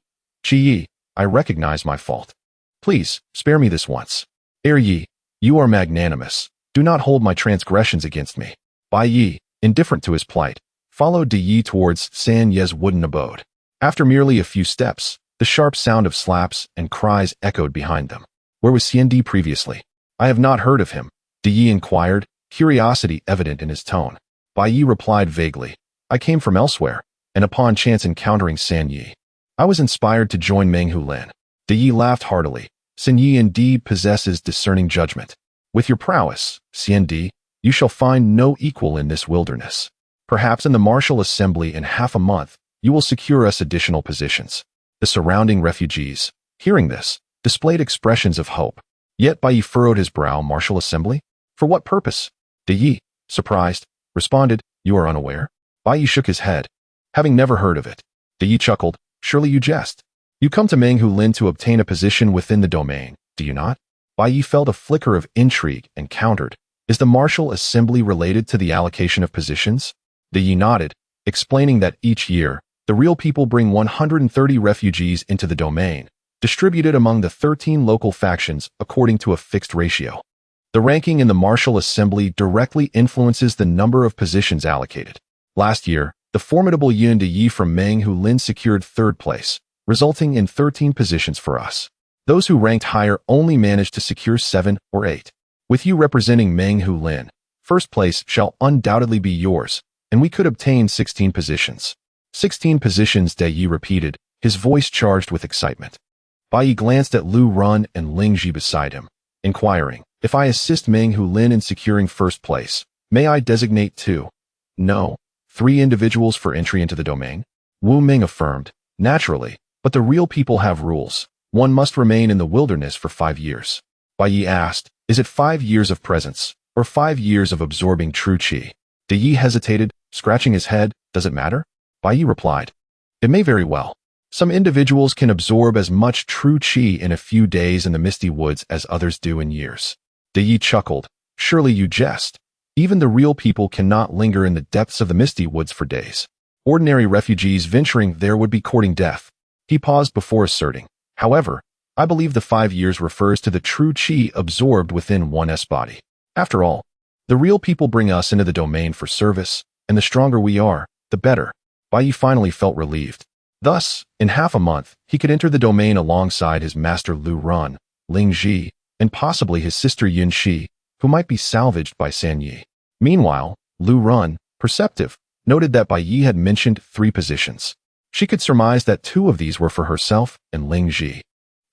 Chi Yi, I recognize my fault. Please, spare me this once. Yi, you are magnanimous. Do not hold my transgressions against me. Bai Ye, indifferent to his plight, followed Yi towards San Ye's wooden abode. After merely a few steps, the sharp sound of slaps and cries echoed behind them. Where was Di previously? I have not heard of him, Yi inquired, curiosity evident in his tone. Bai Ye replied vaguely, I came from elsewhere, and upon chance encountering San Yi, I was inspired to join Meng Hu Lin. Yi laughed heartily. San Yi indeed possesses discerning judgment. With your prowess, Xian Di, you shall find no equal in this wilderness. Perhaps in the martial assembly in half a month, you will secure us additional positions. The surrounding refugees, hearing this, displayed expressions of hope. Yet Bai Ye furrowed his brow. Martial assembly? For what purpose? Yi, surprised, responded, you are unaware? Bai Ye shook his head, having never heard of it. Yi chuckled, surely you jest. You come to Meng Hu Lin to obtain a position within the domain, do you not? Bai Ye felt a flicker of intrigue and countered, is the martial assembly related to the allocation of positions? Yi nodded, explaining that each year, the real people bring 130 refugees into the domain, distributed among the 13 local factions according to a fixed ratio. The ranking in the martial assembly directly influences the number of positions allocated. Last year, the formidable Yun Yi from Meng Hu Lin secured third place, resulting in 13 positions for us. Those who ranked higher only managed to secure 7 or 8. With you representing Meng Hu Lin, first place shall undoubtedly be yours, and we could obtain 16 positions. 16 positions, Yi repeated, his voice charged with excitement. Bai Ye glanced at Lu Run and Ling Ji beside him, inquiring, if I assist Meng Hu Lin in securing first place, may I designate 2? No, 3 individuals for entry into the domain? Wu Ming affirmed, naturally, but the real people have rules. One must remain in the wilderness for 5 years. Bai Ye asked, is it 5 years of presence, or 5 years of absorbing true qi? Yi hesitated, scratching his head, does it matter? Bai Ye replied, it may very well. Some individuals can absorb as much true qi in a few days in the misty woods as others do in years. Yi chuckled, surely you jest. Even the real people cannot linger in the depths of the misty woods for days. Ordinary refugees venturing there would be courting death. He paused before asserting, however, I believe the 5 years refers to the true qi absorbed within one's body. After all, the real people bring us into the domain for service, and the stronger we are, the better. Bai Ye finally felt relieved. Thus, in half a month, he could enter the domain alongside his master Lu Run, Ling Ji, and possibly his sister Yun Shi, who might be salvaged by San Yi. Meanwhile, Lu Run, perceptive, noted that Bai Ye had mentioned 3 positions. She could surmise that 2 of these were for herself and Ling Ji.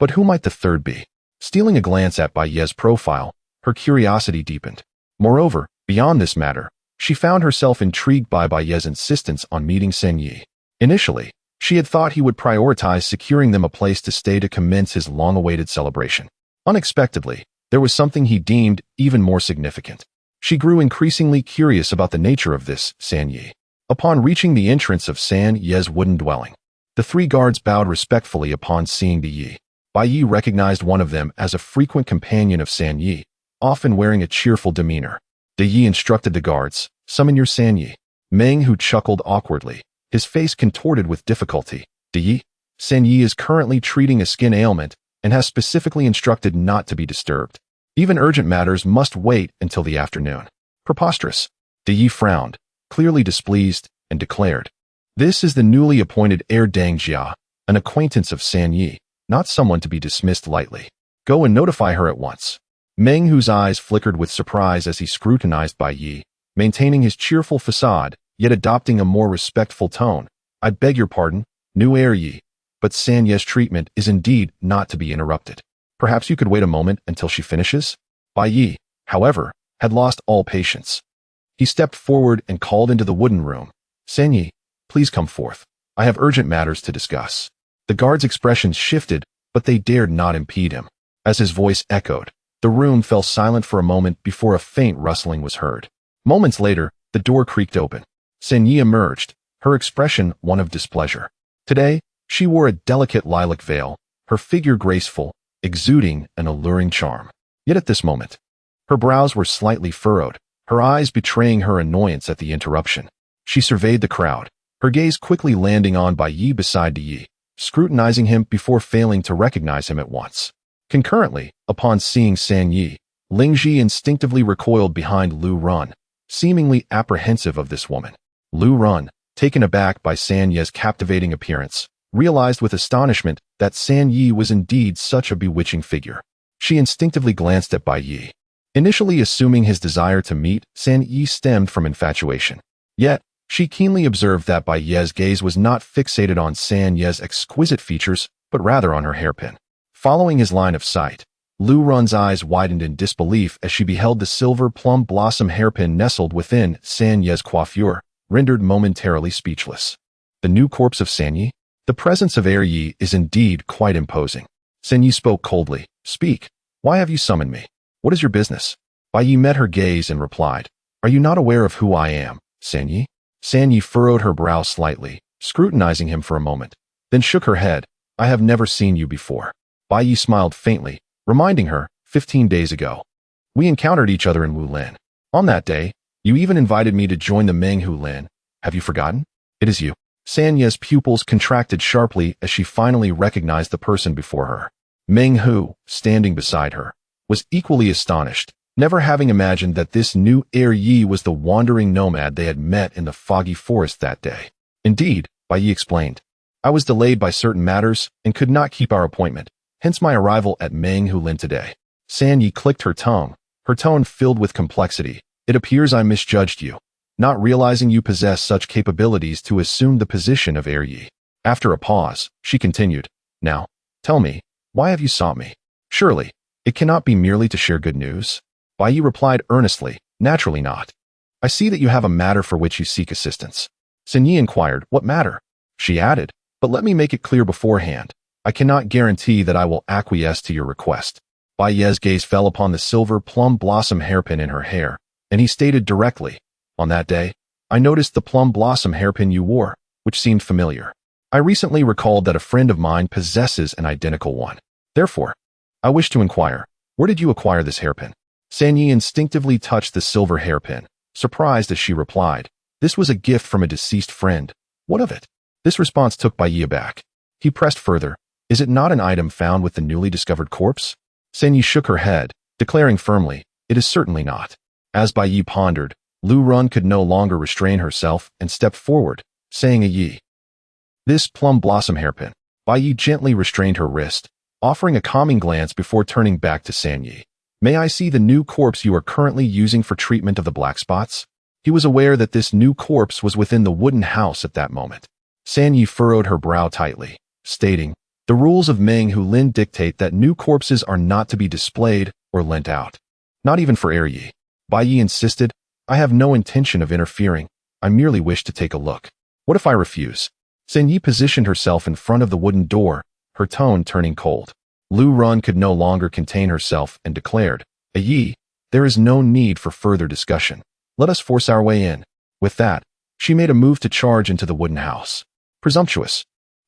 But who might the third be? Stealing a glance at Bai Ye's profile, her curiosity deepened. Moreover, beyond this matter, she found herself intrigued by Bai Ye's insistence on meeting San Yi. Initially, she had thought he would prioritize securing them a place to stay to commence his long-awaited celebration. Unexpectedly, there was something he deemed even more significant. She grew increasingly curious about the nature of this San Yi. Upon reaching the entrance of San Ye's wooden dwelling, the 3 guards bowed respectfully upon seeing Yi. Bai Ye recognized one of them as a frequent companion of San Yi, often wearing a cheerful demeanor. Yi instructed the guards, summon your San Yi. Meng Hu chuckled awkwardly, his face contorted with difficulty. Yi, San Yi is currently treating a skin ailment and has specifically instructed not to be disturbed. Even urgent matters must wait until the afternoon. Preposterous. Yi frowned, clearly displeased, and declared, this is the newly appointed heir Dang Jia, an acquaintance of San Yi, not someone to be dismissed lightly. Go and notify her at once. Meng Hu's eyes flickered with surprise as he scrutinized Bai Ye, maintaining his cheerful facade, yet adopting a more respectful tone. I beg your pardon, new heir Yi, but San Ye's treatment is indeed not to be interrupted. Perhaps you could wait a moment until she finishes? Bai Ye, however, had lost all patience. He stepped forward and called into the wooden room. San Yi, please come forth. I have urgent matters to discuss. The guard's expressions shifted, but they dared not impede him. As his voice echoed, the room fell silent for a moment before a faint rustling was heard. Moments later, the door creaked open. San Yi emerged, her expression one of displeasure. Today, she wore a delicate lilac veil, her figure graceful, exuding an alluring charm. Yet at this moment, Her brows were slightly furrowed, her eyes betraying her annoyance at the interruption. She surveyed the crowd, her gaze quickly landing on Bai Ye beside Yi, scrutinizing him before failing to recognize him at once. Concurrently, upon seeing San Yi, Ling Ji instinctively recoiled behind Lu Run, seemingly apprehensive of this woman. Lu Run, taken aback by San Yi's captivating appearance, realized with astonishment that San Yi was indeed such a bewitching figure. She instinctively glanced at Bai Ye, initially assuming his desire to meet San Yi stemmed from infatuation. Yet, she keenly observed that Bai Ye's gaze was not fixated on San Yi's exquisite features, but rather on her hairpin. Following his line of sight, Lu Run's eyes widened in disbelief as she beheld the silver plum blossom hairpin nestled within San Yi's coiffure, rendered momentarily speechless. The new corpse of San Yi? The presence of Yi is indeed quite imposing. San Yi spoke coldly. Speak. Why have you summoned me? What is your business? Bai Ye met her gaze and replied, Are you not aware of who I am, San Yi? San Yi furrowed her brow slightly, scrutinizing him for a moment, then shook her head. I have never seen you before. Bai Ye smiled faintly, reminding her, 15 days ago. We encountered each other in Wulin. On that day, you even invited me to join the Meng Hu Lin. Have you forgotten? It is you. San Yi's pupils contracted sharply as she finally recognized the person before her. Meng Hu, standing beside her, was equally astonished, never having imagined that this new Yi was the wandering nomad they had met in the foggy forest that day. Indeed, Bai Ye explained, I was delayed by certain matters and could not keep our appointment, hence my arrival at Meng Hu Lin today. San Yi clicked her tongue, her tone filled with complexity. It appears I misjudged you, not realizing you possess such capabilities to assume the position of Yi. After a pause, she continued, Now, tell me, why have you sought me? Surely, it cannot be merely to share good news. Bai Ye replied earnestly, Naturally not. I see that you have a matter for which you seek assistance. San Yi inquired, What matter? She added, But let me make it clear beforehand. I cannot guarantee that I will acquiesce to your request. Bai Ye's gaze fell upon the silver plum blossom hairpin in her hair, and he stated directly, On that day, I noticed the plum blossom hairpin you wore, which seemed familiar. I recently recalled that a friend of mine possesses an identical one. Therefore, I wish to inquire, where did you acquire this hairpin? San Yi instinctively touched the silver hairpin, surprised as she replied, This was a gift from a deceased friend. What of it? This response took Bai Ye aback. He pressed further, Is it not an item found with the newly discovered corpse? San Yi shook her head, declaring firmly, It is certainly not. As Bai Ye pondered, Lu Run could no longer restrain herself and stepped forward, saying Yi. This plum blossom hairpin. Bai Ye gently restrained her wrist, offering a calming glance before turning back to San Yi. May I see the new corpse you are currently using for treatment of the black spots? He was aware that this new corpse was within the wooden house at that moment. San Yi furrowed her brow tightly, stating, The rules of Meng Hu Lin dictate that new corpses are not to be displayed or lent out. Not even for Yi. Bai Ye insisted, I have no intention of interfering. I merely wish to take a look. What if I refuse? San Yi positioned herself in front of the wooden door, her tone turning cold. Lu Run could no longer contain herself and declared, Yi, there is no need for further discussion. Let us force our way in. With that, she made a move to charge into the wooden house. Presumptuous.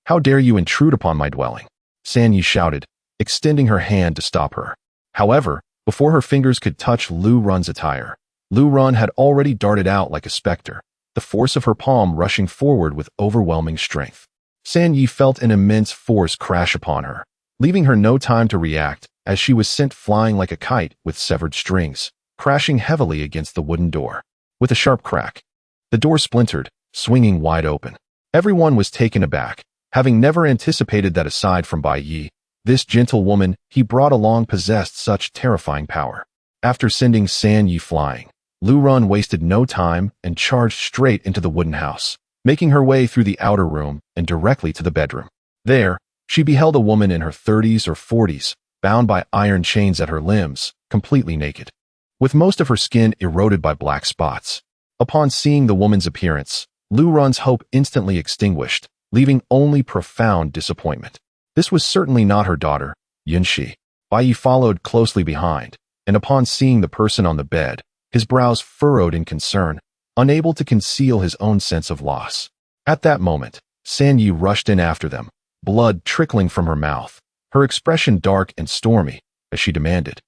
How dare you intrude upon my dwelling? San Yi shouted, extending her hand to stop her. However, before her fingers could touch Lu Run's attire, Lu Run had already darted out like a specter, the force of her palm rushing forward with overwhelming strength. San Yi felt an immense force crash upon her, leaving her no time to react as she was sent flying like a kite with severed strings, crashing heavily against the wooden door. With a sharp crack, the door splintered, swinging wide open. Everyone was taken aback, having never anticipated that aside from Bai Ye, this gentle woman he brought along possessed such terrifying power. After sending San Yi flying, Lu Run wasted no time and charged straight into the wooden house, making her way through the outer room and directly to the bedroom. There, she beheld a woman in her 30s or 40s, bound by iron chains at her limbs, completely naked, with most of her skin eroded by black spots. Upon seeing the woman's appearance, Lu Run's hope instantly extinguished, leaving only profound disappointment. This was certainly not her daughter, Liu Shi. Bai Ye followed closely behind, and upon seeing the person on the bed, his brows furrowed in concern, unable to conceal his own sense of loss. At that moment, San Yi rushed in after them, blood trickling from her mouth, her expression dark and stormy, as she demanded,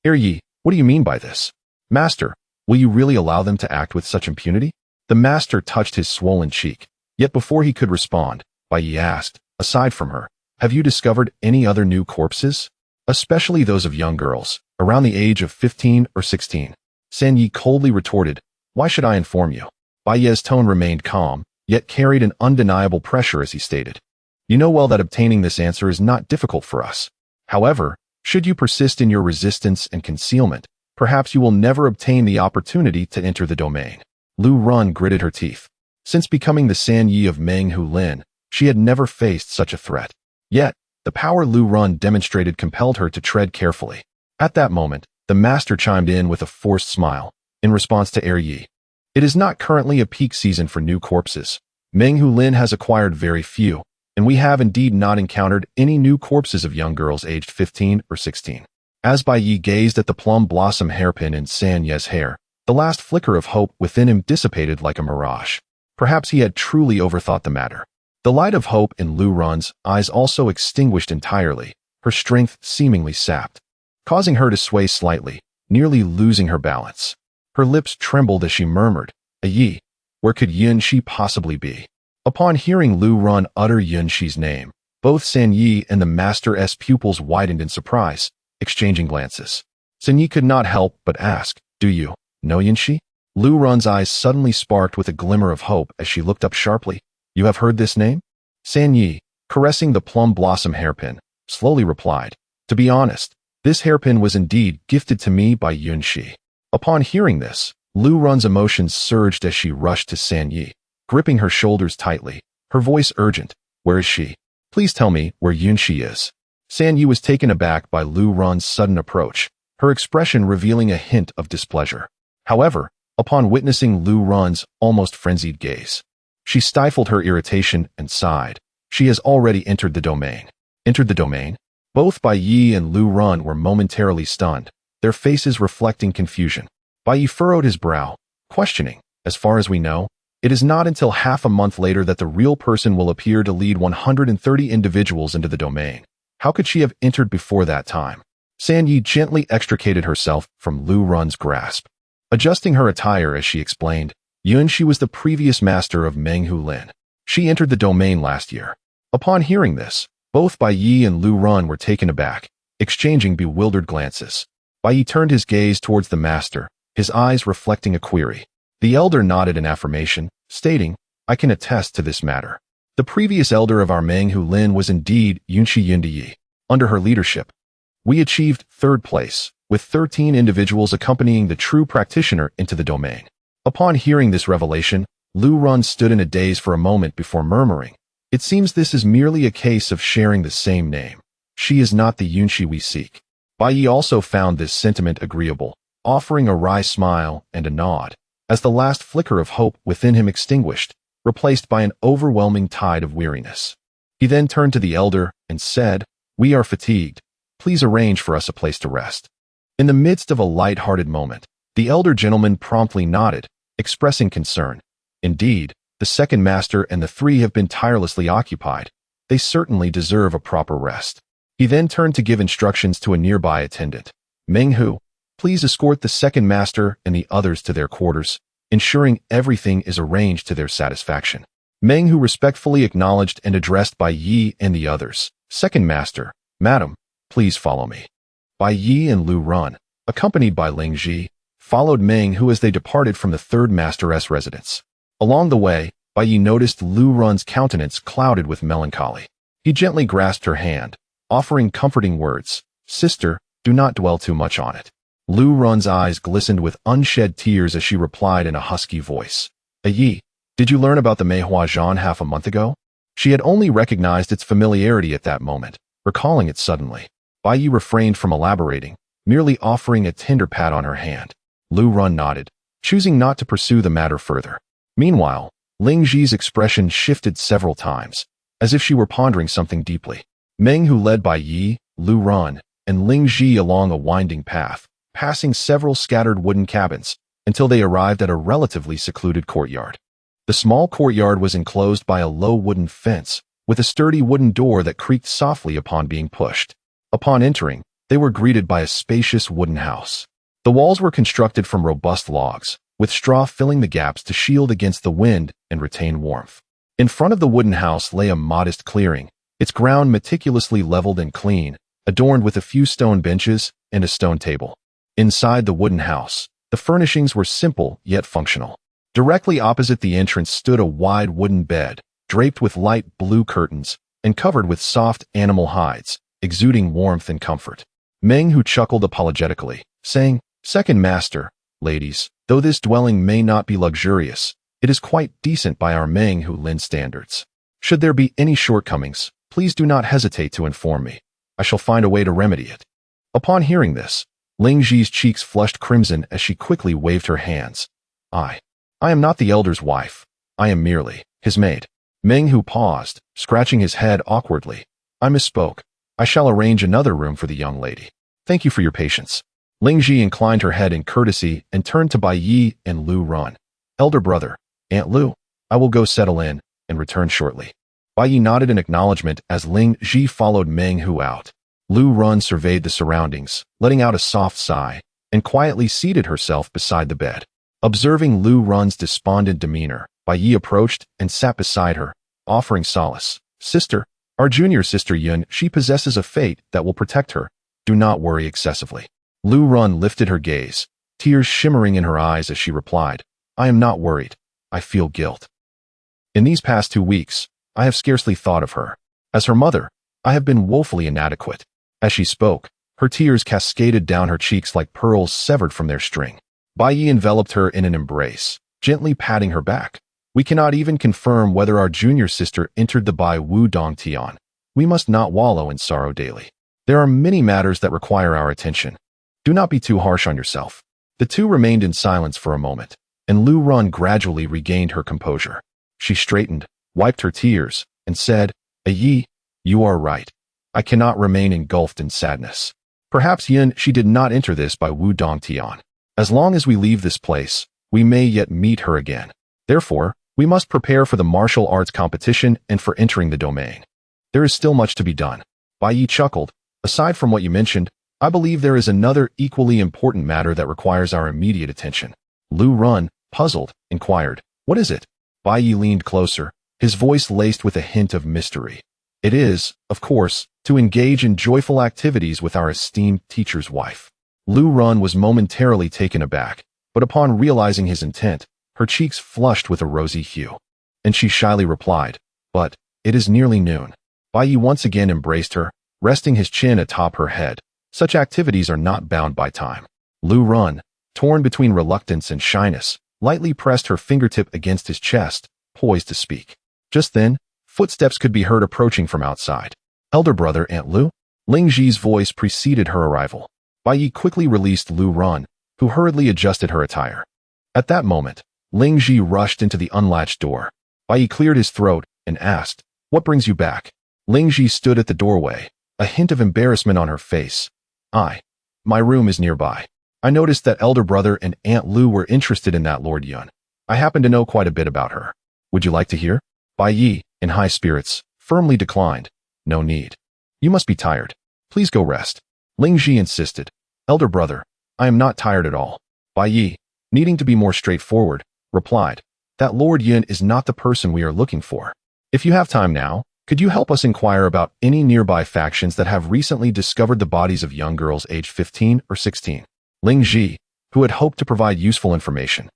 Yi, What do you mean by this? Master, will you really allow them to act with such impunity? The master touched his swollen cheek. Yet before he could respond, Bai Ye asked, aside from her, have you discovered any other new corpses? Especially those of young girls, around the age of 15 or 16. San Yi coldly retorted, why should I inform you? Bai Ye's tone remained calm, yet carried an undeniable pressure as he stated. You know well that obtaining this answer is not difficult for us. However, should you persist in your resistance and concealment, perhaps you will never obtain the opportunity to enter the domain. Lu Run gritted her teeth. Since becoming the San Yi of Meng Hu Lin, she had never faced such a threat. Yet, the power Lu Run demonstrated compelled her to tread carefully. At that moment, the master chimed in with a forced smile, in response to Yi. It is not currently a peak season for new corpses. Meng Hu Lin has acquired very few, and we have indeed not encountered any new corpses of young girls aged 15 or 16. As Bai Ye gazed at the plum blossom hairpin in San Ye's hair, the last flicker of hope within him dissipated like a mirage. Perhaps he had truly overthought the matter. The light of hope in Lu Run's eyes also extinguished entirely, her strength seemingly sapped, causing her to sway slightly, nearly losing her balance. Her lips trembled as she murmured, Yi, where could Liu Shi possibly be? Upon hearing Lu Run utter Liu Shi's name, both San Yi and the master's pupils widened in surprise, exchanging glances. San Yi could not help but ask, do you know Liu Shi? Lu Run's eyes suddenly sparked with a glimmer of hope as she looked up sharply. You have heard this name? San Yi, caressing the plum blossom hairpin, slowly replied, to be honest, this hairpin was indeed gifted to me by Liu Shi. Upon hearing this, Lu Run's emotions surged as she rushed to San Yi, gripping her shoulders tightly, her voice urgent, where is she? Please tell me where Liu Shi is. San Yi was taken aback by Lu Run's sudden approach, her expression revealing a hint of displeasure. However, upon witnessing Lu Run's almost frenzied gaze, she stifled her irritation and sighed. She has already entered the domain. Entered the domain? Both Bai Ye and Lu Run were momentarily stunned, their faces reflecting confusion. Bai Ye furrowed his brow, questioning, as far as we know, it is not until half a month later that the real person will appear to lead 130 individuals into the domain. How could she have entered before that time? San Yi gently extricated herself from Lu Run's grasp. Adjusting her attire as she explained, Liu Shi was the previous master of Meng Hu Lin. She entered the domain last year. Upon hearing this, both Bai Ye and Lu Run were taken aback, exchanging bewildered glances. Bai Ye turned his gaze towards the master, his eyes reflecting a query. The elder nodded in affirmation, stating, I can attest to this matter. The previous elder of our Meng Hu Lin was indeed Liu Shi Yi. Under her leadership, we achieved third place, with 13 individuals accompanying the true practitioner into the domain. Upon hearing this revelation, Lu Run stood in a daze for a moment before murmuring, it seems this is merely a case of sharing the same name. She is not the Liu Shi we seek. Bai Ye also found this sentiment agreeable, offering a wry smile and a nod, as the last flicker of hope within him extinguished, replaced by an overwhelming tide of weariness. He then turned to the elder and said, we are fatigued. Please arrange for us a place to rest. In the midst of a light-hearted moment, the elder gentleman promptly nodded, expressing concern. Indeed, the second master and the three have been tirelessly occupied. They certainly deserve a proper rest. He then turned to give instructions to a nearby attendant. Meng Hu, please escort the second master and the others to their quarters, ensuring everything is arranged to their satisfaction. Meng Hu respectfully acknowledged and addressed Bai Ye and the others. Second master, madam, please follow me. Bai Ye and Lu Run, accompanied by Ling Ji, followed Meng Hu as they departed from the third master's residence. Along the way, Bai Ye noticed Lu Run's countenance clouded with melancholy. He gently grasped her hand, offering comforting words. Sister, do not dwell too much on it. Lu Run's eyes glistened with unshed tears as she replied in a husky voice. Yi, did you learn about the Meihua Zhan half a month ago? She had only recognized its familiarity at that moment, recalling it suddenly. Bai Ye refrained from elaborating, merely offering a tender pat on her hand. Lu Run nodded, choosing not to pursue the matter further. Meanwhile, Ling Ji's expression shifted several times, as if she were pondering something deeply. Meng Hu led Bai Ye, Lu Run, and Ling Ji along a winding path, passing several scattered wooden cabins, until they arrived at a relatively secluded courtyard. The small courtyard was enclosed by a low wooden fence, with a sturdy wooden door that creaked softly upon being pushed. Upon entering, they were greeted by a spacious wooden house. The walls were constructed from robust logs, with straw filling the gaps to shield against the wind and retain warmth. In front of the wooden house lay a modest clearing, its ground meticulously leveled and clean, adorned with a few stone benches and a stone table. Inside the wooden house, the furnishings were simple yet functional. Directly opposite the entrance stood a wide wooden bed, draped with light blue curtains and covered with soft animal hides, exuding warmth and comfort. Meng Hu chuckled apologetically, saying, "Second master, ladies, though this dwelling may not be luxurious, it is quite decent by our Meng Hu Lin standards. Should there be any shortcomings, please do not hesitate to inform me. I shall find a way to remedy it." Upon hearing this, Ling Ji's cheeks flushed crimson as she quickly waved her hands. I am not the elder's wife. I am merely his maid." Meng Hu paused, scratching his head awkwardly. "I misspoke. I shall arrange another room for the young lady. Thank you for your patience." Ling Ji inclined her head in courtesy and turned to Bai Ye and Lu Run. "Elder brother, Aunt Lu, I will go settle in and return shortly." Bai Ye nodded in acknowledgement as Ling Ji followed Meng Hu out. Lu Run surveyed the surroundings, letting out a soft sigh, and quietly seated herself beside the bed. Observing Lu Run's despondent demeanor, Bai Ye approached and sat beside her, offering solace. "Sister, our junior sister Yun, she possesses a fate that will protect her. Do not worry excessively." Lu Run lifted her gaze, tears shimmering in her eyes as she replied, "I am not worried. I feel guilt. In these past 2 weeks, I have scarcely thought of her. As her mother, I have been woefully inadequate." As she spoke, her tears cascaded down her cheeks like pearls severed from their string. Bai Ye enveloped her in an embrace, gently patting her back. "We cannot even confirm whether our junior sister entered the Bai Wu Dong Tian. We must not wallow in sorrow daily. There are many matters that require our attention. Do not be too harsh on yourself." The two remained in silence for a moment, and Lu Run gradually regained her composure. She straightened, wiped her tears, and said, "Yi, you are right. I cannot remain engulfed in sadness. Perhaps Yin she did not enter this by Wu Dong Tian. As long as we leave this place, we may yet meet her again. Therefore, we must prepare for the martial arts competition and for entering the domain. There is still much to be done." Bai Ye chuckled. "Aside from what you mentioned, I believe there is another equally important matter that requires our immediate attention." Lu Run, puzzled, inquired, "What is it?" Bai Ye leaned closer, his voice laced with a hint of mystery. "It is, of course, to engage in joyful activities with our esteemed teacher's wife." Lu Run was momentarily taken aback, but upon realizing his intent, her cheeks flushed with a rosy hue. And she shyly replied, "But, it is nearly noon." Bai Ye once again embraced her, resting his chin atop her head. Such activities are not bound by time. Lu Run, torn between reluctance and shyness, lightly pressed her fingertip against his chest, poised to speak. Just then, footsteps could be heard approaching from outside. "Elder brother, Aunt Lu?" Ling Ji's voice preceded her arrival. Bai Ye quickly released Lu Run, who hurriedly adjusted her attire. At that moment, Ling Ji rushed into the unlatched door. Bai Ye cleared his throat and asked, "What brings you back?" Ling Ji stood at the doorway, a hint of embarrassment on her face. My room is nearby. I noticed that elder brother and Aunt Lu were interested in that Lord Yun. I happen to know quite a bit about her. Would you like to hear?" Bai Ye, in high spirits, firmly declined. "No need. You must be tired. Please go rest." Ling Ji insisted. "Elder brother, I am not tired at all." Bai Ye, needing to be more straightforward, replied, "That Lord Yun is not the person we are looking for. If you have time now, could you help us inquire about any nearby factions that have recently discovered the bodies of young girls aged 15 or 16? Ling Ji, who had hoped to provide useful information,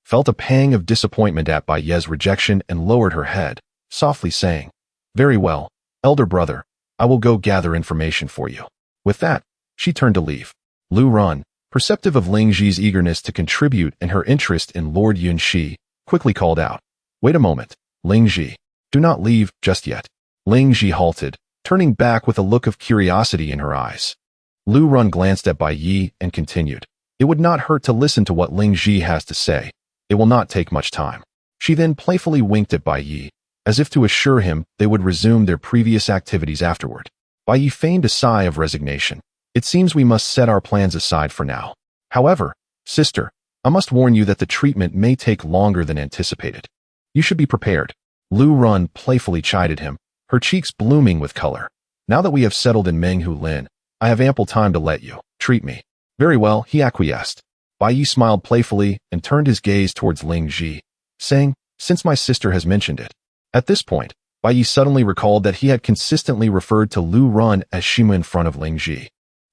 felt a pang of disappointment at Bai Ye's rejection and lowered her head, softly saying, "Very well, elder brother, I will go gather information for you." With that, she turned to leave. Lu Run, perceptive of Ling Ji's eagerness to contribute and her interest in Lord Yun Shi, quickly called out, "Wait a moment, Ling Ji, do not leave just yet." Ling Ji halted, turning back with a look of curiosity in her eyes. Lu Run glanced at Bai Ye and continued, "It would not hurt to listen to what Ling Ji has to say. It will not take much time." She then playfully winked at Bai Ye, as if to assure him they would resume their previous activities afterward. Bai Ye feigned a sigh of resignation. "It seems we must set our plans aside for now. However, sister, I must warn you that the treatment may take longer than anticipated. You should be prepared." Lu Run playfully chided him, her cheeks blooming with color. "Now that we have settled in Meng Hu Lin, I have ample time to let you treat me." Very well, he acquiesced. Bai Ye smiled playfully and turned his gaze towards Ling Ji, saying, since my sister has mentioned it. At this point, Bai Ye suddenly recalled that he had consistently referred to Lu Run as Shima in front of Ling Ji,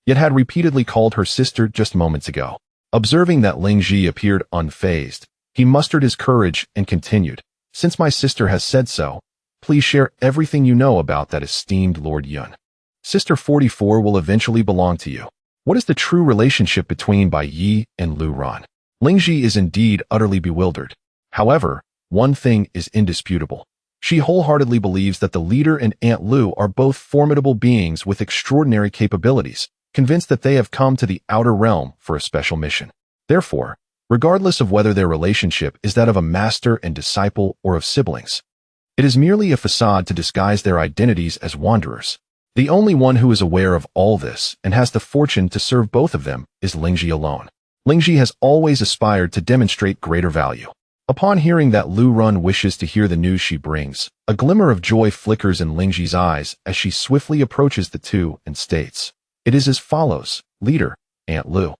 yet had repeatedly called her sister just moments ago. Observing that Ling Ji appeared unfazed, he mustered his courage and continued, since my sister has said so, please share everything you know about that esteemed Lord Yun. Sister 44 will eventually belong to you. What is the true relationship between Bai Ye and Lu Ran? Ling Ji is indeed utterly bewildered. However, one thing is indisputable. She wholeheartedly believes that the leader and Aunt Lu are both formidable beings with extraordinary capabilities, convinced that they have come to the outer realm for a special mission. Therefore, regardless of whether their relationship is that of a master and disciple or of siblings, it is merely a facade to disguise their identities as wanderers. The only one who is aware of all this and has the fortune to serve both of them is Ling Ji alone. Ling Ji has always aspired to demonstrate greater value. Upon hearing that Lu Run wishes to hear the news she brings, a glimmer of joy flickers in Ling Ji's eyes as she swiftly approaches the two and states, it is as follows, Leader, Aunt Lu.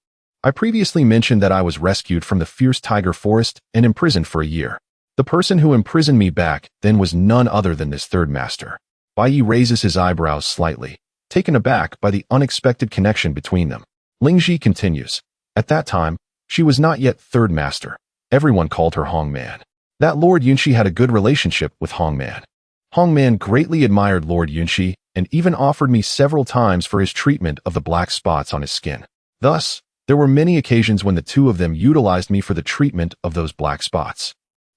I previously mentioned that I was rescued from the fierce tiger forest and imprisoned for a year. The person who imprisoned me back then was none other than this third master. Bai Ye raises his eyebrows slightly, taken aback by the unexpected connection between them. Ling Ji continues, at that time, she was not yet third master. Everyone called her Hong Man. That Lord Yunshi had a good relationship with Hong Man. Hong Man greatly admired Lord Yunshi and even offered me several times for his treatment of the black spots on his skin. Thus, there were many occasions when the two of them utilized me for the treatment of those black spots.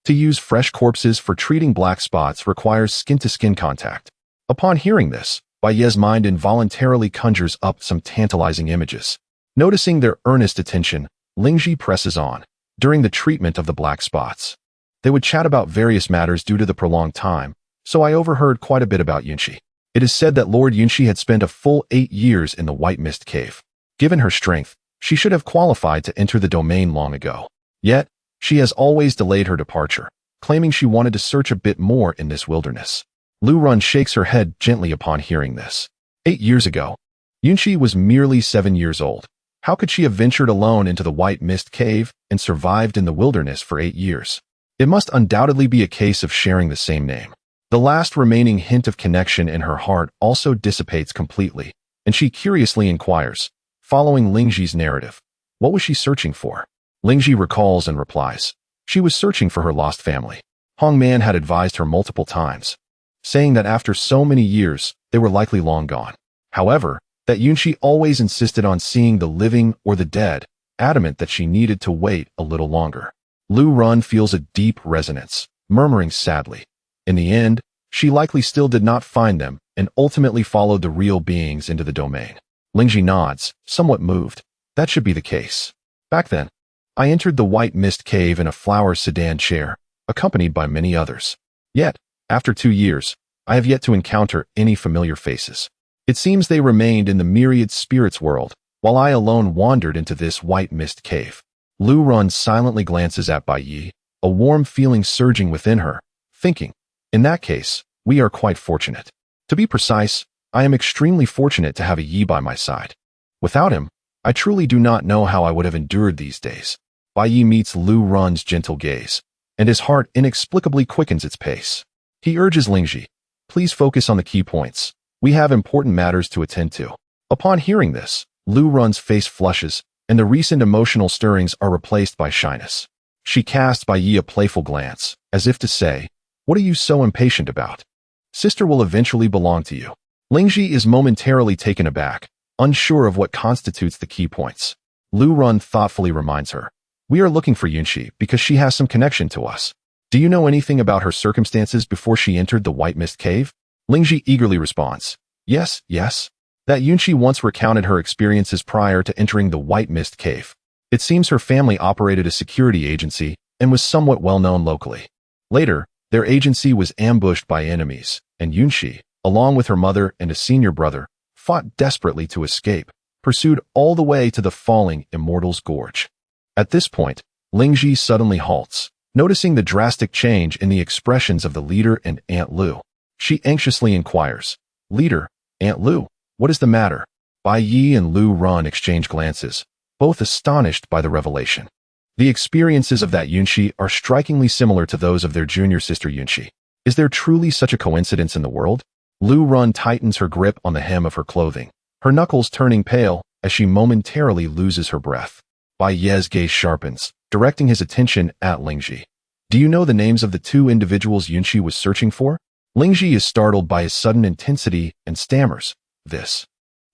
To use fresh corpses for treating black spots requires skin-to-skin contact. Upon hearing this, Bai Ye's mind involuntarily conjures up some tantalizing images. Noticing their earnest attention, Ling Ji presses on. During the treatment of the black spots, they would chat about various matters due to the prolonged time, so I overheard quite a bit about Yunshi. It is said that Lord Yunshi had spent a full 8 years in the White Mist Cave. Given her strength, she should have qualified to enter the domain long ago. Yet, she has always delayed her departure, claiming she wanted to search a bit more in this wilderness. Lu Run shakes her head gently upon hearing this. 8 years ago, Yunshi was merely 7 years old. How could she have ventured alone into the White Mist Cave and survived in the wilderness for 8 years? It must undoubtedly be a case of sharing the same name. The last remaining hint of connection in her heart also dissipates completely, and she curiously inquires, following Ling Ji's narrative, what was she searching for? Ling Ji recalls and replies, she was searching for her lost family. Hong Man had advised her multiple times, saying that after so many years, they were likely long gone. However, that Yunshi always insisted on seeing the living or the dead, adamant that she needed to wait a little longer. Lu Run feels a deep resonance, murmuring sadly. In the end, she likely still did not find them and ultimately followed the real beings into the domain. Ling Ji nods, somewhat moved. That should be the case. Back then, I entered the White Mist Cave in a flower sedan chair, accompanied by many others. Yet, after 2 years, I have yet to encounter any familiar faces. It seems they remained in the myriad spirits world, while I alone wandered into this White Mist Cave. Lu Run silently glances at Bai Ye, a warm feeling surging within her, thinking, in that case, we are quite fortunate. To be precise, I am extremely fortunate to have a Yi by my side. Without him, I truly do not know how I would have endured these days. Bai Ye meets Lu Run's gentle gaze, and his heart inexplicably quickens its pace. He urges Ling Ji, please focus on the key points. We have important matters to attend to. Upon hearing this, Lu Run's face flushes, and the recent emotional stirrings are replaced by shyness. She casts Bai Ye a playful glance, as if to say, what are you so impatient about? Sister will eventually belong to you. Ling Ji is momentarily taken aback, unsure of what constitutes the key points. Lu Run thoughtfully reminds her, we are looking for Yunshi because she has some connection to us. Do you know anything about her circumstances before she entered the White Mist Cave? Ling Ji eagerly responds, yes. That Yunshi once recounted her experiences prior to entering the White Mist Cave. It seems her family operated a security agency and was somewhat well known locally. Later, their agency was ambushed by enemies, and Yunshi, along with her mother and a senior brother, fought desperately to escape, pursued all the way to the Fallen Immortal Gorge. At this point, Ling Ji suddenly halts, noticing the drastic change in the expressions of the leader and Aunt Lu. She anxiously inquires, Leader, Aunt Lu, what is the matter? Bai Ye and Lu Run exchange glances, both astonished by the revelation. The experiences of that Liu Shi are strikingly similar to those of their junior sister Liu Shi. Is there truly such a coincidence in the world? Liu Run tightens her grip on the hem of her clothing, her knuckles turning pale as she momentarily loses her breath. Bai Ye's gaze sharpens, directing his attention at Lingji. Do you know the names of the two individuals Liu Shi was searching for? Lingji is startled by his sudden intensity and stammers. This.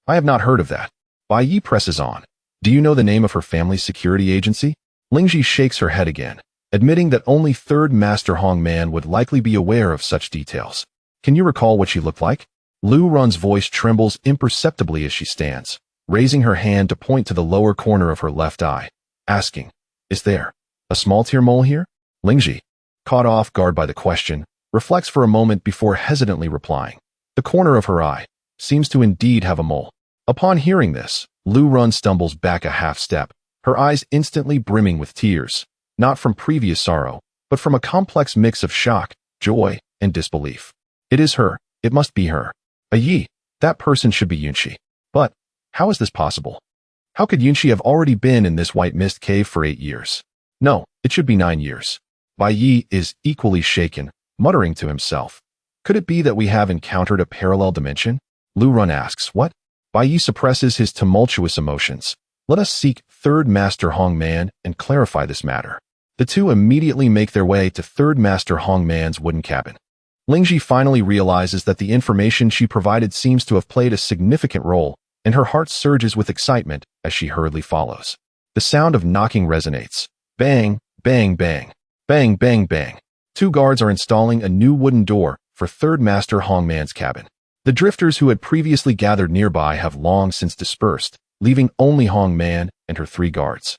I have not heard of that. Bai Ye presses on. Do you know the name of her family's security agency? Lingji shakes her head again, admitting that only Third Master Hong Man would likely be aware of such details. Can you recall what she looked like? Liu Run's voice trembles imperceptibly as she stands, raising her hand to point to the lower corner of her left eye, asking, Is there a small tear mole here? Lingji, caught off guard by the question, reflects for a moment before hesitantly replying. The corner of her eye seems to indeed have a mole. Upon hearing this, Liu Run stumbles back a half step, her eyes instantly brimming with tears, not from previous sorrow, but from a complex mix of shock, joy, and disbelief. It is her. It must be her. A Yi. That person should be Liu Shi. But how is this possible? How could Liu Shi have already been in this white mist cave for 8 years? No, it should be 9 years. Bai Ye is equally shaken, muttering to himself. Could it be that we have encountered a parallel dimension? Liu Run asks, What? Bai Ye suppresses his tumultuous emotions. Let us seek Third Master Hong Man and clarify this matter. The two immediately make their way to Third Master Hong Man's wooden cabin. Lingji finally realizes that the information she provided seems to have played a significant role, and her heart surges with excitement as she hurriedly follows. The sound of knocking resonates. Bang, bang, bang. Bang, bang, bang. 2 guards are installing a new wooden door for Third Master Hong Man's cabin. The drifters who had previously gathered nearby have long since dispersed, leaving only Hong Man and her 3 guards.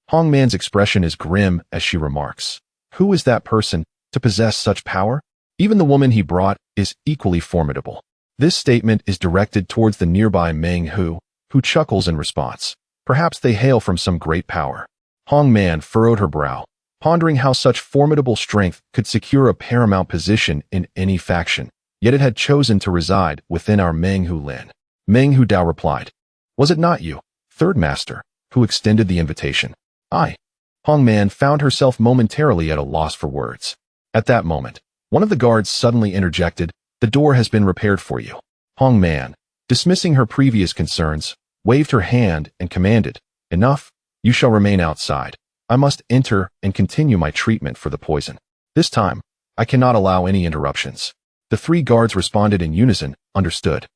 Hong Man's expression is grim as she remarks, Who is that person to possess such power? Even the woman he brought is equally formidable. This statement is directed towards the nearby Meng Hu, who chuckles in response. Perhaps they hail from some great power. Hong Man furrowed her brow, pondering how such formidable strength could secure a paramount position in any faction, yet it had chosen to reside within our Meng Hu Lin. Meng Hu Dao replied, Was it not you, Third Master, who extended the invitation? I. Hong Man found herself momentarily at a loss for words. At that moment, one of the guards suddenly interjected, The door has been repaired for you. Hong Man, dismissing her previous concerns, waved her hand and commanded, Enough, you shall remain outside. I must enter and continue my treatment for the poison. This time, I cannot allow any interruptions. The 3 guards responded in unison, Understood.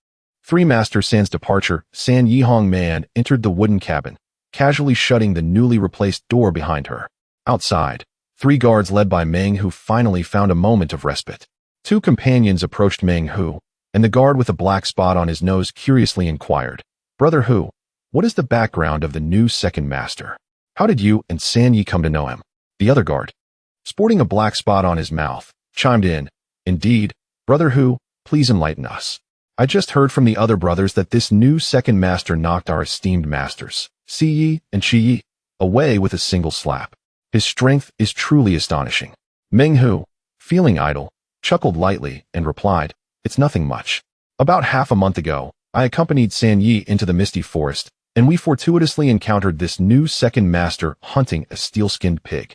3 Master San's departure, San Yi Hong Man entered the wooden cabin, casually shutting the newly replaced door behind her. Outside, 3 guards led by Meng Hu finally found a moment of respite. 2 companions approached Meng Hu, and the guard with a black spot on his nose curiously inquired, Brother Hu, what is the background of the new second master? How did you and San Yi come to know him? The other guard, sporting a black spot on his mouth, chimed in, Indeed, Brother Hu, please enlighten us. I just heard from the other brothers that this new second master knocked our esteemed masters, Si Yi and Shi Yi, away with a single slap. His strength is truly astonishing. Meng Hu, feeling idle, chuckled lightly and replied, It's nothing much. About half a month ago, I accompanied San Yi into the misty forest, and we fortuitously encountered this new second master hunting a steel-skinned pig.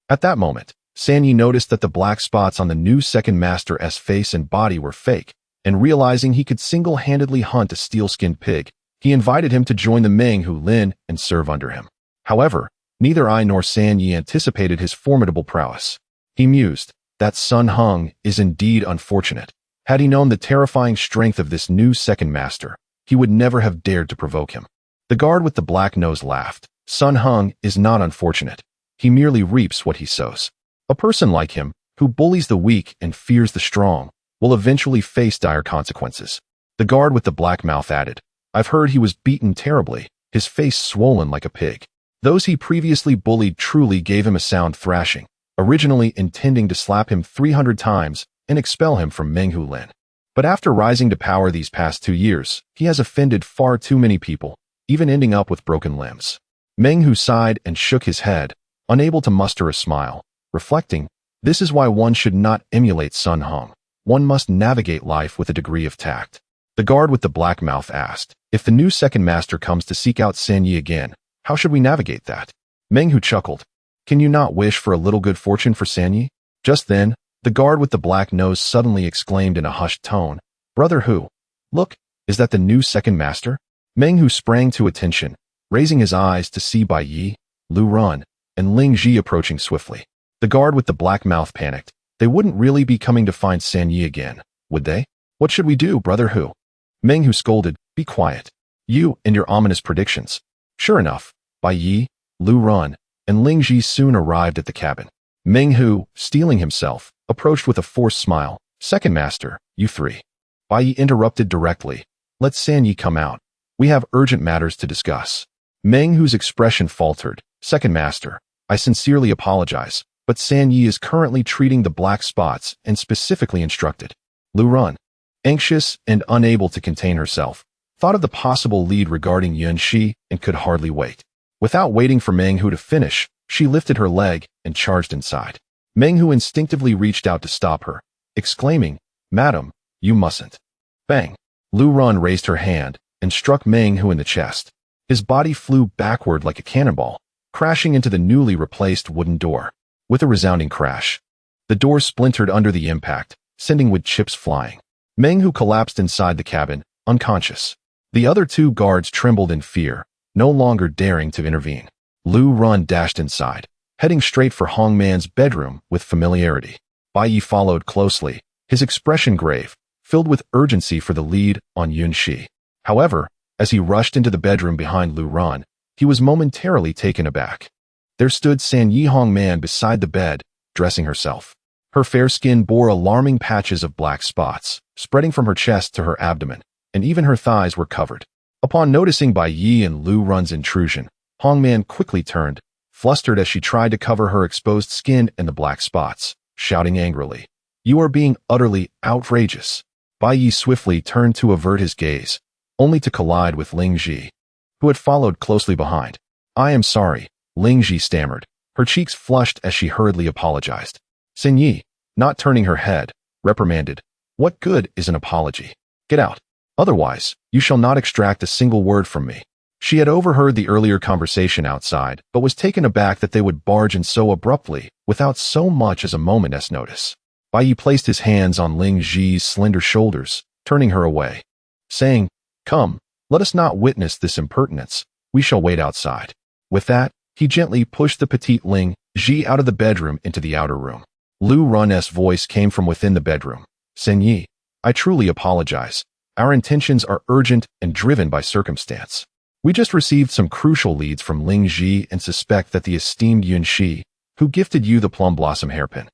At that moment, San Yi noticed that the black spots on the new second master's face and body were fake, and realizing he could single-handedly hunt a steel-skinned pig, he invited him to join the Meng Hu Lin and serve under him. However, neither I nor San Yi anticipated his formidable prowess. He mused, That Sun Hung is indeed unfortunate. Had he known the terrifying strength of this new second master, he would never have dared to provoke him. The guard with the black nose laughed. Sun Hung is not unfortunate. He merely reaps what he sows. A person like him, who bullies the weak and fears the strong, will eventually face dire consequences. The guard with the black mouth added, I've heard he was beaten terribly, his face swollen like a pig. Those he previously bullied truly gave him a sound thrashing, originally intending to slap him 300 times and expel him from Meng Hu Lin. But after rising to power these past 2 years, he has offended far too many people, even ending up with broken limbs. Meng Hu sighed and shook his head, unable to muster a smile, reflecting, This is why one should not emulate Sun Hung. One must navigate life with a degree of tact. The guard with the black mouth asked, If the new second master comes to seek out San Yi again, How should we navigate that? Meng Hu chuckled. Can you not wish for a little good fortune for Sanyi? Just then, the guard with the black nose suddenly exclaimed in a hushed tone, Brother Hu, look, is that the new second master? Meng Hu sprang to attention, raising his eyes to see Bai Ye, Lu Ran, and Ling Ji approaching swiftly. The guard with the black mouth panicked. They wouldn't really be coming to find Sanyi again, would they? What should we do, Brother Hu? Meng Hu scolded, Be quiet. You and your ominous predictions. Sure enough, Bai Ye, Lu Ran, and Ling Ji soon arrived at the cabin. Meng Hu, steeling himself, approached with a forced smile. Second master, you three. Bai Ye interrupted directly. Let Sanyi come out. We have urgent matters to discuss. Meng Hu's expression faltered. Second master, I sincerely apologize, but Sanyi is currently treating the black spots and specifically instructed. Lu Ran, anxious and unable to contain herself, thought of the possible lead regarding Liu Shi and could hardly wait. Without waiting for Meng Hu to finish, she lifted her leg and charged inside. Meng Hu instinctively reached out to stop her, exclaiming, Madam, you mustn't. Bang! Lu Ran raised her hand and struck Meng Hu in the chest. His body flew backward like a cannonball, crashing into the newly replaced wooden door. With a resounding crash, the door splintered under the impact, sending wood chips flying. Meng Hu collapsed inside the cabin, unconscious. The other two guards trembled in fear, no longer daring to intervene. Lu Ran dashed inside, heading straight for Hong Man's bedroom with familiarity. Bai Ye followed closely, his expression grave, filled with urgency for the lead on Liu Shi. However, as he rushed into the bedroom behind Lu Ran, he was momentarily taken aback. There stood Sanyi Hong Man beside the bed, dressing herself. Her fair skin bore alarming patches of black spots, spreading from her chest to her abdomen, and even her thighs were covered. Upon noticing Bai Ye and Lu Ran's intrusion, Hong Man quickly turned, flustered as she tried to cover her exposed skin and the black spots, shouting angrily, You are being utterly outrageous. Bai Ye swiftly turned to avert his gaze, only to collide with Ling Ji, who had followed closely behind. I am sorry, Ling Ji stammered, her cheeks flushed as she hurriedly apologized. Sanyi, not turning her head, reprimanded, What good is an apology? Get out. Otherwise, you shall not extract a single word from me. She had overheard the earlier conversation outside, but was taken aback that they would barge in so abruptly, without so much as a moment's notice. Bai Ye placed his hands on Ling Ji's slender shoulders, turning her away, saying, Come, let us not witness this impertinence. We shall wait outside. With that, he gently pushed the petite Ling Ji out of the bedroom into the outer room. Lu Ran's voice came from within the bedroom. Sanyi, I truly apologize. Our intentions are urgent and driven by circumstance. We just received some crucial leads from Ling Ji and suspect that the esteemed Liu Shi, who gifted you the plum blossom hairpin,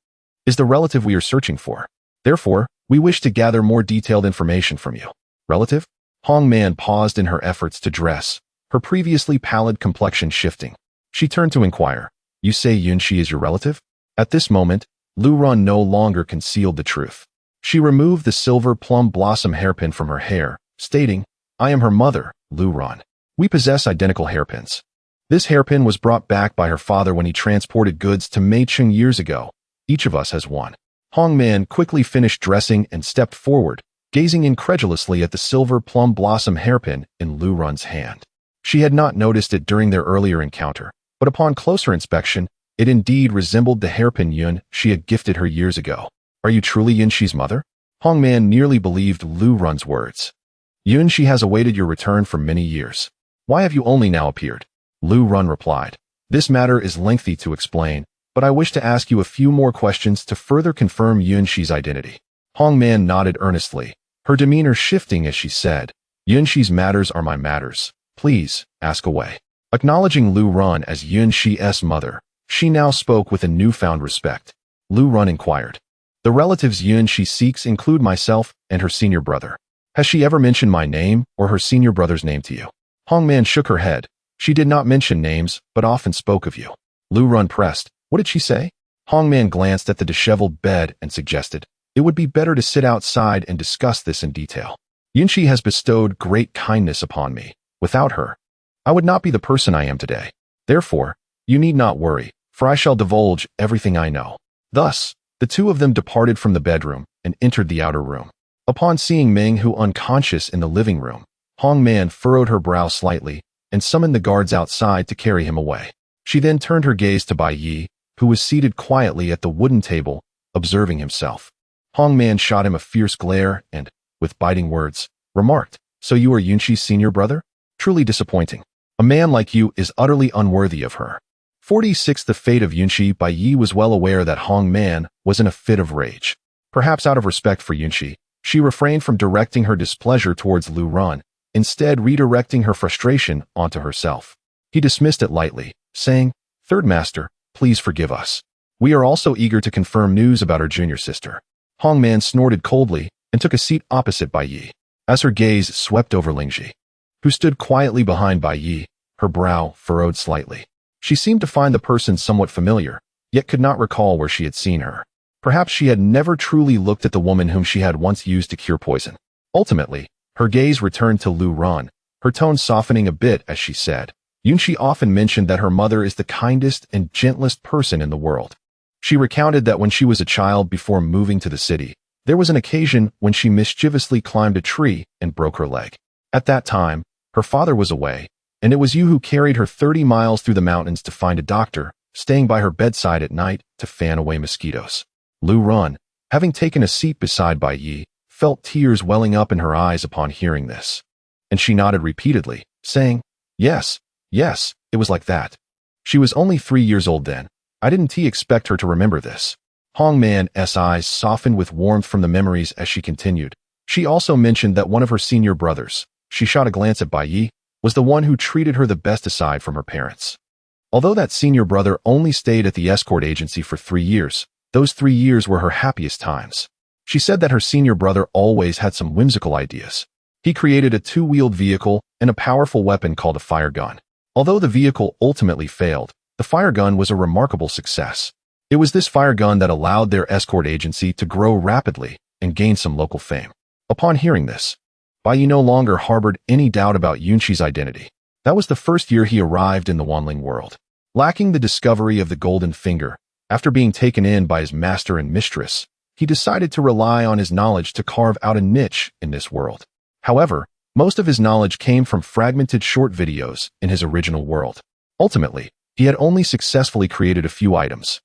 is the relative we are searching for. Therefore, we wish to gather more detailed information from you. Relative? Hong Man paused in her efforts to dress, her previously pallid complexion shifting. She turned to inquire, You say Liu Shi is your relative? At this moment, Lu Ran no longer concealed the truth. She removed the silver plum blossom hairpin from her hair, stating, I am her mother, Lu Ran. We possess identical hairpins. This hairpin was brought back by her father when he transported goods to Meicheng years ago. Each of us has one. Hong Man quickly finished dressing and stepped forward, gazing incredulously at the silver plum blossom hairpin in Lu Ran's hand. She had not noticed it during their earlier encounter, but upon closer inspection, it indeed resembled the hairpin Yun Shi had gifted her years ago. Are you truly Yun Shi's mother? Hong Man nearly believed Lu Ran's words. Yun Shi has awaited your return for many years. Why have you only now appeared? Lu Ran replied. This matter is lengthy to explain, but I wish to ask you a few more questions to further confirm Yun Shi's identity. Hong Man nodded earnestly, her demeanor shifting as she said, Yun Shi's matters are my matters. Please, ask away. Acknowledging Lu Ran as Yun Shi's mother, she now spoke with a newfound respect. Lu Ran inquired. The relatives Yun Shi seeks include myself and her senior brother. Has she ever mentioned my name or her senior brother's name to you? Hong Man shook her head. She did not mention names, but often spoke of you. Lu Ran pressed. What did she say? Hong Man glanced at the disheveled bed and suggested, It would be better to sit outside and discuss this in detail. Yun Shi has bestowed great kindness upon me. Without her, I would not be the person I am today. Therefore, you need not worry, for I shall divulge everything I know. Thus, the two of them departed from the bedroom and entered the outer room. Upon seeing Meng Hu unconscious in the living room, Hong Man furrowed her brow slightly and summoned the guards outside to carry him away. She then turned her gaze to Bai Ye, who was seated quietly at the wooden table, observing himself. Hong Man shot him a fierce glare and, with biting words, remarked, "So you are Yun Shi's senior brother? Truly disappointing. A man like you is utterly unworthy of her." 46. The fate of Yun Shi. Bai Ye was well aware that Hong Man was in a fit of rage. Perhaps out of respect for Yun Shi, she refrained from directing her displeasure towards Lu Ran, instead redirecting her frustration onto herself. He dismissed it lightly, saying, "Third Master, please forgive us. We are also eager to confirm news about our junior sister." Hong Man snorted coldly and took a seat opposite Bai Ye. As her gaze swept over Lingji, who stood quietly behind Bai Ye, her brow furrowed slightly. She seemed to find the person somewhat familiar, yet could not recall where she had seen her. Perhaps she had never truly looked at the woman whom she had once used to cure poison. Ultimately, her gaze returned to Lu Ran, her tone softening a bit as she said, "Yun Shi often mentioned that her mother is the kindest and gentlest person in the world. She recounted that when she was a child before moving to the city, there was an occasion when she mischievously climbed a tree and broke her leg. At that time, her father was away, and it was you who carried her 30 miles through the mountains to find a doctor, staying by her bedside at night to fan away mosquitoes." Lu Ran, having taken a seat beside Bai Ye, felt tears welling up in her eyes upon hearing this. And she nodded repeatedly, saying, Yes, it was like that. She was only 3 years old then. I didn't expect her to remember this." Hong Man's eyes softened with warmth from the memories as she continued. She also mentioned that one of her senior brothers, she shot a glance at Bai Ye, was the one who treated her the best aside from her parents. Although that senior brother only stayed at the escort agency for 3 years, those 3 years were her happiest times. She said that her senior brother always had some whimsical ideas. He created a 2-wheeled vehicle and a powerful weapon called a fire gun. Although the vehicle ultimately failed, the fire gun was a remarkable success. It was this fire gun that allowed their escort agency to grow rapidly and gain some local fame. Upon hearing this, Bai Ye no longer harbored any doubt about Yun Shi's identity. That was the first year he arrived in the Wanling world. Lacking the discovery of the golden finger, after being taken in by his master and mistress, he decided to rely on his knowledge to carve out a niche in this world. However, most of his knowledge came from fragmented short videos in his original world. Ultimately, he had only successfully created a few items,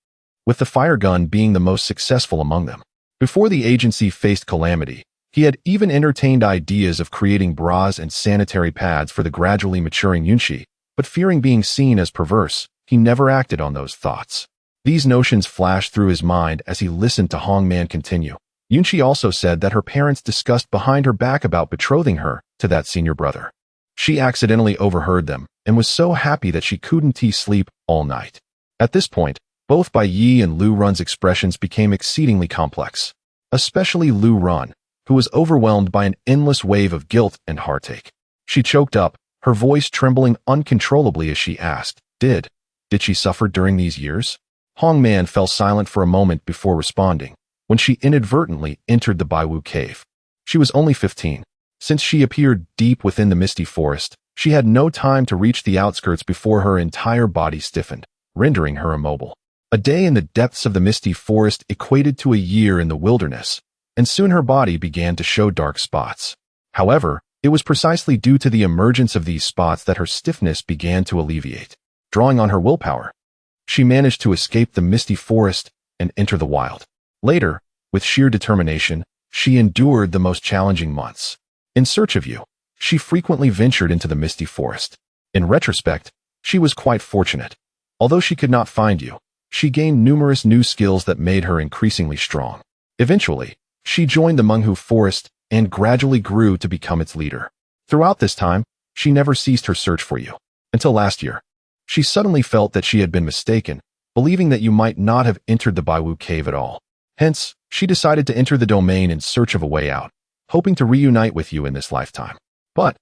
with the fire gun being the most successful among them. Before the agency faced calamity, he had even entertained ideas of creating bras and sanitary pads for the gradually maturing Yun Shi, but fearing being seen as perverse, he never acted on those thoughts. These notions flashed through his mind as he listened to Hong Man continue. Yun Shi also said that her parents discussed behind her back about betrothing her to that senior brother. She accidentally overheard them and was so happy that she couldn't sleep all night. At this point, both Bai Ye and Lu Ran's expressions became exceedingly complex, especially Lu Ran, who was overwhelmed by an endless wave of guilt and heartache. She choked up, her voice trembling uncontrollably as she asked, Did she suffer during these years?" Hong Man fell silent for a moment before responding, when she inadvertently entered the Baiwu cave. She was only 15. Since she appeared deep within the misty forest, she had no time to reach the outskirts before her entire body stiffened, rendering her immobile. A day in the depths of the misty forest equated to a year in the wilderness, and soon her body began to show dark spots. However, it was precisely due to the emergence of these spots that her stiffness began to alleviate. Drawing on her willpower, she managed to escape the misty forest and enter the wild. Later, with sheer determination, she endured the most challenging months. In search of you, she frequently ventured into the misty forest. In retrospect, she was quite fortunate. Although she could not find you, she gained numerous new skills that made her increasingly strong. Eventually, she joined the Menghu forest and gradually grew to become its leader. Throughout this time, she never ceased her search for you. Until last year, she suddenly felt that she had been mistaken, believing that you might not have entered the Baiwu cave at all. Hence, she decided to enter the domain in search of a way out, hoping to reunite with you in this lifetime. But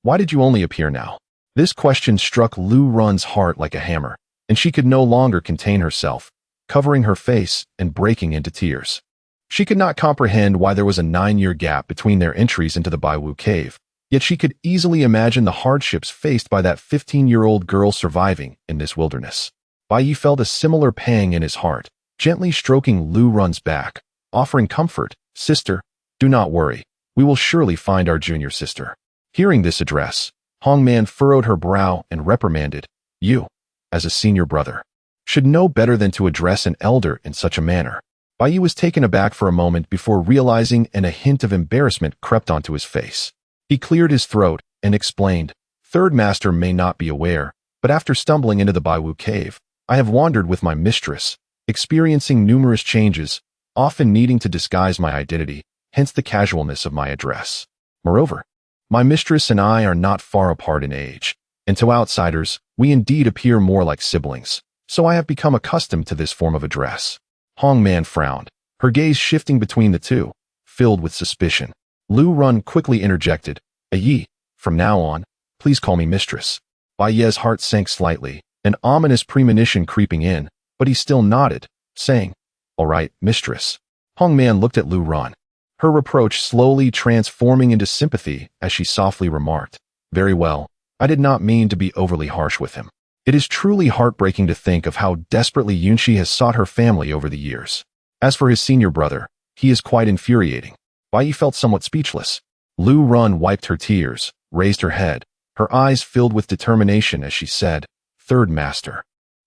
why did you only appear now? This question struck Lu Ran's heart like a hammer, and she could no longer contain herself, covering her face and breaking into tears. She could not comprehend why there was a 9-year gap between their entries into the Baiwu cave, yet she could easily imagine the hardships faced by that 15-year-old girl surviving in this wilderness. Bai Ye felt a similar pang in his heart, gently stroking Lu Ran's back, offering comfort. Sister, do not worry. We will surely find our junior sister. Hearing this address, Hongman furrowed her brow and reprimanded, "You, as a senior brother, should know better than to address an elder in such a manner." Bai Ye was taken aback for a moment before realizing, and a hint of embarrassment crept onto his face. He cleared his throat and explained, "Third Master may not be aware, but after stumbling into the Baiwu cave, I have wandered with my mistress, experiencing numerous changes, often needing to disguise my identity, hence the casualness of my address. Moreover, my mistress and I are not far apart in age, and to outsiders, we indeed appear more like siblings, so I have become accustomed to this form of address." Hongman frowned, her gaze shifting between the two, filled with suspicion. Lu Run quickly interjected, "Yi, from now on, please call me mistress." Bai Ye's heart sank slightly, an ominous premonition creeping in, but he still nodded, saying, "All right, mistress." Hongman looked at Lu Run, her reproach slowly transforming into sympathy as she softly remarked, "Very well, I did not mean to be overly harsh with him. It is truly heartbreaking to think of how desperately Liu Shi has sought her family over the years. As for his senior brother, he is quite infuriating." Bai Ye felt somewhat speechless. Lu Run wiped her tears, raised her head, her eyes filled with determination as she said, "Third Master,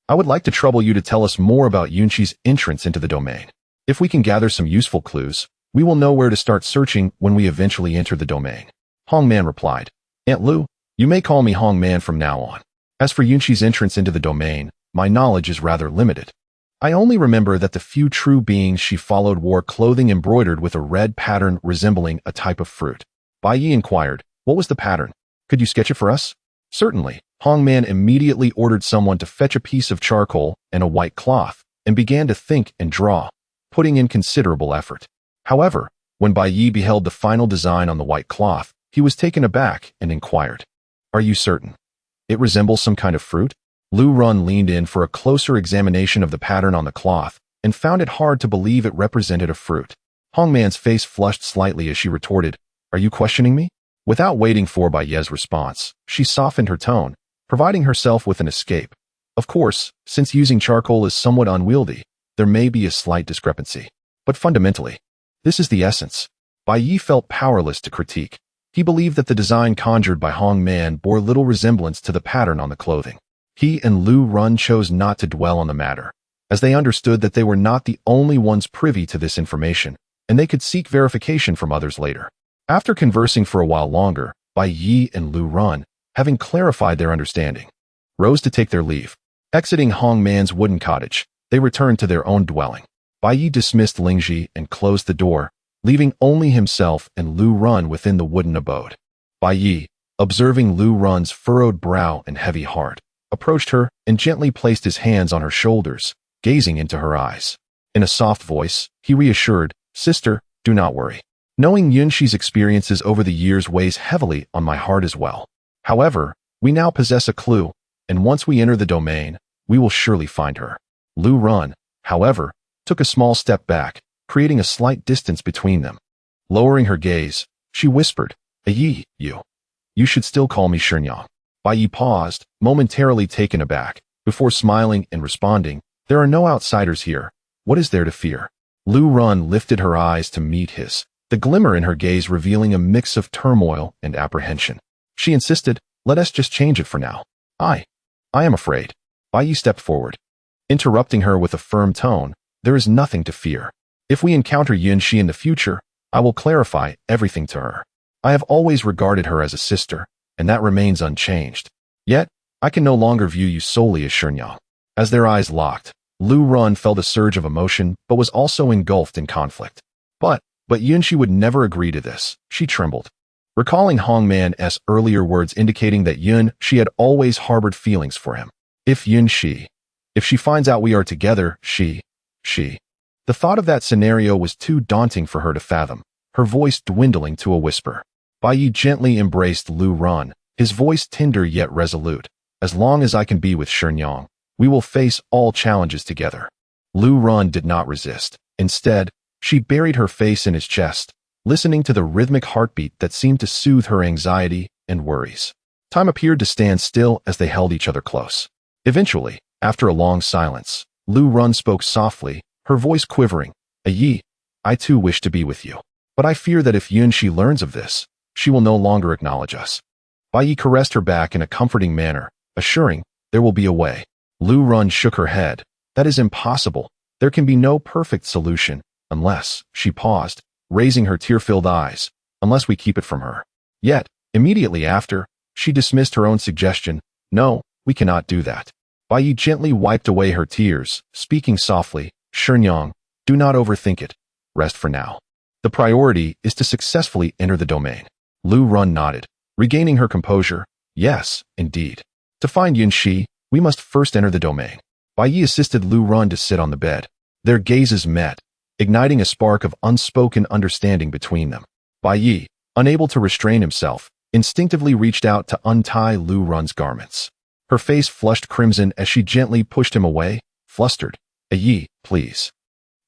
I would like to trouble you to tell us more about Liu Shi's entrance into the domain. If we can gather some useful clues, we will know where to start searching when we eventually enter the domain." Hongman replied, "Aunt Lu, you may call me Hongman from now on. As for Liu Shi's entrance into the domain, my knowledge is rather limited. I only remember that the few true beings she followed wore clothing embroidered with a red pattern resembling a type of fruit." Bai Ye inquired, "What was the pattern? Could you sketch it for us?" "Certainly." Hongman immediately ordered someone to fetch a piece of charcoal and a white cloth, and began to think and draw, putting in considerable effort. However, when Bai Ye beheld the final design on the white cloth, he was taken aback and inquired, "Are you certain? It resembles some kind of fruit?" Lu Run leaned in for a closer examination of the pattern on the cloth, and found it hard to believe it represented a fruit. Hongman's face flushed slightly as she retorted, "Are you questioning me?" Without waiting for Bai Ye's response, she softened her tone, providing herself with an escape. "Of course, since using charcoal is somewhat unwieldy, there may be a slight discrepancy. But fundamentally, this is the essence." Bai Ye felt powerless to critique. He believed that the design conjured by Hongman bore little resemblance to the pattern on the clothing. He and Lu Run chose not to dwell on the matter, as they understood that they were not the only ones privy to this information, and they could seek verification from others later. After conversing for a while longer, Bai Ye and Lu Run, having clarified their understanding, rose to take their leave. Exiting Hongman's wooden cottage, they returned to their own dwelling. Bai Ye dismissed Lingji and closed the door, leaving only himself and Lu Run within the wooden abode. Bai Ye, observing Lu Run's furrowed brow and heavy heart, approached her and gently placed his hands on her shoulders, gazing into her eyes. In a soft voice, he reassured, "Sister, do not worry. Knowing Liu Shi's experiences over the years weighs heavily on my heart as well. However, we now possess a clue, and once we enter the domain, we will surely find her." Lu Run, however, took a small step back, creating a slight distance between them. Lowering her gaze, she whispered, "Yi, you should still call me Shenyang." Bai Ye paused, momentarily taken aback, before smiling and responding, "There are no outsiders here. What is there to fear?" Lu Run lifted her eyes to meet his, the glimmer in her gaze revealing a mix of turmoil and apprehension. She insisted, "Let us just change it for now. I am afraid." Bai Ye stepped forward, interrupting her with a firm tone, "There is nothing to fear. If we encounter Liu Shi in the future, I will clarify everything to her. I have always regarded her as a sister, and that remains unchanged. Yet, I can no longer view you solely as Shenyang." As their eyes locked, Lu Run felt a surge of emotion but was also engulfed in conflict. But Liu Shi would never agree to this. She trembled, recalling Hongman's earlier words indicating that Liu Shi had always harbored feelings for him. If she finds out we are together, she. The thought of that scenario was too daunting for her to fathom, her voice dwindling to a whisper. Bai Ye gently embraced Lu Run, his voice tender yet resolute. "As long as I can be with Shenyang, we will face all challenges together." Lu Run did not resist. Instead, she buried her face in his chest, listening to the rhythmic heartbeat that seemed to soothe her anxiety and worries. Time appeared to stand still as they held each other close. Eventually, after a long silence, Lu Run spoke softly, her voice quivering, "Yi, I too wish to be with you. But I fear that if Liu Shi learns of this, she will no longer acknowledge us." Bai Ye caressed her back in a comforting manner, assuring, there will be a way. Lu Run shook her head. That is impossible. There can be no perfect solution, unless, she paused, raising her tear-filled eyes, unless we keep it from her. Yet, immediately after, she dismissed her own suggestion. No, we cannot do that. Bai Ye gently wiped away her tears, speaking softly, Shenyang, do not overthink it. Rest for now. The priority is to successfully enter the domain. Lu Run nodded, regaining her composure. Yes, indeed. To find Liu Shi, we must first enter the domain. Bai Ye assisted Lu Run to sit on the bed. Their gazes met, igniting a spark of unspoken understanding between them. Bai Ye, unable to restrain himself, instinctively reached out to untie Lu Run's garments. Her face flushed crimson as she gently pushed him away, flustered. Ye, please.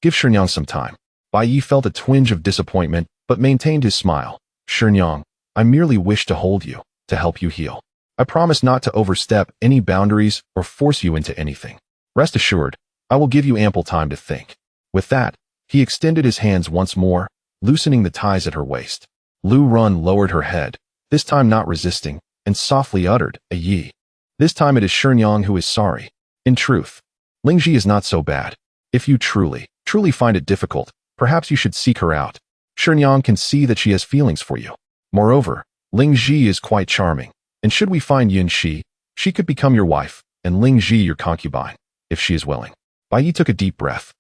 Give Shenyang some time. Bai Ye felt a twinge of disappointment, but maintained his smile. Shenyang, I merely wish to hold you, to help you heal. I promise not to overstep any boundaries or force you into anything. Rest assured, I will give you ample time to think. With that, he extended his hands once more, loosening the ties at her waist. Lu Run lowered her head, this time not resisting, and softly uttered, Ye. This time it is Shenyang who is sorry. In truth, Lingji is not so bad. If you truly find it difficult, perhaps you should seek her out. Shenyang can see that she has feelings for you. Moreover, Lingji is quite charming, and should we find Liu Shi, she could become your wife, and Lingji your concubine, if she is willing. Bai Ye took a deep breath.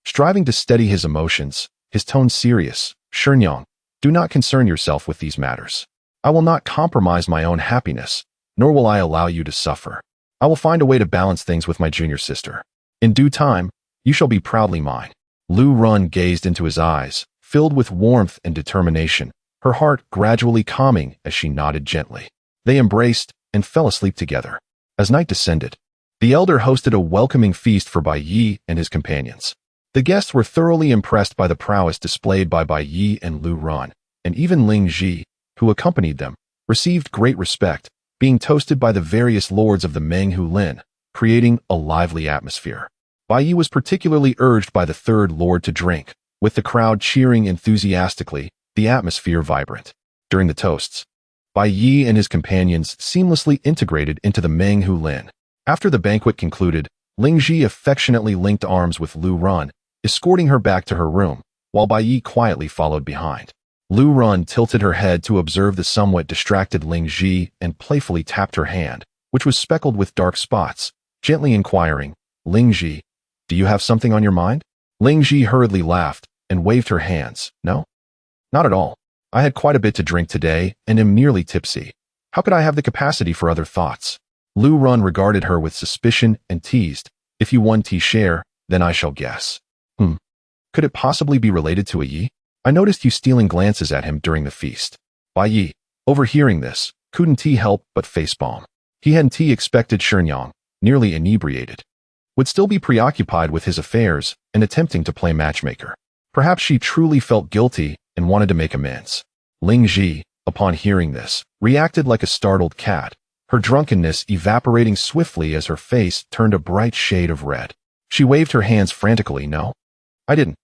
Striving to steady his emotions, his tone serious, Shenyang, do not concern yourself with these matters. I will not compromise my own happiness, nor will I allow you to suffer. I will find a way to balance things with my junior sister. In due time, you shall be proudly mine. Lu Run gazed into his eyes, filled with warmth and determination, her heart gradually calming as she nodded gently. They embraced and fell asleep together. As night descended, the elder hosted a welcoming feast for Bai Ye and his companions. The guests were thoroughly impressed by the prowess displayed by Bai Ye and Lu Run, and even Lingji, who accompanied them, received great respect, being toasted by the various lords of the Menghu Lin, creating a lively atmosphere. Bai Ye was particularly urged by the third lord to drink, with the crowd cheering enthusiastically, the atmosphere vibrant. During the toasts, Bai Ye and his companions seamlessly integrated into the Menghu Lin. After the banquet concluded, Lingji affectionately linked arms with Lu Run, escorting her back to her room, while Bai Ye quietly followed behind. Lu Run tilted her head to observe the somewhat distracted Lingji and playfully tapped her hand, which was speckled with dark spots, gently inquiring, Lingji, do you have something on your mind? Lingji hurriedly laughed and waved her hands. No? Not at all. I had quite a bit to drink today and am nearly tipsy. How could I have the capacity for other thoughts? Lu Run regarded her with suspicion and teased, if you want tea share, then I shall guess. Could it possibly be related to a Yi? I noticed you stealing glances at him during the feast. Bai Ye, overhearing this, couldn't he help but facepalm. He hadn't expected Shenyang, nearly inebriated, would still be preoccupied with his affairs and attempting to play matchmaker. Perhaps she truly felt guilty and wanted to make amends. Lingji, upon hearing this, reacted like a startled cat, her drunkenness evaporating swiftly as her face turned a bright shade of red. She waved her hands frantically. No, I didn't.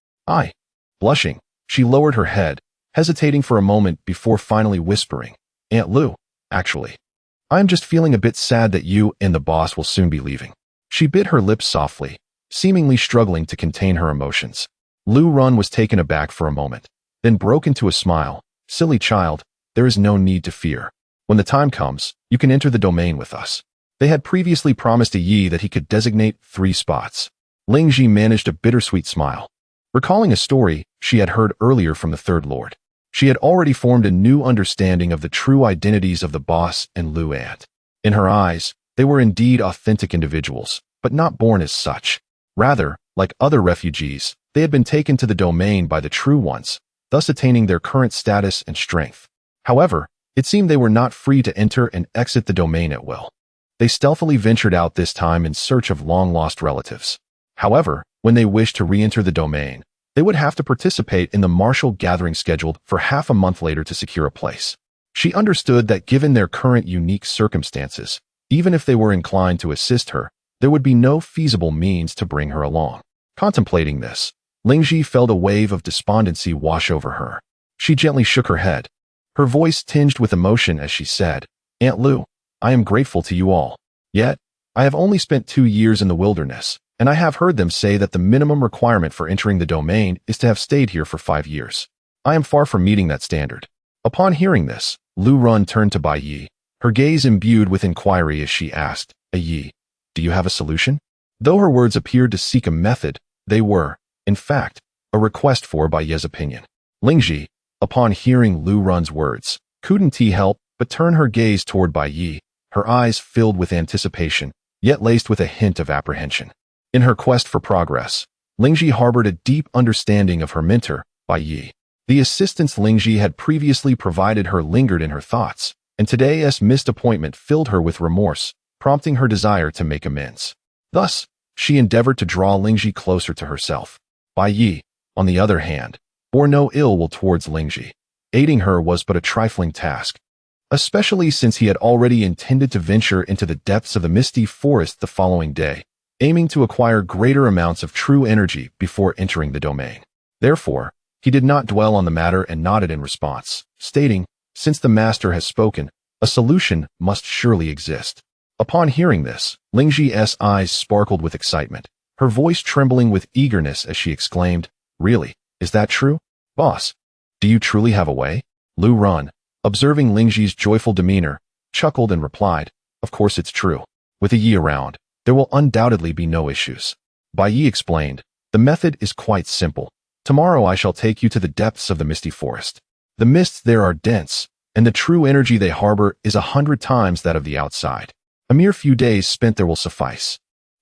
Blushing, she lowered her head, hesitating for a moment before finally whispering, Aunt Lu, actually, I am just feeling a bit sad that you and the boss will soon be leaving. She bit her lips softly, seemingly struggling to contain her emotions. Lu Run was taken aback for a moment, then broke into a smile. Silly child, there is no need to fear. When the time comes, you can enter the domain with us. They had previously promised a Yi that he could designate 3 spots. Lingji managed a bittersweet smile, recalling a story she had heard earlier from the Third Lord. She had already formed a new understanding of the true identities of the boss and Lu Ant. In her eyes, they were indeed authentic individuals, but not born as such. Rather, like other refugees, they had been taken to the domain by the true ones, thus attaining their current status and strength. However, it seemed they were not free to enter and exit the domain at will. They stealthily ventured out this time in search of long-lost relatives. However, when they wished to re-enter the domain, they would have to participate in the martial gathering scheduled for half a month later to secure a place. She understood that given their current unique circumstances, even if they were inclined to assist her, there would be no feasible means to bring her along. Contemplating this, Lingji felt a wave of despondency wash over her. She gently shook her head, her voice tinged with emotion as she said, Aunt Lu, I am grateful to you all. Yet, I have only spent 2 years in the wilderness, and I have heard them say that the minimum requirement for entering the domain is to have stayed here for 5 years. I am far from meeting that standard. Upon hearing this, Lu Run turned to Bai Ye, her gaze imbued with inquiry as she asked, Ye, do you have a solution? Though her words appeared to seek a method, they were, in fact, a request for Bai Ye's opinion. Lingji, upon hearing Lu Run's words, couldn't help but turn her gaze toward Bai Ye, her eyes filled with anticipation, yet laced with a hint of apprehension. In her quest for progress, Lingji harbored a deep understanding of her mentor, Bai Ye. The assistance Lingji had previously provided her lingered in her thoughts, and today's missed appointment filled her with remorse, prompting her desire to make amends. Thus, she endeavored to draw Lingji closer to herself. Bai Ye, on the other hand, bore no ill will towards Lingji. Aiding her was but a trifling task, especially since he had already intended to venture into the depths of the misty forest the following day, aiming to acquire greater amounts of true energy before entering the domain. Therefore, he did not dwell on the matter and nodded in response, stating, since the master has spoken, a solution must surely exist. Upon hearing this, Lingji's eyes sparkled with excitement, her voice trembling with eagerness as she exclaimed, Really, is that true? Boss, do you truly have a way? Lu Run, observing Lingji's joyful demeanor, chuckled and replied, Of course it's true. With a Yi around, there will undoubtedly be no issues. Bai Ye explained, The method is quite simple. Tomorrow I shall take you to the depths of the misty forest. The mists there are dense, and the true energy they harbor is 100 times that of the outside. A mere few days spent there will suffice.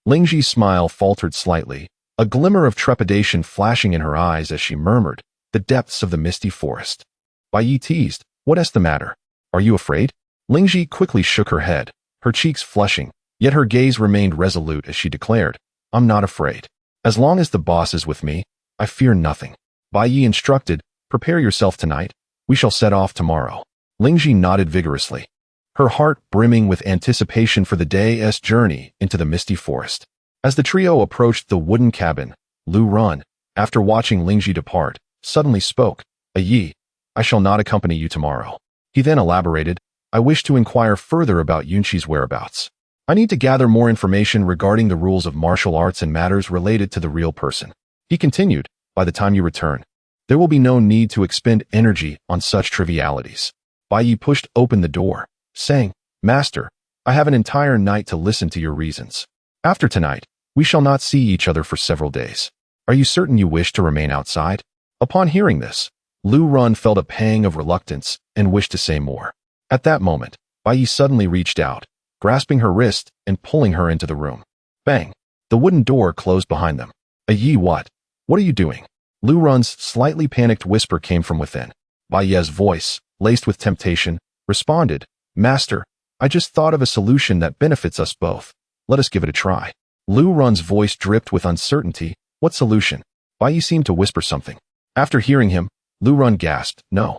Lingji's smile faltered slightly, a glimmer of trepidation flashing in her eyes as she murmured, The depths of the misty forest. Bai Ye teased, What's the matter? Are you afraid? Lingji quickly shook her head, her cheeks flushing, yet her gaze remained resolute as she declared, I'm not afraid. As long as the boss is with me, I fear nothing. Bai Ye instructed, Prepare yourself tonight. We shall set off tomorrow. Lingji nodded vigorously, her heart brimming with anticipation for the day's journey into the misty forest. As the trio approached the wooden cabin, Lu Run, after watching Lingji depart, suddenly spoke, Ye, I shall not accompany you tomorrow. He then elaborated, I wish to inquire further about Yunshi's whereabouts. I need to gather more information regarding the rules of martial arts and matters related to the real person. He continued, By the time you return, there will be no need to expend energy on such trivialities. Bai Ye pushed open the door, saying, Master, I have an entire night to listen to your reasons. After tonight, we shall not see each other for several days. Are you certain you wish to remain outside? Upon hearing this, Lu Run felt a pang of reluctance and wished to say more. At that moment, Bai Ye suddenly reached out, grasping her wrist and pulling her into the room. Bang! The wooden door closed behind them. Ye, what? What are you doing? Lu Run's slightly panicked whisper came from within. Bai Ye's voice, laced with temptation, responded, Master, I just thought of a solution that benefits us both. Let us give it a try. Lu Run's voice dripped with uncertainty. What solution? Bai Ye seemed to whisper something. After hearing him, Lu Run gasped, No.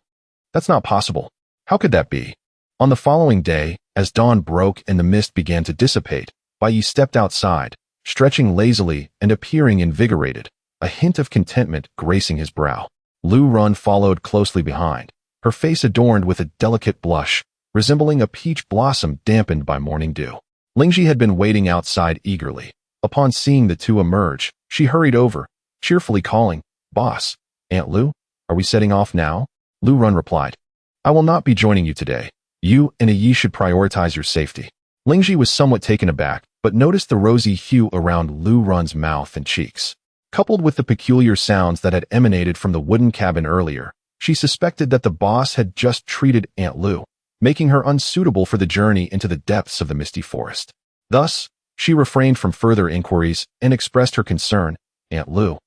That's not possible. How could that be? On the following day, as dawn broke and the mist began to dissipate, Bai Ye stepped outside, stretching lazily and appearing invigorated, a hint of contentment gracing his brow. Lu Run followed closely behind, her face adorned with a delicate blush, resembling a peach blossom dampened by morning dew. Lingji had been waiting outside eagerly. Upon seeing the two emerge, she hurried over, cheerfully calling, Boss, Aunt Lu, are we setting off now? Lu Run replied, I will not be joining you today. You and Yi should prioritize your safety. Lingji was somewhat taken aback, but noticed the rosy hue around Lu Run's mouth and cheeks. Coupled with the peculiar sounds that had emanated from the wooden cabin earlier, she suspected that the boss had just treated Aunt Lu, making her unsuitable for the journey into the depths of the misty forest. Thus, she refrained from further inquiries and expressed her concern, Aunt Lu,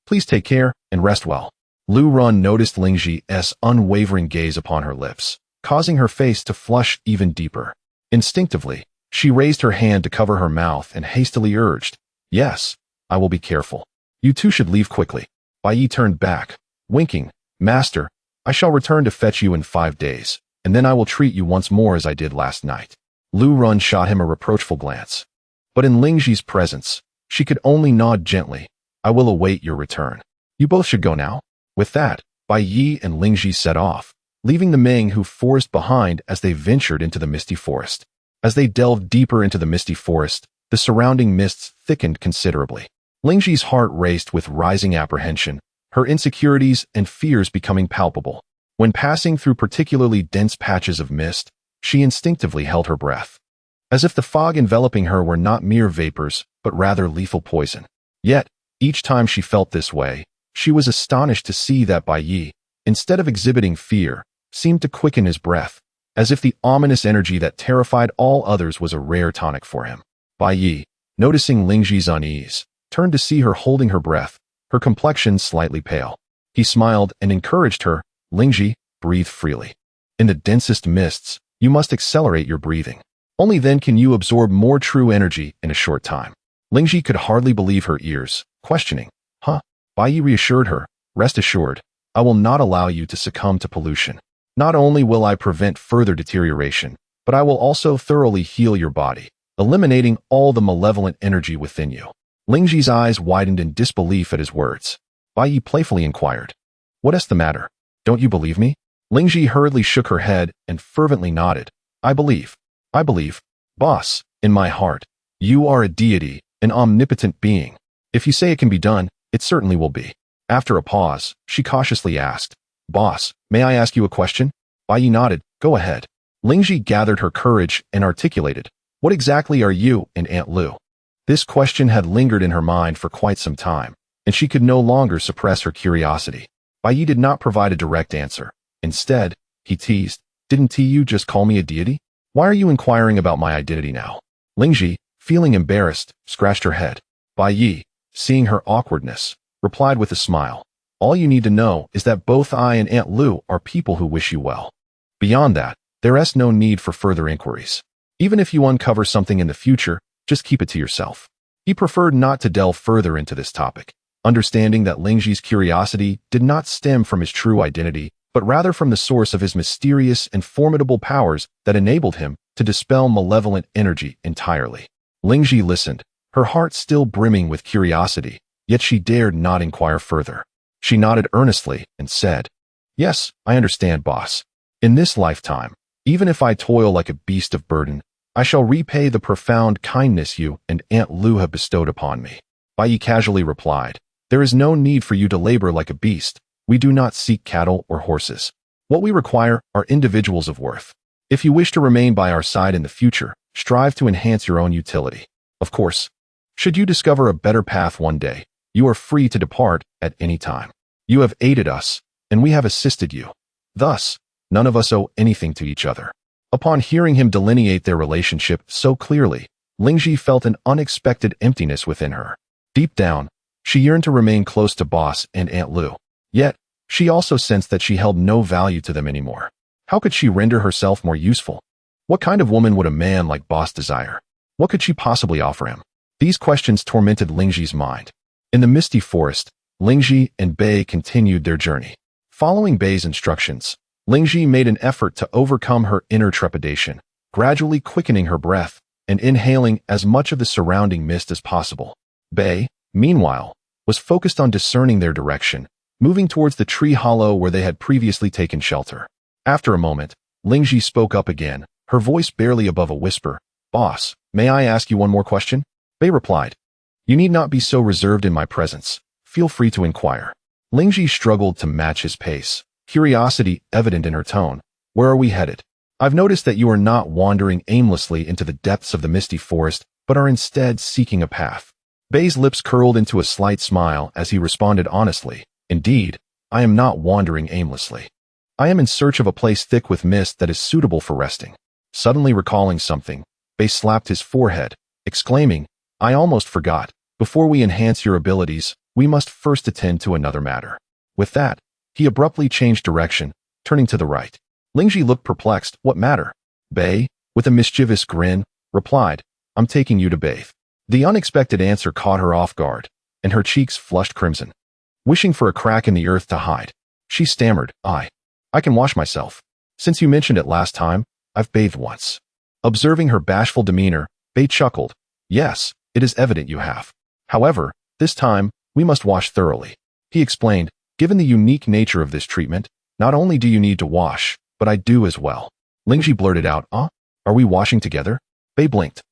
please take care and rest well. Lu Run noticed Lingji's unwavering gaze upon her lips, causing her face to flush even deeper. Instinctively, she raised her hand to cover her mouth and hastily urged, Yes, I will be careful. You two should leave quickly. Bai Ye turned back, winking, Master, I shall return to fetch you in 5 days, and then I will treat you once more as I did last night. Lu Run shot him a reproachful glance. But in Lingji's presence, she could only nod gently, I will await your return. You both should go now. With that, Bai Ye and Lingji set off, leaving the Ming who forest behind as they ventured into the misty forest. As they delved deeper into the misty forest, the surrounding mists thickened considerably. Lingxi's heart raced with rising apprehension, her insecurities and fears becoming palpable. When passing through particularly dense patches of mist, she instinctively held her breath, as if the fog enveloping her were not mere vapors, but rather lethal poison. Yet, each time she felt this way, she was astonished to see that Bai Ye, instead of exhibiting fear, seemed to quicken his breath, as if the ominous energy that terrified all others was a rare tonic for him. Bai Ye, noticing Lingxi's unease, turned to see her holding her breath, her complexion slightly pale. He smiled and encouraged her, "Lingxi, breathe freely. In the densest mists, you must accelerate your breathing. Only then can you absorb more true energy in a short time." Lingxi could hardly believe her ears, questioning, "Huh?" Bai Ye reassured her, "Rest assured, I will not allow you to succumb to pollution. Not only will I prevent further deterioration, but I will also thoroughly heal your body, eliminating all the malevolent energy within you." Lingxi's eyes widened in disbelief at his words. Bai Ye playfully inquired, "What is the matter? Don't you believe me?" Lingxi hurriedly shook her head and fervently nodded. I believe, boss, in my heart. You are a deity, an omnipotent being. If you say it can be done, it certainly will be." After a pause, she cautiously asked, "Boss, may I ask you a question?" Bai Ye nodded, "Go ahead." Lingxi gathered her courage and articulated, "What exactly are you and Aunt Liu?" This question had lingered in her mind for quite some time, and she could no longer suppress her curiosity. Bai Ye did not provide a direct answer. Instead, he teased, "Didn't you just call me a deity? Why are you inquiring about my identity now?" Lingxi, feeling embarrassed, scratched her head. Bai Ye, seeing her awkwardness, replied with a smile, "All you need to know is that both I and Aunt Liu are people who wish you well. Beyond that, there is no need for further inquiries. Even if you uncover something in the future, just keep it to yourself." He preferred not to delve further into this topic, understanding that Lingxi's curiosity did not stem from his true identity, but rather from the source of his mysterious and formidable powers that enabled him to dispel malevolent energy entirely. Lingxi listened, her heart still brimming with curiosity, yet she dared not inquire further. She nodded earnestly and said, "Yes, I understand, boss. In this lifetime, even if I toil like a beast of burden, I shall repay the profound kindness you and Aunt Liu have bestowed upon me." Bai Ye casually replied, "There is no need for you to labor like a beast. We do not seek cattle or horses. What we require are individuals of worth. If you wish to remain by our side in the future, strive to enhance your own utility. Of course, should you discover a better path one day, you are free to depart at any time. You have aided us, and we have assisted you. Thus, none of us owe anything to each other." Upon hearing him delineate their relationship so clearly, Lingxi felt an unexpected emptiness within her. Deep down, she yearned to remain close to Boss and Aunt Liu. Yet, she also sensed that she held no value to them anymore. How could she render herself more useful? What kind of woman would a man like Boss desire? What could she possibly offer him? These questions tormented Lingxi's mind. In the misty forest, Lingxi and Bai continued their journey. Following Bai's instructions, Lingxi made an effort to overcome her inner trepidation, gradually quickening her breath and inhaling as much of the surrounding mist as possible. Bai, meanwhile, was focused on discerning their direction, moving towards the tree hollow where they had previously taken shelter. After a moment, Lingxi spoke up again, her voice barely above a whisper. "Boss, may I ask you one more question?" Bai replied, "You need not be so reserved in my presence. Feel free to inquire." Lingxi struggled to match his pace, curiosity evident in her tone. "Where are we headed? I've noticed that you are not wandering aimlessly into the depths of the misty forest, but are instead seeking a path." Bai's lips curled into a slight smile as he responded honestly, "Indeed, I am not wandering aimlessly. I am in search of a place thick with mist that is suitable for resting." Suddenly recalling something, Bai slapped his forehead, exclaiming, "I almost forgot. Before we enhance your abilities, we must first attend to another matter." With that, he abruptly changed direction, turning to the right. Lingxi looked perplexed. "What matter?" Bai, with a mischievous grin, replied, "I'm taking you to bathe." The unexpected answer caught her off guard, and her cheeks flushed crimson. Wishing for a crack in the earth to hide, she stammered, I can wash myself. Since you mentioned it last time, I've bathed once." Observing her bashful demeanor, Bai chuckled, "Yes, it is evident you have. However, this time, we must wash thoroughly." He explained, "Given the unique nature of this treatment, Not only do you need to wash, but I do as well. Lingji blurted out, Are we washing together? Bai blinked.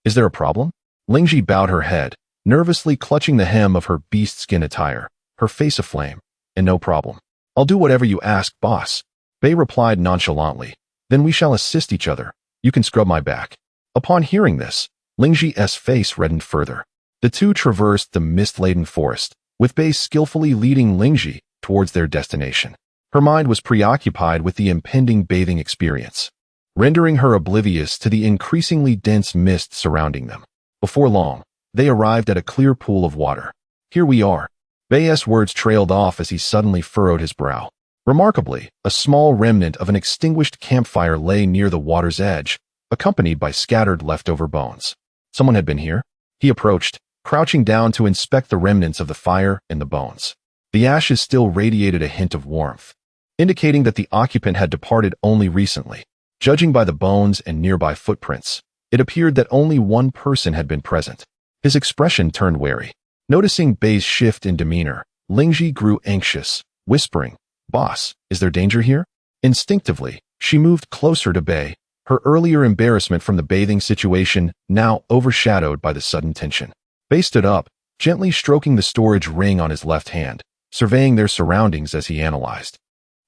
Is there a problem? Lingji bowed her head, nervously clutching the hem of her beast skin attire, her face aflame. And no problem. I'll do whatever you ask, boss. Bai replied nonchalantly. Then we shall assist each other. You can scrub my back. Upon hearing this, Lingji's face reddened further. The two traversed the mist-laden forest, with Bai skillfully leading Lingji towards their destination. Her mind was preoccupied with the impending bathing experience, rendering her oblivious to the increasingly dense mist surrounding them. Before long, they arrived at a clear pool of water. Here we are. Bai's words trailed off as he suddenly furrowed his brow. Remarkably, a small remnant of an extinguished campfire lay near the water's edge, accompanied by scattered leftover bones. Someone had been here? He approached, crouching down to inspect the remnants of the fire and the bones. The ashes still radiated a hint of warmth, indicating that the occupant had departed only recently. Judging by the bones and nearby footprints, it appeared that only one person had been present. His expression turned wary. Noticing Bai's shift in demeanor, Lingji grew anxious, whispering, Boss, is there danger here? Instinctively, she moved closer to Bai, her earlier embarrassment from the bathing situation now overshadowed by the sudden tension. Bai stood up, gently stroking the storage ring on his left hand, surveying their surroundings as he analyzed.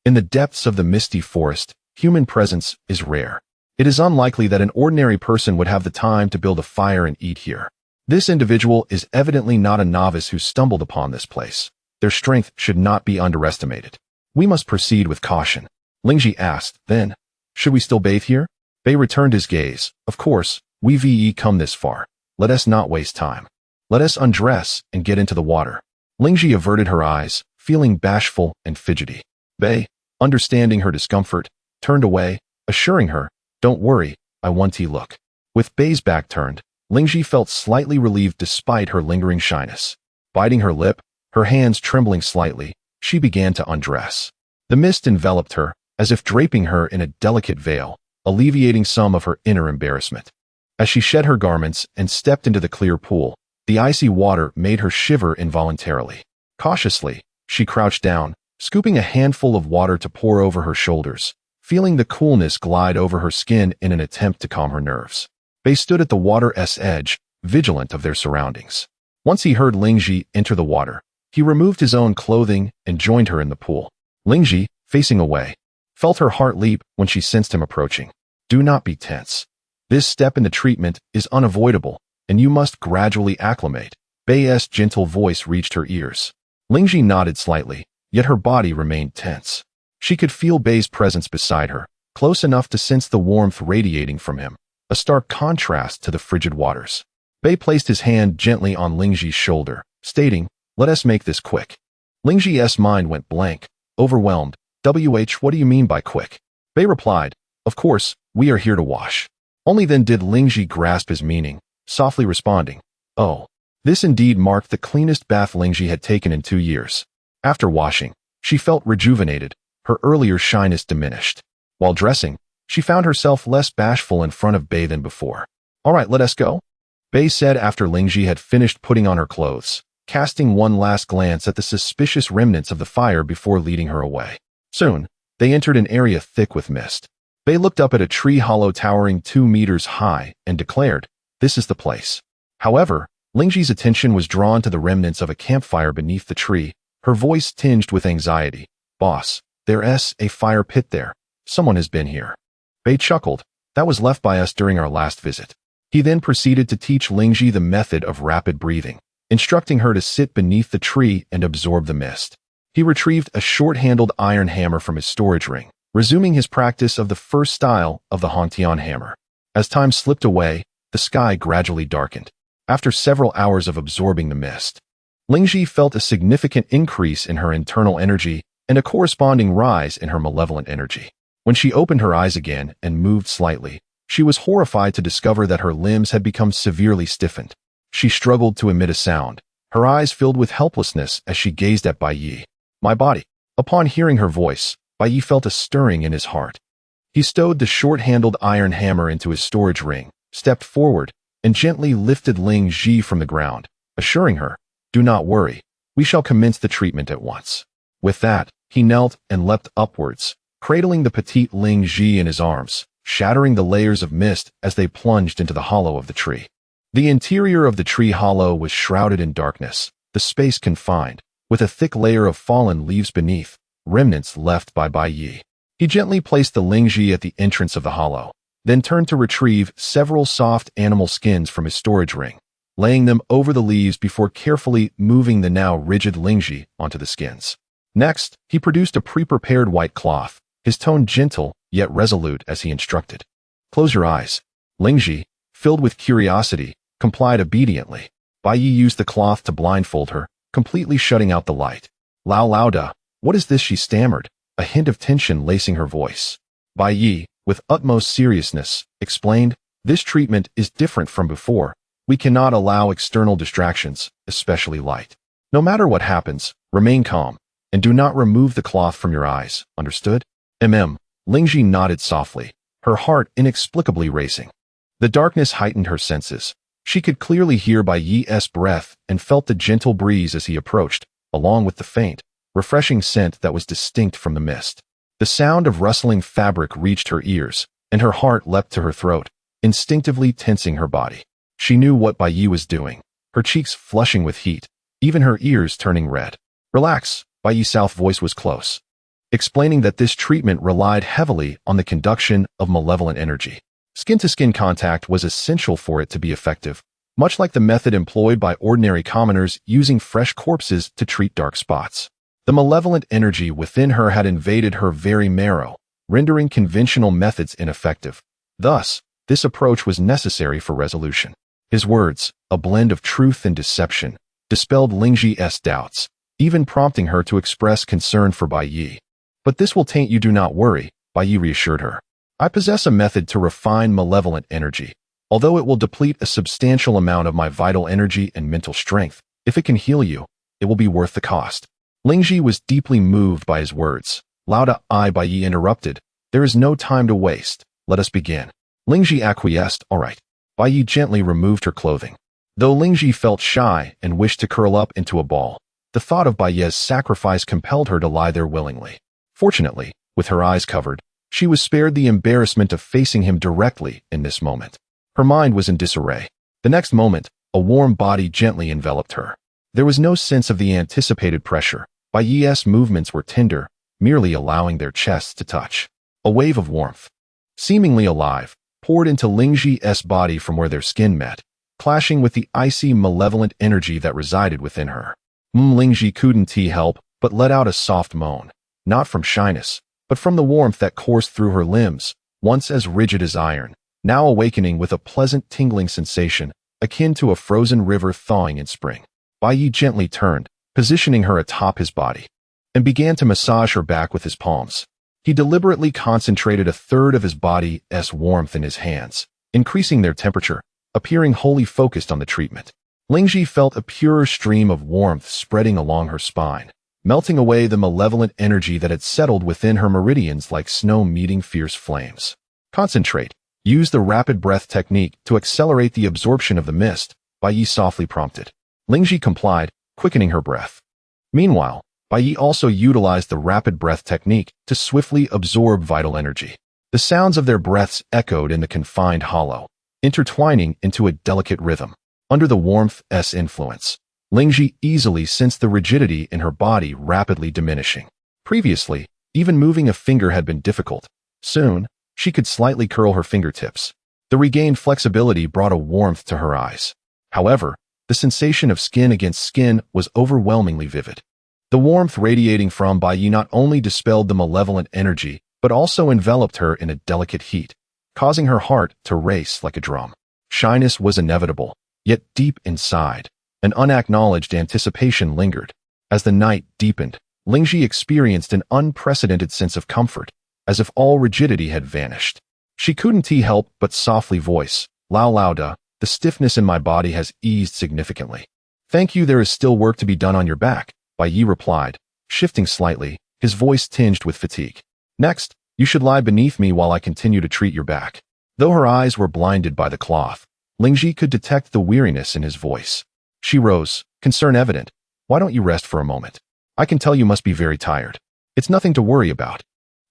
In the depths of the misty forest, human presence is rare. It is unlikely that an ordinary person would have the time to build a fire and eat here. This individual is evidently not a novice who stumbled upon this place. Their strength should not be underestimated. We must proceed with caution. Lingji asked, then, should we still bathe here? Bai returned his gaze. Of course, we've come this far. Let us not waste time. Let us undress and get into the water. Lingji averted her eyes, feeling bashful and fidgety. Bai, understanding her discomfort, turned away, assuring her, don't worry, I want to look. With Bai's back turned, Lingji felt slightly relieved despite her lingering shyness. Biting her lip, her hands trembling slightly, she began to undress. The mist enveloped her, as if draping her in a delicate veil, alleviating some of her inner embarrassment. As she shed her garments and stepped into the clear pool, the icy water made her shiver involuntarily. Cautiously, she crouched down, scooping a handful of water to pour over her shoulders, feeling the coolness glide over her skin in an attempt to calm her nerves. Bai stood at the water's edge, vigilant of their surroundings. Once he heard Lingji enter the water, he removed his own clothing and joined her in the pool. Lingji, facing away, felt her heart leap when she sensed him approaching. Do not be tense. This step in the treatment is unavoidable, and you must gradually acclimate. Bai's gentle voice reached her ears. Lingji nodded slightly, yet her body remained tense. She could feel Bai's presence beside her, close enough to sense the warmth radiating from him, a stark contrast to the frigid waters. Bai placed his hand gently on Lingji's shoulder, stating, let us make this quick. Lingji's mind went blank, overwhelmed. What do you mean by quick? Bai replied, of course, we are here to wash. Only then did Lingji grasp his meaning, softly responding, oh. This indeed marked the cleanest bath Lingji had taken in 2 years. After washing, she felt rejuvenated, her earlier shyness diminished. While dressing, she found herself less bashful in front of Bai than before. All right, let us go, Bai said after Lingji had finished putting on her clothes, casting one last glance at the suspicious remnants of the fire before leading her away. Soon, they entered an area thick with mist. Bai looked up at a tree hollow towering 2 meters high and declared, this is the place. However, Lingji's attention was drawn to the remnants of a campfire beneath the tree, her voice tinged with anxiety. Boss, there's a fire pit there. Someone has been here. Bai chuckled. That was left by us during our last visit. He then proceeded to teach Lingji the method of rapid breathing, instructing her to sit beneath the tree and absorb the mist. He retrieved a short-handled iron hammer from his storage ring, resuming his practice of the first style of the Hongtian hammer. As time slipped away, the sky gradually darkened. After several hours of absorbing the mist, Lingji felt a significant increase in her internal energy and a corresponding rise in her malevolent energy. When she opened her eyes again and moved slightly, she was horrified to discover that her limbs had become severely stiffened. She struggled to emit a sound, her eyes filled with helplessness as she gazed at Bai Ye. My body. Upon hearing her voice, Bai Ye felt a stirring in his heart. He stowed the short-handled iron hammer into his storage ring, stepped forward, and gently lifted Lingji from the ground, assuring her, do not worry, we shall commence the treatment at once. With that, He knelt and leapt upwards, cradling the petite Ling Shi in his arms, shattering the layers of mist as they plunged into the hollow of the tree. The interior of the tree hollow was shrouded in darkness, the space confined, with a thick layer of fallen leaves beneath, remnants left by Bai Ye. He gently placed the Ling Shi at the entrance of the hollow, then turned to retrieve several soft animal skins from his storage ring, laying them over the leaves before carefully moving the now rigid Ling Shi onto the skins. Next, he produced a pre-prepared white cloth, his tone gentle yet resolute as he instructed. "Close your eyes." Ling Shi, filled with curiosity, complied obediently. Bai Ye used the cloth to blindfold her, completely shutting out the light. "Lao Lao da, what is this?" she stammered, a hint of tension lacing her voice. Bai Ye, with utmost seriousness, explained, "This treatment is different from before. We cannot allow external distractions, especially light. No matter what happens, remain calm, and do not remove the cloth from your eyes, understood?" Ling Shi nodded softly, her heart inexplicably racing. The darkness heightened her senses. She could clearly hear Bai Ye's breath and felt the gentle breeze as he approached, along with the faint, refreshing scent that was distinct from the mist. The sound of rustling fabric reached her ears, and her heart leapt to her throat, instinctively tensing her body. She knew what Bai Ye was doing, her cheeks flushing with heat, even her ears turning red. "Relax," Bai Ye's soft voice was close, explaining that this treatment relied heavily on the conduction of malevolent energy. Skin-to-skin contact was essential for it to be effective, much like the method employed by ordinary commoners using fresh corpses to treat dark spots. The malevolent energy within her had invaded her very marrow, rendering conventional methods ineffective. Thus, this approach was necessary for resolution. His words, a blend of truth and deception, dispelled Ling Shi's doubts, even prompting her to express concern for Bai Ye. "But this will taint you, do not worry," Bai Ye reassured her. "I possess a method to refine malevolent energy. Although it will deplete a substantial amount of my vital energy and mental strength, if it can heal you, it will be worth the cost." Ling Shi was deeply moved by his words. "Lauda, Bai Ye interrupted. There is no time to waste. Let us begin." Ling Shi acquiesced. "All right." Bai Ye gently removed her clothing. Though Ling Shi felt shy and wished to curl up into a ball, the thought of Bai Ye's sacrifice compelled her to lie there willingly. Fortunately, with her eyes covered, she was spared the embarrassment of facing him directly in this moment. Her mind was in disarray. The next moment, a warm body gently enveloped her. There was no sense of the anticipated pressure. Bai Ye's movements were tender, merely allowing their chests to touch. A wave of warmth, seemingly alive, poured into Ling Shi's body from where their skin met, clashing with the icy, malevolent energy that resided within her. Ling Shi couldn't help but let out a soft moan, not from shyness, but from the warmth that coursed through her limbs, once as rigid as iron, now awakening with a pleasant tingling sensation, akin to a frozen river thawing in spring. Bai Ye gently turned, positioning her atop his body, and began to massage her back with his palms. He deliberately concentrated a third of his body's warmth in his hands, increasing their temperature, appearing wholly focused on the treatment. Ling Shi felt a purer stream of warmth spreading along her spine, melting away the malevolent energy that had settled within her meridians like snow meeting fierce flames. "Concentrate. Use the rapid breath technique to accelerate the absorption of the mist," Bai Ye softly prompted. Ling Shi complied, quickening her breath. Meanwhile, Bai Ye also utilized the rapid breath technique to swiftly absorb vital energy. The sounds of their breaths echoed in the confined hollow, intertwining into a delicate rhythm. Under the warmth's influence, Ling Shi easily sensed the rigidity in her body rapidly diminishing. Previously, even moving a finger had been difficult. Soon, she could slightly curl her fingertips. The regained flexibility brought a warmth to her eyes. However, the sensation of skin against skin was overwhelmingly vivid. The warmth radiating from Bai Ye not only dispelled the malevolent energy, but also enveloped her in a delicate heat, causing her heart to race like a drum. Shyness was inevitable, yet deep inside, an unacknowledged anticipation lingered. As the night deepened, Ling Shi experienced an unprecedented sense of comfort, as if all rigidity had vanished. She couldn't help but softly voice, "Lao Lao da, the stiffness in my body has eased significantly." "Thank you, there is still work to be done on your back," Bai Ye replied, shifting slightly, his voice tinged with fatigue. "Next, you should lie beneath me while I continue to treat your back." Though her eyes were blinded by the cloth, Ling Shi could detect the weariness in his voice. She rose, concern evident. "Why don't you rest for a moment? I can tell you must be very tired." It's nothing to worry about.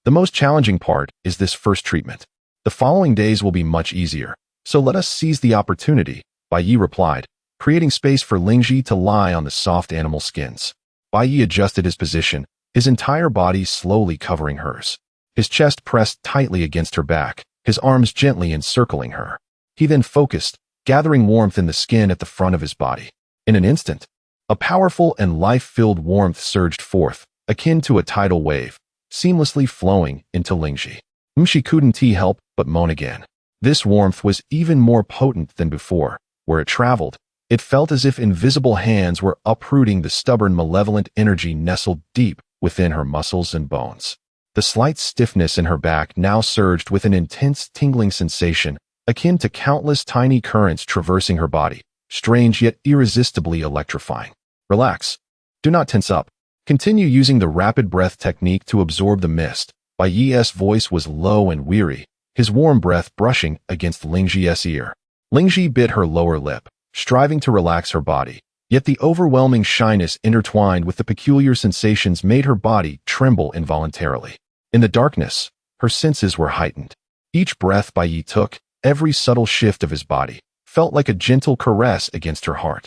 The most challenging part is this first treatment. The following days will be much easier, so let us seize the opportunity, Bai Ye replied, creating space for Lingji to lie on the soft animal skins. Bai Ye adjusted his position, his entire body slowly covering hers. His chest pressed tightly against her back, his arms gently encircling her. He then focused, gathering warmth in the skin at the front of his body. In an instant, a powerful and life-filled warmth surged forth, akin to a tidal wave, seamlessly flowing into Lingji. She couldn't help but moan again. This warmth was even more potent than before. Where it traveled, it felt as if invisible hands were uprooting the stubborn, malevolent energy nestled deep within her muscles and bones. The slight stiffness in her back now surged with an intense tingling sensation, akin to countless tiny currents traversing her body, strange yet irresistibly electrifying. Relax. Do not tense up. Continue using the rapid breath technique to absorb the mist. Bai Ye's voice was low and weary, his warm breath brushing against Lingji's ear. Lingji bit her lower lip, striving to relax her body, yet the overwhelming shyness intertwined with the peculiar sensations made her body tremble involuntarily. In the darkness, her senses were heightened. Each breath Bai Ye took, every subtle shift of his body, felt like a gentle caress against her heart.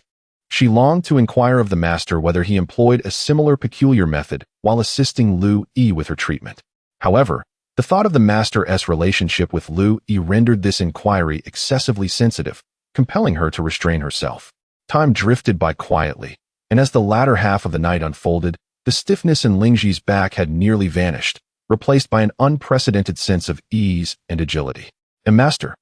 She longed to inquire of the master whether he employed a similar peculiar method while assisting Liu Shi with her treatment. However, the thought of the master's relationship with Liu Shi rendered this inquiry excessively sensitive, compelling her to restrain herself. Time drifted by quietly, and as the latter half of the night unfolded, the stiffness in Lingji's back had nearly vanished, replaced by an unprecedented sense of ease and agility. And master,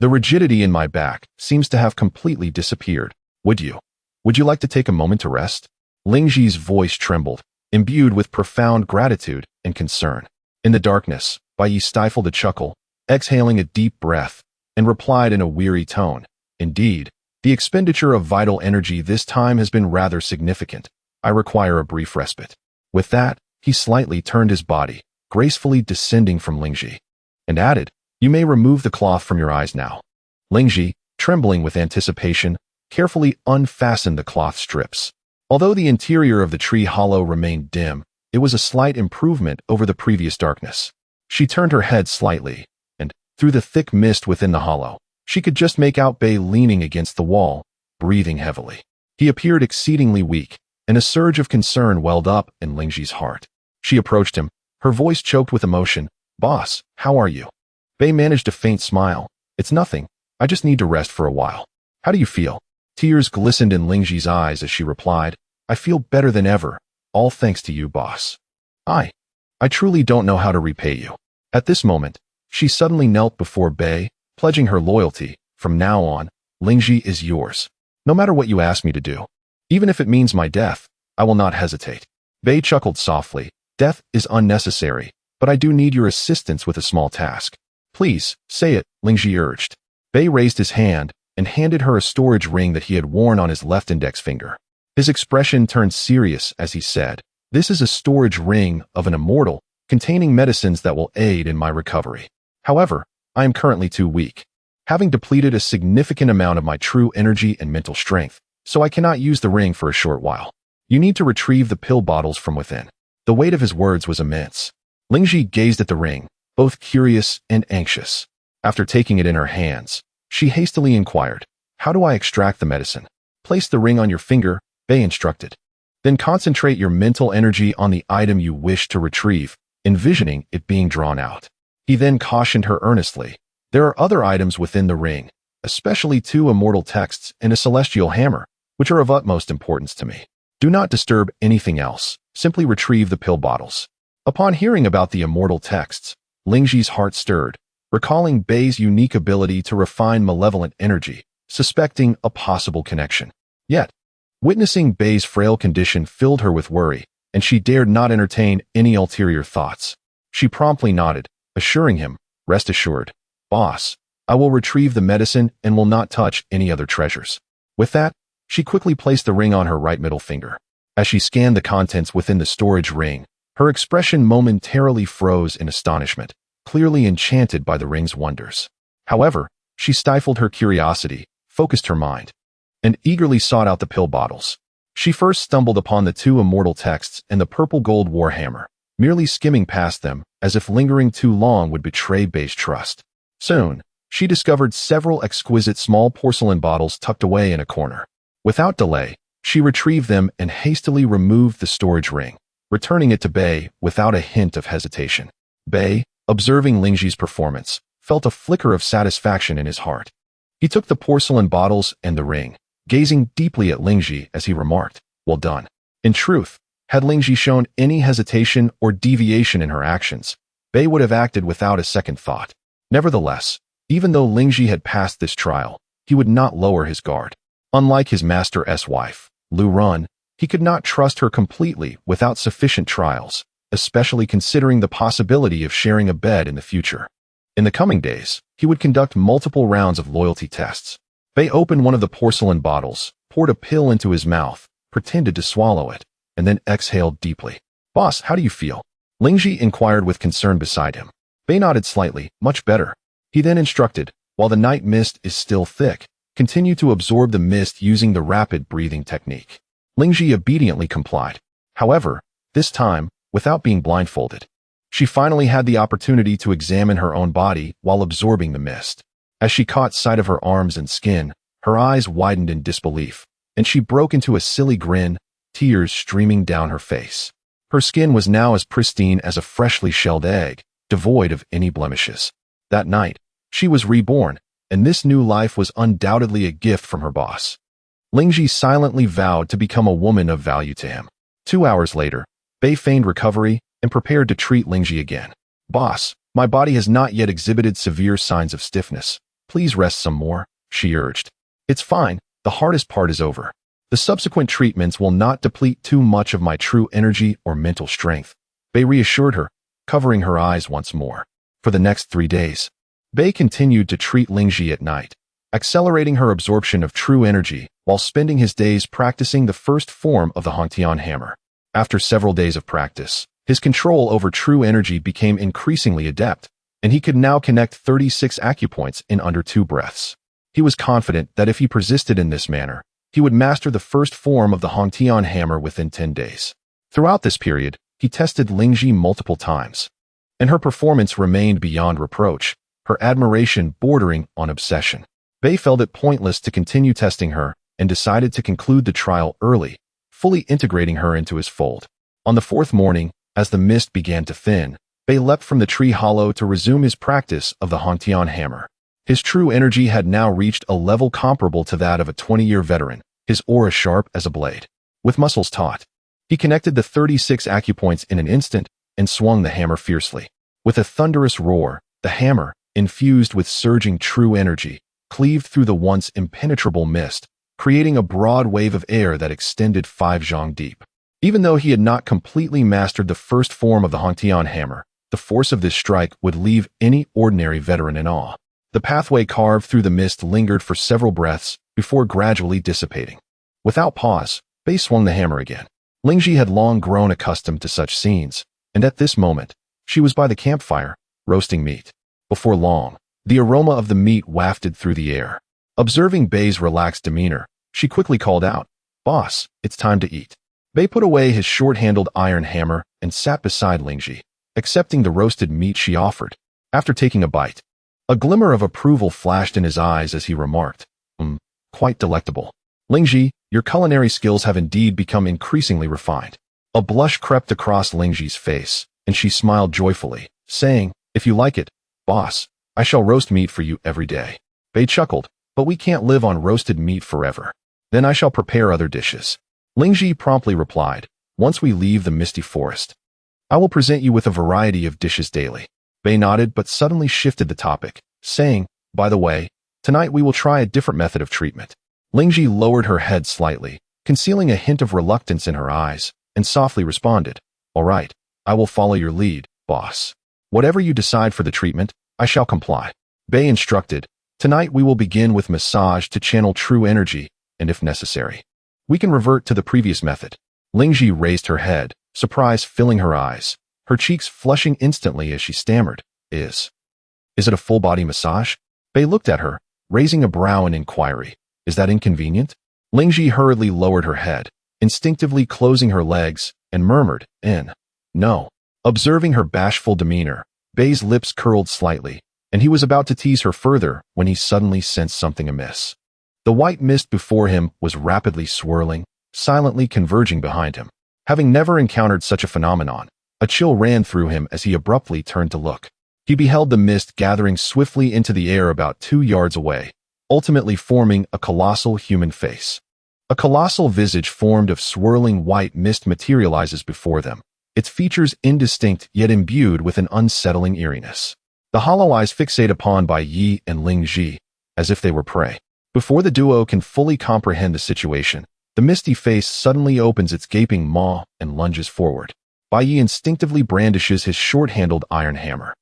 the rigidity in my back seems to have completely disappeared. Would you like to take a moment to rest? Lingji's voice trembled, imbued with profound gratitude and concern. In the darkness, Bai Ye stifled a chuckle, exhaling a deep breath, and replied in a weary tone, "Indeed, the expenditure of vital energy this time has been rather significant. I require a brief respite." With that, he slightly turned his body, gracefully descending from Lingji, and added, "You may remove the cloth from your eyes now." Lingji, trembling with anticipation, carefully unfastened the cloth strips. Although the interior of the tree hollow remained dim, it was a slight improvement over the previous darkness. She turned her head slightly, and, through the thick mist within the hollow, she could just make out Bai leaning against the wall, breathing heavily. He appeared exceedingly weak, and a surge of concern welled up in Lingji's heart. She approached him, her voice choked with emotion. "Boss, how are you?" Bai managed a faint smile. "It's nothing. I just need to rest for a while. How do you feel?" Tears glistened in Lingji's eyes as she replied, "I feel better than ever. All thanks to you, boss. I truly don't know how to repay you." At this moment, she suddenly knelt before Bai, pledging her loyalty. "From now on, Lingji is yours. No matter what you ask me to do. Even if it means my death, I will not hesitate." Bai chuckled softly. "Death is unnecessary, but I do need your assistance with a small task." "Please, say it," Lingji urged. Bai raised his hand and handed her a storage ring that he had worn on his left index finger. His expression turned serious as he said, "This is a storage ring of an immortal, containing medicines that will aid in my recovery. However, I am currently too weak, having depleted a significant amount of my true energy and mental strength, so I cannot use the ring for a short while. You need to retrieve the pill bottles from within." The weight of his words was immense. Lingji gazed at the ring, both curious and anxious. After taking it in her hands, she hastily inquired, "How do I extract the medicine?" "Place the ring on your finger," Bai instructed. "Then concentrate your mental energy on the item you wish to retrieve, envisioning it being drawn out." He then cautioned her earnestly, "There are other items within the ring, especially 2 immortal texts and a celestial hammer, which are of utmost importance to me. Do not disturb anything else. Simply retrieve the pill bottles." Upon hearing about the immortal texts, Lingji's heart stirred, recalling Bai's unique ability to refine malevolent energy, suspecting a possible connection. Yet, witnessing Bai's frail condition filled her with worry, and she dared not entertain any ulterior thoughts. She promptly nodded, assuring him, "Rest assured, boss, I will retrieve the medicine and will not touch any other treasures." With that, she quickly placed the ring on her right middle finger. As she scanned the contents within the storage ring, her expression momentarily froze in astonishment, clearly enchanted by the ring's wonders. However, she stifled her curiosity, focused her mind, and eagerly sought out the pill bottles. She first stumbled upon the 2 immortal texts and the purple gold warhammer, merely skimming past them, as if lingering too long would betray Bai's trust. Soon, she discovered several exquisite small porcelain bottles tucked away in a corner. Without delay, she retrieved them and hastily removed the storage ring, returning it to Bai without a hint of hesitation. Bai, observing Lingxi's performance, felt a flicker of satisfaction in his heart. He took the porcelain bottles and the ring, gazing deeply at Lingxi as he remarked, "Well done." In truth, had Lingxi shown any hesitation or deviation in her actions, Bai would have acted without a second thought. Nevertheless, even though Lingxi had passed this trial, he would not lower his guard. Unlike his master's wife, Lu Run, he could not trust her completely without sufficient trials, especially considering the possibility of sharing a bed in the future. In the coming days, he would conduct multiple rounds of loyalty tests. Bai opened one of the porcelain bottles, poured a pill into his mouth, pretended to swallow it, and then exhaled deeply. "Boss, how do you feel?" Lingxi inquired with concern beside him. Bai nodded slightly, "Much better." He then instructed, "While the night mist is still thick, continue to absorb the mist using the rapid breathing technique." Lingxi obediently complied. However, this time, without being blindfolded. She finally had the opportunity to examine her own body while absorbing the mist. As she caught sight of her arms and skin, her eyes widened in disbelief, and she broke into a silly grin, tears streaming down her face. Her skin was now as pristine as a freshly shelled egg, devoid of any blemishes. That night, she was reborn, and this new life was undoubtedly a gift from her boss. Lingxi silently vowed to become a woman of value to him. 2 hours later, Bai feigned recovery and prepared to treat Lingxi again. "Boss, my body has not yet exhibited severe signs of stiffness. Please rest some more," she urged. "It's fine, the hardest part is over. The subsequent treatments will not deplete too much of my true energy or mental strength," Bai reassured her, covering her eyes once more. For the next 3 days, Bai continued to treat Lingxi at night, accelerating her absorption of true energy while spending his days practicing the first form of the Hongtian hammer. After several days of practice, his control over true energy became increasingly adept, and he could now connect 36 acupoints in under 2 breaths. He was confident that if he persisted in this manner, he would master the first form of the Hongtian hammer within 10 days. Throughout this period, he tested Lingxi multiple times, and her performance remained beyond reproach, her admiration bordering on obsession. Bai felt it pointless to continue testing her and decided to conclude the trial early, fully integrating her into his fold. On the 4th morning, as the mist began to thin, Bai leapt from the tree hollow to resume his practice of the Hongtian hammer. His true energy had now reached a level comparable to that of a 20-year veteran, his aura sharp as a blade. With muscles taut, he connected the 36 acupoints in an instant and swung the hammer fiercely. With a thunderous roar, the hammer, infused with surging true energy, cleaved through the once impenetrable mist, creating a broad wave of air that extended 5 zhang deep. Even though he had not completely mastered the first form of the Hongtian hammer, the force of this strike would leave any ordinary veteran in awe. The pathway carved through the mist lingered for several breaths before gradually dissipating. Without pause, Bai swung the hammer again. Lingxi had long grown accustomed to such scenes, and at this moment, she was by the campfire, roasting meat. Before long, the aroma of the meat wafted through the air. Observing Bai's relaxed demeanor, she quickly called out, "Boss, it's time to eat." Bai put away his short-handled iron hammer and sat beside Lingxi, accepting the roasted meat she offered. After taking a bite, a glimmer of approval flashed in his eyes as he remarked, "Quite delectable. Lingxi, your culinary skills have indeed become increasingly refined." A blush crept across Lingxi's face, and she smiled joyfully, saying, "If you like it, boss, I shall roast meat for you every day." Bai chuckled, "But we can't live on roasted meat forever. Then I shall prepare other dishes." Lingxi promptly replied, "Once we leave the misty forest, I will present you with a variety of dishes daily." Bai nodded but suddenly shifted the topic, saying, "By the way, tonight we will try a different method of treatment." Lingxi lowered her head slightly, concealing a hint of reluctance in her eyes, and softly responded, "All right, I will follow your lead, boss. Whatever you decide for the treatment, I shall comply." Bai instructed, "Tonight we will begin with massage to channel true energy, and if necessary, we can revert to the previous method." Lingxi raised her head, surprise filling her eyes, her cheeks flushing instantly as she stammered, Is it a full-body massage?" Bai looked at her, raising a brow in inquiry. "Is that inconvenient?" Lingxi hurriedly lowered her head, instinctively closing her legs, and murmured, "No. Observing her bashful demeanor, Bai's lips curled slightly, and he was about to tease her further when he suddenly sensed something amiss. The white mist before him was rapidly swirling, silently converging behind him. Having never encountered such a phenomenon, a chill ran through him as he abruptly turned to look. He beheld the mist gathering swiftly into the air about 2 yards away, ultimately forming a colossal human face. A colossal visage formed of swirling white mist materializes before them, its features indistinct yet imbued with an unsettling eeriness. The hollow eyes fixate upon Bai Ye and Liu Shi, as if they were prey. Before the duo can fully comprehend the situation, the misty face suddenly opens its gaping maw and lunges forward. Bai Ye instinctively brandishes his short-handled iron hammer,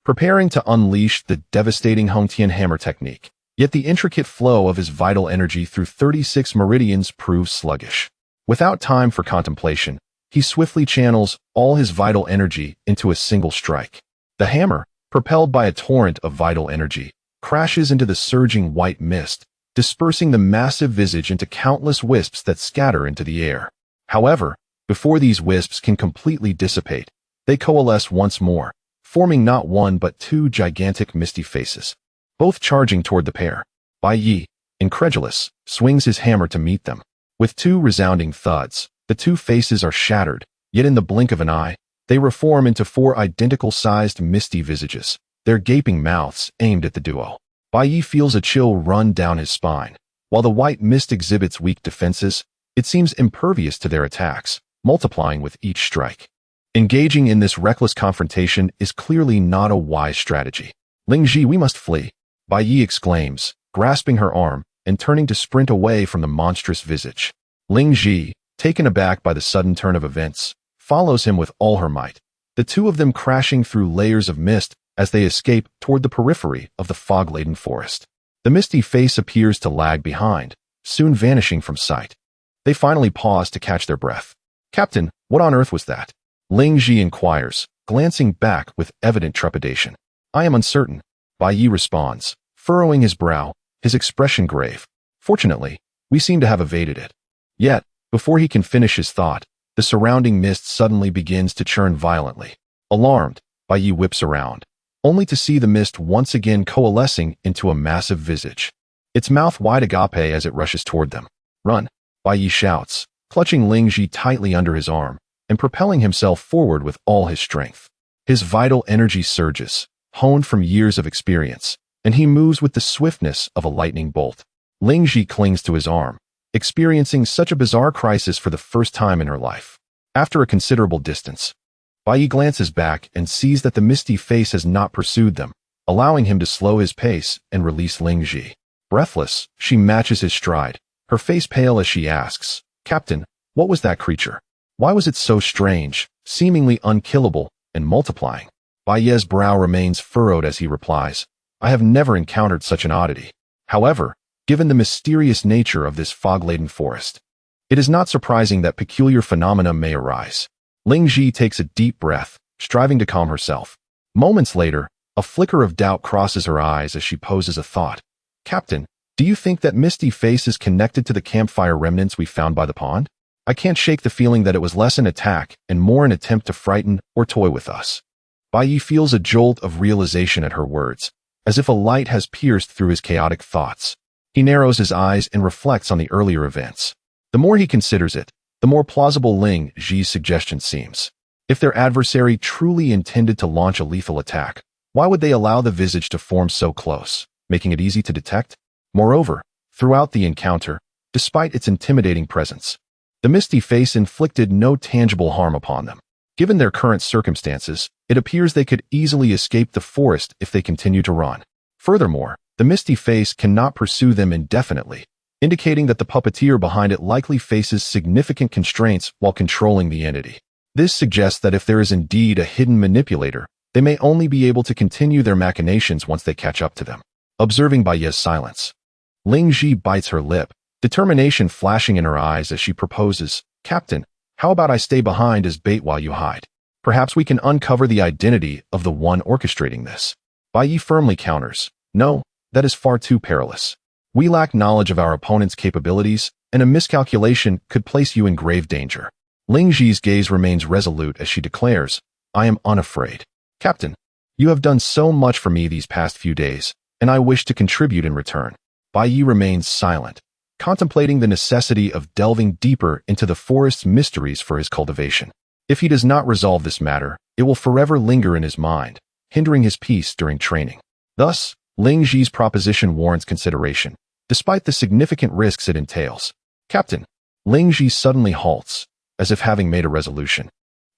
preparing to unleash the devastating Hongtian hammer technique. Yet the intricate flow of his vital energy through 36 meridians proves sluggish. Without time for contemplation, he swiftly channels all his vital energy into a single strike. The hammer, propelled by a torrent of vital energy, crashes into the surging white mist, dispersing the massive visage into countless wisps that scatter into the air. However, before these wisps can completely dissipate, they coalesce once more, forming not one but 2 gigantic misty faces, both charging toward the pair. Bai Ye, incredulous, swings his hammer to meet them. With 2 resounding thuds, the 2 faces are shattered, yet in the blink of an eye, they reform into 4 identical-sized misty visages, their gaping mouths aimed at the duo. Bai Ye feels a chill run down his spine. While the white mist exhibits weak defenses, it seems impervious to their attacks, multiplying with each strike. Engaging in this reckless confrontation is clearly not a wise strategy. Liu Shi, we must flee, Bai Ye exclaims, grasping her arm and turning to sprint away from the monstrous visage. Liu Shi, taken aback by the sudden turn of events, follows him with all her might, the 2 of them crashing through layers of mist as they escape toward the periphery of the fog-laden forest. The misty face appears to lag behind, soon vanishing from sight. They finally pause to catch their breath. "Captain, what on earth was that?" Liu Shi inquires, glancing back with evident trepidation. "I am uncertain," Bai Ye responds, furrowing his brow, his expression grave. "Fortunately, we seem to have evaded it." Yet, before he can finish his thought, the surrounding mist suddenly begins to churn violently. Alarmed, Bai Ye whips around, only to see the mist once again coalescing into a massive visage, its mouth wide agape as it rushes toward them. "Run," Bai Ye shouts, clutching Liu Shi tightly under his arm and propelling himself forward with all his strength. His vital energy surges, honed from years of experience, and he moves with the swiftness of a lightning bolt. Liu Shi clings to his arm, experiencing such a bizarre crisis for the first time in her life. After a considerable distance, Bai Ye glances back and sees that the misty face has not pursued them, allowing him to slow his pace and release Liu Shi. Breathless, she matches his stride, her face pale as she asks, "Captain, what was that creature? Why was it so strange, seemingly unkillable, and multiplying?" Bai Ye's brow remains furrowed as he replies, "I have never encountered such an oddity. However, given the mysterious nature of this fog-laden forest, it is not surprising that peculiar phenomena may arise." Liu Shi takes a deep breath, striving to calm herself. Moments later, a flicker of doubt crosses her eyes as she poses a thought. "Captain, do you think that misty face is connected to the campfire remnants we found by the pond? I can't shake the feeling that it was less an attack and more an attempt to frighten or toy with us." Bai Ye feels a jolt of realization at her words, as if a light has pierced through his chaotic thoughts. He narrows his eyes and reflects on the earlier events. The more he considers it, the more plausible Liu Shi's suggestion seems. If their adversary truly intended to launch a lethal attack, why would they allow the visage to form so close, making it easy to detect? Moreover, throughout the encounter, despite its intimidating presence, the misty face inflicted no tangible harm upon them. Given their current circumstances, it appears they could easily escape the forest if they continue to run. Furthermore, the misty face cannot pursue them indefinitely, indicating that the puppeteer behind it likely faces significant constraints while controlling the entity. This suggests that if there is indeed a hidden manipulator, they may only be able to continue their machinations once they catch up to them. Observing Bai Ye's silence, Liu Shi bites her lip, determination flashing in her eyes as she proposes, "Captain, how about I stay behind as bait while you hide? Perhaps we can uncover the identity of the one orchestrating this." Bai Ye firmly counters, "No, that is far too perilous. We lack knowledge of our opponent's capabilities, and a miscalculation could place you in grave danger." Liu Shi's gaze remains resolute as she declares, I am unafraid. Captain, you have done so much for me these past few days, and I wish to contribute in return. Bai Ye remains silent, contemplating the necessity of delving deeper into the forest's mysteries for his cultivation. If he does not resolve this matter, it will forever linger in his mind, hindering his peace during training. Thus, Ling Ji's proposition warrants consideration, despite the significant risks it entails. Captain, Ling Ji suddenly halts, as if having made a resolution,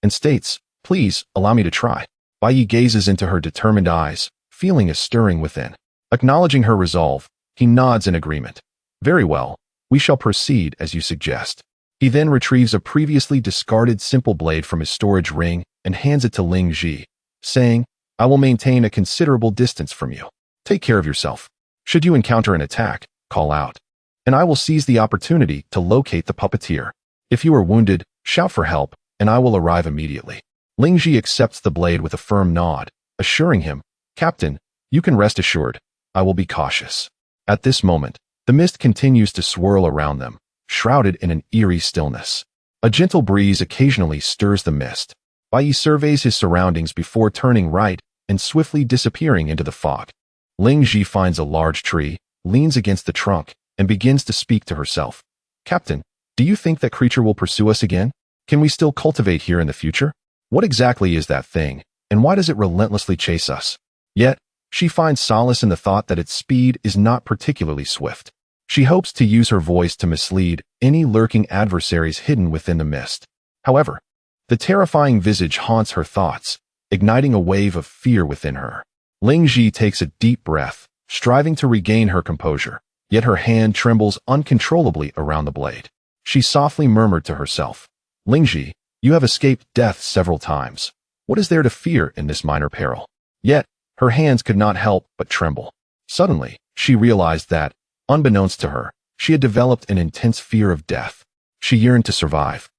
and states, "Please, allow me to try." Bai Ye gazes into her determined eyes, feeling a stirring within. Acknowledging her resolve, he nods in agreement. "Very well, we shall proceed as you suggest." He then retrieves a previously discarded simple blade from his storage ring and hands it to Ling Ji, saying, "I will maintain a considerable distance from you. Take care of yourself. Should you encounter an attack, call out, and I will seize the opportunity to locate the puppeteer. If you are wounded, shout for help, and I will arrive immediately." Ling Ji accepts the blade with a firm nod, assuring him, "Captain, you can rest assured, I will be cautious." At this moment, the mist continues to swirl around them, shrouded in an eerie stillness. A gentle breeze occasionally stirs the mist. Bai Ye surveys his surroundings before turning right and swiftly disappearing into the fog. Ling Ji finds a large tree, leans against the trunk, and begins to speak to herself. "Captain, do you think that creature will pursue us again? Can we still cultivate here in the future? What exactly is that thing, and why does it relentlessly chase us?" Yet, she finds solace in the thought that its speed is not particularly swift. She hopes to use her voice to mislead any lurking adversaries hidden within the mist. However, the terrifying visage haunts her thoughts, igniting a wave of fear within her. Ling Ji takes a deep breath, striving to regain her composure, yet her hand trembles uncontrollably around the blade. She softly murmured to herself, "Ling Ji, you have escaped death several times. What is there to fear in this minor peril?" Yet, her hands could not help but tremble. Suddenly, she realized that, unbeknownst to her, she had developed an intense fear of death. She yearned to survive,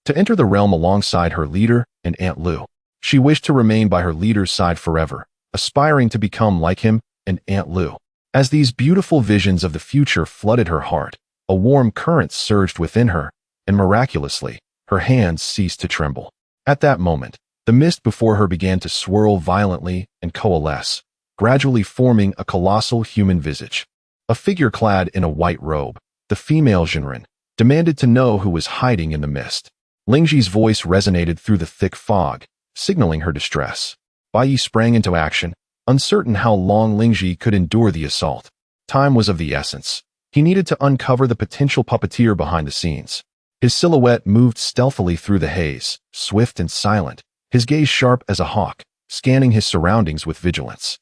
to enter the realm alongside her leader and Aunt Lu. She wished to remain by her leader's side forever, aspiring to become like him and Aunt Lu. As these beautiful visions of the future flooded her heart, a warm current surged within her, and miraculously, her hands ceased to tremble. At that moment, the mist before her began to swirl violently and coalesce, gradually forming a colossal human visage. A figure clad in a white robe, the female Jinren, demanded to know who was hiding in the mist. Ling Ji's voice resonated through the thick fog, signaling her distress. Bai Ye sprang into action, uncertain how long Ling Ji could endure the assault. Time was of the essence. He needed to uncover the potential puppeteer behind the scenes. His silhouette moved stealthily through the haze, swift and silent, his gaze sharp as a hawk, scanning his surroundings with vigilance.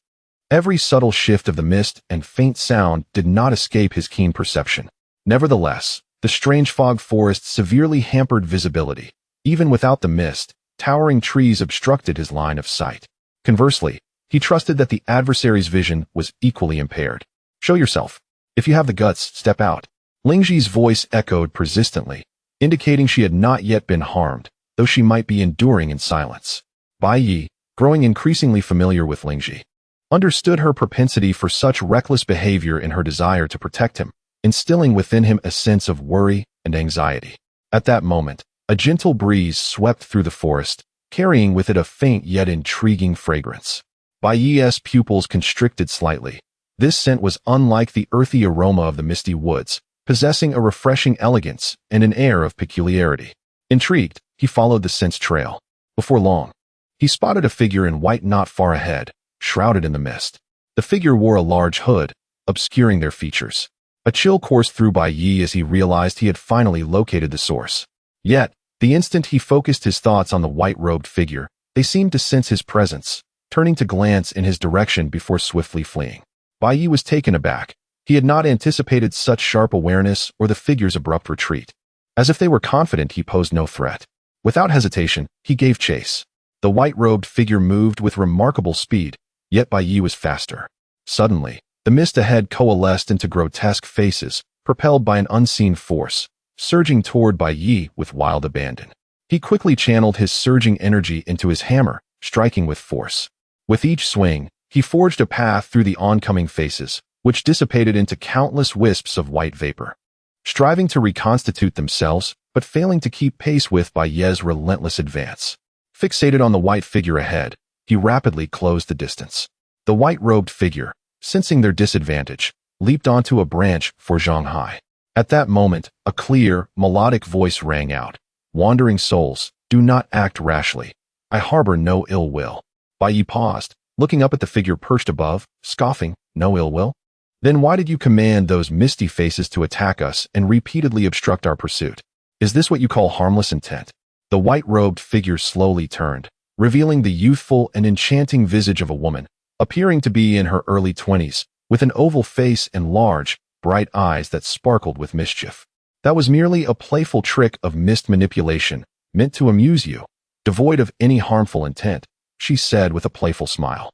Every subtle shift of the mist and faint sound did not escape his keen perception. Nevertheless, the strange fog forest severely hampered visibility. Even without the mist, towering trees obstructed his line of sight. Conversely, he trusted that the adversary's vision was equally impaired. "Show yourself. If you have the guts, step out." Ling Ji's voice echoed persistently, indicating she had not yet been harmed, though she might be enduring in silence. Bai Ye, growing increasingly familiar with Ling Ji, understood her propensity for such reckless behavior and her desire to protect him, instilling within him a sense of worry and anxiety. At that moment, a gentle breeze swept through the forest, carrying with it a faint yet intriguing fragrance. Bai Ye's pupils constricted slightly. This scent was unlike the earthy aroma of the misty woods, possessing a refreshing elegance and an air of peculiarity. Intrigued, he followed the scent's trail. Before long, he spotted a figure in white not far ahead, shrouded in the mist. The figure wore a large hood, obscuring their features. A chill coursed through Bai Ye as he realized he had finally located the source. Yet, the instant he focused his thoughts on the white-robed figure, they seemed to sense his presence, turning to glance in his direction before swiftly fleeing. Bai Ye was taken aback. He had not anticipated such sharp awareness or the figure's abrupt retreat. As if they were confident he posed no threat. Without hesitation, he gave chase. The white-robed figure moved with remarkable speed, yet Bai Ye was faster. Suddenly, the mist ahead coalesced into grotesque faces, propelled by an unseen force, surging toward Bai Ye with wild abandon. He quickly channeled his surging energy into his hammer, striking with force. With each swing, he forged a path through the oncoming faces, which dissipated into countless wisps of white vapor. Striving to reconstitute themselves, but failing to keep pace with Bai Ye's relentless advance. Fixated on the white figure ahead, he rapidly closed the distance. The white-robed figure, sensing their disadvantage, leaped onto a branch for Zhonghai. At that moment, a clear, melodic voice rang out. "Wandering souls, do not act rashly. I harbor no ill will." Bai Ye paused, looking up at the figure perched above, scoffing. "No ill will? Then why did you command those misty faces to attack us and repeatedly obstruct our pursuit? Is this what you call harmless intent?" The white-robed figure slowly turned, revealing the youthful and enchanting visage of a woman, appearing to be in her early 20s, with an oval face and large, bright eyes that sparkled with mischief. "That was merely a playful trick of mist manipulation, meant to amuse you, devoid of any harmful intent," she said with a playful smile,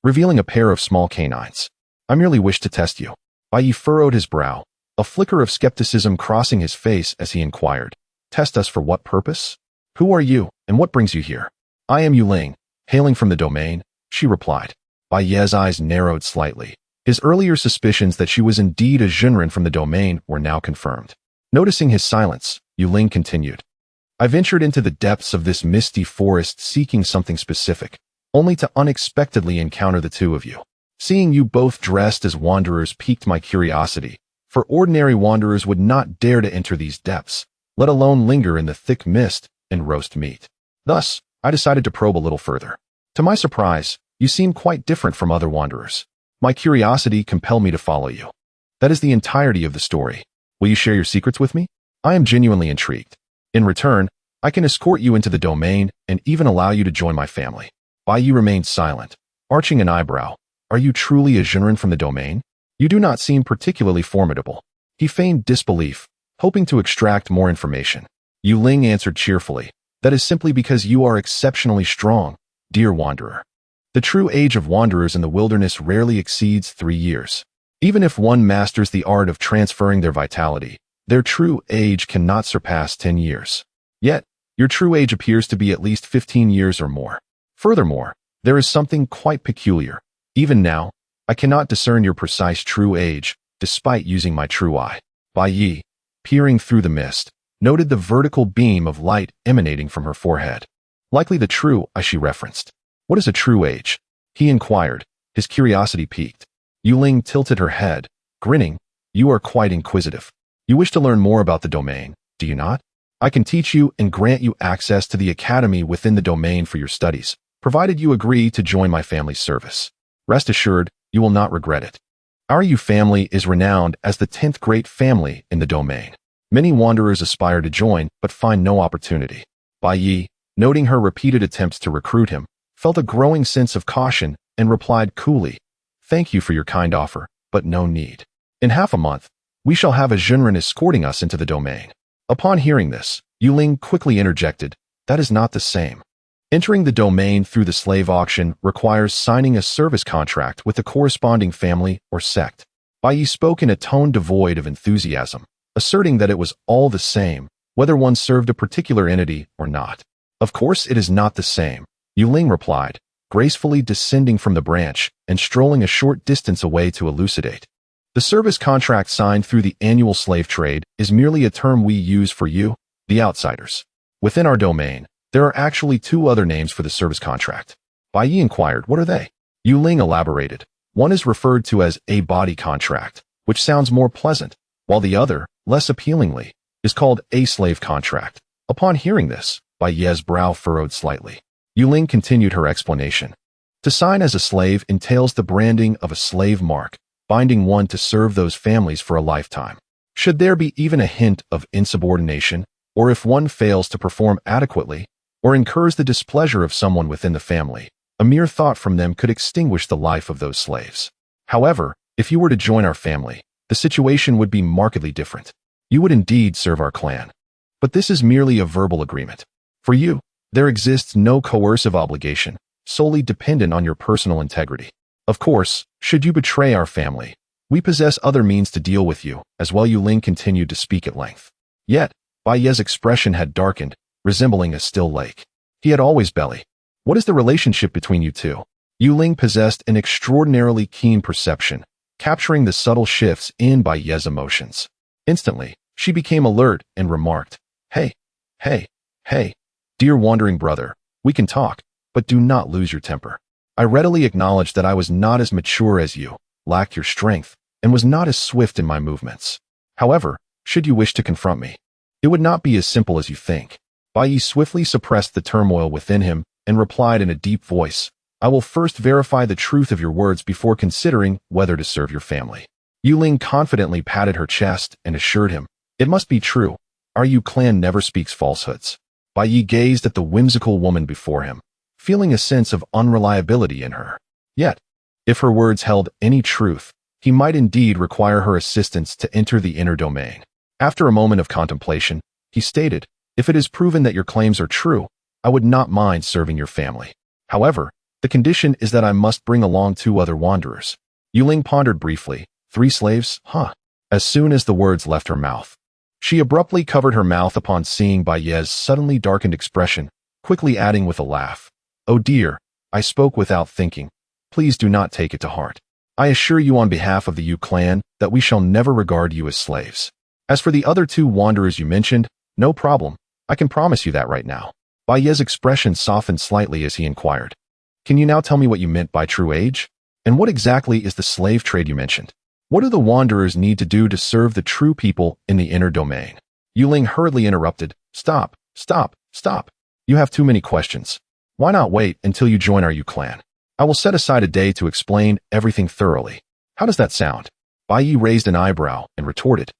revealing a pair of small canines. "I merely wished to test you." Bai Ye furrowed his brow, a flicker of skepticism crossing his face as he inquired, "Test us for what purpose? Who are you, and what brings you here?" "I am Yuling, hailing from the domain," she replied. Bai Ye's eyes narrowed slightly. His earlier suspicions that she was indeed a Zhenren from the domain were now confirmed. Noticing his silence, Yuling continued, "I ventured into the depths of this misty forest seeking something specific, only to unexpectedly encounter the two of you. Seeing you both dressed as wanderers piqued my curiosity, for ordinary wanderers would not dare to enter these depths, let alone linger in the thick mist and roast meat. Thus, I decided to probe a little further. To my surprise, you seem quite different from other wanderers. My curiosity compelled me to follow you. That is the entirety of the story. Will you share your secrets with me? I am genuinely intrigued. In return, I can escort you into the domain and even allow you to join my family." Bai Ye remained silent, arching an eyebrow. "Are you truly a Zhenren from the domain? You do not seem particularly formidable." He feigned disbelief, hoping to extract more information. Yuling answered cheerfully, "That is simply because you are exceptionally strong, dear wanderer. The true age of wanderers in the wilderness rarely exceeds 3 years. Even if one masters the art of transferring their vitality, their true age cannot surpass 10 years. Yet, your true age appears to be at least 15 years or more. Furthermore, there is something quite peculiar. Even now, I cannot discern your precise true age, despite using my true eye." Bai Ye, peering through the mist, noted the vertical beam of light emanating from her forehead. Likely the true eye she referenced. "What is a true age?" he inquired, his curiosity piqued. Yuling tilted her head, grinning. "You are quite inquisitive. You wish to learn more about the domain, do you not? I can teach you and grant you access to the academy within the domain for your studies, provided you agree to join my family's service. Rest assured, you will not regret it. Our Yu family is renowned as the 10th great family in the domain. Many wanderers aspire to join, but find no opportunity." Bai Ye, noting her repeated attempts to recruit him, felt a growing sense of caution and replied coolly, "Thank you for your kind offer, but no need. In half a month, we shall have a Zhenren escorting us into the domain." Upon hearing this, Yuling quickly interjected, "That is not the same. Entering the domain through the slave auction requires signing a service contract with the corresponding family or sect." Bai Ye spoke in a tone devoid of enthusiasm, asserting that it was all the same, whether one served a particular entity or not. "Of course it is not the same," Yuling replied, gracefully descending from the branch and strolling a short distance away to elucidate. "The service contract signed through the annual slave trade is merely a term we use for you, the outsiders. Within our domain, there are actually 2 other names for the service contract." Bai Ye inquired, "What are they?" Yuling elaborated. "One is referred to as a body contract, which sounds more pleasant, while the other, less appealingly, is called a slave contract." Upon hearing this, Bai Ye's brow furrowed slightly. Yuling continued her explanation. "To sign as a slave entails the branding of a slave mark, binding one to serve those families for a lifetime. Should there be even a hint of insubordination, or if one fails to perform adequately, or incurs the displeasure of someone within the family, a mere thought from them could extinguish the life of those slaves. However, if you were to join our family, the situation would be markedly different. You would indeed serve our clan. But this is merely a verbal agreement. For you, there exists no coercive obligation, solely dependent on your personal integrity. Of course, should you betray our family, we possess other means to deal with you." As well, Yuling continued to speak at length. Yet, Bai Ye's expression had darkened, resembling a still lake. He had always belly. "What is the relationship between you two?" Yuling possessed an extraordinarily keen perception, capturing the subtle shifts in Bai Ye's emotions. Instantly, she became alert and remarked, Hey, dear wandering brother, We can talk, but do not lose your temper. I readily acknowledge that I was not as mature as you, lacked your strength, and was not as swift in my movements. However, should you wish to confront me, it would not be as simple as you think. Bai Ye swiftly suppressed the turmoil within him and replied in a deep voice, I will first verify the truth of your words before considering whether to serve your family. Yuling confidently patted her chest and assured him, it must be true. Our Yu clan never speaks falsehoods. Bai Ye gazed at the whimsical woman before him, feeling a sense of unreliability in her. Yet, if her words held any truth, he might indeed require her assistance to enter the inner domain. After a moment of contemplation, he stated, if it is proven that your claims are true, I would not mind serving your family. However, the condition is that I must bring along 2 other wanderers. Yuling pondered briefly. 3 slaves? Huh. As soon as the words left her mouth, she abruptly covered her mouth upon seeing Bai Ye's suddenly darkened expression, quickly adding with a laugh, oh dear, I spoke without thinking. Please do not take it to heart. I assure you on behalf of the Yu clan that we shall never regard you as slaves. As for the other 2 wanderers you mentioned, no problem. I can promise you that right now. Bai Ye's expression softened slightly as he inquired, can you now tell me what you meant by true age? And what exactly is the slave trade you mentioned? What do the wanderers need to do to serve the true people in the inner domain? Yuling hurriedly interrupted, stop. You have too many questions. Why not wait until you join our Yu clan? I will set aside a day to explain everything thoroughly. How does that sound? Bai Ye raised an eyebrow and retorted,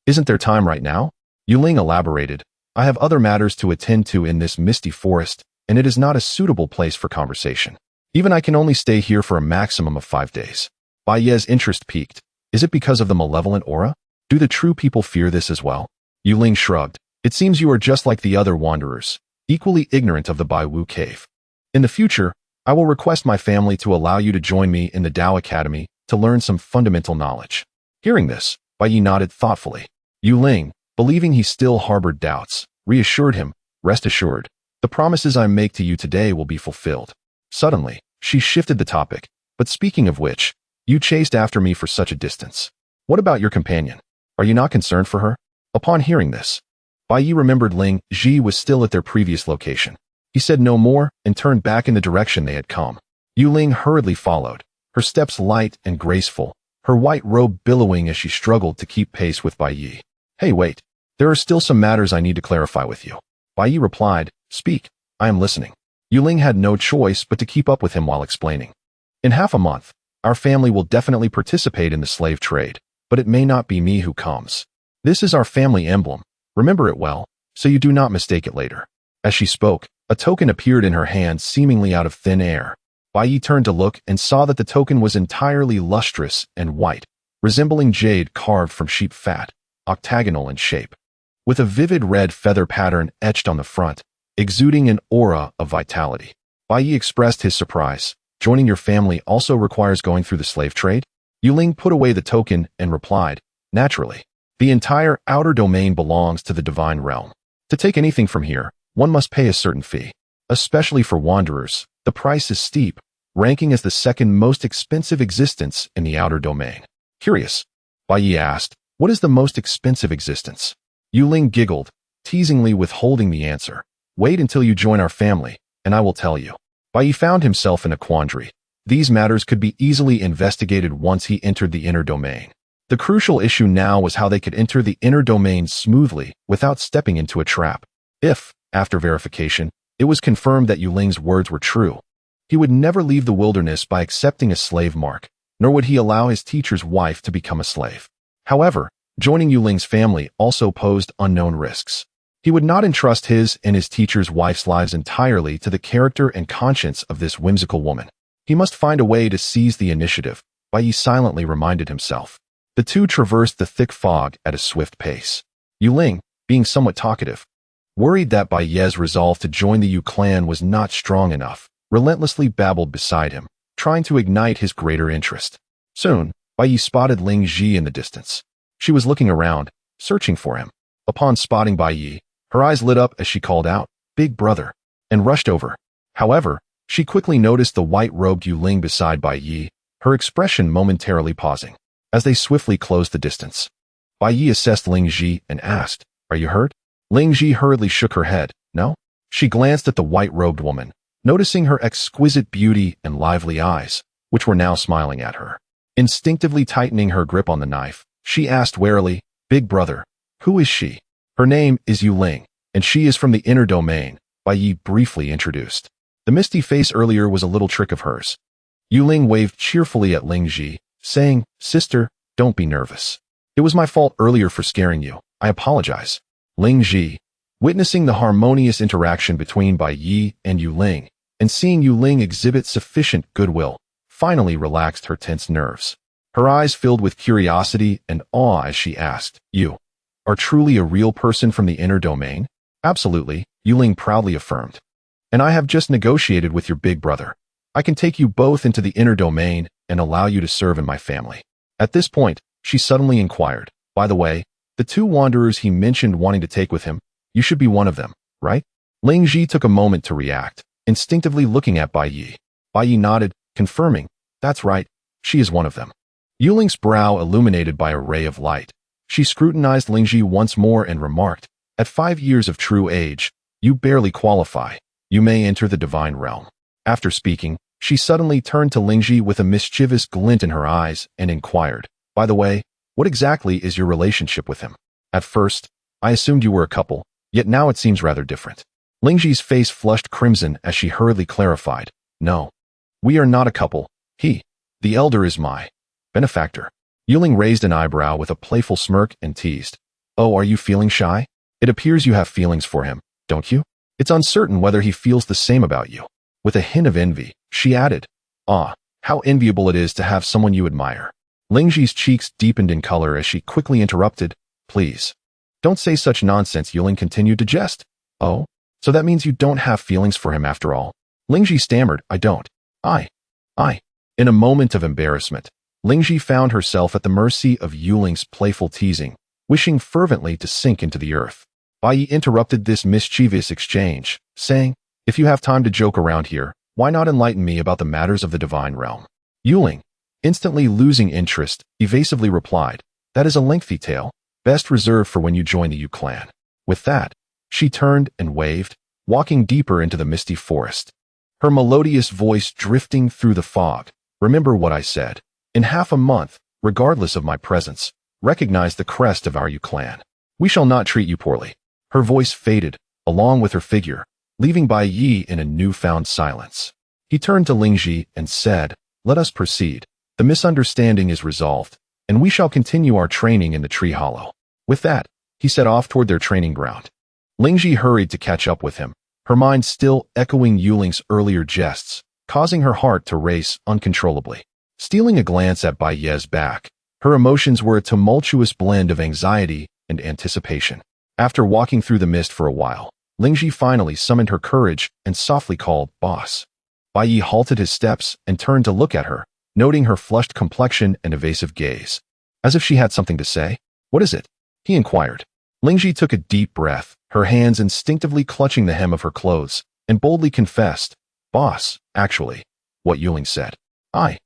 isn't there time right now? Yuling elaborated, I have other matters to attend to in this misty forest, and it is not a suitable place for conversation. Even I can only stay here for a maximum of 5 days. Bai Ye's interest piqued. Is it because of the malevolent aura? Do the true people fear this as well? Yuling shrugged. It seems you are just like the other wanderers, equally ignorant of the Bai Wu cave. In the future, I will request my family to allow you to join me in the Dao Academy to learn some fundamental knowledge. Hearing this, Bai Ye nodded thoughtfully. Yuling, believing he still harbored doubts, reassured him, rest assured, the promises I make to you today will be fulfilled. Suddenly, she shifted the topic, but speaking of which, you chased after me for such a distance. What about your companion? Are you not concerned for her? Upon hearing this, Bai Ye remembered Ling Ji was still at their previous location. He said no more and turned back in the direction they had come. Yuling hurriedly followed, her steps light and graceful, her white robe billowing as she struggled to keep pace with Bai Ye. Hey, wait. There are still some matters I need to clarify with you. Bai Ye replied, speak, I am listening. Yuling had no choice but to keep up with him while explaining. In half a month, our family will definitely participate in the slave trade, but it may not be me who comes. This is our family emblem. Remember it well, so you do not mistake it later. As she spoke, a token appeared in her hand seemingly out of thin air. Bai Ye turned to look and saw that the token was entirely lustrous and white, resembling jade carved from sheep fat, octagonal in shape, with a vivid red feather pattern etched on the front, exuding an aura of vitality. Bai Ye expressed his surprise. Joining your family also requires going through the slave trade? Yuling put away the token and replied, naturally. The entire outer domain belongs to the divine realm. To take anything from here, one must pay a certain fee. Especially for wanderers, the price is steep, ranking as the second most expensive existence in the outer domain. Curious, Bai Ye asked, what is the most expensive existence? Yuling giggled, teasingly withholding the answer. Wait until you join our family, and I will tell you. Bai Ye found himself in a quandary. These matters could be easily investigated once he entered the inner domain. The crucial issue now was how they could enter the inner domain smoothly without stepping into a trap. If, after verification, it was confirmed that Yuling's words were true, he would never leave the wilderness by accepting a slave mark, nor would he allow his teacher's wife to become a slave. However, joining Yuling's family also posed unknown risks. He would not entrust his and his teacher's wife's lives entirely to the character and conscience of this whimsical woman. He must find a way to seize the initiative, Bai Ye silently reminded himself. The two traversed the thick fog at a swift pace. Yuling, being somewhat talkative, worried that Bai Ye's resolve to join the Yu clan was not strong enough, relentlessly babbled beside him, trying to ignite his greater interest. Soon, Bai Ye spotted Ling Ji in the distance. She was looking around, searching for him. Upon spotting Bai Ye, her eyes lit up as she called out, "Big brother," and rushed over. However, she quickly noticed the white-robed Yuling beside Bai Ye, her expression momentarily pausing. As they swiftly closed the distance, Bai Ye assessed Ling Ji and asked, "Are you hurt?" Ling Ji hurriedly shook her head. "No." She glanced at the white-robed woman, noticing her exquisite beauty and lively eyes, which were now smiling at her. Instinctively tightening her grip on the knife, she asked warily, "Big brother, who is she?" "Her name is Yuling, and she is from the inner domain," Bai Ye briefly introduced. The misty face earlier was a little trick of hers. Yuling waved cheerfully at Ling Ji, saying, "Sister, don't be nervous. It was my fault earlier for scaring you. I apologize." Ling Ji, witnessing the harmonious interaction between Bai Ye and Yuling, and seeing Yuling exhibit sufficient goodwill, finally relaxed her tense nerves. Her eyes filled with curiosity and awe as she asked, "You are truly a real person from the inner domain?" "Absolutely," Yuling proudly affirmed. "And I have just negotiated with your big brother. I can take you both into the inner domain and allow you to serve in my family." At this point, she suddenly inquired, "By the way, the two wanderers he mentioned wanting to take with him, you should be one of them, right?" Ling Ji took a moment to react, instinctively looking at Bai Ye. Bai Ye nodded, confirming, "That's right, she is one of them." Yuling's brow illuminated by a ray of light. She scrutinized Ling Ji once more and remarked, "At 5 years of true age, you barely qualify. You may enter the divine realm." After speaking, she suddenly turned to Ling Ji with a mischievous glint in her eyes and inquired, "By the way, what exactly is your relationship with him?" "At first, I assumed you were a couple, yet now it seems rather different." Ling Ji's face flushed crimson as she hurriedly clarified, "No, we are not a couple. The elder, is my benefactor." Yuling raised an eyebrow with a playful smirk and teased, "Oh, are you feeling shy? It appears you have feelings for him, don't you?" "It's uncertain whether he feels the same about you." With a hint of envy, she added, "Ah, how enviable it is to have someone you admire." Ling Ji's cheeks deepened in color as she quickly interrupted, "Please, don't say such nonsense." Yuling continued to jest. "Oh, so that means you don't have feelings for him after all?" Ling Ji stammered, "I don't. I. In a moment of embarrassment, Ling Ji found herself at the mercy of Yuling's playful teasing, wishing fervently to sink into the earth. Bai Ye interrupted this mischievous exchange, saying, "If you have time to joke around here, why not enlighten me about the matters of the divine realm?" Yuling, instantly losing interest, evasively replied, "That is a lengthy tale, best reserved for when you join the Yu clan." With that, she turned and waved, walking deeper into the misty forest. Her melodious voice drifting through the fog. "Remember what I said. In half a month, regardless of my presence, recognize the crest of our Yu clan. We shall not treat you poorly." Her voice faded, along with her figure, leaving Bai Ye in a newfound silence. He turned to Ling Ji and said, "Let us proceed. The misunderstanding is resolved, and we shall continue our training in the tree hollow." With that, he set off toward their training ground. Ling Ji hurried to catch up with him, her mind still echoing Yuling's earlier jests, causing her heart to race uncontrollably. Stealing a glance at Bai Ye's back, her emotions were a tumultuous blend of anxiety and anticipation. After walking through the mist for a while, Ling Ji finally summoned her courage and softly called, "Boss." Bai Ye halted his steps and turned to look at her, noting her flushed complexion and evasive gaze. As if she had something to say. "What is it?" he inquired. Ling Ji took a deep breath, her hands instinctively clutching the hem of her clothes, and boldly confessed, "Boss, actually, what Yuling said. I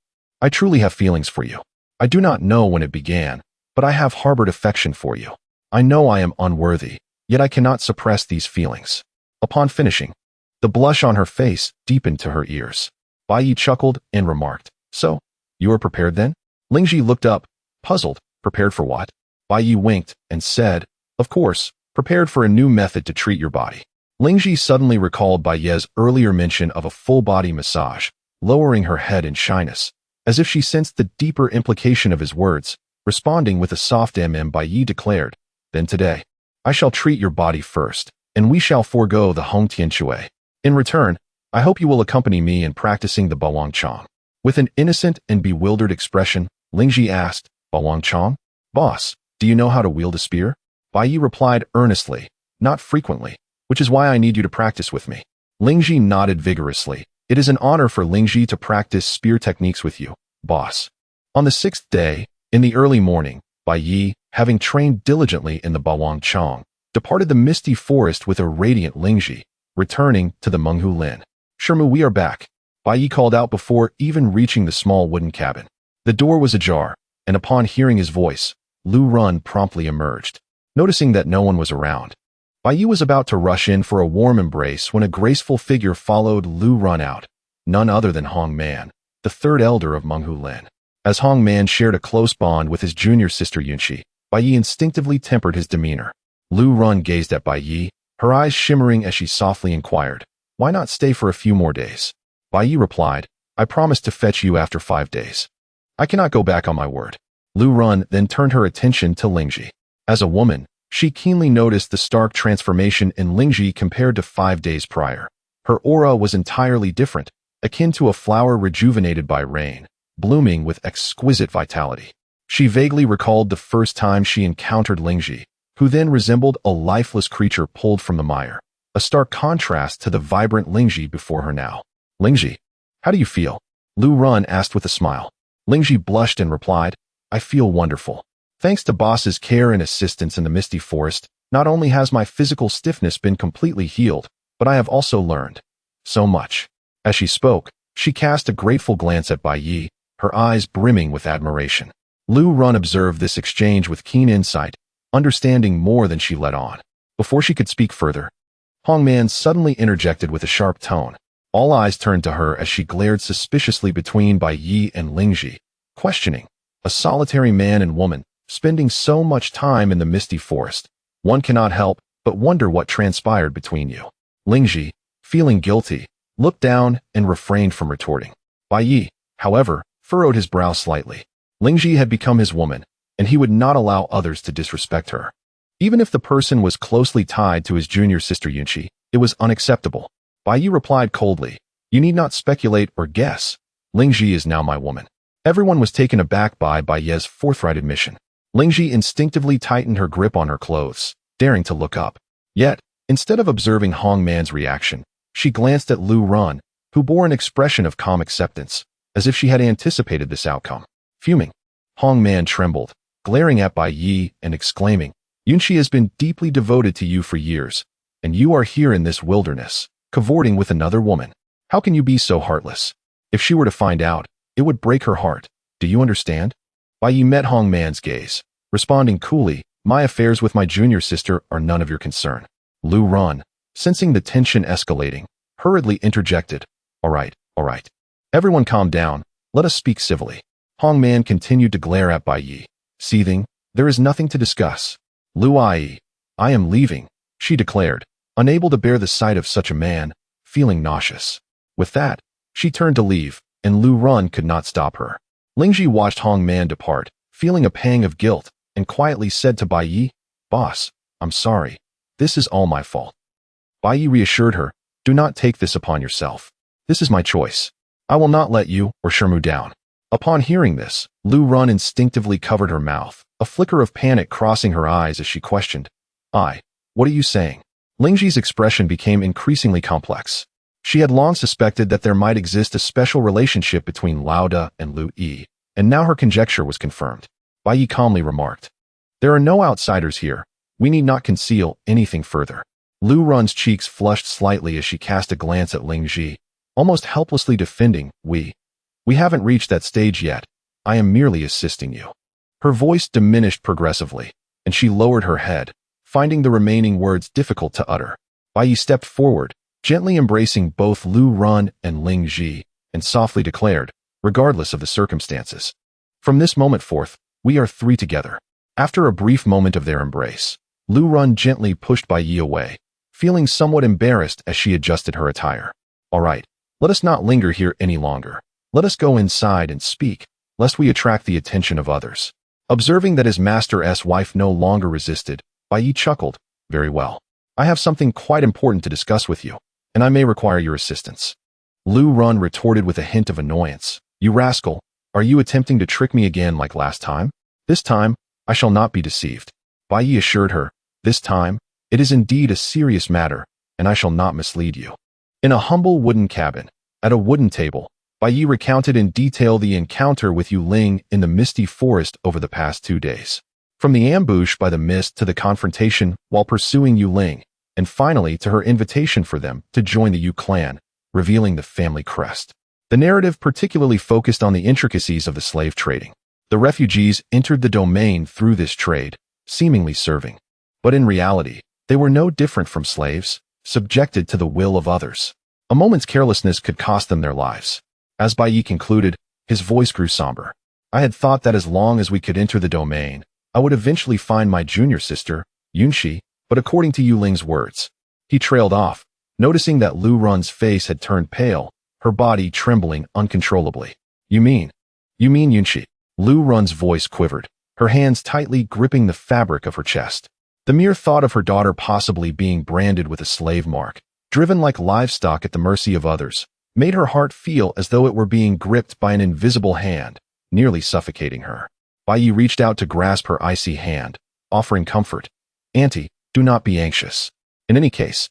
truly have feelings for you. I do not know when it began, but I have harbored affection for you. I know I am unworthy, yet I cannot suppress these feelings." Upon finishing, the blush on her face deepened to her ears. Bai Ye chuckled and remarked, "So, you are prepared then?" Ling Ji looked up, puzzled. "Prepared for what?" Bai Ye winked and said, "Of course, prepared for a new method to treat your body." Ling Ji suddenly recalled Bai Ye's earlier mention of a full-body massage, lowering her head in shyness, as if she sensed the deeper implication of his words. Responding with a soft Bai Ye declared, "Then today, I shall treat your body first, and we shall forego the Hong Tian Shui. In return, I hope you will accompany me in practicing the Bawang Chong." With an innocent and bewildered expression, Ling Ji asked, "Bawang Chong? Boss, do you know how to wield a spear?" Bai Ye replied earnestly, "Not frequently, which is why I need you to practice with me." Ling Ji nodded vigorously. "It is an honor for Ling Ji to practice spear techniques with you, boss." On the 6th day, in the early morning, Bai Ye, having trained diligently in the Bawang Chong, departed the misty forest with a radiant Ling Ji, returning to the Menghu Lin. "Shermu, we are back," Bai Ye called out before even reaching the small wooden cabin. The door was ajar, and upon hearing his voice, Lu Run promptly emerged. Noticing that no one was around, Bai Ye was about to rush in for a warm embrace when a graceful figure followed Lu Run out, none other than Hong Man, the third elder of Menghu Lin. As Hong Man shared a close bond with his junior sister Liu Shi, Bai Ye instinctively tempered his demeanor. Lu Run gazed at Bai Ye, her eyes shimmering as she softly inquired, "Why not stay for a few more days?" Bai Ye replied, "I promised to fetch you after 5 days. I cannot go back on my word." Lu Run then turned her attention to Lingji. As a woman, she keenly noticed the stark transformation in Lingji compared to 5 days prior. Her aura was entirely different, akin to a flower rejuvenated by rain, blooming with exquisite vitality. She vaguely recalled the first time she encountered Lingji, who then resembled a lifeless creature pulled from the mire, a stark contrast to the vibrant Lingji before her now. "Lingji, how do you feel?" Lu Run asked with a smile. Lingji blushed and replied, "I feel wonderful. Thanks to boss's care and assistance in the misty forest, not only has my physical stiffness been completely healed, but I have also learned so much." As she spoke, she cast a grateful glance at Bai Ye, her eyes brimming with admiration. Lu Run observed this exchange with keen insight, understanding more than she let on. Before she could speak further, Hong Man suddenly interjected with a sharp tone. All eyes turned to her as she glared suspiciously between Bai Ye and Lingji, questioning. A solitary man and woman, spending so much time in the misty forest. One cannot help but wonder what transpired between you. Lingji, feeling guilty, looked down and refrained from retorting. Bai Ye, however, furrowed his brow slightly. Lingji had become his woman, and he would not allow others to disrespect her. Even if the person was closely tied to his junior sister Liu Shi, it was unacceptable. Bai Ye replied coldly, "You need not speculate or guess. Lingji is now my woman." Everyone was taken aback by Bai Ye's forthright admission. Lingji instinctively tightened her grip on her clothes, daring to look up. Yet, instead of observing Hong Man's reaction, she glanced at Lu Run, who bore an expression of calm acceptance, as if she had anticipated this outcome. Fuming, Hong Man trembled, glaring at Bai Ye and exclaiming, "Liu Shi has been deeply devoted to you for years, and you are here in this wilderness, cavorting with another woman. How can you be so heartless? If she were to find out, it would break her heart. Do you understand?" Bai Ye met Hong Man's gaze, responding coolly, "My affairs with my junior sister are none of your concern." Lu Run, sensing the tension escalating, hurriedly interjected, All right. Everyone calm down, let us speak civilly." Hong Man continued to glare at Bai Ye, seething, "There is nothing to discuss." "Lu Ai, I am leaving," she declared, unable to bear the sight of such a man, feeling nauseous. With that, she turned to leave, and Lu Run could not stop her. Lingji watched Hong Man depart, feeling a pang of guilt, and quietly said to Bai Ye, "Boss, I'm sorry. This is all my fault." Bai Ye reassured her, "Do not take this upon yourself. This is my choice. I will not let you or Shermu down." Upon hearing this, Lu Run instinctively covered her mouth, a flicker of panic crossing her eyes as she questioned, What are you saying?" Lingji's expression became increasingly complex. She had long suspected that there might exist a special relationship between Lao Da and Lu Yi, and now her conjecture was confirmed. Bai Ye calmly remarked, "There are no outsiders here. We need not conceal anything further." Lu Run's cheeks flushed slightly as she cast a glance at Lingji, almost helplessly defending, We haven't reached that stage yet. I am merely assisting you." Her voice diminished progressively, and she lowered her head, finding the remaining words difficult to utter. Bai Ye stepped forward, gently embracing both Lu Run and Lingji, and softly declared, "Regardless of the circumstances, from this moment forth, we are 3 together." After a brief moment of their embrace, Lu Run gently pushed Bai Ye away, feeling somewhat embarrassed as she adjusted her attire. "All right, let us not linger here any longer. Let us go inside and speak, lest we attract the attention of others." Observing that his master's wife no longer resisted, Bai Ye chuckled, "Very well. I have something quite important to discuss with you, and I may require your assistance." Lu Run retorted with a hint of annoyance, "You rascal, are you attempting to trick me again like last time?" "This time, I shall not be deceived." Bai Ye assured her, "This time, it is indeed a serious matter, and I shall not mislead you." In a humble wooden cabin, at a wooden table, Bai Ye recounted in detail the encounter with Yu Ling in the misty forest over the past 2 days. From the ambush by the mist to the confrontation while pursuing Yu Ling, and finally to her invitation for them to join the Yu clan, revealing the family crest. The narrative particularly focused on the intricacies of the slave trading. The refugees entered the domain through this trade, seemingly serving. But in reality, They were no different from slaves, subjected to the will of others. A moment's carelessness could cost them their lives. As Bai Ye concluded, his voice grew somber. I had thought that as long as we could enter the domain, I would eventually find my junior sister, Liu Shi, but according to Yu Ling's words, he trailed off, noticing that Lu Run's face had turned pale, her body trembling uncontrollably. You mean Liu Shi? Lu Run's voice quivered, her hands tightly gripping the fabric of her chest. The mere thought of her daughter possibly being branded with a slave mark, driven like livestock at the mercy of others, made her heart feel as though it were being gripped by an invisible hand, nearly suffocating her. Bai Ye reached out to grasp her icy hand, offering comfort. Auntie, do not be anxious. In any case,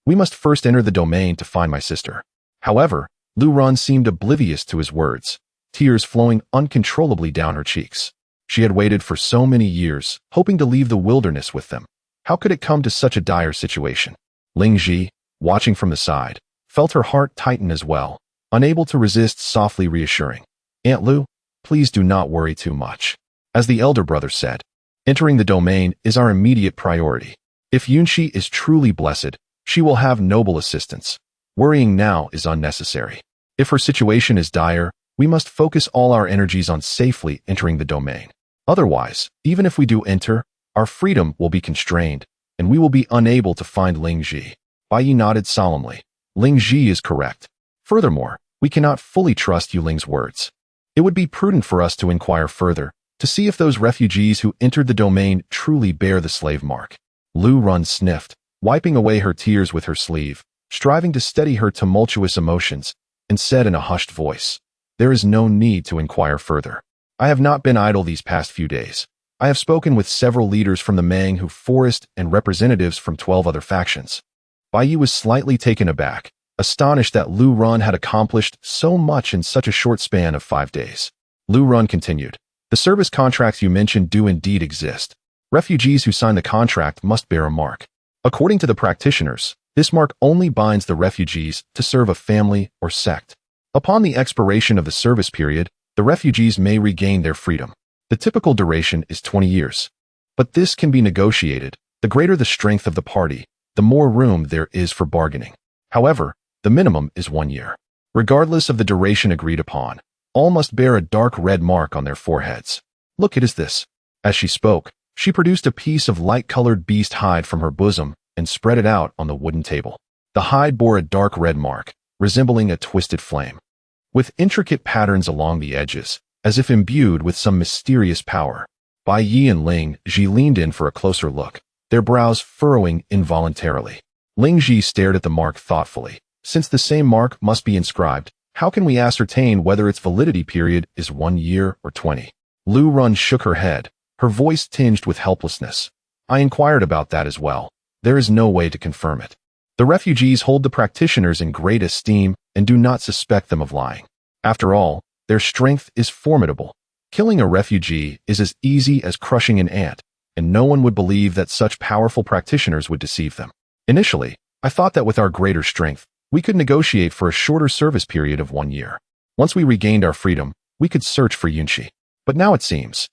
we must first enter the domain to find my sister. However, Lu Run seemed oblivious to his words, tears flowing uncontrollably down her cheeks. She had waited for so many years, hoping to leave the wilderness with them. How could it come to such a dire situation? Ling Ji, watching from the side, felt her heart tighten as well, unable to resist softly reassuring. Aunt Lu, please do not worry too much. As the elder brother said, entering the domain is our immediate priority. If Liu Shi is truly blessed, she will have noble assistance. Worrying now is unnecessary. If her situation is dire, we must focus all our energies on safely entering the domain. Otherwise, even if we do enter, our freedom will be constrained, and we will be unable to find Ling Ji. Bai Ye nodded solemnly. Ling Ji is correct. Furthermore, we cannot fully trust Yu Ling's words. It would be prudent for us to inquire further, to see if those refugees who entered the domain truly bear the slave mark. Lu Run sniffed, wiping away her tears with her sleeve, striving to steady her tumultuous emotions, and said in a hushed voice, There is no need to inquire further. I have not been idle these past few days. I have spoken with several leaders from the Manghu Forest and representatives from 12 other factions. Bai Ye was slightly taken aback, astonished that Lu Run had accomplished so much in such a short span of 5 days. Lu Run continued, The service contracts you mentioned do indeed exist. Refugees who sign the contract must bear a mark. According to the practitioners, this mark only binds the refugees to serve a family or sect. Upon the expiration of the service period, the refugees may regain their freedom. The typical duration is 20 years. But this can be negotiated. The greater the strength of the party, the more room there is for bargaining. However, the minimum is 1 year. Regardless of the duration agreed upon, all must bear a dark red mark on their foreheads. Look, it is this. As she spoke, she produced a piece of light-colored beast hide from her bosom and spread it out on the wooden table. The hide bore a dark red mark, resembling a twisted flame, with intricate patterns along the edges, as if imbued with some mysterious power. Bai Ye and Ling Ji leaned in for a closer look, their brows furrowing involuntarily. Ling Ji stared at the mark thoughtfully. Since the same mark must be inscribed, how can we ascertain whether its validity period is 1 year or 20? Lu Run shook her head, her voice tinged with helplessness. I inquired about that as well. There is no way to confirm it. The refugees hold the practitioners in great esteem and do not suspect them of lying. After all, their strength is formidable. Killing a refugee is as easy as crushing an ant, and no one would believe that such powerful practitioners would deceive them. Initially, I thought that with our greater strength, we could negotiate for a shorter service period of 1 year. Once we regained our freedom, we could search for Liu Shi. But now it seems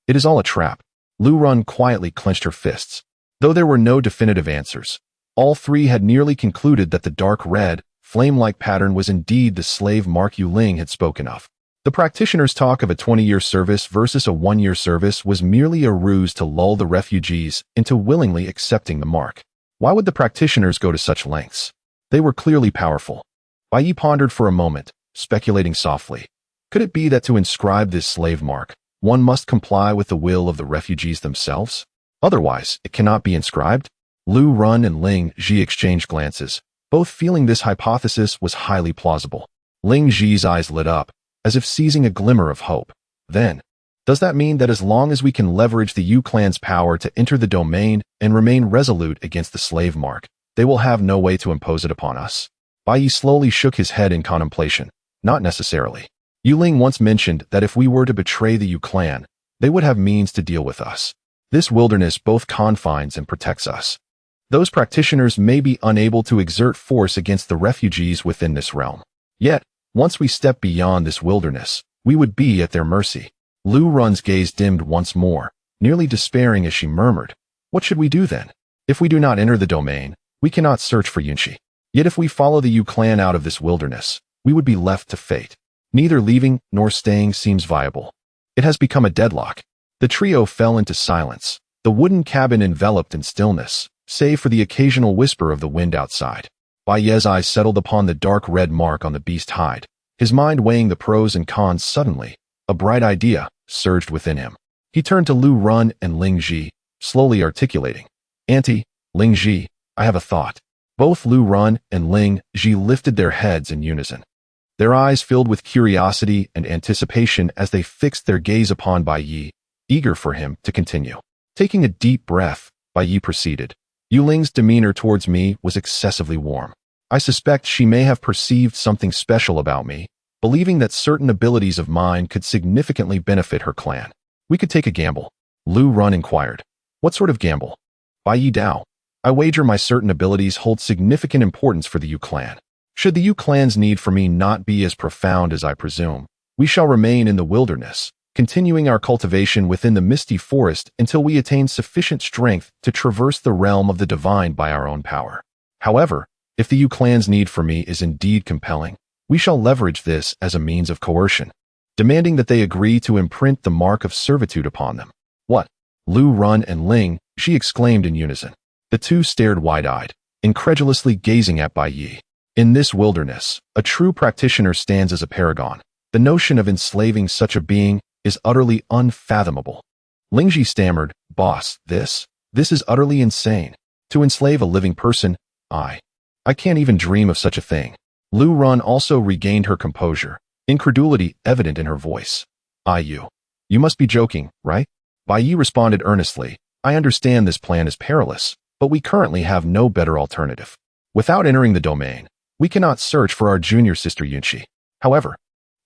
it is all a trap. Lu Run quietly clenched her fists. Though there were no definitive answers, all three had nearly concluded that the dark red, flame-like pattern was indeed the slave mark Yu Ling had spoken of. The practitioners' talk of a 20-year service versus a 1-year service was merely a ruse to lull the refugees into willingly accepting the mark. Why would the practitioners go to such lengths? They were clearly powerful. Bai Ye pondered for a moment, speculating softly. Could it be that to inscribe this slave mark, one must comply with the will of the refugees themselves? Otherwise, it cannot be inscribed? Lu Run and Ling Ji exchanged glances, both feeling this hypothesis was highly plausible. Ling Ji's eyes lit up, as if seizing a glimmer of hope. Then, does that mean that as long as we can leverage the Yu clan's power to enter the domain and remain resolute against the slave mark, they will have no way to impose it upon us? Bai Ye slowly shook his head in contemplation. Not necessarily. Yu Ling once mentioned that if we were to betray the Yu clan, they would have means to deal with us. This wilderness both confines and protects us. Those practitioners may be unable to exert force against the refugees within this realm. Yet, once we step beyond this wilderness, we would be at their mercy. Lu Run's gaze dimmed once more, nearly despairing as she murmured, What should we do then? If we do not enter the domain, we cannot search for Yunshi. Yet if we follow the Yu clan out of this wilderness, we would be left to fate. Neither leaving nor staying seems viable. It has become a deadlock. The trio fell into silence, the wooden cabin enveloped in stillness, save for the occasional whisper of the wind outside. Bai Ye's eyes settled upon the dark red mark on the beast hide, his mind weighing the pros and cons. Suddenly, a bright idea surged within him. He turned to Lu Run and Ling Ji, slowly articulating, "Auntie, Ling Ji, I have a thought." Both Lu Run and Ling Ji lifted their heads in unison. Their eyes filled with curiosity and anticipation as they fixed their gaze upon Bai Ye, eager for him to continue. Taking a deep breath, Bai Ye proceeded. "Yu Ling's demeanor towards me was excessively warm. I suspect she may have perceived something special about me, believing that certain abilities of mine could significantly benefit her clan. We could take a gamble." Lu Run inquired. "What sort of gamble?" Bai Ye Dao. "I wager my certain abilities hold significant importance for the Yu clan. Should the Yu clan's need for me not be as profound as I presume, we shall remain in the wilderness, continuing our cultivation within the misty forest until we attain sufficient strength to traverse the realm of the divine by our own power. However, if the Yu clan's need for me is indeed compelling, we shall leverage this as a means of coercion, demanding that they agree to imprint the mark of servitude upon them." "What?" Lu Run and Ling Shi exclaimed in unison. The two stared wide-eyed, incredulously gazing at Bai Ye. In this wilderness, a true practitioner stands as a paragon. The notion of enslaving such a being is utterly unfathomable. Ling Ji stammered, "Boss, this is utterly insane. To enslave a living person, I can't even dream of such a thing." Lu Run also regained her composure, incredulity evident in her voice. You must be joking, right?" Bai Ye responded earnestly, "I understand this plan is perilous, but we currently have no better alternative. Without entering the domain, we cannot search for our junior sister Yunshi. However,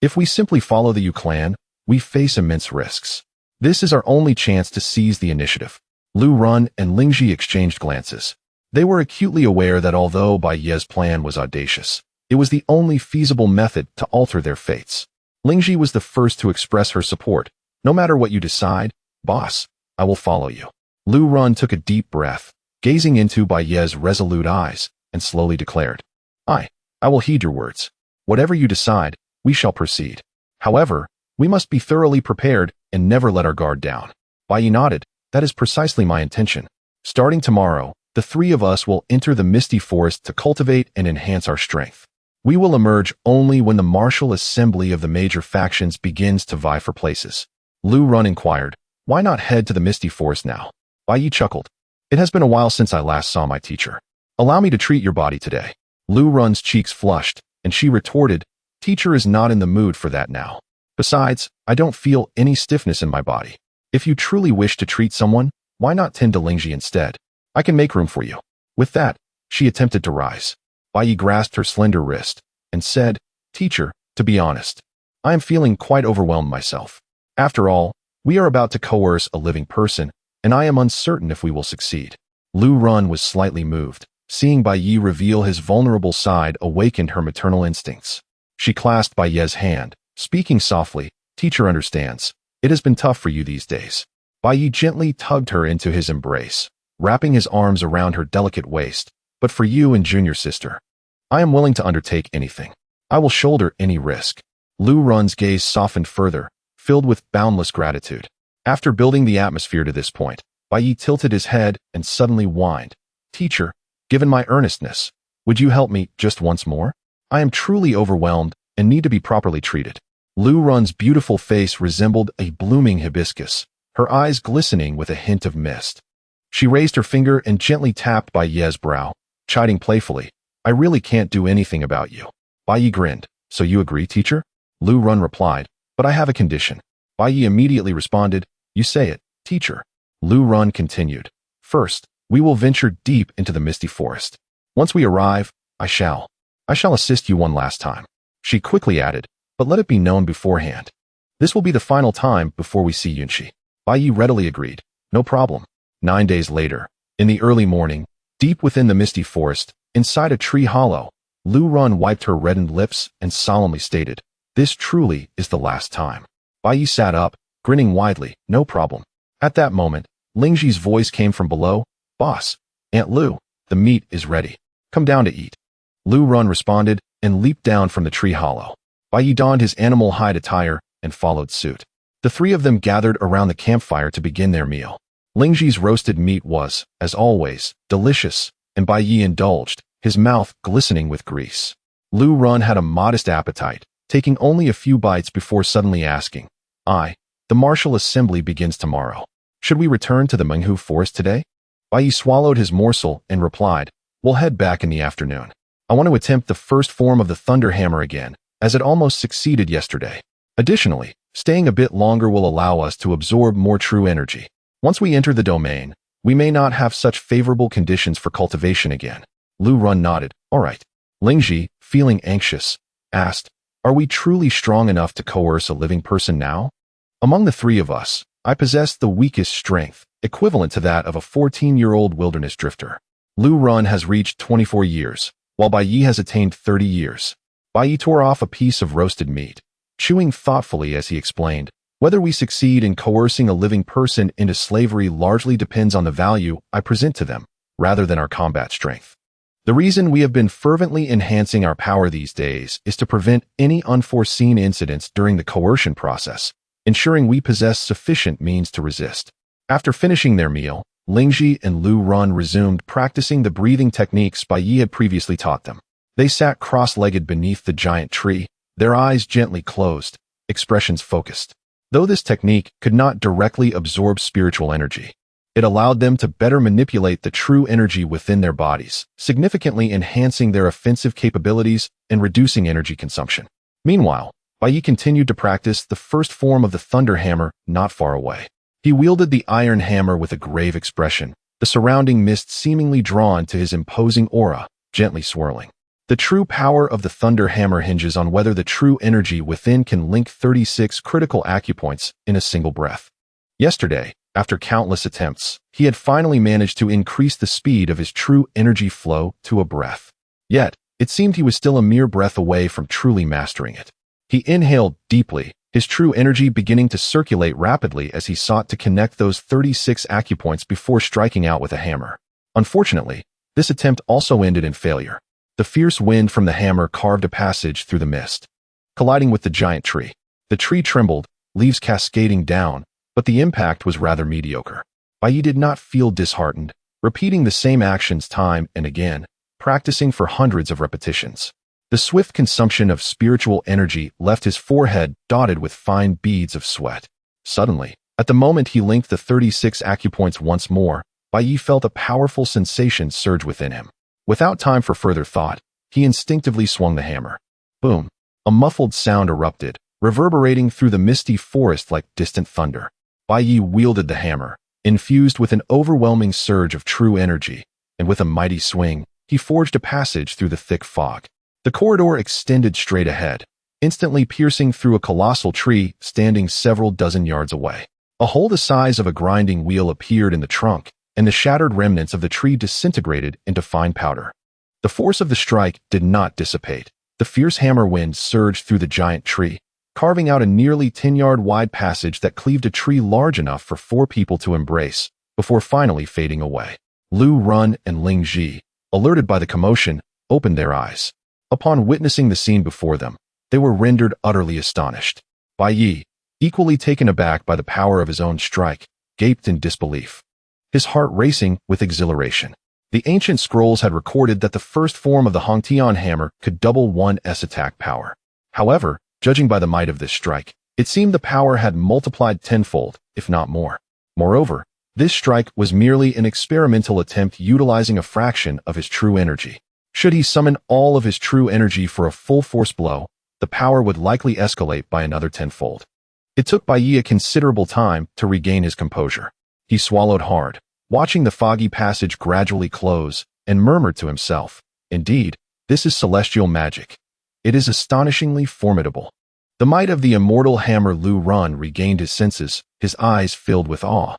if we simply follow the Yu clan, we face immense risks. This is our only chance to seize the initiative." Lu Run and Ling Ji exchanged glances. They were acutely aware that although Bai Ye's plan was audacious, it was the only feasible method to alter their fates. Ling Ji was the first to express her support. "No matter what you decide, boss, I will follow you." Lu Run took a deep breath, gazing into Bai Ye's resolute eyes, and slowly declared, I will heed your words. Whatever you decide, we shall proceed. However, we must be thoroughly prepared and never let our guard down." Bai Ye nodded. "That is precisely my intention. Starting tomorrow, the three of us will enter the misty forest to cultivate and enhance our strength. We will emerge only when the martial assembly of the major factions begins to vie for places." Lu Run inquired, "Why not head to the misty forest now?" Bai Ye chuckled. "It has been a while since I last saw my teacher. Allow me to treat your body today." Lu Run's cheeks flushed, and she retorted, "Teacher is not in the mood for that now. Besides, I don't feel any stiffness in my body. If you truly wish to treat someone, why not tend to Ling Ji instead? I can make room for you." With that, she attempted to rise. Bai Ye grasped her slender wrist and said, "Teacher, to be honest, I am feeling quite overwhelmed myself. After all, we are about to coerce a living person, and I am uncertain if we will succeed." Lu Run was slightly moved. Seeing Bai Ye reveal his vulnerable side awakened her maternal instincts. She clasped Bai Ye's hand, speaking softly, "Teacher understands. It has been tough for you these days." Bai Ye gently tugged her into his embrace, wrapping his arms around her delicate waist. "But for you and junior sister, I am willing to undertake anything. I will shoulder any risk." Lu Run's gaze softened further, filled with boundless gratitude. After building the atmosphere to this point, Bai Ye tilted his head and suddenly whined, "Teacher, given my earnestness, would you help me just once more? I am truly overwhelmed and need to be properly treated." Lu Run's beautiful face resembled a blooming hibiscus, her eyes glistening with a hint of mist. She raised her finger and gently tapped Bai Ye's brow, chiding playfully, "I really can't do anything about you." Bai Ye grinned. "So you agree, teacher?" Lu Run replied, "But I have a condition." Bai Ye immediately responded, "You say it, teacher." Lu Run continued, "First, we will venture deep into the misty forest. Once we arrive, I shall assist you one last time." She quickly added, "But let it be known beforehand. This will be the final time before we see Yunshi." Bai Ye readily agreed, "No problem." 9 days later, in the early morning, deep within the misty forest, inside a tree hollow, Lu Run wiped her reddened lips and solemnly stated, "This truly is the last time." Bai Ye sat up, grinning widely, "No problem." At that moment, Ling Ji's voice came from below, "Boss, "Aunt Lu, the meat is ready. Come down to eat." Lu Run responded and leaped down from the tree hollow. Bai Ye donned his animal hide attire and followed suit. The three of them gathered around the campfire to begin their meal. Lingji's roasted meat was, as always, delicious, and Bai Ye indulged, his mouth glistening with grease. Lu Run had a modest appetite, taking only a few bites before suddenly asking, "The martial assembly begins tomorrow. Should we return to the Menghu forest today?" Bai Ye swallowed his morsel and replied, "We'll head back in the afternoon. I want to attempt the first form of the Thunder Hammer again, as it almost succeeded yesterday. Additionally, staying a bit longer will allow us to absorb more true energy. Once we enter the domain, we may not have such favorable conditions for cultivation again." Lu Run nodded. "All right." Lingji, feeling anxious, asked, "Are we truly strong enough to coerce a living person now? Among the three of us, I possess the weakest strength, equivalent to that of a 14-year-old wilderness drifter. Lu Run has reached 24 years, while Bai Ye has attained 30 years. Bai Ye tore off a piece of roasted meat, chewing thoughtfully as he explained, "Whether we succeed in coercing a living person into slavery largely depends on the value I present to them, rather than our combat strength. The reason we have been fervently enhancing our power these days is to prevent any unforeseen incidents during the coercion process, ensuring we possess sufficient means to resist." After finishing their meal, Lingji and Lu Run resumed practicing the breathing techniques Bai Ye had previously taught them. They sat cross-legged beneath the giant tree, their eyes gently closed, expressions focused. Though this technique could not directly absorb spiritual energy, it allowed them to better manipulate the true energy within their bodies, significantly enhancing their offensive capabilities and reducing energy consumption. Meanwhile, Bai Ye continued to practice the first form of the Thunder Hammer not far away. He wielded the iron hammer with a grave expression, the surrounding mist seemingly drawn to his imposing aura, gently swirling. The true power of the Thunder Hammer hinges on whether the true energy within can link 36 critical acupoints in a single breath. Yesterday, after countless attempts, he had finally managed to increase the speed of his true energy flow to a breath. Yet, it seemed he was still a mere breath away from truly mastering it. He inhaled deeply, his true energy beginning to circulate rapidly as he sought to connect those 36 acupoints before striking out with a hammer. Unfortunately, this attempt also ended in failure. The fierce wind from the hammer carved a passage through the mist, colliding with the giant tree. The tree trembled, leaves cascading down, but the impact was rather mediocre. Bai Ye did not feel disheartened, repeating the same actions time and again, practicing for hundreds of repetitions. The swift consumption of spiritual energy left his forehead dotted with fine beads of sweat. Suddenly, at the moment he linked the 36 acupoints once more, Bai Ye felt a powerful sensation surge within him. Without time for further thought, he instinctively swung the hammer. Boom! A muffled sound erupted, reverberating through the misty forest like distant thunder. Bai Ye wielded the hammer, infused with an overwhelming surge of true energy, and with a mighty swing, he forged a passage through the thick fog. The corridor extended straight ahead, instantly piercing through a colossal tree standing several dozen yards away. A hole the size of a grinding wheel appeared in the trunk, and the shattered remnants of the tree disintegrated into fine powder. The force of the strike did not dissipate. The fierce hammer wind surged through the giant tree, carving out a nearly 10-yard wide passage that cleaved a tree large enough for 4 people to embrace, before finally fading away. Lu Run and Lingji, alerted by the commotion, opened their eyes. Upon witnessing the scene before them, they were rendered utterly astonished. Bai Ye, equally taken aback by the power of his own strike, gaped in disbelief, his heart racing with exhilaration. The ancient scrolls had recorded that the first form of the Hongtian hammer could double 1's attack power. However, judging by the might of this strike, it seemed the power had multiplied tenfold, if not more. Moreover, this strike was merely an experimental attempt utilizing a fraction of his true energy. Should he summon all of his true energy for a full force blow, the power would likely escalate by another tenfold. It took Bai Ye a considerable time to regain his composure. He swallowed hard, watching the foggy passage gradually close, and murmured to himself, "Indeed, this is celestial magic. It is astonishingly formidable." The might of the immortal hammer. Lu Run regained his senses, his eyes filled with awe.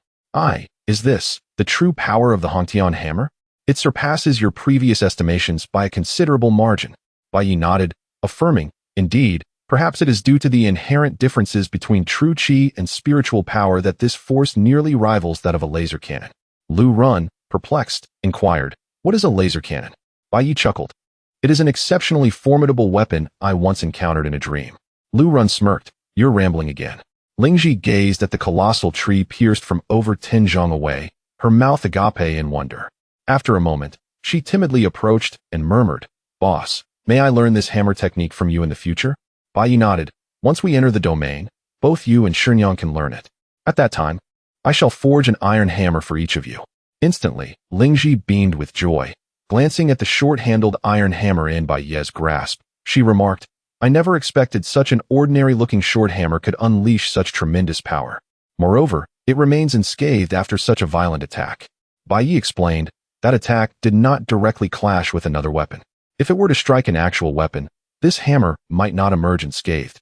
Is this the true power of the Hongtian hammer? It surpasses your previous estimations by a considerable margin." Bai Ye nodded, affirming, "Indeed, perhaps it is due to the inherent differences between true qi and spiritual power that this force nearly rivals that of a laser cannon." Lu Run, perplexed, inquired, "What is a laser cannon?" Bai Ye chuckled. "It is an exceptionally formidable weapon I once encountered in a dream." Lu Run smirked. "You're rambling again." Ling Ji gazed at the colossal tree pierced from over 10 zhang away, her mouth agape in wonder. After a moment, she timidly approached and murmured, "Boss, may I learn this hammer technique from you in the future?" Bai Ye nodded. "Once we enter the domain, both you and Shenyang can learn it. At that time, I shall forge an iron hammer for each of you." Instantly, Ling Ji beamed with joy. Glancing at the short-handled iron hammer in Bai Ye's grasp, she remarked, "I never expected such an ordinary-looking short hammer could unleash such tremendous power. Moreover, it remains unscathed after such a violent attack." Bai Ye explained, "That attack did not directly clash with another weapon. If it were to strike an actual weapon, this hammer might not emerge unscathed,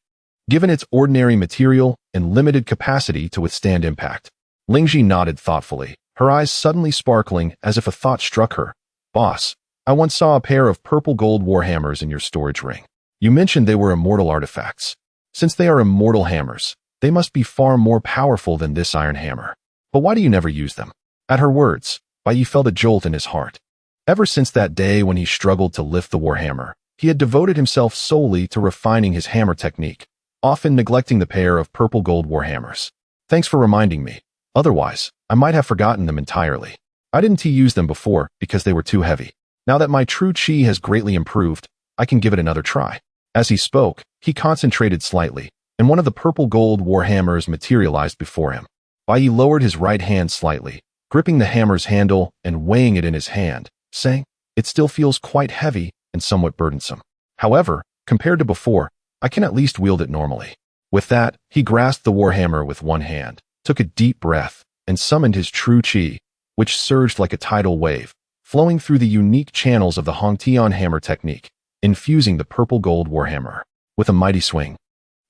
given its ordinary material and limited capacity to withstand impact." Ling Ji nodded thoughtfully, her eyes suddenly sparkling as if a thought struck her. "Boss, I once saw a pair of purple gold warhammers in your storage ring. You mentioned they were immortal artifacts. Since they are immortal hammers, they must be far more powerful than this iron hammer. But why do you never use them?" At her words, Bai Ye felt a jolt in his heart. Ever since that day when he struggled to lift the warhammer, he had devoted himself solely to refining his hammer technique, often neglecting the pair of purple gold warhammers. "Thanks for reminding me. Otherwise, I might have forgotten them entirely. I didn't use them before because they were too heavy. Now that my true chi has greatly improved, I can give it another try." As he spoke, he concentrated slightly, and one of the purple gold warhammers materialized before him. Bai Ye lowered his right hand slightly, gripping the hammer's handle and weighing it in his hand, saying, "It still feels quite heavy and somewhat burdensome. However, compared to before, I can at least wield it normally." With that, he grasped the warhammer with one hand, took a deep breath, and summoned his true chi, which surged like a tidal wave, flowing through the unique channels of the Hongtian hammer technique, infusing the purple gold warhammer. With a mighty swing,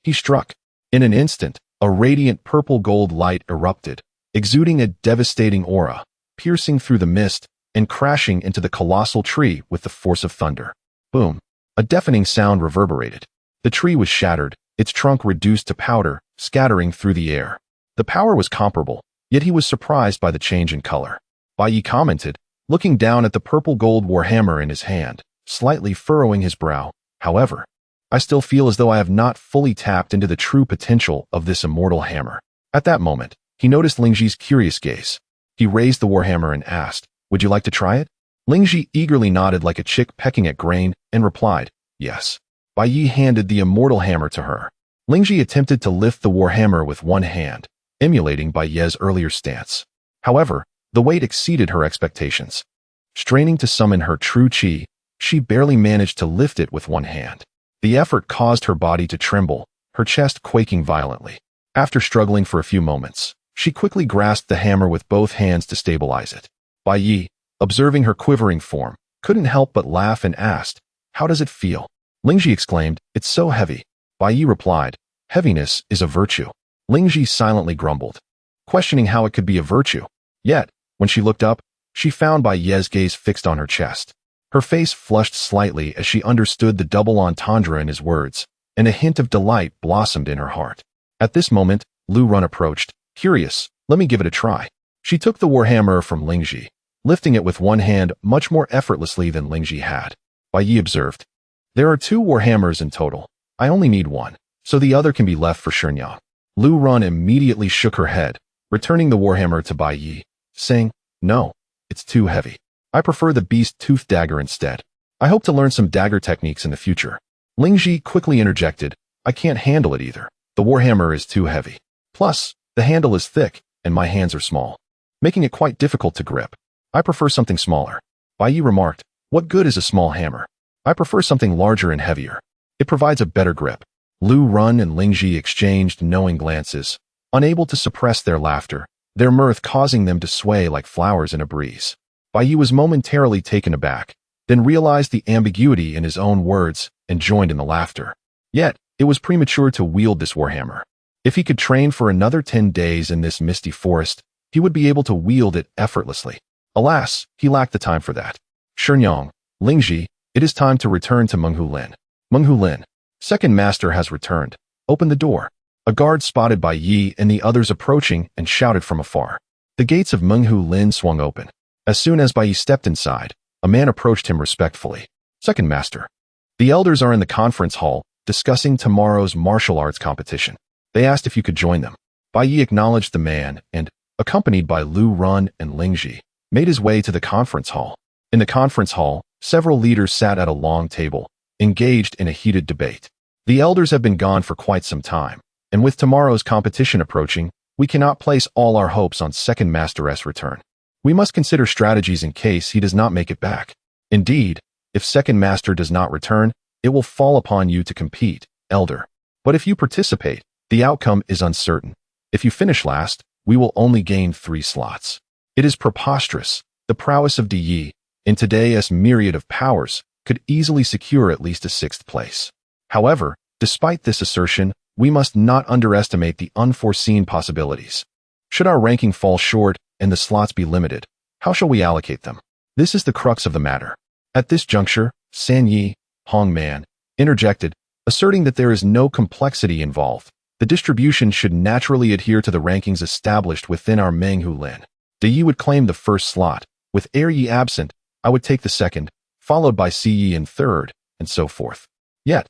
he struck. In an instant, a radiant purple gold light erupted, exuding a devastating aura, piercing through the mist and crashing into the colossal tree with the force of thunder. Boom! A deafening sound reverberated. The tree was shattered, its trunk reduced to powder, scattering through the air. The power was comparable, yet he was surprised by the change in color. Bai Ye commented, looking down at the purple gold warhammer in his hand, slightly furrowing his brow. "However, I still feel as though I have not fully tapped into the true potential of this immortal hammer." At that moment, he noticed Ling Ji's curious gaze. He raised the warhammer and asked, "Would you like to try it?" Ling Ji eagerly nodded like a chick pecking at grain and replied, "Yes." Bai Ye handed the immortal hammer to her. Ling Ji attempted to lift the warhammer with one hand, emulating Bai Ye's earlier stance. However, the weight exceeded her expectations. Straining to summon her true chi, she barely managed to lift it with one hand. The effort caused her body to tremble, her chest quaking violently. After struggling for a few moments, she quickly grasped the hammer with both hands to stabilize it. Bai Ye, observing her quivering form, couldn't help but laugh and asked, "How does it feel?" Ling Ji exclaimed, "It's so heavy." Bai Ye replied, "Heaviness is a virtue." Ling Ji silently grumbled, questioning how it could be a virtue. Yet, when she looked up, she found Bai Ye's gaze fixed on her chest. Her face flushed slightly as she understood the double entendre in his words, and a hint of delight blossomed in her heart. At this moment, Lu Run approached, curious, "Let me give it a try." She took the warhammer from Ling Ji, lifting it with one hand much more effortlessly than Ling Ji had. Bai Ye observed, "There are 2 warhammers in total. I only need one, so the other can be left for Shenyang." Lu Run immediately shook her head, returning the warhammer to Bai Ye, saying, "No, it's too heavy. I prefer the beast-tooth dagger instead. I hope to learn some dagger techniques in the future." Ling Ji quickly interjected, "I can't handle it either. The warhammer is too heavy. Plus, the handle is thick, and my hands are small, making it quite difficult to grip. I prefer something smaller." Bai Ye remarked, "What good is a small hammer? I prefer something larger and heavier. It provides a better grip." Lu Run and Ling Ji exchanged knowing glances, unable to suppress their laughter, their mirth causing them to sway like flowers in a breeze. Bai Ye was momentarily taken aback, then realized the ambiguity in his own words and joined in the laughter. Yet, it was premature to wield this warhammer. If he could train for another 10 days in this misty forest, he would be able to wield it effortlessly. Alas, he lacked the time for that. "Shenyang, Ling Ji, it is time to return to Menghu Lin." "Menghu Lin, second master has returned. Open the door." A guard spotted Bai Ye and the others approaching and shouted from afar. The gates of Menghu Lin swung open. As soon as Bai Ye stepped inside, a man approached him respectfully. Second master. The elders are in the conference hall, discussing tomorrow's martial arts competition. They asked if you could join them. Bai Ye acknowledged the man and, accompanied by Liu Run and Liu Shi, made his way to the conference hall. In the conference hall, several leaders sat at a long table, engaged in a heated debate. The elders have been gone for quite some time, and with tomorrow's competition approaching, we cannot place all our hopes on Second Master's return. We must consider strategies in case he does not make it back. Indeed, if Second Master does not return, it will fall upon you to compete, Elder. But if you participate, the outcome is uncertain. If you finish last, we will only gain 3 slots. It is preposterous. The prowess of Yi, in today's myriad of powers, could easily secure at least a 6th place. However, despite this assertion, we must not underestimate the unforeseen possibilities. Should our ranking fall short and the slots be limited, how shall we allocate them? This is the crux of the matter. At this juncture, San Yi, Hong Man, interjected, asserting that there is no complexity involved. The distribution should naturally adhere to the rankings established within our Menghu Lin. Yi would claim the first slot. With Yi absent, I would take the second, followed by Yi in third, and so forth. Yet,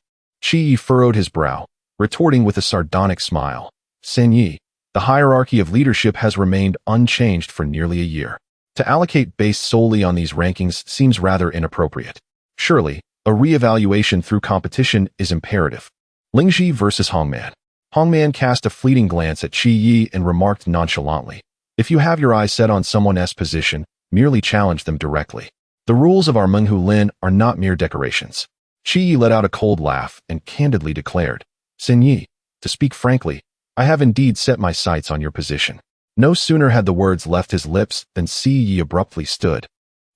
Yi furrowed his brow, retorting with a sardonic smile. San Yi, the hierarchy of leadership has remained unchanged for nearly a year. To allocate based solely on these rankings seems rather inappropriate. Surely, a re-evaluation through competition is imperative. Liu Shi versus Hong Man. Hong Man cast a fleeting glance at Yi and remarked nonchalantly, "If you have your eyes set on someone's position, merely challenge them directly. The rules of our Menghu Lin are not mere decorations." Yi let out a cold laugh and candidly declared, "San Yi, to speak frankly, I have indeed set my sights on your position." No sooner had the words left his lips than Yi abruptly stood,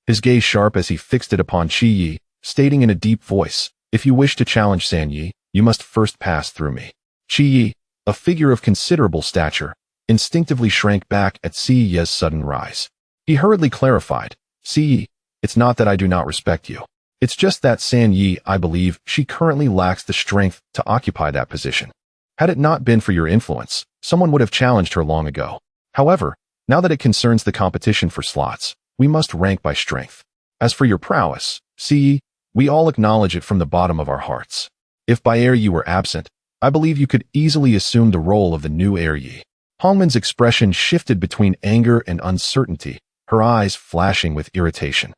his gaze sharp as he fixed it upon Yi, stating in a deep voice, "If you wish to challenge San Yi, you must first pass through me." Yi, a figure of considerable stature, instinctively shrank back at Yi's sudden rise. He hurriedly clarified, "Yi, it's not that I do not respect you. It's just that San Yi, I believe, she currently lacks the strength to occupy that position. Had it not been for your influence, someone would have challenged her long ago. However, now that it concerns the competition for slots, we must rank by strength. As for your prowess, Yi, we all acknowledge it from the bottom of our hearts. If by Yi were absent, I believe you could easily assume the role of the new Yi." Hongman's expression shifted between anger and uncertainty, her eyes flashing with irritation.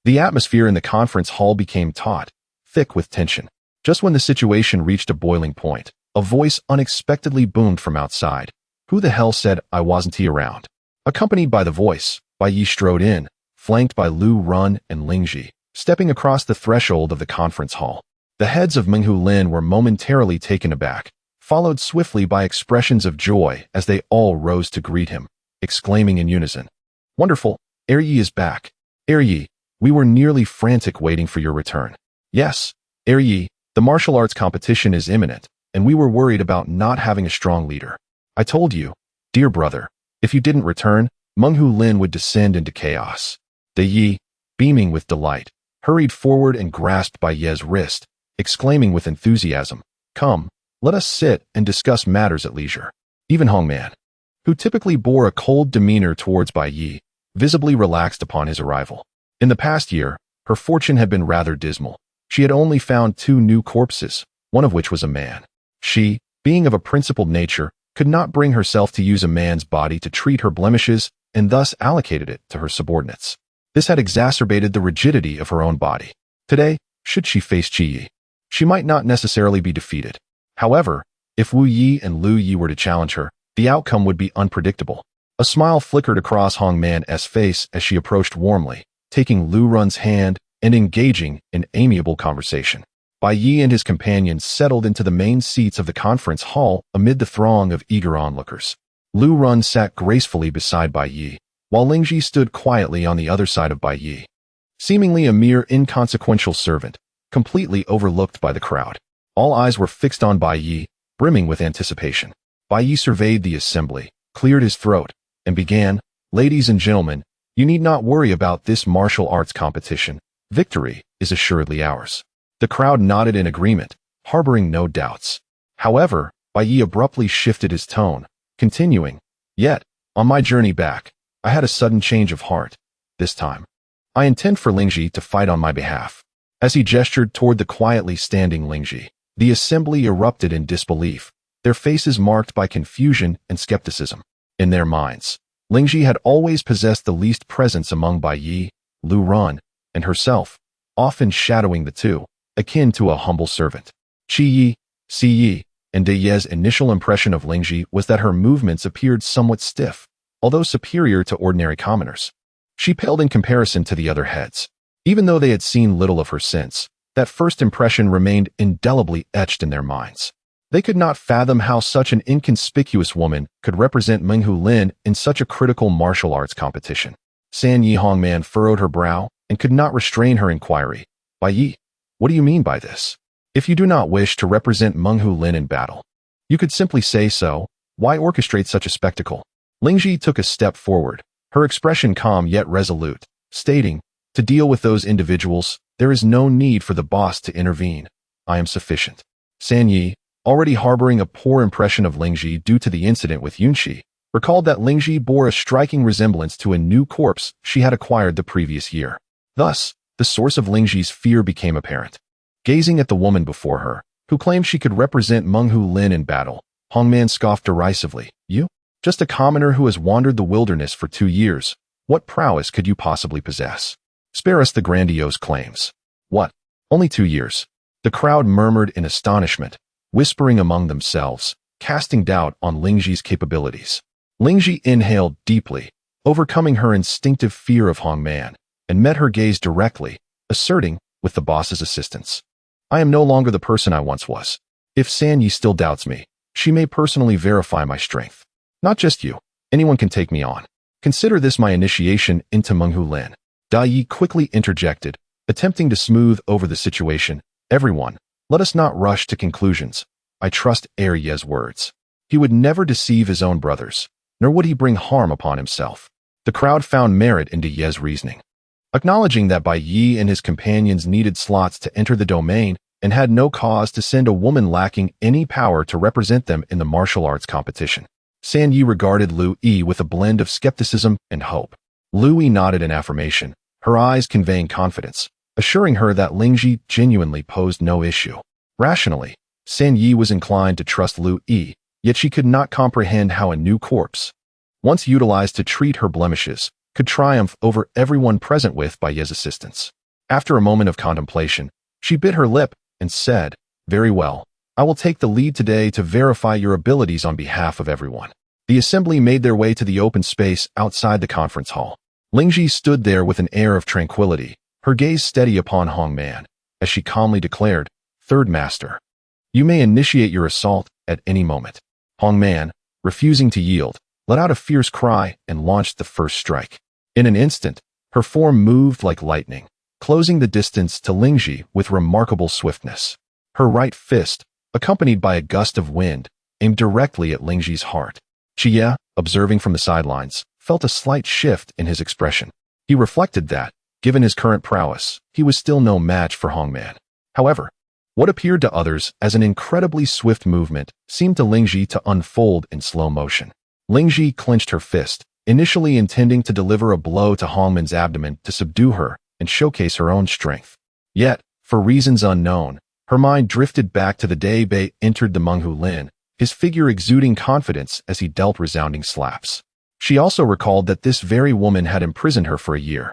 The atmosphere in the conference hall became taut, thick with tension. Just when the situation reached a boiling point, a voice unexpectedly boomed from outside. "Who the hell said I wasn't around?" Accompanied by the voice, Bai Ye strode in, flanked by Liu Run and Liu Shi, stepping across the threshold of the conference hall. The heads of Menghu Lin were momentarily taken aback, followed swiftly by expressions of joy as they all rose to greet him, exclaiming in unison, "Wonderful, Yi is back. Yi, we were nearly frantic waiting for your return. Yes, Yi, the martial arts competition is imminent, and we were worried about not having a strong leader. I told you, dear brother, if you didn't return, Menghu Lin would descend into chaos." Yi, beaming with delight, hurried forward and grasped Bai Ye's wrist, exclaiming with enthusiasm, "Come, let us sit and discuss matters at leisure." Even Hong Man, who typically bore a cold demeanor towards Bai Ye, visibly relaxed upon his arrival. In the past year, her fortune had been rather dismal. She had only found 2 new corpses, one of which was a man. She, being of a principled nature, could not bring herself to use a man's body to treat her blemishes and thus allocated it to her subordinates. This had exacerbated the rigidity of her own body. Today, should she face Yi, she might not necessarily be defeated. However, if Wu Yi and Liu Yi were to challenge her, the outcome would be unpredictable. A smile flickered across Hong Man's face as she approached warmly, taking Liu Run's hand and engaging in amiable conversation. Bai Ye and his companions settled into the main seats of the conference hall amid the throng of eager onlookers. Liu Run sat gracefully beside Bai Ye, while Liu Shi stood quietly on the other side of Bai Ye, seemingly a mere inconsequential servant, completely overlooked by the crowd. All eyes were fixed on Bai Ye, brimming with anticipation. Bai Ye surveyed the assembly, cleared his throat, and began, "Ladies and gentlemen, you need not worry about this martial arts competition. Victory is assuredly ours." The crowd nodded in agreement, harboring no doubts. However, Bai Ye abruptly shifted his tone, continuing, "Yet, on my journey back, I had a sudden change of heart. this time. I intend for Lingji to fight on my behalf." As he gestured toward the quietly standing Lingji, the assembly erupted in disbelief, their faces marked by confusion and skepticism. In their minds, Lingji had always possessed the least presence among Bai Ye, Lu Ran, and herself, often shadowing the two, akin to a humble servant. Qi Yi, Si Yi, and De Ye's initial impression of Lingji was that her movements appeared somewhat stiff, although superior to ordinary commoners. She paled in comparison to the other heads. Even though they had seen little of her since, that first impression remained indelibly etched in their minds. They could not fathom how such an inconspicuous woman could represent Menghu Lin in such a critical martial arts competition. San Yi Hongman furrowed her brow and could not restrain her inquiry. "Bai Yi, what do you mean by this? If you do not wish to represent Menghu Lin in battle, you could simply say so. Why orchestrate such a spectacle?" Lingji took a step forward, her expression calm yet resolute, stating, "To deal with those individuals, there is no need for the boss to intervene. I am sufficient." San Yi, already harboring a poor impression of Lingji due to the incident with Liu Shi, recalled that Lingji bore a striking resemblance to a new corpse she had acquired the previous year. Thus, the source of Lingji's fear became apparent. Gazing at the woman before her, who claimed she could represent Menghu Lin in battle, Hongman scoffed derisively. "You? Just a commoner who has wandered the wilderness for 2 years. What prowess could you possibly possess? Spare us the grandiose claims." "What? Only 2 years?" The crowd murmured in astonishment, whispering among themselves, casting doubt on Lingji's capabilities. Lingji inhaled deeply, overcoming her instinctive fear of Hongman, and met her gaze directly, asserting, with the boss's assistance, "I am no longer the person I once was. If San Yi still doubts me, she may personally verify my strength. Not just you, anyone can take me on. Consider this my initiation into Menghu Lin." Bai Ye quickly interjected, attempting to smooth over the situation. "Everyone, let us not rush to conclusions. I trust Ye's words. He would never deceive his own brothers, nor would he bring harm upon himself." The crowd found merit in De Ye's reasoning. Acknowledging that Bai Ye and his companions needed slots to enter the domain and had no cause to send a woman lacking any power to represent them in the martial arts competition, San Yi regarded Liu Yi with a blend of skepticism and hope. Liu Yi nodded in affirmation, her eyes conveying confidence, assuring her that Lingji genuinely posed no issue. Rationally, San Yi was inclined to trust Liu Yi, yet she could not comprehend how a new corpse, once utilized to treat her blemishes, could triumph over everyone present with Bai Ye's assistance. After a moment of contemplation, she bit her lip and said, "Very well. I will take the lead today to verify your abilities on behalf of everyone." The assembly made their way to the open space outside the conference hall. Lingji stood there with an air of tranquility, her gaze steady upon Hongman, as she calmly declared, "Third Master, you may initiate your assault at any moment." Hongman, refusing to yield, let out a fierce cry and launched the first strike. In an instant, her form moved like lightning, closing the distance to Lingji with remarkable swiftness. Her right fist, accompanied by a gust of wind, aimed directly at Lingji's heart. Bai Ye, observing from the sidelines, felt a slight shift in his expression. He reflected that, given his current prowess, he was still no match for Hongman. However, what appeared to others as an incredibly swift movement seemed to Lingji to unfold in slow motion. Lingji clenched her fist, initially intending to deliver a blow to Hongman's abdomen to subdue her and showcase her own strength. Yet, for reasons unknown, her mind drifted back to the day Bai entered the Menghu Lin, his figure exuding confidence as he dealt resounding slaps. She also recalled that this very woman had imprisoned her for a year,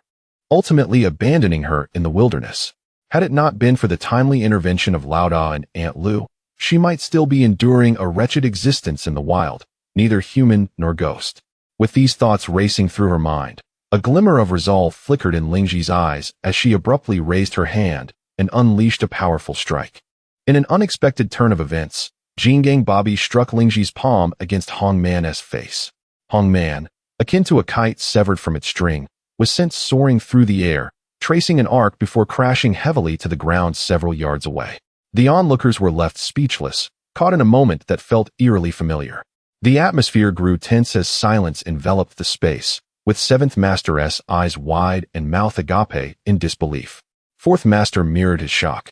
ultimately abandoning her in the wilderness. Had it not been for the timely intervention of Lao Da and Aunt Lu, she might still be enduring a wretched existence in the wild, neither human nor ghost. With these thoughts racing through her mind, a glimmer of resolve flickered in Lingji's eyes as she abruptly raised her hand and unleashed a powerful strike. In an unexpected turn of events, Jingang Bobby struck Lingji's palm against Hongman's face. Hongman, akin to a kite severed from its string, was sent soaring through the air, tracing an arc before crashing heavily to the ground several yards away. The onlookers were left speechless, caught in a moment that felt eerily familiar. The atmosphere grew tense as silence enveloped the space, with Seventh Master's eyes wide and mouth agape in disbelief. Fourth Master mirrored his shock,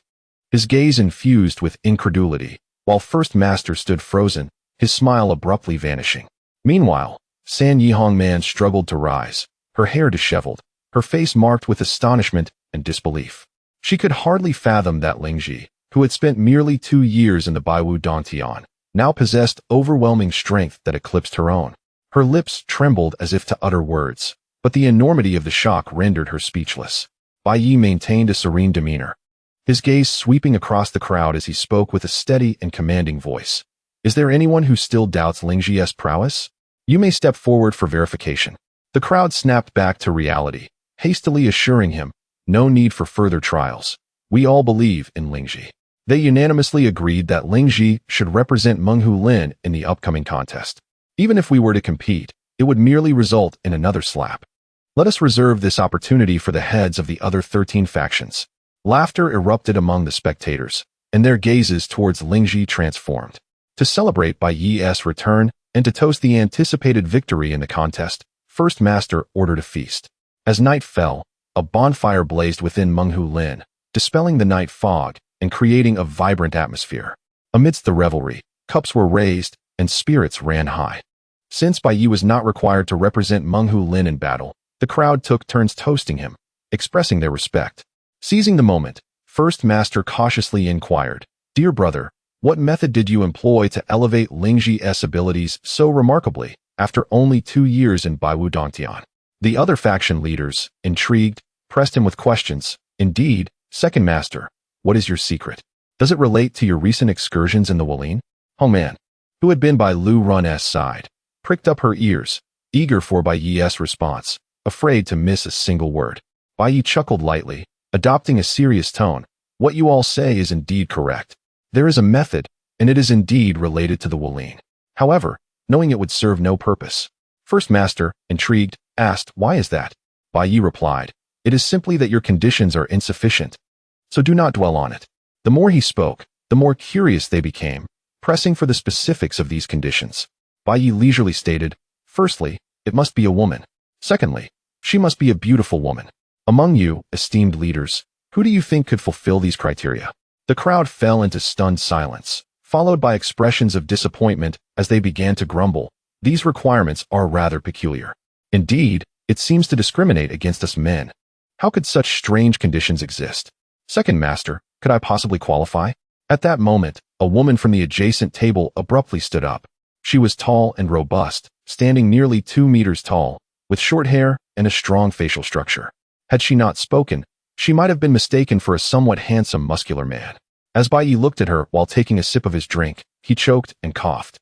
his gaze infused with incredulity, while First Master stood frozen, his smile abruptly vanishing. Meanwhile, San Yi Hongman struggled to rise, her hair disheveled, her face marked with astonishment and disbelief. She could hardly fathom that Liu Shi, who had spent merely 2 years in the Baiwu Dantian, now possessed overwhelming strength that eclipsed her own. Her lips trembled as if to utter words, but the enormity of the shock rendered her speechless. Bai Ye maintained a serene demeanor, his gaze sweeping across the crowd as he spoke with a steady and commanding voice. Is there anyone who still doubts Liu Shi's prowess? You may step forward for verification. The crowd snapped back to reality, hastily assuring him, no need for further trials. We all believe in Liu Shi. They unanimously agreed that Liu Shi should represent Menghu Lin in the upcoming contest. Even if we were to compete, it would merely result in another slap. Let us reserve this opportunity for the heads of the other 13 factions. Laughter erupted among the spectators, and their gazes towards Liu Shi transformed. To celebrate Bai Ye's return and to toast the anticipated victory in the contest, First Master ordered a feast. As night fell, a bonfire blazed within Menghu Lin, dispelling the night fog and creating a vibrant atmosphere. Amidst the revelry, cups were raised and spirits ran high. Since Bai Ye was not required to represent Menghu Lin in battle, the crowd took turns toasting him, expressing their respect. Seizing the moment, First Master cautiously inquired, Dear brother, what method did you employ to elevate Liu Shi's abilities so remarkably after only 2 years in Baiwu Dongtian? The other faction leaders, intrigued, pressed him with questions. Indeed, Second Master, what is your secret? Does it relate to your recent excursions in the Wolin? Hongman, who had been by Lu Run's side, pricked up her ears, eager for Bai Ye's response, afraid to miss a single word. Bai Ye chuckled lightly, adopting a serious tone. What you all say is indeed correct. There is a method, and it is indeed related to the Wolin. However, knowing it would serve no purpose. First Master, intrigued, asked, Why is that? Bai Ye replied, It is simply that your conditions are insufficient. So do not dwell on it. The more he spoke, the more curious they became, pressing for the specifics of these conditions. Bai Ye leisurely stated, Firstly, it must be a woman. Secondly, she must be a beautiful woman. Among you, esteemed leaders, who do you think could fulfill these criteria? The crowd fell into stunned silence, followed by expressions of disappointment as they began to grumble. These requirements are rather peculiar. Indeed, it seems to discriminate against us men. How could such strange conditions exist? Second Master, could I possibly qualify? At that moment, a woman from the adjacent table abruptly stood up. She was tall and robust, standing nearly 2 meters tall, with short hair and a strong facial structure. Had she not spoken, she might have been mistaken for a somewhat handsome muscular man. As Bai Ye looked at her while taking a sip of his drink, he choked and coughed.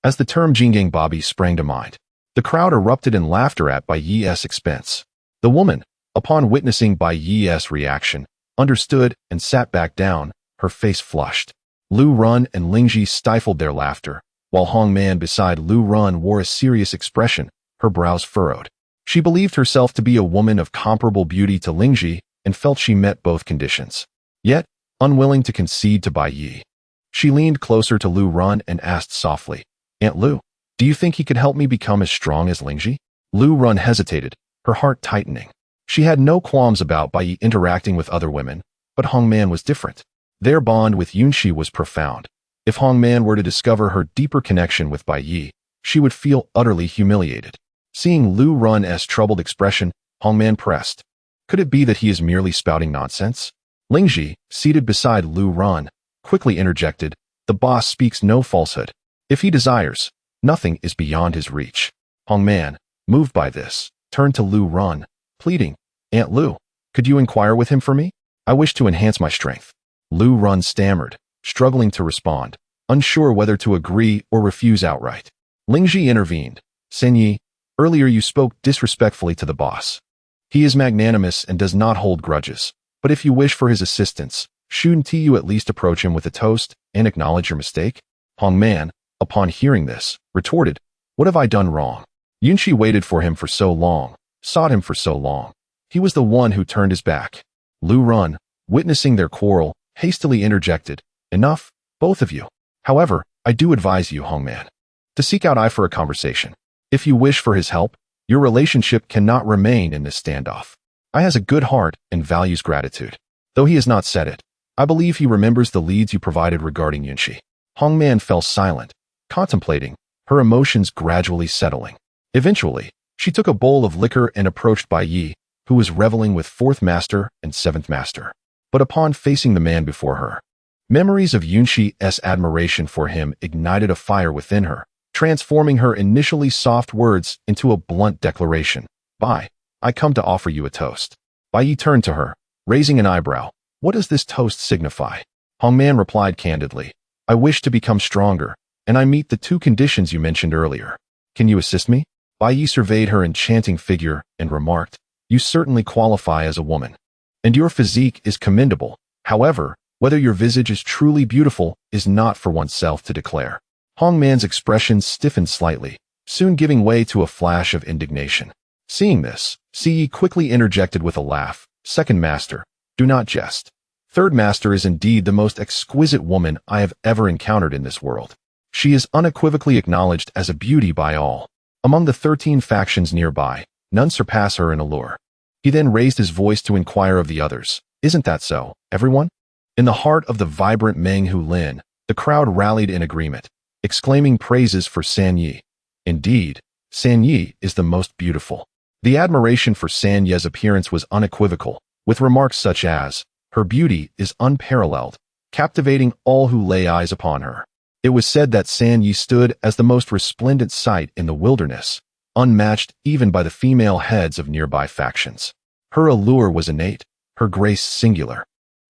As the term Jinggang Bobby sprang to mind, the crowd erupted in laughter at Bai Ye's expense. The woman, upon witnessing Bai Ye's reaction, understood and sat back down, her face flushed. Lu Run and Liu Shi stifled their laughter, while Hong Man beside Lu Run wore a serious expression, her brows furrowed. She believed herself to be a woman of comparable beauty to Liu Shi and felt she met both conditions. Yet, unwilling to concede to Bai Ye, she leaned closer to Lu Run and asked softly, Aunt Lu, do you think he could help me become as strong as Liu Shi? Lu Run hesitated, her heart tightening. She had no qualms about Bai Ye interacting with other women, but Hong Man was different. Their bond with Liu Shi was profound. If Hong Man were to discover her deeper connection with Bai Ye, she would feel utterly humiliated. Seeing Lu Run's troubled expression, Hong Man pressed. Could it be that he is merely spouting nonsense? Liu Shi, seated beside Lu Run, quickly interjected, The boss speaks no falsehood. If he desires, nothing is beyond his reach. Hong Man, moved by this, turned to Lu Run, pleading, Aunt Lu, could you inquire with him for me? I wish to enhance my strength. Lu Run stammered, struggling to respond, unsure whether to agree or refuse outright. Liu Shi intervened. Sen Yi, earlier you spoke disrespectfully to the boss. He is magnanimous and does not hold grudges, but if you wish for his assistance, shouldn't you at least approach him with a toast and acknowledge your mistake? Hong Man, upon hearing this, retorted, What have I done wrong? Liu Shi waited for him for so long, sought him for so long. He was the one who turned his back. Lu Run, witnessing their quarrel, hastily interjected, Enough, both of you. However, I do advise you, Hong Man, to seek out I for a conversation. If you wish for his help, your relationship cannot remain in this standoff. I has a good heart and values gratitude. Though he has not said it, I believe he remembers the leads you provided regarding Liu Shi. Hong Man fell silent, contemplating, her emotions gradually settling. Eventually, she took a bowl of liquor and approached Bai Ye, who was reveling with 4th Master and 7th Master. But upon facing the man before her, memories of Liu Shi's admiration for him ignited a fire within her, transforming her initially soft words into a blunt declaration. Bai, I come to offer you a toast. Bai Ye turned to her, raising an eyebrow. What does this toast signify? Hongman replied candidly. I wish to become stronger, and I meet the 2 conditions you mentioned earlier. Can you assist me? Bai Ye surveyed her enchanting figure and remarked, You certainly qualify as a woman, and your physique is commendable. However, whether your visage is truly beautiful is not for oneself to declare. Hongman's expression stiffened slightly, soon giving way to a flash of indignation. Seeing this, Yi quickly interjected with a laugh. 2nd Master, do not jest. 3rd Master is indeed the most exquisite woman I have ever encountered in this world. She is unequivocally acknowledged as a beauty by all. Among the 13 factions nearby, none surpass her in allure. He then raised his voice to inquire of the others. Isn't that so, everyone? In the heart of the vibrant Menghu Lin, the crowd rallied in agreement, exclaiming praises for San Yi. Indeed, San Yi is the most beautiful. The admiration for San Yi's appearance was unequivocal, with remarks such as, her beauty is unparalleled, captivating all who lay eyes upon her. It was said that San Yi stood as the most resplendent sight in the wilderness, unmatched even by the female heads of nearby factions. Her allure was innate, her grace singular,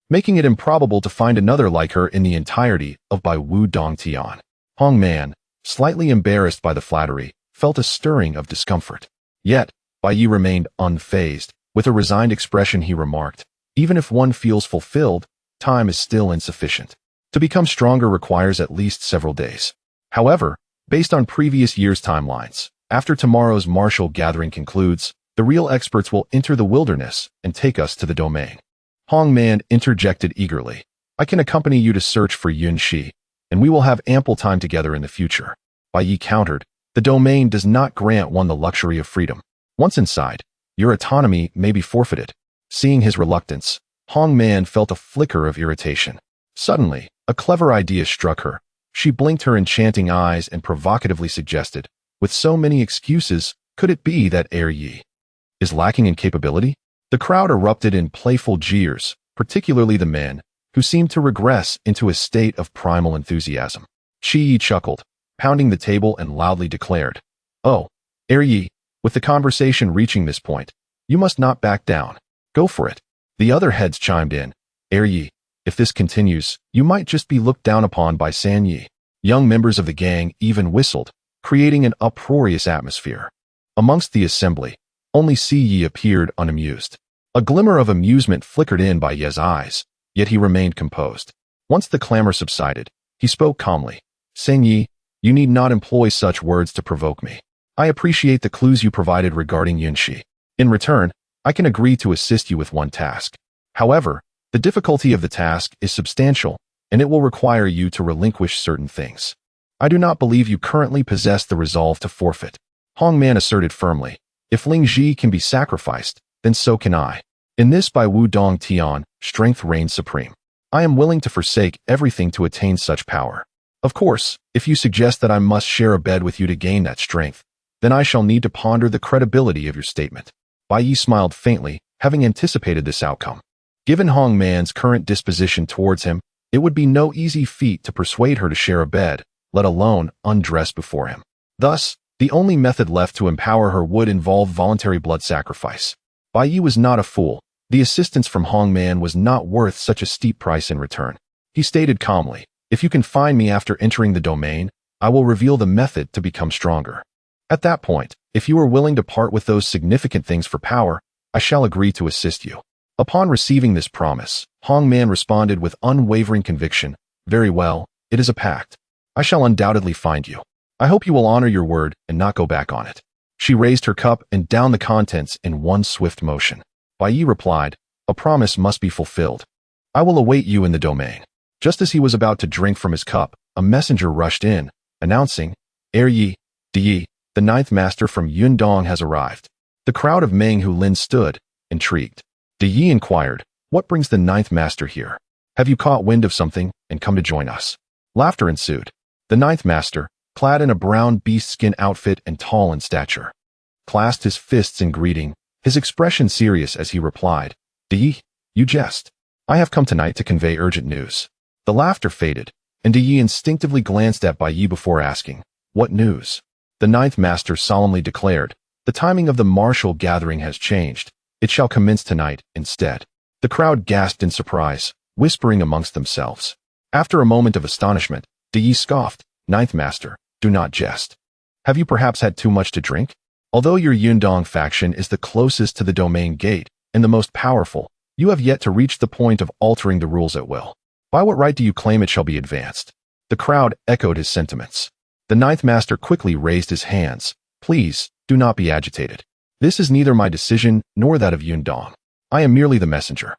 making it improbable to find another like her in the entirety of Bai Wudong Tian. Hongman, slightly embarrassed by the flattery, felt a stirring of discomfort. Yet, Bai Ye remained unfazed. With a resigned expression he remarked, even if one feels fulfilled, time is still insufficient. To become stronger requires at least several days. However, based on previous years' timelines, after tomorrow's martial gathering concludes, the real experts will enter the wilderness and take us to the domain. Hongman interjected eagerly. I can accompany you to search for Liu Shi, and we will have ample time together in the future. Bai Ye countered, the domain does not grant one the luxury of freedom. Once inside, your autonomy may be forfeited. Seeing his reluctance, Hongman felt a flicker of irritation. Suddenly, a clever idea struck her. She blinked her enchanting eyes and provocatively suggested, with so many excuses, could it be that Yi is lacking in capability? The crowd erupted in playful jeers, particularly the men, who seemed to regress into a state of primal enthusiasm. Yi chuckled, pounding the table and loudly declared, Oh, Yi, with the conversation reaching this point, you must not back down. Go for it. The other heads chimed in. Yi, if this continues, you might just be looked down upon by San Yi. Young members of the gang even whistled, creating an uproarious atmosphere. Amongst the assembly, only Yi appeared unamused. A glimmer of amusement flickered in Bai Ye's eyes, yet he remained composed. Once the clamor subsided, he spoke calmly. San Yi, you need not employ such words to provoke me. I appreciate the clues you provided regarding Liu Shi. In return, I can agree to assist you with one task. However, the difficulty of the task is substantial, and it will require you to relinquish certain things. I do not believe you currently possess the resolve to forfeit. Hongman asserted firmly. If Ling Ji can be sacrificed, then so can I. In this Bai Wudong Tian, strength reigns supreme. I am willing to forsake everything to attain such power. Of course, if you suggest that I must share a bed with you to gain that strength, then I shall need to ponder the credibility of your statement. Bai Ye smiled faintly, having anticipated this outcome. Given Hongman's current disposition towards him, it would be no easy feat to persuade her to share a bed, let alone undress before him. Thus, the only method left to empower her would involve voluntary blood sacrifice. Bai Ye was not a fool. The assistance from Hongman was not worth such a steep price in return. He stated calmly, if you can find me after entering the domain, I will reveal the method to become stronger. At that point, if you are willing to part with those significant things for power, I shall agree to assist you. Upon receiving this promise, Hongman responded with unwavering conviction, very well, it is a pact. I shall undoubtedly find you. I hope you will honor your word and not go back on it. She raised her cup and downed the contents in one swift motion. Bai Ye replied, a promise must be fulfilled. I will await you in the domain. Just as he was about to drink from his cup, a messenger rushed in, announcing, Yi, Di, the 9th Master from Yundong has arrived. The crowd of Menghu Lin stood, intrigued. Di inquired, what brings the 9th Master here? Have you caught wind of something and come to join us? Laughter ensued. The 9th Master, clad in a brown beast skin outfit and tall in stature, clasped his fists in greeting. his expression serious as he replied, Yi, you jest. I have come tonight to convey urgent news. The laughter faded, and Yi instinctively glanced at Bai Ye before asking, what news? The ninth master solemnly declared, the timing of the martial gathering has changed. It shall commence tonight instead. The crowd gasped in surprise, whispering amongst themselves. After a moment of astonishment, Yi scoffed, Ninth master, do not jest. Have you perhaps had too much to drink? Although your Yundong faction is the closest to the domain gate and the most powerful, you have yet to reach the point of altering the rules at will. By what right do you claim it shall be advanced? The crowd echoed his sentiments. The ninth master quickly raised his hands. Please, do not be agitated. This is neither my decision nor that of Yundong. I am merely the messenger.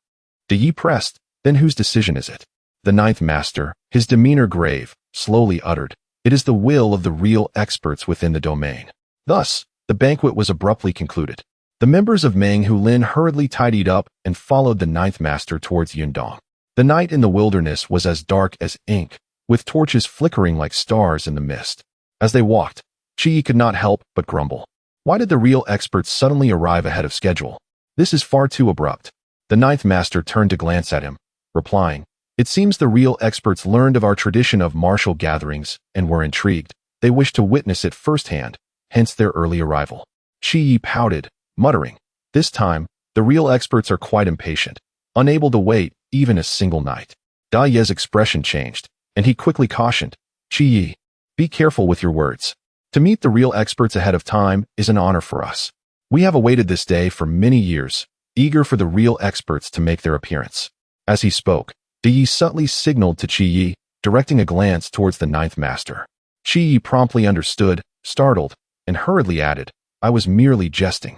Yi pressed, then whose decision is it? The ninth master, his demeanor grave, slowly uttered, it is the will of the real experts within the domain. Thus, the banquet was abruptly concluded. The members of Meng Hulin hurriedly tidied up and followed the ninth master towards Yundong. The night in the wilderness was as dark as ink, with torches flickering like stars in the mist. As they walked, Yi could not help but grumble. Why did the real experts suddenly arrive ahead of schedule? This is far too abrupt. The ninth master turned to glance at him, replying, it seems the real experts learned of our tradition of martial gatherings and were intrigued. They wished to witness it firsthand, hence their early arrival. Yi pouted, muttering, this time, the real experts are quite impatient, unable to wait even a single night. Bai Ye's expression changed, and he quickly cautioned, Yi, be careful with your words. To meet the real experts ahead of time is an honor for us. We have awaited this day for many years, eager for the real experts to make their appearance. As he spoke, Yi subtly signaled to Yi, directing a glance towards the ninth master. Yi promptly understood, startled, and hurriedly added, I was merely jesting.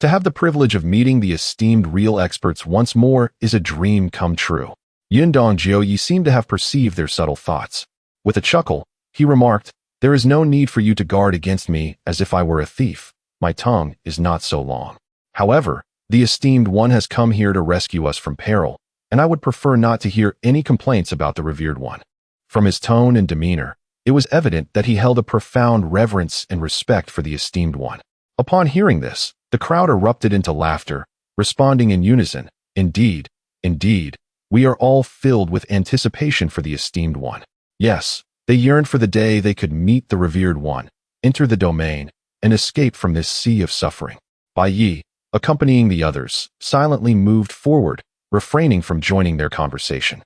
To have the privilege of meeting the esteemed real experts once more is a dream come true. Yundong Yi seemed to have perceived their subtle thoughts. With a chuckle, he remarked, there is no need for you to guard against me as if I were a thief. My tongue is not so long. However, the esteemed one has come here to rescue us from peril, and I would prefer not to hear any complaints about the revered one. From his tone and demeanor, it was evident that he held a profound reverence and respect for the esteemed one. Upon hearing this, the crowd erupted into laughter, responding in unison, indeed, indeed, we are all filled with anticipation for the esteemed one. Yes, they yearned for the day they could meet the revered one, enter the domain, and escape from this sea of suffering. Bai Ye, accompanying the others, silently moved forward, refraining from joining their conversation.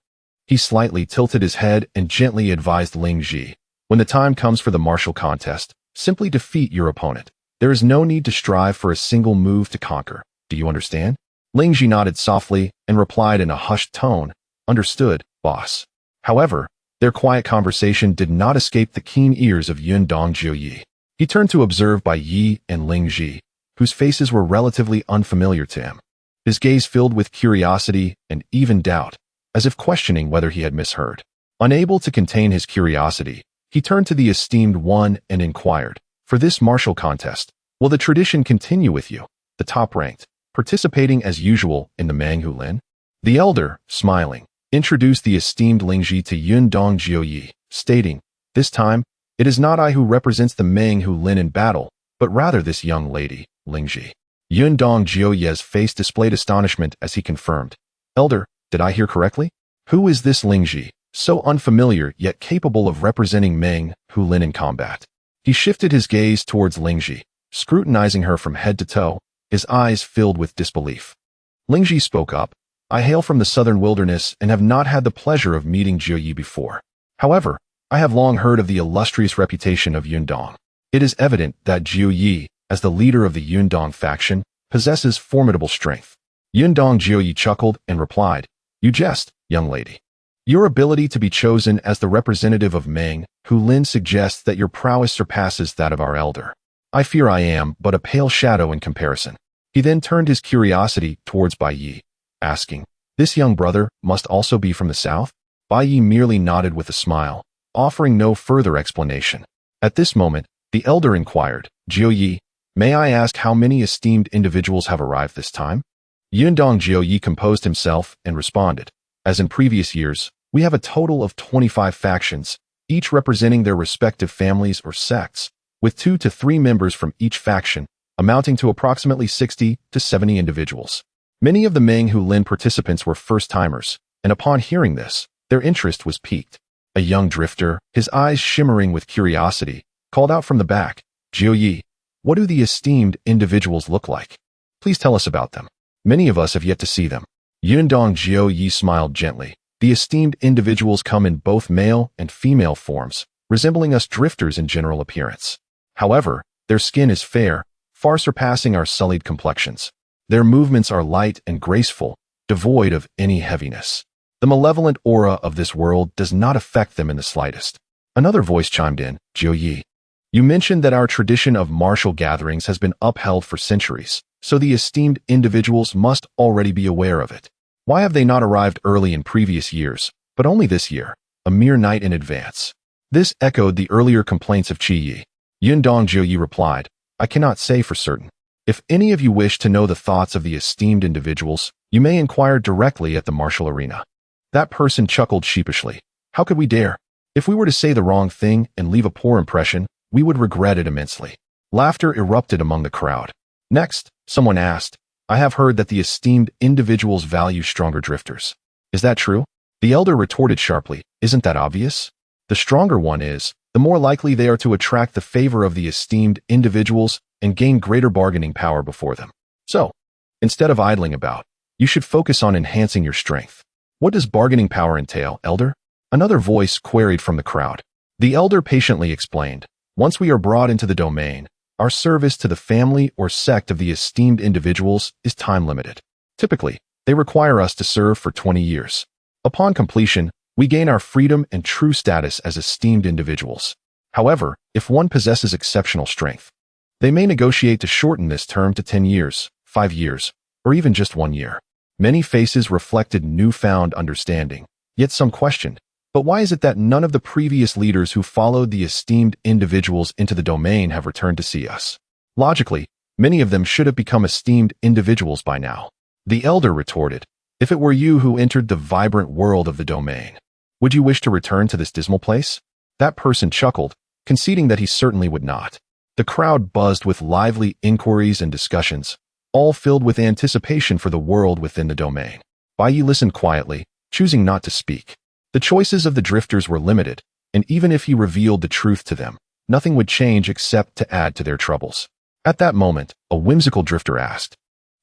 He slightly tilted his head and gently advised Liu Shi, when the time comes for the martial contest, simply defeat your opponent. There is no need to strive for a single move to conquer. Do you understand? Liu Shi nodded softly and replied in a hushed tone, understood, boss. However, their quiet conversation did not escape the keen ears of Yundong Yi. He turned to observe Bai Ye and Liu Shi, whose faces were relatively unfamiliar to him. His gaze filled with curiosity and even doubt, as if questioning whether he had misheard. Unable to contain his curiosity, he turned to the esteemed one and inquired, for this martial contest, will the tradition continue with you, the top-ranked, participating as usual in the Meng Hulin? The elder, smiling, introduced the esteemed Liu Shi to Yundong Yi, stating, this time, it is not I who represents the Meng Hulin in battle, but rather this young lady, Liu Shi. Yundong Yi's face displayed astonishment as he confirmed, elder, did I hear correctly? Who is this Liu Shi, so unfamiliar yet capable of representing Meng Hulin in combat? He shifted his gaze towards Liu Shi, scrutinizing her from head to toe, his eyes filled with disbelief. Liu Shi spoke up, I hail from the southern wilderness and have not had the pleasure of meeting Yi before. However, I have long heard of the illustrious reputation of Yundong. It is evident that Yi, as the leader of the Yundong faction, possesses formidable strength. Yundong Yi chuckled and replied, you jest, young lady. Your ability to be chosen as the representative of Meng Hulin suggests that your prowess surpasses that of our elder. I fear I am but a pale shadow in comparison. He then turned his curiosity towards Bai Ye, asking, this young brother must also be from the south? Bai Ye merely nodded with a smile, offering no further explanation. At this moment, the elder inquired, Yi, may I ask how many esteemed individuals have arrived this time? Yundong Yi composed himself and responded, as in previous years, we have a total of 25 factions, each representing their respective families or sects, with 2 to 3 members from each faction, amounting to approximately 60 to 70 individuals. Many of the Meng Hu Lin participants were first-timers, and upon hearing this, their interest was piqued. A young drifter, his eyes shimmering with curiosity, called out from the back, "Jiu Yi, what do the esteemed individuals look like? Please tell us about them. Many of us have yet to see them." Yundong Jiu Yi smiled gently. "The esteemed individuals come in both male and female forms, resembling us drifters in general appearance. However, their skin is fair, far surpassing our sullied complexions. Their movements are light and graceful, devoid of any heaviness. The malevolent aura of this world does not affect them in the slightest." Another voice chimed in, "Jiu Yi, you mentioned that our tradition of martial gatherings has been upheld for centuries, so the esteemed individuals must already be aware of it. Why have they not arrived early in previous years, but only this year, a mere night in advance?" This echoed the earlier complaints of Qi Yi. Yundong Jiu Yi replied, "I cannot say for certain. If any of you wish to know the thoughts of the esteemed individuals, you may inquire directly at the martial arena." That person chuckled sheepishly. "How could we dare? If we were to say the wrong thing and leave a poor impression, we would regret it immensely." Laughter erupted among the crowd. Next, someone asked, "I have heard that the esteemed individuals value stronger drifters. Is that true?" The elder retorted sharply, "Isn't that obvious? The stronger one is, the more likely they are to attract the favor of the esteemed individuals and gain greater bargaining power before them. So, instead of idling about, you should focus on enhancing your strength." "What does bargaining power entail, elder?" Another voice queried from the crowd. The elder patiently explained, "Once we are brought into the domain, our service to the family or sect of the esteemed individuals is time-limited. Typically, they require us to serve for 20 years. Upon completion, we gain our freedom and true status as esteemed individuals. However, if one possesses exceptional strength, they may negotiate to shorten this term to 10 years, 5 years, or even just 1 year. Many faces reflected newfound understanding, yet some questioned, "But why is it that none of the previous leaders who followed the esteemed individuals into the domain have returned to see us? Logically, many of them should have become esteemed individuals by now." The elder retorted, "If it were you who entered the vibrant world of the domain, would you wish to return to this dismal place?" That person chuckled, conceding that he certainly would not. The crowd buzzed with lively inquiries and discussions, all filled with anticipation for the world within the domain. Bai Ye listened quietly, choosing not to speak. The choices of the drifters were limited, and even if he revealed the truth to them, nothing would change except to add to their troubles. At that moment, a whimsical drifter asked,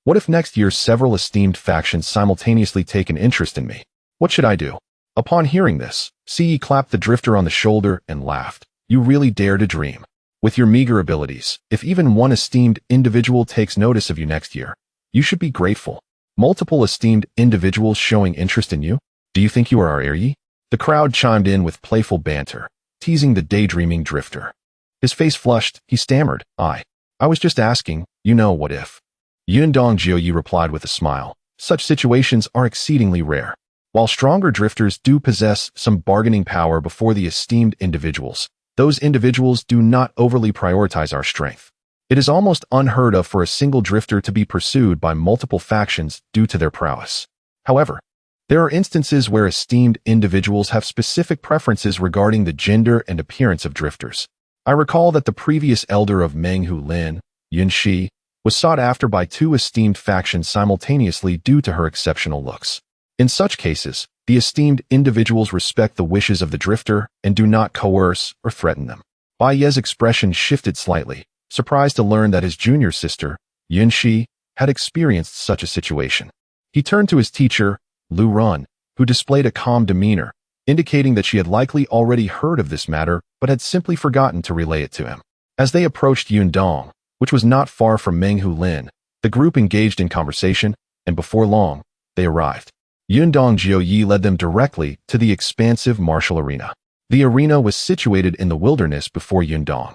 "What if next year several esteemed factions simultaneously take an interest in me? What should I do?" Upon hearing this, Ce clapped the drifter on the shoulder and laughed. "You really dare to dream. With your meager abilities, if even one esteemed individual takes notice of you next year, you should be grateful. Multiple esteemed individuals showing interest in you? Do you think you are our heir?" The crowd chimed in with playful banter, teasing the daydreaming drifter. His face flushed, he stammered, I was just asking, what if?" Yundong Jiu Yi replied with a smile, "Such situations are exceedingly rare. While stronger drifters do possess some bargaining power before the esteemed individuals, those individuals do not overly prioritize our strength. It is almost unheard of for a single drifter to be pursued by multiple factions due to their prowess. However, there are instances where esteemed individuals have specific preferences regarding the gender and appearance of drifters. I recall that the previous elder of Meng Hu Lin, Liu Shi, was sought after by 2 esteemed factions simultaneously due to her exceptional looks. In such cases, the esteemed individuals respect the wishes of the drifter and do not coerce or threaten them. Bai Ye's expression shifted slightly, surprised to learn that his junior sister, Liu Shi, had experienced such a situation. He turned to his teacher, Lu Run, who displayed a calm demeanor, indicating that she had likely already heard of this matter but had simply forgotten to relay it to him. As they approached Yundong, which was not far from Meng Hu Lin, the group engaged in conversation, and before long, they arrived. Yundong Jiu Yi led them directly to the expansive martial arena. The arena was situated in the wilderness before Yundong,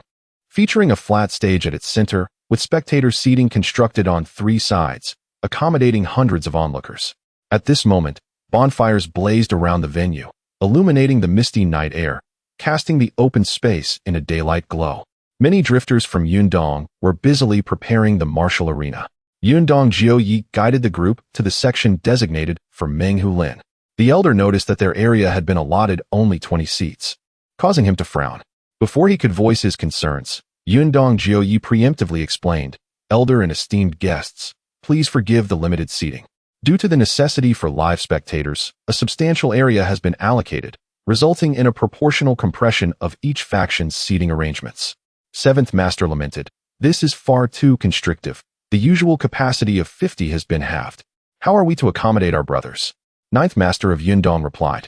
featuring a flat stage at its center, with spectator seating constructed on 3 sides, accommodating hundreds of onlookers. At this moment, bonfires blazed around the venue, illuminating the misty night air, casting the open space in a daylight glow. Many drifters from Yundong were busily preparing the martial arena. Yundong Jiu Yi guided the group to the section designated for Meng Hu Lin. The elder noticed that their area had been allotted only 20 seats, causing him to frown. Before he could voice his concerns, Yundong Jiu Yi preemptively explained, elder and esteemed guests, please forgive the limited seating. Due to the necessity for live spectators, a substantial area has been allocated, resulting in a proportional compression of each faction's seating arrangements. Seventh Master lamented, "This is far too constrictive. The usual capacity of 50 has been halved. How are we to accommodate our brothers?" Ninth Master of Yundong replied,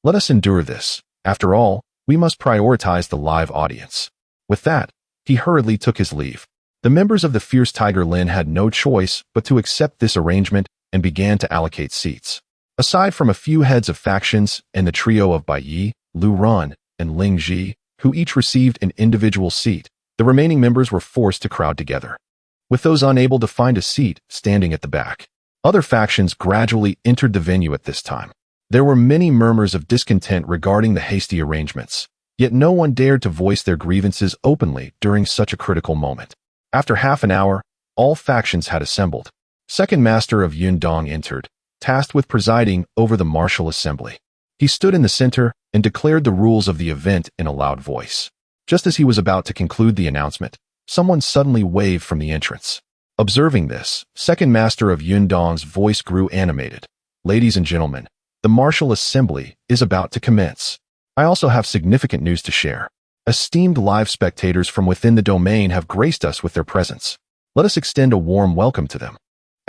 "Let us endure this. After all, we must prioritize the live audience." With that, he hurriedly took his leave. The members of the Fierce Tiger Lin had no choice but to accept this arrangement and began to allocate seats. Aside from a few heads of factions and the trio of Bai Ye, Liu Ran, and Liu Shi, who each received an individual seat, the remaining members were forced to crowd together, with those unable to find a seat standing at the back. Other factions gradually entered the venue at this time. There were many murmurs of discontent regarding the hasty arrangements, yet no one dared to voice their grievances openly during such a critical moment. After half an hour, all factions had assembled. Second Master of Yundong entered, tasked with presiding over the martial assembly. He stood in the center and declared the rules of the event in a loud voice. Just as he was about to conclude the announcement, someone suddenly waved from the entrance. Observing this, Second Master of Yundong's voice grew animated. "Ladies and gentlemen, the martial assembly is about to commence. I also have significant news to share. Esteemed live spectators from within the domain have graced us with their presence. Let us extend a warm welcome to them."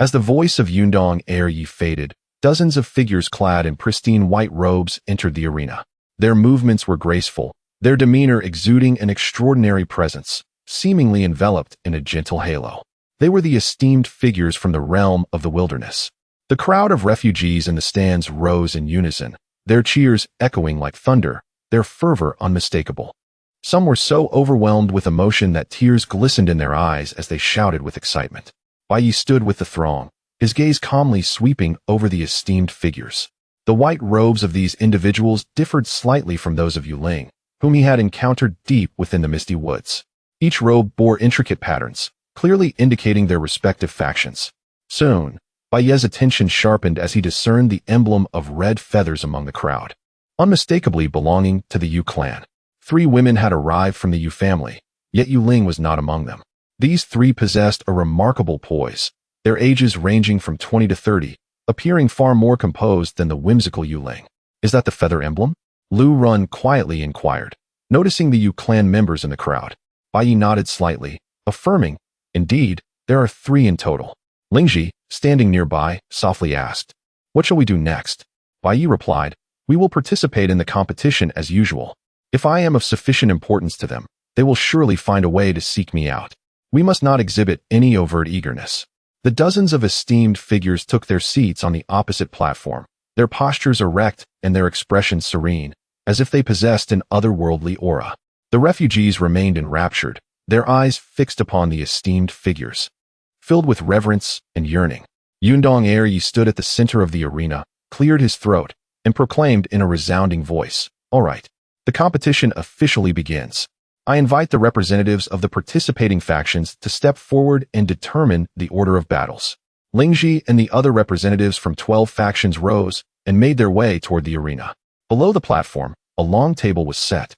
As the voice of Yundong Ye faded, dozens of figures clad in pristine white robes entered the arena. Their movements were graceful, their demeanor exuding an extraordinary presence, seemingly enveloped in a gentle halo. They were the esteemed figures from the realm of the wilderness. The crowd of refugees in the stands rose in unison, their cheers echoing like thunder, their fervor unmistakable. Some were so overwhelmed with emotion that tears glistened in their eyes as they shouted with excitement. Bai Ye stood with the throng, his gaze calmly sweeping over the esteemed figures. The white robes of these individuals differed slightly from those of Yuling, whom he had encountered deep within the misty woods. Each robe bore intricate patterns, clearly indicating their respective factions. Soon, Bai Ye's attention sharpened as he discerned the emblem of red feathers among the crowd, unmistakably belonging to the Yu clan. 3 women had arrived from the Yu family, yet Yuling was not among them. These 3 possessed a remarkable poise, their ages ranging from 20 to 30, appearing far more composed than the whimsical Yuling. "Is that the feather emblem?" Liu Ran quietly inquired, noticing the Yu clan members in the crowd. Bai Ye nodded slightly, affirming, "Indeed, there are 3 in total." Liu Shi, standing nearby, softly asked, "What shall we do next?" Bai Ye replied, "We will participate in the competition as usual. If I am of sufficient importance to them, they will surely find a way to seek me out. We must not exhibit any overt eagerness." The dozens of esteemed figures took their seats on the opposite platform, their postures erect and their expressions serene, as if they possessed an otherworldly aura. The refugees remained enraptured, their eyes fixed upon the esteemed figures, filled with reverence and yearning. Yundong Ye stood at the center of the arena, cleared his throat, and proclaimed in a resounding voice, "All right, the competition officially begins. I invite the representatives of the participating factions to step forward and determine the order of battles." Liu Shi and the other representatives from 12 factions rose and made their way toward the arena. Below the platform, a long table was set,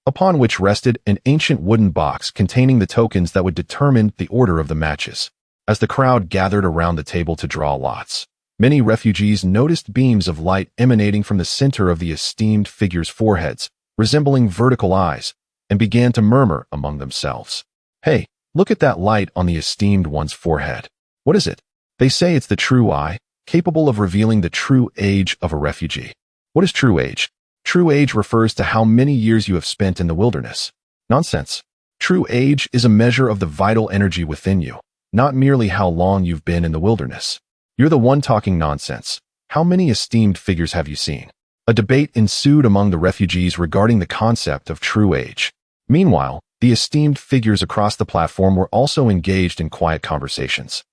upon which rested an ancient wooden box containing the tokens that would determine the order of the matches. As the crowd gathered around the table to draw lots, many refugees noticed beams of light emanating from the center of the esteemed figures' foreheads, resembling vertical eyes, and began to murmur among themselves. "Hey, look at that light on the esteemed one's forehead. What is it? They say it's the true eye, capable of revealing the true age of a refugee." "What is true age?" "True age refers to how many years you have spent in the wilderness." "Nonsense. True age is a measure of the vital energy within you, not merely how long you've been in the wilderness." "You're the one talking nonsense. How many esteemed figures have you seen?" A debate ensued among the refugees regarding the concept of true age. Meanwhile, the esteemed figures across the platform were also engaged in quiet conversations,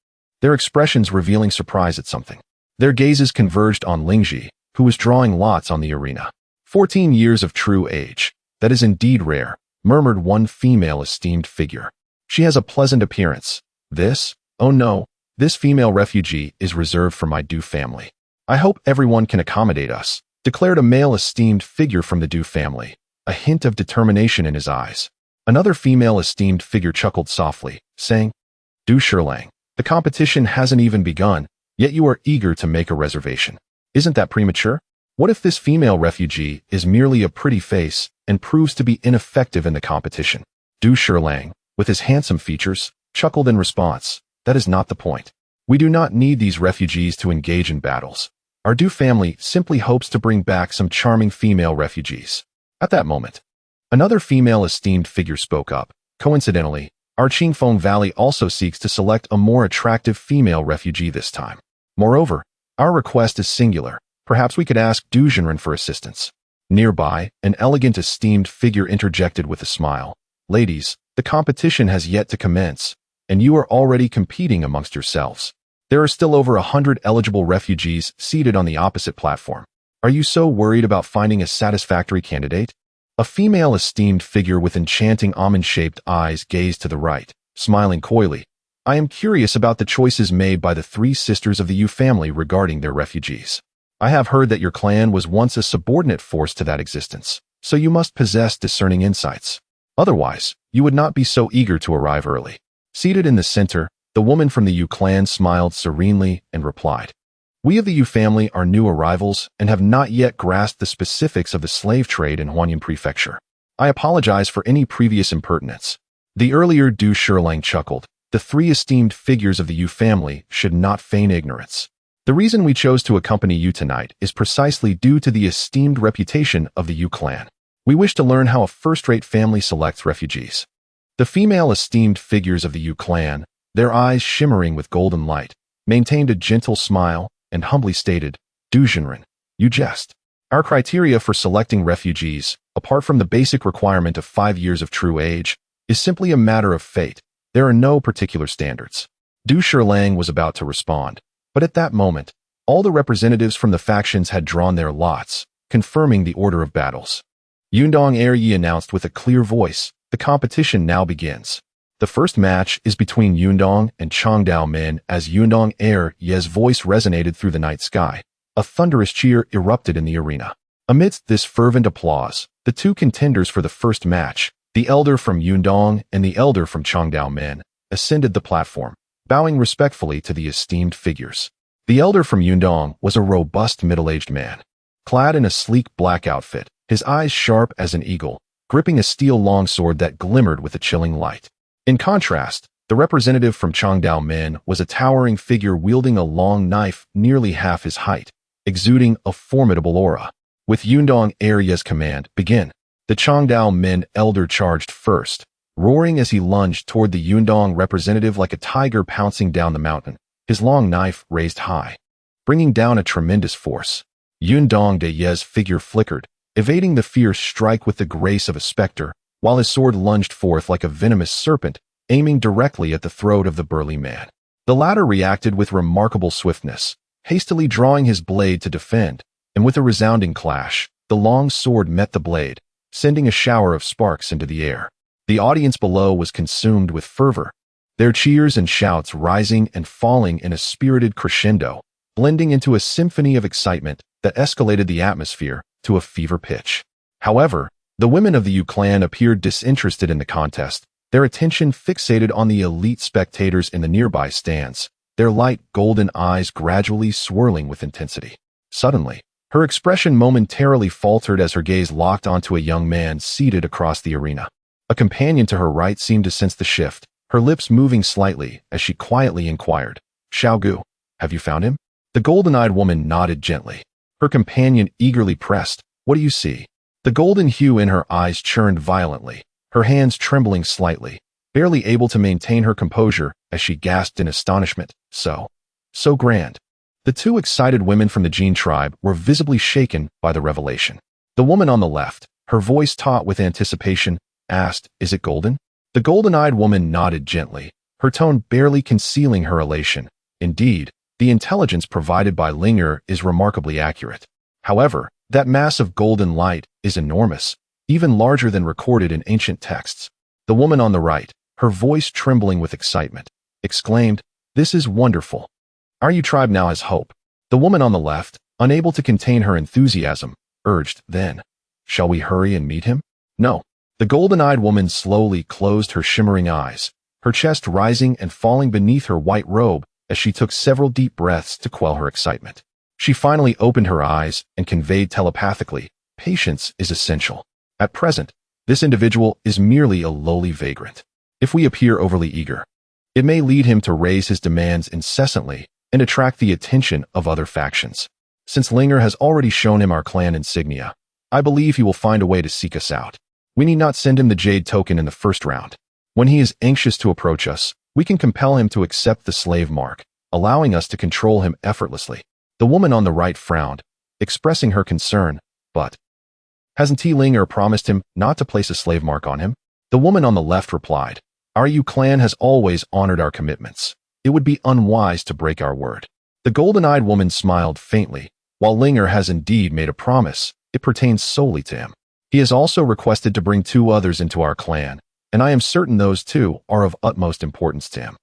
their expressions revealing surprise at something. Their gazes converged on Liu Shi, who was drawing lots on the arena. 14 years of true age. That is indeed rare, murmured one female esteemed figure. "She has a pleasant appearance. Oh no, this female refugee is reserved for my Du family. I hope everyone can accommodate us," declared a male esteemed figure from the Du family, a hint of determination in his eyes. Another female esteemed figure chuckled softly, saying, Du Shirlang, the competition hasn't even begun, yet you are eager to make a reservation. Isn't that premature? What if this female refugee is merely a pretty face and proves to be ineffective in the competition? Du Shirlang, with his handsome features, chuckled in response. That is not the point. We do not need these refugees to engage in battles. Our Du family simply hopes to bring back some charming female refugees. At that moment, another female esteemed figure spoke up. Coincidentally, our Qingfeng Valley also seeks to select a more attractive female refugee this time. Moreover, our request is singular. Perhaps we could ask Du Zhenren for assistance. Nearby, an elegant esteemed figure interjected with a smile. Ladies, the competition has yet to commence, and you are already competing amongst yourselves. There are still over 100 eligible refugees seated on the opposite platform. Are you so worried about finding a satisfactory candidate? A female esteemed figure with enchanting almond-shaped eyes gazed to the right, smiling coyly. I am curious about the choices made by the three sisters of the Yu family regarding their refugees. I have heard that your clan was once a subordinate force to that existence, so you must possess discerning insights. Otherwise, you would not be so eager to arrive early. Seated in the center, the woman from the Yu clan smiled serenely and replied, We of the Yu family are new arrivals and have not yet grasped the specifics of the slave trade in Huanyan Prefecture. I apologize for any previous impertinence. The earlier Du Shirlang chuckled. The three esteemed figures of the Yu family should not feign ignorance. The reason we chose to accompany you tonight is precisely due to the esteemed reputation of the Yu clan. We wish to learn how a first-rate family selects refugees. The female esteemed figures of the Yu clan, their eyes shimmering with golden light, maintained a gentle smile and humbly stated, Du Zhenren, you jest. Our criteria for selecting refugees, apart from the basic requirement of 5 years of true age, is simply a matter of fate. There are no particular standards. Du Shirlang was about to respond, but at that moment, all the representatives from the factions had drawn their lots, confirming the order of battles. Yundong Ye announced with a clear voice, the competition now begins. The first match is between Yundong and Changdao Min. As Yundong Ye's voice resonated through the night sky, a thunderous cheer erupted in the arena. Amidst this fervent applause, the two contenders for the first match, the elder from Yundong and the elder from Changdao Min, ascended the platform, bowing respectfully to the esteemed figures. The elder from Yundong was a robust middle-aged man, clad in a sleek black outfit, his eyes sharp as an eagle, gripping a steel longsword that glimmered with a chilling light. In contrast, the representative from Changdao Min was a towering figure wielding a long knife nearly half his height, exuding a formidable aura. With Yundong Ye's command, begin. The Changdao Min elder charged first, roaring as he lunged toward the Yundong representative like a tiger pouncing down the mountain, his long knife raised high, bringing down a tremendous force. Yundong Ye's figure flickered, evading the fierce strike with the grace of a specter, while his sword lunged forth like a venomous serpent, aiming directly at the throat of the burly man. The latter reacted with remarkable swiftness, hastily drawing his blade to defend, and with a resounding clash, the long sword met the blade, sending a shower of sparks into the air. The audience below was consumed with fervor, their cheers and shouts rising and falling in a spirited crescendo, blending into a symphony of excitement that escalated the atmosphere to a fever pitch. However, the women of the Yu clan appeared disinterested in the contest, their attention fixated on the elite spectators in the nearby stands, their light golden eyes gradually swirling with intensity. Suddenly, her expression momentarily faltered as her gaze locked onto a young man seated across the arena. A companion to her right seemed to sense the shift, her lips moving slightly as she quietly inquired, Xiaogu, have you found him? The golden-eyed woman nodded gently. Her companion eagerly pressed, what do you see? The golden hue in her eyes churned violently, her hands trembling slightly, barely able to maintain her composure as she gasped in astonishment, so grand. The two excited women from the Jin tribe were visibly shaken by the revelation. The woman on the left, her voice taut with anticipation, asked, is it golden? The golden-eyed woman nodded gently, her tone barely concealing her elation. Indeed, the intelligence provided by Linger is remarkably accurate. However, that mass of golden light is enormous, even larger than recorded in ancient texts. The woman on the right, her voice trembling with excitement, exclaimed, this is wonderful. Our Yu tribe now has hope. The woman on the left, unable to contain her enthusiasm, urged, then, shall we hurry and meet him? No. The golden-eyed woman slowly closed her shimmering eyes, her chest rising and falling beneath her white robe as she took several deep breaths to quell her excitement. She finally opened her eyes and conveyed telepathically, patience is essential. At present, this individual is merely a lowly vagrant. If we appear overly eager, it may lead him to raise his demands incessantly and attract the attention of other factions. Since Linger has already shown him our clan insignia, I believe he will find a way to seek us out. We need not send him the jade token in the first round. When he is anxious to approach us, we can compel him to accept the slave mark, allowing us to control him effortlessly. The woman on the right frowned, expressing her concern, but hasn't Linger promised him not to place a slave mark on him? The woman on the left replied, our Yu clan has always honored our commitments. It would be unwise to break our word. The golden-eyed woman smiled faintly. While Linger has indeed made a promise, it pertains solely to him. He has also requested to bring 2 others into our clan, and I am certain those 2 are of utmost importance to him.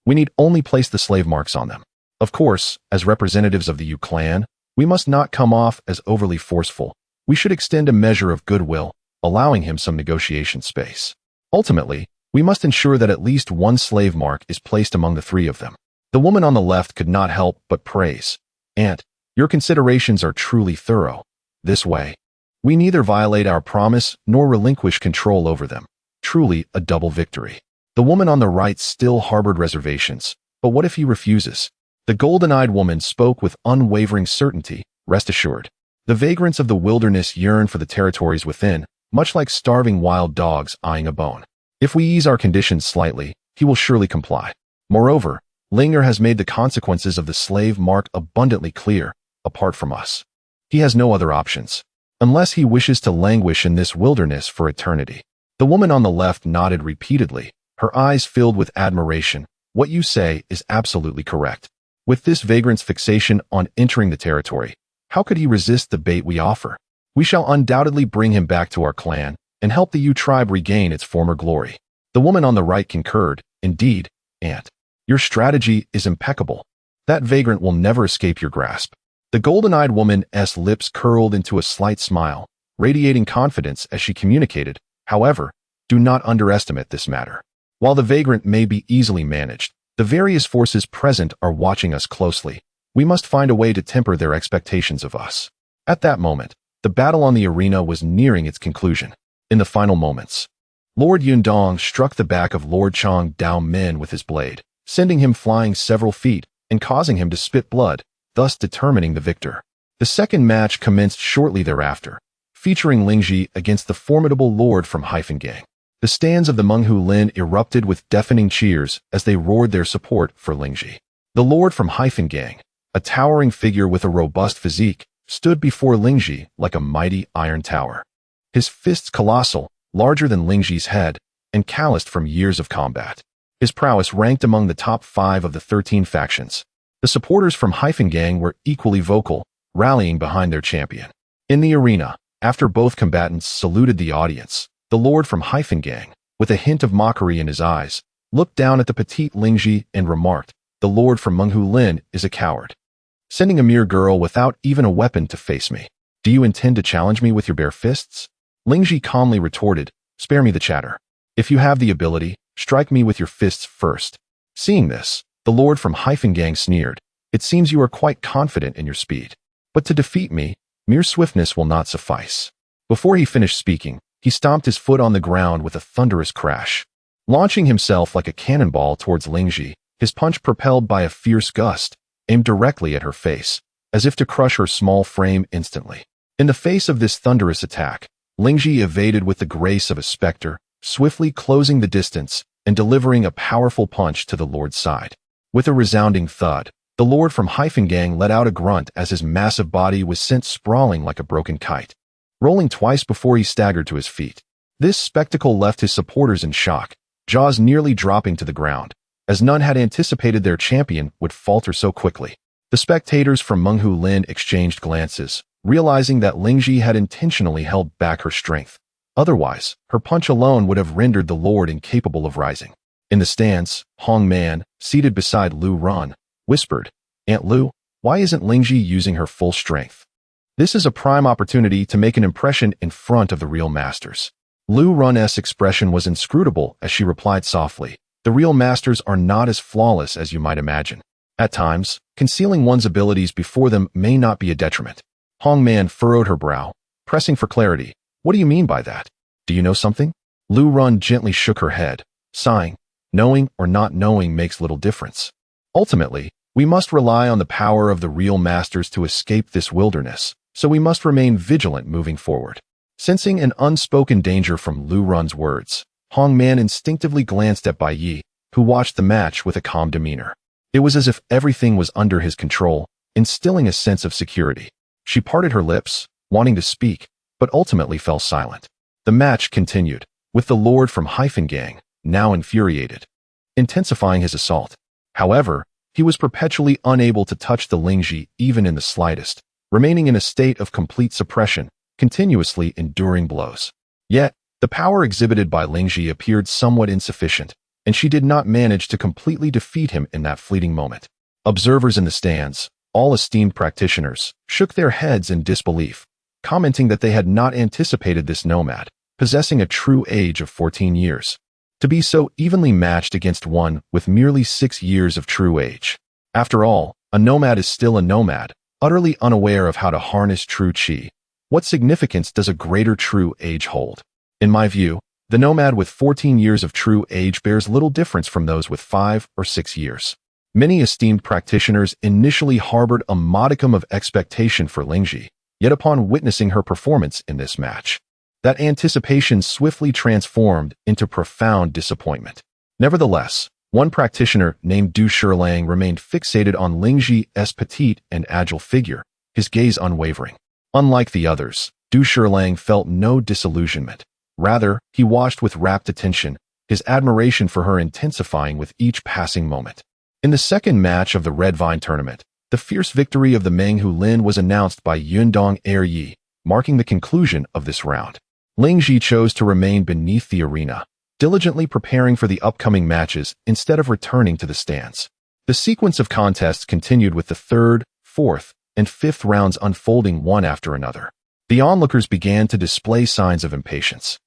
We need only place the slave marks on them. Of course, as representatives of the Yu clan, we must not come off as overly forceful. We should extend a measure of goodwill, allowing him some negotiation space. Ultimately, we must ensure that at least 1 slave mark is placed among the 3 of them. The woman on the left could not help but praise. Aunt, your considerations are truly thorough. This way, we neither violate our promise nor relinquish control over them. Truly a double victory. The woman on the right still harbored reservations, but what if he refuses? The golden-eyed woman spoke with unwavering certainty. Rest assured, the vagrants of the wilderness yearn for the territories within, much like starving wild dogs eyeing a bone. If we ease our conditions slightly, he will surely comply. Moreover, Linger has made the consequences of the slave mark abundantly clear. Apart from us, he has no other options, unless he wishes to languish in this wilderness for eternity. The woman on the left nodded repeatedly, her eyes filled with admiration. What you say is absolutely correct. With this vagrant's fixation on entering the territory, how could he resist the bait we offer? We shall undoubtedly bring him back to our clan and help the Yu tribe regain its former glory. The woman on the right concurred. Indeed, Aunt, your strategy is impeccable. That vagrant will never escape your grasp. The golden-eyed woman's lips curled into a slight smile, radiating confidence as she communicated. However, do not underestimate this matter. While the vagrant may be easily managed, the various forces present are watching us closely. We must find a way to temper their expectations of us. At that moment, the battle on the arena was nearing its conclusion. In the final moments, Lord Yundong struck the back of Lord Chong Dao Min with his blade, sending him flying several feet and causing him to spit blood, thus determining the victor. The second match commenced shortly thereafter, featuring Lingji against the formidable lord from Gang. The stands of the Menghu Lin erupted with deafening cheers as they roared their support for Lingji. The lord from Gang, a towering figure with a robust physique, stood before Lingji like a mighty iron tower. His fists colossal, larger than Lingji's head, and calloused from years of combat. His prowess ranked among the top 5 of the 13 factions. The supporters from Gang were equally vocal, rallying behind their champion. In the arena, after both combatants saluted the audience, the lord from Gang, with a hint of mockery in his eyes, looked down at the petite Lingji and remarked, the lord from Menghu Lin is a coward, sending a mere girl without even a weapon to face me. Do you intend to challenge me with your bare fists? Lingji calmly retorted, spare me the chatter. If you have the ability, strike me with your fists first. Seeing this, the lord from Gang sneered, it seems you are quite confident in your speed. But to defeat me, mere swiftness will not suffice. Before he finished speaking, he stomped his foot on the ground with a thunderous crash. Launching himself like a cannonball towards Lingji, his punch propelled by a fierce gust, aimed directly at her face, as if to crush her small frame instantly. In the face of this thunderous attack, Lingji evaded with the grace of a specter, swiftly closing the distance and delivering a powerful punch to the lord's side. With a resounding thud, the lord from Gang let out a grunt as his massive body was sent sprawling like a broken kite, rolling twice before he staggered to his feet. This spectacle left his supporters in shock, jaws nearly dropping to the ground, as none had anticipated their champion would falter so quickly. The spectators from Menghu Lin exchanged glances, realizing that Lingji had intentionally held back her strength. Otherwise, her punch alone would have rendered the lord incapable of rising. In the stands, Hong Man, seated beside Lu Ran, whispered, Aunt Lu, why isn't Lingji using her full strength? This is a prime opportunity to make an impression in front of the real masters. Lu Run's expression was inscrutable as she replied softly, The real masters are not as flawless as you might imagine. At times, concealing one's abilities before them may not be a detriment. Hong Man furrowed her brow, pressing for clarity. What do you mean by that? Do you know something? Lu Run gently shook her head, sighing. Knowing or not knowing makes little difference. Ultimately, we must rely on the power of the real masters to escape this wilderness, so we must remain vigilant moving forward. Sensing an unspoken danger from Lu Run's words, Hong Man instinctively glanced at Bai Ye, who watched the match with a calm demeanor. It was as if everything was under his control, instilling a sense of security. She parted her lips, wanting to speak, but ultimately fell silent. The match continued, with the Lord from Hyphen Gang, now infuriated, intensifying his assault. However, he was perpetually unable to touch the Lingji even in the slightest, remaining in a state of complete suppression, continuously enduring blows. Yet, the power exhibited by Lingji appeared somewhat insufficient, and she did not manage to completely defeat him in that fleeting moment. Observers in the stands, all esteemed practitioners, shook their heads in disbelief, commenting that they had not anticipated this nomad, possessing a true age of 14 years, to be so evenly matched against one with merely 6 years of true age. After all, a nomad is still a nomad, utterly unaware of how to harness true chi. What significance does a greater true age hold? In my view, the nomad with 14 years of true age bears little difference from those with 5 or 6 years. Many esteemed practitioners initially harbored a modicum of expectation for Lingji, yet upon witnessing her performance in this match, that anticipation swiftly transformed into profound disappointment. Nevertheless, one practitioner named Du Shilang remained fixated on Lingji's petite and agile figure, his gaze unwavering. Unlike the others, Du Shilang felt no disillusionment. Rather, he watched with rapt attention, his admiration for her intensifying with each passing moment. In the second match of the Red Vine tournament, the fierce victory of the Menghu Lin was announced by Yundong Yi, marking the conclusion of this round. Lingji chose to remain beneath the arena, diligently preparing for the upcoming matches instead of returning to the stands. The sequence of contests continued with the third, fourth, and fifth rounds unfolding one after another. The onlookers began to display signs of impatience.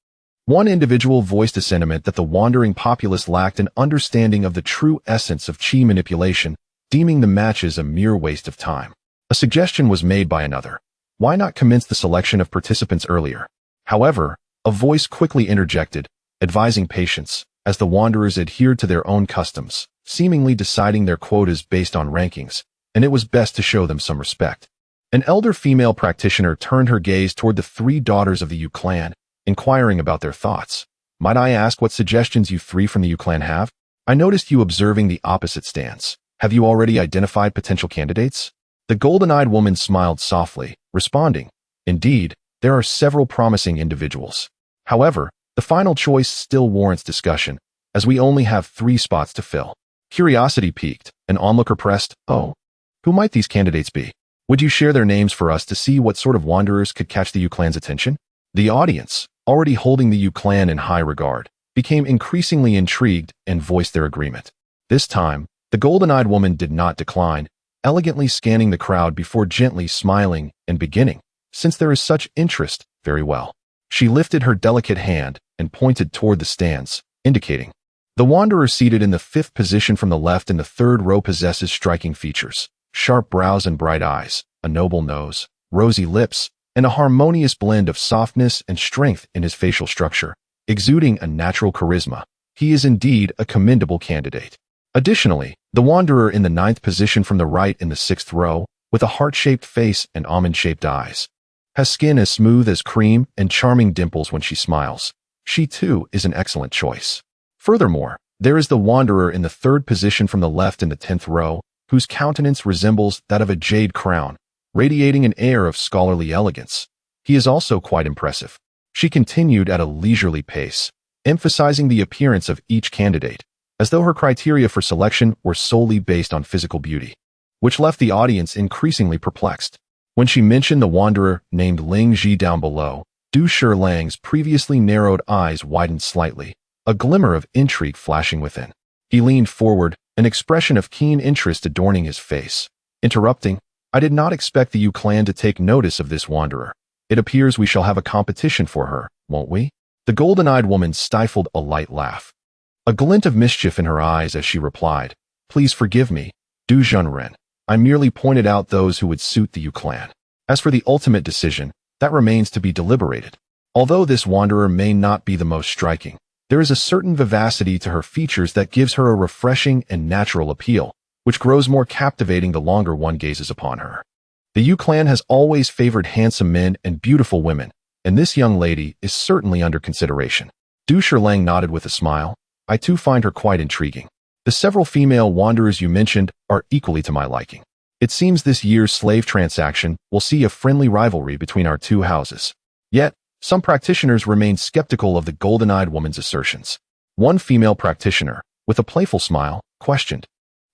One individual voiced a sentiment that the wandering populace lacked an understanding of the true essence of chi manipulation, deeming the matches a mere waste of time. A suggestion was made by another. Why not commence the selection of participants earlier? However, a voice quickly interjected, advising patience, as the wanderers adhered to their own customs, seemingly deciding their quotas based on rankings, and it was best to show them some respect. An elder female practitioner turned her gaze toward the 3 daughters of the Yu clan, inquiring about their thoughts. Might I ask what suggestions you 3 from the Yu clan have? I noticed you observing the opposite stance. Have you already identified potential candidates? The golden-eyed woman smiled softly, responding, Indeed, there are several promising individuals. However, the final choice still warrants discussion, as we only have 3 spots to fill. Curiosity piqued, an onlooker pressed, Oh, who might these candidates be? Would you share their names for us to see what sort of wanderers could catch the Yu clan's attention? The audience, already holding the Yu clan in high regard, became increasingly intrigued and voiced their agreement. This time, the golden-eyed woman did not decline, elegantly scanning the crowd before gently smiling and beginning. Since there is such interest, very well. She lifted her delicate hand and pointed toward the stands, indicating. The wanderer seated in the 5th position from the left in the 3rd row possesses striking features, sharp brows and bright eyes, a noble nose, rosy lips, and a harmonious blend of softness and strength in his facial structure, exuding a natural charisma. He is indeed a commendable candidate. Additionally, the wanderer in the 9th position from the right in the 6th row, with a heart-shaped face and almond-shaped eyes, has skin as smooth as cream and charming dimples when she smiles. She too is an excellent choice. Furthermore, there is the wanderer in the 3rd position from the left in the 10th row, whose countenance resembles that of a jade crown, radiating an air of scholarly elegance. He is also quite impressive. She continued at a leisurely pace, emphasizing the appearance of each candidate, as though her criteria for selection were solely based on physical beauty, which left the audience increasingly perplexed. When she mentioned the wanderer named Ling Ji down below, Du Shilang's previously narrowed eyes widened slightly, a glimmer of intrigue flashing within. He leaned forward, an expression of keen interest adorning his face. Interrupting, I did not expect the Yu clan to take notice of this wanderer. It appears we shall have a competition for her, won't we? The golden-eyed woman stifled a light laugh. a glint of mischief in her eyes as she replied, "Please forgive me, Du Junren. I merely pointed out those who would suit the Yu clan. As for the ultimate decision, that remains to be deliberated. Although this wanderer may not be the most striking, there is a certain vivacity to her features that gives her a refreshing and natural appeal, which grows more captivating the longer one gazes upon her. The Yu clan has always favored handsome men and beautiful women, and this young lady is certainly under consideration." Du Shilang nodded with a smile. "I too find her quite intriguing. The several female wanderers you mentioned are equally to my liking. It seems this year's slave transaction will see a friendly rivalry between our two houses." Yet, some practitioners remain skeptical of the golden-eyed woman's assertions. One female practitioner, with a playful smile, questioned,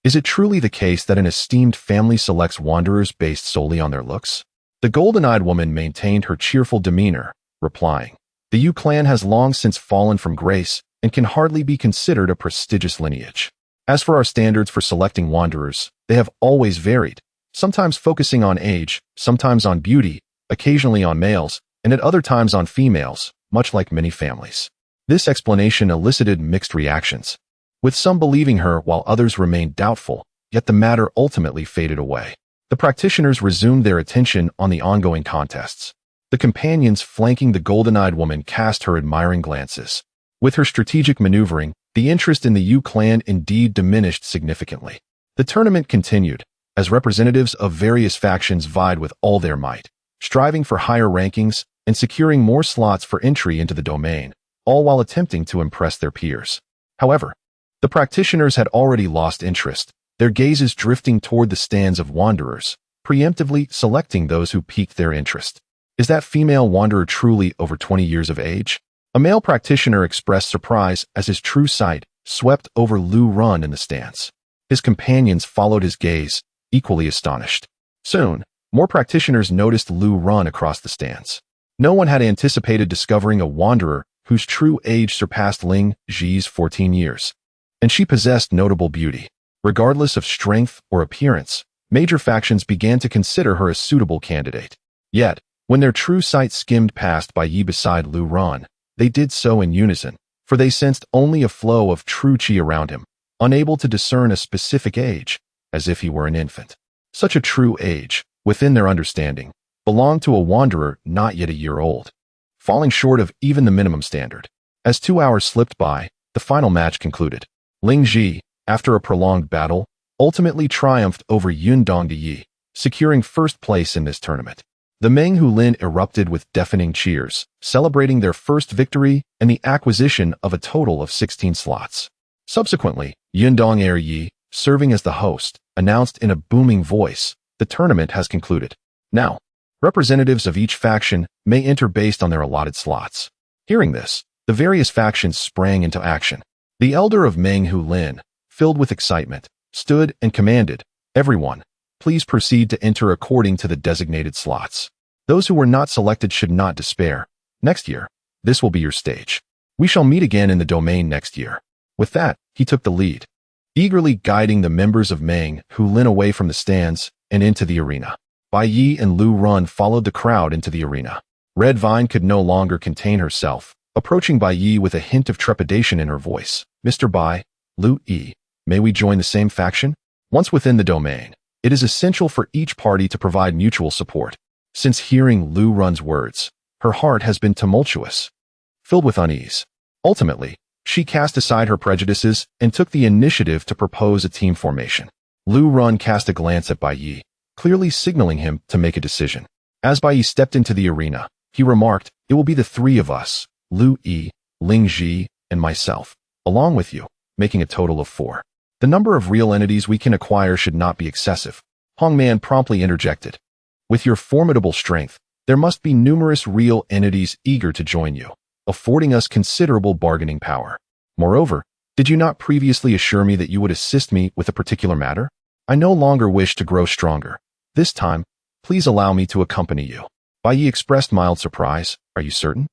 "Is it truly the case that an esteemed family selects wanderers based solely on their looks?" The golden-eyed woman maintained her cheerful demeanor, replying, "The Yu clan has long since fallen from grace and can hardly be considered a prestigious lineage. As for our standards for selecting wanderers, they have always varied, sometimes focusing on age, sometimes on beauty, occasionally on males, and at other times on females, much like many families." This explanation elicited mixed reactions, with some believing her while others remained doubtful, yet the matter ultimately faded away. The practitioners resumed their attention on the ongoing contests. The companions flanking the golden-eyed woman cast her admiring glances. With her strategic maneuvering, the interest in the Yu clan indeed diminished significantly. The tournament continued, as representatives of various factions vied with all their might, striving for higher rankings and securing more slots for entry into the domain, all while attempting to impress their peers. However, the practitioners had already lost interest, their gazes drifting toward the stands of wanderers, preemptively selecting those who piqued their interest. "Is that female wanderer truly over 20 years of age?" A male practitioner expressed surprise as his true sight swept over Lu Run in the stands. His companions followed his gaze, equally astonished. Soon, more practitioners noticed Lu Run across the stands. No one had anticipated discovering a wanderer whose true age surpassed Ling Ji's 14 years. And she possessed notable beauty. Regardless of strength or appearance, major factions began to consider her a suitable candidate. Yet, when their true sight skimmed past Bai Ye beside Lu Run, they did so in unison, for they sensed only a flow of true qi around him, unable to discern a specific age, as if he were an infant. Such a true age, within their understanding, belonged to a wanderer not yet a year old, falling short of even the minimum standard. As 2 hours slipped by, the final match concluded. Ling Ji, after a prolonged battle, ultimately triumphed over Yun Dongyi, securing first place in this tournament. The Meng Hu Lin erupted with deafening cheers, celebrating their first victory and the acquisition of a total of 16 slots. Subsequently, Yundong Yi, serving as the host, announced in a booming voice, "The tournament has concluded. Now, representatives of each faction may enter based on their allotted slots." Hearing this, the various factions sprang into action. The elder of Meng Hu Lin, filled with excitement, stood and commanded, "Everyone, please proceed to enter according to the designated slots. Those who were not selected should not despair. Next year, this will be your stage. We shall meet again in the domain next year." With that, he took the lead, eagerly guiding the members of Meng Hu Lin away from the stands and into the arena. Bai Ye and Lu Run followed the crowd into the arena. Red Vine could no longer contain herself, approaching Bai Ye with a hint of trepidation in her voice. "Mr. Bai, Lu Yi, may we join the same faction?" Once within the domain, it is essential for each party to provide mutual support. Since hearing Lu Run's words, her heart has been tumultuous, filled with unease. Ultimately, she cast aside her prejudices and took the initiative to propose a team formation. Lu Run cast a glance at Bai Ye, clearly signaling him to make a decision. As Bai Ye stepped into the arena, he remarked, "It will be the three of us, Lu Yi, Ling Ji, and myself, along with you, making a total of 4. The number of real entities we can acquire should not be excessive." Hong Man promptly interjected, "With your formidable strength, there must be numerous real entities eager to join you, affording us considerable bargaining power. Moreover, did you not previously assure me that you would assist me with a particular matter? I no longer wish to grow stronger. This time, please allow me to accompany you." Bai Ye expressed mild surprise. "Are you certain?"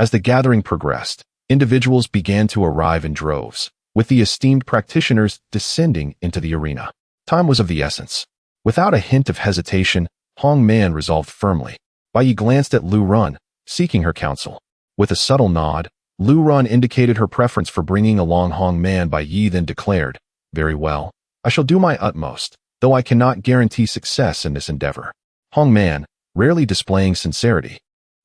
As the gathering progressed, individuals began to arrive in droves, with the esteemed practitioners descending into the arena. Time was of the essence. Without a hint of hesitation, Hong Man resolved firmly. Bai Ye glanced at Lu Run, seeking her counsel. With a subtle nod, Lu Ran indicated her preference for bringing along Hong Man. Bai Ye then declared, "Very well. I shall do my utmost, though I cannot guarantee success in this endeavor." Hong Man, rarely displaying sincerity,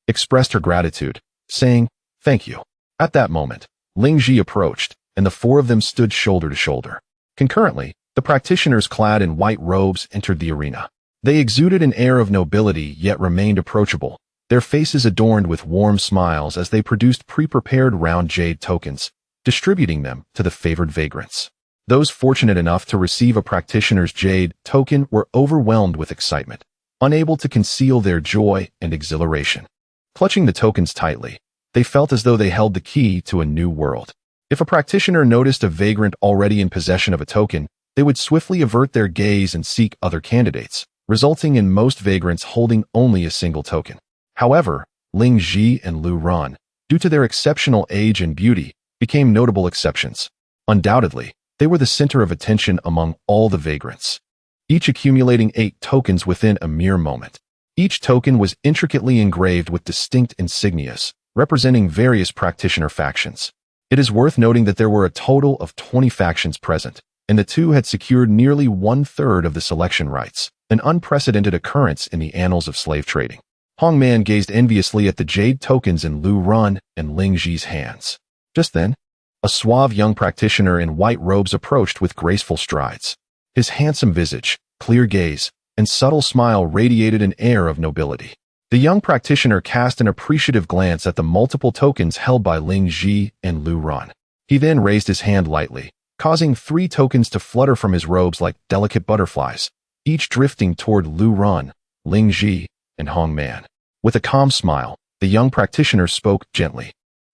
expressed her gratitude, saying, "Thank you." At that moment, Ling Ji approached, and the four of them stood shoulder to shoulder. Concurrently, the practitioners clad in white robes entered the arena. They exuded an air of nobility yet remained approachable, their faces adorned with warm smiles as they produced pre-prepared round jade tokens, distributing them to the favored vagrants. Those fortunate enough to receive a practitioner's jade token were overwhelmed with excitement, unable to conceal their joy and exhilaration. Clutching the tokens tightly, they felt as though they held the key to a new world. If a practitioner noticed a vagrant already in possession of a token, they would swiftly avert their gaze and seek other candidates, resulting in most vagrants holding only a single token. However, Ling Ji and Lu Ran, due to their exceptional age and beauty, became notable exceptions. Undoubtedly, they were the center of attention among all the vagrants, each accumulating 8 tokens within a mere moment. Each token was intricately engraved with distinct insignias, representing various practitioner factions. It is worth noting that there were a total of 20 factions present, and the two had secured nearly 1/3 of the selection rights, an unprecedented occurrence in the annals of slave trading. Hong Man gazed enviously at the jade tokens in Lu Ran and Ling Ji's hands. Just then, a suave young practitioner in white robes approached with graceful strides. His handsome visage, clear gaze, and subtle smile radiated an air of nobility. The young practitioner cast an appreciative glance at the multiple tokens held by Ling Ji and Lu Ran. He then raised his hand lightly, causing 3 tokens to flutter from his robes like delicate butterflies, each drifting toward Lu Ran, Ling Ji, and Hong Man. With a calm smile, the young practitioner spoke gently.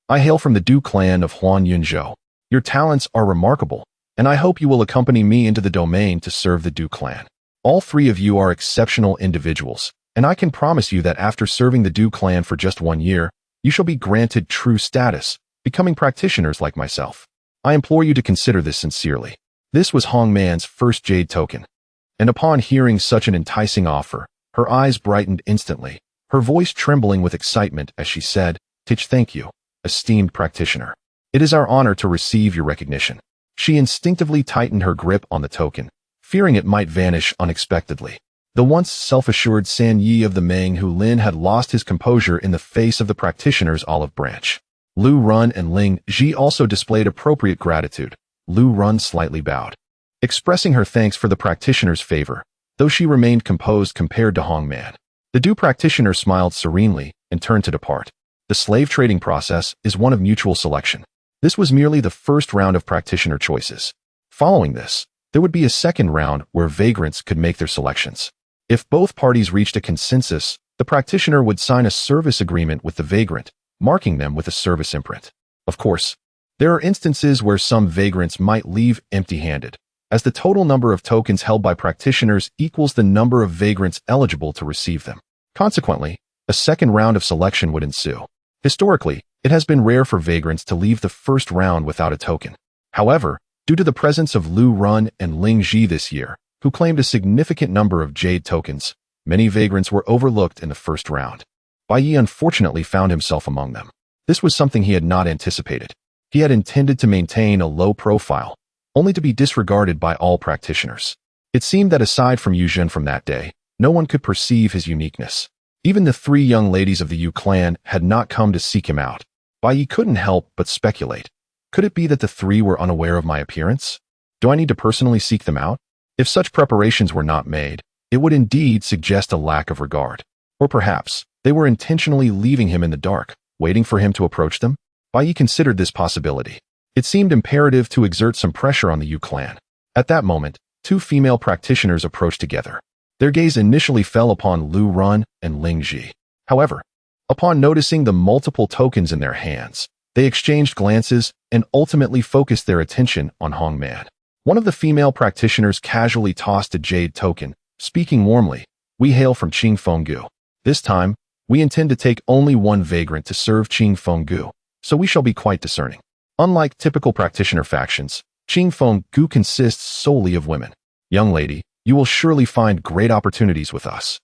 "I hail from the Du clan of Huan Yunzhou. Your talents are remarkable, and I hope you will accompany me into the domain to serve the Du clan. All 3 of you are exceptional individuals, and I can promise you that after serving the Du clan for just 1 year, you shall be granted true status, becoming practitioners like myself. I implore you to consider this sincerely." This was Hong Man's first jade token, and upon hearing such an enticing offer, her eyes brightened instantly, her voice trembling with excitement as she said, Thank you, esteemed practitioner. It is our honor to receive your recognition." She instinctively tightened her grip on the token, fearing it might vanish unexpectedly. The once self-assured San Yi of the Meng Hu Lin had lost his composure in the face of the practitioner's olive branch. Lu Ran and Ling Ji also displayed appropriate gratitude. Lu Ran slightly bowed, expressing her thanks for the practitioner's favor, though she remained composed compared to Hong Man. The Du practitioner smiled serenely and turned to depart. The slave trading process is one of mutual selection. This was merely the first round of practitioner choices. Following this, there would be a second round where vagrants could make their selections. If both parties reached a consensus, the practitioner would sign a service agreement with the vagrant, marking them with a service imprint. Of course, there are instances where some vagrants might leave empty-handed, as the total number of tokens held by practitioners equals the number of vagrants eligible to receive them. Consequently, a second round of selection would ensue. Historically, it has been rare for vagrants to leave the first round without a token. However, due to the presence of Lu Ran and Ling Ji this year, who claimed a significant number of jade tokens, many vagrants were overlooked in the first round. Bai Ye unfortunately found himself among them. This was something he had not anticipated. He had intended to maintain a low profile, only to be disregarded by all practitioners. It seemed that aside from Yu Zhen from that day, no one could perceive his uniqueness. Even the 3 young ladies of the Yu clan had not come to seek him out. Bai Ye couldn't help but speculate. Could it be that the 3 were unaware of my appearance? Do I need to personally seek them out? If such preparations were not made, it would indeed suggest a lack of regard. Or perhaps, they were intentionally leaving him in the dark, waiting for him to approach them? Bai Ye considered this possibility. It seemed imperative to exert some pressure on the Yu clan. At that moment, 2 female practitioners approached together. Their gaze initially fell upon Lu Ran and Ling Ji. However, upon noticing the multiple tokens in their hands, they exchanged glances and ultimately focused their attention on Hong Man. One of the female practitioners casually tossed a jade token, speaking warmly, "We hail from Qing Fenggu. This time, we intend to take only 1 vagrant to serve Qing Fenggu, so we shall be quite discerning." Unlike typical practitioner factions, Qing Fenggu consists solely of women. "Young lady, you will surely find great opportunities with us.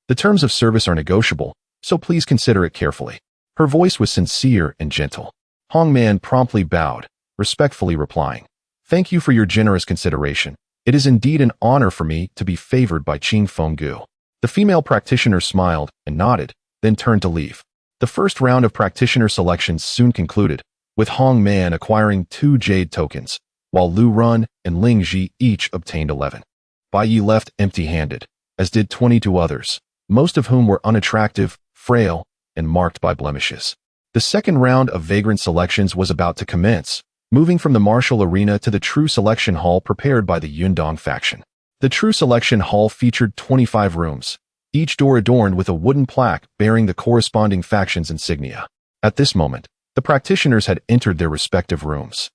The terms of service are negotiable, so please consider it carefully." Her voice was sincere and gentle. Hong Man promptly bowed, respectfully replying, "Thank you for your generous consideration. It is indeed an honor for me to be favored by Qing Fenggu." The female practitioner smiled and nodded, then turned to leave. The first round of practitioner selections soon concluded, with Hong Man acquiring 2 jade tokens, while Lu Run and Ling Ji each obtained 11. Bai Ye left empty-handed, as did 22 others, most of whom were unattractive, frail, and marked by blemishes. The second round of vagrant selections was about to commence, moving from the martial arena to the true selection hall prepared by the Yundong faction. The true selection hall featured 25 rooms, each door adorned with a wooden plaque bearing the corresponding faction's insignia. At this moment, the practitioners had entered their respective rooms.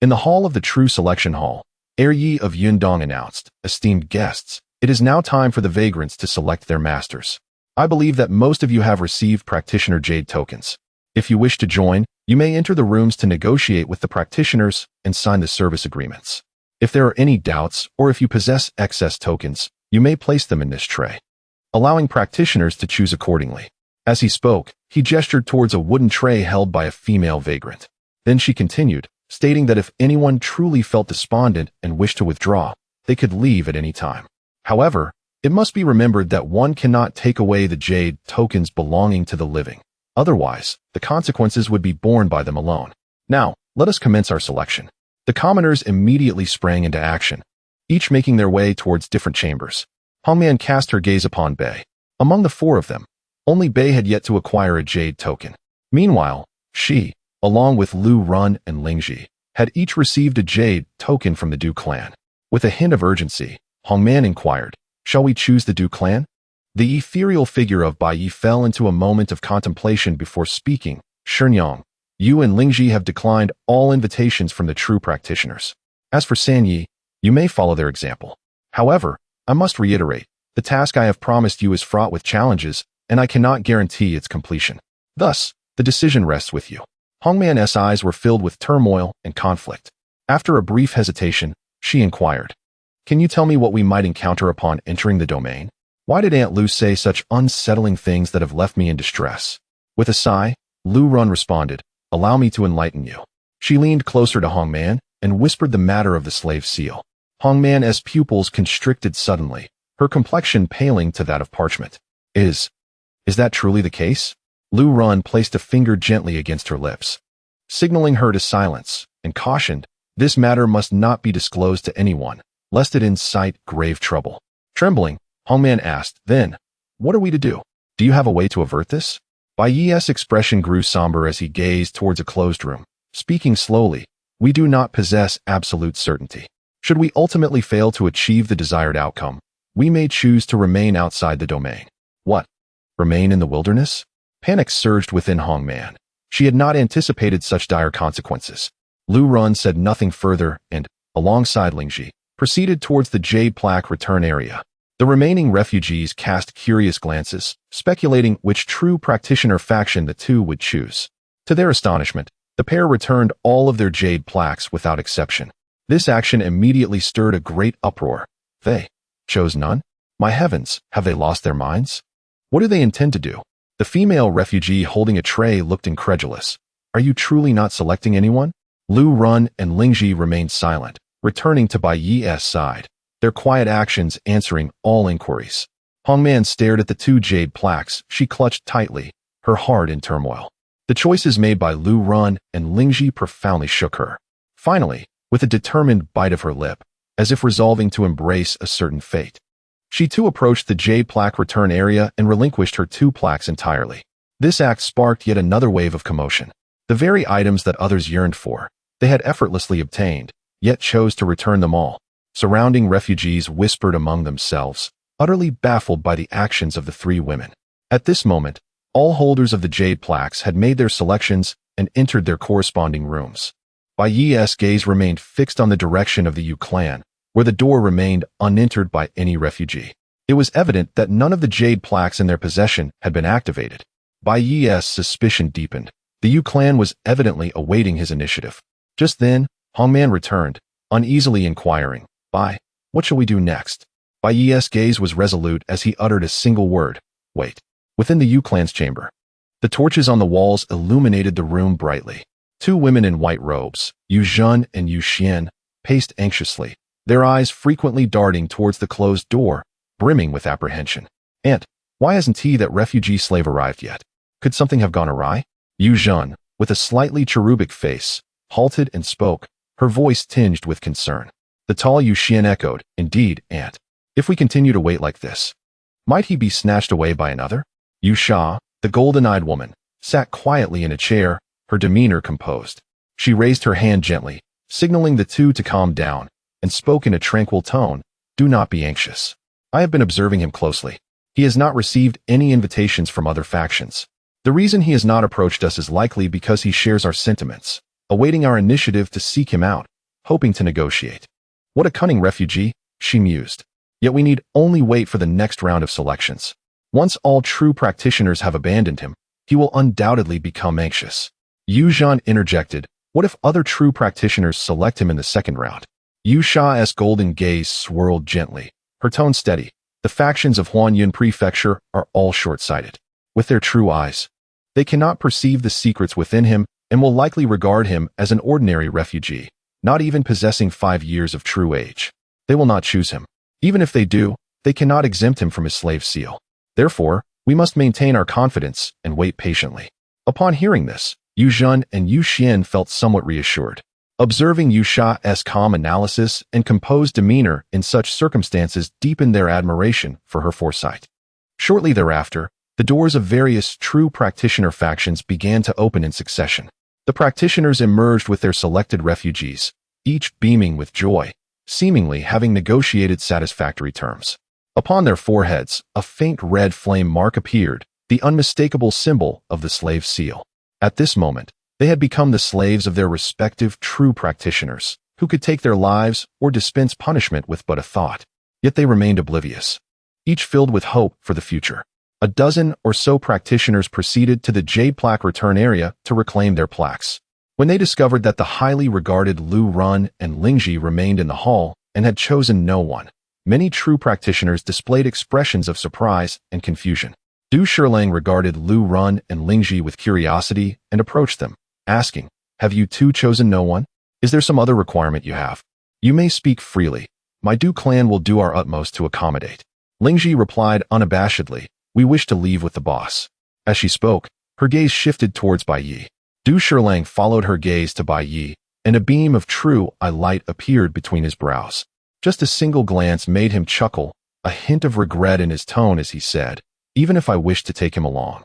In the hall of the true selection hall, Ye of Yundong announced, "Esteemed guests, it is now time for the vagrants to select their masters. I believe that most of you have received practitioner jade tokens. If you wish to join, you may enter the rooms to negotiate with the practitioners and sign the service agreements. If there are any doubts or if you possess excess tokens, you may place them in this tray," allowing practitioners to choose accordingly. As he spoke, he gestured towards a wooden tray held by a female vagrant. Then she continued, stating that if anyone truly felt despondent and wished to withdraw, they could leave at any time. However, it must be remembered that one cannot take away the jade tokens belonging to the living. Otherwise, the consequences would be borne by them alone. Now, let us commence our selection. The commoners immediately sprang into action, each making their way towards different chambers. Hong Man cast her gaze upon Bai. Among the 4 of them, only Bai had yet to acquire a jade token. Meanwhile, she, along with Lu Run and Ling Ji, had each received a jade token from the Du clan. With a hint of urgency, Hong Man inquired, "Shall we choose the Du clan?" The ethereal figure of Bai Ye fell into a moment of contemplation before speaking. "Shenyang, you and Ling Ji have declined all invitations from the true practitioners. As for San Yi, you may follow their example. However, I must reiterate, the task I have promised you is fraught with challenges, and I cannot guarantee its completion. Thus, the decision rests with you." Hong Man's eyes were filled with turmoil and conflict. After a brief hesitation, she inquired, "Can you tell me what we might encounter upon entering the domain? Why did Aunt Lu say such unsettling things that have left me in distress?" With a sigh, Lu Run responded, "Allow me to enlighten you." She leaned closer to Hong Man and whispered the matter of the slave seal. Hong Man's pupils constricted suddenly, her complexion paling to that of parchment. Is that truly the case?" Lu Run placed a finger gently against her lips, signaling her to silence, and cautioned, "This matter must not be disclosed to anyone, lest it incite grave trouble." Trembling, Hong Man asked, "Then, what are we to do? Do you have a way to avert this?" Bai Ye's expression grew somber as he gazed towards a closed room, speaking slowly, "We do not possess absolute certainty. Should we ultimately fail to achieve the desired outcome, we may choose to remain outside the domain." "What? Remain in the wilderness?" Panic surged within Hong Man. She had not anticipated such dire consequences. Lu Run said nothing further and, alongside Ling Ji, proceeded towards the jade plaque return area. The remaining refugees cast curious glances, speculating which true practitioner faction the two would choose. To their astonishment, the pair returned all of their jade plaques without exception. This action immediately stirred a great uproar. They chose none? My heavens, have they lost their minds? What do they intend to do? The female refugee holding a tray looked incredulous. Are you truly not selecting anyone? Lu Run and Ling Ji remained silent, returning to Bai Ye's side, their quiet actions answering all inquiries. Hong Man stared at the 2 jade plaques she clutched tightly, her heart in turmoil. The choices made by Lu Run and Ling Ji profoundly shook her. Finally, with a determined bite of her lip, as if resolving to embrace a certain fate, she too approached the jade plaque return area and relinquished her 2 plaques entirely. This act sparked yet another wave of commotion. The very items that others yearned for, they had effortlessly obtained, yet chose to return them all. Surrounding refugees whispered among themselves, utterly baffled by the actions of the 3 women. At this moment, all holders of the jade plaques had made their selections and entered their corresponding rooms. Bai Ye's gaze remained fixed on the direction of the Yu clan, where the door remained unentered by any refugee. It was evident that none of the jade plaques in their possession had been activated. Bai Ye's suspicion deepened. The Yu clan was evidently awaiting his initiative. Just then, Hong Man returned, uneasily inquiring, "Bai, what shall we do next?" Bai Ye's gaze was resolute as he uttered a single word, "Wait." Within the Yu clan's chamber, the torches on the walls illuminated the room brightly. Two women in white robes, Yu Zhen and Yu Xian, paced anxiously, their eyes frequently darting towards the closed door, brimming with apprehension. "Aunt, why hasn't that refugee slave arrived yet? Could something have gone awry?" Yu Zhen, with a slightly cherubic face, halted and spoke, her voice tinged with concern. The tall Yu Xian echoed, "Indeed, aunt. If we continue to wait like this, might he be snatched away by another?" Yu Sha, the golden-eyed woman, sat quietly in a chair, her demeanor composed. She raised her hand gently, signaling the two to calm down, and spoke in a tranquil tone, "Do not be anxious. I have been observing him closely. He has not received any invitations from other factions. The reason he has not approached us is likely because he shares our sentiments, awaiting our initiative to seek him out, hoping to negotiate." "What a cunning refugee," she mused. "Yet we need only wait for the next round of selections. Once all true practitioners have abandoned him, he will undoubtedly become anxious." Yu Zhen interjected, "What if other true practitioners select him in the second round?" Yu Sha's golden gaze swirled gently, her tone steady. "The factions of Huanyun Prefecture are all short-sighted. With their true eyes, they cannot perceive the secrets within him and will likely regard him as an ordinary refugee, not even possessing 5 years of true age. They will not choose him. Even if they do, they cannot exempt him from his slave seal. Therefore, we must maintain our confidence and wait patiently." Upon hearing this, Yu Zhen and Yu Xian felt somewhat reassured. Observing Yu Sha's calm analysis and composed demeanor in such circumstances deepened their admiration for her foresight. Shortly thereafter, the doors of various true practitioner factions began to open in succession. The practitioners emerged with their selected refugees, each beaming with joy, seemingly having negotiated satisfactory terms. Upon their foreheads, a faint red flame mark appeared, the unmistakable symbol of the slave seal. At this moment, they had become the slaves of their respective true practitioners, who could take their lives or dispense punishment with but a thought. Yet they remained oblivious, each filled with hope for the future. A dozen or so practitioners proceeded to the Jade Plaque return area to reclaim their plaques. When they discovered that the highly regarded Lu Run and Lingji remained in the hall and had chosen no one, many true practitioners displayed expressions of surprise and confusion. Du Shilang regarded Lu Run and Lingji with curiosity and approached them, asking, "Have you two chosen no one? Is there some other requirement you have? You may speak freely. My Du clan will do our utmost to accommodate." Lingji replied unabashedly, "We wish to leave with the boss." As she spoke, her gaze shifted towards Bai Ye. Du Shilang followed her gaze to Bai Ye, and a beam of true light appeared between his brows. Just a single glance made him chuckle, a hint of regret in his tone as he said, "Even if I wish to take him along,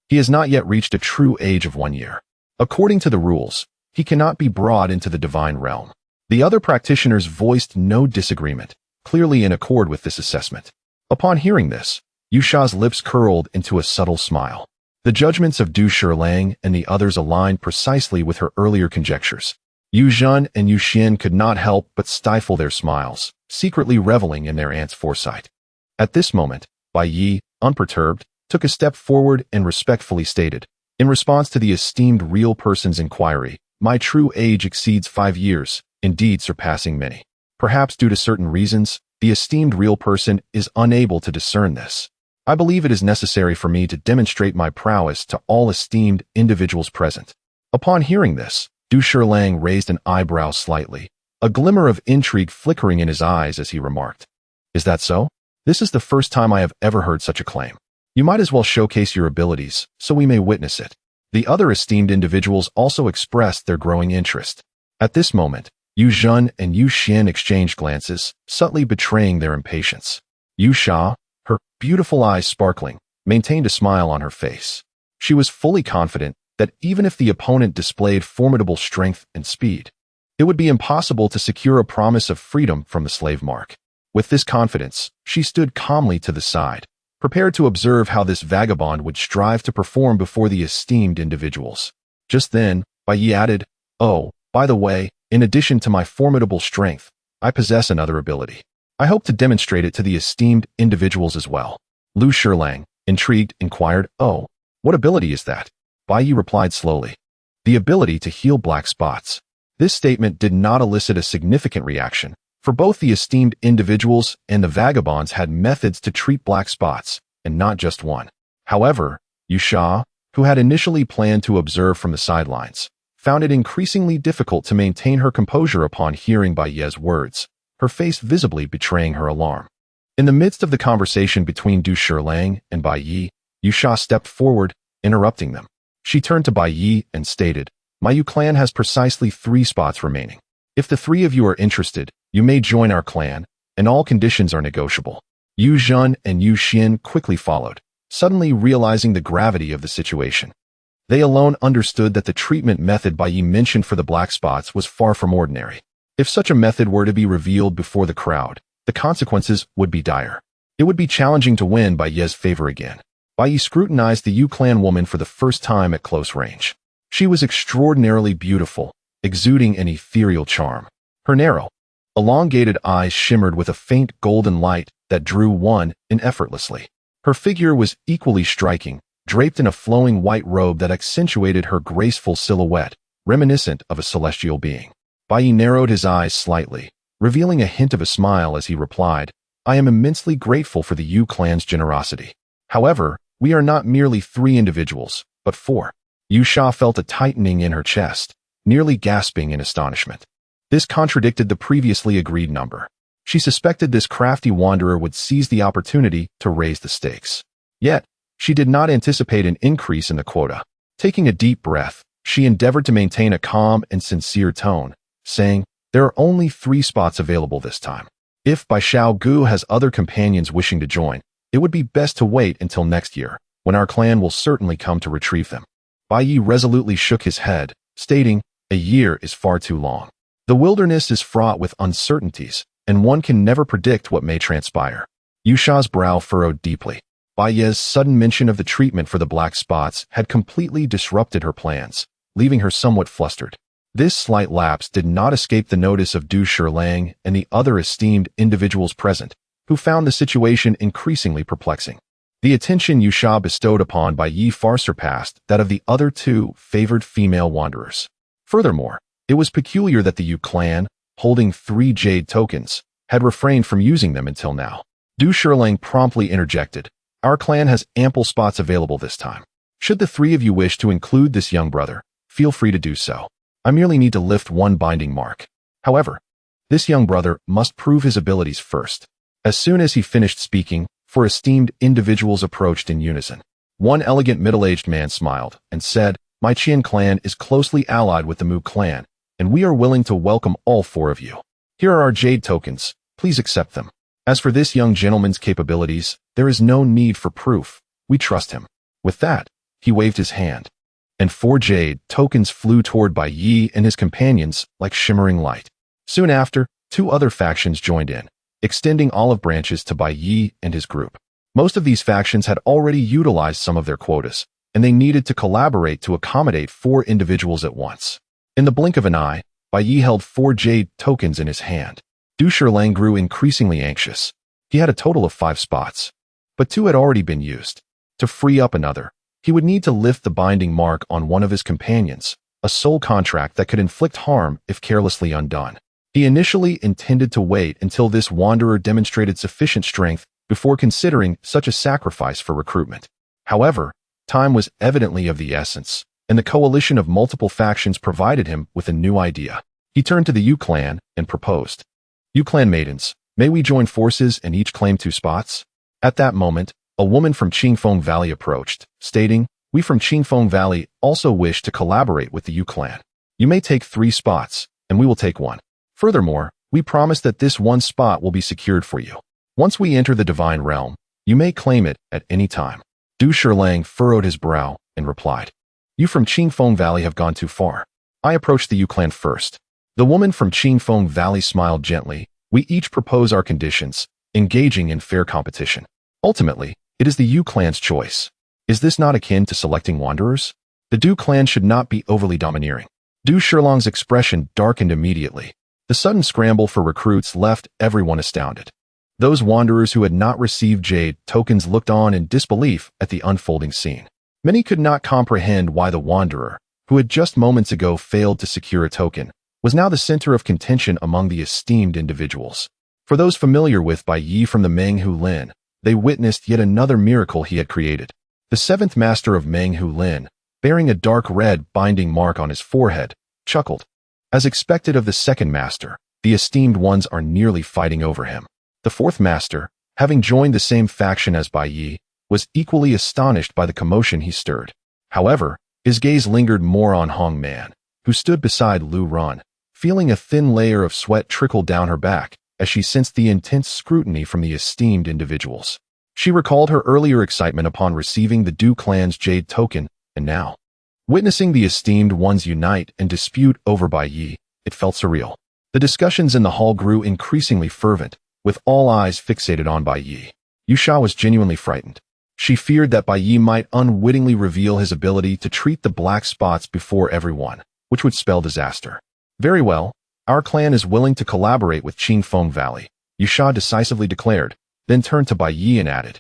he has not yet reached a true age of 1 year. According to the rules, he cannot be brought into the divine realm." The other practitioners voiced no disagreement, clearly in accord with this assessment. Upon hearing this, Yu Sha's lips curled into a subtle smile. The judgments of Du Shilang and the others aligned precisely with her earlier conjectures. Yu Zhen and Yu Xian could not help but stifle their smiles, secretly reveling in their aunt's foresight. At this moment, Bai Ye, unperturbed, took a step forward and respectfully stated, "In response to the esteemed real person's inquiry, my true age exceeds 5 years, indeed surpassing many. Perhaps due to certain reasons, the esteemed real person is unable to discern this. I believe it is necessary for me to demonstrate my prowess to all esteemed individuals present." Upon hearing this, Du Shilang raised an eyebrow slightly, a glimmer of intrigue flickering in his eyes as he remarked, "Is that so? This is the first time I have ever heard such a claim. You might as well showcase your abilities, so we may witness it." The other esteemed individuals also expressed their growing interest. At this moment, Yu Zhen and Yu Xian exchanged glances, subtly betraying their impatience. Yu Sha, her beautiful eyes sparkling, maintained a smile on her face. She was fully confident that even if the opponent displayed formidable strength and speed, it would be impossible to secure a promise of freedom from the slave mark. With this confidence, she stood calmly to the side, prepared to observe how this vagabond would strive to perform before the esteemed individuals. Just then, Bai Ye added, "Oh, by the way, in addition to my formidable strength, I possess another ability. I hope to demonstrate it to the esteemed individuals as well." Lu Shilang, intrigued, inquired, "Oh, what ability is that?" Bai Ye replied slowly, "The ability to heal black spots." This statement did not elicit a significant reaction, for both the esteemed individuals and the vagabonds had methods to treat black spots, and not just one. However, Yu Sha, who had initially planned to observe from the sidelines, found it increasingly difficult to maintain her composure upon hearing Bai Ye's words, her face visibly betraying her alarm. In the midst of the conversation between Du Shilang and Bai Ye, Liu Shi stepped forward, interrupting them. She turned to Bai Ye and stated, "My Yu clan has precisely 3 spots remaining. If the 3 of you are interested, you may join our clan, and all conditions are negotiable." Yu Zhen and Yu Xin quickly followed, suddenly realizing the gravity of the situation. They alone understood that the treatment method Bai Ye mentioned for the black spots was far from ordinary. If such a method were to be revealed before the crowd, the consequences would be dire. It would be challenging to win Bai Ye's favor again. Bai Ye scrutinized the Yu clan woman for the first time at close range. She was extraordinarily beautiful, exuding an ethereal charm. Her narrow, elongated eyes shimmered with a faint golden light that drew one in effortlessly. Her figure was equally striking, draped in a flowing white robe that accentuated her graceful silhouette, reminiscent of a celestial being. Bai Ye narrowed his eyes slightly, revealing a hint of a smile as he replied, "I am immensely grateful for the Yu clan's generosity. However, we are not merely 3 individuals, but 4. Liu Shi felt a tightening in her chest, nearly gasping in astonishment. This contradicted the previously agreed number. She suspected this crafty wanderer would seize the opportunity to raise the stakes. Yet, she did not anticipate an increase in the quota. Taking a deep breath, she endeavored to maintain a calm and sincere tone, saying, "There are only 3 spots available this time. If Bai Gu has other companions wishing to join, it would be best to wait until next year, when our clan will certainly come to retrieve them." Bai Ye resolutely shook his head, stating, "A year is far too long. The wilderness is fraught with uncertainties, and one can never predict what may transpire." Liu Shi's brow furrowed deeply. Bai Ye's sudden mention of the treatment for the black spots had completely disrupted her plans, leaving her somewhat flustered. This slight lapse did not escape the notice of Du Shilang and the other esteemed individuals present, who found the situation increasingly perplexing. The attention Liu Shi bestowed upon Bai Ye far surpassed that of the other 2 favored female wanderers. Furthermore, it was peculiar that the Yu clan, holding 3 jade tokens, had refrained from using them until now. Du Shilang promptly interjected, "Our clan has ample spots available this time. Should the 3 of you wish to include this young brother, feel free to do so. I merely need to lift 1 binding mark. However, this young brother must prove his abilities first." As soon as he finished speaking, 4 esteemed individuals approached in unison. One elegant middle-aged man smiled and said, "My Qian clan is closely allied with the Mu clan, and we are willing to welcome all 4 of you. Here are our jade tokens. Please accept them. As for this young gentleman's capabilities, there is no need for proof. We trust him." With that, he waved his hand, and 4 jade tokens flew toward Bai Ye and his companions like shimmering light. Soon after, 2 other factions joined in, extending olive branches to Bai Ye and his group. Most of these factions had already utilized some of their quotas, and they needed to collaborate to accommodate 4 individuals at once. In the blink of an eye, Bai Ye held 4 jade tokens in his hand. Du Shilang grew increasingly anxious. He had a total of 5 spots, but 2 had already been used. To free up another, he would need to lift the binding mark on one of his companions, a soul contract that could inflict harm if carelessly undone. He initially intended to wait until this wanderer demonstrated sufficient strength before considering such a sacrifice for recruitment. However, time was evidently of the essence, and the coalition of multiple factions provided him with a new idea. He turned to the Yu clan and proposed, "Yu clan maidens, may we join forces and each claim 2 spots?" At that moment, a woman from Qingfeng Valley approached, stating, "We from Qingfeng Valley also wish to collaborate with the Yu clan. You may take 3 spots, and we will take 1. Furthermore, we promise that this 1 spot will be secured for you. Once we enter the divine realm, you may claim it at any time." Du Shilang furrowed his brow and replied, "You from Qingfeng Valley have gone too far. I approached the Yu clan first." The woman from Qingfeng Valley smiled gently. "We each propose our conditions, engaging in fair competition. Ultimately, it is the Yu clan's choice. Is this not akin to selecting wanderers? The Du clan should not be overly domineering." Du Shilang's expression darkened immediately. The sudden scramble for recruits left everyone astounded. Those wanderers who had not received jade tokens looked on in disbelief at the unfolding scene. Many could not comprehend why the wanderer, who had just moments ago failed to secure a token, was now the center of contention among the esteemed individuals. For those familiar with Bai Ye from the Menghu Lin, they witnessed yet another miracle he had created. The 7th master of Menghu Lin, bearing a dark red binding mark on his forehead, chuckled. As expected of the second master, the esteemed ones are nearly fighting over him. The fourth master, having joined the same faction as Bai Ye, was equally astonished by the commotion he stirred. However, his gaze lingered more on Hong Man, who stood beside Lu Ran, feeling a thin layer of sweat trickle down her back as she sensed the intense scrutiny from the esteemed individuals. She recalled her earlier excitement upon receiving the Du clan's jade token, and now, witnessing the esteemed ones unite and dispute over Bai Ye, it felt surreal. The discussions in the hall grew increasingly fervent, with all eyes fixated on Bai Ye. Liu Shi was genuinely frightened. She feared that Bai Ye might unwittingly reveal his ability to treat the black spots before everyone, which would spell disaster. Very well, our clan is willing to collaborate with Qingfeng Valley, Liu Shi decisively declared, then turned to Bai Ye and added,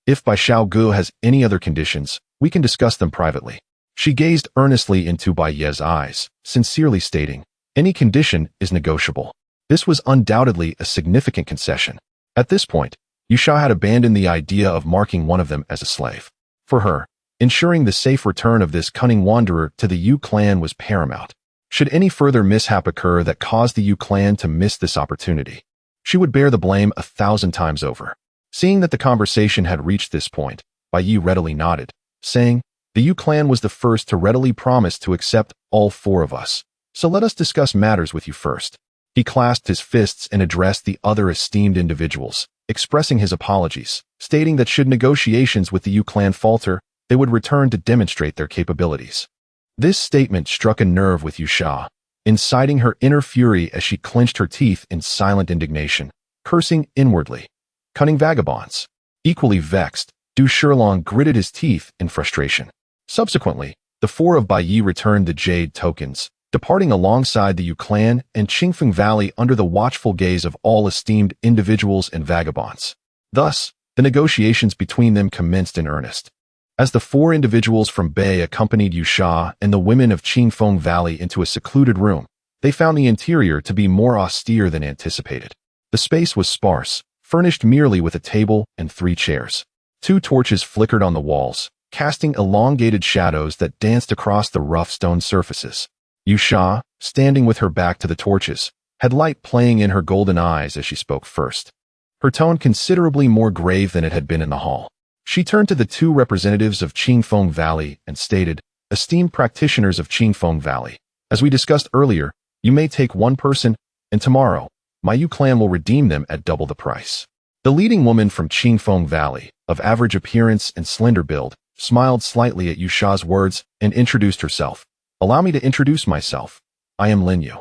if Bai Xiaogu has any other conditions, we can discuss them privately. She gazed earnestly into Bai Ye's eyes, sincerely stating, any condition is negotiable. This was undoubtedly a significant concession. At this point, Liu Shi had abandoned the idea of marking one of them as a slave. For her, ensuring the safe return of this cunning wanderer to the Yu clan was paramount. Should any further mishap occur that caused the Yu clan to miss this opportunity, she would bear the blame 1,000 times over. Seeing that the conversation had reached this point, Bai Ye readily nodded, saying, the Yu clan was the first to readily promise to accept all 4 of us, so let us discuss matters with you first. He clasped his fists and addressed the other esteemed individuals, expressing his apologies, stating that should negotiations with the Yu clan falter, they would return to demonstrate their capabilities. This statement struck a nerve with Liu Shi, inciting her inner fury as she clenched her teeth in silent indignation, cursing inwardly. Cunning vagabonds. Equally vexed, Du Shilong gritted his teeth in frustration. Subsequently, the 4 of Bai Ye returned the jade tokens, departing alongside the Yu clan and Qingfeng Valley under the watchful gaze of all esteemed individuals and vagabonds. Thus, the negotiations between them commenced in earnest. As the 4 individuals from Bai accompanied Liu Shi and the women of Qingfeng Valley into a secluded room, they found the interior to be more austere than anticipated. The space was sparse, furnished merely with a table and 3 chairs. 2 torches flickered on the walls, casting elongated shadows that danced across the rough stone surfaces. Liu Shi, standing with her back to the torches, had light playing in her golden eyes as she spoke first. Her tone considerably more grave than it had been in the hall. She turned to the 2 representatives of Qingfeng Valley and stated, esteemed practitioners of Qingfeng Valley, as we discussed earlier, you may take 1 person, and tomorrow, my Yu clan will redeem them at double the price. The leading woman from Qingfeng Valley, of average appearance and slender build, smiled slightly at Liu Shi's words and introduced herself. Allow me to introduce myself. I am Lin Yu,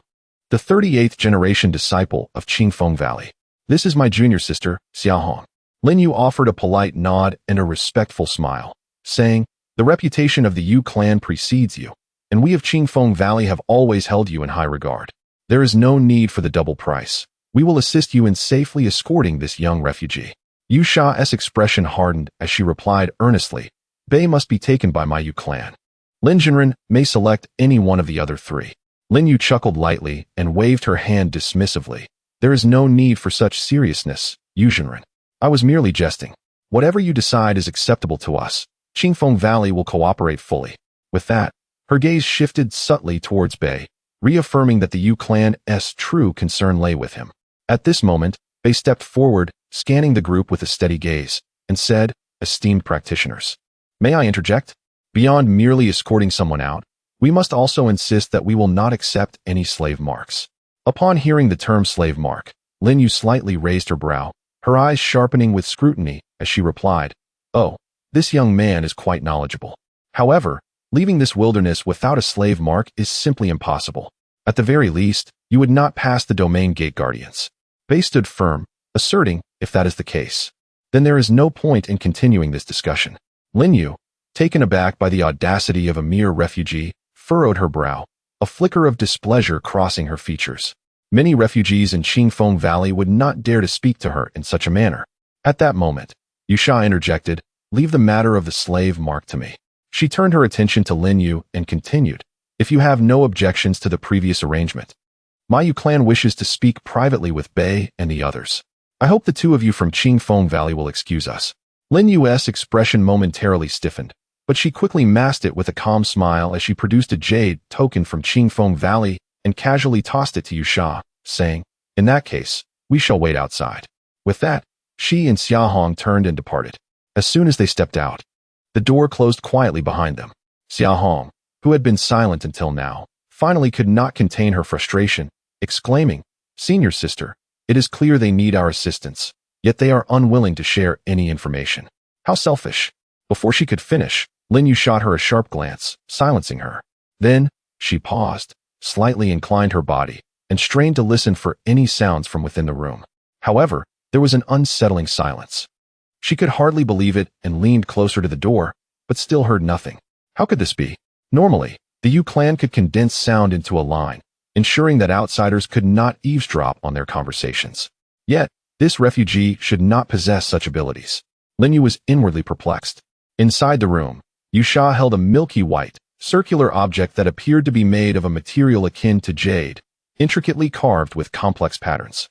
the 38th generation disciple of Qingfeng Valley. This is my junior sister, Xiaohong. Lin Yu offered a polite nod and a respectful smile, saying, the reputation of the Yu clan precedes you, and we of Qingfeng Valley have always held you in high regard. There is no need for the double price. We will assist you in safely escorting this young refugee. Liu Shi's expression hardened as she replied earnestly, Bai must be taken by my Yu clan. Lin Jinren may select any one of the other 3. Lin Yu chuckled lightly and waved her hand dismissively. There is no need for such seriousness, Yu Jinren. I was merely jesting. Whatever you decide is acceptable to us. Qingfeng Valley will cooperate fully. With that, her gaze shifted subtly towards Bai, reaffirming that the Yu clan's true concern lay with him. At this moment, Bai stepped forward, scanning the group with a steady gaze, and said, esteemed practitioners, may I interject? Beyond merely escorting someone out, we must also insist that we will not accept any slave marks. Upon hearing the term slave mark, Lin Yu slightly raised her brow, her eyes sharpening with scrutiny as she replied, oh, this young man is quite knowledgeable. However, leaving this wilderness without a slave mark is simply impossible. At the very least, you would not pass the domain gate guardians. Bai stood firm, asserting, if that is the case, then there is no point in continuing this discussion. Lin Yu, taken aback by the audacity of a mere refugee, furrowed her brow, a flicker of displeasure crossing her features. Many refugees in Qingfeng Valley would not dare to speak to her in such a manner. At that moment, Liu Shi interjected, leave the matter of the slave mark to me. She turned her attention to Lin Yu and continued, if you have no objections to the previous arrangement, my Yu clan wishes to speak privately with Bai and the others. I hope the 2 of you from Qingfeng Valley will excuse us. Lin Yu's expression momentarily stiffened, but she quickly masked it with a calm smile as she produced a jade token from Qingfeng Valley and casually tossed it to Liu Shi, saying, "In that case, we shall wait outside." With that, she and Xiaohong turned and departed. As soon as they stepped out, the door closed quietly behind them. Xiaohong, who had been silent until now, finally could not contain her frustration, exclaiming, "Senior sister, it is clear they need our assistance, yet they are unwilling to share any information. How selfish." Before she could finish, Lin Yu shot her a sharp glance, silencing her. Then, she paused, slightly inclined her body, and strained to listen for any sounds from within the room. However, there was an unsettling silence. She could hardly believe it and leaned closer to the door, but still heard nothing. How could this be? Normally, the Yu clan could condense sound into a line, ensuring that outsiders could not eavesdrop on their conversations. Yet, this refugee should not possess such abilities. Lin Yu was inwardly perplexed. Inside the room, Liu Shi held a milky white, circular object that appeared to be made of a material akin to jade, intricately carved with complex patterns.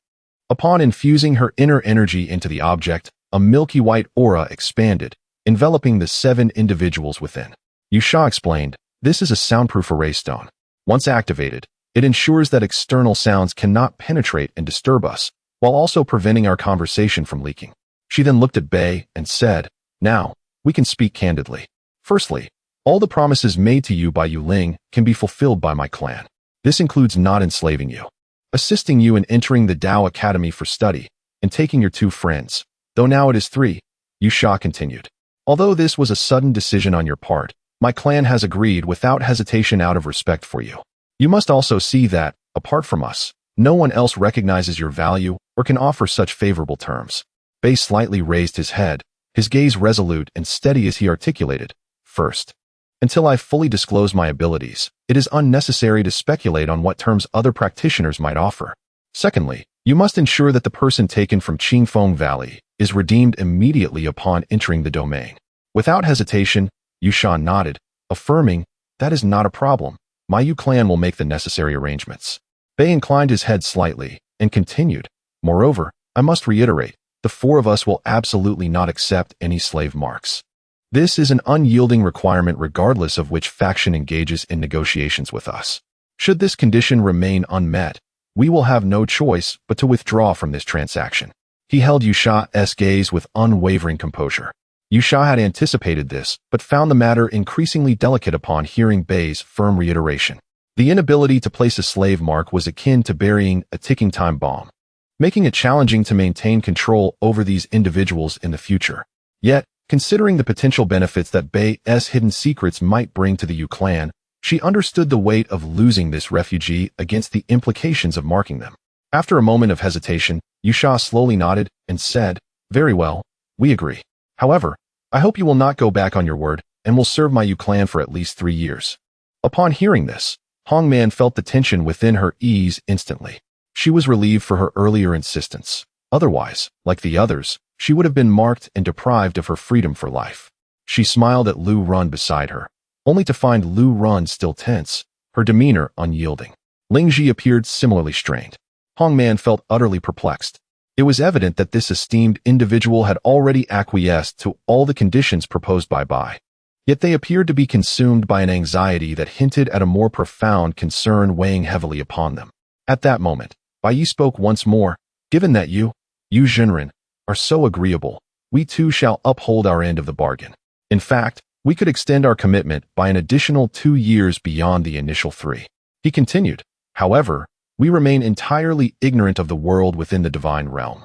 Upon infusing her inner energy into the object, a milky white aura expanded, enveloping the 7 individuals within. Liu Shi explained, "This is a soundproof array stone. Once activated, it ensures that external sounds cannot penetrate and disturb us, while also preventing our conversation from leaking." She then looked at Bai and said, "Now, we can speak candidly. Firstly, all the promises made to you by Yu Ling can be fulfilled by my clan. This includes not enslaving you, assisting you in entering the Dao Academy for study, and taking your 2 friends, though now it is 3, Liu Shi continued. Although this was a sudden decision on your part, my clan has agreed without hesitation out of respect for you. You must also see that, apart from us, no one else recognizes your value or can offer such favorable terms." Bai slightly raised his head, his gaze resolute and steady as he articulated, "First, until I fully disclose my abilities, it is unnecessary to speculate on what terms other practitioners might offer. Secondly, you must ensure that the person taken from Qingfeng Valley is redeemed immediately upon entering the domain." Without hesitation, Liu Shi nodded, affirming, "That is not a problem. My Yu clan will make the necessary arrangements." Bai inclined his head slightly and continued, "Moreover, I must reiterate, the 4 of us will absolutely not accept any slave marks. This is an unyielding requirement regardless of which faction engages in negotiations with us. Should this condition remain unmet, we will have no choice but to withdraw from this transaction." He held Liu Shi's gaze with unwavering composure. Liu Shi had anticipated this, but found the matter increasingly delicate upon hearing Bai's firm reiteration. The inability to place a slave mark was akin to burying a ticking time bomb, making it challenging to maintain control over these individuals in the future. Yet, considering the potential benefits that Bai's hidden secrets might bring to the Yu clan, she understood the weight of losing this refugee against the implications of marking them. After a moment of hesitation, Liu Shi slowly nodded and said, "Very well, we agree. However, I hope you will not go back on your word and will serve my Yu clan for at least 3 years." Upon hearing this, Hongman felt the tension within her ease instantly. She was relieved for her earlier insistence. Otherwise, like the others, she would have been marked and deprived of her freedom for life. She smiled at Lu Run beside her, only to find Lu Run still tense, her demeanor unyielding. Ling Ji appeared similarly strained. Hongman felt utterly perplexed. It was evident that this esteemed individual had already acquiesced to all the conditions proposed by Bai. Yet they appeared to be consumed by an anxiety that hinted at a more profound concern weighing heavily upon them. At that moment, Bai Ye spoke once more, "Given that Yu Zhenren, are so agreeable, we too shall uphold our end of the bargain. In fact, we could extend our commitment by an additional 2 years beyond the initial 3. He continued, "However, we remain entirely ignorant of the world within the divine realm,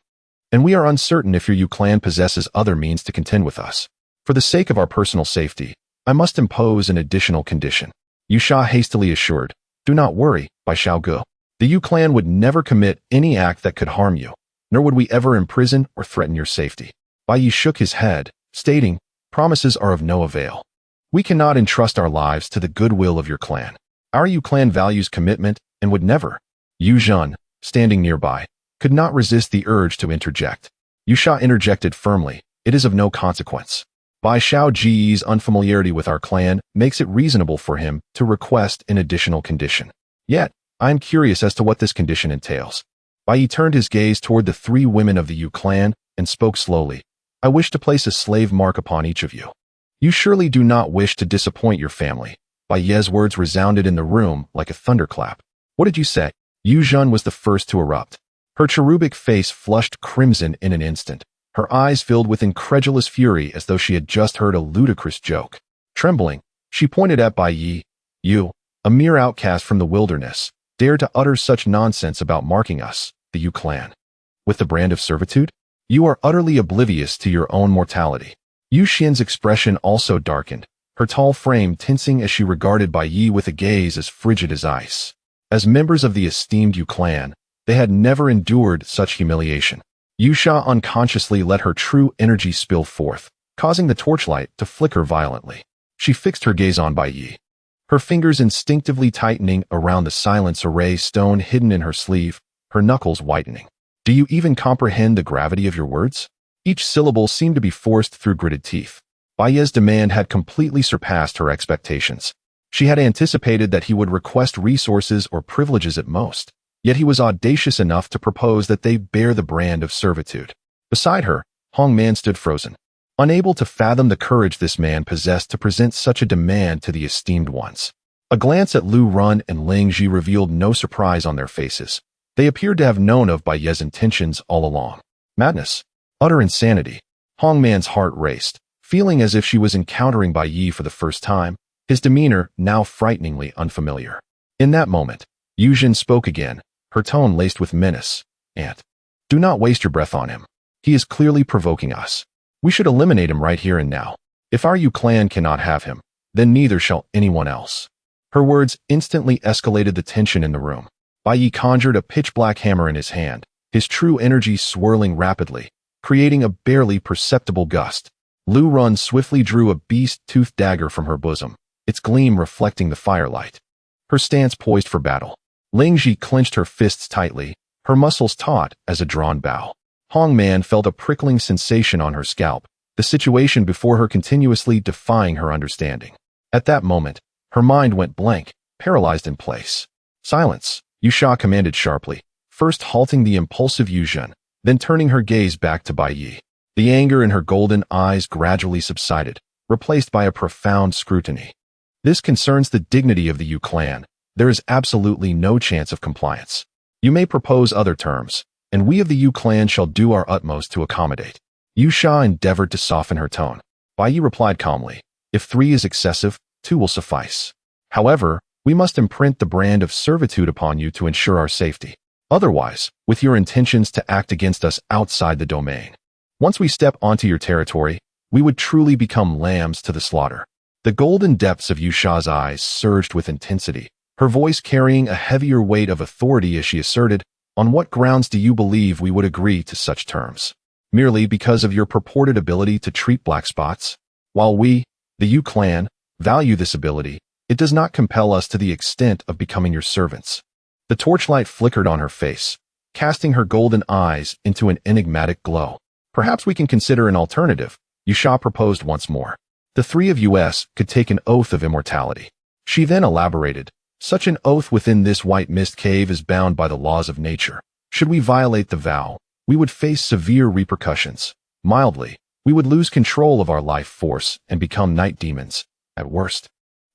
and we are uncertain if your Yu clan possesses other means to contend with us. For the sake of our personal safety, I must impose an additional condition." Liu Shi hastily assured, "Do not worry, Bai Xiaogu. The Yu clan would never commit any act that could harm you, nor would we ever imprison or threaten your safety." Bai Ye shook his head, stating, "Promises are of no avail. We cannot entrust our lives to the goodwill of your clan. Our Yu clan values commitment and would never." Yu Zhen, standing nearby, could not resist the urge to interject. Liu Shi interjected firmly, "It is of no consequence. Bai Xiaoji's unfamiliarity with our clan makes it reasonable for him to request an additional condition. Yet, I am curious as to what this condition entails." Bai Ye turned his gaze toward the 3 women of the Yu clan and spoke slowly, "I wish to place a slave mark upon each of you. You surely do not wish to disappoint your family. Bai Ye's words resounded in the room like a thunderclap. What did you say? Yu Zhen was the first to erupt. Her cherubic face flushed crimson in an instant. Her eyes filled with incredulous fury as though she had just heard a ludicrous joke. Trembling, she pointed at Bai Ye. You, a mere outcast from the wilderness, dare to utter such nonsense about marking us, the Yu clan, with the brand of servitude? You are utterly oblivious to your own mortality. Yu Xian's expression also darkened, her tall frame tensing as she regarded Bai Ye with a gaze as frigid as ice. As members of the esteemed Yu clan, they had never endured such humiliation. Yu Sha unconsciously let her true energy spill forth, causing the torchlight to flicker violently. She fixed her gaze on Bai Ye, her fingers instinctively tightening around the silence array stone hidden in her sleeve, her knuckles whitening. Do you even comprehend the gravity of your words? Each syllable seemed to be forced through gritted teeth. Bai Ye's demand had completely surpassed her expectations. She had anticipated that he would request resources or privileges at most, yet he was audacious enough to propose that they bear the brand of servitude. Beside her, Hong Man stood frozen, unable to fathom the courage this man possessed to present such a demand to the esteemed ones. A glance at Lu Run and Ling Ji revealed no surprise on their faces. They appeared to have known of Bai Ye's intentions all along. Madness. Utter insanity. Hong Man's heart raced, feeling as if she was encountering Bai Ye for the first time, his demeanor now frighteningly unfamiliar. In that moment, Yu Zhen spoke again, her tone laced with menace. "Aunt, do not waste your breath on him. He is clearly provoking us. We should eliminate him right here and now. If our Yu clan cannot have him, then neither shall anyone else." Her words instantly escalated the tension in the room. Bai Ye conjured a pitch-black hammer in his hand, his true energy swirling rapidly, creating a barely perceptible gust. Lu Run swiftly drew a beast-toothed dagger from her bosom, its gleam reflecting the firelight. Her stance poised for battle. Ling Ji clenched her fists tightly, her muscles taut as a drawn bow. Hong Man felt a prickling sensation on her scalp, the situation before her continuously defying her understanding. At that moment, her mind went blank, paralyzed in place. "Silence," Yu Sha commanded sharply, first halting the impulsive Yu Zhen, then turning her gaze back to Bai Ye. The anger in her golden eyes gradually subsided, replaced by a profound scrutiny. "This concerns the dignity of the Yu clan. There is absolutely no chance of compliance. You may propose other terms, and we of the Yu clan shall do our utmost to accommodate." Yu Sha endeavored to soften her tone. Bai Ye replied calmly, "If 3 is excessive, 2 will suffice. However, we must imprint the brand of servitude upon you to ensure our safety. Otherwise, with your intentions to act against us outside the domain, once we step onto your territory, we would truly become lambs to the slaughter." The golden depths of Yu Sha's eyes surged with intensity, her voice carrying a heavier weight of authority as she asserted, "On what grounds do you believe we would agree to such terms? Merely because of your purported ability to treat black spots? While we, the Yu clan, value this ability, it does not compel us to the extent of becoming your servants." The torchlight flickered on her face, casting her golden eyes into an enigmatic glow. "Perhaps we can consider an alternative," Yu Sha proposed once more. "The 3 of us could take an oath of immortality." She then elaborated, "Such an oath within this white mist cave is bound by the laws of nature. Should we violate the vow, we would face severe repercussions. Mildly, we would lose control of our life force and become night demons. At worst,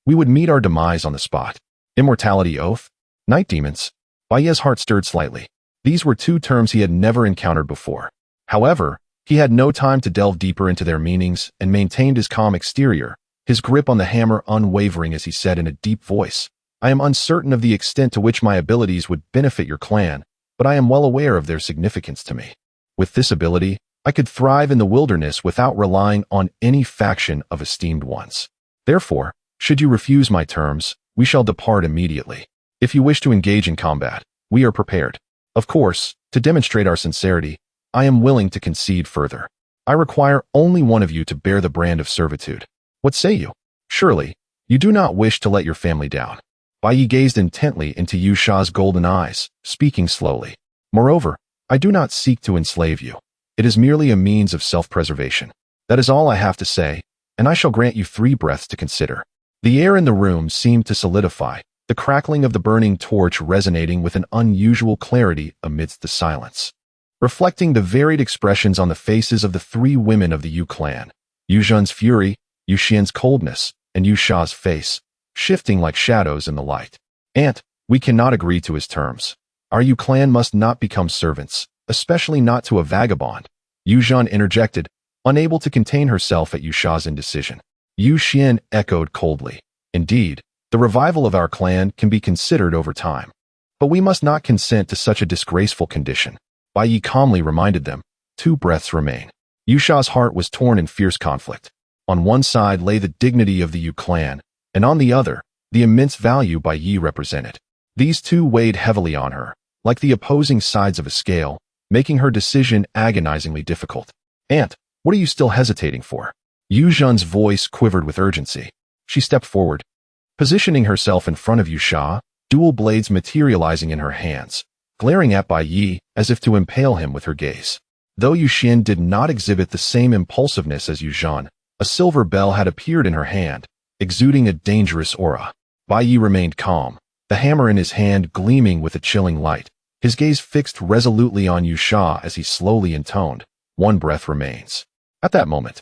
we would meet our demise on the spot." Immortality oath? Night demons? Bai Ye's heart stirred slightly. These were 2 terms he had never encountered before. However, he had no time to delve deeper into their meanings and maintained his calm exterior, his grip on the hammer unwavering as he said in a deep voice, "I am uncertain of the extent to which my abilities would benefit your clan, but I am well aware of their significance to me. With this ability, I could thrive in the wilderness without relying on any faction of esteemed ones. Therefore, should you refuse my terms, we shall depart immediately. If you wish to engage in combat, we are prepared. Of course, to demonstrate our sincerity, I am willing to concede further. I require only one of you to bear the brand of servitude. What say you? Surely, you do not wish to let your family down." Bai Ye gazed intently into Yu Sha's golden eyes, speaking slowly. "Moreover, I do not seek to enslave you. It is merely a means of self-preservation. That is all I have to say, and I shall grant you 3 breaths to consider." The air in the room seemed to solidify, the crackling of the burning torch resonating with an unusual clarity amidst the silence. Reflecting the varied expressions on the faces of the 3 women of the Yu clan, Yu Zhen's fury, Yu Xian's coldness, and Yu Sha's face, shifting like shadows in the light. "Aunt, we cannot agree to his terms. Our Yu clan must not become servants, especially not to a vagabond," Yu Zhan interjected, unable to contain herself at Yu Sha's indecision. Yu Xian echoed coldly. "Indeed, the revival of our clan can be considered over time. But we must not consent to such a disgraceful condition," Bai Ye calmly reminded them. 2 breaths remain. Yu Sha's heart was torn in fierce conflict. On one side lay the dignity of the Yu clan, and on the other, the immense value Bai Ye represented. These two weighed heavily on her, like the opposing sides of a scale, making her decision agonizingly difficult. "Aunt, what are you still hesitating for?" Yu Zhan's voice quivered with urgency. She stepped forward, positioning herself in front of Yu Sha, dual blades materializing in her hands, glaring at Bai Ye as if to impale him with her gaze. Though Yu Xian did not exhibit the same impulsiveness as Yu Zhan, a silver bell had appeared in her hand, exuding a dangerous aura. Bai Ye remained calm, the hammer in his hand gleaming with a chilling light, his gaze fixed resolutely on Yu Sha as he slowly intoned, "One breath remains." At that moment,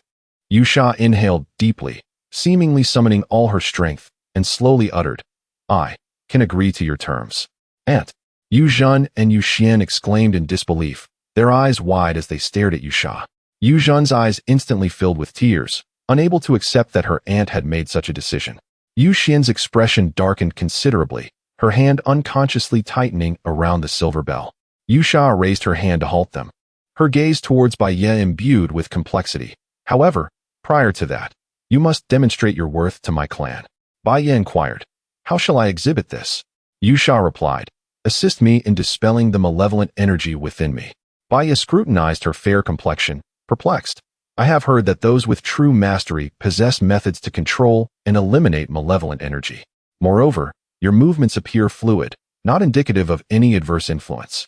Yu Sha inhaled deeply, seemingly summoning all her strength, and slowly uttered, "I can agree to your terms." "Aunt!" Yu Zhan and Yu Xian exclaimed in disbelief, their eyes wide as they stared at Yu Sha. Yu Zhan's eyes instantly filled with tears, unable to accept that her aunt had made such a decision. Yu Xian's expression darkened considerably, her hand unconsciously tightening around the silver bell. Yu Sha raised her hand to halt them, her gaze towards Bai Ye imbued with complexity. "However, prior to that, you must demonstrate your worth to my clan." Bai Ye inquired, "How shall I exhibit this?" Yu Sha replied, "Assist me in dispelling the malevolent energy within me." Bai Ye scrutinized her fair complexion, perplexed. "I have heard that those with true mastery possess methods to control and eliminate malevolent energy. Moreover, your movements appear fluid, not indicative of any adverse influence."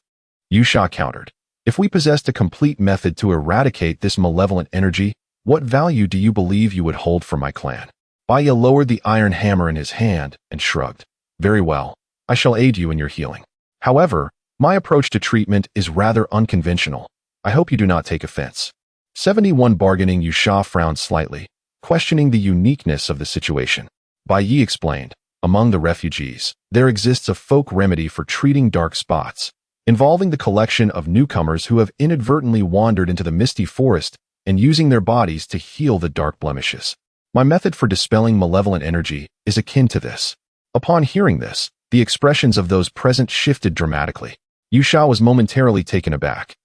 Yu Sha countered, "If we possessed a complete method to eradicate this malevolent energy, what value do you believe you would hold for my clan?" Bai Ye lowered the iron hammer in his hand and shrugged. "Very well, I shall aid you in your healing. However, my approach to treatment is rather unconventional. I hope you do not take offense." 71 Bargaining. Yu Sha frowned slightly, questioning the uniqueness of the situation. Bai Ye explained, "Among the refugees, there exists a folk remedy for treating dark spots, involving the collection of newcomers who have inadvertently wandered into the misty forest and using their bodies to heal the dark blemishes. My method for dispelling malevolent energy is akin to this." Upon hearing this, the expressions of those present shifted dramatically. Yu Sha was momentarily taken aback,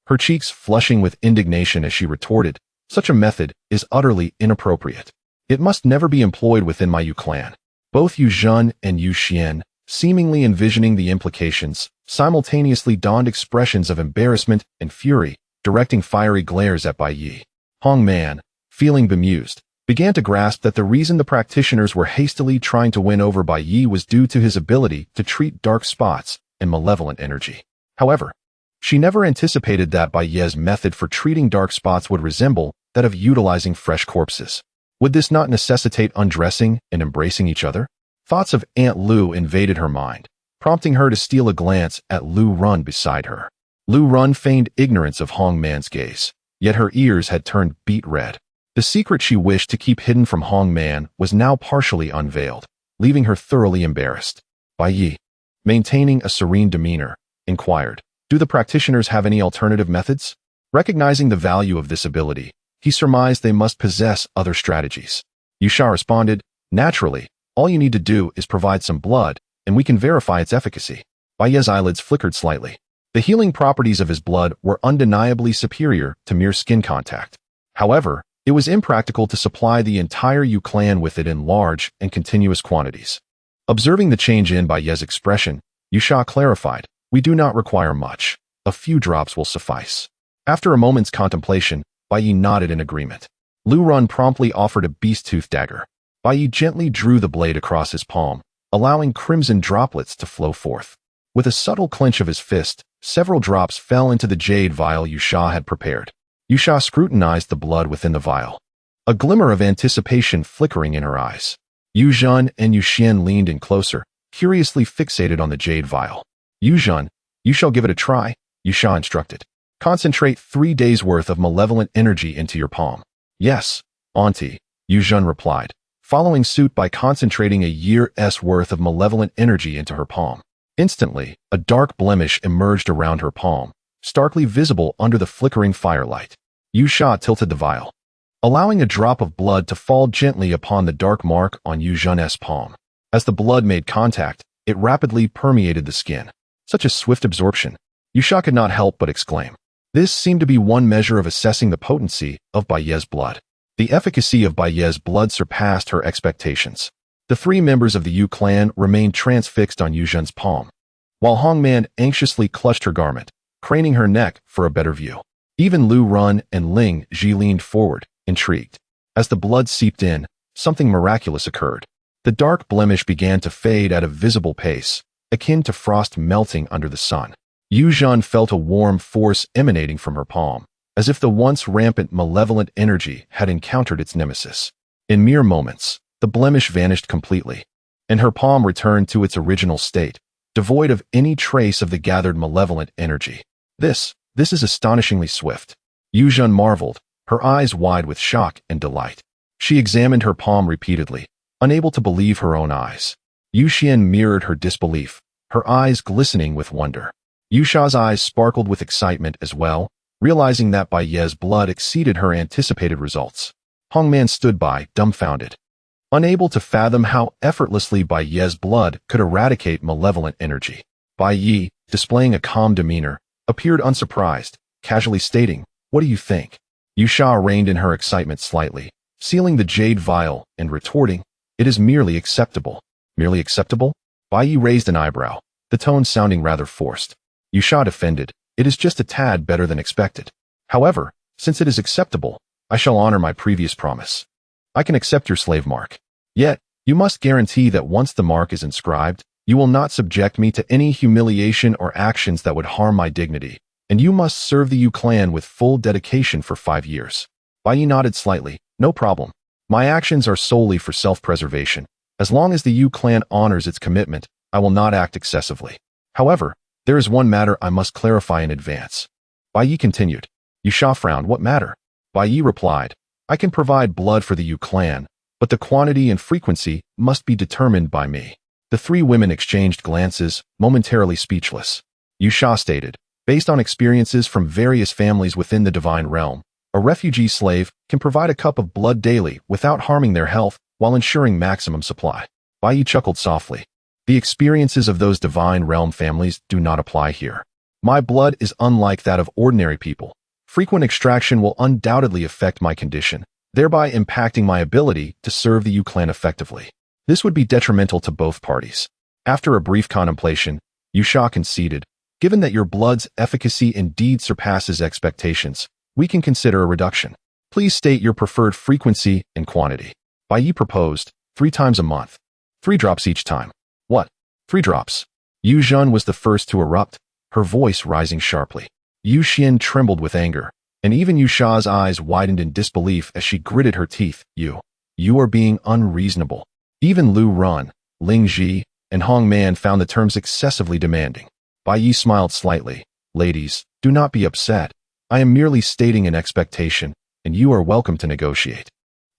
her cheeks flushing with indignation as she retorted, "Such a method is utterly inappropriate. It must never be employed within my Yu clan." Both Yu Zhan and Yu Xian, seemingly envisioning the implications, simultaneously donned expressions of embarrassment and fury, directing fiery glares at Bai Ye. Hong Man, feeling bemused, began to grasp that the reason the practitioners were hastily trying to win over Bai Ye was due to his ability to treat dark spots and malevolent energy. However, she never anticipated that Bai Ye's method for treating dark spots would resemble that of utilizing fresh corpses. Would this not necessitate undressing and embracing each other? Thoughts of Aunt Lu invaded her mind, prompting her to steal a glance at Lu Run beside her. Lu Run feigned ignorance of Hong Man's gaze, yet her ears had turned beet red. The secret she wished to keep hidden from Hong Man was now partially unveiled, leaving her thoroughly embarrassed. Bai Ye, maintaining a serene demeanor, inquired, "Do the practitioners have any alternative methods?" Recognizing the value of this ability, he surmised they must possess other strategies. Yu Sha responded, "Naturally, all you need to do is provide some blood, and we can verify its efficacy." Bai Ye's eyelids flickered slightly. The healing properties of his blood were undeniably superior to mere skin contact. However, it was impractical to supply the entire Yu clan with it in large and continuous quantities. Observing the change in Bai Ye's expression, Yu Sha clarified, "We do not require much. A few drops will suffice." After a moment's contemplation, Bai Ye nodded in agreement. Lu Run promptly offered a beast-tooth dagger. Bai Ye gently drew the blade across his palm, allowing crimson droplets to flow forth. With a subtle clench of his fist, several drops fell into the jade vial Yu Sha had prepared. Yu Sha scrutinized the blood within the vial, a glimmer of anticipation flickering in her eyes. Yu Zhan and Yu Xian leaned in closer, curiously fixated on the jade vial. "Yu Zhan, you shall give it a try," Yu Sha instructed. "Concentrate 3 days' worth of malevolent energy into your palm." "Yes, Auntie," Yu Zhen replied, following suit by concentrating a year's worth of malevolent energy into her palm. Instantly, a dark blemish emerged around her palm, starkly visible under the flickering firelight. Yu Sha tilted the vial, allowing a drop of blood to fall gently upon the dark mark on Yu Zhen's palm. As the blood made contact, it rapidly permeated the skin. Such a swift absorption. Yu Sha could not help but exclaim. This seemed to be one measure of assessing the potency of Bai Ye's blood. The efficacy of Bai Ye's blood surpassed her expectations. The three members of the Yu clan remained transfixed on Yu Zhen's palm, while Hongman anxiously clutched her garment, craning her neck for a better view. Even Lu Run and Ling Ji leaned forward, intrigued. As the blood seeped in, something miraculous occurred. The dark blemish began to fade at a visible pace, akin to frost melting under the sun. Yu Zhen felt a warm force emanating from her palm, as if the once rampant malevolent energy had encountered its nemesis. In mere moments, the blemish vanished completely, and her palm returned to its original state, devoid of any trace of the gathered malevolent energy. This is astonishingly swift. Yu Zhen marveled, her eyes wide with shock and delight. She examined her palm repeatedly, unable to believe her own eyes. Yu Xian mirrored her disbelief, her eyes glistening with wonder. Yu Sha's eyes sparkled with excitement as well, realizing that Bai Ye's blood exceeded her anticipated results. Hongman stood by, dumbfounded, unable to fathom how effortlessly Bai Ye's blood could eradicate malevolent energy. Bai Ye, displaying a calm demeanor, appeared unsurprised, casually stating, "What do you think?" Yu Sha reined in her excitement slightly, sealing the jade vial and retorting, "It is merely acceptable." Merely acceptable? Bai Ye raised an eyebrow, the tone sounding rather forced. Yu Sha defended, "It is just a tad better than expected. However, since it is acceptable, I shall honor my previous promise. I can accept your slave mark. Yet, you must guarantee that once the mark is inscribed, you will not subject me to any humiliation or actions that would harm my dignity, and you must serve the Yu clan with full dedication for 5 years." Bai Ye nodded slightly, "No problem. My actions are solely for self-preservation. As long as the Yu clan honors its commitment, I will not act excessively. However, there is one matter I must clarify in advance." Bai Ye continued. Yu Sha frowned. "What matter?" Bai Ye replied, "I can provide blood for the Yu clan, but the quantity and frequency must be determined by me." The three women exchanged glances, momentarily speechless. Yu Sha stated, "Based on experiences from various families within the divine realm, a refugee slave can provide a cup of blood daily without harming their health while ensuring maximum supply." Bai Ye chuckled softly. "The experiences of those divine realm families do not apply here. My blood is unlike that of ordinary people. Frequent extraction will undoubtedly affect my condition, thereby impacting my ability to serve the Yu clan effectively. This would be detrimental to both parties." After a brief contemplation, Yu Sha conceded, "Given that your blood's efficacy indeed surpasses expectations, we can consider a reduction. Please state your preferred frequency and quantity." Bai Ye proposed, 3 times a month. 3 drops each time. "What? 3 drops?" Yu Zhen was the first to erupt, her voice rising sharply. Yu Xian trembled with anger, and even Yu Sha's eyes widened in disbelief as she gritted her teeth. You are being unreasonable." Even Lu Run, Ling Ji, and Hong Man found the terms excessively demanding. Bai Ye smiled slightly. "Ladies, do not be upset. I am merely stating an expectation, and you are welcome to negotiate."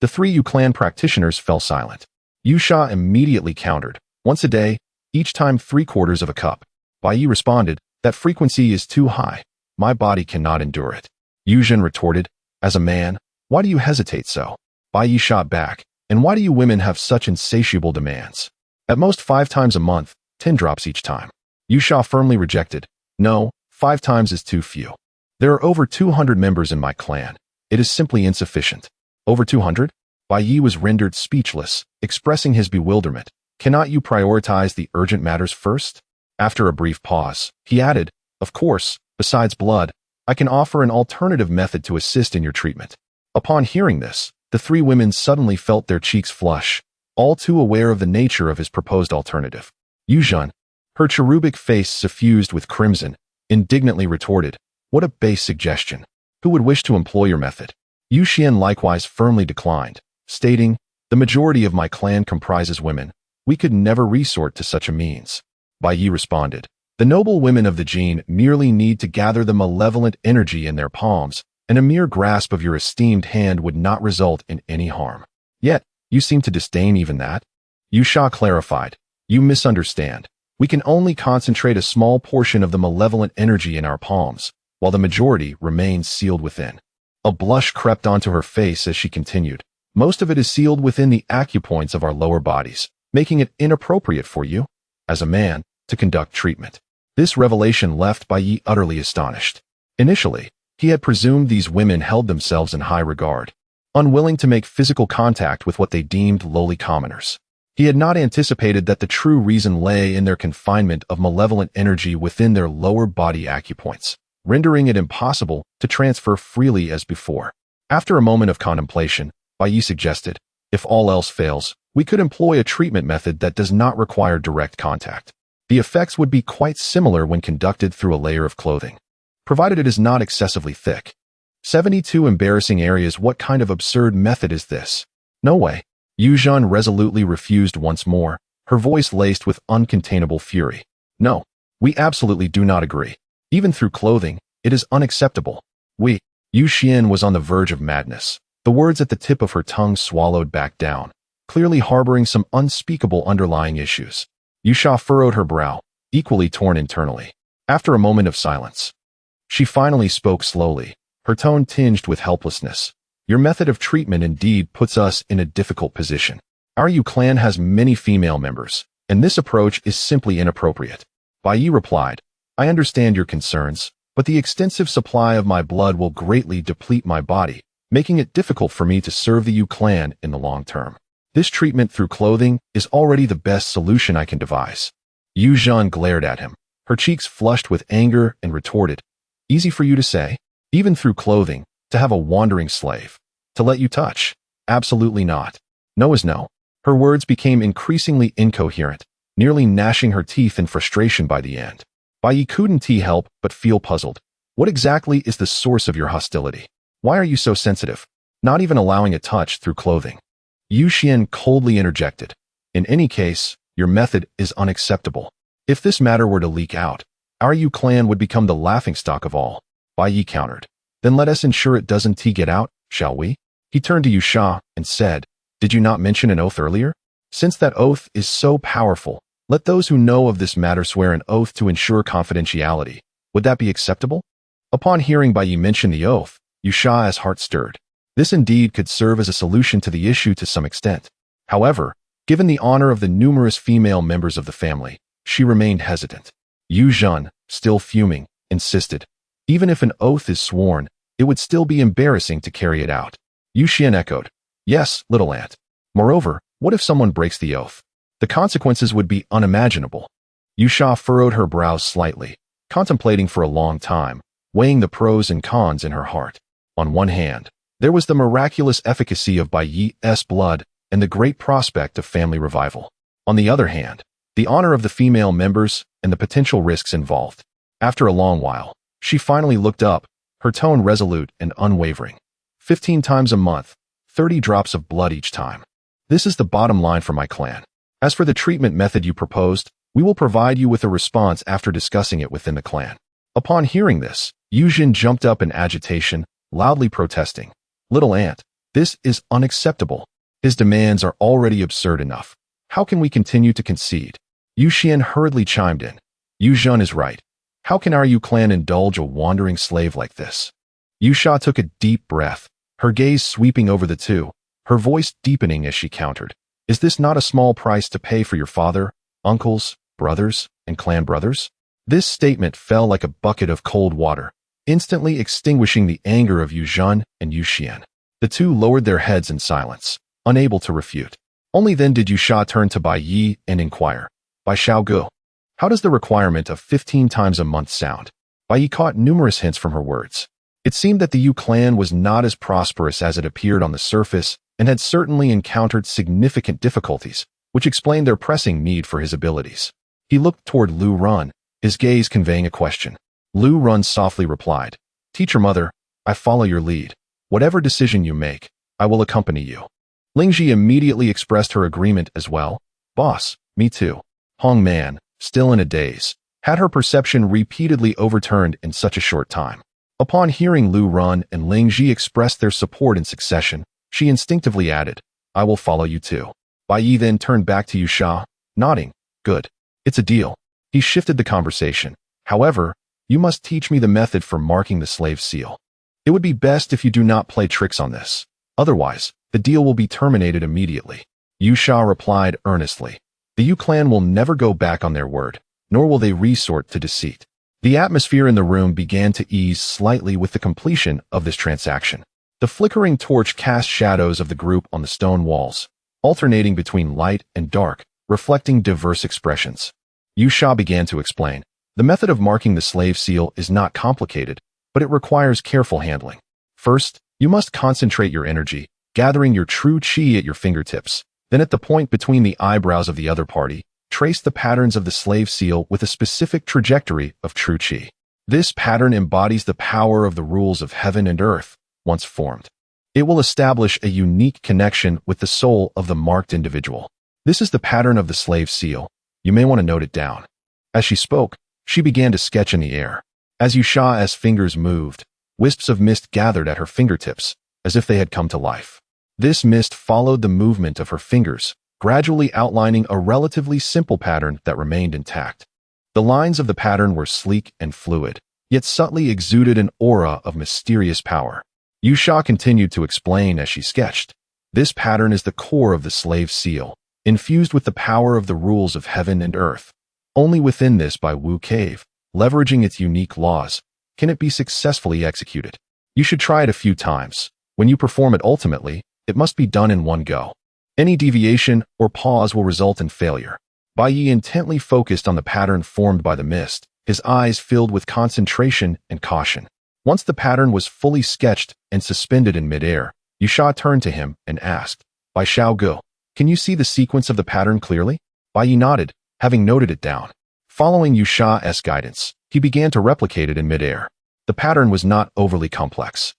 The 3 Yu clan practitioners fell silent. Yu Sha immediately countered, "Once a day, each time 3/4 of a cup." Bai Ye responded, "That frequency is too high. My body cannot endure it." Yu Zhen retorted, "As a man, why do you hesitate so?" Bai Ye shot back, "And why do you women have such insatiable demands? At most 5 times a month, 10 drops each time." Yu Sha firmly rejected, "No, 5 times is too few. There are over 200 members in my clan. It is simply insufficient." "Over 200? Bai Ye was rendered speechless, expressing his bewilderment. "Cannot you prioritize the urgent matters first?" After a brief pause, he added, "Of course, besides blood, I can offer an alternative method to assist in your treatment." Upon hearing this, the 3 women suddenly felt their cheeks flush, all too aware of the nature of his proposed alternative. Yu Zhen, her cherubic face suffused with crimson, indignantly retorted, "What a base suggestion. Who would wish to employ your method?" Yu Xian likewise firmly declined, stating, "The majority of my clan comprises women. We could never resort to such a means." Bai Ye responded, "The noble women of the Jin merely need to gather the malevolent energy in their palms, and a mere grasp of your esteemed hand would not result in any harm." Yet, you seem to disdain even that. Liu Shi clarified. You misunderstand. We can only concentrate a small portion of the malevolent energy in our palms, while the majority remains sealed within. A blush crept onto her face as she continued. Most of it is sealed within the acupoints of our lower bodies, making it inappropriate for you, as a man, to conduct treatment. This revelation left Bai Ye utterly astonished. Initially, he had presumed these women held themselves in high regard, unwilling to make physical contact with what they deemed lowly commoners. He had not anticipated that the true reason lay in their confinement of malevolent energy within their lower body acupoints, rendering it impossible to transfer freely as before. After a moment of contemplation, Bai Ye suggested, if all else fails, we could employ a treatment method that does not require direct contact. The effects would be quite similar when conducted through a layer of clothing, provided it is not excessively thick. 72 embarrassing areas. What kind of absurd method is this? No way. Yu Zhan resolutely refused once more, her voice laced with uncontainable fury. No, we absolutely do not agree. Even through clothing, it is unacceptable. Yu Xian was on the verge of madness, the words at the tip of her tongue swallowed back down, clearly harboring some unspeakable underlying issues. Liu Shi furrowed her brow, equally torn internally. After a moment of silence, she finally spoke slowly, her tone tinged with helplessness. Your method of treatment indeed puts us in a difficult position. Our Yu clan has many female members, and this approach is simply inappropriate. Bai Ye replied, I understand your concerns, but the extensive supply of my blood will greatly deplete my body, making it difficult for me to serve the Yu clan in the long term. This treatment through clothing is already the best solution I can devise. Yu Zhan glared at him, her cheeks flushed with anger, and retorted, easy for you to say? Even through clothing, to have a wandering slave, to let you touch? Absolutely not. No is no. Her words became increasingly incoherent, nearly gnashing her teeth in frustration by the end. Bai Ye couldn't help but feel puzzled. What exactly is the source of your hostility? Why are you so sensitive? Not even allowing a touch through clothing. Yu Xian coldly interjected. In any case, your method is unacceptable. If this matter were to leak out, our Yu clan would become the laughingstock of all. Bai Ye countered. Then let us ensure it doesn't get out, shall we? He turned to Liu Shi and said, did you not mention an oath earlier? Since that oath is so powerful, let those who know of this matter swear an oath to ensure confidentiality. Would that be acceptable? Upon hearing Bai Ye mention the oath, Liu Shi's heart stirred. This indeed could serve as a solution to the issue to some extent. However, given the honor of the numerous female members of the family, she remained hesitant. Yu Zhan, still fuming, insisted. Even if an oath is sworn, it would still be embarrassing to carry it out. Yu Xian echoed. Yes, little aunt. Moreover, what if someone breaks the oath? The consequences would be unimaginable. Liu Shi furrowed her brows slightly, contemplating for a long time, weighing the pros and cons in her heart. On one hand, there was the miraculous efficacy of Bai Ye's blood and the great prospect of family revival. On the other hand, the honor of the female members and the potential risks involved. After a long while, she finally looked up, her tone resolute and unwavering. 15 times a month, 30 drops of blood each time. This is the bottom line for my clan. As for the treatment method you proposed, we will provide you with a response after discussing it within the clan. Upon hearing this, Yu Zhan jumped up in agitation, loudly protesting. Little aunt, this is unacceptable. His demands are already absurd enough. How can we continue to concede? Yu Xian hurriedly chimed in. Yu Zhan is right. How can our Yu clan indulge a wandering slave like this? Liu Shi took a deep breath, her gaze sweeping over the two, her voice deepening as she countered. Is this not a small price to pay for your father, uncles, brothers, and clan brothers? This statement fell like a bucket of cold water, instantly extinguishing the anger of Yu Zhan and Yu Xian. The two lowered their heads in silence, unable to refute. Only then did Liu Shi turn to Bai Ye and inquire, Bai Xiaogu, how does the requirement of 15 times a month sound? Bai Ye caught numerous hints from her words. It seemed that the Yu clan was not as prosperous as it appeared on the surface and had certainly encountered significant difficulties, which explained their pressing need for his abilities. He looked toward Lu Run, his gaze conveying a question. Lu Run softly replied, Teacher Mother, I follow your lead. Whatever decision you make, I will accompany you. Lingji immediately expressed her agreement as well. Boss, me too. Hong Man, still in a daze, had her perception repeatedly overturned in such a short time. Upon hearing Lu Run and Lingji express their support in succession, she instinctively added, I will follow you too. Bai Ye then turned back to Liu Shi, nodding. Good. It's a deal. He shifted the conversation. However, you must teach me the method for marking the slave seal. It would be best if you do not play tricks on this. Otherwise, the deal will be terminated immediately. Liu Shi replied earnestly. The Yu clan will never go back on their word, nor will they resort to deceit. The atmosphere in the room began to ease slightly with the completion of this transaction. The flickering torch cast shadows of the group on the stone walls, alternating between light and dark, reflecting diverse expressions. Liu Shi began to explain. The method of marking the slave seal is not complicated, but it requires careful handling. First, you must concentrate your energy, gathering your true qi at your fingertips. Then at the point between the eyebrows of the other party, trace the patterns of the slave seal with a specific trajectory of true qi. This pattern embodies the power of the rules of heaven and earth, once formed. It will establish a unique connection with the soul of the marked individual. This is the pattern of the slave seal. You may want to note it down. As she spoke, she began to sketch in the air. As Liu Shi's fingers moved, wisps of mist gathered at her fingertips, as if they had come to life. This mist followed the movement of her fingers, gradually outlining a relatively simple pattern that remained intact. The lines of the pattern were sleek and fluid, yet subtly exuded an aura of mysterious power. Liu Shi continued to explain as she sketched. This pattern is the core of the slave seal, infused with the power of the rules of heaven and earth. Only within this Bai Wu cave, leveraging its unique laws, can it be successfully executed. You should try it a few times. When you perform it ultimately, it must be done in one go. Any deviation or pause will result in failure. Bai Ye intently focused on the pattern formed by the mist, his eyes filled with concentration and caution. Once the pattern was fully sketched and suspended in midair, Liu Shi turned to him and asked, Bai Xiaogu, can you see the sequence of the pattern clearly? Bai Ye nodded, having noted it down. Following Liu Shi's guidance, he began to replicate it in midair. The pattern was not overly complex.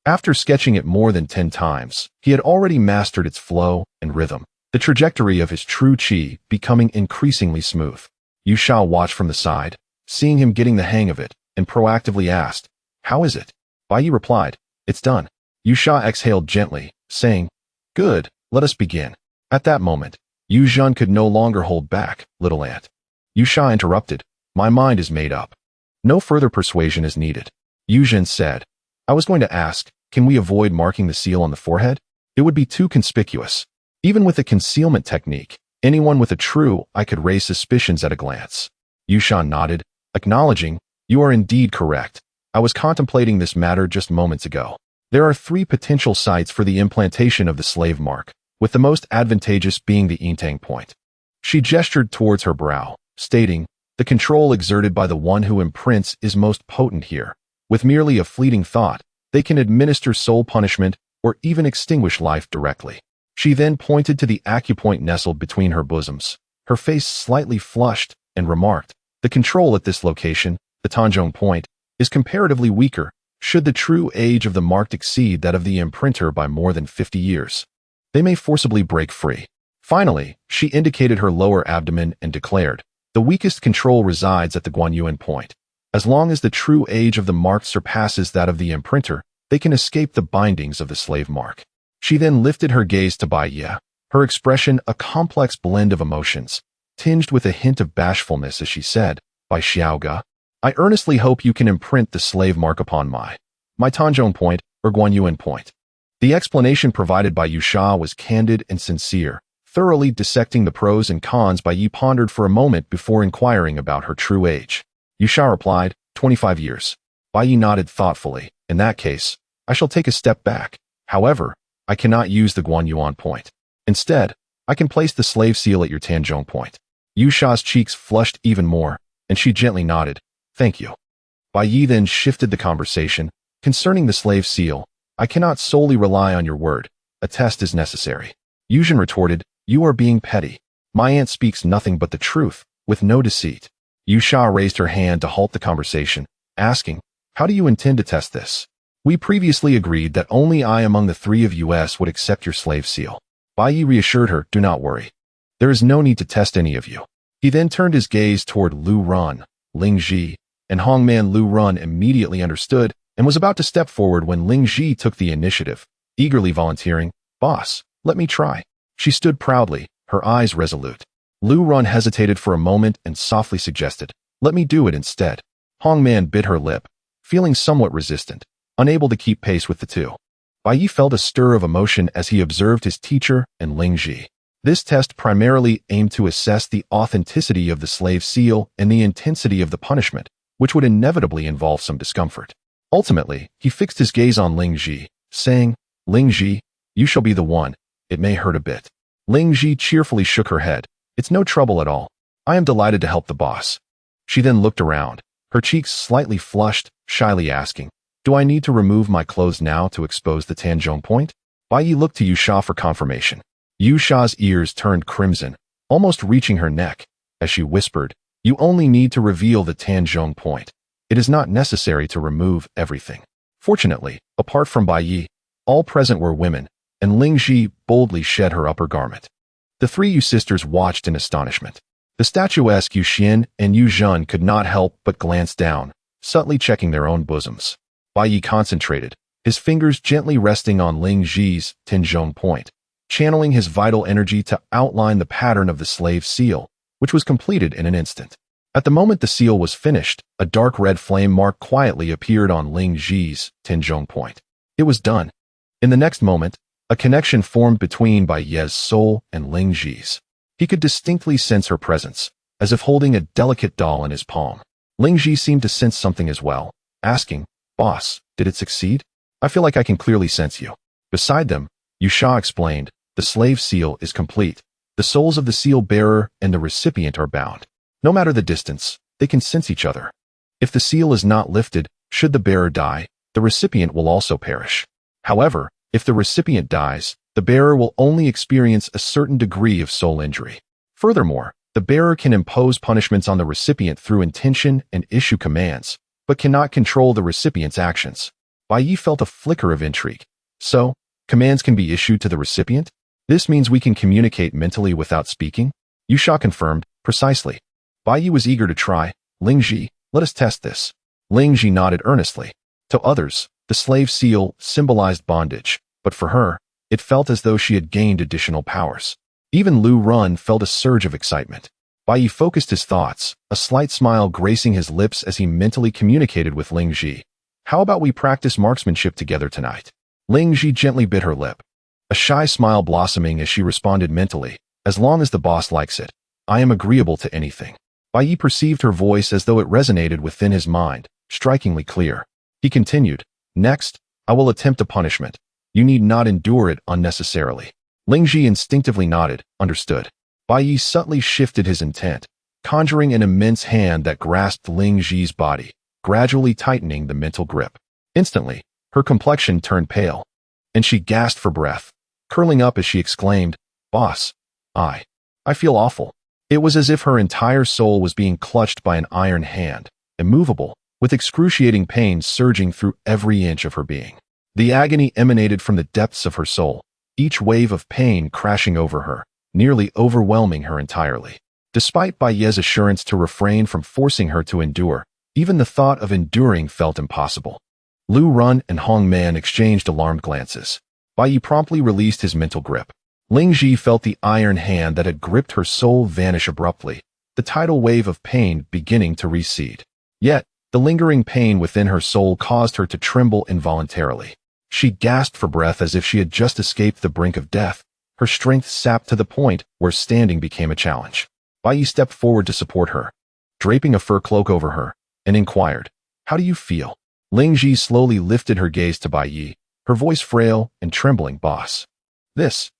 After sketching it more than 10 times, he had already mastered its flow and rhythm, the trajectory of his true qi becoming increasingly smooth. Liu Shi watched from the side, seeing him getting the hang of it, and proactively asked, How is it? Bai Ye replied, It's done. Liu Shi exhaled gently, saying, Good, let us begin. At that moment, Yu Zhen could no longer hold back, little ant. Liu Shi interrupted, My mind is made up. No further persuasion is needed. Yu Zhen said, I was going to ask, can we avoid marking the seal on the forehead? It would be too conspicuous. Even with a concealment technique, anyone with a true eye could raise suspicions at a glance. Liu Shi nodded, acknowledging, You are indeed correct. I was contemplating this matter just moments ago. There are 3 potential sites for the implantation of the slave mark, with the most advantageous being the Intang point. She gestured towards her brow, stating, The control exerted by the one who imprints is most potent here. With merely a fleeting thought, they can administer soul punishment or even extinguish life directly. She then pointed to the acupoint nestled between her bosoms, her face slightly flushed, and remarked, The control at this location, the Tanzhong point, is comparatively weaker, should the true age of the marked exceed that of the imprinter by more than 50 years. They may forcibly break free. Finally, she indicated her lower abdomen and declared, The weakest control resides at the Guanyuan point. As long as the true age of the marked surpasses that of the imprinter, they can escape the bindings of the slave mark. She then lifted her gaze to Bai Ye, her expression a complex blend of emotions, tinged with a hint of bashfulness as she said, Bai Xiaoga, I earnestly hope you can imprint the slave mark upon my Tanzhong point or Guanyuan point. The explanation provided by Liu Shi was candid and sincere, thoroughly dissecting the pros and cons. Bai Ye pondered for a moment before inquiring about her true age. Liu Shi replied, 25 years. Bai Ye nodded thoughtfully. In that case, I shall take a step back. However, I cannot use the Guanyuan point. Instead, I can place the slave seal at your Tanzhong point. Liu Shi's cheeks flushed even more, and she gently nodded. Thank you. Bai Ye then shifted the conversation. Concerning the slave seal, I cannot solely rely on your word. A test is necessary. Yu Zhen retorted, You are being petty. My aunt speaks nothing but the truth, with no deceit. Liu Shi raised her hand to halt the conversation, asking, How do you intend to test this? We previously agreed that only I among the 3 of us would accept your slave seal. Bai Ye reassured her, Do not worry. There is no need to test any of you. He then turned his gaze toward Lu Ran, Ling Ji, and Hongman. Lu Ran immediately understood and was about to step forward when Ling Ji took the initiative, eagerly volunteering, Boss, Let me try. She stood proudly, her eyes resolute. Liu Run hesitated for a moment and softly suggested, let me do it instead. Hongman bit her lip, feeling somewhat resistant, unable to keep pace with the two. Bai Ye felt a stir of emotion as he observed his teacher and Ling Shi. This test primarily aimed to assess the authenticity of the slave seal and the intensity of the punishment, which would inevitably involve some discomfort. Ultimately, he fixed his gaze on Ling Shi, saying, Ling Shi, you shall be the one. It may hurt a bit. Ling Shi cheerfully shook her head. It's no trouble at all. I am delighted to help the boss. She then looked around, her cheeks slightly flushed, shyly asking, do I need to remove my clothes now to expose the Tanzhong point? Bai Ye looked to Yu Sha for confirmation. Yu Sha's ears turned crimson, almost reaching her neck, as she whispered, you only need to reveal the Tanzhong point. It is not necessary to remove everything. Fortunately, apart from Bai Ye, all present were women, and Ling Shi boldly shed her upper garment. The three Yu sisters watched in astonishment. The statuesque Yu Xian and Yu Zhen could not help but glance down, subtly checking their own bosoms. Bai Ye concentrated, his fingers gently resting on Ling Shi's Tanzhong point, channeling his vital energy to outline the pattern of the slave seal, which was completed in an instant. At the moment the seal was finished, a dark red flame mark quietly appeared on Ling Shi's Tanzhong point. It was done. In the next moment, a connection formed between Bai Ye's soul and Ling Shi's. He could distinctly sense her presence, as if holding a delicate doll in his palm. Ling Shi seemed to sense something as well, asking, Boss, did it succeed? I feel like I can clearly sense you. Beside them, Yu Sha explained, the slave seal is complete. The souls of the seal bearer and the recipient are bound. No matter the distance, they can sense each other. If the seal is not lifted, should the bearer die, the recipient will also perish. However, if the recipient dies, the bearer will only experience a certain degree of soul injury. Furthermore, the bearer can impose punishments on the recipient through intention and issue commands, but cannot control the recipient's actions. Bai Ye felt a flicker of intrigue. So, commands can be issued to the recipient? This means we can communicate mentally without speaking? Yu Sha confirmed, precisely. Bai Ye was eager to try. Ling Shi, let us test this. Ling Shi nodded earnestly. To others, the slave seal symbolized bondage, but for her, it felt as though she had gained additional powers. Even Liu Run felt a surge of excitement. Bai Ye focused his thoughts, a slight smile gracing his lips as he mentally communicated with Ling Shi. How about we practice marksmanship together tonight? Ling Shi gently bit her lip, a shy smile blossoming as she responded mentally, as long as the boss likes it, I am agreeable to anything. Bai Ye perceived her voice as though it resonated within his mind, strikingly clear. He continued, next, I will attempt a punishment. You need not endure it unnecessarily. Ling Shi instinctively nodded, understood. Bai Ye subtly shifted his intent, conjuring an immense hand that grasped Ling Shi's body, gradually tightening the mental grip. Instantly, her complexion turned pale, and she gasped for breath, curling up as she exclaimed, Boss, I feel awful. It was as if her entire soul was being clutched by an iron hand, immovable, with excruciating pain surging through every inch of her being. The agony emanated from the depths of her soul, each wave of pain crashing over her, nearly overwhelming her entirely. Despite Bai Ye's assurance to refrain from forcing her to endure, even the thought of enduring felt impossible. Liu Run and Hong Man exchanged alarmed glances. Bai Ye promptly released his mental grip. Ling Shi felt the iron hand that had gripped her soul vanish abruptly, the tidal wave of pain beginning to recede. Yet, the lingering pain within her soul caused her to tremble involuntarily. She gasped for breath as if she had just escaped the brink of death, her strength sapped to the point where standing became a challenge. Bai Ye stepped forward to support her, draping a fur cloak over her, and inquired, How do you feel? Ling Shi slowly lifted her gaze to Bai Ye, her voice frail and trembling. Boss. This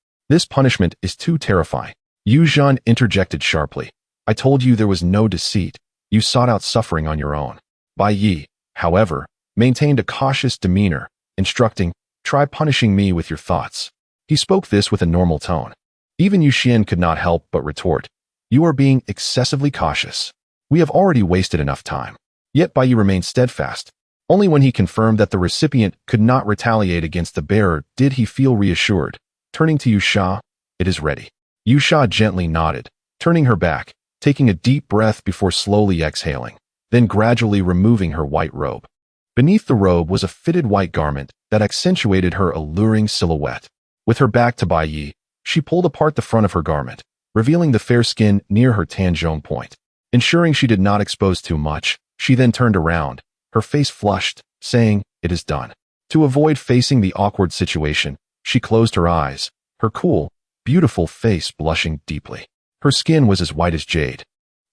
punishment is too terrifying. Yu Zhen interjected sharply. I told you there was no deceit. You sought out suffering on your own. Bai Ye, however, maintained a cautious demeanor, instructing, try punishing me with your thoughts. He spoke this with a normal tone. Even Yu Xian could not help but retort, you are being excessively cautious. We have already wasted enough time. Yet Bai Ye remained steadfast. Only when he confirmed that the recipient could not retaliate against the bearer did he feel reassured. Turning to Yu Sha, it is ready. Yu Sha gently nodded, turning her back, taking a deep breath before slowly exhaling, then gradually removing her white robe. Beneath the robe was a fitted white garment that accentuated her alluring silhouette. With her back to Bai Ye, she pulled apart the front of her garment, revealing the fair skin near her tanjong point. Ensuring she did not expose too much, she then turned around, her face flushed, saying, "It is done." To avoid facing the awkward situation, she closed her eyes, her cool, beautiful face blushing deeply. Her skin was as white as jade.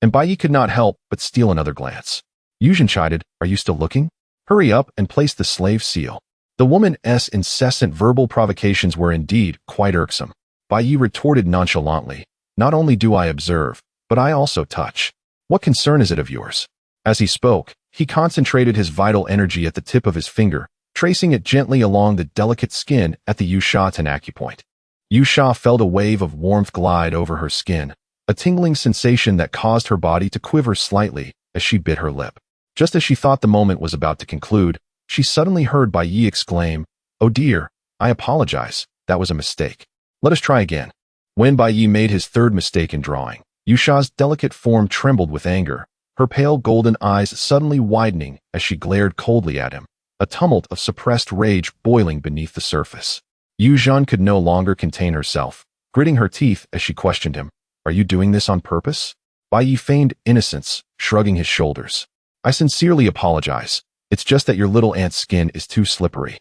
And Bai Ye could not help but steal another glance. Yuzhan chided, "Are you still looking? Hurry up and place the slave seal." The woman's incessant verbal provocations were indeed quite irksome. Bai Ye retorted nonchalantly, "Not only do I observe, but I also touch. What concern is it of yours?" As he spoke, he concentrated his vital energy at the tip of his finger, tracing it gently along the delicate skin at the Yusha Tanaki point. Yusha felt a wave of warmth glide over her skin, a tingling sensation that caused her body to quiver slightly as she bit her lip. Just as she thought the moment was about to conclude, she suddenly heard Bai Ye exclaim, "Oh dear, I apologize, that was a mistake. Let us try again." When Bai Ye made his third mistake in drawing, Yusha's delicate form trembled with anger, her pale golden eyes suddenly widening as she glared coldly at him, a tumult of suppressed rage boiling beneath the surface. Yuzhan could no longer contain herself, gritting her teeth as she questioned him, "Are you doing this on purpose?" Bai Ye feigned innocence, shrugging his shoulders. "I sincerely apologize. It's just that your little ant's skin is too slippery.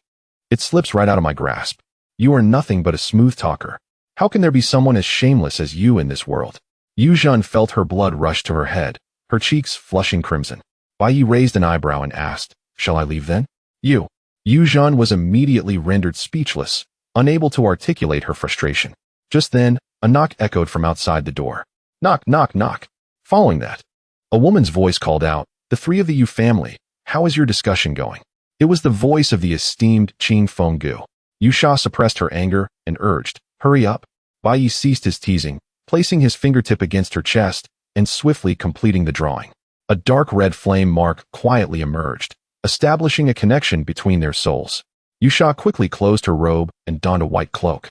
It slips right out of my grasp. You are nothing but a smooth talker. How can there be someone as shameless as you in this world?" Yuzhan felt her blood rush to her head, her cheeks flushing crimson. Bai Ye raised an eyebrow and asked, "Shall I leave then?" "You." Yuzhan was immediately rendered speechless, unable to articulate her frustration. Just then, a knock echoed from outside the door. "Knock, knock, knock." Following that, a woman's voice called out, "The three of the Yu family, how is your discussion going?" It was the voice of the esteemed Qing Fenggu. Yusha suppressed her anger and urged, "Hurry up." Bai Ye ceased his teasing, placing his fingertip against her chest and swiftly completing the drawing. A dark red flame mark quietly emerged, establishing a connection between their souls. Yusha quickly closed her robe and donned a white cloak,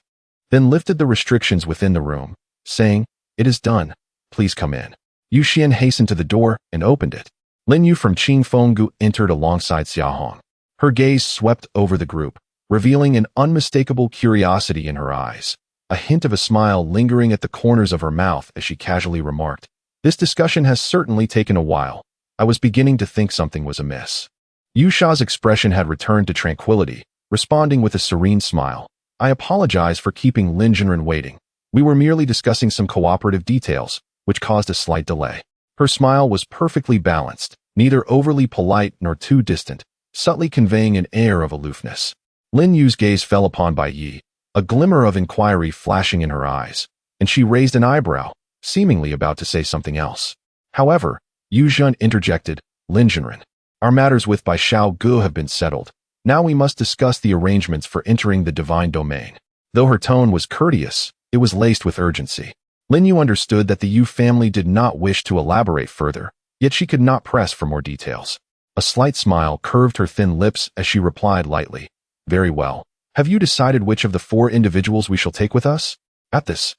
then lifted the restrictions within the room, saying, "It is done. Please come in." Yu Xian hastened to the door and opened it. Lin Yu from Qing Fenggu entered alongside Xia Hong. Her gaze swept over the group, revealing an unmistakable curiosity in her eyes, a hint of a smile lingering at the corners of her mouth as she casually remarked, "This discussion has certainly taken a while. I was beginning to think something was amiss." Yusha's expression had returned to tranquility, responding with a serene smile. "I apologize for keeping Lin Jinren waiting. We were merely discussing some cooperative details, which caused a slight delay." Her smile was perfectly balanced, neither overly polite nor too distant, subtly conveying an air of aloofness. Lin Yu's gaze fell upon Bai Ye, a glimmer of inquiry flashing in her eyes, and she raised an eyebrow, seemingly about to say something else. However, Yuzhan interjected, "Lin Jinren, our matters with Bai Shao Gu have been settled. Now we must discuss the arrangements for entering the divine domain." Though her tone was courteous, it was laced with urgency. Lin Yu understood that the Yu family did not wish to elaborate further, yet she could not press for more details. A slight smile curved her thin lips as she replied lightly, "Very well. Have you decided which of the 4 individuals we shall take with us?" At this,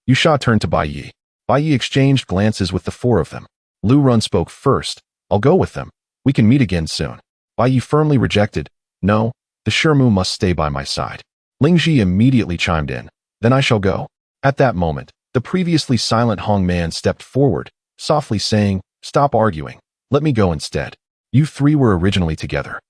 Yusha turned to Bai Ye. Bai Ye exchanged glances with the 4 of them. Lu Run spoke first, "I'll go with them. We can meet again soon." Bai Ye firmly rejected, "No, the Shermu must stay by my side." Ling Ji immediately chimed in, "Then I shall go." At that moment, the previously silent Hong man stepped forward, softly saying, "Stop arguing. Let me go instead. You 3 were originally together,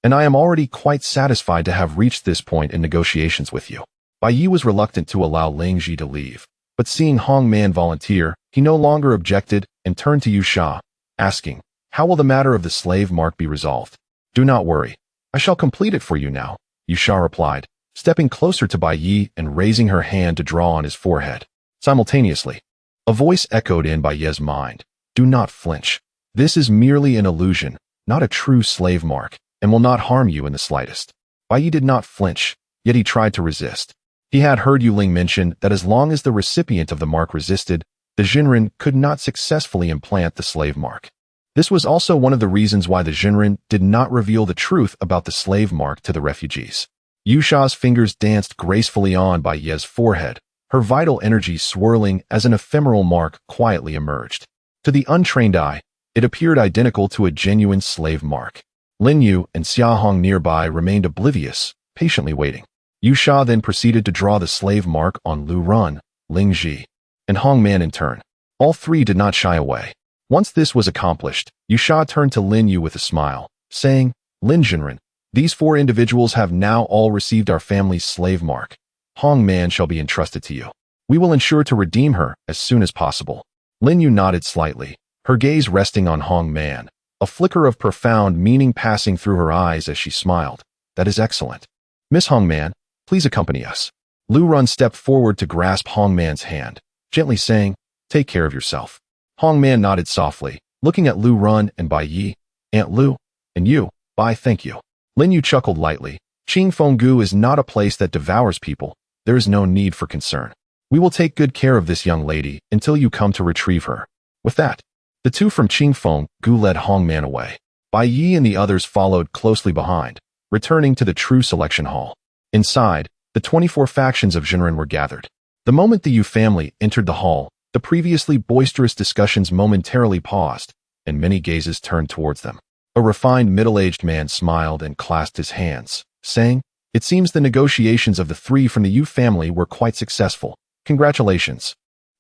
and I am already quite satisfied to have reached this point in negotiations with you." Bai Ye was reluctant to allow Ling Ji to leave, but seeing Hong man volunteer, he no longer objected and turned to Yusha, asking, "How will the matter of the slave mark be resolved?" "Do not worry. I shall complete it for you now," Yusha replied, stepping closer to Bai Ye and raising her hand to draw on his forehead. Simultaneously, a voice echoed in Bai Ye's mind, "Do not flinch. This is merely an illusion, not a true slave mark, and will not harm you in the slightest." Bai Ye did not flinch, yet he tried to resist. He had heard Yu Ling mention that as long as the recipient of the mark resisted, the Jinren could not successfully implant the slave mark. This was also one of the reasons why the Jinren did not reveal the truth about the slave mark to the refugees. Yusha's fingers danced gracefully on Bai Ye's forehead, her vital energy swirling as an ephemeral mark quietly emerged. To the untrained eye, it appeared identical to a genuine slave mark. Lin Yu and Xia Hong nearby remained oblivious, patiently waiting. Liu Shi then proceeded to draw the slave mark on Liu Run, Liu Shi, and Hong Man in turn. All three did not shy away. Once this was accomplished, Liu Shi turned to Lin Yu with a smile, saying, Lin Jinren, these 4 individuals have now all received our family's slave mark. Hong Man shall be entrusted to you. We will ensure to redeem her as soon as possible. Lin Yu nodded slightly, her gaze resting on Hong Man, a flicker of profound meaning passing through her eyes as she smiled. That is excellent. Miss Hong Man, please accompany us. Liu Run stepped forward to grasp Hong Man's hand, gently saying, take care of yourself. Hong Man nodded softly, looking at Liu Run and Bai Ye. Aunt Liu, and you, Bai, thank you. Lin Yu chuckled lightly. Qingfenggu is not a place that devours people. There is no need for concern. We will take good care of this young lady until you come to retrieve her. With that, the 2 from Qingfenggu led Hong Man away. Bai Ye and the others followed closely behind, returning to the true selection hall. Inside, the 24 factions of Jinren were gathered. The moment the Yu family entered the hall, the previously boisterous discussions momentarily paused, and many gazes turned towards them. A refined middle-aged man smiled and clasped his hands, saying, it seems the negotiations of the 3 from the Yu family were quite successful. Congratulations.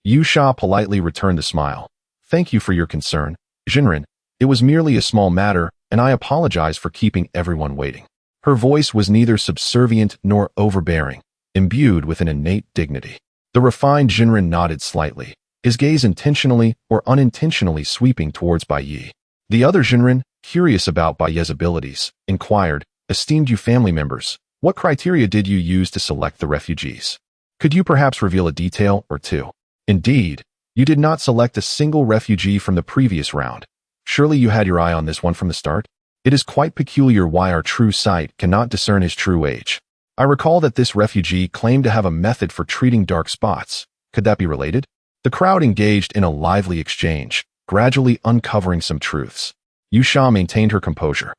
Liu Shi politely returned the smile. Thank you for your concern, Jinren. It was merely a small matter, and I apologize for keeping everyone waiting. Her voice was neither subservient nor overbearing, imbued with an innate dignity. The refined Jinren nodded slightly, his gaze intentionally or unintentionally sweeping towards Bai Ye. The other Jinren, curious about Bai Ye's abilities, inquired, esteemed Yu family members, what criteria did you use to select the refugees? Could you perhaps reveal a detail or 2? Indeed, you did not select a single refugee from the previous round. Surely you had your eye on this one from the start? It is quite peculiar why our true sight cannot discern his true age. I recall that this refugee claimed to have a method for treating dark spots. Could that be related? The crowd engaged in a lively exchange, gradually uncovering some truths. Liu Shi maintained her composure,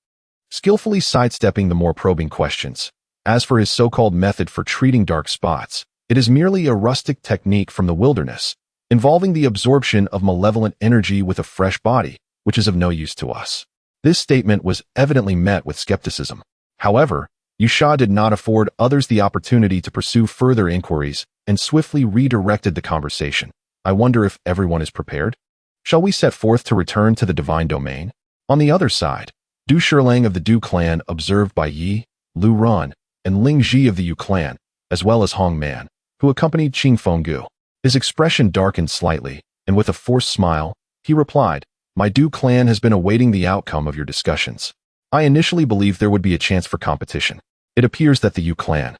skillfully sidestepping the more probing questions. As for his so-called method for treating dark spots, it is merely a rustic technique from the wilderness, involving the absorption of malevolent energy with a fresh body, which is of no use to us. This statement was evidently met with skepticism. However, Liu Shi did not afford others the opportunity to pursue further inquiries and swiftly redirected the conversation. I wonder if everyone is prepared? Shall we set forth to return to the divine domain? On the other side, Du Shilang of the Du clan observed Bai Ye, Liu Run, and Ling Ji of the Yu clan, as well as Hong Man, who accompanied Qingfenggu. His expression darkened slightly, and with a forced smile, he replied, my Du clan has been awaiting the outcome of your discussions. I initially believed there would be a chance for competition. It appears that the Yu clan,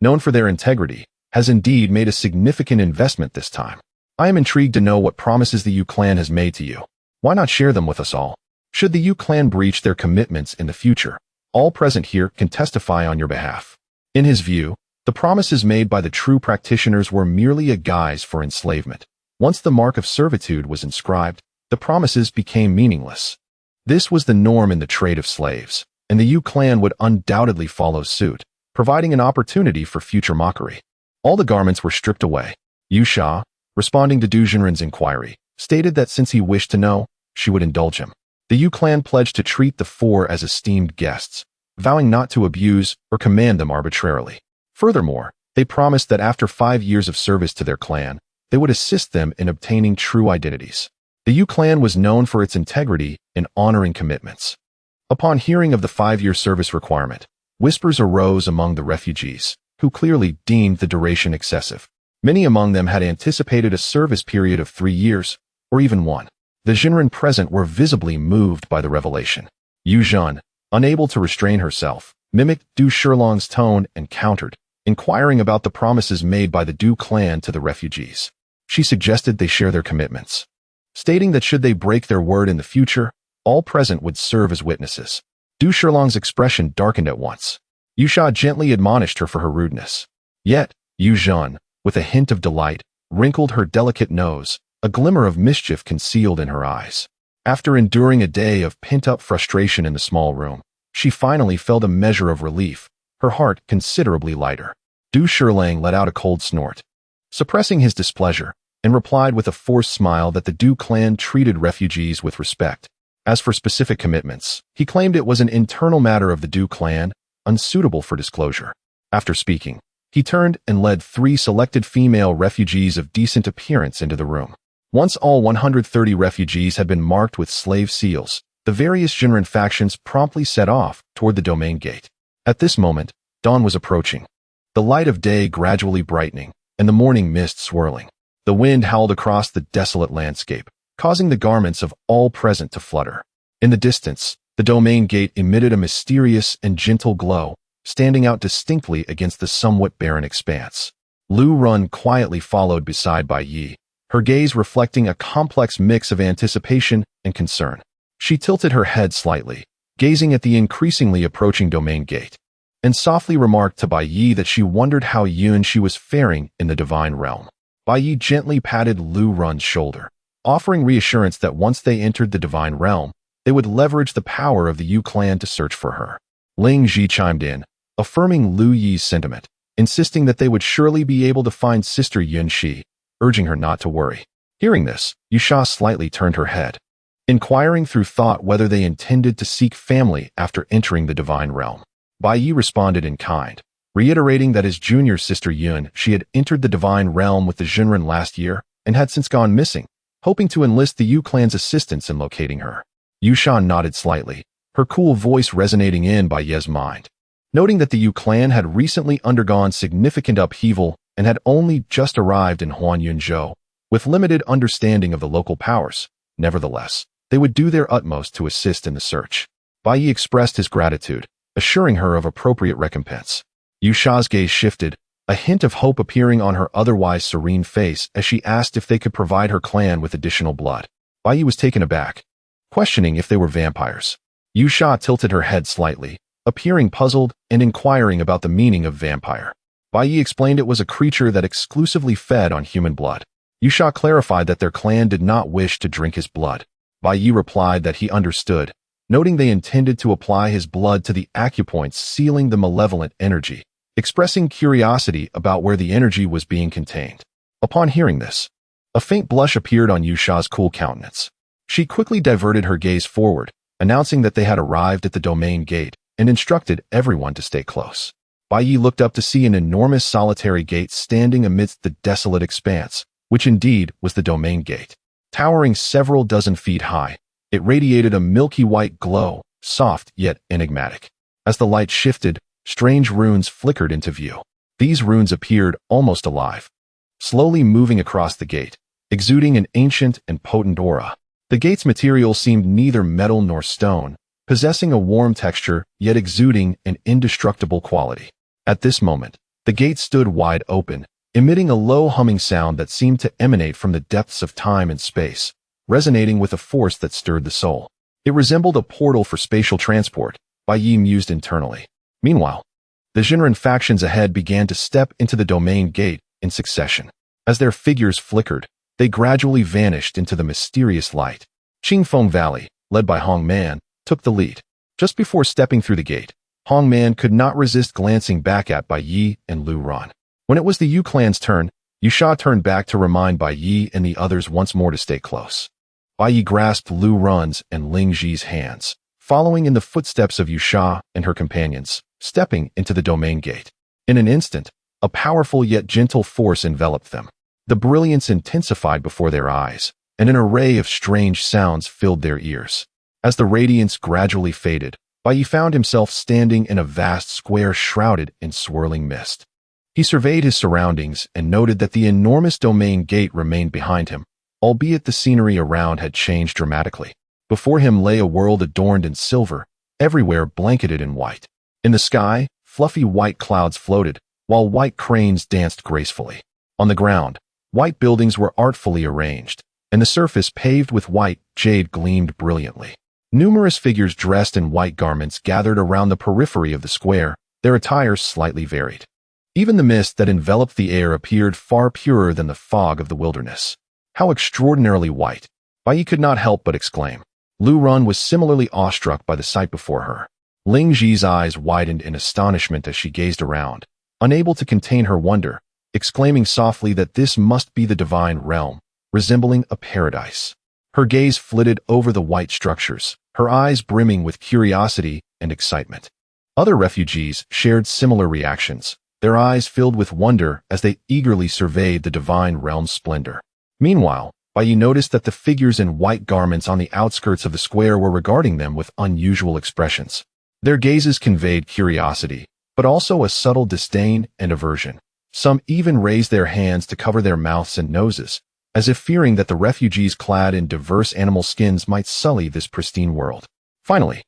known for their integrity, has indeed made a significant investment this time. I am intrigued to know what promises the Yu clan has made to you. Why not share them with us all? Should the Yu clan breach their commitments in the future, all present here can testify on your behalf. In his view, the promises made by the true practitioners were merely a guise for enslavement. Once the mark of servitude was inscribed, the promises became meaningless. This was the norm in the trade of slaves, and the Yu clan would undoubtedly follow suit, providing an opportunity for future mockery. All the garments were stripped away. Liu Shi, responding to Du Jinren's inquiry, stated that since he wished to know, she would indulge him. The Yu clan pledged to treat the 4 as esteemed guests, vowing not to abuse or command them arbitrarily. Furthermore, they promised that after 5 years of service to their clan, they would assist them in obtaining true identities. The Yu clan was known for its integrity in honoring commitments. Upon hearing of the 5-year service requirement, whispers arose among the refugees, who clearly deemed the duration excessive. Many among them had anticipated a service period of 3 years, or even 1. The Jinren present were visibly moved by the revelation. Yu Zhan, unable to restrain herself, mimicked Du Shilang's tone and countered, inquiring about the promises made by the Du clan to the refugees. She suggested they share their commitments, stating that should they break their word in the future, all present would serve as witnesses. Du Shilang's expression darkened at once. Liu Shi gently admonished her for her rudeness. Yet, Yu Zhan, with a hint of delight, wrinkled her delicate nose, a glimmer of mischief concealed in her eyes. After enduring a day of pent-up frustration in the small room, she finally felt a measure of relief, her heart considerably lighter. Du Shilang let out a cold snort, suppressing his displeasure, and replied with a forced smile that the Du clan treated refugees with respect. As for specific commitments, he claimed it was an internal matter of the Du clan, unsuitable for disclosure. After speaking, he turned and led 3 selected female refugees of decent appearance into the room. Once all 130 refugees had been marked with slave seals, the various Jinren factions promptly set off toward the domain gate. At this moment, dawn was approaching, the light of day gradually brightening, and the morning mist swirling. The wind howled across the desolate landscape, causing the garments of all present to flutter. In the distance, the domain gate emitted a mysterious and gentle glow, standing out distinctly against the somewhat barren expanse. Lu Run quietly followed beside Bai Ye, her gaze reflecting a complex mix of anticipation and concern. She tilted her head slightly, gazing at the increasingly approaching domain gate, and softly remarked to Bai Ye that she wondered how Yuan Shi was faring in the divine realm. Bai Ye gently patted Lu Run's shoulder, offering reassurance that once they entered the divine realm, they would leverage the power of the Yu clan to search for her. Ling Ji chimed in, affirming Lu Yi's sentiment, insisting that they would surely be able to find Sister Yuan Shi, urging her not to worry. Hearing this, Yusha slightly turned her head, inquiring through thought whether they intended to seek family after entering the divine realm. Bai Ye responded in kind, reiterating that his junior sister Yuan Shi had entered the divine realm with the Jinren last year and had since gone missing, hoping to enlist the Yu clan's assistance in locating her. Yusha nodded slightly, her cool voice resonating in Bai Ye's mind. Noting that the Yu clan had recently undergone significant upheaval and had only just arrived in Huanyunzhou, with limited understanding of the local powers, nevertheless, they would do their utmost to assist in the search. Bai Ye expressed his gratitude, assuring her of appropriate recompense. Yusha's gaze shifted, a hint of hope appearing on her otherwise serene face as she asked if they could provide her clan with additional blood. Bai Ye was taken aback, questioning if they were vampires. Yusha tilted her head slightly, appearing puzzled and inquiring about the meaning of vampire. Bai Ye explained it was a creature that exclusively fed on human blood. Yusha clarified that their clan did not wish to drink his blood. Bai Ye replied that he understood, noting they intended to apply his blood to the acupoints sealing the malevolent energy, expressing curiosity about where the energy was being contained. Upon hearing this, a faint blush appeared on Yusha's cool countenance. She quickly diverted her gaze forward, announcing that they had arrived at the domain gate and instructed everyone to stay close. Bai Ye looked up to see an enormous solitary gate standing amidst the desolate expanse, which indeed was the domain gate. Towering several dozen feet high, it radiated a milky white glow, soft yet enigmatic. As the light shifted, strange runes flickered into view. These runes appeared almost alive, slowly moving across the gate, exuding an ancient and potent aura. The gate's material seemed neither metal nor stone, possessing a warm texture yet exuding an indestructible quality. At this moment, the gate stood wide open, emitting a low humming sound that seemed to emanate from the depths of time and space, resonating with a force that stirred the soul. It resembled a portal for spatial transport, Bai Ye mused internally. Meanwhile, the Jinren factions ahead began to step into the domain gate in succession. As their figures flickered, they gradually vanished into the mysterious light. Qingfeng Valley, led by Hong Man, took the lead. Just before stepping through the gate, Hong Man could not resist glancing back at Bai Ye and Lu Ran. When it was the Yu clan's turn, Yusha turned back to remind Bai Ye and the others once more to stay close. Bai Ye grasped Lu Ran's and Ling Ji's hands, following in the footsteps of Yusha and her companions, stepping into the domain gate. In an instant, a powerful yet gentle force enveloped them. The brilliance intensified before their eyes, and an array of strange sounds filled their ears. As the radiance gradually faded, Bai Ye found himself standing in a vast square shrouded in swirling mist. He surveyed his surroundings and noted that the enormous domain gate remained behind him, albeit the scenery around had changed dramatically. Before him lay a world adorned in silver, everywhere blanketed in white. In the sky, fluffy white clouds floated, while white cranes danced gracefully. On the ground, white buildings were artfully arranged, and the surface paved with white jade gleamed brilliantly. Numerous figures dressed in white garments gathered around the periphery of the square, their attire slightly varied. Even the mist that enveloped the air appeared far purer than the fog of the wilderness. How extraordinarily white! Bai Ye could not help but exclaim. Lu Ran was similarly awestruck by the sight before her. Ling Ji's eyes widened in astonishment as she gazed around, unable to contain her wonder, exclaiming softly that this must be the divine realm, resembling a paradise. Her gaze flitted over the white structures, her eyes brimming with curiosity and excitement. Other refugees shared similar reactions, their eyes filled with wonder as they eagerly surveyed the divine realm's splendor. Meanwhile, Bai Ye noticed that the figures in white garments on the outskirts of the square were regarding them with unusual expressions. Their gazes conveyed curiosity, but also a subtle disdain and aversion. Some even raised their hands to cover their mouths and noses, as if fearing that the refugees clad in diverse animal skins might sully this pristine world. Finally,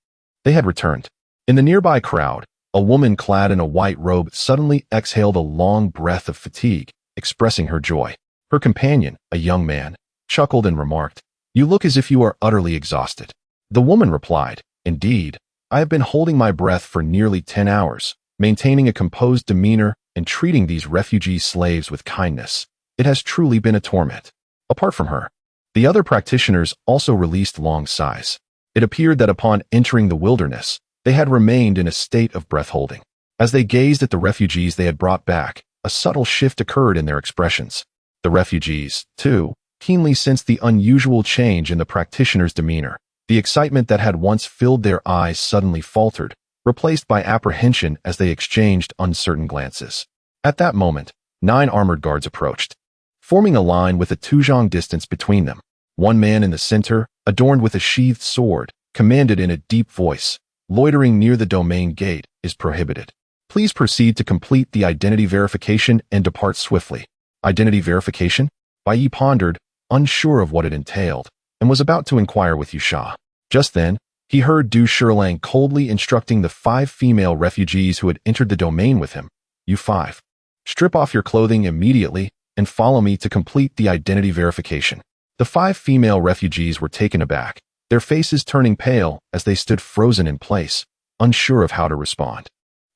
they had returned. In the nearby crowd, a woman clad in a white robe suddenly exhaled a long breath of fatigue, expressing her joy. Her companion, a young man, chuckled and remarked, "You look as if you are utterly exhausted." The woman replied, "Indeed, I have been holding my breath for nearly 10 hours, maintaining a composed demeanor and treating these refugee slaves with kindness. It has truly been a torment." Apart from her, the other practitioners also released long sighs. It appeared that upon entering the wilderness, they had remained in a state of breath-holding. As they gazed at the refugees they had brought back, a subtle shift occurred in their expressions. The refugees, too, keenly sensed the unusual change in the practitioner's demeanor. The excitement that had once filled their eyes suddenly faltered, replaced by apprehension as they exchanged uncertain glances. At that moment, 9 armored guards approached, forming a line with a tuzhong distance between them. One man in the center, adorned with a sheathed sword, commanded in a deep voice, "Loitering near the domain gate is prohibited. Please proceed to complete the identity verification and depart swiftly." Identity verification? Bai Ye pondered, unsure of what it entailed, and was about to inquire with Liu Shi. Just then, he heard Du Shilang coldly instructing the 5 female refugees who had entered the domain with him. "You 5. Strip off your clothing immediately and follow me to complete the identity verification." The 5 female refugees were taken aback, their faces turning pale as they stood frozen in place, unsure of how to respond.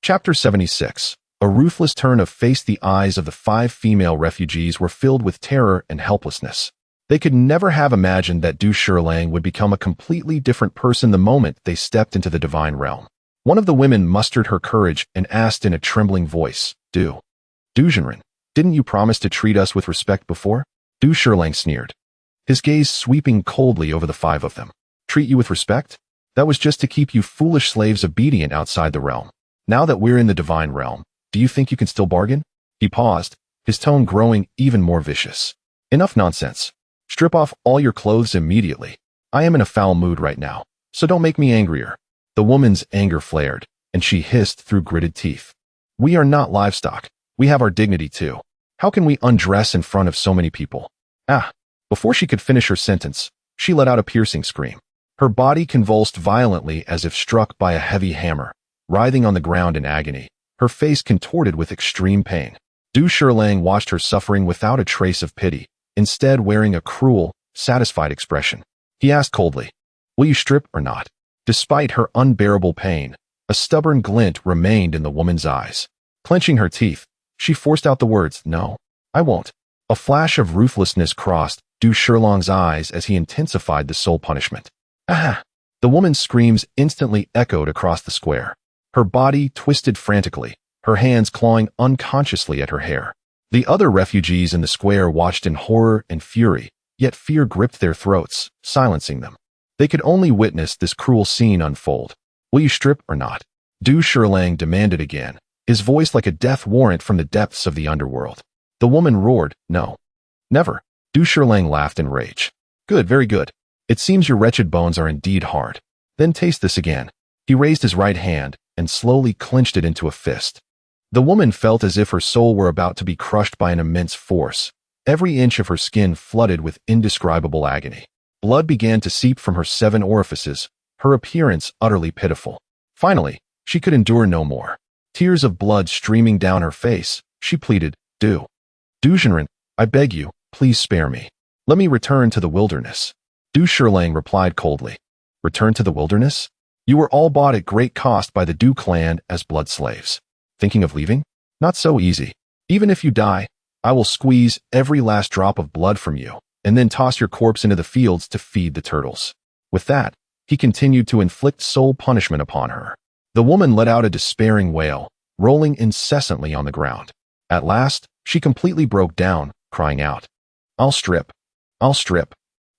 Chapter 76. A ruthless turn of face. The eyes of the 5 female refugees were filled with terror and helplessness. They could never have imagined that Du Shilang would become a completely different person the moment they stepped into the divine realm. One of the women mustered her courage and asked in a trembling voice, Du Zhenren, didn't you promise to treat us with respect before?" Du Shilang sneered, his gaze sweeping coldly over the 5 of them. "Treat you with respect? That was just to keep you foolish slaves obedient outside the realm. Now that we're in the divine realm, do you think you can still bargain?" He paused, his tone growing even more vicious. "Enough nonsense. Strip off all your clothes immediately. I am in a foul mood right now, so don't make me angrier." The woman's anger flared, and she hissed through gritted teeth, "We are not livestock. We have our dignity too. How can we undress in front of so many people?" Ah! Before she could finish her sentence, she let out a piercing scream. Her body convulsed violently as if struck by a heavy hammer, writhing on the ground in agony, her face contorted with extreme pain. Du Shilang watched her suffering without a trace of pity, instead wearing a cruel, satisfied expression. He asked coldly, "Will you strip or not?" Despite her unbearable pain, a stubborn glint remained in the woman's eyes. Clenching her teeth, she forced out the words, "No, I won't." A flash of ruthlessness crossed Du Shilang's eyes as he intensified the soul punishment. "Ah!" The woman's screams instantly echoed across the square. Her body twisted frantically, her hands clawing unconsciously at her hair. The other refugees in the square watched in horror and fury, yet fear gripped their throats, silencing them. They could only witness this cruel scene unfold. "Will you strip or not?" Du Shilang demanded again, his voice like a death warrant from the depths of the underworld. The woman roared, "No. Never." Du Shilang laughed in rage. "Good, very good. It seems your wretched bones are indeed hard. Then taste this again." He raised his right hand and slowly clenched it into a fist. The woman felt as if her soul were about to be crushed by an immense force. Every inch of her skin flooded with indescribable agony. Blood began to seep from her 7 orifices, her appearance utterly pitiful. Finally, she could endure no more. Tears of blood streaming down her face, she pleaded, Du Zhenren, I beg you, please spare me. Let me return to the wilderness." Du Shilang replied coldly, "Return to the wilderness? You were all bought at great cost by the Du clan as blood slaves. Thinking of leaving? Not so easy. Even if you die, I will squeeze every last drop of blood from you, and then toss your corpse into the fields to feed the turtles." With that, he continued to inflict soul punishment upon her. The woman let out a despairing wail, rolling incessantly on the ground. At last, she completely broke down, crying out, I'll strip.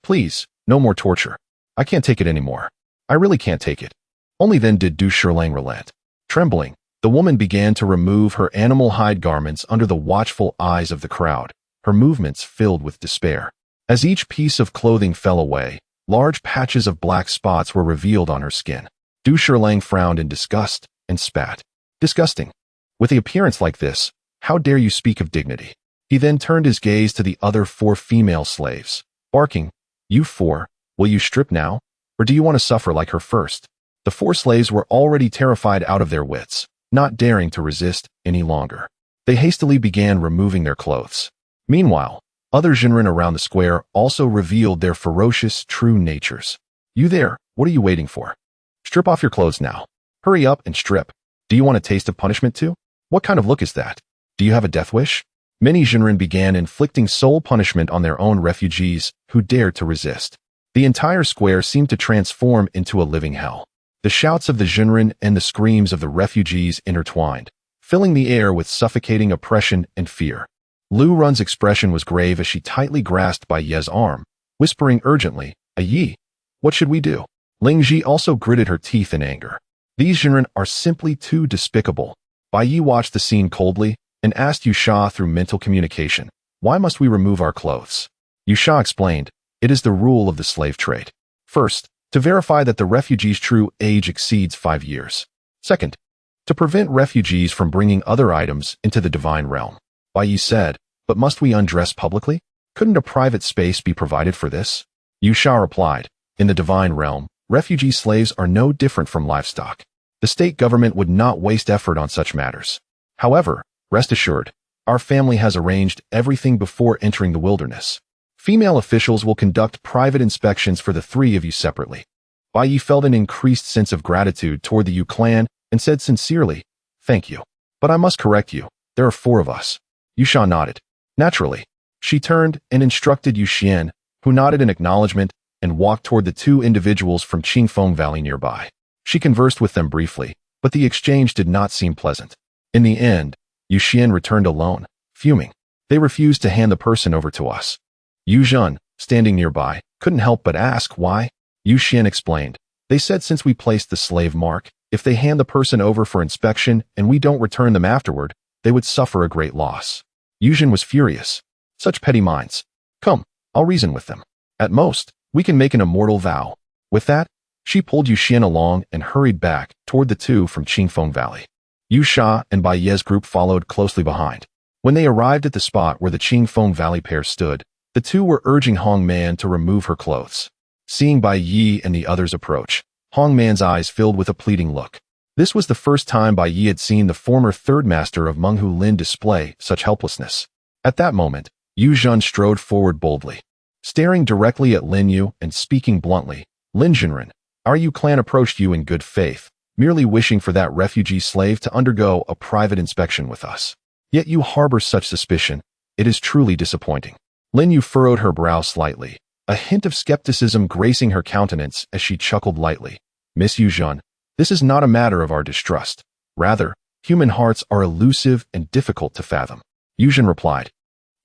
Please, no more torture. I can't take it anymore. I really can't take it." Only then did Du Shilang relent. Trembling, The woman began to remove her animal hide garments under the watchful eyes of the crowd, her movements filled with despair. As each piece of clothing fell away, large patches of black spots were revealed on her skin. Du Shirlang frowned in disgust and spat. Disgusting. With the appearance like this, how dare you speak of dignity? He then turned his gaze to the other 4 female slaves, barking, "You 4, will you strip now, or do you want to suffer like her first?" The 4 slaves were already terrified out of their wits, not daring to resist any longer. They hastily began removing their clothes. Meanwhile, other Jinren around the square also revealed their ferocious, true natures. "You there, what are you waiting for? Strip off your clothes now. Hurry up and strip. Do you want a taste of punishment too? What kind of look is that? Do you have a death wish?" Many Jinren began inflicting soul punishment on their own refugees who dared to resist. The entire square seemed to transform into a living hell. The shouts of the Jinren and the screams of the refugees intertwined, filling the air with suffocating oppression and fear. Lu Run's expression was grave as she tightly grasped Bai Ye's arm, whispering urgently, "Bai Ye, what should we do?" Ling Ji also gritted her teeth in anger. These Jinren are simply too despicable. Bai Ye watched the scene coldly and asked Yu Sha through mental communication, "Why must we remove our clothes?" Yu Sha explained, "It is the rule of the slave trade. First, to verify that the refugee's true age exceeds 5 years. Second, to prevent refugees from bringing other items into the divine realm." Bai Ye said, "But must we undress publicly? Couldn't a private space be provided for this?" Yu Sha replied, "In the divine realm, refugee slaves are no different from livestock. The state government would not waste effort on such matters. However, rest assured, our family has arranged everything before entering the wilderness. Female officials will conduct private inspections for the 3 of you separately." Bai Ye felt an increased sense of gratitude toward the Yu clan and said sincerely, "Thank you. But I must correct you, there are 4 of us." Yu Sha nodded. Naturally, she turned and instructed Yu Xian, who nodded in acknowledgement and walked toward the 2 individuals from Qingfeng Valley nearby. She conversed with them briefly, but the exchange did not seem pleasant. In the end, Yu Xian returned alone, fuming. "They refused to hand the person over to us." Yu Zhen, standing nearby, couldn't help but ask why. Yu Xian explained, "They said since we placed the slave mark, if they hand the person over for inspection and we don't return them afterward, they would suffer a great loss." Yu Zhen was furious. "Such petty minds. Come, I'll reason with them. At most, we can make an immortal vow." With that, she pulled Yu Xian along and hurried back toward the 2 from Qingfeng Valley. Yu Sha and Bai Ye's group followed closely behind. When they arrived at the spot where the Qingfeng Valley pair stood, the 2 were urging Hong Man to remove her clothes. Seeing Bai Ye and the others approach, Hong Man's eyes filled with a pleading look. This was the first time Bai Ye had seen the former third master of Menghu Lin display such helplessness. At that moment, Yu Zhen strode forward boldly. Staring directly at Lin Yu and speaking bluntly, "Lin Jinren, our Yu clan approached you in good faith, merely wishing for that refugee slave to undergo a private inspection with us. Yet you harbor such suspicion. It is truly disappointing." Lin Yu furrowed her brow slightly, a hint of skepticism gracing her countenance as she chuckled lightly. "Miss Yu Zhen, this is not a matter of our distrust. Rather, human hearts are elusive and difficult to fathom." Yu Zhen replied,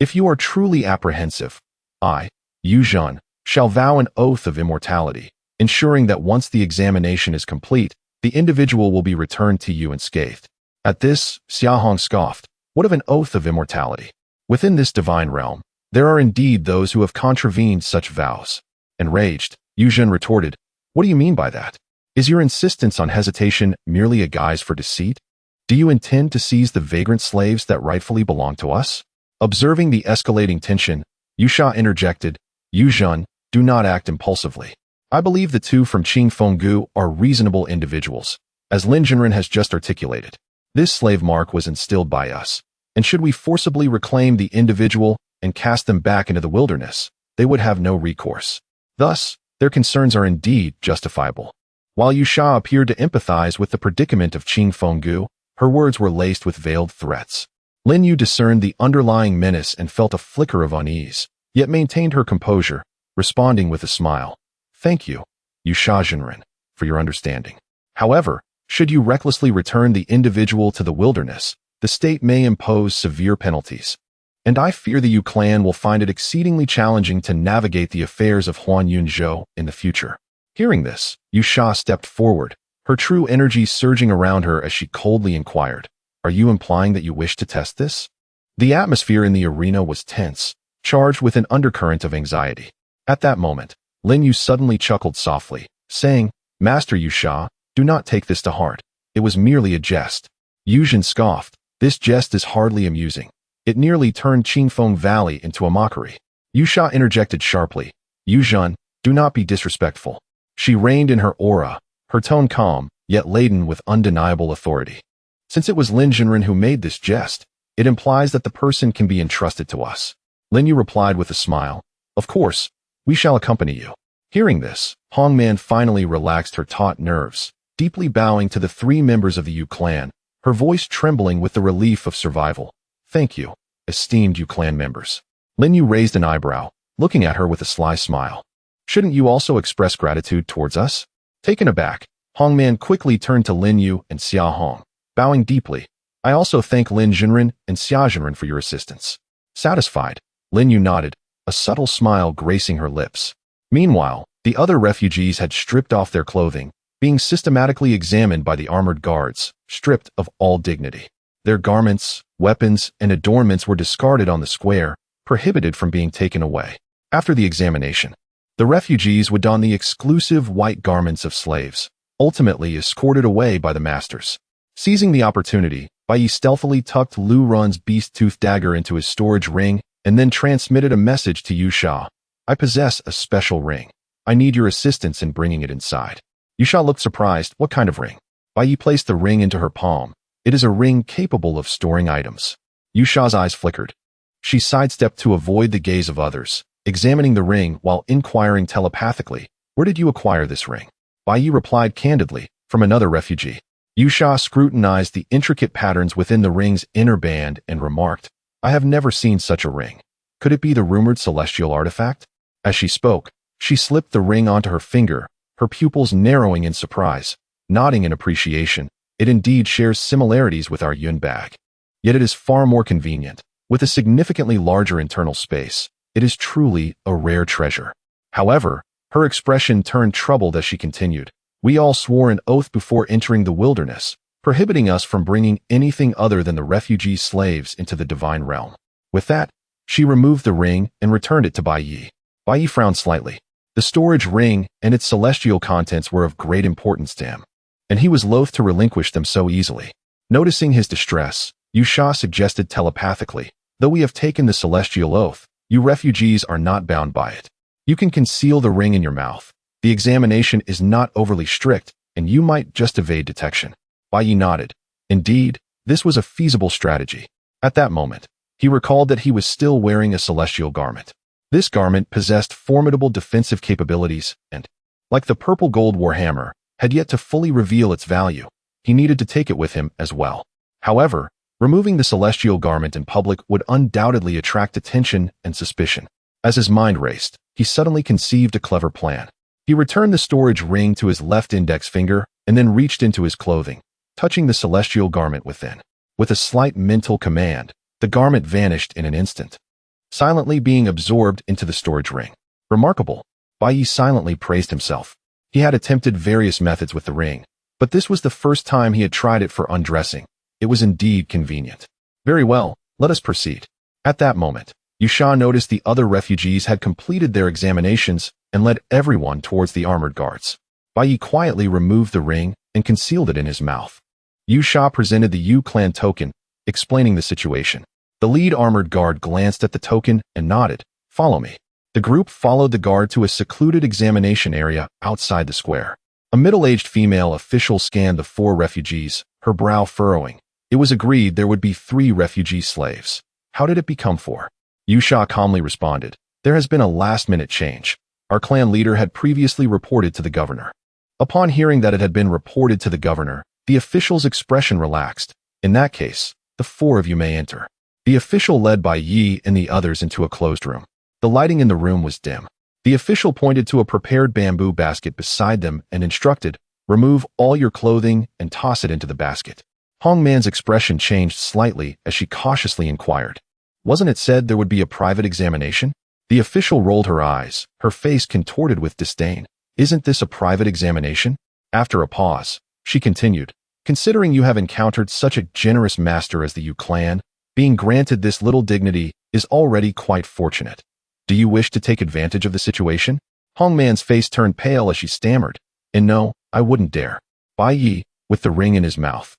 "If you are truly apprehensive, I, Yu Zhen, shall vow an oath of immortality, ensuring that once the examination is complete, the individual will be returned to you unscathed." At this, Xia Hong scoffed. "What of an oath of immortality? Within this divine realm, there are indeed those who have contravened such vows." Enraged, Yu Zhen retorted, "What do you mean by that? Is your insistence on hesitation merely a guise for deceit? Do you intend to seize the vagrant slaves that rightfully belong to us?" Observing the escalating tension, Yu Sha interjected, "Yu Zhen, do not act impulsively. I believe the 2 from Qingfeng are reasonable individuals, as Lin Jinren has just articulated. This slave mark was instilled by us, and should we forcibly reclaim the individual and cast them back into the wilderness, they would have no recourse. Thus, their concerns are indeed justifiable." While Yu Sha appeared to empathize with the predicament of Qingfeng, her words were laced with veiled threats. Lin Yu discerned the underlying menace and felt a flicker of unease, yet maintained her composure, responding with a smile. "Thank you, Yu Sha Jinren, for your understanding. However, should you recklessly return the individual to the wilderness, the state may impose severe penalties. And I fear the Yu clan will find it exceedingly challenging to navigate the affairs of Huan Yunzhou in the future." Hearing this, Yu Sha stepped forward, her true energy surging around her as she coldly inquired, "Are you implying that you wish to test this?" The atmosphere in the arena was tense, charged with an undercurrent of anxiety. At that moment, Lin Yu suddenly chuckled softly, saying, "Master Yu Sha, do not take this to heart. It was merely a jest." Yu Jin scoffed, "This jest is hardly amusing. It nearly turned Qingfeng Valley into a mockery." Yu Sha interjected sharply, "Yu Jin, do not be disrespectful." She reined in her aura, her tone calm, yet laden with undeniable authority. "Since it was Lin Jinren who made this jest, it implies that the person can be entrusted to us." Lin Yu replied with a smile, "Of course, we shall accompany you." Hearing this, Hongman finally relaxed her taut nerves, deeply bowing to the three members of the Yu clan, her voice trembling with the relief of survival. "Thank you, esteemed Yu clan members." Lin Yu raised an eyebrow, looking at her with a sly smile. "Shouldn't you also express gratitude towards us?" Taken aback, Hongman quickly turned to Lin Yu and Xia Hong, bowing deeply. "I also thank Lin Jinren and Xia Jinren for your assistance." Satisfied, Lin Yu nodded, a subtle smile gracing her lips. Meanwhile, the other refugees had stripped off their clothing, being systematically examined by the armored guards, stripped of all dignity. Their garments, weapons, and adornments were discarded on the square, prohibited from being taken away. After the examination, the refugees would don the exclusive white garments of slaves, ultimately escorted away by the masters. Seizing the opportunity, Bai Ye stealthily tucked Lu Run's beast-tooth dagger into his storage ring and then transmitted a message to Yu Sha. "I possess a special ring. I need your assistance in bringing it inside." Yu Sha looked surprised. "What kind of ring?" Bai Ye placed the ring into her palm. "It is a ring capable of storing items." Yu Sha's eyes flickered. She sidestepped to avoid the gaze of others, examining the ring while inquiring telepathically, "Where did you acquire this ring?" Bai Ye replied candidly, "From another refugee." Yu Sha scrutinized the intricate patterns within the ring's inner band and remarked, "I have never seen such a ring. Could it be the rumored celestial artifact?" As she spoke, she slipped the ring onto her finger, her pupils narrowing in surprise. Nodding in appreciation, "It indeed shares similarities with our Yun bag. Yet it is far more convenient. With a significantly larger internal space, it is truly a rare treasure." However, her expression turned troubled as she continued, "We all swore an oath before entering the wilderness, prohibiting us from bringing anything other than the refugee slaves into the divine realm." With that, she removed the ring and returned it to Bai Ye. Bai Ye frowned slightly. The storage ring and its celestial contents were of great importance to him, and he was loath to relinquish them so easily. Noticing his distress, Yu Sha suggested telepathically, "Though we have taken the celestial oath, you refugees are not bound by it. You can conceal the ring in your mouth. The examination is not overly strict, and you might just evade detection." Bai Ye nodded. Indeed, this was a feasible strategy. At that moment, he recalled that he was still wearing a celestial garment. This garment possessed formidable defensive capabilities and, like the purple gold warhammer, had yet to fully reveal its value. He needed to take it with him as well. However, removing the celestial garment in public would undoubtedly attract attention and suspicion. As his mind raced, he suddenly conceived a clever plan. He returned the storage ring to his left index finger and then reached into his clothing, touching the celestial garment within. With a slight mental command, the garment vanished in an instant, silently being absorbed into the storage ring. Remarkable. Bai Ye silently praised himself. He had attempted various methods with the ring, but this was the first time he had tried it for undressing. It was indeed convenient. "Very well, let us proceed." At that moment, Yu Sha noticed the other refugees had completed their examinations and led everyone towards the armored guards. Bai Ye quietly removed the ring and concealed it in his mouth. Yu Sha presented the Yu clan token, explaining the situation. The lead armored guard glanced at the token and nodded, "Follow me." The group followed the guard to a secluded examination area outside the square. A middle-aged female official scanned the four refugees, her brow furrowing. It was agreed there would be 3 refugee slaves. How did it become 4? Yu Sha calmly responded, "There has been a last-minute change. Our clan leader had previously reported to the governor." Upon hearing that it had been reported to the governor, the official's expression relaxed. "In that case, the 4 of you may enter." The official led Bai Ye and the others into a closed room. The lighting in the room was dim. The official pointed to a prepared bamboo basket beside them and instructed, "Remove all your clothing and toss it into the basket." Hong Man's expression changed slightly as she cautiously inquired, "Wasn't it said there would be a private examination?" The official rolled her eyes, her face contorted with disdain. "Isn't this a private examination?" After a pause, She continued, considering you have encountered such a generous master as the Yu clan, being granted this little dignity is already quite fortunate. Do you wish to take advantage of the situation? Hong Man's face turned pale as she stammered, and no, I wouldn't dare. Bai Ye, with the ring in his mouth,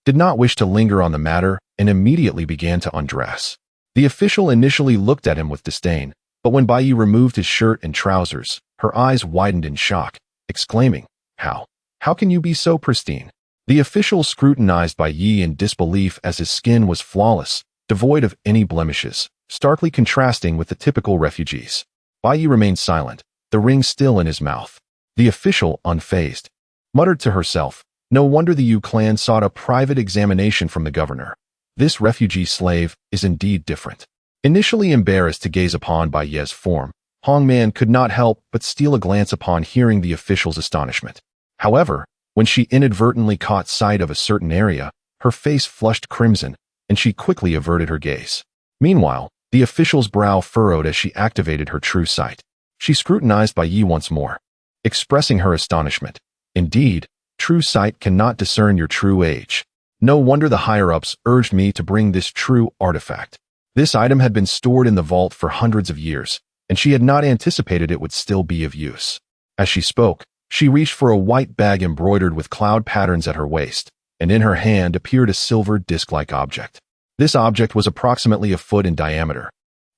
did not wish to linger on the matter and immediately began to undress. The official initially looked at him with disdain, but when Bai Ye removed his shirt and trousers, her eyes widened in shock, exclaiming, How can you be so pristine? The official scrutinized Bai Ye in disbelief as his skin was flawless, devoid of any blemishes, starkly contrasting with the typical refugees. Bai Ye remained silent, the ring still in his mouth. The official, unfazed, muttered to herself, no wonder the Yu clan sought a private examination from the governor. This refugee slave is indeed different. Initially embarrassed to gaze upon Bai Ye's form, Hong Man could not help but steal a glance upon hearing the official's astonishment. However, when she inadvertently caught sight of a certain area, her face flushed crimson, and she quickly averted her gaze. Meanwhile, the official's brow furrowed as she activated her true sight. She scrutinized Bai Ye once more, expressing her astonishment. Indeed, true sight cannot discern your true age. No wonder the higher-ups urged me to bring this true artifact. This item had been stored in the vault for hundreds of years, and she had not anticipated it would still be of use. As she spoke, she reached for a white bag embroidered with cloud patterns at her waist, and in her hand appeared a silver disc-like object. This object was approximately a foot in diameter,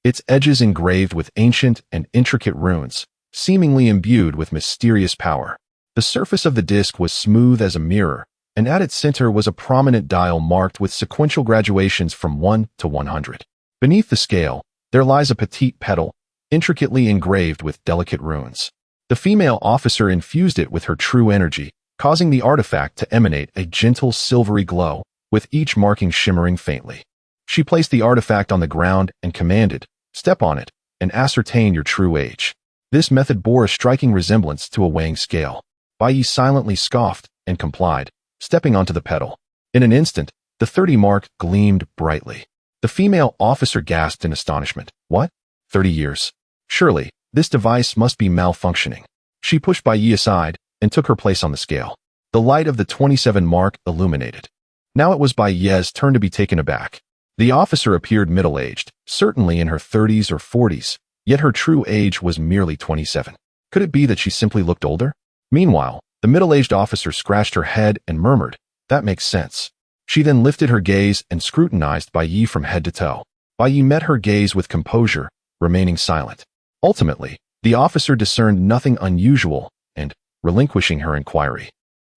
its edges engraved with ancient and intricate runes, seemingly imbued with mysterious power. The surface of the disc was smooth as a mirror, and at its center was a prominent dial marked with sequential graduations from 1 to 100. Beneath the scale, there lies a petite petal, intricately engraved with delicate runes. The female officer infused it with her true energy, causing the artifact to emanate a gentle silvery glow, with each marking shimmering faintly. She placed the artifact on the ground and commanded, "Step on it, and ascertain your true age." This method bore a striking resemblance to a weighing scale. Bai Ye silently scoffed and complied, stepping onto the pedal. In an instant, the 30 mark gleamed brightly. The female officer gasped in astonishment. What? 30 years? Surely, this device must be malfunctioning. She pushed Bai Ye aside and took her place on the scale. The light of the 27 mark illuminated. Now it was Bai Ye's turn to be taken aback. The officer appeared middle-aged, certainly in her 30s or 40s, yet her true age was merely 27. Could it be that she simply looked older? Meanwhile, the middle-aged officer scratched her head and murmured, "That makes sense." She then lifted her gaze and scrutinized Bai Ye from head to toe. Bai Ye met her gaze with composure, remaining silent. Ultimately, the officer discerned nothing unusual and, relinquishing her inquiry,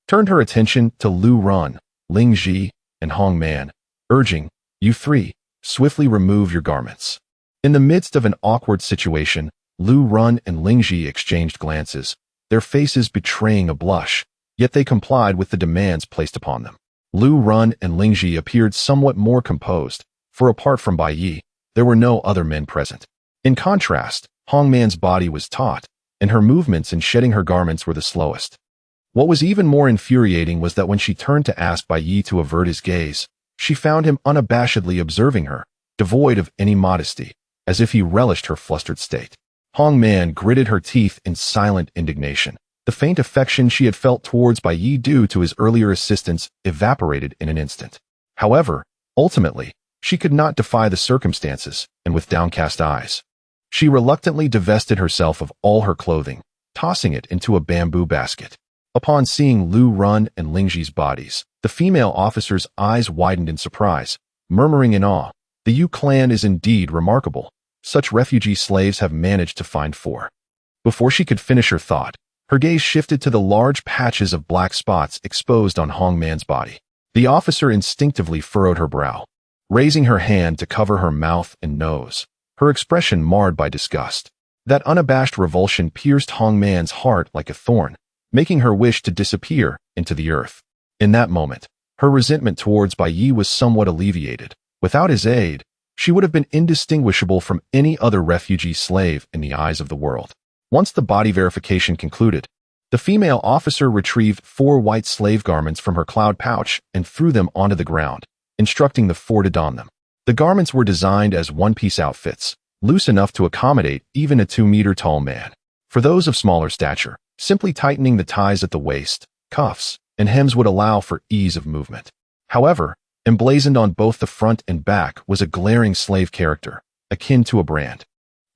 turned her attention to Liu Run, Ling Ji, and Hong Man, urging, "You three, swiftly remove your garments." In the midst of an awkward situation, Liu Run and Ling Ji exchanged glances, their faces betraying a blush, yet they complied with the demands placed upon them. Liu Run and Ling Ji appeared somewhat more composed, for apart from Bai Ye, there were no other men present. In contrast, Hong Man's body was taut, and her movements in shedding her garments were the slowest. What was even more infuriating was that when she turned to ask Bai Ye to avert his gaze, she found him unabashedly observing her, devoid of any modesty, as if he relished her flustered state. Hong Man gritted her teeth in silent indignation. The faint affection she had felt towards Bai Ye due to his earlier assistance evaporated in an instant. However, ultimately, she could not defy the circumstances, and with downcast eyes, she reluctantly divested herself of all her clothing, tossing it into a bamboo basket. Upon seeing Liu Run and Ling Ji's bodies, the female officer's eyes widened in surprise, murmuring in awe, "The Yu clan is indeed remarkable. Such refugee slaves have managed to find 4." Before she could finish her thought, her gaze shifted to the large patches of black spots exposed on Hong Man's body. The officer instinctively furrowed her brow, raising her hand to cover her mouth and nose, her expression marred by disgust. That unabashed revulsion pierced Hong Man's heart like a thorn, making her wish to disappear into the earth. In that moment, her resentment towards Bai Ye was somewhat alleviated. Without his aid, she would have been indistinguishable from any other refugee slave in the eyes of the world. Once the body verification concluded, the female officer retrieved 4 white slave garments from her cloud pouch and threw them onto the ground, instructing the 4 to don them. The garments were designed as one-piece outfits, loose enough to accommodate even a 2-meter-tall man. For those of smaller stature, simply tightening the ties at the waist, cuffs, and hems would allow for ease of movement. However, emblazoned on both the front and back was a glaring slave character, akin to a brand,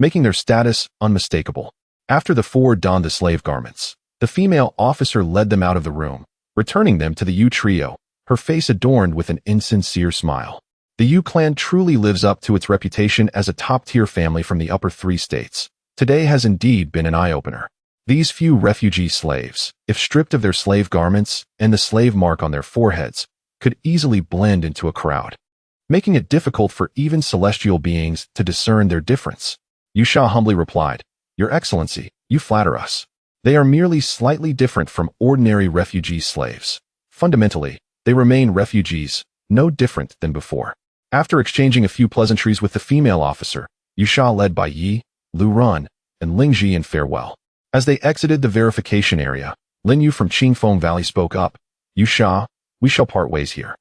making their status unmistakable. After the four donned the slave garments, the female officer led them out of the room, returning them to the Yu trio, her face adorned with an insincere smile. The Yu clan truly lives up to its reputation as a top-tier family from the upper 3 states. Today has indeed been an eye-opener. These few refugee slaves, if stripped of their slave garments and the slave mark on their foreheads, could easily blend into a crowd, making it difficult for even celestial beings to discern their difference. Yu Shi humbly replied, "Your Excellency, you flatter us. They are merely slightly different from ordinary refugee slaves. Fundamentally, they remain refugees, no different than before." After exchanging a few pleasantries with the female officer, Yu Shi led Bai Ye, Lu Run, and Ling Ji in farewell. As they exited the verification area, Lin Yu from Qingfeng Valley spoke up, "Yu Shi, we shall part ways here.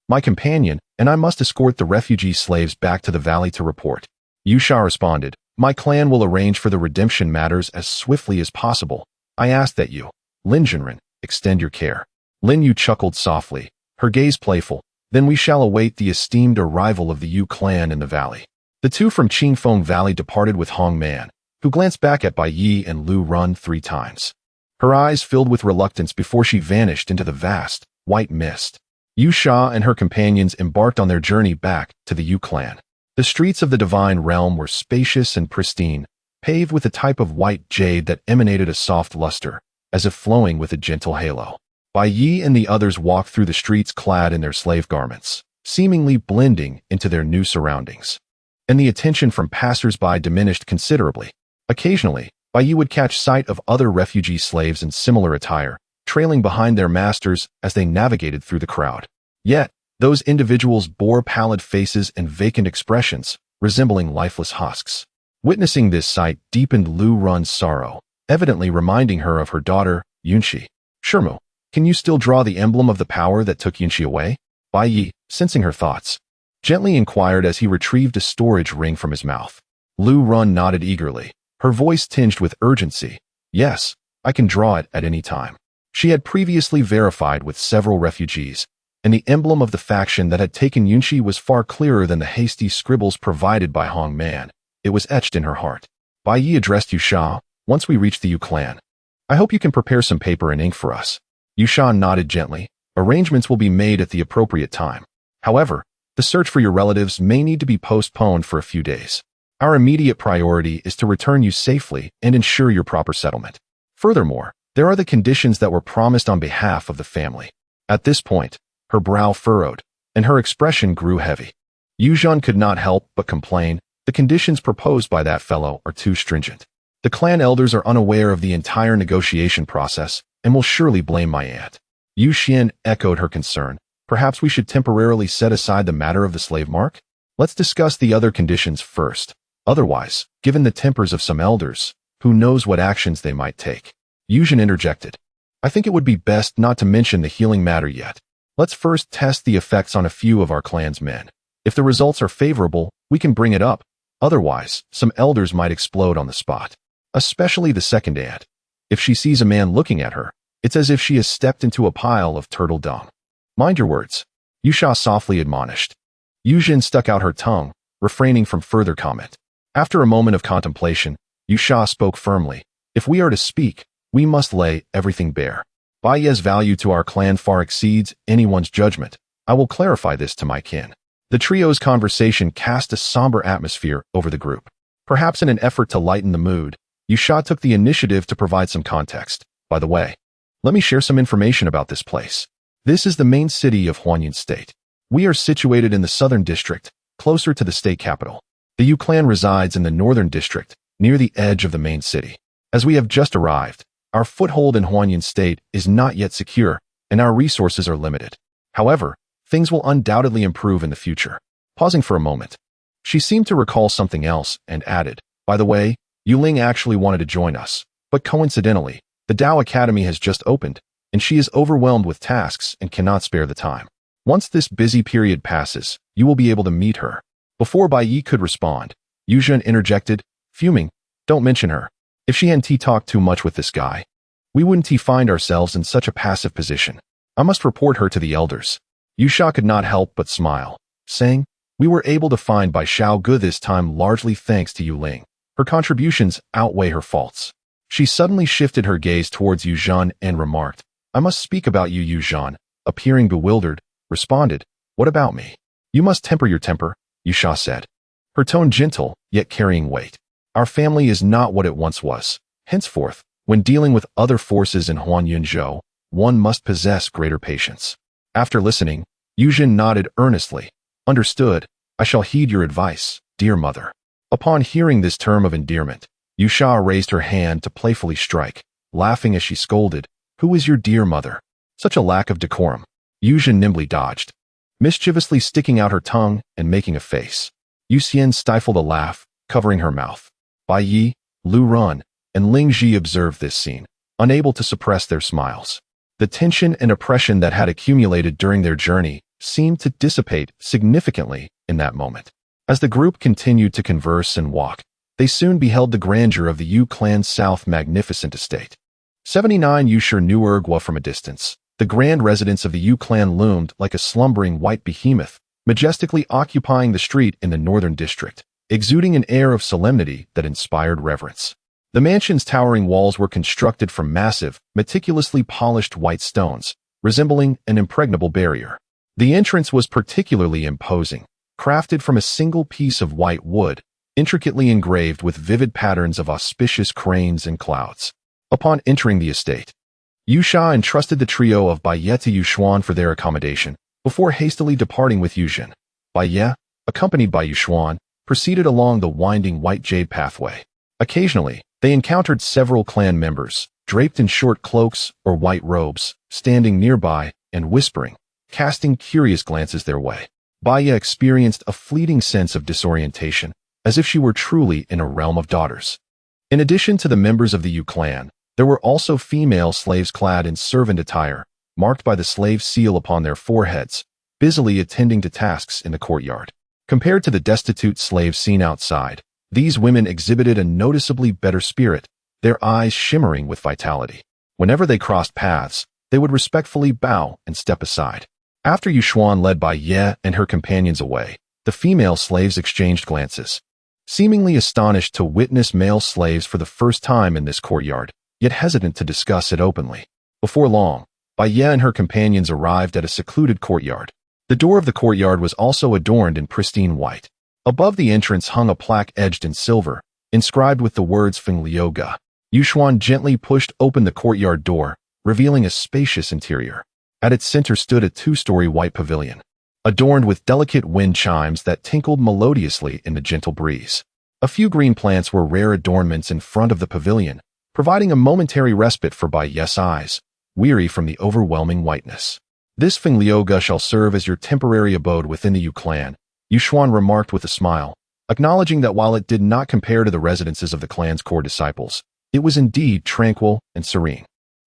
My companion and I must escort the refugee slaves back to the valley to report." Yu Shi responded, "My clan will arrange for the redemption matters as swiftly as possible. I ask that you, Lin Jinren, extend your care." Lin Yu chuckled softly, her gaze playful. "Then we shall await the esteemed arrival of the Yu clan in the valley." The two from Qingfeng Valley departed with Hong Man, who glanced back at Bai Ye and Lu Run 3 times. Her eyes filled with reluctance before she vanished into the vast, white mist. Yu Shi and her companions embarked on their journey back to the Yu clan. The streets of the divine realm were spacious and pristine, paved with a type of white jade that emanated a soft luster, as if flowing with a gentle halo. Bai Ye and the others walked through the streets clad in their slave garments, seemingly blending into their new surroundings. And the attention from passers-by diminished considerably. Occasionally, Bai Ye would catch sight of other refugee slaves in similar attire, trailing behind their masters as they navigated through the crowd. Yet, those individuals bore pallid faces and vacant expressions, resembling lifeless husks. Witnessing this sight deepened Lu Run's sorrow, evidently reminding her of her daughter, Yunxi. "Shirmu, can you still draw the emblem of the power that took Yunxi away?" Bai Ye, sensing her thoughts, gently inquired as he retrieved a storage ring from his mouth. Lu Run nodded eagerly, her voice tinged with urgency. "Yes, I can draw it at any time." She had previously verified with several refugees, and the emblem of the faction that had taken Yunxi was far clearer than the hasty scribbles provided by Hong Man. It was etched in her heart. Bai Ye addressed Yu Shi, "Once we reach the Yu clan, I hope you can prepare some paper and ink for us." Yu Shi nodded gently. "Arrangements will be made at the appropriate time. However, the search for your relatives may need to be postponed for a few days. Our immediate priority is to return you safely and ensure your proper settlement. Furthermore, there are the conditions that were promised on behalf of the family." At this point, her brow furrowed, and her expression grew heavy. Yu Zhan could not help but complain, "The conditions proposed by that fellow are too stringent. The clan elders are unaware of the entire negotiation process and will surely blame my aunt." Yu Xian echoed her concern. "Perhaps we should temporarily set aside the matter of the slave mark? Let's discuss the other conditions first. Otherwise, given the tempers of some elders, who knows what actions they might take." Yu Zhan interjected, "I think it would be best not to mention the healing matter yet. Let's first test the effects on a few of our clan's men. If the results are favorable, we can bring it up. Otherwise, some elders might explode on the spot. Especially the second aunt. If she sees a man looking at her, it's as if she has stepped into a pile of turtle dung. Mind your words," Yu Shi softly admonished. Yu Zhan stuck out her tongue, refraining from further comment. After a moment of contemplation, Yu Shi spoke firmly, "If we are to speak, we must lay everything bare. Bai Ye's value to our clan far exceeds anyone's judgment. I will clarify this to my kin." The trio's conversation cast a somber atmosphere over the group. Perhaps in an effort to lighten the mood, Yu Shi took the initiative to provide some context. "By the way, let me share some information about this place. This is the main city of Huanyan State. We are situated in the southern district, closer to the state capital. The Yu clan resides in the northern district, near the edge of the main city. As we have just arrived, our foothold in Huanyan State is not yet secure, and our resources are limited. However, things will undoubtedly improve in the future." Pausing for a moment, she seemed to recall something else and added, "By the way, Yu Ling actually wanted to join us, but coincidentally, the Dao Academy has just opened, and she is overwhelmed with tasks and cannot spare the time. Once this busy period passes, you will be able to meet her." Before Bai Ye could respond, Yu Zhan interjected, fuming, "Don't mention her. If she and T talk too much with this guy, we wouldn't find ourselves in such a passive position." I must report her to the elders. Liu Shi could not help but smile, saying, we were able to find Bai Xiao Gu this time largely thanks to Yu Ling. Her contributions outweigh her faults. She suddenly shifted her gaze towards Yu Zhan and remarked, I must speak about you. Yu Zhan, appearing bewildered, responded, what about me? You must temper your temper, Liu Shi said, her tone gentle, yet carrying weight. Our family is not what it once was. Henceforth, when dealing with other forces in Huanyunzhou, one must possess greater patience. After listening, Yu Zhan nodded earnestly. Understood, I shall heed your advice, dear mother. Upon hearing this term of endearment, Liu Shi raised her hand to playfully strike, laughing as she scolded, who is your dear mother? Such a lack of decorum. Yu Zhan nimbly dodged, mischievously sticking out her tongue and making a face. Yu Xian stifled a laugh, covering her mouth. Bai Ye, Lu Run, and Ling Ji observed this scene, unable to suppress their smiles. The tension and oppression that had accumulated during their journey seemed to dissipate significantly in that moment. As the group continued to converse and walk, they soon beheld the grandeur of the Yu clan's south magnificent estate. 79 Yushir knew Urgwa from a distance. The grand residence of the Yu clan loomed like a slumbering white behemoth, majestically occupying the street in the northern district, exuding an air of solemnity that inspired reverence. The mansion's towering walls were constructed from massive, meticulously polished white stones, resembling an impregnable barrier. The entrance was particularly imposing, crafted from a single piece of white wood, intricately engraved with vivid patterns of auspicious cranes and clouds. Upon entering the estate, Liu Shi entrusted the trio of Bai Ye to Yu Xuan for their accommodation, before hastily departing with Yu Zhan. Bai Ye, accompanied by Yu Xuan, proceeded along the winding white jade pathway. Occasionally, they encountered several clan members, draped in short cloaks or white robes, standing nearby and whispering, casting curious glances their way. Bai Ye experienced a fleeting sense of disorientation, as if she were truly in a realm of daughters. In addition to the members of the Yu clan, there were also female slaves clad in servant attire, marked by the slave seal upon their foreheads, busily attending to tasks in the courtyard. Compared to the destitute slaves seen outside, these women exhibited a noticeably better spirit, their eyes shimmering with vitality. Whenever they crossed paths, they would respectfully bow and step aside. After Yu Xuan led Bai Ye and her companions away, the female slaves exchanged glances. Seemingly astonished to witness male slaves for the first time in this courtyard, yet hesitant to discuss it openly. Before long, Bai Ye and her companions arrived at a secluded courtyard. The door of the courtyard was also adorned in pristine white. Above the entrance hung a plaque edged in silver, inscribed with the words Feng Liu Ga. Yu Xuan gently pushed open the courtyard door, revealing a spacious interior. At its center stood a two-story white pavilion, adorned with delicate wind chimes that tinkled melodiously in the gentle breeze. A few green plants were rare adornments in front of the pavilion, providing a momentary respite for Bai Ye's eyes, weary from the overwhelming whiteness. This Feng Liu Ga shall serve as your temporary abode within the Yu clan, Yu Xuan remarked with a smile, acknowledging that while it did not compare to the residences of the clan's core disciples, it was indeed tranquil and serene.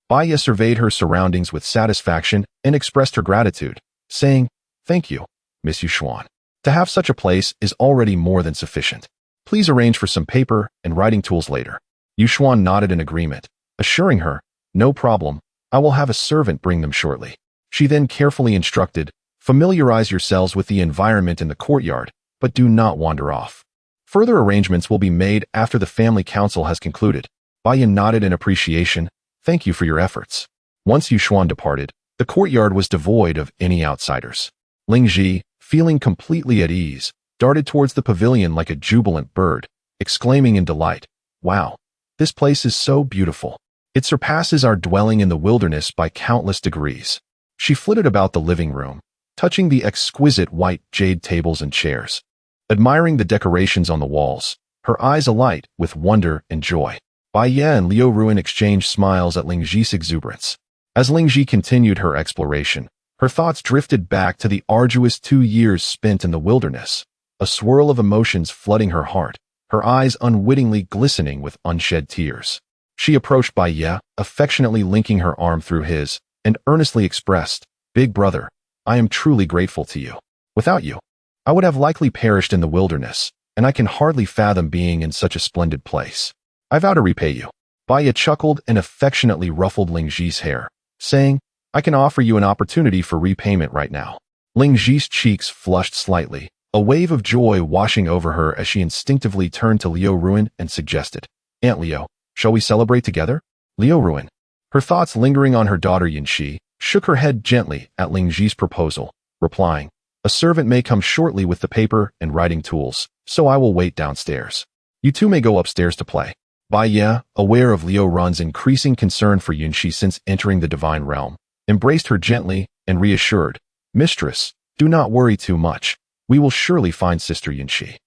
Bai Ye surveyed her surroundings with satisfaction and expressed her gratitude, saying, Thank you, Miss Yu Xuan. To have such a place is already more than sufficient. Please arrange for some paper and writing tools later. Yu Xuan nodded in agreement, assuring her, No problem, I will have a servant bring them shortly. She then carefully instructed, Familiarize yourselves with the environment in the courtyard, but do not wander off. Further arrangements will be made after the family council has concluded. Bai Ye nodded in appreciation, Thank you for your efforts. Once Yu Xuan departed, the courtyard was devoid of any outsiders. Ling Ji, feeling completely at ease, darted towards the pavilion like a jubilant bird, exclaiming in delight, Wow, this place is so beautiful. It surpasses our dwelling in the wilderness by countless degrees. She flitted about the living room, touching the exquisite white jade tables and chairs, admiring the decorations on the walls, her eyes alight with wonder and joy. Bai Ye and Liu Ruin exchanged smiles at Ling Ji's exuberance. As Ling Ji continued her exploration, her thoughts drifted back to the arduous 2 years spent in the wilderness, a swirl of emotions flooding her heart, her eyes unwittingly glistening with unshed tears. She approached Bai Ye, affectionately linking her arm through his, and earnestly expressed, Big brother, I am truly grateful to you. Without you, I would have likely perished in the wilderness, and I can hardly fathom being in such a splendid place. I vow to repay you. Bai Ye chuckled and affectionately ruffled Ling Ji's hair, saying, I can offer you an opportunity for repayment right now. Ling Ji's cheeks flushed slightly, a wave of joy washing over her as she instinctively turned to Liu Ruin and suggested, Aunt Liu, shall we celebrate together? Liu Ruin, her thoughts lingering on her daughter Yin Shi, shook her head gently at Ling Ji's proposal, replying, a servant may come shortly with the paper and writing tools, so I will wait downstairs. You two may go upstairs to play. Bai Ye, aware of Liu Run's increasing concern for Yin Shi since entering the divine realm, embraced her gently and reassured, Mistress, do not worry too much. We will surely find Sister Yin Shi.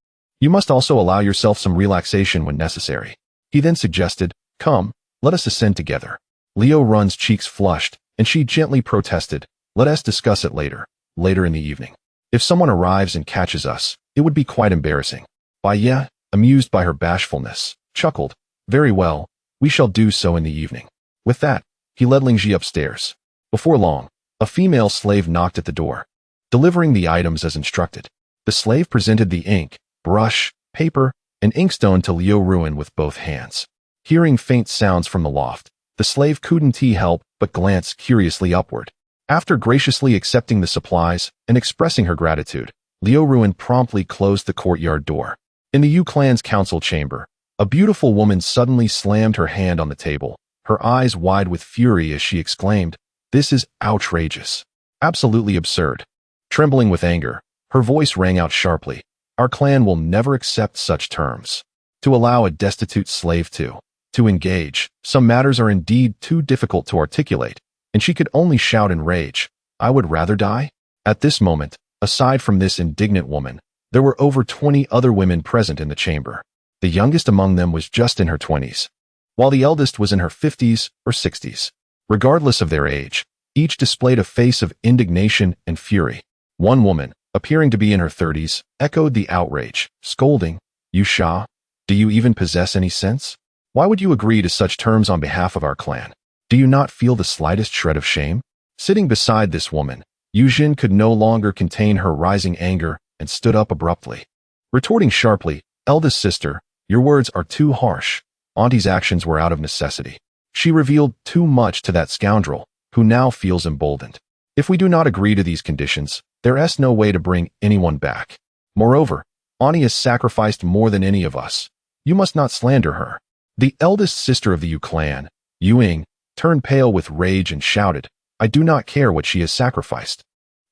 You must also allow yourself some relaxation when necessary. He then suggested, come, let us ascend together. Liu Run's cheeks flushed, and she gently protested, let us discuss it later in the evening. If someone arrives and catches us, it would be quite embarrassing. Bai Ye, amused by her bashfulness, chuckled, very well, we shall do so in the evening. With that, he led Ling Ji upstairs. Before long, a female slave knocked at the door, delivering the items as instructed. The slave presented the ink, brush, paper, and inkstone to Liu Ruin with both hands. Hearing faint sounds from the loft, the slave couldn't help but glance curiously upward. After graciously accepting the supplies and expressing her gratitude, Liu Ruin promptly closed the courtyard door. In the Yu clan's council chamber, a beautiful woman suddenly slammed her hand on the table, her eyes wide with fury as she exclaimed, this is outrageous. Absolutely absurd. Trembling with anger, her voice rang out sharply, our clan will never accept such terms. To allow a destitute slave to engage, some matters are indeed too difficult to articulate, and she could only shout in rage, I would rather die? At this moment, aside from this indignant woman, there were over 20 other women present in the chamber. The youngest among them was just in her 20s, while the eldest was in her 50s or 60s. Regardless of their age, each displayed a face of indignation and fury. One woman, appearing to be in her 30s, echoed the outrage, scolding, You Sha, do you even possess any sense? Why would you agree to such terms on behalf of our clan? Do you not feel the slightest shred of shame? Sitting beside this woman, Yu Jin could no longer contain her rising anger and stood up abruptly. Retorting sharply, eldest sister, your words are too harsh. Auntie's actions were out of necessity. She revealed too much to that scoundrel, who now feels emboldened. If we do not agree to these conditions, there is no way to bring anyone back. Moreover, Auntie has sacrificed more than any of us. You must not slander her. The eldest sister of the Yu clan, Yu Ying, turned pale with rage and shouted, I do not care what she has sacrificed.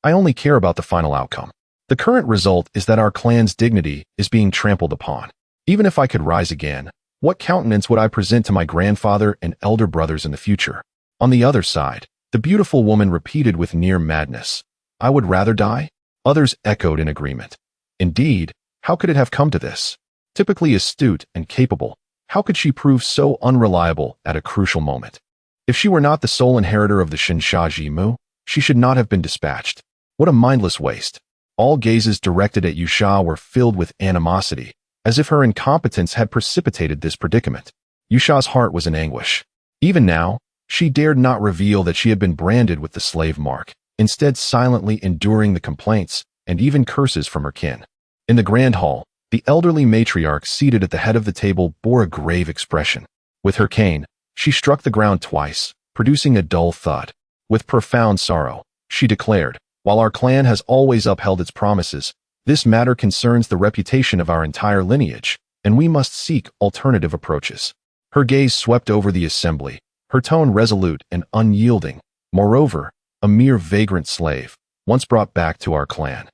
I only care about the final outcome. The current result is that our clan's dignity is being trampled upon. Even if I could rise again, what countenance would I present to my grandfather and elder brothers in the future? On the other side, the beautiful woman repeated with near madness, I would rather die? Others echoed in agreement. Indeed, how could it have come to this? Typically astute and capable, how could she prove so unreliable at a crucial moment? If she were not the sole inheritor of the Shinsha Jimu, she should not have been dispatched. What a mindless waste. All gazes directed at Yusha were filled with animosity, as if her incompetence had precipitated this predicament. Yusha's heart was in anguish. Even now, she dared not reveal that she had been branded with the slave mark, instead silently enduring the complaints and even curses from her kin. In the grand hall, the elderly matriarch seated at the head of the table bore a grave expression. With her cane, she struck the ground twice, producing a dull thud. With profound sorrow, she declared, while our clan has always upheld its promises, this matter concerns the reputation of our entire lineage, and we must seek alternative approaches. Her gaze swept over the assembly, her tone resolute and unyielding. Moreover, a mere vagrant slave, once brought back to our clan,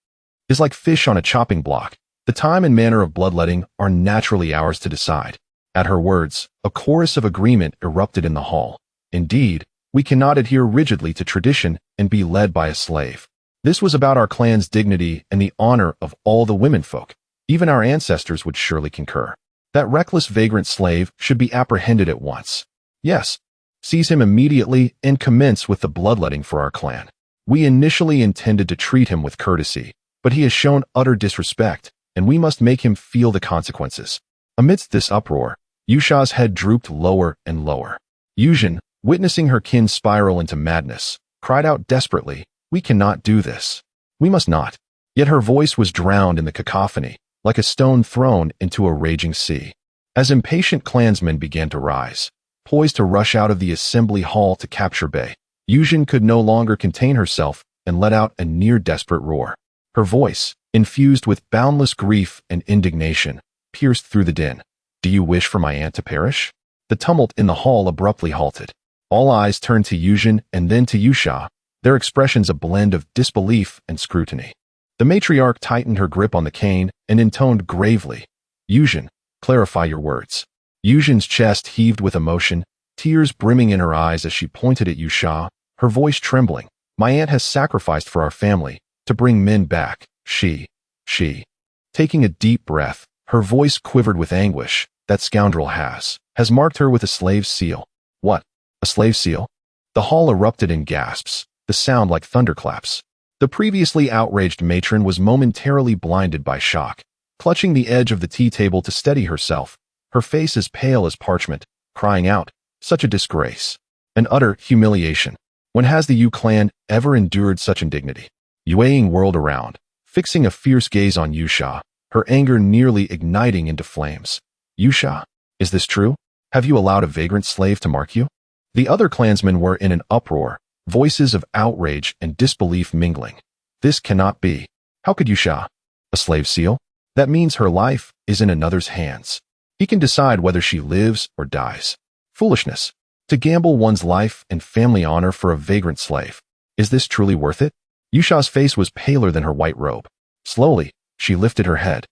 is like fish on a chopping block. The time and manner of bloodletting are naturally ours to decide. At her words, a chorus of agreement erupted in the hall. Indeed, we cannot adhere rigidly to tradition and be led by a slave. This was about our clan's dignity and the honor of all the womenfolk. Even our ancestors would surely concur. That reckless vagrant slave should be apprehended at once. Yes, seize him immediately and commence with the bloodletting for our clan. We initially intended to treat him with courtesy, but he has shown utter disrespect, and we must make him feel the consequences. Amidst this uproar, Yusha's head drooped lower and lower. Yujin, witnessing her kin spiral into madness, cried out desperately, we cannot do this. We must not. Yet her voice was drowned in the cacophony, like a stone thrown into a raging sea. As impatient clansmen began to rise, poised to rush out of the assembly hall to capture Bai Yuzhen could no longer contain herself and let out a near-desperate roar. Her voice, infused with boundless grief and indignation, pierced through the din. "Do you wish for my aunt to perish?" The tumult in the hall abruptly halted. All eyes turned to Yuzhen and then to Liu Shi, their expressions a blend of disbelief and scrutiny. The matriarch tightened her grip on the cane and intoned gravely, "Yuzhen, clarify your words." Yuzhen's chest heaved with emotion, tears brimming in her eyes as she pointed at Liu Shi, her voice trembling. "My aunt has sacrificed for our family, to bring men back. She. Taking a deep breath, her voice quivered with anguish. "That scoundrel has marked her with a slave's seal." "What? A slave seal?" The hall erupted in gasps, the sound like thunderclaps. The previously outraged matron was momentarily blinded by shock, clutching the edge of the tea table to steady herself, her face as pale as parchment, crying out, "Such a disgrace! An utter humiliation! When has the Yu clan ever endured such indignity?" Yue Ying whirled around, fixing a fierce gaze on Liu Shi, her anger nearly igniting into flames. "Liu Shi, is this true? Have you allowed a vagrant slave to mark you?" The other clansmen were in an uproar, voices of outrage and disbelief mingling. "This cannot be. How could Liu Shi? A slave seal? That means her life is in another's hands. He can decide whether she lives or dies. Foolishness. To gamble one's life and family honor for a vagrant slave. Is this truly worth it?" Liu Shi's face was paler than her white robe. Slowly, she lifted her head.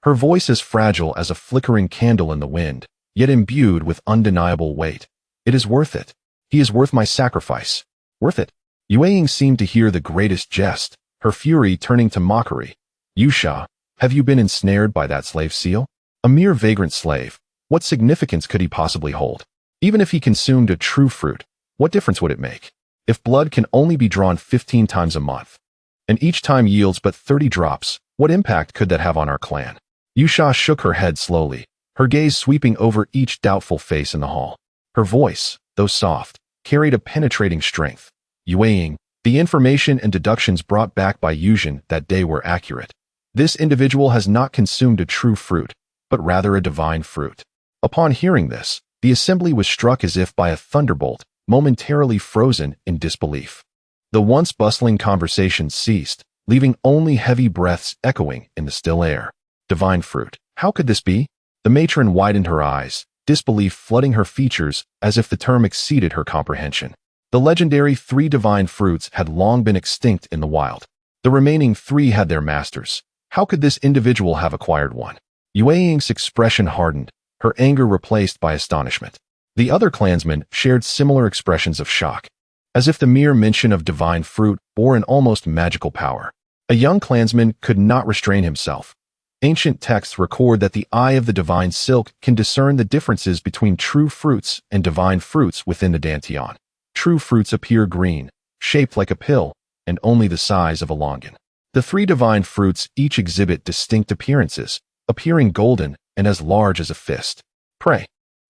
Her voice as fragile as a flickering candle in the wind, yet imbued with undeniable weight. "It is worth it. He is worth my sacrifice. Worth it." Yue Ying seemed to hear the greatest jest, her fury turning to mockery. "Liu Shi, have you been ensnared by that slave seal? A mere vagrant slave. What significance could he possibly hold? Even if he consumed a true fruit, what difference would it make? If blood can only be drawn 15 times a month, and each time yields but 30 drops, what impact could that have on our clan?" Liu Shi shook her head slowly, her gaze sweeping over each doubtful face in the hall. Her voice, though soft, carried a penetrating strength. "Yue Ying, the information and deductions brought back by Yuzhen that day were accurate. This individual has not consumed a true fruit, but rather a divine fruit." Upon hearing this, the assembly was struck as if by a thunderbolt, momentarily frozen in disbelief. The once bustling conversation ceased, leaving only heavy breaths echoing in the still air. Divine fruit. How could this be? The matron widened her eyes, disbelief flooding her features as if the term exceeded her comprehension. The legendary 3 divine fruits had long been extinct in the wild. The remaining 3 had their masters. How could this individual have acquired one? Yue Ying's expression hardened, her anger replaced by astonishment. The other clansmen shared similar expressions of shock, as if the mere mention of divine fruit bore an almost magical power. A young clansman could not restrain himself. Ancient texts record that the eye of the divine silk can discern the differences between true fruits and divine fruits within the dantian. True fruits appear green, shaped like a pill, and only the size of a longan. The 3 divine fruits each exhibit distinct appearances, appearing golden and as large as a fist. "Pray,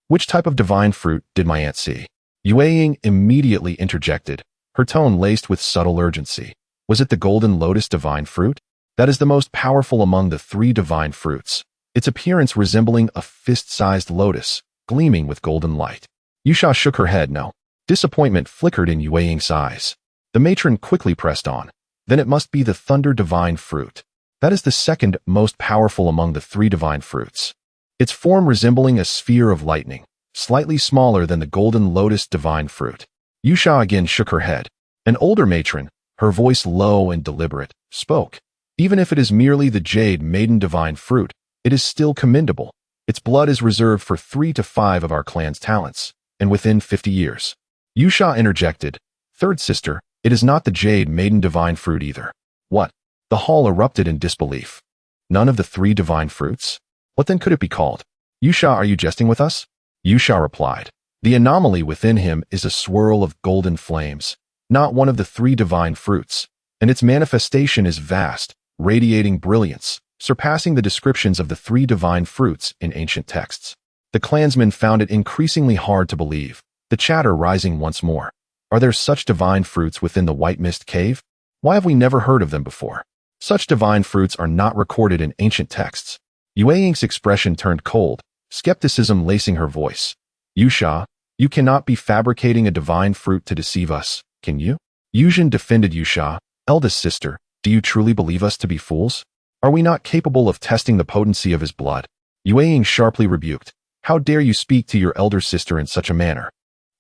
which type of divine fruit did my aunt see?" Yue Ying immediately interjected, her tone laced with subtle urgency. "Was it the golden lotus divine fruit? That is the most powerful among the 3 divine fruits, its appearance resembling a fist-sized lotus, gleaming with golden light." Liu Shi shook her head no. Disappointment flickered in Yue Ying's eyes. The matron quickly pressed on. "Then it must be the thunder divine fruit. That is the second most powerful among the 3 divine fruits. Its form resembling a sphere of lightning, slightly smaller than the golden lotus divine fruit." Liu Shi again shook her head. An older matron, her voice low and deliberate, spoke. "Even if it is merely the jade maiden divine fruit, it is still commendable. Its blood is reserved for 3 to 5 of our clan's talents, and within 50 years. Liu Shi interjected, "Third sister, it is not the jade maiden divine fruit either." "What?" The hall erupted in disbelief. "None of the 3 divine fruits? What then could it be called?" "Liu Shi, are you jesting with us?" Liu Shi replied. "The anomaly within him is a swirl of golden flames, not one of the 3 divine fruits, and its manifestation is vast, radiating brilliance, surpassing the descriptions of the 3 divine fruits in ancient texts." The clansmen found it increasingly hard to believe, the chatter rising once more. "Are there such divine fruits within the White Mist Cave? Why have we never heard of them before? Such divine fruits are not recorded in ancient texts." Yue Ying's expression turned cold, skepticism lacing her voice. "Liu Shi, you cannot be fabricating a divine fruit to deceive us, Can you? Yuzhen defended Yusha. Eldest sister, do you truly believe us to be fools? Are we not capable of testing the potency of his blood? Yue sharply rebuked. How dare you speak to your elder sister in such a manner?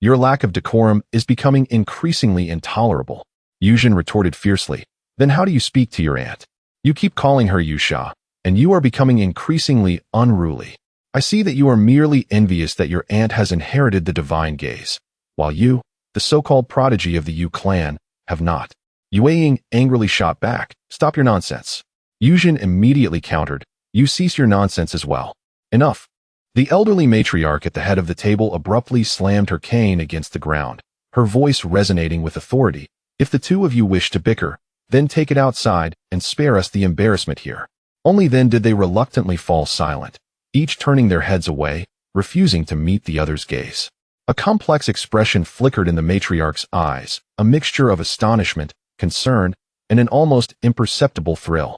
Your lack of decorum is becoming increasingly intolerable. Yuzhen retorted fiercely. Then how do you speak to your aunt? You keep calling her Yusha, and you are becoming increasingly unruly. I see that you are merely envious that your aunt has inherited the divine gaze, while you, the so-called prodigy of the Yu clan, have not. Yue angrily shot back. Stop your nonsense. Yuzhen immediately countered. You cease your nonsense as well. Enough. The elderly matriarch at the head of the table abruptly slammed her cane against the ground, her voice resonating with authority. If the two of you wish to bicker, then take it outside and spare us the embarrassment here. Only then did they reluctantly fall silent, each turning their heads away, refusing to meet the other's gaze. A complex expression flickered in the matriarch's eyes, a mixture of astonishment, concern, and an almost imperceptible thrill.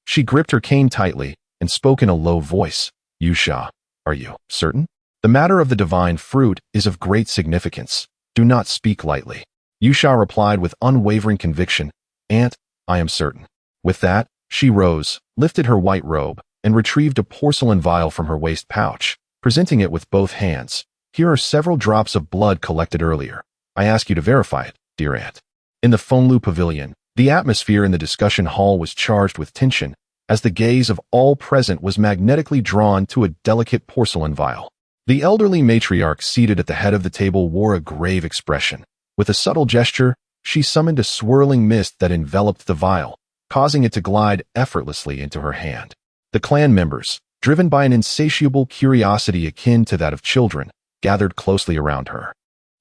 She gripped her cane tightly and spoke in a low voice. Yusha, are you certain? The matter of the divine fruit is of great significance. Do not speak lightly. Yusha replied with unwavering conviction. Aunt, I am certain. With that, she rose, lifted her white robe, and retrieved a porcelain vial from her waist pouch, presenting it with both hands. Here are several drops of blood collected earlier. I ask you to verify it, dear aunt. In the Fenglu Pavilion, the atmosphere in the discussion hall was charged with tension, as the gaze of all present was magnetically drawn to a delicate porcelain vial. The elderly matriarch seated at the head of the table wore a grave expression. With a subtle gesture, she summoned a swirling mist that enveloped the vial, causing it to glide effortlessly into her hand. The clan members, driven by an insatiable curiosity akin to that of children, gathered closely around her.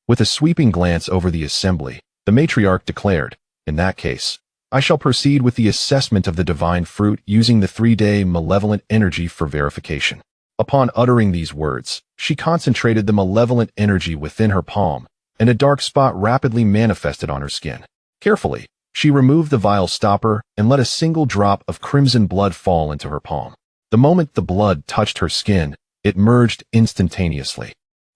With a sweeping glance over the assembly, the matriarch declared, in that case, I shall proceed with the assessment of the divine fruit using the 3-day malevolent energy for verification. Upon uttering these words, she concentrated the malevolent energy within her palm, and a dark spot rapidly manifested on her skin. Carefully, she removed the vial stopper and let a single drop of crimson blood fall into her palm. The moment the blood touched her skin, it merged instantaneously,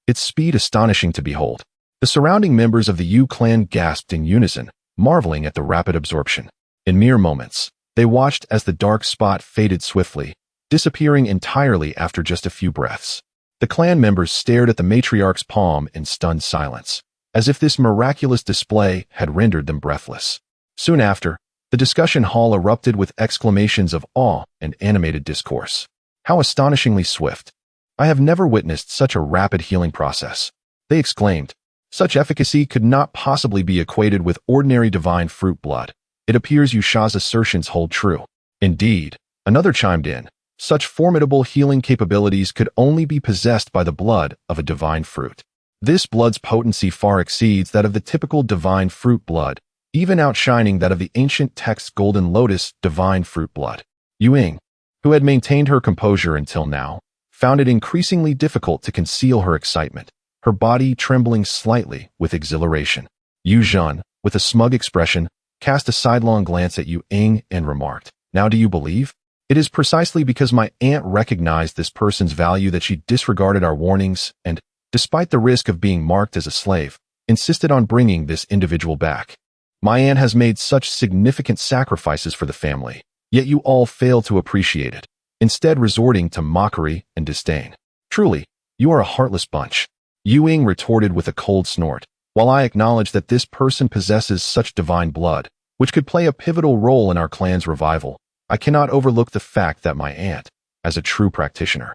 its speed astonishing to behold. The surrounding members of the Yu clan gasped in unison, marveling at the rapid absorption. In mere moments, they watched as the dark spot faded swiftly, disappearing entirely after just a few breaths. The clan members stared at the matriarch's palm in stunned silence, as if this miraculous display had rendered them breathless. Soon after, the discussion hall erupted with exclamations of awe and animated discourse. How astonishingly swift! I have never witnessed such a rapid healing process. They exclaimed. Such efficacy could not possibly be equated with ordinary divine fruit blood. It appears Yusha's assertions hold true. Indeed, another chimed in. Such formidable healing capabilities could only be possessed by the blood of a divine fruit. This blood's potency far exceeds that of the typical divine fruit blood, even outshining that of the ancient text's golden lotus divine fruit blood. Yue, who had maintained her composure until now, found it increasingly difficult to conceal her excitement, her body trembling slightly with exhilaration. Yuzhen, with a smug expression, cast a sidelong glance at Yue and remarked, Now do you believe? It is precisely because my aunt recognized this person's value that she disregarded our warnings and, despite the risk of being marked as a slave, insisted on bringing this individual back. My aunt has made such significant sacrifices for the family, yet you all fail to appreciate it, instead resorting to mockery and disdain. Truly, you are a heartless bunch. Yue retorted with a cold snort. While I acknowledge that this person possesses such divine blood, which could play a pivotal role in our clan's revival, I cannot overlook the fact that my aunt, as a true practitioner,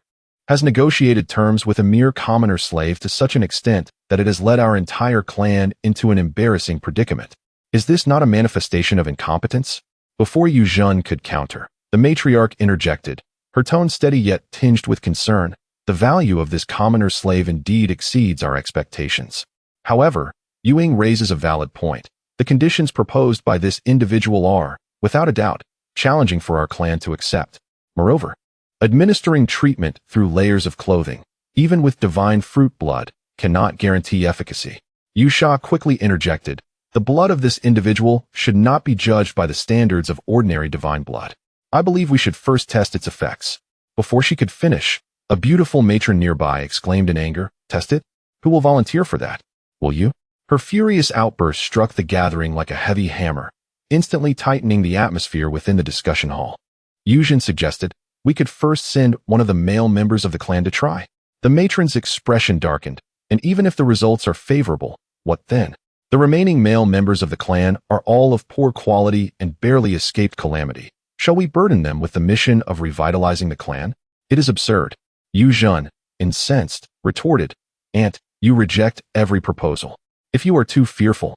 has negotiated terms with a mere commoner slave to such an extent that it has led our entire clan into an embarrassing predicament. Is this not a manifestation of incompetence? Before Yuzhen could counter, the matriarch interjected, her tone steady yet tinged with concern. The value of this commoner slave indeed exceeds our expectations. However, Yue raises a valid point. The conditions proposed by this individual are, without a doubt, challenging for our clan to accept. Moreover, administering treatment through layers of clothing, even with divine fruit blood, cannot guarantee efficacy. Yusha quickly interjected, the blood of this individual should not be judged by the standards of ordinary divine blood. I believe we should first test its effects. Before she could finish, a beautiful matron nearby exclaimed in anger, Test it? Who will volunteer for that? Will you? Her furious outburst struck the gathering like a heavy hammer, instantly tightening the atmosphere within the discussion hall. Yuzhen suggested, we could first send one of the male members of the clan to try. The matron's expression darkened, and even if the results are favorable, what then? The remaining male members of the clan are all of poor quality and barely escaped calamity. Shall we burden them with the mission of revitalizing the clan? It is absurd. Yuzhen, incensed, retorted, Aunt, you reject every proposal. If you are too fearful,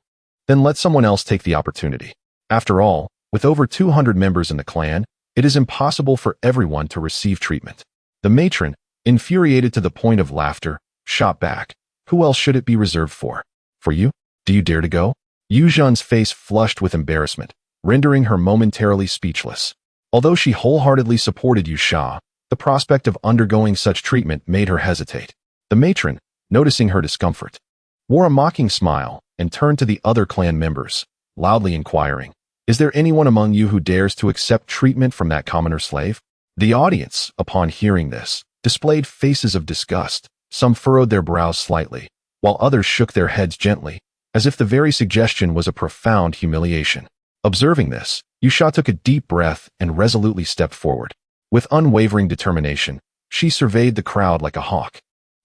then let someone else take the opportunity. After all, with over 200 members in the clan, it is impossible for everyone to receive treatment. The matron, infuriated to the point of laughter, shot back. Who else should it be reserved for? For you? Do you dare to go? Yuzhen's face flushed with embarrassment, rendering her momentarily speechless. Although she wholeheartedly supported Liu Shi, the prospect of undergoing such treatment made her hesitate. The matron, noticing her discomfort, wore a mocking smile and turned to the other clan members, loudly inquiring, is there anyone among you who dares to accept treatment from that commoner slave? The audience, upon hearing this, displayed faces of disgust. Some furrowed their brows slightly, while others shook their heads gently, as if the very suggestion was a profound humiliation. Observing this, Liu Shi took a deep breath and resolutely stepped forward. With unwavering determination, she surveyed the crowd like a hawk.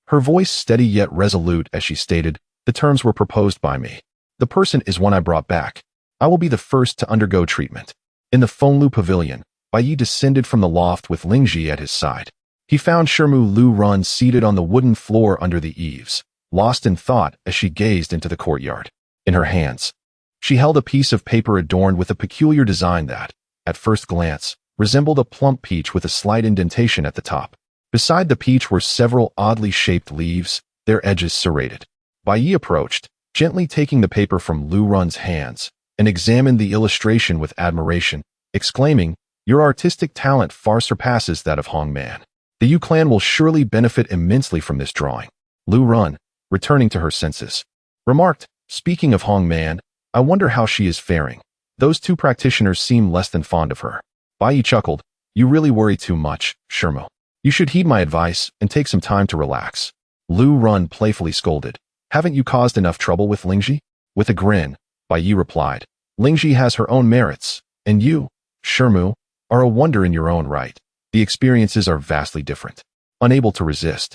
Her voice steady yet resolute as she stated, the terms were proposed by me. The person is one I brought back. I will be the first to undergo treatment. In the Fenglu Pavilion, Bai Ye descended from the loft with Liu Shi at his side. He found Shimu Lu Run seated on the wooden floor under the eaves, lost in thought as she gazed into the courtyard. In her hands, she held a piece of paper adorned with a peculiar design that, at first glance, resembled a plump peach with a slight indentation at the top. Beside the peach were several oddly shaped leaves, their edges serrated. Bai Ye approached, gently taking the paper from Lu Run's hands, and examined the illustration with admiration, exclaiming, your artistic talent far surpasses that of Hong Man. The Yu clan will surely benefit immensely from this drawing. Lu Run, returning to her senses, remarked, speaking of Hong Man, I wonder how she is faring. Those two practitioners seem less than fond of her. Bai Ye chuckled, you really worry too much, Shimu. You should heed my advice and take some time to relax. Lu Run playfully scolded, haven't you caused enough trouble with Liu Shi? With a grin, Bai Ye replied, Liu Shi has her own merits, and you, Shimu, are a wonder in your own right. The experiences are vastly different. Unable to resist,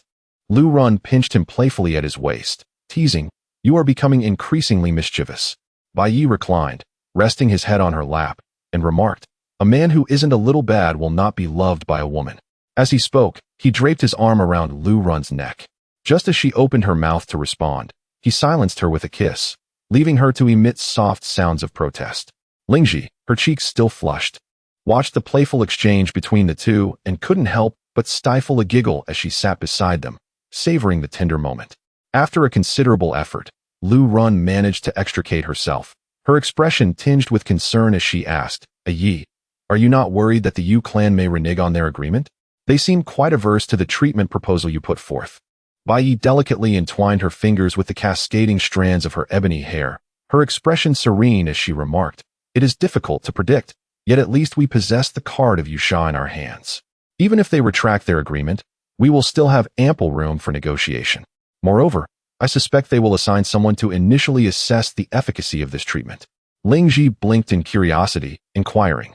Lu Run pinched him playfully at his waist, teasing, you are becoming increasingly mischievous. Bai Ye reclined, resting his head on her lap, and remarked, a man who isn't a little bad will not be loved by a woman. As he spoke, he draped his arm around Lu Run's neck. Just as she opened her mouth to respond, he silenced her with a kiss, leaving her to emit soft sounds of protest. Liu Shi, her cheeks still flushed, watched the playful exchange between the two and couldn't help but stifle a giggle as she sat beside them, savoring the tender moment. After a considerable effort, Lu Run managed to extricate herself, her expression tinged with concern as she asked, Ye, are you not worried that the Yu clan may renege on their agreement? They seem quite averse to the treatment proposal you put forth. Bai Ye delicately entwined her fingers with the cascading strands of her ebony hair, her expression serene as she remarked, it is difficult to predict. Yet at least we possess the card of Liu Shi in our hands. Even if they retract their agreement, we will still have ample room for negotiation. Moreover, I suspect they will assign someone to initially assess the efficacy of this treatment. Liu Shi blinked in curiosity, inquiring,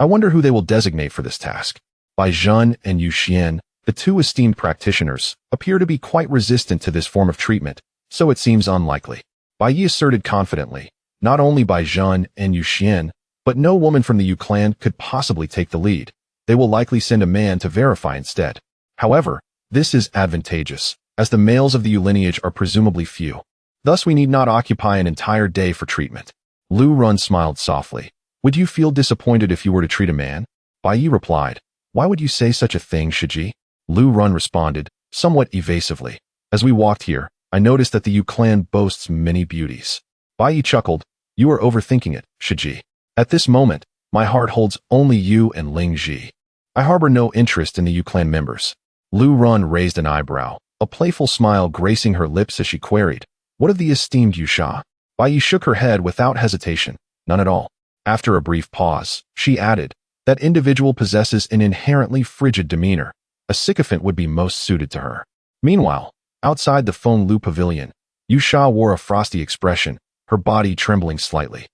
I wonder who they will designate for this task. Bai Zhen and Yu Xian, the two esteemed practitioners, appear to be quite resistant to this form of treatment, so it seems unlikely. Bai Ye asserted confidently, not only Bai Zhen and Yu Xian, but no woman from the Yu clan could possibly take the lead. They will likely send a man to verify instead. However, this is advantageous, as the males of the Yu lineage are presumably few. Thus we need not occupy an entire day for treatment. Lu Run smiled softly. Would you feel disappointed if you were to treat a man? Bai Ye replied, why would you say such a thing, Shiji? Lu Run responded, somewhat evasively. As we walked here, I noticed that the Yu clan boasts many beauties. Bai Ye chuckled, you are overthinking it, Shiji. At this moment, my heart holds only you and Liu Shi. I harbor no interest in the Yu clan members. Lu Run raised an eyebrow, a playful smile gracing her lips as she queried, what of the esteemed Liu Shi? Bai Ye shook her head without hesitation, none at all. After a brief pause, she added, that individual possesses an inherently frigid demeanor. A sycophant would be most suited to her. Meanwhile, outside the Fenglu Pavilion, Yu Sha wore a frosty expression, her body trembling slightly.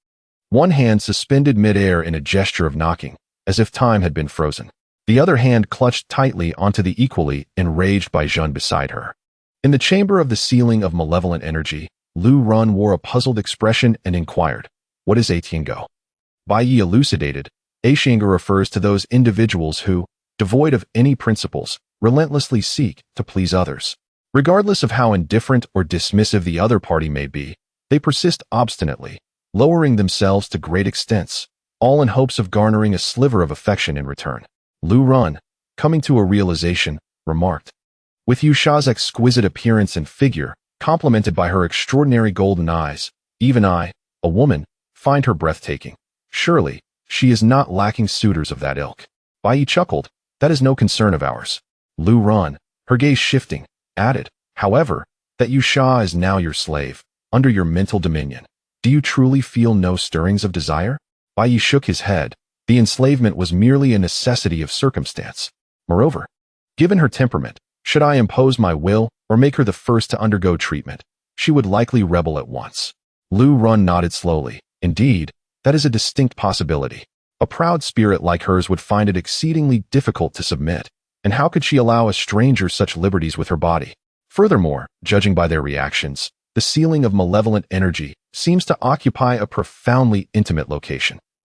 One hand suspended midair in a gesture of knocking, as if time had been frozen. The other hand clutched tightly onto the equally enraged Bai Ye beside her. In the chamber of the ceiling of malevolent energy, Lu Run wore a puzzled expression and inquired, "What is Atiango?" Bai Ye elucidated, Atiango refers to those individuals who, devoid of any principles, relentlessly seek to please others. Regardless of how indifferent or dismissive the other party may be, they persist obstinately, lowering themselves to great extents, all in hopes of garnering a sliver of affection in return. Lu Run, coming to a realization, remarked, "With Yu Sha's exquisite appearance and figure, complemented by her extraordinary golden eyes, even I, a woman, find her breathtaking. Surely, she is not lacking suitors of that ilk." Bai Ye chuckled, "That is no concern of ours." Lu Run, her gaze shifting, added, "However, that Yu Sha is now your slave, under your mental dominion. Do you truly feel no stirrings of desire?" Bai Ye shook his head. The enslavement was merely a necessity of circumstance. Moreover, given her temperament, should I impose my will or make her the first to undergo treatment, she would likely rebel at once. Lu Run nodded slowly. Indeed, that is a distinct possibility. A proud spirit like hers would find it exceedingly difficult to submit, and how could she allow a stranger such liberties with her body? Furthermore, judging by their reactions, the ceiling of malevolent energy seems to occupy a profoundly intimate location.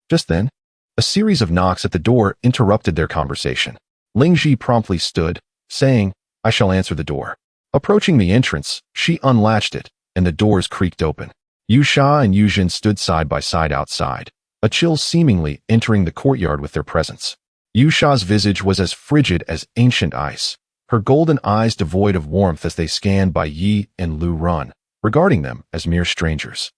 Just then, a series of knocks at the door interrupted their conversation. Ling Ji promptly stood, saying, "I shall answer the door." Approaching the entrance, she unlatched it, and the doors creaked open. Yu Sha and Yu Jin stood side by side outside, a chill seemingly entering the courtyard with their presence. Yu Sha's visage was as frigid as ancient ice, her golden eyes devoid of warmth as they scanned Bai Ye and Lu Run, regarding them as mere strangers.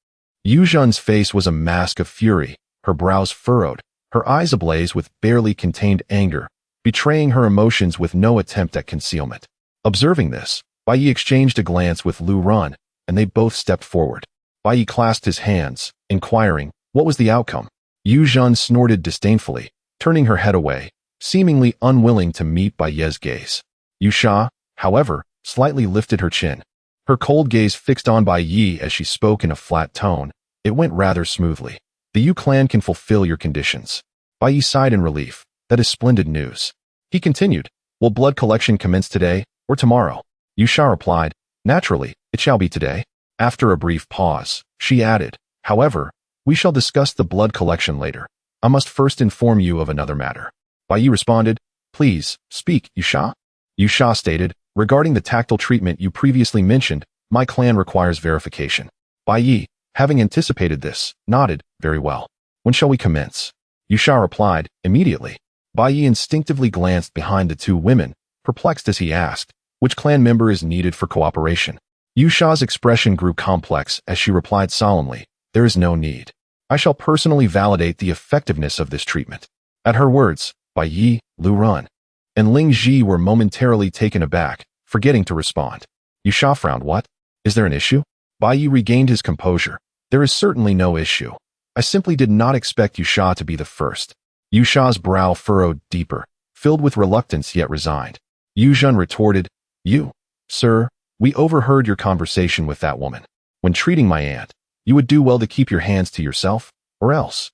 Yu Jun's face was a mask of fury, her brows furrowed, her eyes ablaze with barely contained anger, betraying her emotions with no attempt at concealment. Observing this, Bai Ye exchanged a glance with Lu Run, and they both stepped forward. Bai Ye clasped his hands, inquiring, what was the outcome? Yu Jun snorted disdainfully, turning her head away, seemingly unwilling to meet Bai Ye's gaze. Yu Sha, however, slightly lifted her chin. Her cold gaze fixed on Bai Ye as she spoke in a flat tone. It went rather smoothly. The Yu clan can fulfill your conditions. Bai Ye sighed in relief. That is splendid news. He continued, will blood collection commence today or tomorrow? Yu Sha replied, naturally, it shall be today. After a brief pause, she added, however, we shall discuss the blood collection later. I must first inform you of another matter. Bai Ye responded, please, speak, Yu Sha. Yu Sha stated, regarding the tactile treatment you previously mentioned, my clan requires verification. Bai Ye, having anticipated this, nodded, very well. When shall we commence? Yu Sha replied, immediately. Bai Ye instinctively glanced behind the two women, perplexed as he asked, which clan member is needed for cooperation? Yu Sha's expression grew complex as she replied solemnly, there is no need. I shall personally validate the effectiveness of this treatment. At her words, Bai Ye, Lu Run, and Ling Ji were momentarily taken aback, forgetting to respond. Yu Sha frowned. What? Is there an issue? Bai Ye regained his composure. There is certainly no issue. I simply did not expect Yu Sha to be the first. Yu Sha's brow furrowed deeper, filled with reluctance yet resigned. Yu Jun retorted, you, sir, we overheard your conversation with that woman. When treating my aunt, you would do well to keep your hands to yourself, or else.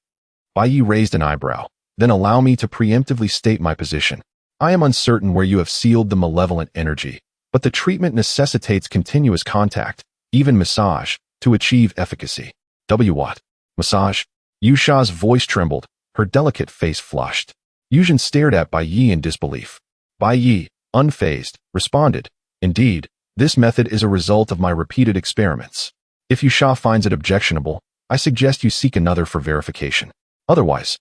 Bai Ye raised an eyebrow. Then allow me to preemptively state my position. I am uncertain where you have sealed the malevolent energy, but the treatment necessitates continuous contact, even massage, to achieve efficacy. What? Massage? Yu Sha's voice trembled, her delicate face flushed. Yu Jin stared at Bai Ye in disbelief. Bai Ye, unfazed, responded, indeed, this method is a result of my repeated experiments. If Yu Sha finds it objectionable, I suggest you seek another for verification. Otherwise,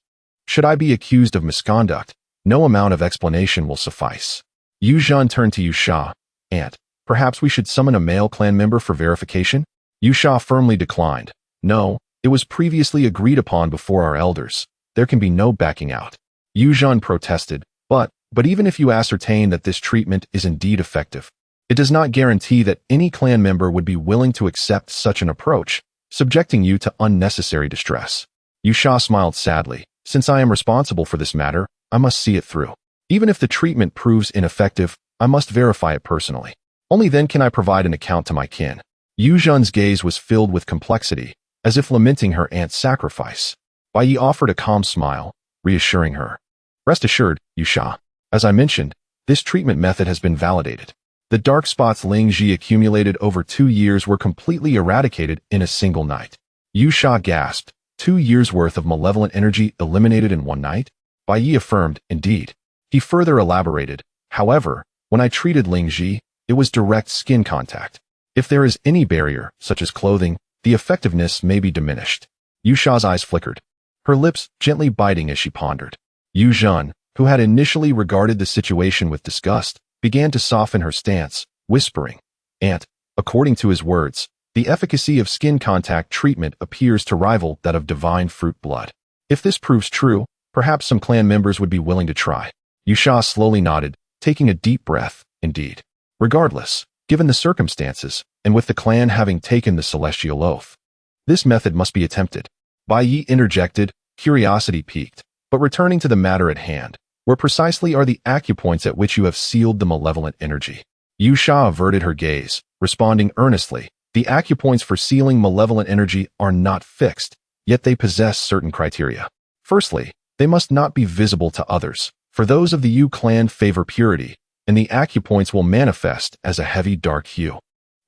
should I be accused of misconduct, no amount of explanation will suffice. Yu Jun turned to Yu Sha, Aunt, perhaps we should summon a male clan member for verification? Yu Sha firmly declined. No, it was previously agreed upon before our elders. There can be no backing out. Yu Jun protested, but even if you ascertain that this treatment is indeed effective, it does not guarantee that any clan member would be willing to accept such an approach, subjecting you to unnecessary distress. Yu Sha smiled sadly. Since I am responsible for this matter, I must see it through. Even if the treatment proves ineffective, I must verify it personally. Only then can I provide an account to my kin. Yu Zhen's gaze was filled with complexity, as if lamenting her aunt's sacrifice. Bai Ye offered a calm smile, reassuring her. Rest assured, Yu Sha. As I mentioned, this treatment method has been validated. The dark spots Ling Ji accumulated over 2 years were completely eradicated in a single night. Yu Sha gasped. 2 years' worth of malevolent energy eliminated in one night? Bai Ye affirmed, indeed. He further elaborated. However, when I treated Ling Ji, it was direct skin contact. If there is any barrier, such as clothing, the effectiveness may be diminished. Yu Sha's eyes flickered, her lips gently biting as she pondered. Yu Zhen, who had initially regarded the situation with disgust, began to soften her stance, whispering, "Aunt, according to his words, the efficacy of skin contact treatment appears to rival that of divine fruit blood. If this proves true, perhaps some clan members would be willing to try." Yu Sha slowly nodded, taking a deep breath. Indeed. Regardless, given the circumstances, and with the clan having taken the celestial oath, this method must be attempted. Bai Ye interjected, curiosity piqued. But returning to the matter at hand, where precisely are the acupoints at which you have sealed the malevolent energy? Yu Sha averted her gaze, responding earnestly. The acupoints for sealing malevolent energy are not fixed, yet they possess certain criteria. Firstly, they must not be visible to others, for those of the Yu clan favor purity, and the acupoints will manifest as a heavy dark hue,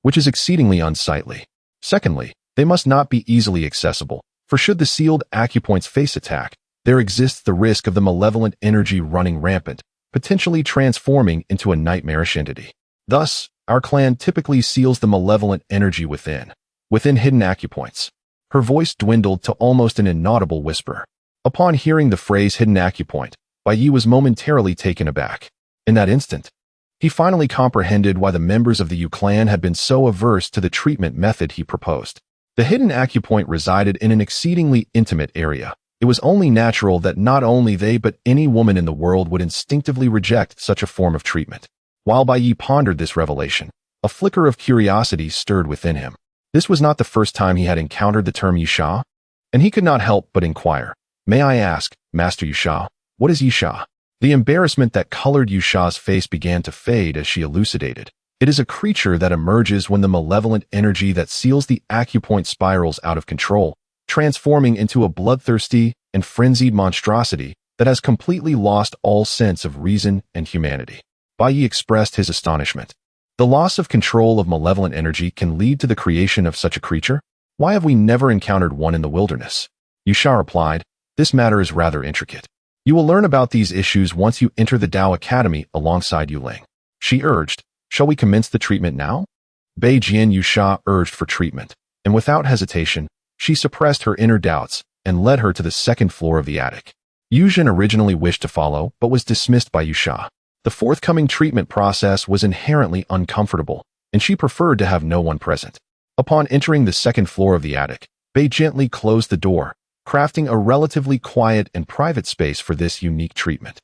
which is exceedingly unsightly. Secondly, they must not be easily accessible, for should the sealed acupoints face attack, there exists the risk of the malevolent energy running rampant, potentially transforming into a nightmarish entity. Thus, our clan typically seals the malevolent energy within hidden acupoints. Her voice dwindled to almost an inaudible whisper. Upon hearing the phrase hidden acupoint, Bai Ye was momentarily taken aback. In that instant, he finally comprehended why the members of the Yu clan had been so averse to the treatment method he proposed. The hidden acupoint resided in an exceedingly intimate area. It was only natural that not only they but any woman in the world would instinctively reject such a form of treatment. While Bai Ye pondered this revelation, a flicker of curiosity stirred within him. This was not the first time he had encountered the term Yisha, and he could not help but inquire, "May I ask, Master Yisha, what is Yisha?" The embarrassment that colored Yusha's face began to fade as she elucidated. It is a creature that emerges when the malevolent energy that seals the acupoint spirals out of control, transforming into a bloodthirsty and frenzied monstrosity that has completely lost all sense of reason and humanity. Bai Ye expressed his astonishment. The loss of control of malevolent energy can lead to the creation of such a creature? Why have we never encountered one in the wilderness? Yusha replied, "This matter is rather intricate. You will learn about these issues once you enter the Dao Academy alongside Yu Ling." She urged, "Shall we commence the treatment now?" Bai Jian Yusha urged for treatment, and without hesitation, she suppressed her inner doubts and led her to the second floor of the attic. Yu Zhen originally wished to follow, but was dismissed by Yusha. The forthcoming treatment process was inherently uncomfortable, and she preferred to have no one present. Upon entering the second floor of the attic, Bai gently closed the door, crafting a relatively quiet and private space for this unique treatment.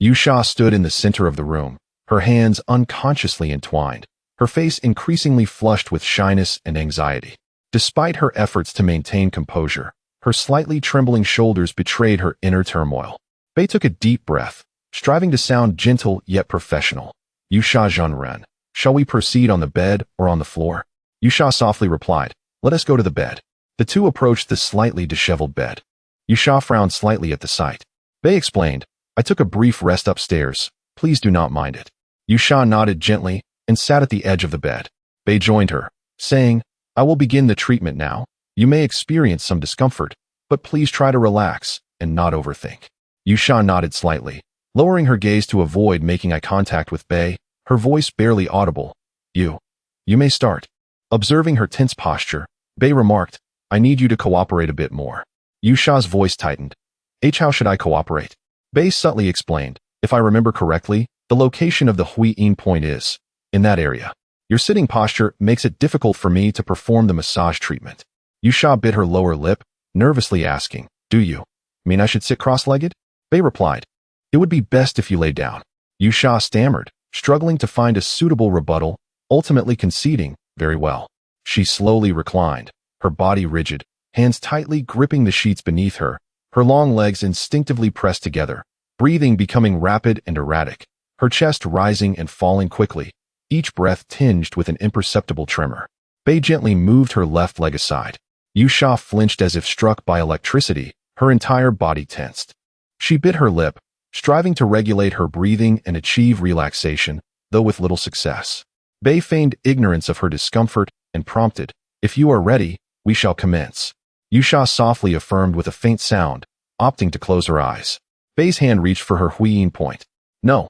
Yusha stood in the center of the room, her hands unconsciously entwined, her face increasingly flushed with shyness and anxiety. Despite her efforts to maintain composure, her slightly trembling shoulders betrayed her inner turmoil. Bai took a deep breath, striving to sound gentle yet professional. "Yusha Zhenren, shall we proceed on the bed or on the floor?" Yusha softly replied, "Let us go to the bed." The two approached the slightly disheveled bed. Yusha frowned slightly at the sight. Bai explained, "I took a brief rest upstairs. Please do not mind it." Yusha nodded gently and sat at the edge of the bed. Bai joined her, saying, "I will begin the treatment now. You may experience some discomfort, but please try to relax and not overthink." Yusha nodded slightly, lowering her gaze to avoid making eye contact with Bai, her voice barely audible. You may start." Observing her tense posture, Bai remarked, "I need you to cooperate a bit more." Yusha's voice tightened. How should I cooperate?" Bai subtly explained, "If I remember correctly, the location of the Hui-in point is in that area. Your sitting posture makes it difficult for me to perform the massage treatment." Yusha bit her lower lip, nervously asking, "Do you mean I should sit cross-legged?" Bai replied, "It would be best if you lay down." Yusha stammered, struggling to find a suitable rebuttal, ultimately conceding, "Very well." She slowly reclined, her body rigid, hands tightly gripping the sheets beneath her, her long legs instinctively pressed together, breathing becoming rapid and erratic, her chest rising and falling quickly, each breath tinged with an imperceptible tremor. Bai gently moved her left leg aside. Liu Shi flinched as if struck by electricity, her entire body tensed. She bit her lip, striving to regulate her breathing and achieve relaxation, though with little success. Bai feigned ignorance of her discomfort and prompted, "If you are ready, we shall commence." Liu Shi softly affirmed with a faint sound, opting to close her eyes. Bai's hand reached for her huiyin point. "No,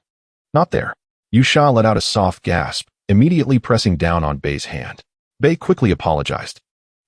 not there." Liu Shi let out a soft gasp, immediately pressing down on Bai's hand. Bai quickly apologized.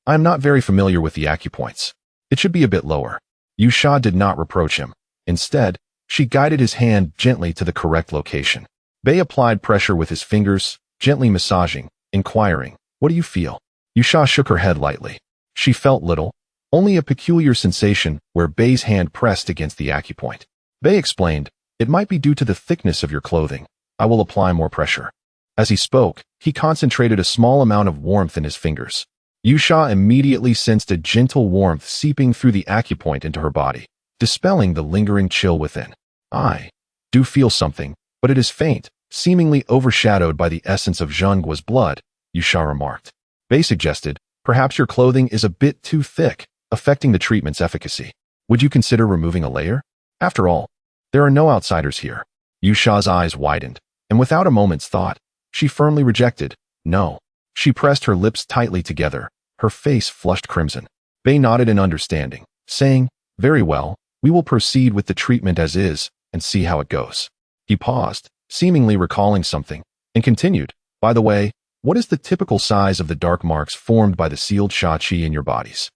"I am not very familiar with the acupoints. It should be a bit lower." Liu Shi did not reproach him. Instead, she guided his hand gently to the correct location. Bai applied pressure with his fingers, gently massaging, inquiring, "What do you feel?" Liu Shi shook her head lightly. She felt little, only a peculiar sensation where Bai's hand pressed against the acupoint. Bai explained, "It might be due to the thickness of your clothing. I will apply more pressure." As he spoke, he concentrated a small amount of warmth in his fingers. Liu Shi immediately sensed a gentle warmth seeping through the acupoint into her body, dispelling the lingering chill within. "I do feel something, but it is faint, seemingly overshadowed by the essence of Zhengguo's blood," Liu Shi remarked. Bai suggested, "Perhaps your clothing is a bit too thick, affecting the treatment's efficacy. Would you consider removing a layer? After all, there are no outsiders here." Liu Shi's eyes widened, and without a moment's thought, she firmly rejected, "No." She pressed her lips tightly together, her face flushed crimson. Bai nodded in understanding, saying, "Very well, we will proceed with the treatment as is, and see how it goes." He paused, seemingly recalling something, and continued, "By the way, what is the typical size of the dark marks formed by the sealed Shaqi in your bodies?"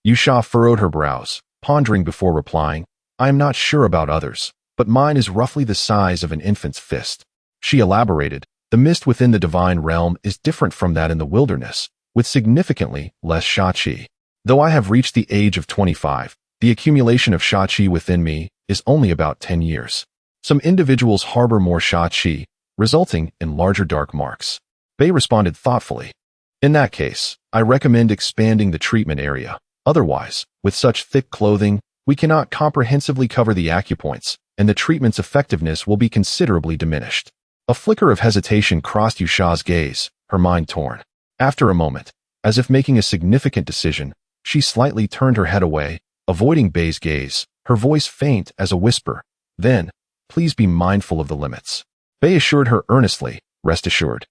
Liu Shi furrowed her brows, pondering before replying, "I am not sure about others, but mine is roughly the size of an infant's fist." She elaborated, "The mist within the divine realm is different from that in the wilderness, with significantly less Shaqi. Though I have reached the age of 25, the accumulation of Shaqi within me is only about 10 years. Some individuals harbor more Shaqi, resulting in larger dark marks." Bai responded thoughtfully, "In that case, I recommend expanding the treatment area. Otherwise, with such thick clothing, we cannot comprehensively cover the acupoints, and the treatment's effectiveness will be considerably diminished." A flicker of hesitation crossed Liu Shi's gaze, her mind torn. After a moment, as if making a significant decision, she slightly turned her head away, avoiding Bai's gaze, her voice faint as a whisper. "Then, please be mindful of the limits." Bai assured her earnestly, "Rest assured.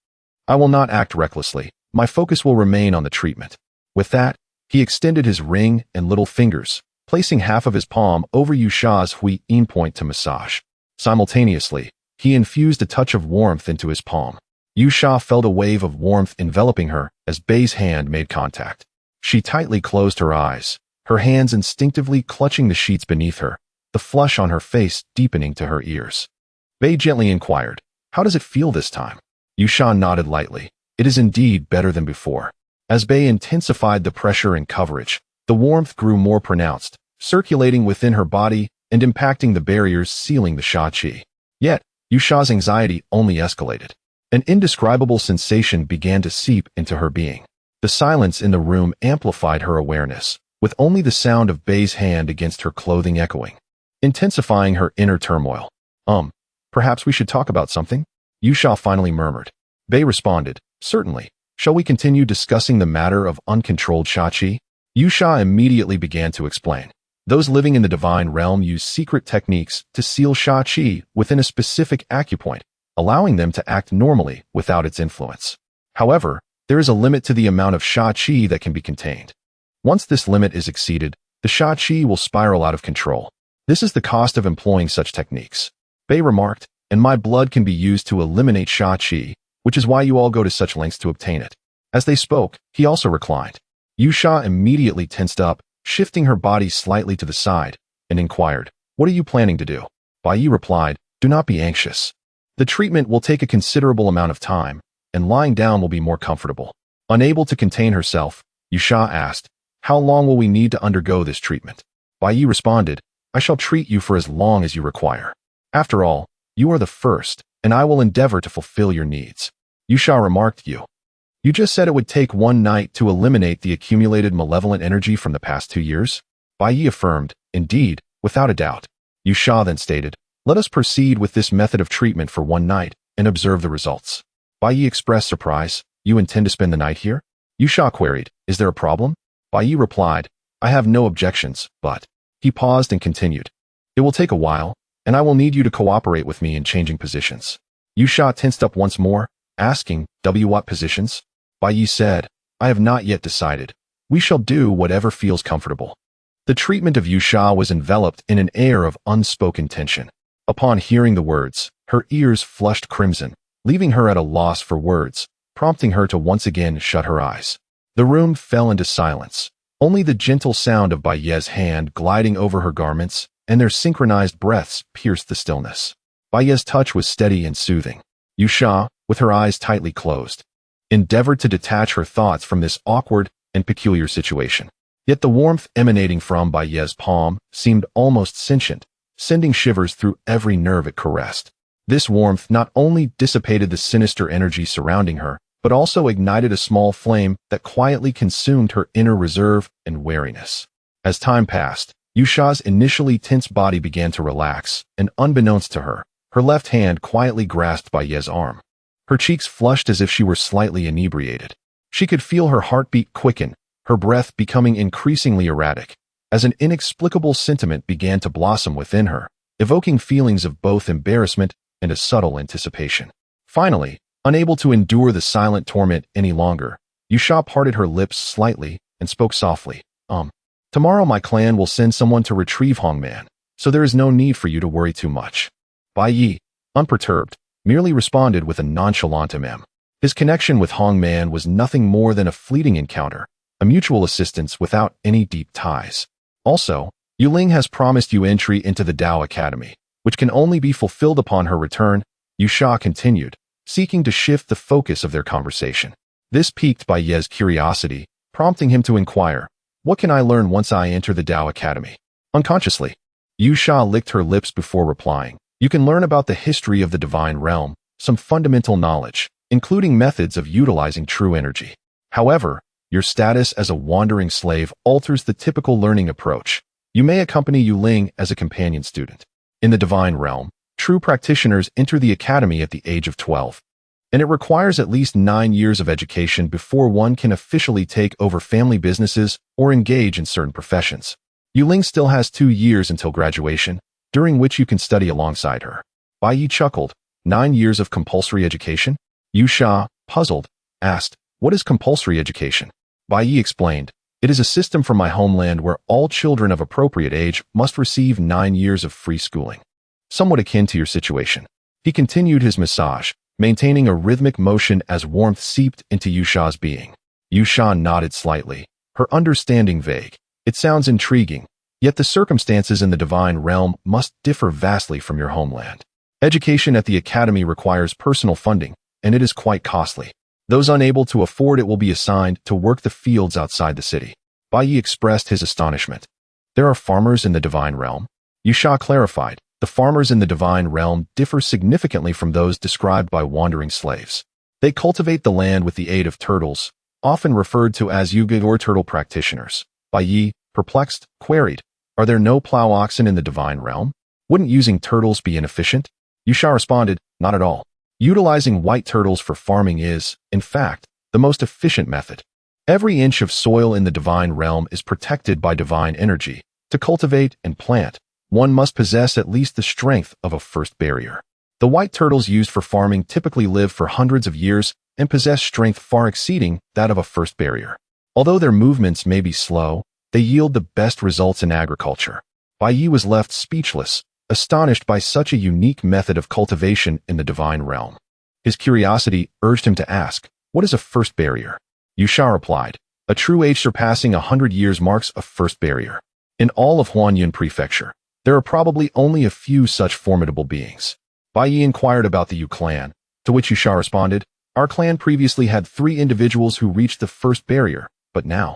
I will not act recklessly. My focus will remain on the treatment." With that, he extended his ring and little fingers, placing half of his palm over Liu Shi's huiyin point to massage. Simultaneously, he infused a touch of warmth into his palm. Liu Shi felt a wave of warmth enveloping her as Bai's hand made contact. She tightly closed her eyes, her hands instinctively clutching the sheets beneath her, the flush on her face deepening to her ears. Bai gently inquired, "How does it feel this time?" Liu Shi nodded lightly. "It is indeed better than before." As Bai intensified the pressure and coverage, the warmth grew more pronounced, circulating within her body and impacting the barriers sealing the Shaqi. Yet, Liu Shi's anxiety only escalated. An indescribable sensation began to seep into her being. The silence in the room amplified her awareness, with only the sound of Bai's hand against her clothing echoing, intensifying her inner turmoil. Perhaps we should talk about something?" Liu Shi finally murmured. Bai responded, "Certainly. Shall we continue discussing the matter of uncontrolled Shaqi?" Liu Shi immediately began to explain. Those living in the divine realm use secret techniques to seal Shaqi within a specific acupoint, allowing them to act normally without its influence. However, there is a limit to the amount of Shaqi that can be contained. Once this limit is exceeded, the Shaqi will spiral out of control. This is the cost of employing such techniques. Bai remarked, "And my blood can be used to eliminate Shaqi, which is why you all go to such lengths to obtain it." As they spoke, he also reclined. Liu Shi immediately tensed up, shifting her body slightly to the side, and inquired, "What are you planning to do?" Bai Ye replied, "Do not be anxious. The treatment will take a considerable amount of time, and lying down will be more comfortable." Unable to contain herself, Liu Shi asked, "How long will we need to undergo this treatment?" Bai Ye responded, "I shall treat you for as long as you require. After all, you are the first, and I will endeavor to fulfill your needs." Liu Shi remarked, You just said it would take one night to eliminate the accumulated malevolent energy from the past 2 years?" Bai Ye affirmed, "Indeed, without a doubt." Liu Shi then stated, "Let us proceed with this method of treatment for one night and observe the results." Bai Ye expressed surprise, "You intend to spend the night here?" Yu Sha queried, "Is there a problem?" Bai Ye replied, "I have no objections, but..." He paused and continued, "It will take a while, and I will need you to cooperate with me in changing positions." Yu Sha tensed up once more, asking, "What positions?" Bai Ye said, "I have not yet decided. We shall do whatever feels comfortable." The treatment of Yu Sha was enveloped in an air of unspoken tension. Upon hearing the words, her ears flushed crimson, leaving her at a loss for words, prompting her to once again shut her eyes. The room fell into silence. Only the gentle sound of Bai Ye's hand gliding over her garments and their synchronized breaths pierced the stillness. Bai Ye's touch was steady and soothing. Yu Sha, with her eyes tightly closed, endeavored to detach her thoughts from this awkward and peculiar situation. Yet the warmth emanating from Bai Ye's palm seemed almost sentient, sending shivers through every nerve it caressed. This warmth not only dissipated the sinister energy surrounding her, but also ignited a small flame that quietly consumed her inner reserve and wariness. As time passed, Yu Sha's initially tense body began to relax, and unbeknownst to her, her left hand quietly grasped Bai Ye's arm. Her cheeks flushed as if she were slightly inebriated. She could feel her heartbeat quicken, her breath becoming increasingly erratic, as an inexplicable sentiment began to blossom within her, evoking feelings of both embarrassment and a subtle anticipation. Finally, unable to endure the silent torment any longer, Yu Sha parted her lips slightly and spoke softly, "Tomorrow my clan will send someone to retrieve Hongman, so there is no need for you to worry too much." Bai Ye, unperturbed, merely responded with a nonchalant His connection with Hongman was nothing more than a fleeting encounter, a mutual assistance without any deep ties. Also, Yuling has promised you entry into the Dao Academy, which can only be fulfilled upon her return, Yu Sha continued, seeking to shift the focus of their conversation. This piqued Bai Ye's curiosity, prompting him to inquire, "What can I learn once I enter the Dao Academy?" Unconsciously, Yu Sha licked her lips before replying, "You can learn about the history of the divine realm, some fundamental knowledge, including methods of utilizing true energy. However, your status as a wandering slave alters the typical learning approach. You may accompany Yuling as a companion student. In the divine realm, true practitioners enter the academy at the age of 12, and it requires at least 9 years of education before one can officially take over family businesses or engage in certain professions. Yuling still has 2 years until graduation, during which you can study alongside her." Bai Ye chuckled, 9 years of compulsory education? Yu Sha, puzzled, asked, "What is compulsory education?" Bai Ye explained, "It is a system from my homeland where all children of appropriate age must receive 9 years of free schooling. Somewhat akin to your situation." He continued his massage, maintaining a rhythmic motion as warmth seeped into Yu Sha's being. Yu Sha nodded slightly, her understanding vague. "It sounds intriguing, yet the circumstances in the divine realm must differ vastly from your homeland. Education at the academy requires personal funding, and it is quite costly. Those unable to afford it will be assigned to work the fields outside the city." Bai Ye expressed his astonishment. "There are farmers in the divine realm?" Yu Sha clarified, "The farmers in the divine realm differ significantly from those described by wandering slaves. They cultivate the land with the aid of turtles, often referred to as Yuga or turtle practitioners." Bai Ye, perplexed, queried, "Are there no plow oxen in the divine realm? Wouldn't using turtles be inefficient?" Yu Sha responded, "Not at all. Utilizing white turtles for farming is, in fact, the most efficient method. Every inch of soil in the divine realm is protected by divine energy. To cultivate and plant, one must possess at least the strength of a first barrier. The white turtles used for farming typically live for hundreds of years and possess strength far exceeding that of a first barrier. Although their movements may be slow, they yield the best results in agriculture." Bai Ye was left speechless, astonished by such a unique method of cultivation in the divine realm. His curiosity urged him to ask, "What is a first barrier?" Yu Sha replied, "A true age surpassing 100 years marks a first barrier. In all of Huanyuan Prefecture, there are probably only a few such formidable beings." Bai Ye inquired about the Yu clan, to which Yu Sha responded, "Our clan previously had 3 individuals who reached the first barrier, but now,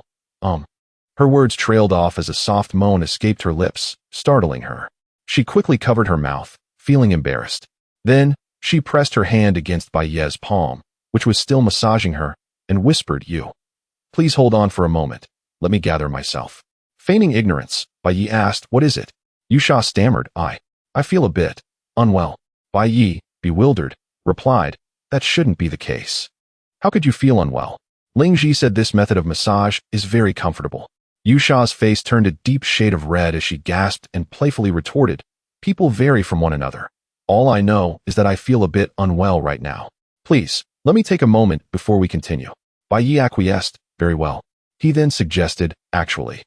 Her words trailed off as a soft moan escaped her lips, startling her. She quickly covered her mouth, feeling embarrassed. Then, she pressed her hand against Bai Ye's palm, which was still massaging her, and whispered, "You. Please hold on for a moment. Let me gather myself." Feigning ignorance, Bai Ye asked, "What is it?" Yu Sha stammered, I feel a bit unwell." Bai Ye, bewildered, replied, "That shouldn't be the case. How could you feel unwell?" Liu Shi said this method of massage is very comfortable. Yusha's face turned a deep shade of red as she gasped and playfully retorted, "People vary from one another. All I know is that I feel a bit unwell right now. Please, let me take a moment before we continue." Bai Ye acquiesced, "Very well." He then suggested, "Actually,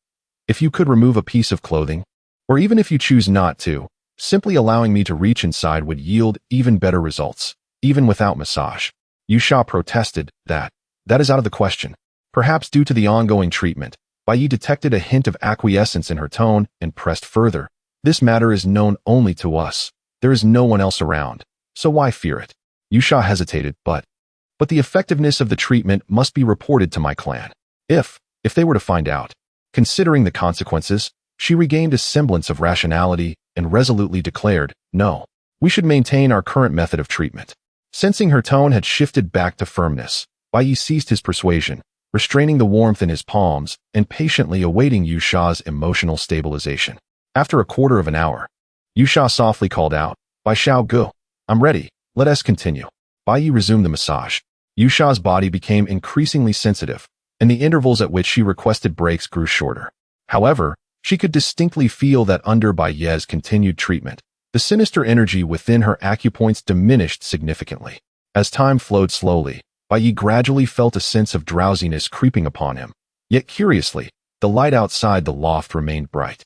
if you could remove a piece of clothing, or even if you choose not to, simply allowing me to reach inside would yield even better results, even without massage." Yusha protested, That is out of the question." Perhaps due to the ongoing treatment, Bai Ye detected a hint of acquiescence in her tone and pressed further, "This matter is known only to us. There is no one else around, so why fear it?" Yusha hesitated, but the effectiveness of the treatment must be reported to my clan. If they were to find out." Considering the consequences, she regained a semblance of rationality and resolutely declared, "No, we should maintain our current method of treatment." Sensing her tone had shifted back to firmness, Bai Ye ceased his persuasion, restraining the warmth in his palms and patiently awaiting Yusha's emotional stabilization. After a quarter of an hour, Yusha softly called out, "Bai Xiao Gu, I'm ready, let us continue." Bai Ye resumed the massage. Yusha's body became increasingly sensitive, and the intervals at which she requested breaks grew shorter. However, she could distinctly feel that under Bai Ye's continued treatment, the sinister energy within her acupoints diminished significantly. As time flowed slowly, Bai Ye gradually felt a sense of drowsiness creeping upon him. Yet curiously, the light outside the loft remained bright.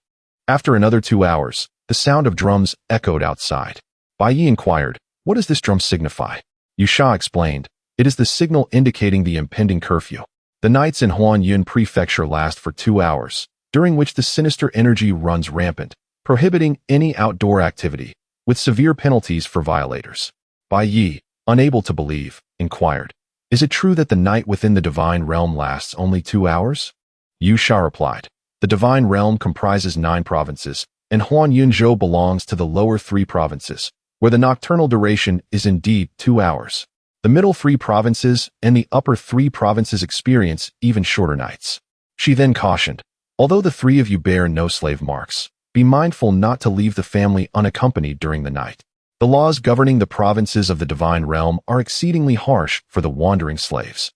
After another 2 hours, the sound of drums echoed outside. Bai Ye inquired, "What does this drum signify?" Yusha explained, "It is the signal indicating the impending curfew. The nights in Huanyun Prefecture last for 2 hours, during which the sinister energy runs rampant, prohibiting any outdoor activity, with severe penalties for violators." Bai Ye, unable to believe, inquired, "Is it true that the night within the divine realm lasts only 2 hours?" Yusha replied, "The divine realm comprises 9 provinces, and Huanyunzhou belongs to the lower 3 provinces, where the nocturnal duration is indeed 2 hours. The middle 3 provinces and the upper 3 provinces experience even shorter nights." She then cautioned, "Although the 3 of you bear no slave marks, be mindful not to leave the family unaccompanied during the night. The laws governing the provinces of the divine realm are exceedingly harsh for the wandering slaves.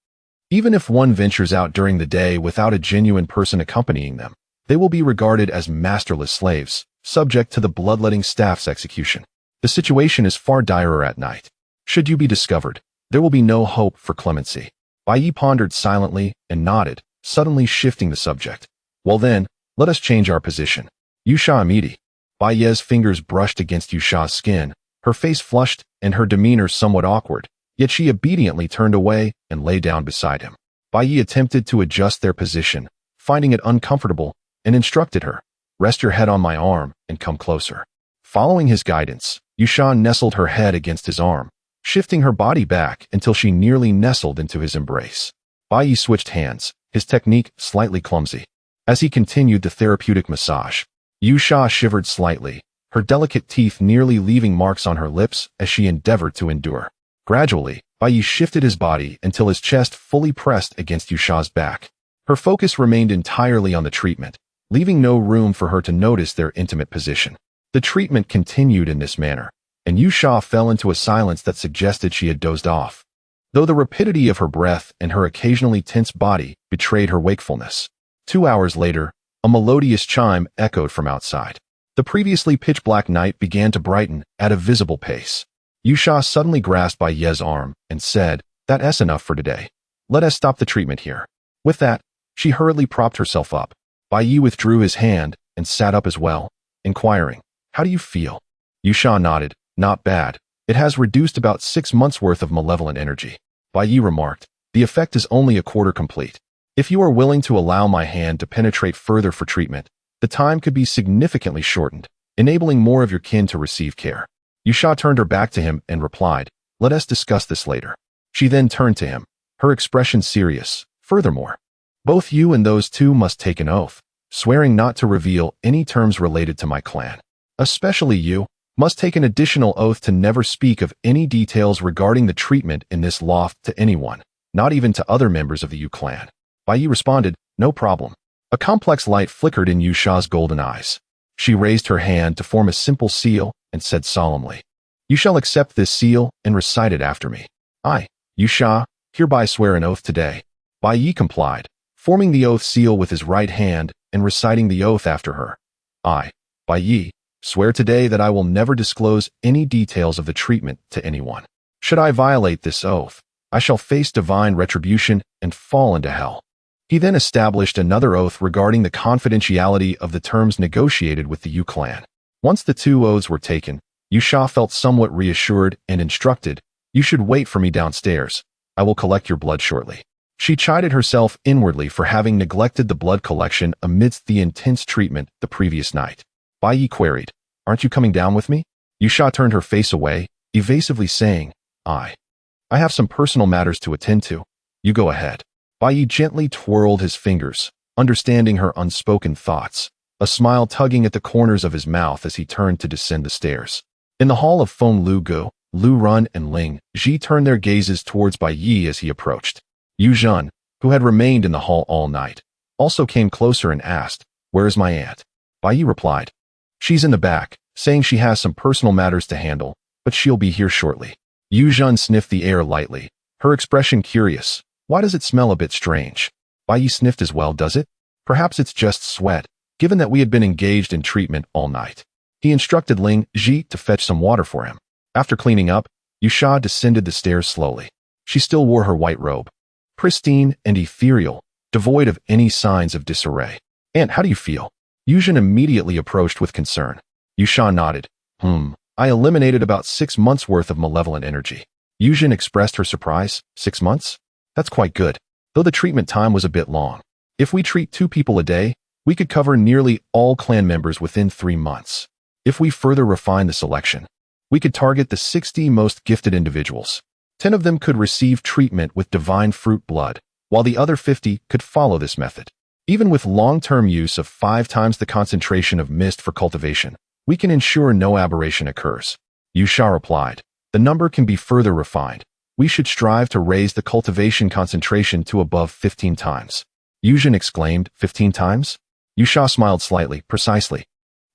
Even if one ventures out during the day without a genuine person accompanying them, they will be regarded as masterless slaves, subject to the bloodletting staff's execution. The situation is far direr at night. Should you be discovered, there will be no hope for clemency." Bai Ye pondered silently and nodded, suddenly shifting the subject. "Well then, let us change our position." Yusha immediately. Bai Ye's fingers brushed against Yusha's skin, her face flushed and her demeanor somewhat awkward, yet she obediently turned away and lay down beside him. Bai Ye attempted to adjust their position, finding it uncomfortable, and instructed her, "Rest your head on my arm and come closer." Following his guidance, Yusha nestled her head against his arm, shifting her body back until she nearly nestled into his embrace. Bai Ye switched hands, his technique slightly clumsy. As he continued the therapeutic massage, Yusha shivered slightly, her delicate teeth nearly leaving marks on her lips as she endeavored to endure. Gradually, Bai Ye shifted his body until his chest fully pressed against Yusha's back. Her focus remained entirely on the treatment, leaving no room for her to notice their intimate position. The treatment continued in this manner, and Yusha fell into a silence that suggested she had dozed off, though the rapidity of her breath and her occasionally tense body betrayed her wakefulness. 2 hours later, a melodious chime echoed from outside. The previously pitch-black night began to brighten at a visible pace. Yusha suddenly grasped Bai Ye's arm and said, "That's enough for today. Let us stop the treatment here." With that, she hurriedly propped herself up. Bai Ye withdrew his hand and sat up as well, inquiring, "How do you feel?" Yusha nodded, "Not bad. It has reduced about 6 months' worth of malevolent energy." Bai Ye remarked, "The effect is only a quarter complete. If you are willing to allow my hand to penetrate further for treatment, the time could be significantly shortened, enabling more of your kin to receive care." Yusha turned her back to him and replied, "Let us discuss this later." She then turned to him, her expression serious. "Furthermore, both you and those 2 must take an oath, swearing not to reveal any terms related to my clan. Especially you must take an additional oath to never speak of any details regarding the treatment in this loft to anyone, not even to other members of the Yu clan." Bai Ye responded, "No problem." A complex light flickered in Yusha's golden eyes. She raised her hand to form a simple seal and said solemnly, "You shall accept this seal and recite it after me. I, Yusha, hereby swear an oath today." Bai Ye complied, forming the oath seal with his right hand and reciting the oath after her. I, Bai Ye, swear today that I will never disclose any details of the treatment to anyone. Should I violate this oath, I shall face divine retribution and fall into hell. He then established another oath regarding the confidentiality of the terms negotiated with the Yu clan. Once the two oaths were taken, Liu Shi felt somewhat reassured and instructed, "You should wait for me downstairs. I will collect your blood shortly." She chided herself inwardly for having neglected the blood collection amidst the intense treatment the previous night. Bai Ye queried, "Aren't you coming down with me?" Liu Shi turned her face away, evasively saying, I have some personal matters to attend to. You go ahead." Bai Ye gently twirled his fingers, understanding her unspoken thoughts, a smile tugging at the corners of his mouth as he turned to descend the stairs. In the hall of Feng Lu Gu, Lu Run and Ling Ji turned their gazes towards Bai Ye as he approached. Yu Zhen, who had remained in the hall all night, also came closer and asked, "Where is my aunt?" Bai Ye replied, "She's in the back, saying she has some personal matters to handle, but she'll be here shortly." Yu Zhen sniffed the air lightly, her expression curious. "Why does it smell a bit strange?" Bai Ye sniffed as well, "Does it? Perhaps it's just sweat, given that we had been engaged in treatment all night." He instructed Ling Ji to fetch some water for him. After cleaning up, Liu Shi descended the stairs slowly. She still wore her white robe, pristine and ethereal, devoid of any signs of disarray. "Aunt, how do you feel?" Yu Zhen immediately approached with concern. Liu Shi nodded. I eliminated about 6 months' worth of malevolent energy." Yu Zhen expressed her surprise. 6 months? That's quite good, though the treatment time was a bit long. If we treat 2 people a day, we could cover nearly all clan members within 3 months. If we further refine the selection, we could target the 60 most gifted individuals. 10 of them could receive treatment with divine fruit blood, while the other 50 could follow this method. Even with long-term use of 5 times the concentration of mist for cultivation, we can ensure no aberration occurs. Liu Shi replied, "The number can be further refined. We should strive to raise the cultivation concentration to above 15 times. Yu Zhen exclaimed, 15 times? Liu Shi smiled slightly, precisely.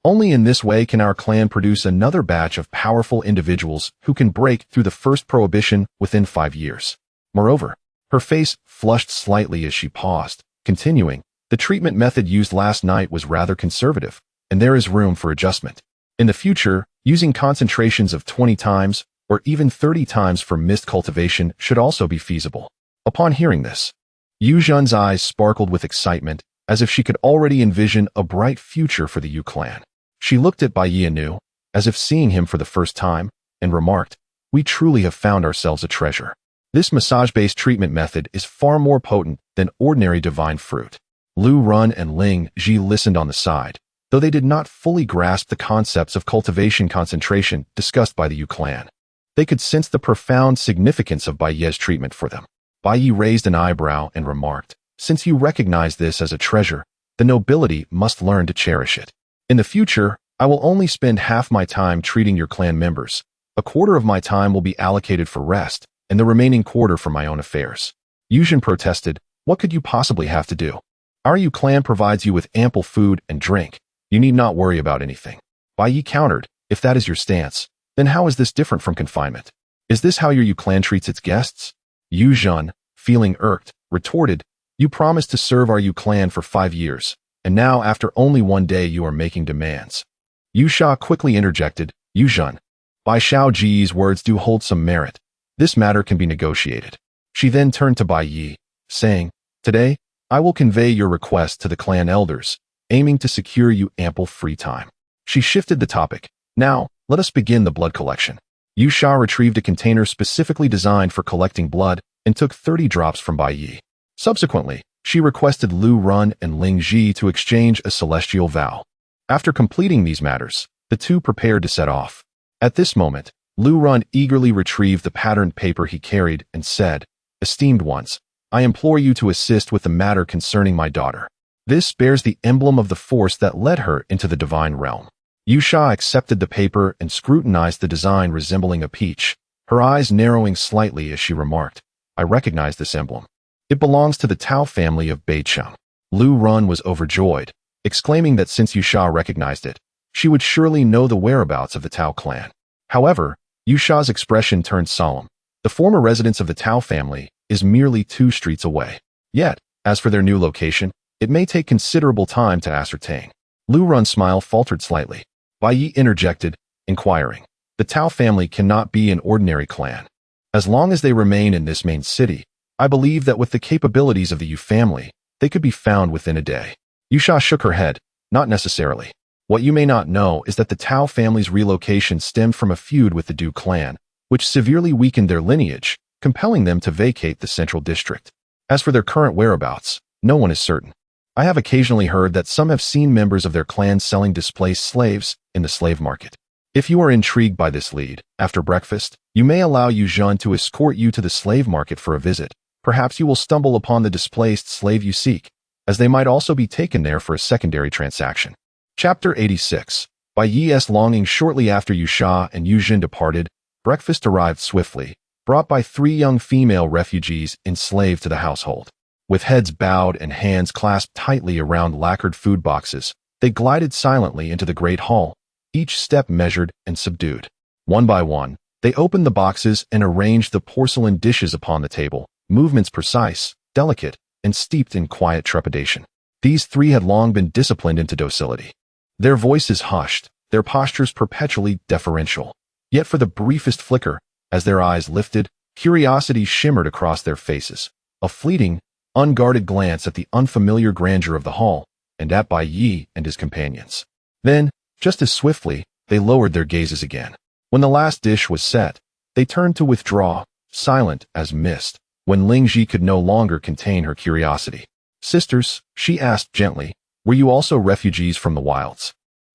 Only in this way can our clan produce another batch of powerful individuals who can break through the first prohibition within 5 years. Moreover, her face flushed slightly as she paused, continuing, the treatment method used last night was rather conservative, and there is room for adjustment. In the future, using concentrations of 20 times or even 30 times for mist cultivation should also be feasible. Upon hearing this, Yu Zhen's eyes sparkled with excitement, as if she could already envision a bright future for the Yu clan. She looked at Bai Ye anew, as if seeing him for the first time, and remarked, "We truly have found ourselves a treasure. This massage-based treatment method is far more potent than ordinary divine fruit." Lu Run and Ling Ji listened on the side, though they did not fully grasp the concepts of cultivation concentration discussed by the Yu clan. They could sense the profound significance of Bai Ye's treatment for them. Bai Ye raised an eyebrow and remarked, "Since you recognize this as a treasure, the nobility must learn to cherish it. In the future, I will only spend half my time treating your clan members. A quarter of my time will be allocated for rest, and the remaining quarter for my own affairs." Yu Zhen protested, "What could you possibly have to do? Our Yu clan provides you with ample food and drink. You need not worry about anything." Bai Ye countered, "If that is your stance, then how is this different from confinement? Is this how your Yu clan treats its guests?" Yu Zhen, feeling irked, retorted, "You promised to serve our Yu clan for 5 years, and now after only 1 day you are making demands." Liu Shi quickly interjected, "Yu Zhen, Bai Shaoji's words do hold some merit. This matter can be negotiated." She then turned to Bai Ye, saying, "Today, I will convey your request to the clan elders, aiming to secure you ample free time." She shifted the topic. "Now, let us begin the blood collection." Liu Shi retrieved a container specifically designed for collecting blood and took 30 drops from Bai Ye. Subsequently, she requested Lu Run and Ling Ji to exchange a celestial vow. After completing these matters, the two prepared to set off. At this moment, Lu Run eagerly retrieved the patterned paper he carried and said, "Esteemed ones, I implore you to assist with the matter concerning my daughter. This bears the emblem of the force that led her into the divine realm." Liu Shi accepted the paper and scrutinized the design resembling a peach, her eyes narrowing slightly as she remarked, "I recognize this emblem. It belongs to the Tao family of Beicheng." Lu Run was overjoyed, exclaiming that since Liu Shi recognized it, she would surely know the whereabouts of the Tao clan. However, Liu Shi's expression turned solemn. The former residence of the Tao family is merely 2 streets away. Yet, as for their new location, it may take considerable time to ascertain. Lu Run's smile faltered slightly. Bai Ye interjected, inquiring. The Tao family cannot be an ordinary clan. As long as they remain in this main city, I believe that with the capabilities of the Yu family, they could be found within a day. Yusha shook her head. Not necessarily. What you may not know is that the Tao family's relocation stemmed from a feud with the Du clan, which severely weakened their lineage, compelling them to vacate the central district. As for their current whereabouts, no one is certain. I have occasionally heard that some have seen members of their clan selling displaced slaves in the slave market. If you are intrigued by this lead, after breakfast, you may allow Yu Zhen to escort you to the slave market for a visit. Perhaps you will stumble upon the displaced slave you seek, as they might also be taken there for a secondary transaction. Chapter 86. Bai Ye's longing. Shortly after Yu Sha and Yu Zhen departed, breakfast arrived swiftly, brought by 3 young female refugees enslaved to the household. With heads bowed and hands clasped tightly around lacquered food boxes, they glided silently into the great hall, each step measured and subdued. One by one, they opened the boxes and arranged the porcelain dishes upon the table, movements precise, delicate, and steeped in quiet trepidation. These 3 had long been disciplined into docility. Their voices hushed, their postures perpetually deferential. Yet for the briefest flicker, as their eyes lifted, curiosity shimmered across their faces. A fleeting, unguarded glance at the unfamiliar grandeur of the hall, and at Bai Ye and his companions. Then, just as swiftly, they lowered their gazes again. When the last dish was set, they turned to withdraw, silent as mist, when Ling Ji could no longer contain her curiosity. Sisters, she asked gently, were you also refugees from the wilds?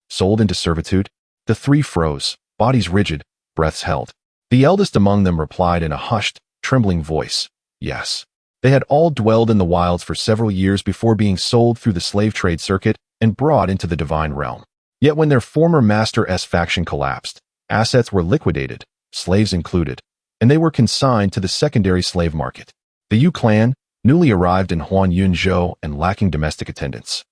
Sold into servitude? The 3 froze, bodies rigid, breaths held. The eldest among them replied in a hushed, trembling voice, yes. They had all dwelled in the wilds for several years before being sold through the slave trade circuit and brought into the divine realm. Yet when their former master's faction collapsed, assets were liquidated, slaves included, and they were consigned to the secondary slave market. The Yu clan, newly arrived in Huanyunzhou and lacking domestic attendance,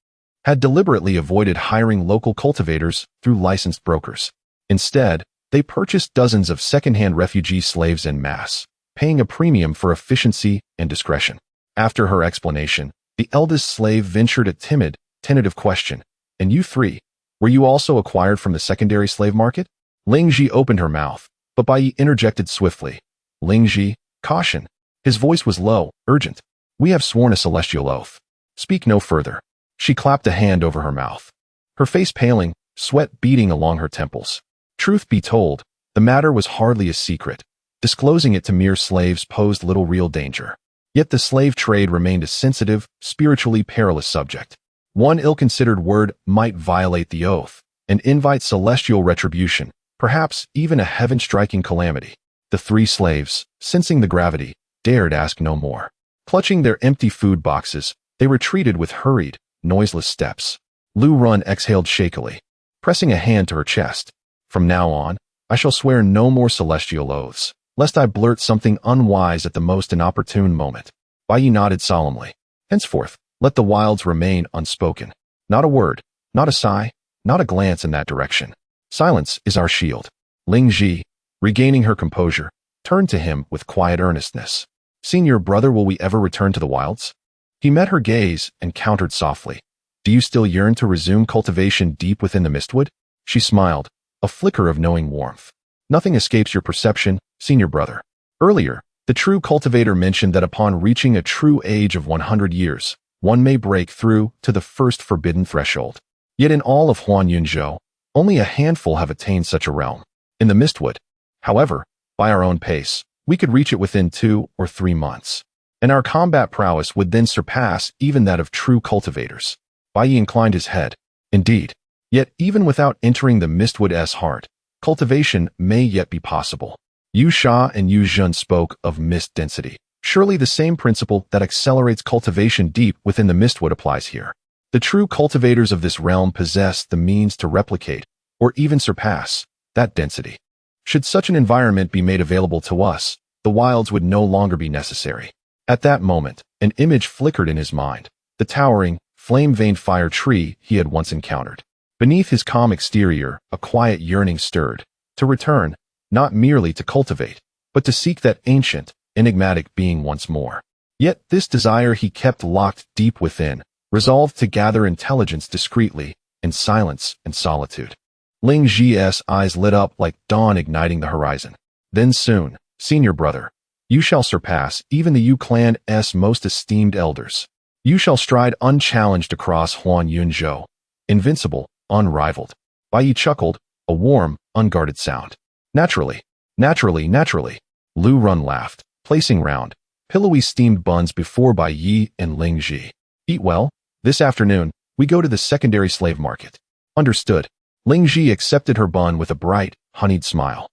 had deliberately avoided hiring local cultivators through licensed brokers. Instead, they purchased dozens of second-hand refugee slaves en masse, paying a premium for efficiency and discretion. After her explanation, the eldest slave ventured a timid, tentative question. And you 3, were you also acquired from the secondary slave market? Ling Ji opened her mouth, but Bai Ye interjected swiftly. Ling Ji, caution. His voice was low, urgent. We have sworn a celestial oath. Speak no further. She clapped a hand over her mouth, her face paling, sweat beading along her temples. Truth be told, the matter was hardly a secret. Disclosing it to mere slaves posed little real danger. Yet the slave trade remained a sensitive, spiritually perilous subject. One ill-considered word might violate the oath and invite celestial retribution, perhaps even a heaven-striking calamity. The 3 slaves, sensing the gravity, dared ask no more. Clutching their empty food boxes, they retreated with hurried, noiseless steps. Lu Run exhaled shakily, pressing a hand to her chest. From now on, I shall swear no more celestial oaths, lest I blurt something unwise at the most inopportune moment. Bai Ye nodded solemnly. Henceforth, let the wilds remain unspoken. Not a word, not a sigh, not a glance in that direction. Silence is our shield. Ling Ji, regaining her composure, turned to him with quiet earnestness. Senior brother, will we ever return to the wilds? He met her gaze and countered softly. Do you still yearn to resume cultivation deep within the mistwood? She smiled, a flicker of knowing warmth. Nothing escapes your perception, senior brother. Earlier, the true cultivator mentioned that upon reaching a true age of 100 years, one may break through to the first forbidden threshold. Yet in all of Huanyunzhou, only a handful have attained such a realm. In the mistwood, however, by our own pace, we could reach it within 2 or 3 months. And our combat prowess would then surpass even that of true cultivators. Bai Ye inclined his head. Indeed. Yet even without entering the mistwood's heart, cultivation may yet be possible. Yu Sha and Yu Zhen spoke of mist density. Surely the same principle that accelerates cultivation deep within the mistwood applies here. The true cultivators of this realm possess the means to replicate, or even surpass, that density. Should such an environment be made available to us, the wilds would no longer be necessary. At that moment, an image flickered in his mind, the towering, flame-veined fire tree he had once encountered. Beneath his calm exterior, a quiet yearning stirred, to return, not merely to cultivate, but to seek that ancient, enigmatic being once more. Yet this desire he kept locked deep within, resolved to gather intelligence discreetly, in silence and solitude. Ling Ji's eyes lit up like dawn igniting the horizon. Then soon, senior brother, you shall surpass even the Yu clan's most esteemed elders. You shall stride unchallenged across Huan Yunzhou, invincible, unrivaled. Bai Ye chuckled, a warm, unguarded sound. Naturally. Lu Run laughed, placing round, pillowy steamed buns before Bai Ye and Ling Ji. Eat well. This afternoon, we go to the secondary slave market. Understood. Ling Ji accepted her bun with a bright, honeyed smile.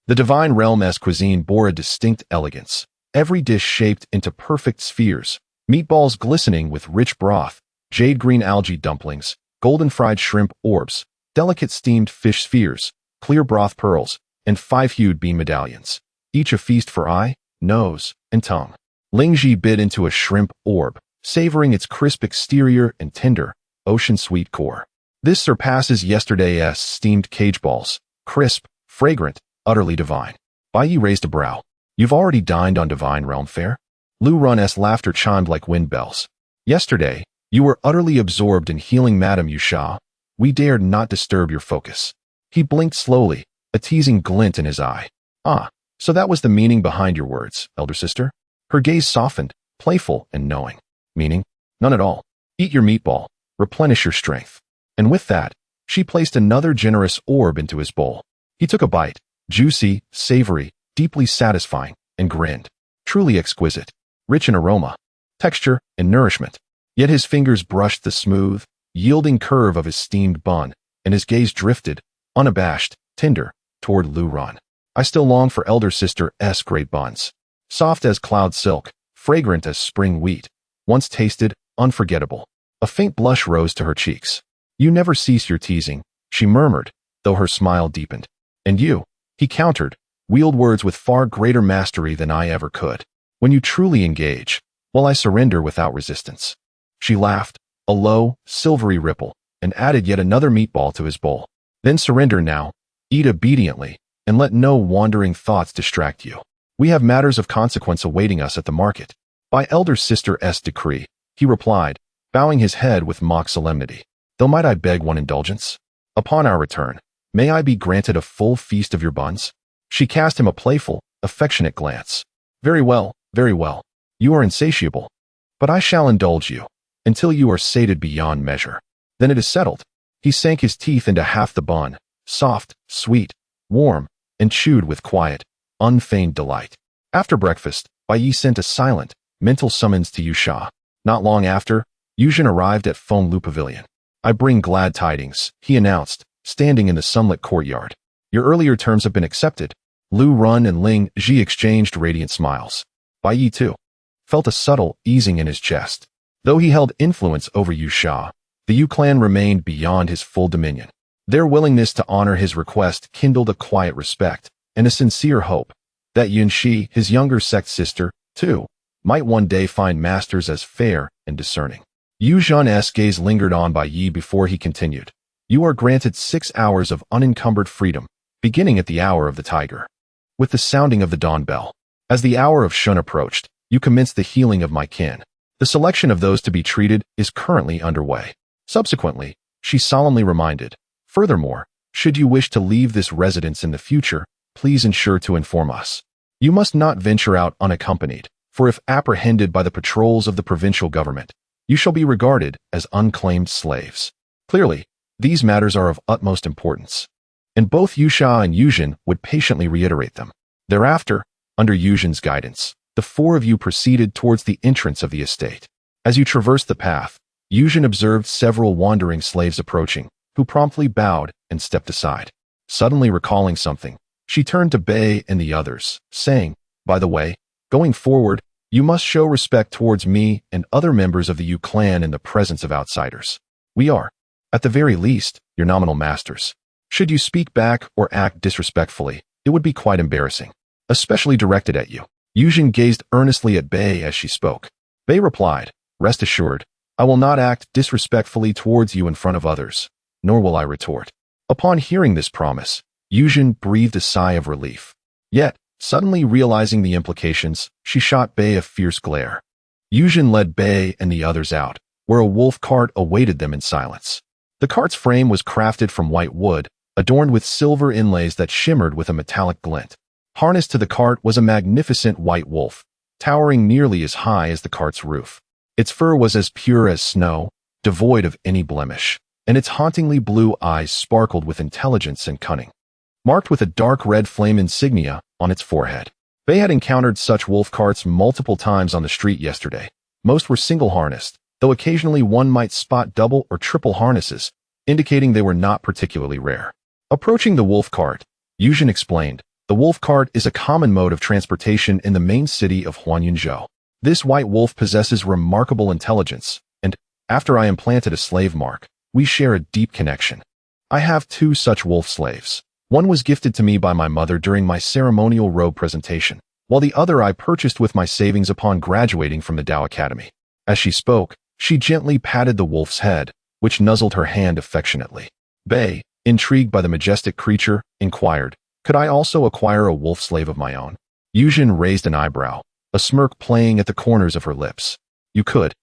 The divine realm's cuisine bore a distinct elegance, every dish shaped into perfect spheres, meatballs glistening with rich broth, jade-green algae dumplings, golden fried shrimp orbs, delicate steamed fish spheres, clear broth pearls, and five-hued bean medallions, each a feast for eye, nose, and tongue. Ling Ji bit into a shrimp orb, savoring its crisp exterior and tender, ocean-sweet core. This surpasses yesterday's steamed cage balls, crisp, fragrant, utterly divine. Bai Ye raised a brow. You've already dined on divine realm fare? Lu Run's laughter chimed like wind bells. Yesterday, you were utterly absorbed in healing Madame Yusha. We dared not disturb your focus. He blinked slowly, a teasing glint in his eye. Ah, so that was the meaning behind your words, elder sister? Her gaze softened, playful and knowing. Meaning? None at all. Eat your meatball, replenish your strength. And with that, she placed another generous orb into his bowl. He took a bite, juicy, savory, deeply satisfying, and grinned. Truly exquisite, rich in aroma, texture, and nourishment. Yet his fingers brushed the smooth, yielding curve of his steamed bun, and his gaze drifted, unabashed, tender, toward Lu Run. I still long for elder sister's great buns. Soft as cloud silk, fragrant as spring wheat, once tasted, unforgettable. A faint blush rose to her cheeks. You never cease your teasing, she murmured, though her smile deepened. And you, he countered, wield words with far greater mastery than I ever could. When you truly engage, will I surrender without resistance? She laughed, a low, silvery ripple, and added yet another meatball to his bowl. Then surrender now, eat obediently, and let no wandering thoughts distract you. We have matters of consequence awaiting us at the market. By elder sister's decree, he replied, bowing his head with mock solemnity. Though might I beg one indulgence? Upon our return, may I be granted a full feast of your buns? She cast him a playful, affectionate glance. Very well, you are insatiable. But I shall indulge you, until you are sated beyond measure. Then it is settled. He sank his teeth into half the bun, soft, sweet, warm, and chewed with quiet, unfeigned delight. After breakfast, Bai Ye sent a silent, mental summons to Yusha. Not long after, Yuzhen arrived at Fenglu Pavilion. I bring glad tidings, he announced, standing in the sunlit courtyard. Your earlier terms have been accepted. Lu Run and Ling Ji exchanged radiant smiles. Bai Ye, too, felt a subtle easing in his chest. Though he held influence over Yusha, the Yu clan remained beyond his full dominion. Their willingness to honor his request kindled a quiet respect and a sincere hope that Yun Shi, his younger sect sister, too, might one day find masters as fair and discerning. Yu Zhan's gaze lingered on Bai Ye before he continued. You are granted 6 hours of unencumbered freedom, beginning at the hour of the tiger. With the sounding of the dawn bell. As the hour of Shun approached, you commenced the healing of my kin. The selection of those to be treated is currently underway. Subsequently, she solemnly reminded, furthermore, should you wish to leave this residence in the future, please ensure to inform us. You must not venture out unaccompanied, for if apprehended by the patrols of the provincial government, you shall be regarded as unclaimed slaves. Clearly, these matters are of utmost importance. And both Yusha and Yuzhen would patiently reiterate them. Thereafter, under Yuzhen's guidance, the four of you proceeded towards the entrance of the estate. As you traversed the path, Yuzhen observed several wandering slaves approaching, who promptly bowed and stepped aside. Suddenly recalling something, she turned to Bai and the others, saying, by the way, going forward, you must show respect towards me and other members of the Yu clan in the presence of outsiders. We are, at the very least, your nominal masters. Should you speak back or act disrespectfully, it would be quite embarrassing, especially directed at you. Yuzhen gazed earnestly at Bai as she spoke. Bai replied, rest assured, I will not act disrespectfully towards you in front of others, nor will I retort. Upon hearing this promise, Yuzhen breathed a sigh of relief. Yet, suddenly realizing the implications, she shot Bai a fierce glare. Yuzhen led Bai and the others out, where a wolf cart awaited them in silence. The cart's frame was crafted from white wood, adorned with silver inlays that shimmered with a metallic glint. Harnessed to the cart was a magnificent white wolf, towering nearly as high as the cart's roof. Its fur was as pure as snow, devoid of any blemish, and its hauntingly blue eyes sparkled with intelligence and cunning, marked with a dark red flame insignia on its forehead. Bai had encountered such wolf carts multiple times on the street yesterday. Most were single-harnessed, though occasionally one might spot double or triple harnesses, indicating they were not particularly rare. Approaching the wolf cart, Yuzhen explained, the wolf cart is a common mode of transportation in the main city of Huanyunzhou. This white wolf possesses remarkable intelligence, and, after I implanted a slave mark, we share a deep connection. I have 2 such wolf slaves. One was gifted to me by my mother during my ceremonial robe presentation, while the other I purchased with my savings upon graduating from the Dao Academy. As she spoke, she gently patted the wolf's head, which nuzzled her hand affectionately. Bai, intrigued by the majestic creature, inquired, could I also acquire a wolf slave of my own? Yuzhen raised an eyebrow, a smirk playing at the corners of her lips. You could.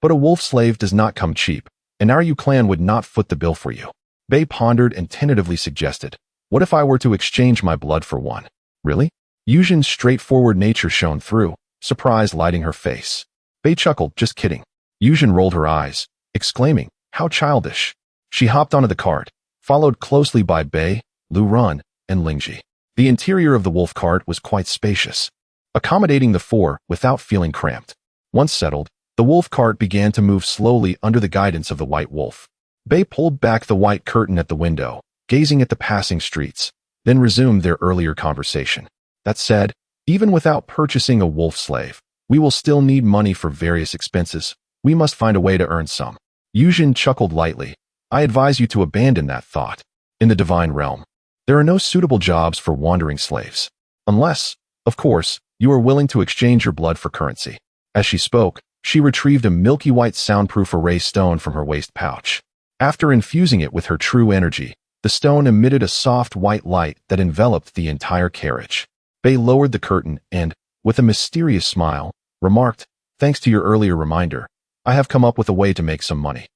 But a wolf slave does not come cheap, and our Yu clan would not foot the bill for you. Bai pondered and tentatively suggested, what if I were to exchange my blood for one? Really? Yuzhen's straightforward nature shone through, surprise lighting her face. Bai chuckled, just kidding. Yuzhen rolled her eyes, exclaiming, how childish. She hopped onto the cart, followed closely by Bai, Lu Run, and Lingji. The interior of the wolf cart was quite spacious, accommodating the 4 without feeling cramped. Once settled, the wolf cart began to move slowly under the guidance of the white wolf. Bai pulled back the white curtain at the window, gazing at the passing streets, then resumed their earlier conversation. That said, even without purchasing a wolf slave, we will still need money for various expenses. We must find a way to earn some. Yuzhen chuckled lightly. I advise you to abandon that thought. In the divine realm, there are no suitable jobs for wandering slaves. Unless, of course, you are willing to exchange your blood for currency. As she spoke, she retrieved a milky white soundproof array stone from her waist pouch. After infusing it with her true energy, the stone emitted a soft white light that enveloped the entire carriage. Bai lowered the curtain and, with a mysterious smile, remarked, thanks to your earlier reminder, I have come up with a way to make some money.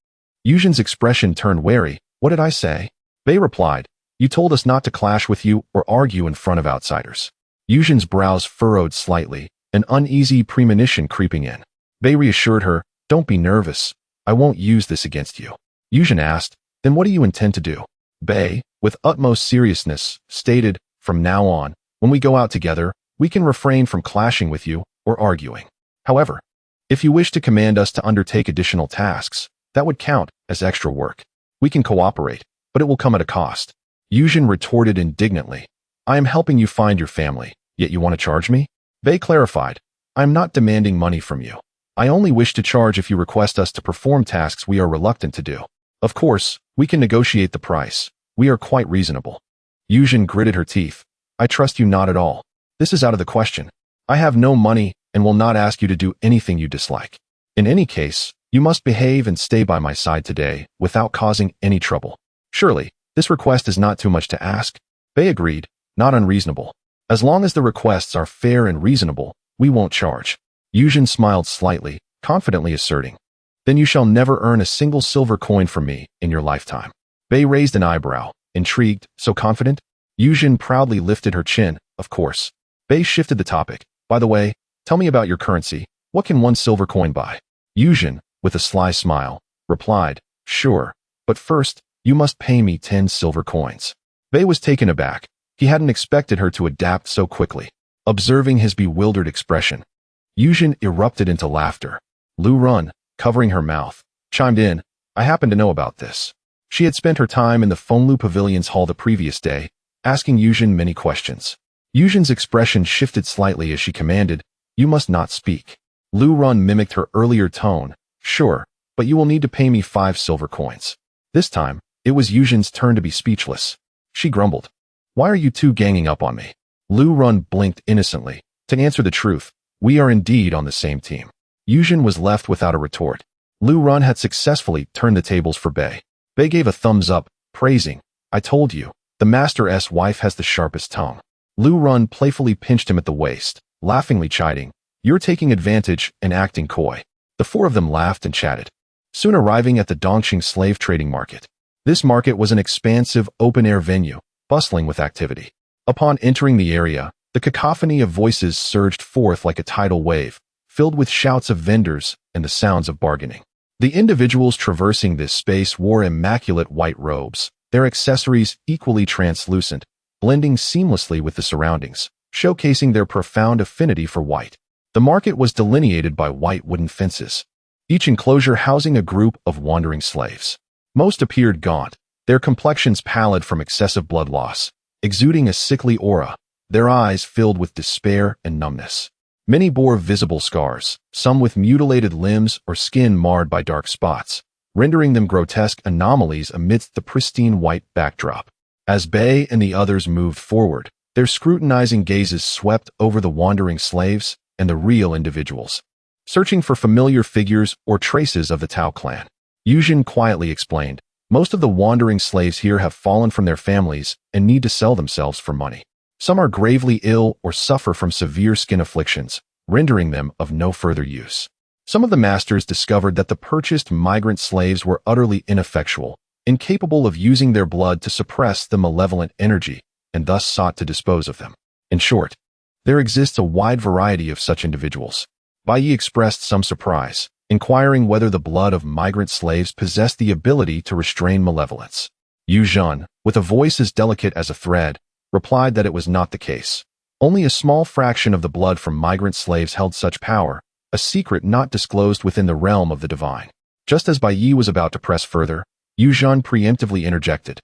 Yuzhen's expression turned wary. What did I say? Bai replied, you told us not to clash with you or argue in front of outsiders. Yuzhen's brows furrowed slightly, an uneasy premonition creeping in. Bai reassured her, don't be nervous. I won't use this against you. Yuzhen asked, then what do you intend to do? Bai, with utmost seriousness, stated, from now on, when we go out together, we can refrain from clashing with you or arguing. However, if you wish to command us to undertake additional tasks, that would count as extra work. We can cooperate, but it will come at a cost. Yuzhen retorted indignantly. I am helping you find your family, yet you want to charge me? Bai clarified. I am not demanding money from you. I only wish to charge if you request us to perform tasks we are reluctant to do. Of course, we can negotiate the price. We are quite reasonable. Yuzhen gritted her teeth. I trust you not at all. This is out of the question. I have no money and will not ask you to do anything you dislike. In any case, you must behave and stay by my side today without causing any trouble. Surely, this request is not too much to ask. Bai agreed, not unreasonable. As long as the requests are fair and reasonable, we won't charge. Yuzhen smiled slightly, confidently asserting, then you shall never earn a single silver coin from me in your lifetime. Bai raised an eyebrow, intrigued, so confident? Yuzhen proudly lifted her chin, of course. Bai shifted the topic. By the way, tell me about your currency. What can 1 silver coin buy? Yuzhen, with a sly smile, replied, sure, but first, you must pay me 10 silver coins. Bai was taken aback. He hadn't expected her to adapt so quickly. Observing his bewildered expression, Yuzhen erupted into laughter. Lu Run, covering her mouth, chimed in, I happen to know about this. She had spent her time in the Fenglu Pavilion's hall the previous day, asking Yuzhen many questions. Yuzhen's expression shifted slightly as she commanded, you must not speak. Lu Run mimicked her earlier tone, sure, but you will need to pay me 5 silver coins. This time, it was Yuzhen's turn to be speechless. She grumbled, why are you two ganging up on me? Lu Run blinked innocently. To answer the truth, we are indeed on the same team. Yuzhen was left without a retort. Lu Run had successfully turned the tables for Bai. Bai gave a thumbs up, praising, I told you, the Master's wife has the sharpest tongue. Lu Run playfully pinched him at the waist, laughingly chiding, You're taking advantage and acting coy. The four of them laughed and chatted, soon arriving at the Dongqing slave trading market. This market was an expansive, open-air venue, bustling with activity. Upon entering the area, the cacophony of voices surged forth like a tidal wave, filled with shouts of vendors and the sounds of bargaining. The individuals traversing this space wore immaculate white robes, their accessories equally translucent, blending seamlessly with the surroundings, showcasing their profound affinity for white. The market was delineated by white wooden fences, each enclosure housing a group of wandering slaves. Most appeared gaunt, their complexions pallid from excessive blood loss, exuding a sickly aura, their eyes filled with despair and numbness. Many bore visible scars, some with mutilated limbs or skin marred by dark spots, rendering them grotesque anomalies amidst the pristine white backdrop. As Bai and the others moved forward, their scrutinizing gazes swept over the wandering slaves and the real individuals, searching for familiar figures or traces of the Tao clan. Yuzhen quietly explained, most of the wandering slaves here have fallen from their families and need to sell themselves for money. Some are gravely ill or suffer from severe skin afflictions, rendering them of no further use. Some of the masters discovered that the purchased migrant slaves were utterly ineffectual, incapable of using their blood to suppress the malevolent energy, and thus sought to dispose of them. In short, there exists a wide variety of such individuals. Bai Ye expressed some surprise, inquiring whether the blood of migrant slaves possessed the ability to restrain malevolence. Yuzhen, with a voice as delicate as a thread, replied that it was not the case. Only a small fraction of the blood from migrant slaves held such power, a secret not disclosed within the realm of the divine. Just as Bai Ye was about to press further, Yuzhen preemptively interjected,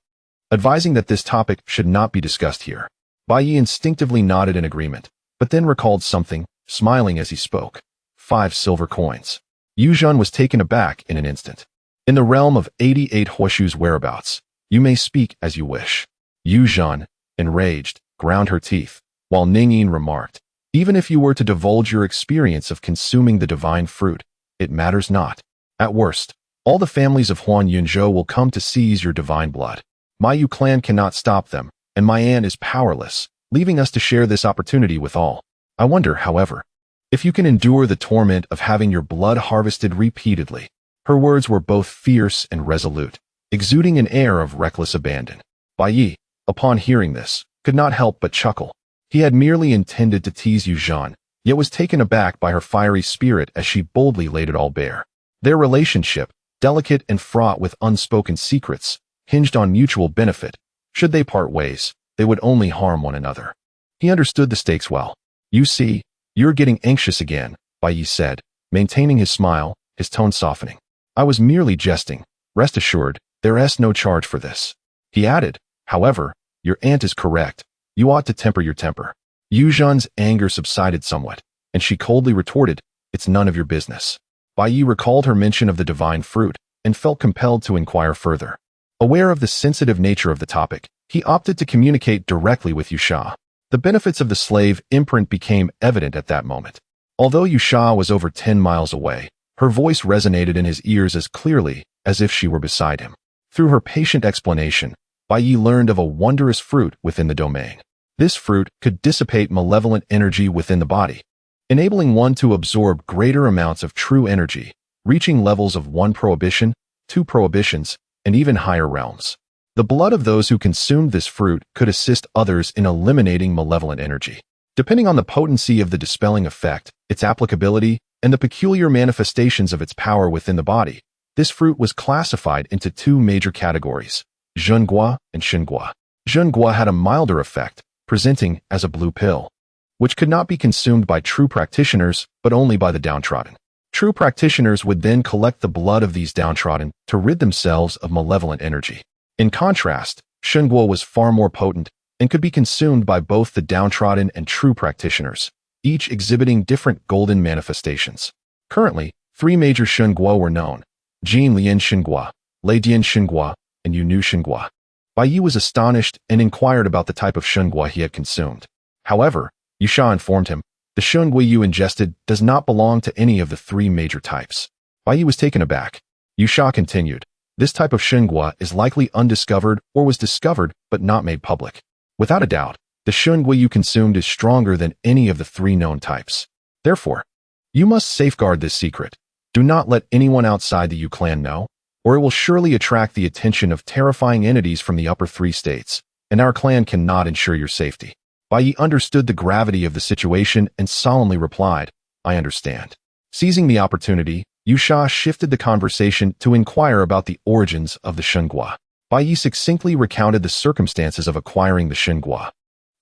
advising that this topic should not be discussed here. Bai Ye instinctively nodded in agreement, but then recalled something, smiling as he spoke. 5 silver coins. Yuzhen was taken aback in an instant. In the realm of 88 Huoshu's whereabouts, you may speak as you wish. Yuzhen, enraged, ground her teeth, while Ningyin remarked, even if you were to divulge your experience of consuming the divine fruit, it matters not. At worst, all the families of Huan Yunzhou will come to seize your divine blood. My Yu clan cannot stop them, and my aunt is powerless, leaving us to share this opportunity with all. I wonder, however, if you can endure the torment of having your blood harvested repeatedly. Her words were both fierce and resolute, exuding an air of reckless abandon. Bai Ye, upon hearing this, could not help but chuckle. He had merely intended to tease Yuzhen, yet was taken aback by her fiery spirit as she boldly laid it all bare. Their relationship, delicate and fraught with unspoken secrets, hinged on mutual benefit. Should they part ways, they would only harm one another. He understood the stakes well. You see, you're getting anxious again, Bai Ye said, maintaining his smile, his tone softening. I was merely jesting. Rest assured, there's no charge for this. He added, however, your aunt is correct. You ought to temper your temper. Yuzhen's anger subsided somewhat, and she coldly retorted, it's none of your business. Bai Ye recalled her mention of the divine fruit, and felt compelled to inquire further. Aware of the sensitive nature of the topic, he opted to communicate directly with Yusha. The benefits of the slave imprint became evident at that moment. Although Yusha was over 10 miles away, her voice resonated in his ears as clearly as if she were beside him. Through her patient explanation, Bai Ye learned of a wondrous fruit within the domain. This fruit could dissipate malevolent energy within the body, enabling one to absorb greater amounts of true energy, reaching levels of 1 prohibition, 2 prohibitions, and even higher realms. The blood of those who consumed this fruit could assist others in eliminating malevolent energy. Depending on the potency of the dispelling effect, its applicability, and the peculiar manifestations of its power within the body, this fruit was classified into 2 major categories, Zhengua and Shengua. Zhengua had a milder effect, presenting as a blue pill, which could not be consumed by true practitioners, but only by the downtrodden. True practitioners would then collect the blood of these downtrodden to rid themselves of malevolent energy. In contrast, Shengua was far more potent and could be consumed by both the downtrodden and true practitioners, each exhibiting different golden manifestations. Currently, 3 major Shengua were known: Jin Lian Shengua, Lei Dian Shengua, and Yunu Shengua. Bai Ye was astonished and inquired about the type of Shengua he had consumed. However, Yusha informed him, the Shengua you ingested does not belong to any of the 3 major types. Bai Ye was taken aback. Yusha continued, this type of Shengua is likely undiscovered or was discovered but not made public. Without a doubt, the Shengua you consumed is stronger than any of the 3 known types. Therefore, you must safeguard this secret. Do not let anyone outside the Yu clan know, or it will surely attract the attention of terrifying entities from the upper 3 states, and our clan cannot ensure your safety. Bai Ye understood the gravity of the situation and solemnly replied, I understand. Seizing the opportunity, Liu Shi shifted the conversation to inquire about the origins of the Shengua. Bai Ye succinctly recounted the circumstances of acquiring the Shengua,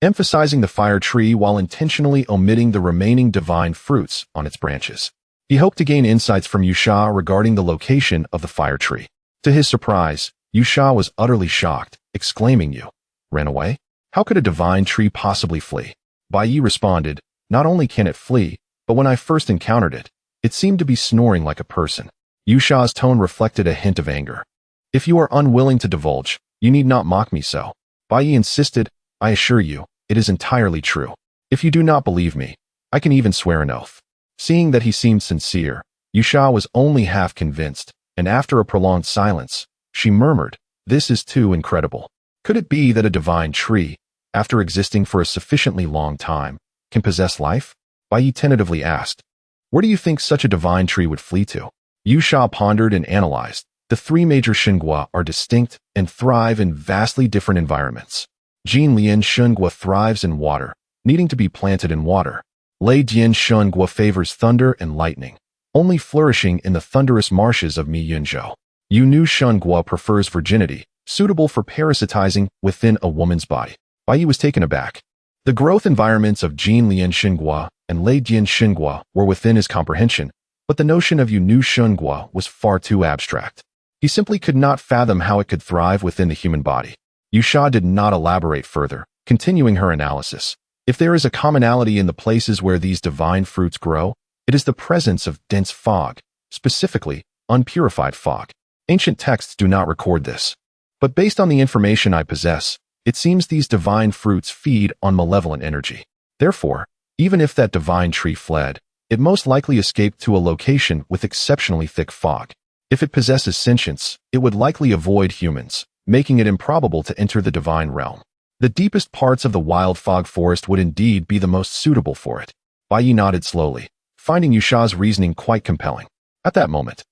emphasizing the fire tree while intentionally omitting the remaining divine fruits on its branches. He hoped to gain insights from Liu Shi regarding the location of the fire tree. To his surprise, Liu Shi was utterly shocked, exclaiming, You ran away? How could a divine tree possibly flee? Bai Ye responded, Not only can it flee, but when I first encountered it, it seemed to be snoring like a person. Liu Shi's tone reflected a hint of anger. If you are unwilling to divulge, you need not mock me so. Bai Ye insisted, I assure you, it is entirely true. If you do not believe me, I can even swear an oath. Seeing that he seemed sincere, Liu Shi was only half convinced, and after a prolonged silence, she murmured, This is too incredible. Could it be that a divine tree, after existing for a sufficiently long time, can possess life? Bai Ye tentatively asked, Where do you think such a divine tree would flee to? Liu Shi pondered and analyzed. The 3 major Shengua are distinct and thrive in vastly different environments. Jinlian Shengua thrives in water, needing to be planted in water. Lei-Dian Shengua favors thunder and lightning, only flourishing in the thunderous marshes of Mi-Yunzhou. Yu-Nu Shengua prefers virginity, suitable for parasitizing within a woman's body. Bai Ye was taken aback. The growth environments of Jinlian Shengua and Lei-Dian Shengua were within his comprehension, but the notion of Yu-Nu Shengua was far too abstract. He simply could not fathom how it could thrive within the human body. Liu Shi did not elaborate further, continuing her analysis. If there is a commonality in the places where these divine fruits grow, it is the presence of dense fog, specifically unpurified fog. Ancient texts do not record this. But based on the information I possess, it seems these divine fruits feed on malevolent energy. Therefore, even if that divine tree fled, it most likely escaped to a location with exceptionally thick fog. If it possesses sentience, it would likely avoid humans, making it improbable to enter the divine realm. The deepest parts of the wild fog forest would indeed be the most suitable for it. Bai Ye nodded slowly, finding Liu Shi's reasoning quite compelling. At that moment,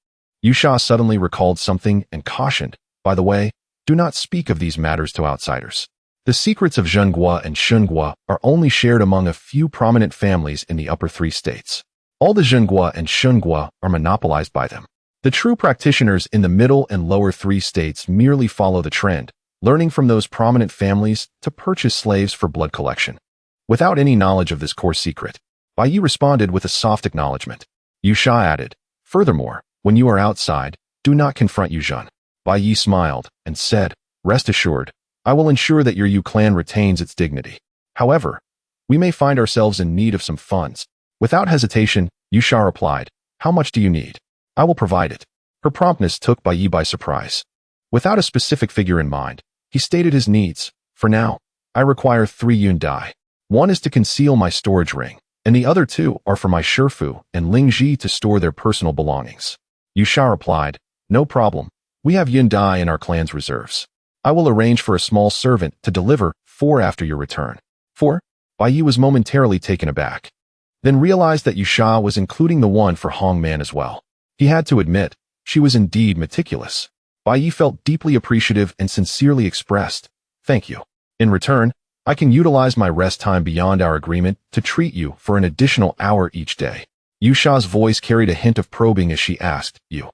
Liu Shi suddenly recalled something and cautioned, By the way, do not speak of these matters to outsiders. The secrets of Zhenghua and Shengua are only shared among a few prominent families in the upper 3 states. All the Zhenghua and Shengua are monopolized by them. The true practitioners in the middle and lower 3 states merely follow the trend, learning from those prominent families to purchase slaves for blood collection. Without any knowledge of this core secret, Bai Ye responded with a soft acknowledgement. Liu Shi added, Furthermore, when you are outside, do not confront Yu Zhen. Bai Ye smiled and said, Rest assured, I will ensure that your Yu clan retains its dignity. However, we may find ourselves in need of some funds. Without hesitation, Liu Shi replied, How much do you need? I will provide it. Her promptness took Bai Ye by surprise. Without a specific figure in mind, he stated his needs. For now, I require 3 yun dai. One is to conceal my storage ring, and the other 2 are for my Shifu and Ling Ji to store their personal belongings. Liu Shi replied, No problem. We have yun dai in our clan's reserves. I will arrange for a small servant to deliver 4 after your return. 4? Bai Ye was momentarily taken aback, then realized that Liu Shi was including the one for Hong Man as well. He had to admit, she was indeed meticulous. Bai Ye felt deeply appreciative and sincerely expressed, Thank you. In return, I can utilize my rest time beyond our agreement to treat you for an additional hour each day. Liu Shi's voice carried a hint of probing as she asked, You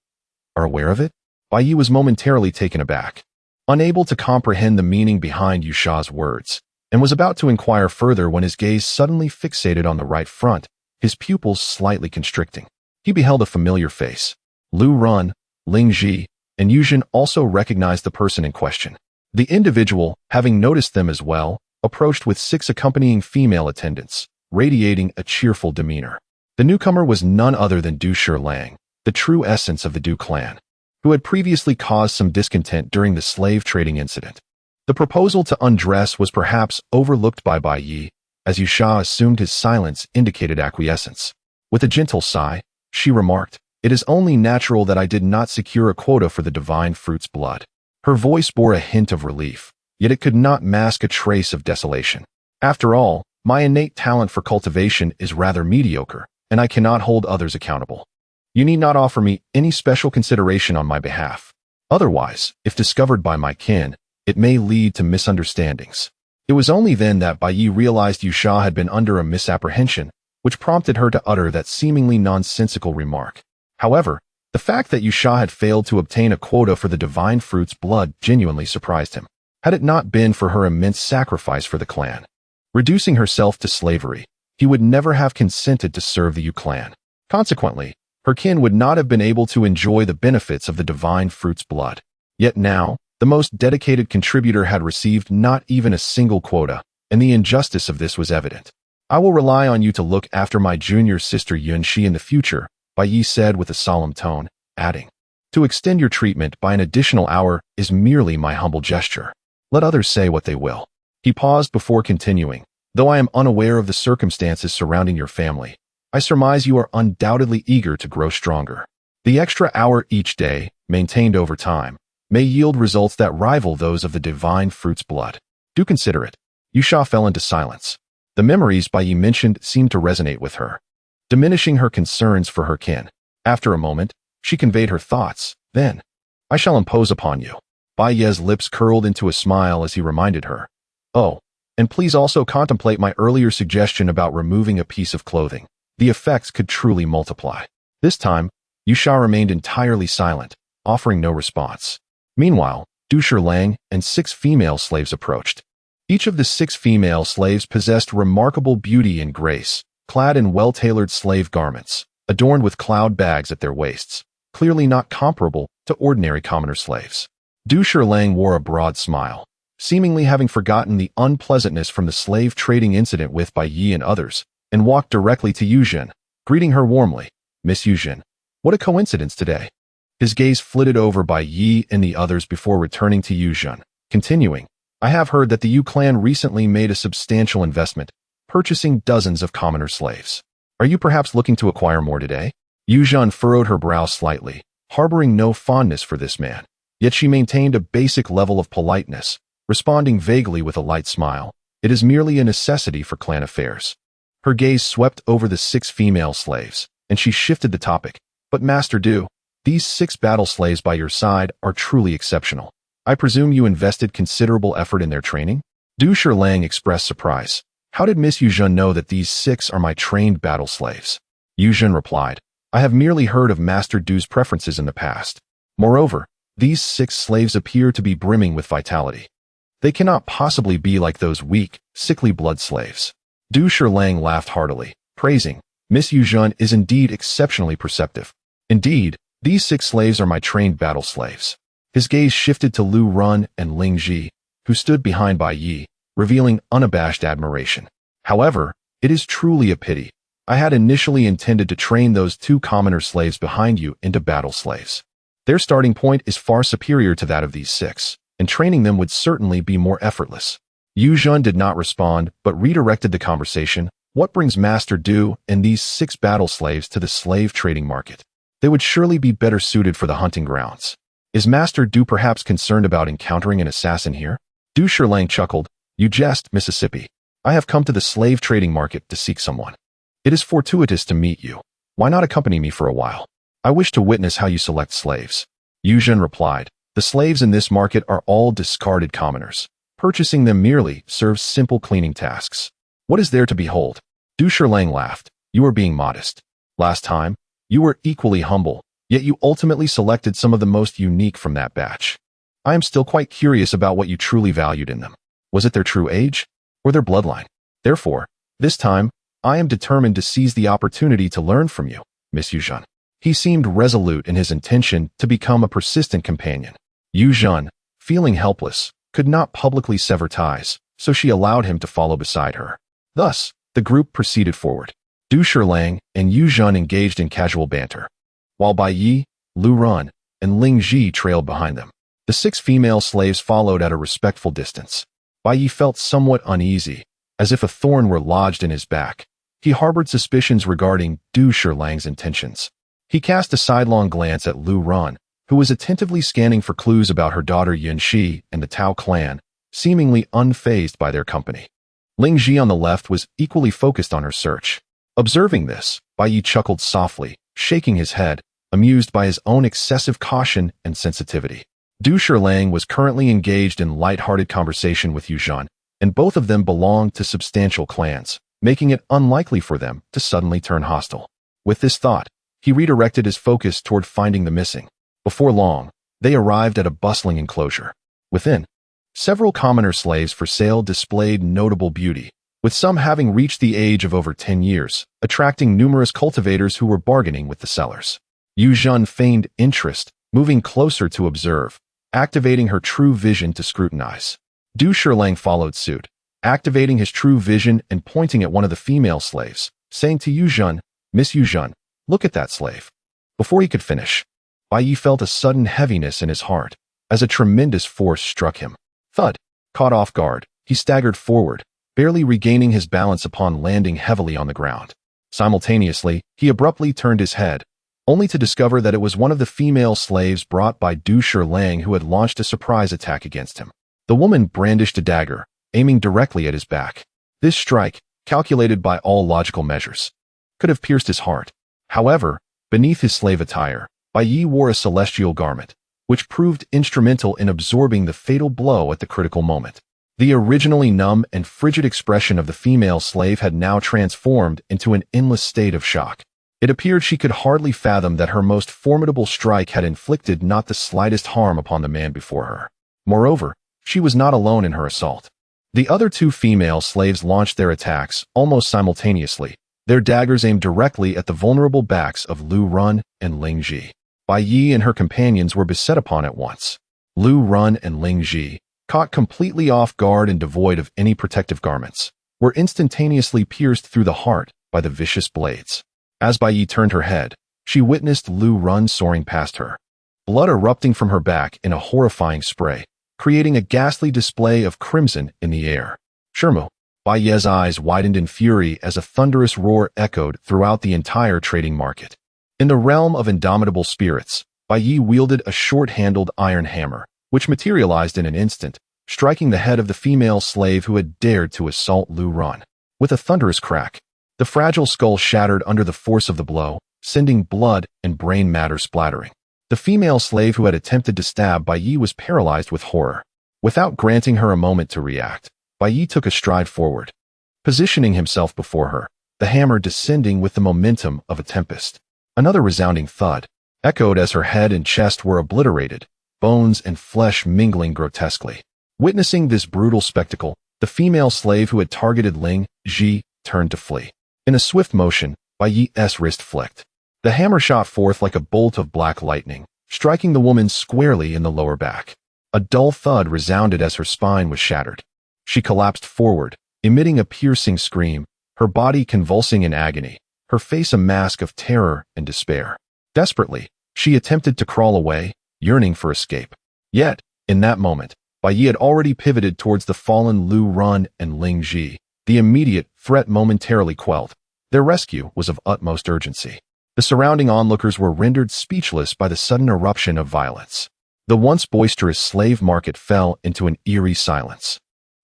are aware of it? Bai Ye was momentarily taken aback, unable to comprehend the meaning behind Liu Shi's words, and was about to inquire further when his gaze suddenly fixated on the right front, his pupils slightly constricting. He beheld a familiar face. Lu Run, Ling Ji, and Yu Zhen also recognized the person in question. The individual, having noticed them as well, approached with 6 accompanying female attendants, radiating a cheerful demeanor. The newcomer was none other than Du Lang, the true essence of the Du clan, who had previously caused some discontent during the slave trading incident. The proposal to undress was perhaps overlooked by Bai Ye, as Liu Shi assumed his silence indicated acquiescence. With a gentle sigh, she remarked, It is only natural that I did not secure a quota for the divine fruit's blood. Her voice bore a hint of relief, yet it could not mask a trace of desolation. After all, my innate talent for cultivation is rather mediocre, and I cannot hold others accountable. You need not offer me any special consideration on my behalf. Otherwise, if discovered by my kin, it may lead to misunderstandings." It was only then that Bai Ye realized Liu Shi had been under a misapprehension, which prompted her to utter that seemingly nonsensical remark. However, the fact that Liu Shi had failed to obtain a quota for the divine fruit's blood genuinely surprised him. Had it not been for her immense sacrifice for the clan, reducing herself to slavery, he would never have consented to serve the Yu clan. Consequently, her kin would not have been able to enjoy the benefits of the divine fruit's blood. Yet now, the most dedicated contributor had received not even a single quota, and the injustice of this was evident. "I will rely on you to look after my junior sister Liu Shi in the future," Bai Ye said with a solemn tone, adding, "To extend your treatment by an additional hour is merely my humble gesture. Let others say what they will." He paused before continuing, "Though I am unaware of the circumstances surrounding your family, I surmise you are undoubtedly eager to grow stronger. The extra hour each day, maintained over time, may yield results that rival those of the divine fruit's blood. Do consider it." Liu Shi fell into silence. The memories Bai Ye mentioned seemed to resonate with her, diminishing her concerns for her kin. After a moment, she conveyed her thoughts. "Then, I shall impose upon you." Bai Ye's lips curled into a smile as he reminded her, "Oh, and please also contemplate my earlier suggestion about removing a piece of clothing. The effects could truly multiply." This time, Liu Shi remained entirely silent, offering no response. Meanwhile, Du Shilang and 6 female slaves approached. Each of the 6 female slaves possessed remarkable beauty and grace, clad in well-tailored slave garments, adorned with cloud bags at their waists, clearly not comparable to ordinary commoner slaves. Du Shilang wore a broad smile, seemingly having forgotten the unpleasantness from the slave trading incident with Bai Ye and others, and walked directly to Yu Zhen, greeting her warmly. "Miss Yu Zhen, what a coincidence today." His gaze flitted over Bai Ye and the others before returning to Yu Zhen, continuing, "I have heard that the Yu clan recently made a substantial investment, purchasing dozens of commoner slaves. Are you perhaps looking to acquire more today?" Yu Zhen furrowed her brow slightly, harboring no fondness for this man. Yet she maintained a basic level of politeness, responding vaguely with a light smile. "It is merely a necessity for clan affairs." Her gaze swept over the 6 female slaves, and she shifted the topic. "But Master Du, these 6 battle slaves by your side are truly exceptional. I presume you invested considerable effort in their training?" Du Shilang expressed surprise. "How did Miss Yu Zhen know that these 6 are my trained battle slaves?" Yu Zhen replied, "I have merely heard of Master Du's preferences in the past. Moreover, these 6 slaves appear to be brimming with vitality. They cannot possibly be like those weak, sickly blood slaves." Du Shilang laughed heartily, praising, "Miss Yu Zhen is indeed exceptionally perceptive. Indeed, these 6 slaves are my trained battle slaves." His gaze shifted to Lu Run and Ling Ji, who stood behind Bai Ye, revealing unabashed admiration. "However, it is truly a pity. I had initially intended to train those 2 commoner slaves behind you into battle slaves. Their starting point is far superior to that of these 6, and training them would certainly be more effortless." Yu Zhen did not respond, but redirected the conversation. "What brings Master Du and these 6 battle slaves to the slave trading market? They would surely be better suited for the hunting grounds. Is Master Du perhaps concerned about encountering an assassin here?" Du Shilang chuckled. "You jest, Mississippi. I have come to the slave trading market to seek someone. It is fortuitous to meet you. Why not accompany me for a while? I wish to witness how you select slaves." Yu Zhen replied, "The slaves in this market are all discarded commoners. Purchasing them merely serves simple cleaning tasks. What is there to behold?" Du Shilang laughed. "You are being modest. Last time, you were equally humble, yet you ultimately selected some of the most unique from that batch. I am still quite curious about what you truly valued in them. Was it their true age, or their bloodline? Therefore, this time, I am determined to seize the opportunity to learn from you, Miss Yu Zhen." He seemed resolute in his intention to become a persistent companion. Yu Zhen, feeling helpless, could not publicly sever ties, so she allowed him to follow beside her. Thus, the group proceeded forward. Du Shilang and Yu Zhen engaged in casual banter, while Bai Ye, Lu Run, and Ling Ji trailed behind them. The 6 female slaves followed at a respectful distance. Bai Ye felt somewhat uneasy, as if a thorn were lodged in his back. He harbored suspicions regarding Du Shilang's intentions. He cast a sidelong glance at Lu Run, who was attentively scanning for clues about her daughter Liu Shi and the Tao clan, seemingly unfazed by their company. Ling Ji on the left was equally focused on her search. Observing this, Bai Ye chuckled softly, shaking his head, amused by his own excessive caution and sensitivity. Du Shilang was currently engaged in light-hearted conversation with Yu Zhan, and both of them belonged to substantial clans, making it unlikely for them to suddenly turn hostile. With this thought, he redirected his focus toward finding the missing. Before long, they arrived at a bustling enclosure. Within, several commoner slaves for sale displayed notable beauty, with some having reached the age of over 10 years, attracting numerous cultivators who were bargaining with the sellers. Yu Zhan feigned interest, moving closer to observe, activating her true vision to scrutinize. Du Shilang followed suit, activating his true vision and pointing at one of the female slaves, saying to Yu Zhan, "Miss Yu Zhan, look at that slave." Before he could finish, Bai Ye felt a sudden heaviness in his heart, as a tremendous force struck him. Thud! Caught off guard, he staggered forward, barely regaining his balance upon landing heavily on the ground. Simultaneously, he abruptly turned his head, only to discover that it was one of the female slaves brought by Du Shilang who had launched a surprise attack against him. The woman brandished a dagger, aiming directly at his back. This strike, calculated by all logical measures, could have pierced his heart. However, beneath his slave attire, Bai Ye wore a celestial garment, which proved instrumental in absorbing the fatal blow at the critical moment. The originally numb and frigid expression of the female slave had now transformed into an endless state of shock. It appeared she could hardly fathom that her most formidable strike had inflicted not the slightest harm upon the man before her. Moreover, she was not alone in her assault. The other two female slaves launched their attacks almost simultaneously, their daggers aimed directly at the vulnerable backs of Lu Run and Ling Ji. Bai Ye and her companions were beset upon at once. Lu Run and Ling Ji, caught completely off guard and devoid of any protective garments, were instantaneously pierced through the heart by the vicious blades. As Bai Ye turned her head, she witnessed Lu Run soaring past her, blood erupting from her back in a horrifying spray, creating a ghastly display of crimson in the air. Shermu! Bai Ye's eyes widened in fury as a thunderous roar echoed throughout the entire trading market. In the realm of indomitable spirits, Bai Ye wielded a short-handled iron hammer, which materialized in an instant, striking the head of the female slave who had dared to assault Lu Run. With a thunderous crack, the fragile skull shattered under the force of the blow, sending blood and brain matter splattering. The female slave who had attempted to stab Bai Ye was paralyzed with horror. Without granting her a moment to react, Bai Ye took a stride forward, positioning himself before her, the hammer descending with the momentum of a tempest. Another resounding thud echoed as her head and chest were obliterated, bones and flesh mingling grotesquely. Witnessing this brutal spectacle, the female slave who had targeted Ling Ji turned to flee. In a swift motion, Bai Ye's wrist flicked. The hammer shot forth like a bolt of black lightning, striking the woman squarely in the lower back. A dull thud resounded as her spine was shattered. She collapsed forward, emitting a piercing scream, her body convulsing in agony, her face a mask of terror and despair. Desperately, she attempted to crawl away, yearning for escape. Yet, in that moment, Bai Ye had already pivoted towards the fallen Lu Run and Ling Ji. The immediate threat momentarily quelled. Their rescue was of utmost urgency. The surrounding onlookers were rendered speechless by the sudden eruption of violence. The once boisterous slave market fell into an eerie silence.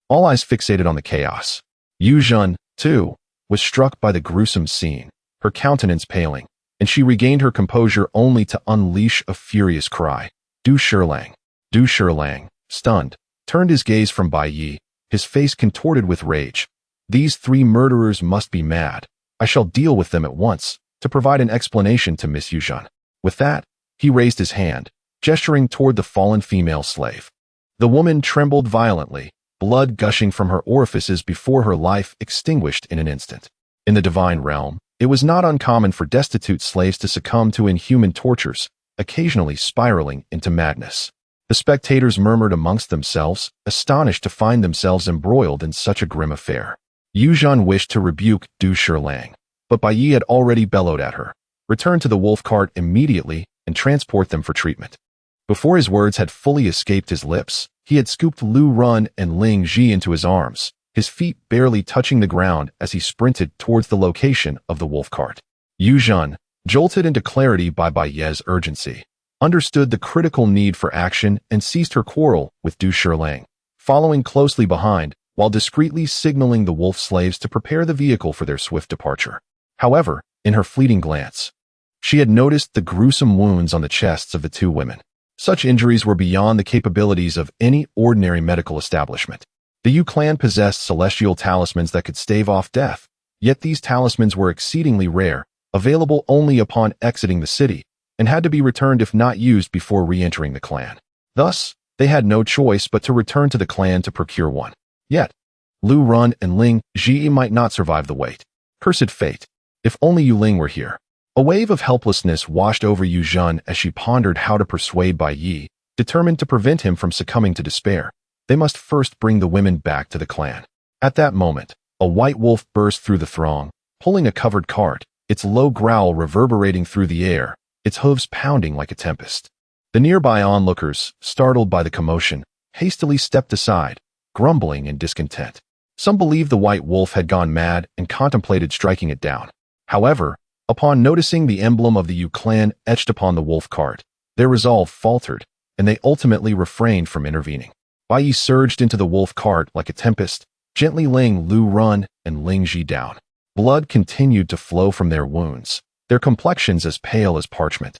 All eyes fixated on the chaos. Yu Zhan, too, was struck by the gruesome scene, her countenance paling, and she regained her composure only to unleash a furious cry. Du Shilang! Du Shilang, stunned, turned his gaze from Bai Ye, his face contorted with rage. These three murderers must be mad. I shall deal with them at once, to provide an explanation to Miss Yu Zhan. With that, he raised his hand, gesturing toward the fallen female slave. The woman trembled violently, blood gushing from her orifices before her life extinguished in an instant. In the divine realm, it was not uncommon for destitute slaves to succumb to inhuman tortures, occasionally spiraling into madness. The spectators murmured amongst themselves, astonished to find themselves embroiled in such a grim affair. Yu Zhan wished to rebuke Du Shilang, but Bai Ye had already bellowed at her, "Return to the wolf cart immediately and transport them for treatment." Before his words had fully escaped his lips, he had scooped Lu Run and Ling Ji into his arms, his feet barely touching the ground as he sprinted towards the location of the wolf cart. Yu Zhan, jolted into clarity by Bai Ye's urgency, understood the critical need for action and ceased her quarrel with Du Shilang, following closely behind while discreetly signaling the wolf slaves to prepare the vehicle for their swift departure. However, in her fleeting glance, she had noticed the gruesome wounds on the chests of the two women. Such injuries were beyond the capabilities of any ordinary medical establishment. The Yu clan possessed celestial talismans that could stave off death, yet these talismans were exceedingly rare, available only upon exiting the city, and had to be returned if not used before re-entering the clan. Thus, they had no choice but to return to the clan to procure one. Yet, Liu Run and Ling Ji might not survive the wait. Cursed fate. If only Yu Ling were here. A wave of helplessness washed over Yu Zhen as she pondered how to persuade Bai Ye, determined to prevent him from succumbing to despair. They must first bring the women back to the clan. At that moment, a white wolf burst through the throng, pulling a covered cart, its low growl reverberating through the air, its hooves pounding like a tempest. The nearby onlookers, startled by the commotion, hastily stepped aside, grumbling in discontent. Some believed the white wolf had gone mad and contemplated striking it down. However, upon noticing the emblem of the Yu clan etched upon the wolf cart, their resolve faltered, and they ultimately refrained from intervening. Bai Ye surged into the wolf cart like a tempest, gently laying Liu Run and Ling Ji down. Blood continued to flow from their wounds, their complexions as pale as parchment,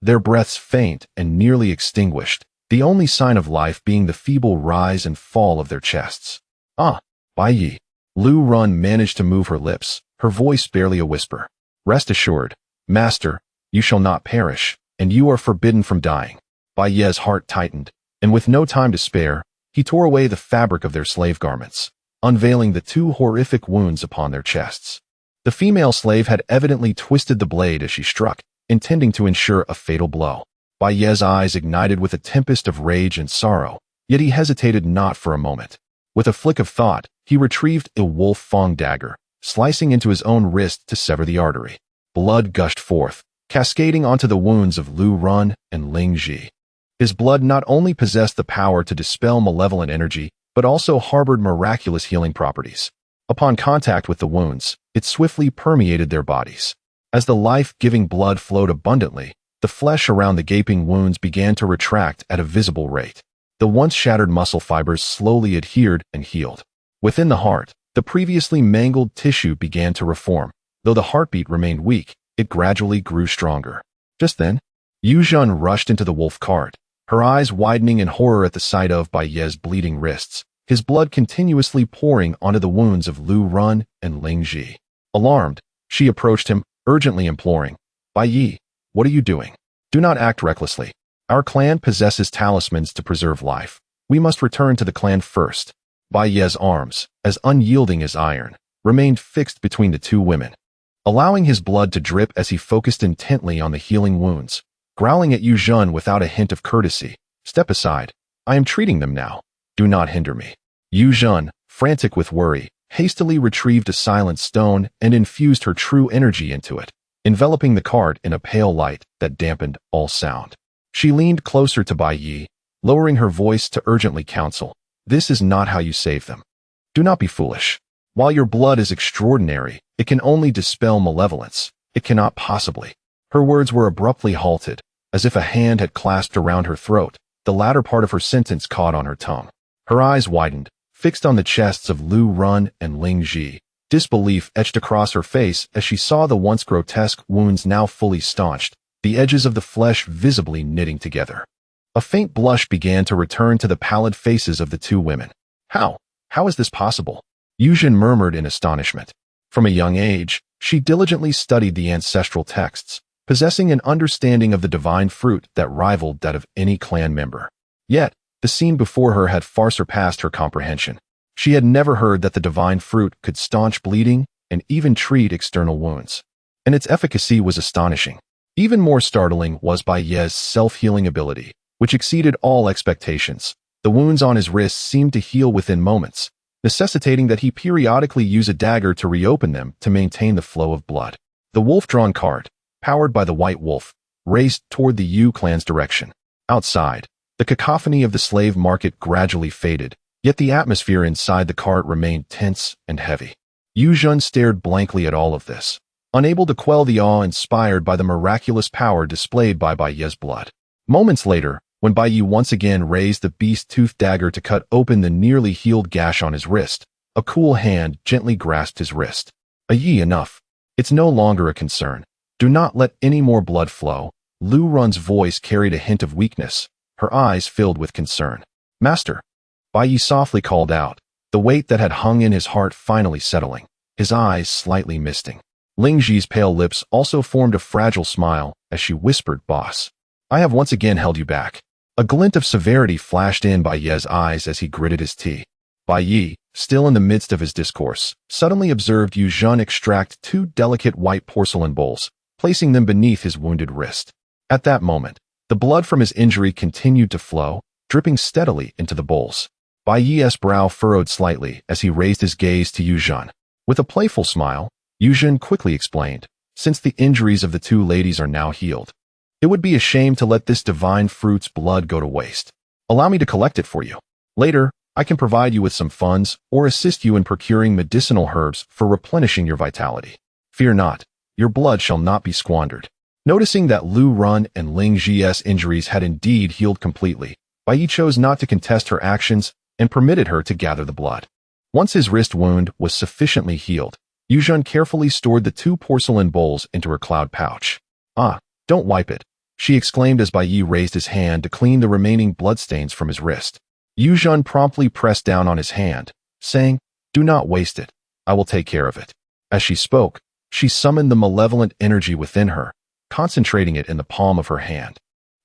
their breaths faint and nearly extinguished, the only sign of life being the feeble rise and fall of their chests. "Ah, Bai Ye." Liu Run managed to move her lips, her voice barely a whisper. "Rest assured, Master, you shall not perish, and you are forbidden from dying." Bai Ye's heart tightened, and with no time to spare, he tore away the fabric of their slave garments, unveiling the two horrific wounds upon their chests. The female slave had evidently twisted the blade as she struck, intending to ensure a fatal blow. Bai Ye's eyes ignited with a tempest of rage and sorrow, yet he hesitated not for a moment. With a flick of thought, he retrieved a wolf fang dagger, slicing into his own wrist to sever the artery. Blood gushed forth, cascading onto the wounds of Liu Run and Ling Ji. His blood not only possessed the power to dispel malevolent energy, but also harbored miraculous healing properties. Upon contact with the wounds, it swiftly permeated their bodies. As the life-giving blood flowed abundantly, the flesh around the gaping wounds began to retract at a visible rate. The once shattered muscle fibers slowly adhered and healed. Within the heart, the previously mangled tissue began to reform. Though the heartbeat remained weak, it gradually grew stronger. Just then, Yu Zhen rushed into the wolf cart, her eyes widening in horror at the sight of Bai Ye's bleeding wrists, his blood continuously pouring onto the wounds of Liu Run and Ling Ji. Alarmed, she approached him, urgently imploring, "Bai Ye, what are you doing? Do not act recklessly. Our clan possesses talismans to preserve life. We must return to the clan first." Bai Ye's arms, as unyielding as iron, remained fixed between the two women, allowing his blood to drip as he focused intently on the healing wounds. Growling at Yu Zhen without a hint of courtesy, "Step aside. I am treating them now. Do not hinder me." Yu Zhen, frantic with worry, hastily retrieved a silent stone and infused her true energy into it, enveloping the cart in a pale light that dampened all sound. She leaned closer to Bai Ye, lowering her voice to urgently counsel, "This is not how you save them. Do not be foolish. While your blood is extraordinary, it can only dispel malevolence. It cannot possibly." Her words were abruptly halted, as if a hand had clasped around her throat. The latter part of her sentence caught on her tongue. Her eyes widened, fixed on the chests of Liu Run and Ling Ji. Disbelief etched across her face as she saw the once grotesque wounds now fully staunched, the edges of the flesh visibly knitting together. A faint blush began to return to the pallid faces of the two women. How is this possible?" Yu Zhen murmured in astonishment. From a young age, she diligently studied the ancestral texts, possessing an understanding of the divine fruit that rivaled that of any clan member. Yet, the scene before her had far surpassed her comprehension. She had never heard that the divine fruit could staunch bleeding and even treat external wounds. And its efficacy was astonishing. Even more startling was Bai Ye's self-healing ability, which exceeded all expectations. The wounds on his wrists seemed to heal within moments, necessitating that he periodically use a dagger to reopen them to maintain the flow of blood. The wolf-drawn cart, powered by the white wolf, raced toward the Yu clan's direction. Outside, the cacophony of the slave market gradually faded, yet the atmosphere inside the cart remained tense and heavy. Yu Zhen stared blankly at all of this, unable to quell the awe inspired by the miraculous power displayed by Bai Ye's blood. Moments later, when Bai Ye once again raised the beast-toothed dagger to cut open the nearly healed gash on his wrist, a cool hand gently grasped his wrist. "Enough. It's no longer a concern. Do not let any more blood flow. Liu Run's voice carried a hint of weakness, her eyes filled with concern. Master, Bai Ye softly called out, the weight that had hung in his heart finally settling, his eyes slightly misting. Ling Ji's pale lips also formed a fragile smile as she whispered, Boss, I have once again held you back. A glint of severity flashed in Bai Ye's eyes as he gritted his teeth. Bai Ye, still in the midst of his discourse, suddenly observed Yu Zhen extract 2 delicate white porcelain bowls, placing them beneath his wounded wrist. At that moment, the blood from his injury continued to flow, dripping steadily into the bowls. Bai Ye's brow furrowed slightly as he raised his gaze to Yu Zhen. With a playful smile, Yu Zhen quickly explained, since the injuries of the 2 ladies are now healed, it would be a shame to let this divine fruit's blood go to waste. Allow me to collect it for you. Later, I can provide you with some funds or assist you in procuring medicinal herbs for replenishing your vitality. Fear not, your blood shall not be squandered. Noticing that Liu Run and Ling Ji's injuries had indeed healed completely, Bai Ye chose not to contest her actions and permitted her to gather the blood. Once his wrist wound was sufficiently healed, Yu Zhen carefully stored the 2 porcelain bowls into her cloud pouch. Ah, don't wipe it, she exclaimed as Bai Ye raised his hand to clean the remaining bloodstains from his wrist. Yu Zhen promptly pressed down on his hand, saying, do not waste it, I will take care of it. As she spoke, she summoned the malevolent energy within her, concentrating it in the palm of her hand,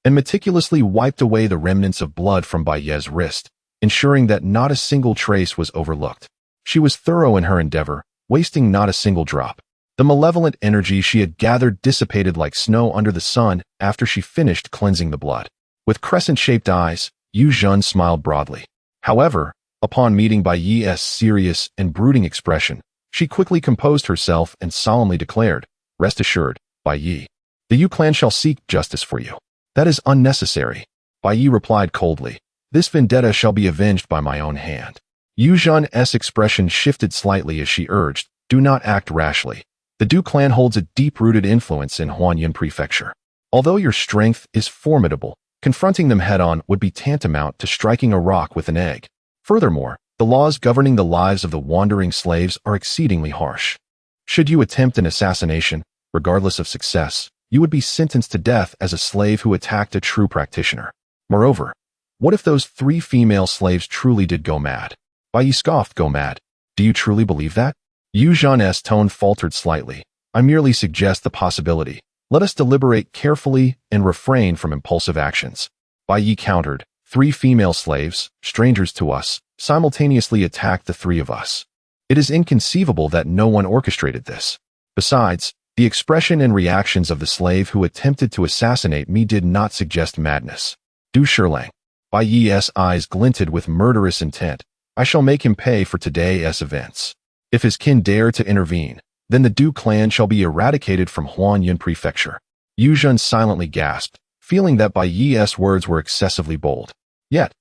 and meticulously wiped away the remnants of blood from Bai Ye's wrist, ensuring that not a single trace was overlooked. She was thorough in her endeavor, wasting not a single drop. The malevolent energy she had gathered dissipated like snow under the sun after she finished cleansing the blood. With crescent-shaped eyes, Yu Zhen smiled broadly. However, upon meeting Bai Ye's serious and brooding expression, she quickly composed herself and solemnly declared, rest assured, Bai Ye, the Yu clan shall seek justice for you. That is unnecessary. Bai Ye replied coldly, this vendetta shall be avenged by my own hand. Yu Zhen's expression shifted slightly as she urged, do not act rashly. The Du clan holds a deep-rooted influence in Huanyan Prefecture. Although your strength is formidable, confronting them head-on would be tantamount to striking a rock with an egg. Furthermore, the laws governing the lives of the wandering slaves are exceedingly harsh. Should you attempt an assassination, regardless of success, you would be sentenced to death as a slave who attacked a true practitioner. Moreover, what if those 3 female slaves truly did go mad? Bai Ye scoffed, go mad. Do you truly believe that? Yu Zhen's tone faltered slightly. I merely suggest the possibility. Let us deliberate carefully and refrain from impulsive actions. Bai Ye countered, 3 female slaves, strangers to us, simultaneously attacked the 3 of us. It is inconceivable that no one orchestrated this. Besides, the expression and reactions of the slave who attempted to assassinate me did not suggest madness. Du Shilang. Bai Ye's eyes glinted with murderous intent. I shall make him pay for today's events. If his kin dare to intervene, then the Du clan shall be eradicated from Huanyan Prefecture. Yu Zhen silently gasped, feeling that Bai Ye's words were excessively bold. Yet,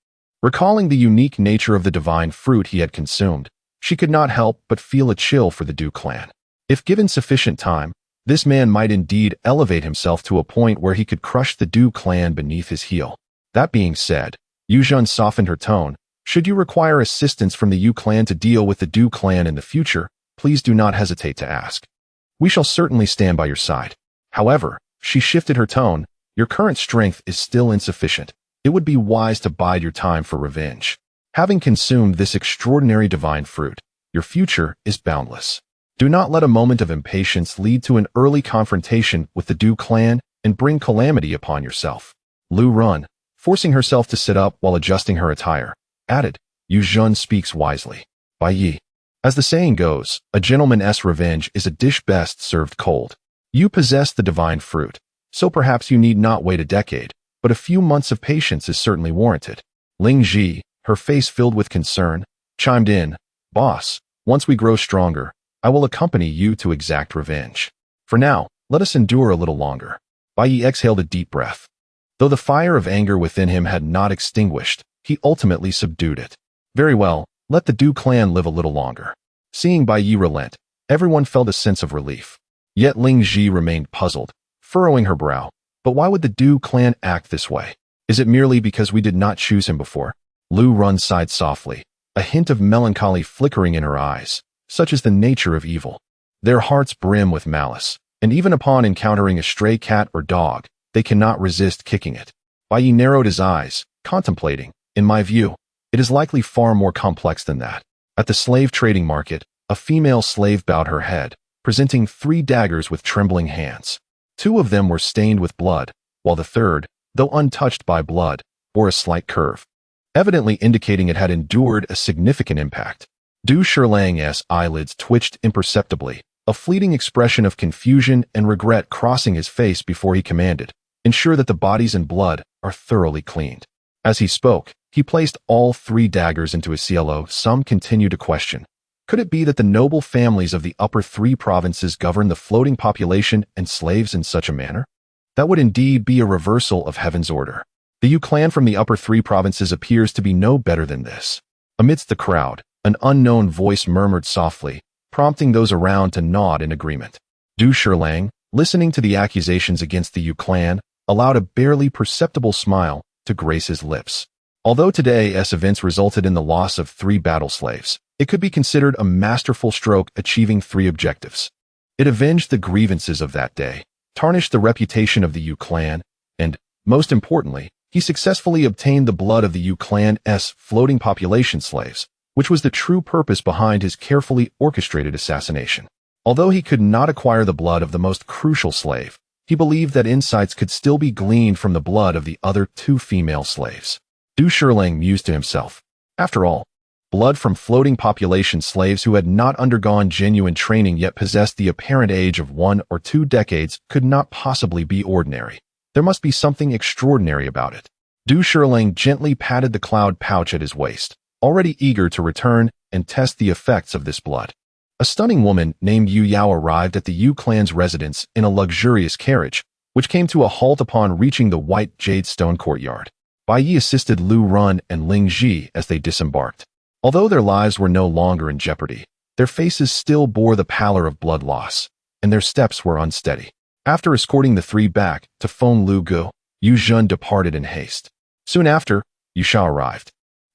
recalling the unique nature of the divine fruit he had consumed, she could not help but feel a chill for the Du clan. If given sufficient time, this man might indeed elevate himself to a point where he could crush the Du clan beneath his heel. That being said, Yu Zhen softened her tone. Should you require assistance from the Yu clan to deal with the Du clan in the future, please do not hesitate to ask. We shall certainly stand by your side. However, she shifted her tone, your current strength is still insufficient. It would be wise to bide your time for revenge. Having consumed this extraordinary divine fruit, your future is boundless. Do not let a moment of impatience lead to an early confrontation with the Du clan and bring calamity upon yourself. Liu Run, forcing herself to sit up while adjusting her attire, added, Yu Zhen speaks wisely. Bai Ye. As the saying goes, a gentleman's revenge is a dish best served cold. You possess the divine fruit, so perhaps you need not wait a decade, but a few months of patience is certainly warranted. Ling Ji, her face filled with concern, chimed in, Boss, once we grow stronger, I will accompany you to exact revenge. For now, let us endure a little longer. Bai Ye exhaled a deep breath. Though the fire of anger within him had not extinguished, he ultimately subdued it. Very well, let the Du clan live a little longer. Seeing Bai Ye relent, everyone felt a sense of relief. Yet Ling Ji remained puzzled, furrowing her brow. But why would the Du clan act this way? Is it merely because we did not choose him before? Liu Run sighed softly, a hint of melancholy flickering in her eyes. Such is the nature of evil. Their hearts brim with malice, and even upon encountering a stray cat or dog, they cannot resist kicking it. Bai Ye narrowed his eyes, contemplating. In my view, it is likely far more complex than that. At the slave trading market, a female slave bowed her head, presenting 3 daggers with trembling hands. 2 of them were stained with blood, while the third, though untouched by blood, bore a slight curve, evidently indicating it had endured a significant impact. Du Shilang's eyelids twitched imperceptibly, a fleeting expression of confusion and regret crossing his face before he commanded, "Ensure that the bodies and blood are thoroughly cleaned." As he spoke, he placed all 3 daggers into his CLO. Some continued to question. Could it be that the noble families of the upper 3 provinces govern the floating population and slaves in such a manner? That would indeed be a reversal of heaven's order. The Yu clan from the upper 3 provinces appears to be no better than this. Amidst the crowd, an unknown voice murmured softly, prompting those around to nod in agreement. Du Shilang, listening to the accusations against the Yu clan, allowed a barely perceptible smile to grace his lips. Although today's events resulted in the loss of 3 battle slaves, it could be considered a masterful stroke achieving 3 objectives. It avenged the grievances of that day, tarnished the reputation of the Yu clan, and, most importantly, he successfully obtained the blood of the Yu clan's floating population slaves, which was the true purpose behind his carefully orchestrated assassination. Although he could not acquire the blood of the most crucial slave, he believed that insights could still be gleaned from the blood of the other 2 female slaves. Du Shilang mused to himself. After all, blood from floating population slaves who had not undergone genuine training yet possessed the apparent age of 1 or 2 decades could not possibly be ordinary. There must be something extraordinary about it. Du Shilang gently patted the cloud pouch at his waist, already eager to return and test the effects of this blood. A stunning woman named Yu Yao arrived at the Yu clan's residence in a luxurious carriage, which came to a halt upon reaching the white jade stone courtyard. Bai Ye assisted Lu Run and Ling Ji as they disembarked. Although their lives were no longer in jeopardy, their faces still bore the pallor of blood loss, and their steps were unsteady. After escorting the 3 back to Feng Lu Gu, Yu Zhen departed in haste. Soon after, Yu Sha arrived.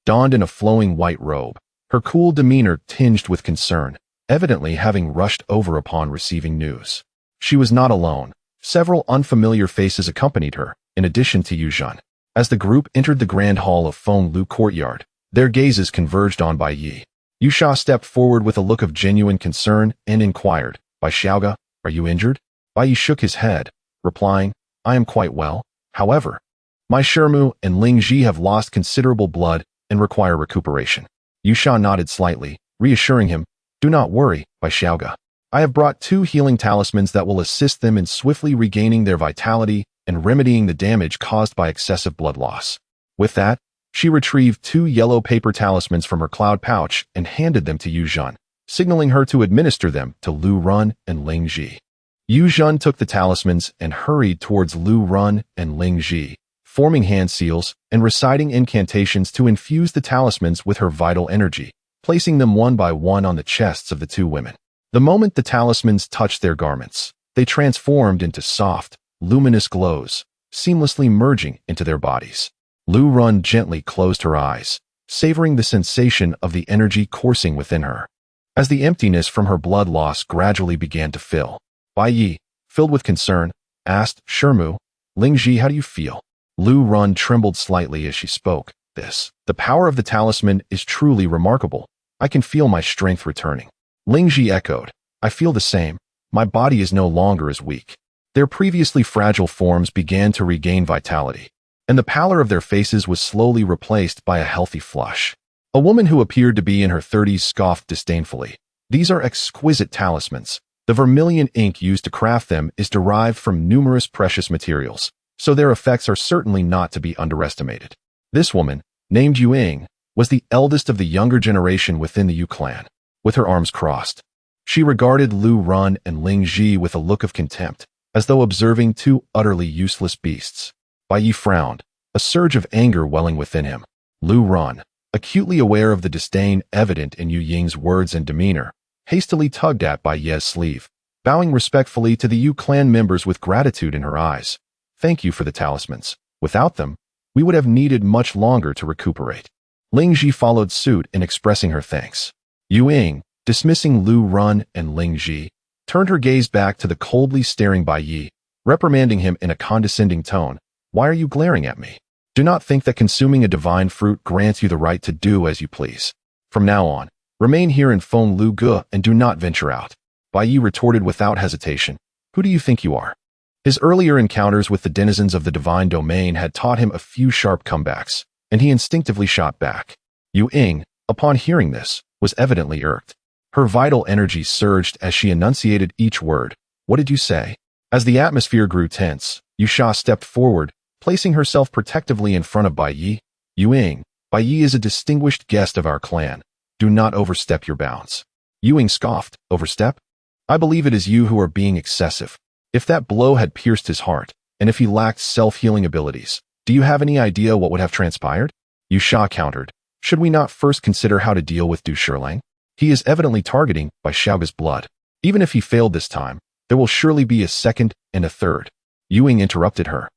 Donned in a flowing white robe, her cool demeanor tinged with concern, evidently having rushed over upon receiving news. She was not alone. Several unfamiliar faces accompanied her, in addition to Yu Zhen. As the group entered the grand hall of Feng Lu courtyard, their gazes converged on Bai Ye. Yu Sha stepped forward with a look of genuine concern and inquired, "Bai Xiaoga, are you injured?" Bai Ye shook his head, replying, "I am quite well. However, my Shermu and Ling Ji have lost considerable blood and require recuperation." Yu Sha nodded slightly, reassuring him, "Do not worry, Bai Xiaoga. I have brought 2 healing talismans that will assist them in swiftly regaining their vitality and remedying the damage caused by excessive blood loss." With that, she retrieved 2 yellow paper talismans from her cloud pouch and handed them to Yu Zhen, signaling her to administer them to Lu Run and Ling Ji. Yu Zhen took the talismans and hurried towards Lu Run and Ling Ji, forming hand seals and reciting incantations to infuse the talismans with her vital energy, placing them one by one on the chests of the 2 women. The moment the talismans touched their garments, they transformed into soft, luminous glows, seamlessly merging into their bodies. Lu Run gently closed her eyes, savoring the sensation of the energy coursing within her. As the emptiness from her blood loss gradually began to fill, Bai Ye, filled with concern, asked, "Shermu, Ling Ji, how do you feel?" Lu Run trembled slightly as she spoke. The power of the talisman is truly remarkable. I can feel my strength returning." Ling Ji echoed, "I feel the same. My body is no longer as weak." Their previously fragile forms began to regain vitality, and the pallor of their faces was slowly replaced by a healthy flush. A woman who appeared to be in her 30s scoffed disdainfully. "These are exquisite talismans. The vermilion ink used to craft them is derived from numerous precious materials, so their effects are certainly not to be underestimated." This woman, named Yu Ying, was the eldest of the younger generation within the Yu clan. With her arms crossed, she regarded Lu Run and Ling Ji with a look of contempt, as though observing 2 utterly useless beasts. Bai Ye frowned, a surge of anger welling within him. Lu Run, acutely aware of the disdain evident in Yu Ying's words and demeanor, hastily tugged at Bai Ye's sleeve, bowing respectfully to the Yu clan members with gratitude in her eyes. "Thank you for the talismans. Without them, we would have needed much longer to recuperate." Ling Ji followed suit in expressing her thanks. Yu Ying, dismissing Lu Run and Ling Ji, turned her gaze back to the coldly staring Bai Ye, reprimanding him in a condescending tone. Why are you glaring at me? Do not think that consuming a divine fruit grants you the right to do as you please. From now on, remain here in Fallen Gorge and do not venture out. Bai Ye retorted without hesitation. Who do you think you are? His earlier encounters with the denizens of the divine domain had taught him a few sharp comebacks, and he instinctively shot back. Yu Ying, upon hearing this, was evidently irked. Her vital energy surged as she enunciated each word. What did you say? As the atmosphere grew tense, Yu Shi stepped forward, placing herself protectively in front of Bai Ye. Yu Ying, Bai Ye is a distinguished guest of our clan. Do not overstep your bounds. Yu Ying scoffed. Overstep? I believe it is you who are being excessive. If that blow had pierced his heart, and if he lacked self-healing abilities, do you have any idea what would have transpired? Yu Shi countered. Should we not first consider how to deal with Du Shirlang? He is evidently targeting Bai Xiaoga's blood. Even if he failed this time, there will surely be a second and a third. Yu Ying interrupted her.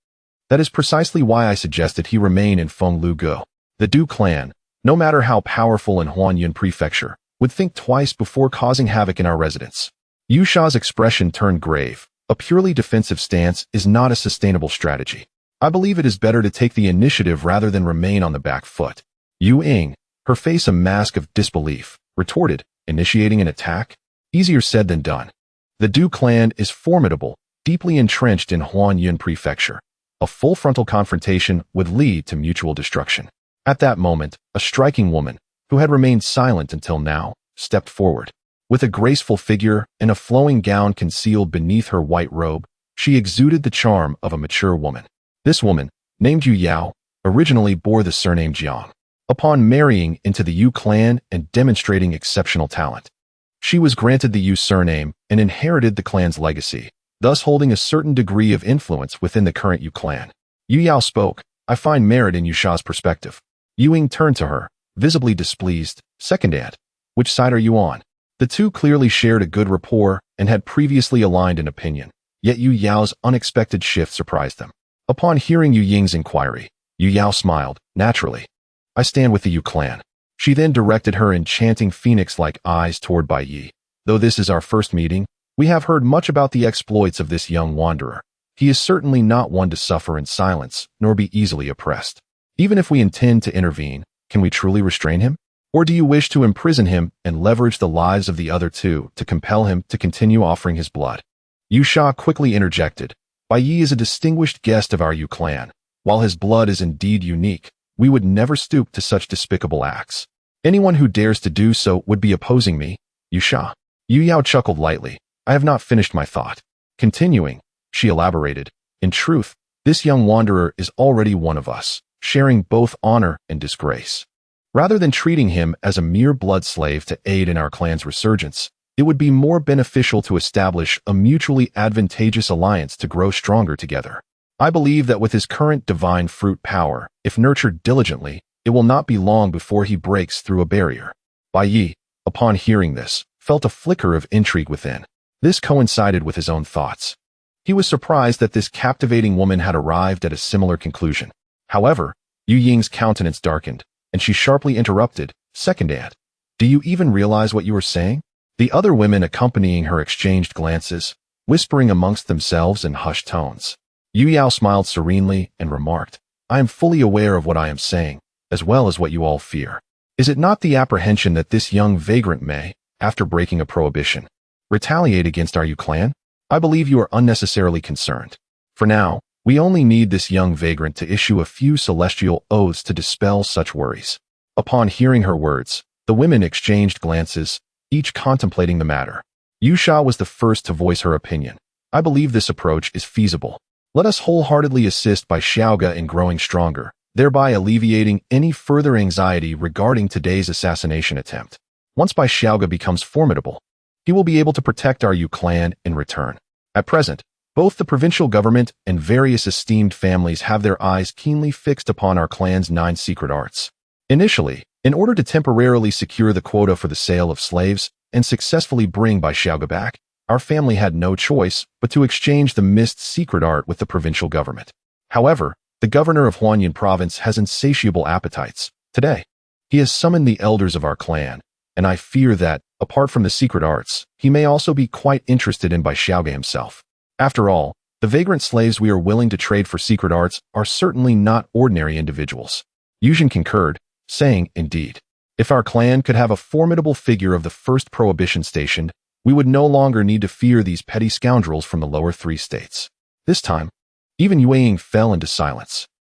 That is precisely why I suggested he remain in Fallen Gorge. The Du clan, no matter how powerful in Huanyuan Prefecture, would think twice before causing havoc in our residence. Yu Shi's expression turned grave. A purely defensive stance is not a sustainable strategy. I believe it is better to take the initiative rather than remain on the back foot. Yu Ying, her face a mask of disbelief, retorted, initiating an attack? Easier said than done. The Du clan is formidable, deeply entrenched in Huanyuan Prefecture. A full frontal confrontation would lead to mutual destruction. At that moment, a striking woman, who had remained silent until now, stepped forward. With a graceful figure and a flowing gown concealed beneath her white robe, she exuded the charm of a mature woman. This woman, named Yu Yao, originally bore the surname Jiang. Upon marrying into the Yu clan and demonstrating exceptional talent, she was granted the Yu surname and inherited the clan's legacy, thus holding a certain degree of influence within the current Yu clan. Yu Yao spoke. I find merit in Yu Shi's perspective. Yu Ying turned to her, visibly displeased. Second aunt, which side are you on? The two clearly shared a good rapport and had previously aligned in opinion, yet Yu Yao's unexpected shift surprised them. Upon hearing Yu Ying's inquiry, Yu Yao smiled. Naturally. I stand with the Yu clan. She then directed her enchanting phoenix-like eyes toward Bai Ye. Though this is our first meeting, we have heard much about the exploits of this young wanderer. He is certainly not one to suffer in silence, nor be easily oppressed. Even if we intend to intervene, can we truly restrain him? Or do you wish to imprison him and leverage the lives of the other two to compel him to continue offering his blood? Yu Shi quickly interjected. Bai Ye is a distinguished guest of our Yu clan. While his blood is indeed unique, we would never stoop to such despicable acts. Anyone who dares to do so would be opposing me. Yu Shi. Yu Yao chuckled lightly. I have not finished my thought. Continuing, she elaborated. In truth, this young wanderer is already one of us, sharing both honor and disgrace. Rather than treating him as a mere blood slave to aid in our clan's resurgence, it would be more beneficial to establish a mutually advantageous alliance to grow stronger together. I believe that with his current divine fruit power, if nurtured diligently, it will not be long before he breaks through a barrier. Bai Ye, upon hearing this, felt a flicker of intrigue within. This coincided with his own thoughts. He was surprised that this captivating woman had arrived at a similar conclusion. However, Yu Ying's countenance darkened, and she sharply interrupted. Second aunt, do you even realize what you are saying? The other women accompanying her exchanged glances, whispering amongst themselves in hushed tones. Yu Yao smiled serenely and remarked, I am fully aware of what I am saying, as well as what you all fear. Is it not the apprehension that this young vagrant may, after breaking a prohibition, retaliate against our Yu clan? I believe you are unnecessarily concerned. For now, we only need this young vagrant to issue a few celestial oaths to dispel such worries. Upon hearing her words, the women exchanged glances, each contemplating the matter. Yu Shi was the first to voice her opinion. I believe this approach is feasible. Let us wholeheartedly assist Bai Xiaoga in growing stronger, thereby alleviating any further anxiety regarding today's assassination attempt. Once Bai Xiaoga becomes formidable, he will be able to protect our Yu clan in return. At present, both the provincial government and various esteemed families have their eyes keenly fixed upon our clan's 9 secret arts. Initially, in order to temporarily secure the quota for the sale of slaves and successfully bring Bai Xiaoga back, our family had no choice but to exchange the mist secret art with the provincial government. However, the governor of Huanyuan province has insatiable appetites. Today, he has summoned the elders of our clan, and I fear that, apart from the secret arts, he may also be quite interested in Bai Ye himself. After all, the vagrant slaves we are willing to trade for secret arts are certainly not ordinary individuals. Yuzhen concurred, saying, indeed, if our clan could have a formidable figure of the first prohibition stationed, we would no longer need to fear these petty scoundrels from the lower 3 states. This time, even Yue Ying fell into silence.